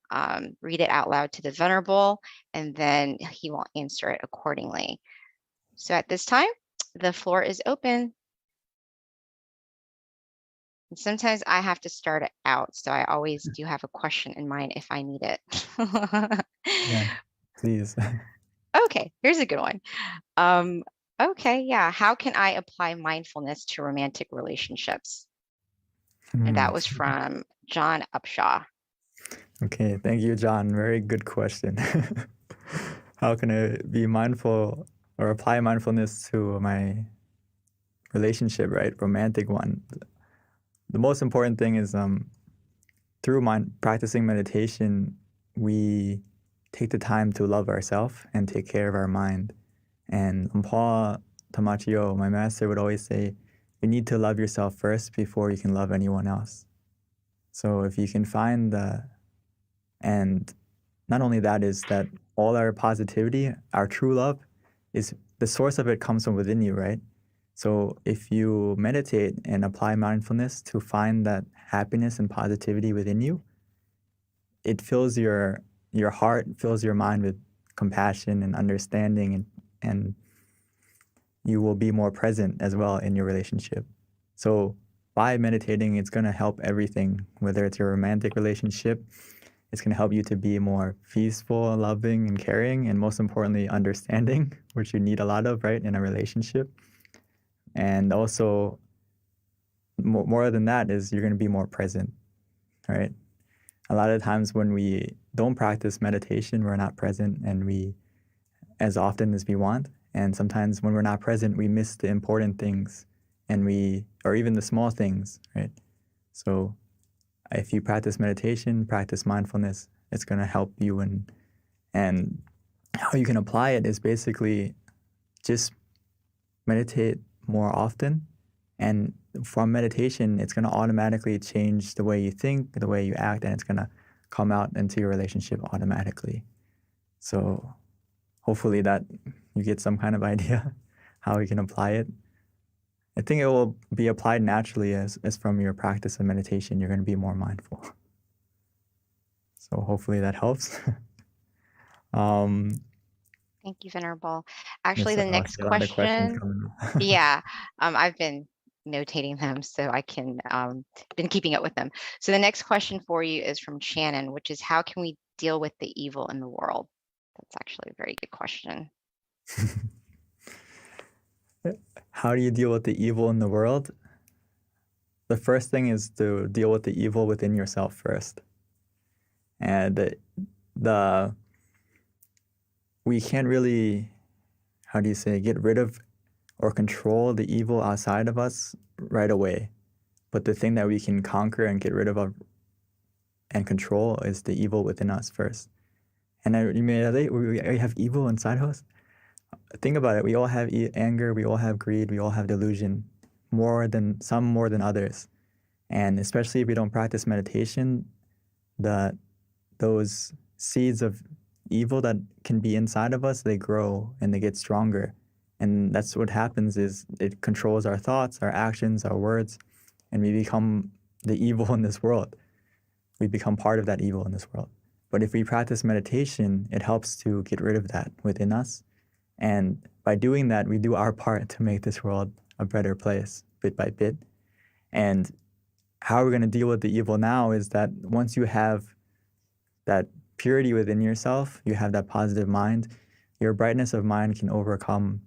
read it out loud to the Venerable and then he will answer it accordingly. So at this time, the floor is open. And sometimes I have to start it out, so I always do have a question in mind if I need it. Yeah, please. Okay, here's a good one. Okay, yeah. How can I apply mindfulness to romantic relationships? And that was from John Upshaw. Okay, thank you, John. Very good question. How can I be mindful or apply mindfulness to my relationship, right? Romantic one. The most important thing is through practicing meditation, we take the time to love ourselves and take care of our mind. And Paul Tamachio, my master, would always say, you need to love yourself first before you can love anyone else. So if you can find and not only that is that all our positivity, our true love, is the source of it comes from within you, right? So if you meditate and apply mindfulness to find that happiness and positivity within you, it fills your heart, fills your mind with compassion and understanding, and you will be more present as well in your relationship. So by meditating, it's going to help everything, whether it's your romantic relationship, it's going to help you to be more peaceful, loving, and caring, and most importantly, understanding, which you need a lot of, right, in a relationship. And also, more than that is you're going to be more present, right? A lot of times when we don't practice meditation, we're not present and we as often as we want. And sometimes when we're not present, we miss the important things or even the small things, right? So if you practice meditation, practice mindfulness, it's going to help you. And how you can apply it is basically just meditate more often. And from meditation, it's going to automatically change the way you think, the way you act, and it's going to come out into your relationship automatically. So hopefully that you get some kind of idea how you can apply it. I think it will be applied naturally as from your practice of meditation, you're going to be more mindful. So hopefully that helps. Thank you, Venerable. Actually, Yes, the I next see a lot of questions question, coming up. yeah, I've been notating them so I can been keeping up with them. So the next question for you is from Shannon, which is how can we deal with the evil in the world? That's actually a very good question. How do you deal with the evil in the world? The first thing is to deal with the evil within yourself first. And we can't really, how do you say, get rid of or control the evil outside of us right away. But the thing that we can conquer and get rid of and control is the evil within us first. And you may say, we have evil inside of us. Think about it. We all have anger. We all have greed. We all have delusion, some more than others. And especially if we don't practice meditation, those seeds of evil that can be inside of us, they grow and they get stronger. And that's what happens is it controls our thoughts, our actions, our words, and we become the evil in this world. We become part of that evil in this world. But if we practice meditation, it helps to get rid of that within us. And by doing that, we do our part to make this world a better place, bit by bit. And how we're going to deal with the evil now is that once you have that purity within yourself, you have that positive mind, your brightness of mind can overcome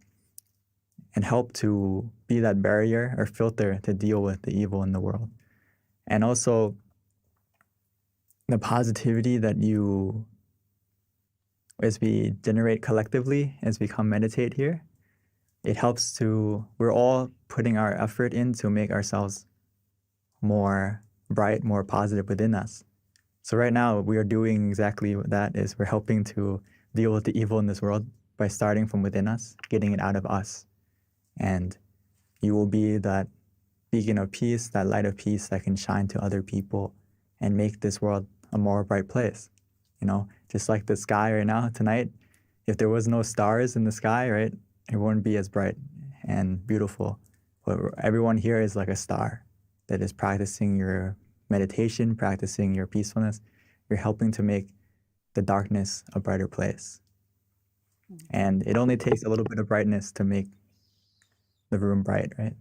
and help to be that barrier or filter to deal with the evil in the world. And also, the positivity that as we generate collectively, as we come meditate here, it helps we're all putting our effort in to make ourselves more bright, more positive within us. So right now, we are doing exactly that, is we're helping to deal with the evil in this world by starting from within us, getting it out of us. And you will be that beacon of peace, that light of peace that can shine to other people and make this world a more bright place. Just like the sky right now, tonight, if there was no stars in the sky, right, it wouldn't be as bright and beautiful. But everyone here is like a star that is practicing your meditation, practicing your peacefulness. You're helping to make the darkness a brighter place. And it only takes a little bit of brightness to make the room bright, right?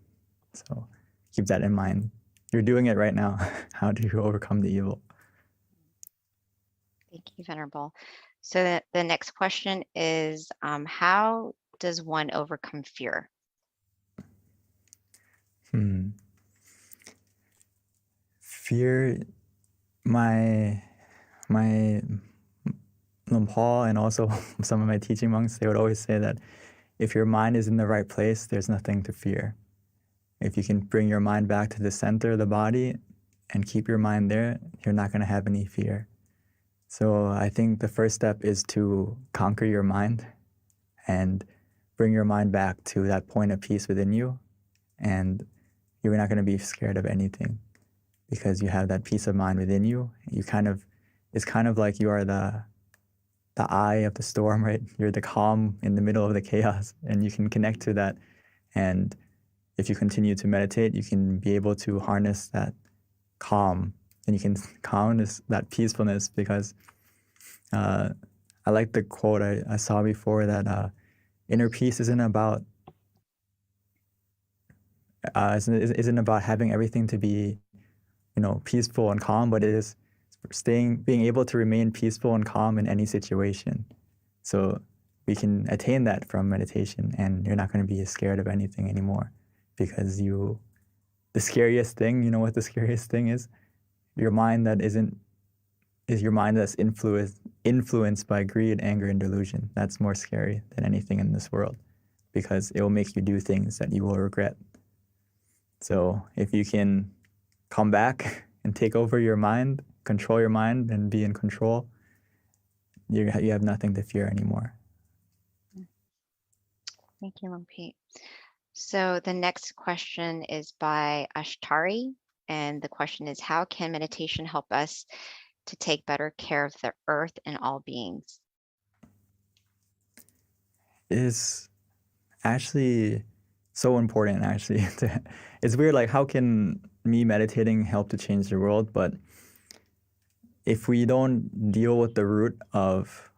So keep that in mind. You're doing it right now. How do you overcome the evil? Thank you, Venerable. So the next question is, how does one overcome fear? Fear, my my Paul and also some of my teaching monks, they would always say that if your mind is in the right place, there's nothing to fear. If you can bring your mind back to the center of the body and keep your mind there, you're not going to have any fear. So I think the first step is to conquer your mind and bring your mind back to that point of peace within you. And you're not going to be scared of anything because you have that peace of mind within you. It's kind of like you are the eye of the storm, right? You're the calm in the middle of the chaos, and you can connect to that. And if you continue to meditate, you can be able to harness that calm, and you can harness that peacefulness, because I like the quote I saw before that inner peace isn't about having everything to be, peaceful and calm, but it is being able to remain peaceful and calm in any situation. So we can attain that from meditation, and you're not going to be scared of anything anymore, because the scariest thing, you know what the scariest thing is? Your mind is your mind that's influenced by greed, anger, and delusion. That's more scary than anything in this world, because it will make you do things that you will regret. So if you can come back and take over your mind, control your mind, and be in control, you have nothing to fear anymore. Thank you, Lumpy. So the next question is by Ashtari, and the question is, how can meditation help us to take better care of the earth and all beings? It's actually so important, actually. It's weird, like, how can me meditating help to change the world? But if we don't deal with the root of,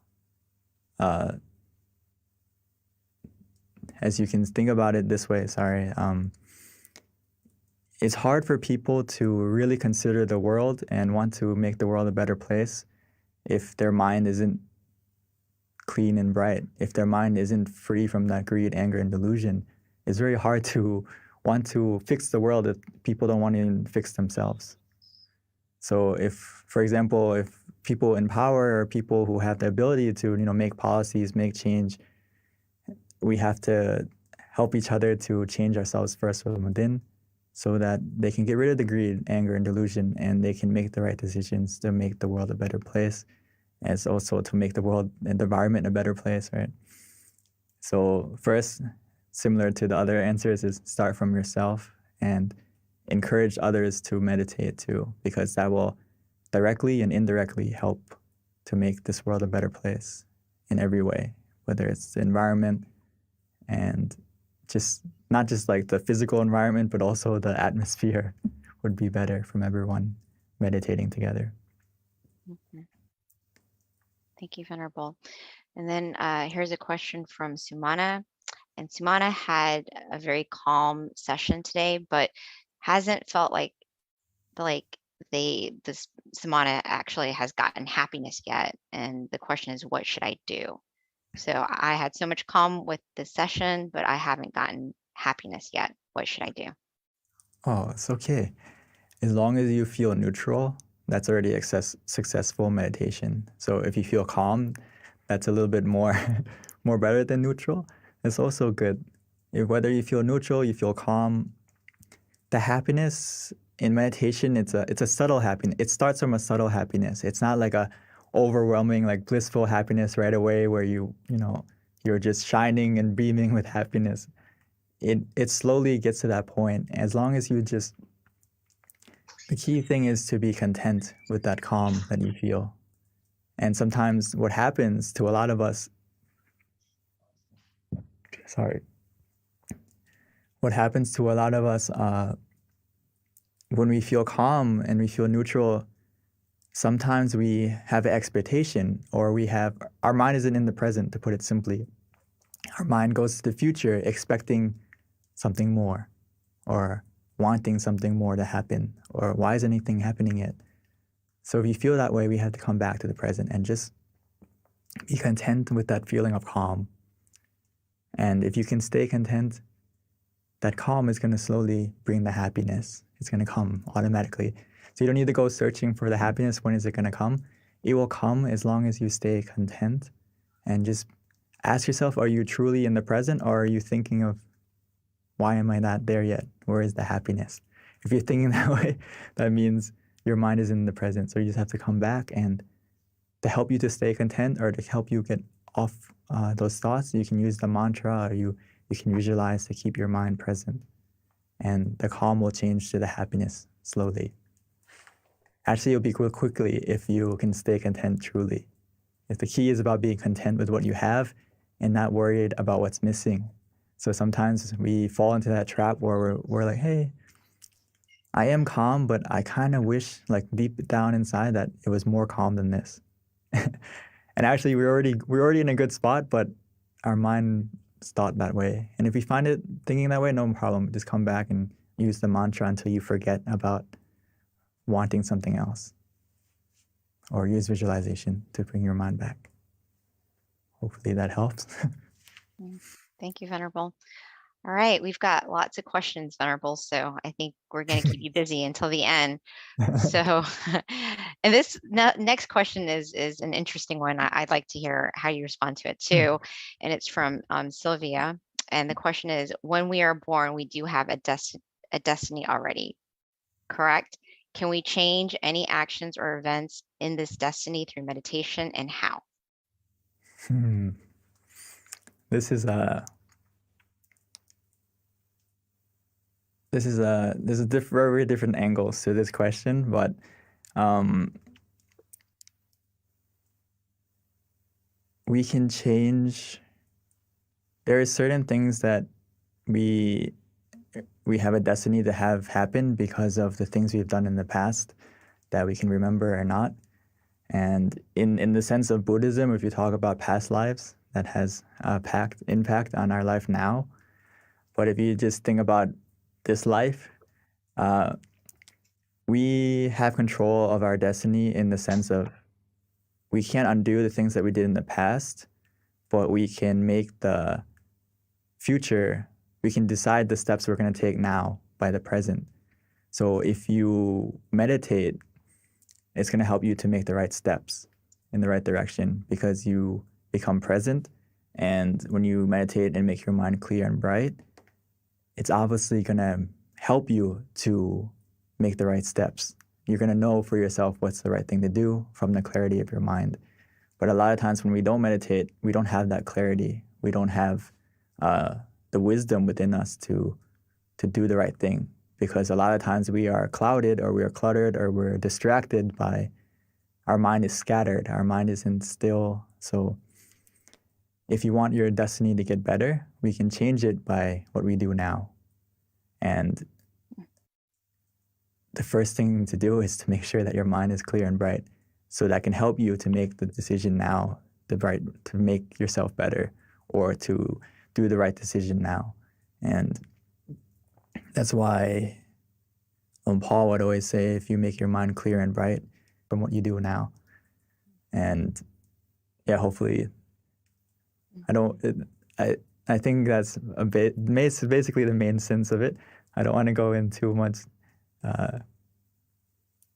as you can think about it this way, it's hard for people to really consider the world and want to make the world a better place if their mind isn't clean and bright. If their mind isn't free from that greed, anger, and delusion, it's very hard to want to fix the world if people don't want to even fix themselves. So if, for example, if people in power or people who have the ability to, make policies, make change, we have to help each other to change ourselves first from within, so that they can get rid of the greed, anger, and delusion, and they can make the right decisions to make the world a better place, and it's also to make the world and the environment a better place, right? So first, similar to the other answers, is start from yourself and encourage others to meditate too, because that will directly and indirectly help to make this world a better place in every way, whether it's the environment and not just like the physical environment, but also the atmosphere would be better from everyone meditating together. Mm-hmm. Thank you, Venerable. And then here's a question from Sumana. And Sumana had a very calm session today, but hasn't felt like this Sumana actually has gotten happiness yet. And the question is, what should I do? So I had so much calm with this session, but I haven't gotten happiness yet. What should I do? Oh, it's okay. As long as you feel neutral, that's already successful meditation. So if you feel calm, that's a little bit more better than neutral. It's also good. Whether you feel neutral, you feel calm, the happiness in meditation, it's a subtle happiness. It starts from a subtle happiness. It's not like a overwhelming, like blissful happiness right away where you're just shining and beaming with happiness. It slowly gets to that point. As long as the key thing is to be content with that calm that you feel. And sometimes what happens to a lot of us, when we feel calm and we feel neutral, sometimes we have an expectation, or our mind isn't in the present, to put it simply. Our mind goes to the future expecting something more, or wanting something more to happen, or why is anything happening yet? So if you feel that way, we have to come back to the present and just be content with that feeling of calm. And if you can stay content, that calm is going to slowly bring the happiness. It's going to come automatically. So you don't need to go searching for the happiness. When is it going to come? it will come as long as you stay content and just ask yourself, are you truly in the present, or are you thinking of, why am I not there yet? Where is the happiness? If you're thinking that way, that means your mind is in the present. So you just have to come back, and to help you to stay content or to help you get off those thoughts, you can use the mantra, or you can visualize to keep your mind present. And the calm will change to the happiness slowly. Actually, it'll be quickly if you can stay content truly. If the key is about being content with what you have and not worried about what's missing. So sometimes we fall into that trap where we're like, hey, I am calm, but I kind of wish, like deep down inside, that it was more calm than this. And actually, we're already in a good spot, but our mind thought that way. And if we find it thinking that way, no problem. Just come back and use the mantra until you forget about wanting something else. Or use visualization to bring your mind back. Hopefully that helps. Thank you, Venerable. All right, we've got lots of questions, Venerable, so I think we're going to keep you busy until the end. So, and this next question is an interesting one. I'd like to hear how you respond to it too. And it's from Sylvia. And the question is, when we are born, we do have a destiny already, correct? Can we change any actions or events in this destiny through meditation, and how? This is very different angles to this question, but we can change. There are certain things that we have a destiny to have happen because of the things we've done in the past that we can remember or not. And in the sense of Buddhism, if you talk about past lives, that has impact on our life now. But if you just think about this life, we have control of our destiny in the sense of we can't undo the things that we did in the past, but we can make the future, we can decide the steps we're going to take now by the present. So if you meditate, it's going to help you to make the right steps in the right direction because you become present. And when you meditate and make your mind clear and bright, it's obviously going to help you to make the right steps. You're going to know for yourself what's the right thing to do from the clarity of your mind. But a lot of times when we don't meditate, we don't have that clarity. We don't have the wisdom within us to do the right thing. Because a lot of times we are clouded or we are cluttered or we're distracted by, our mind is scattered, our mind isn't still. So if you want your destiny to get better, we can change it by what we do now. And the first thing to do is to make sure that your mind is clear and bright. So that can help you to make the decision now, to make yourself better or to do the right decision now. And that's why Paul would always say, if you make your mind clear and bright from what you do now. And yeah, hopefully, I think that's basically the main sense of it. I don't want to go into much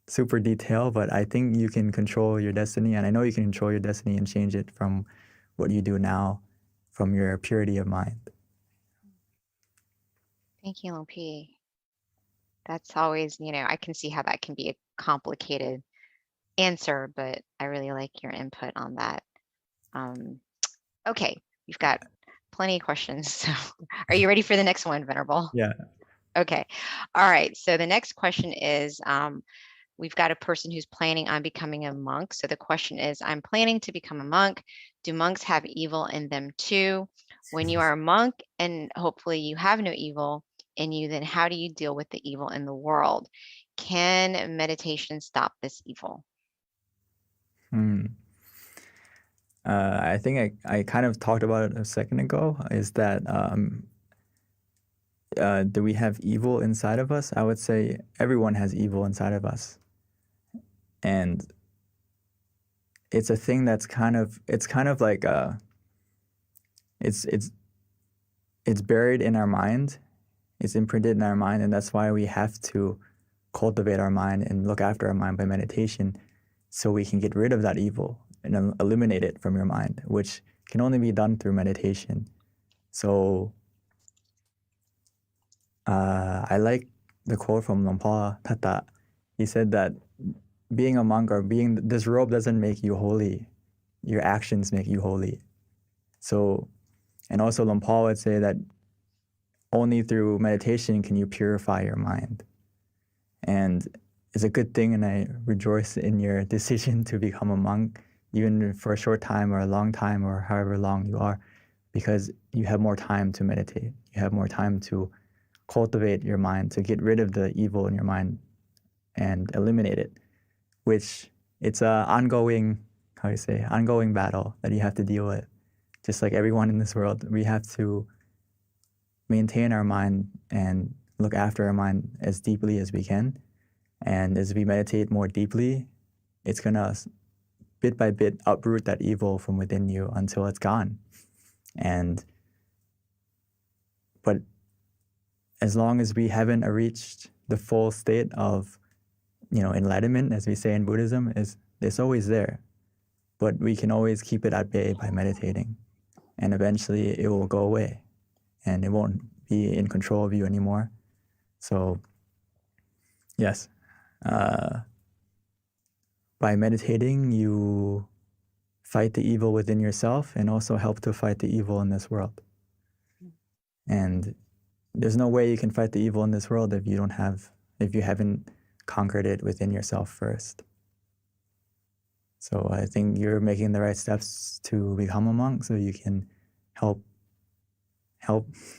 super detail, but I think you can control your destiny. And I know you can control your destiny and change it from what you do now, from your purity of mind. Thank you, P. That's always, I can see how that can be a complicated answer, but I really like your input on that. Okay, we've got plenty of questions. So are you ready for the next one, Venerable? Yeah. Okay. All right. So the next question is, we've got a person who's planning on becoming a monk. So the question is, I'm planning to become a monk. Do monks have evil in them too? When you are a monk and hopefully you have no evil in you, then how do you deal with the evil in the world? Can meditation stop this evil? I think I kind of talked about it a second ago, is that do we have evil inside of us? I would say everyone has evil inside of us. And it's a thing that's kind of like it's buried in our mind. It's imprinted in our mind, and that's why we have to cultivate our mind and look after our mind by meditation. so we can get rid of that evil and eliminate it from your mind, which can only be done through meditation. So I like the quote from Lompa Tata. He said that being a monk or being this robe doesn't make you holy. Your actions make you holy. So, and also Lompa would say that only through meditation can you purify your mind. And it's a good thing, and I rejoice in your decision to become a monk, even for a short time or a long time or however long you are, because you have more time to meditate. You have more time to cultivate your mind, to get rid of the evil in your mind and eliminate it, which it's a ongoing battle that you have to deal with. Just like everyone in this world, we have to maintain our mind and look after our mind as deeply as we can. And as we meditate more deeply, it's gonna bit by bit uproot that evil from within you until it's gone. But as long as we haven't reached the full state of, enlightenment, as we say in Buddhism, it's always there. But we can always keep it at bay by meditating. And eventually it will go away and it won't be in control of you anymore. So, yes, by meditating, you fight the evil within yourself and also help to fight the evil in this world. And there's no way you can fight the evil in this world if you haven't conquered it within yourself first. So I think you're making the right steps to become a monk so you can help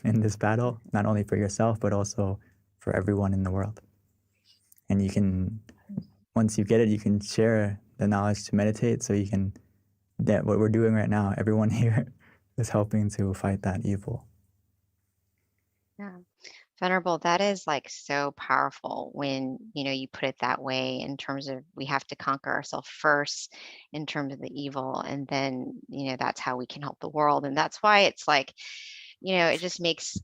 in this battle, not only for yourself, but also for everyone in the world. And you can, once you get it, you can share the knowledge to meditate. So that what we're doing right now, everyone here is helping to fight that evil. Yeah. Venerable, that is like so powerful when, you put it that way in terms of we have to conquer ourselves first in terms of the evil. And then, that's how we can help the world. And that's why it's like, it just makes,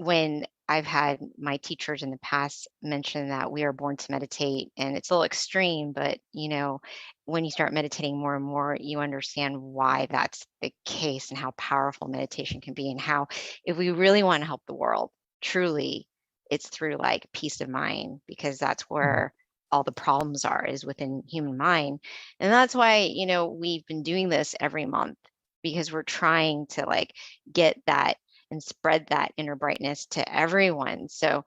when I've had my teachers in the past mention that we are born to meditate, and it's a little extreme, but, when you start meditating more and more, you understand why that's the case and how powerful meditation can be, and how if we really want to help the world, truly, it's through like peace of mind, because that's where all the problems is within human mind. And that's why, we've been doing this every month, because we're trying to like get that and spread that inner brightness to everyone. So,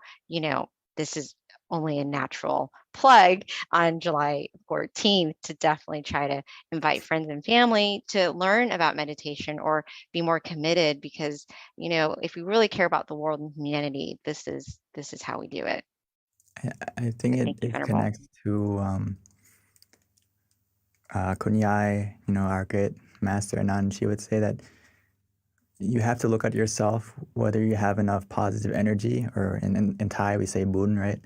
this is only a natural plug on July 14th to definitely try to invite friends and family to learn about meditation or be more committed, because, if we really care about the world and humanity, this is how we do it. I think it connects to Kunyai, our great master Anand. She would say that you have to look at yourself, whether you have enough positive energy, or in Thai we say bun, right?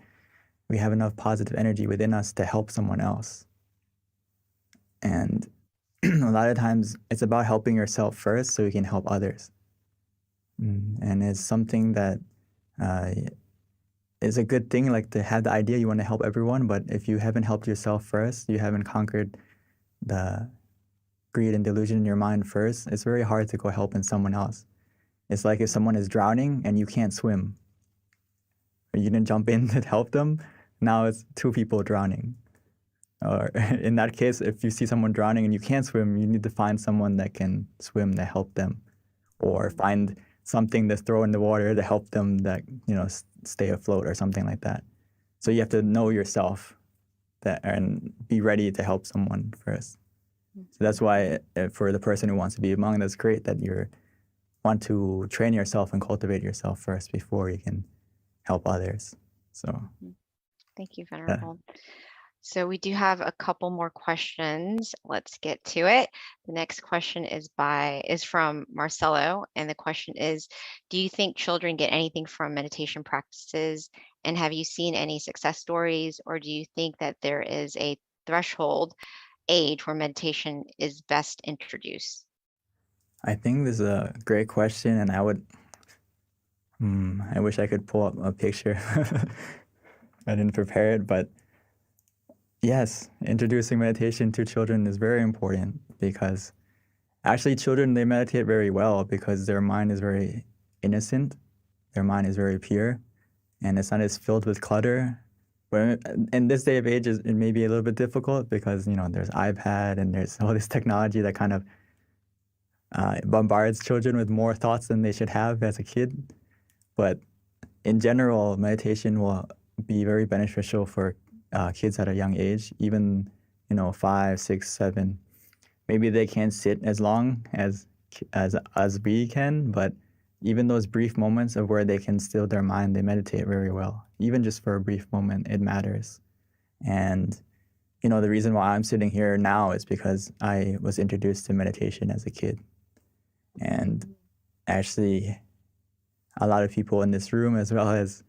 We have enough positive energy within us to help someone else. And a lot of times it's about helping yourself first so you can help others. And it's something that is a good thing, like to have the idea you want to help everyone, but if you haven't helped yourself first, you haven't conquered the greed and delusion in your mind first, it's very hard to go helping someone else. It's like if someone is drowning and you can't swim, or you didn't jump in to help them, now it's two people drowning. Or in that case, if you see someone drowning and you can't swim, you need to find someone that can swim to help them, or find something to throw in the water to help them that, stay afloat or something like that. So you have to know yourself and be ready to help someone first. So that's why for the person who wants to be a monk, that's great that you want to train yourself and cultivate yourself first before you can help others. So thank you, Venerable. So we do have a couple more questions. Let's get to it. The next question is from Marcelo, and the question is, do you think children get anything from meditation practices, and have you seen any success stories, or do you think that there is a threshold age where meditation is best introduced? I think this is a great question, and I wish I could pull up a picture. I didn't prepare it, but Yes, introducing meditation to children is very important because actually children, they meditate very well because their mind is very innocent, their mind is very pure, and it's not as filled with clutter. But in this day of age, it may be a little bit difficult because, there's iPad and there's all this technology that kind of bombards children with more thoughts than they should have as a kid. But in general, meditation will be very beneficial for kids at a young age, even 5, 6, 7. Maybe they can't sit as long as we can, but even those brief moments of where they can still their mind, they meditate very well. Even just for a brief moment, it matters. And the reason why I'm sitting here now is because I was introduced to meditation as a kid. And actually, a lot of people in this room, as well as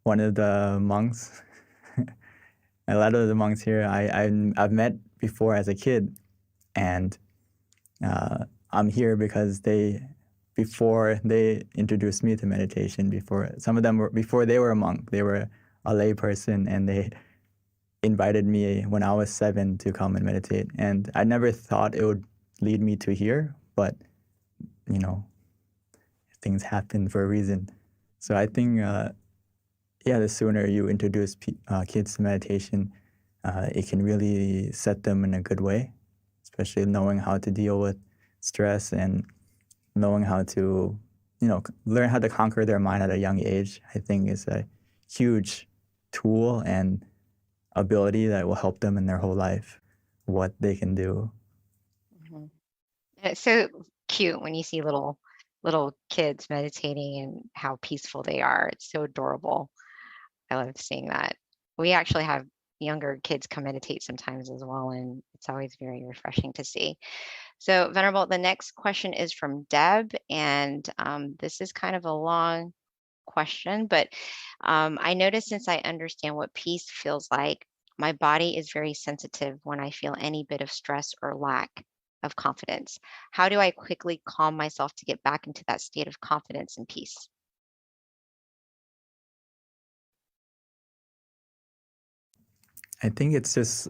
one of the monks, a lot of the monks here, I've met before as a kid, and I'm here because before they introduced me to meditation, some of them before they were a monk, they were a lay person, and they invited me when I was 7 to come and meditate. And I never thought it would lead me to here, but things happen for a reason. So I think, the sooner you introduce kids to meditation, it can really set them in a good way, especially knowing how to deal with stress and knowing how to, learn how to conquer their mind at a young age, I think is a huge tool and ability that will help them in their whole life, what they can do. Mhm. It's so cute when you see little kids meditating and how peaceful they are. It's so adorable. I love seeing that. We actually have younger kids come meditate sometimes as well, and it's always very refreshing to see. So, Venerable, the next question is from Deb, and this is kind of a long question, but I notice since I understand what peace feels like, my body is very sensitive when I feel any bit of stress or lack of confidence. How do I quickly calm myself to get back into that state of confidence and peace? I think it's just,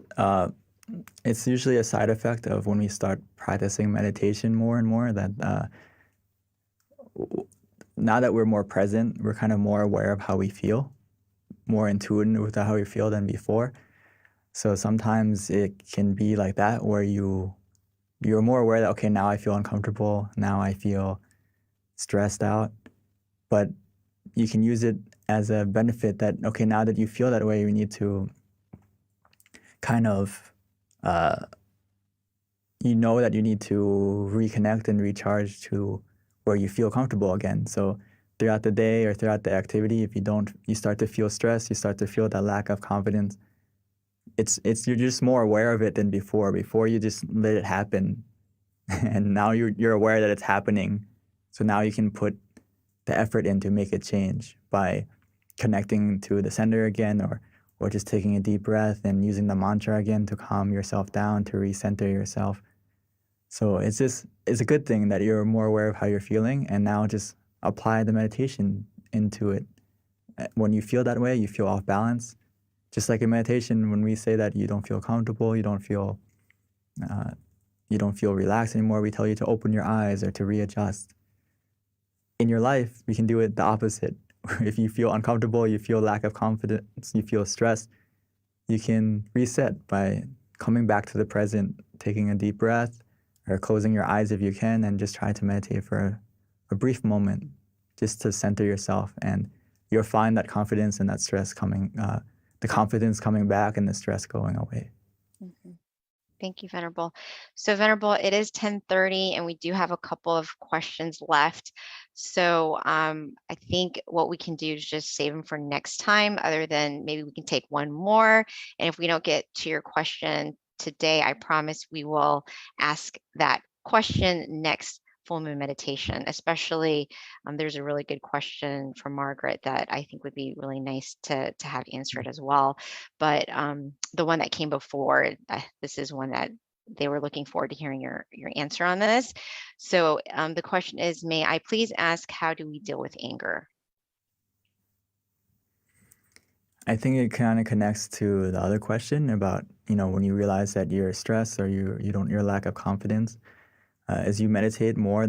it's usually a side effect of when we start practicing meditation more and more that now that we're more present, we're kind of more aware of how we feel, more in tune with how we feel than before. So sometimes it can be like that where you're more aware that, okay, now I feel uncomfortable, now I feel stressed out, but you can use it as a benefit that, okay, now that you feel that way, you need to kind of, that you need to reconnect and recharge to where you feel comfortable again. So throughout the day or throughout the activity, if you start to feel stress, you start to feel that lack of confidence, you're just more aware of it than before. Before you just let it happen, and now you're aware that it's happening. So now you can put the effort in to make it change by connecting to the center again, or just taking a deep breath and using the mantra again to calm yourself down, to recenter yourself. So it's a good thing that you're more aware of how you're feeling, and now just apply the meditation into it. When you feel that way, you feel off balance. Just like in meditation, when we say that you don't feel comfortable, you don't feel relaxed anymore, we tell you to open your eyes or to readjust. In your life, we can do it the opposite. If you feel uncomfortable, you feel lack of confidence, you feel stressed, you can reset by coming back to the present, taking a deep breath, or closing your eyes if you can, and just try to meditate for a brief moment, just to center yourself. And you'll find that confidence and that stress the confidence coming back and the stress going away. Mm-hmm. Thank you, Venerable. So, Venerable, it is 10:30, and we do have a couple of questions left. So, I think what we can do is just save them for next time, other than maybe we can take one more. And if we don't get to your question today, I promise we will ask that question next full moon meditation. Especially, there's a really good question from Margaret that I think would be really nice to have answered as well. But the one that came before, this is one that they were looking forward to hearing your answer on this. So the question is, may I please ask, how do we deal with anger? I think it kind of connects to the other question about, when you realize that you're stressed or your lack of confidence. As you meditate more,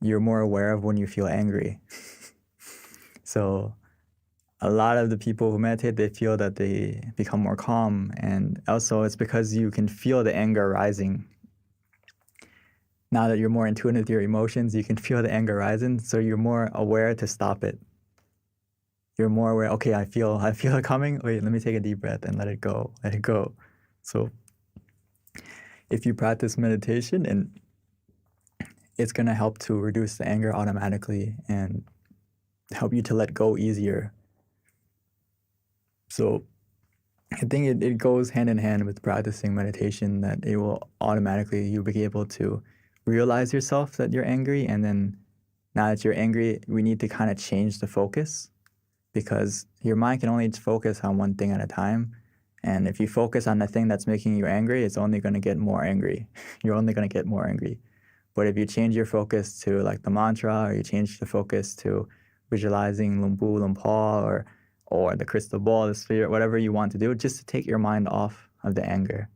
you're more aware of when you feel angry. So a lot of the people who meditate, they feel that they become more calm, and also it's because you can feel the anger rising. Now that you're more in tune with your emotions, you can feel the anger rising, so you're more aware to stop it. You're more aware, okay, I feel it coming. Wait, let me take a deep breath and let it go. So if you practice meditation, and it's going to help to reduce the anger automatically and help you to let go easier. So I think it goes hand in hand with practicing meditation, that it will automatically, you'll be able to realize yourself that you're angry. And then now that you're angry, we need to kind of change the focus, because your mind can only focus on one thing at a time. And if you focus on the thing that's making you angry, it's only going to get more angry. You're only going to get more angry. But if you change your focus to like the mantra, or you change the focus to visualizing Lumbu, Lumpao, or the crystal ball, the sphere, whatever you want to do, just to take your mind off of the anger.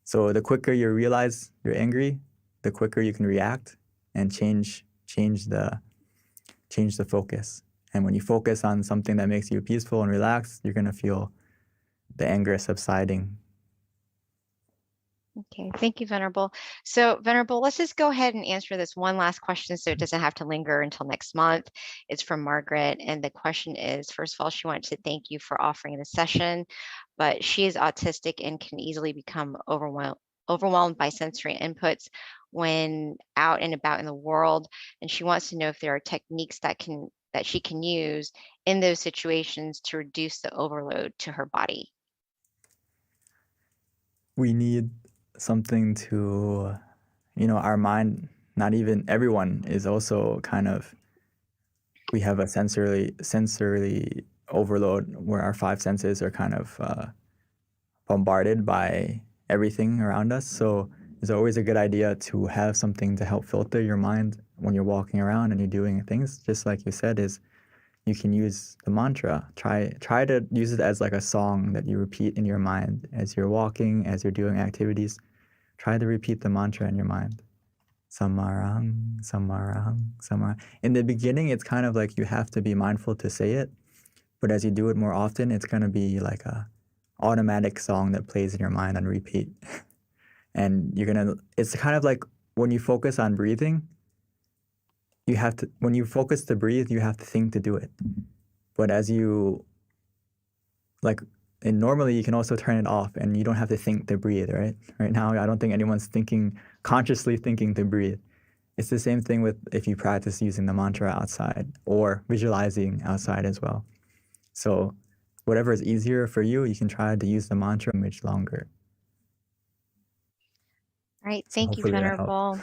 So the quicker you realize you're angry, the quicker you can react and change the focus. And when you focus on something that makes you peaceful and relaxed, you're going to feel the anger subsiding. Okay, thank you, Venerable. So, Venerable, let's just go ahead and answer this one last question so it doesn't have to linger until next month. It's from Margaret, and the question is, first of all, she wanted to thank you for offering the session, but she is autistic and can easily become overwhelmed by sensory inputs when out and about in the world, and she wants to know if there are techniques that she can use in those situations to reduce the overload to her body. We need something to, our mind, not even everyone is also kind of, we have a sensory overload where our five senses are kind of bombarded by everything around us. So it's always a good idea to have something to help filter your mind when you're walking around and you're doing things. Just like you said, is you can use the mantra. Try to use it as like a song that you repeat in your mind as you're walking, as you're doing activities. Try to repeat the mantra in your mind. Samarang, samarang, samarang. In the beginning, it's kind of like you have to be mindful to say it, but as you do it more often, it's going to be like a automatic song that plays in your mind on repeat. And it's kind of like when you focus on breathing, when you focus to breathe, you have to think to do it. But and normally you can also turn it off and you don't have to think to breathe, right? Right now, I don't think anyone's consciously thinking to breathe. It's the same thing with if you practice using the mantra outside or visualizing outside as well. So whatever is easier for you, you can try to use the mantra much longer. All right, thank you, Venerable.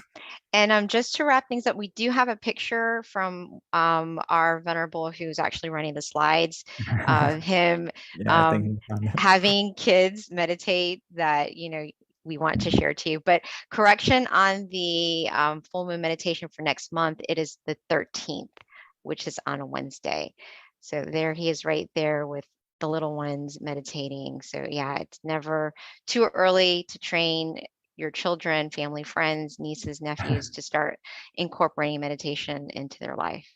And just to wrap things up, we do have a picture from our Venerable who's actually running the slides of him having kids meditate that, we want to share to you. But correction on the full moon meditation for next month, it is the 13th, which is on a Wednesday. So there he is right there with the little ones meditating. So yeah, it's never too early to train your children, family, friends, nieces, nephews to start incorporating meditation into their life.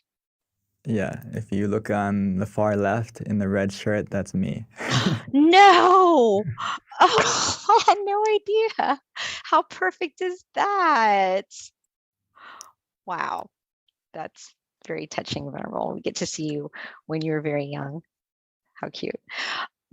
Yeah, if you look on the far left in the red shirt, that's me. No! Oh, I had no idea. How perfect is that? Wow, that's very touching, Venerable. We get to see you when you were very young. How cute.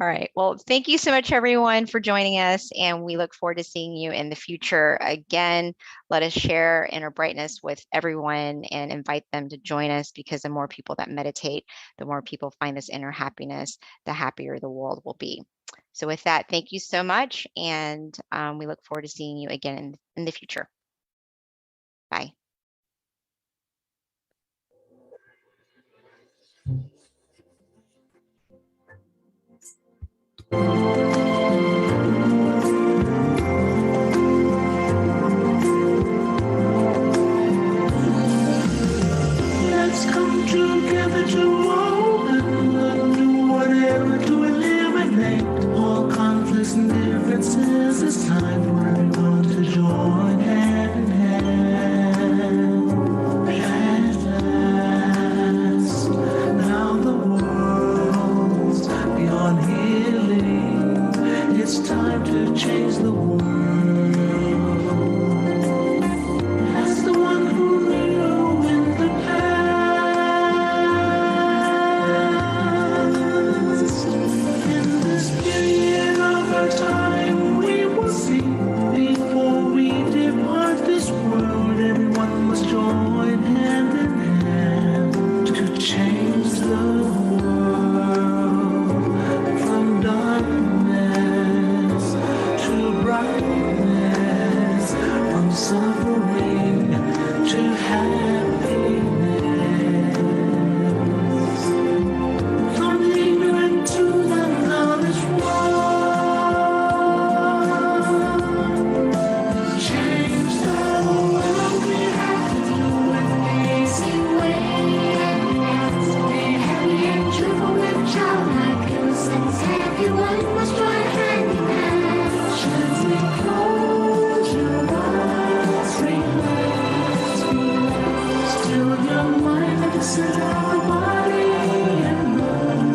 All right. Well, thank you so much, everyone, for joining us. And we look forward to seeing you in the future. Again, let us share inner brightness with everyone and invite them to join us, because the more people that meditate, the more people find this inner happiness, the happier the world will be. So with that, thank you so much. And we look forward to seeing you again in the future. Bye. Let's come together to open and do whatever to suffering to happiness. From the ignorant to the knowledge one. Change the world, we have to do it the easy way. And we have to be happy and cheerful with childlike innocence. Everyone must try hand in hand. Gently close your eyes, relax, relax. Still your mind at the center of the body and mind.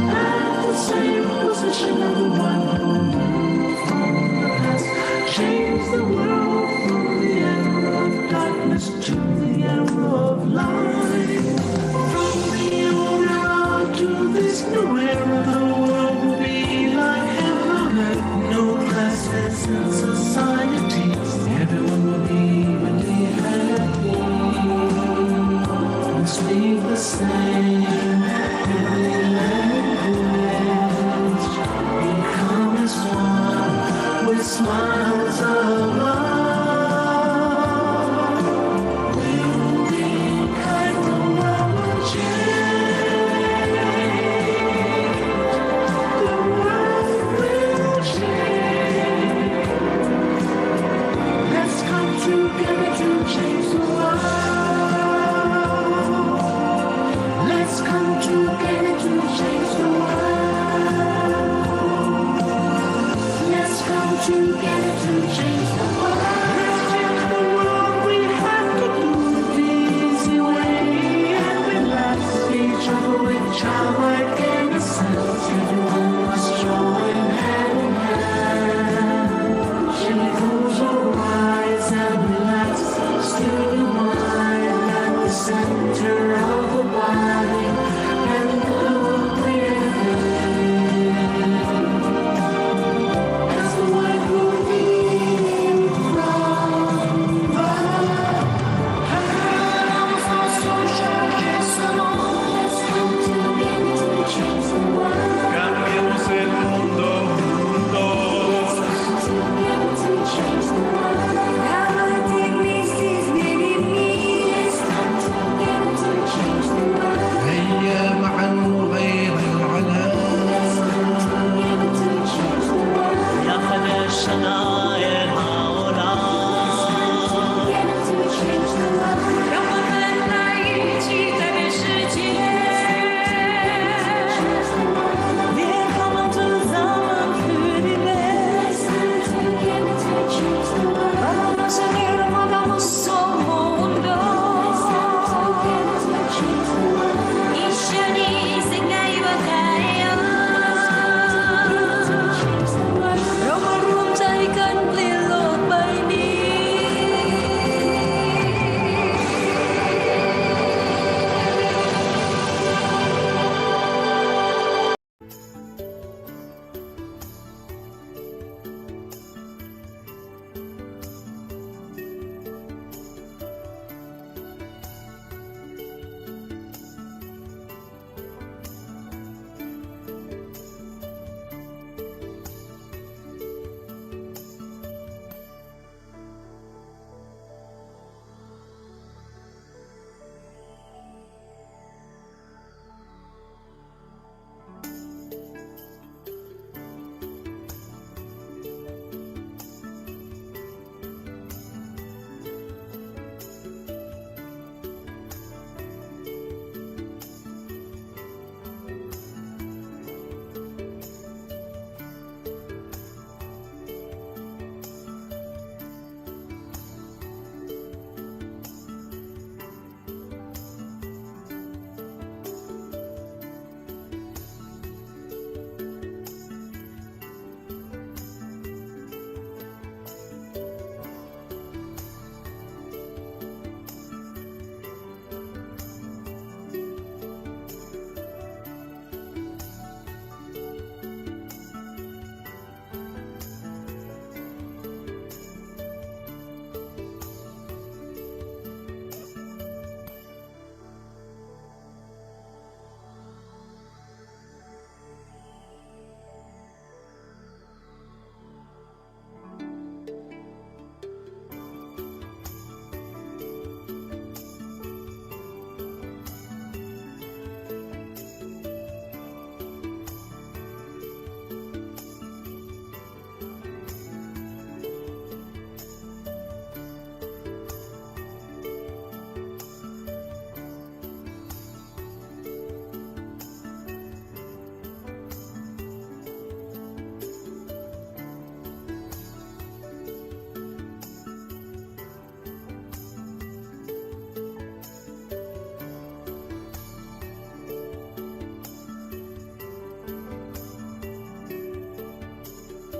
At the same position of the one who moved from the past. Change the world from the era of darkness to the era of light. From the old era to this new era, the world will be like heaven on earth. No classes in society. Everyone will be really happy. And speak the same heavenly language. Become as one with smiles of love. We'll be kind, the world will change. The world will change. Let's come together to change the world. Let's come together to change the world. Let's come together to change the world.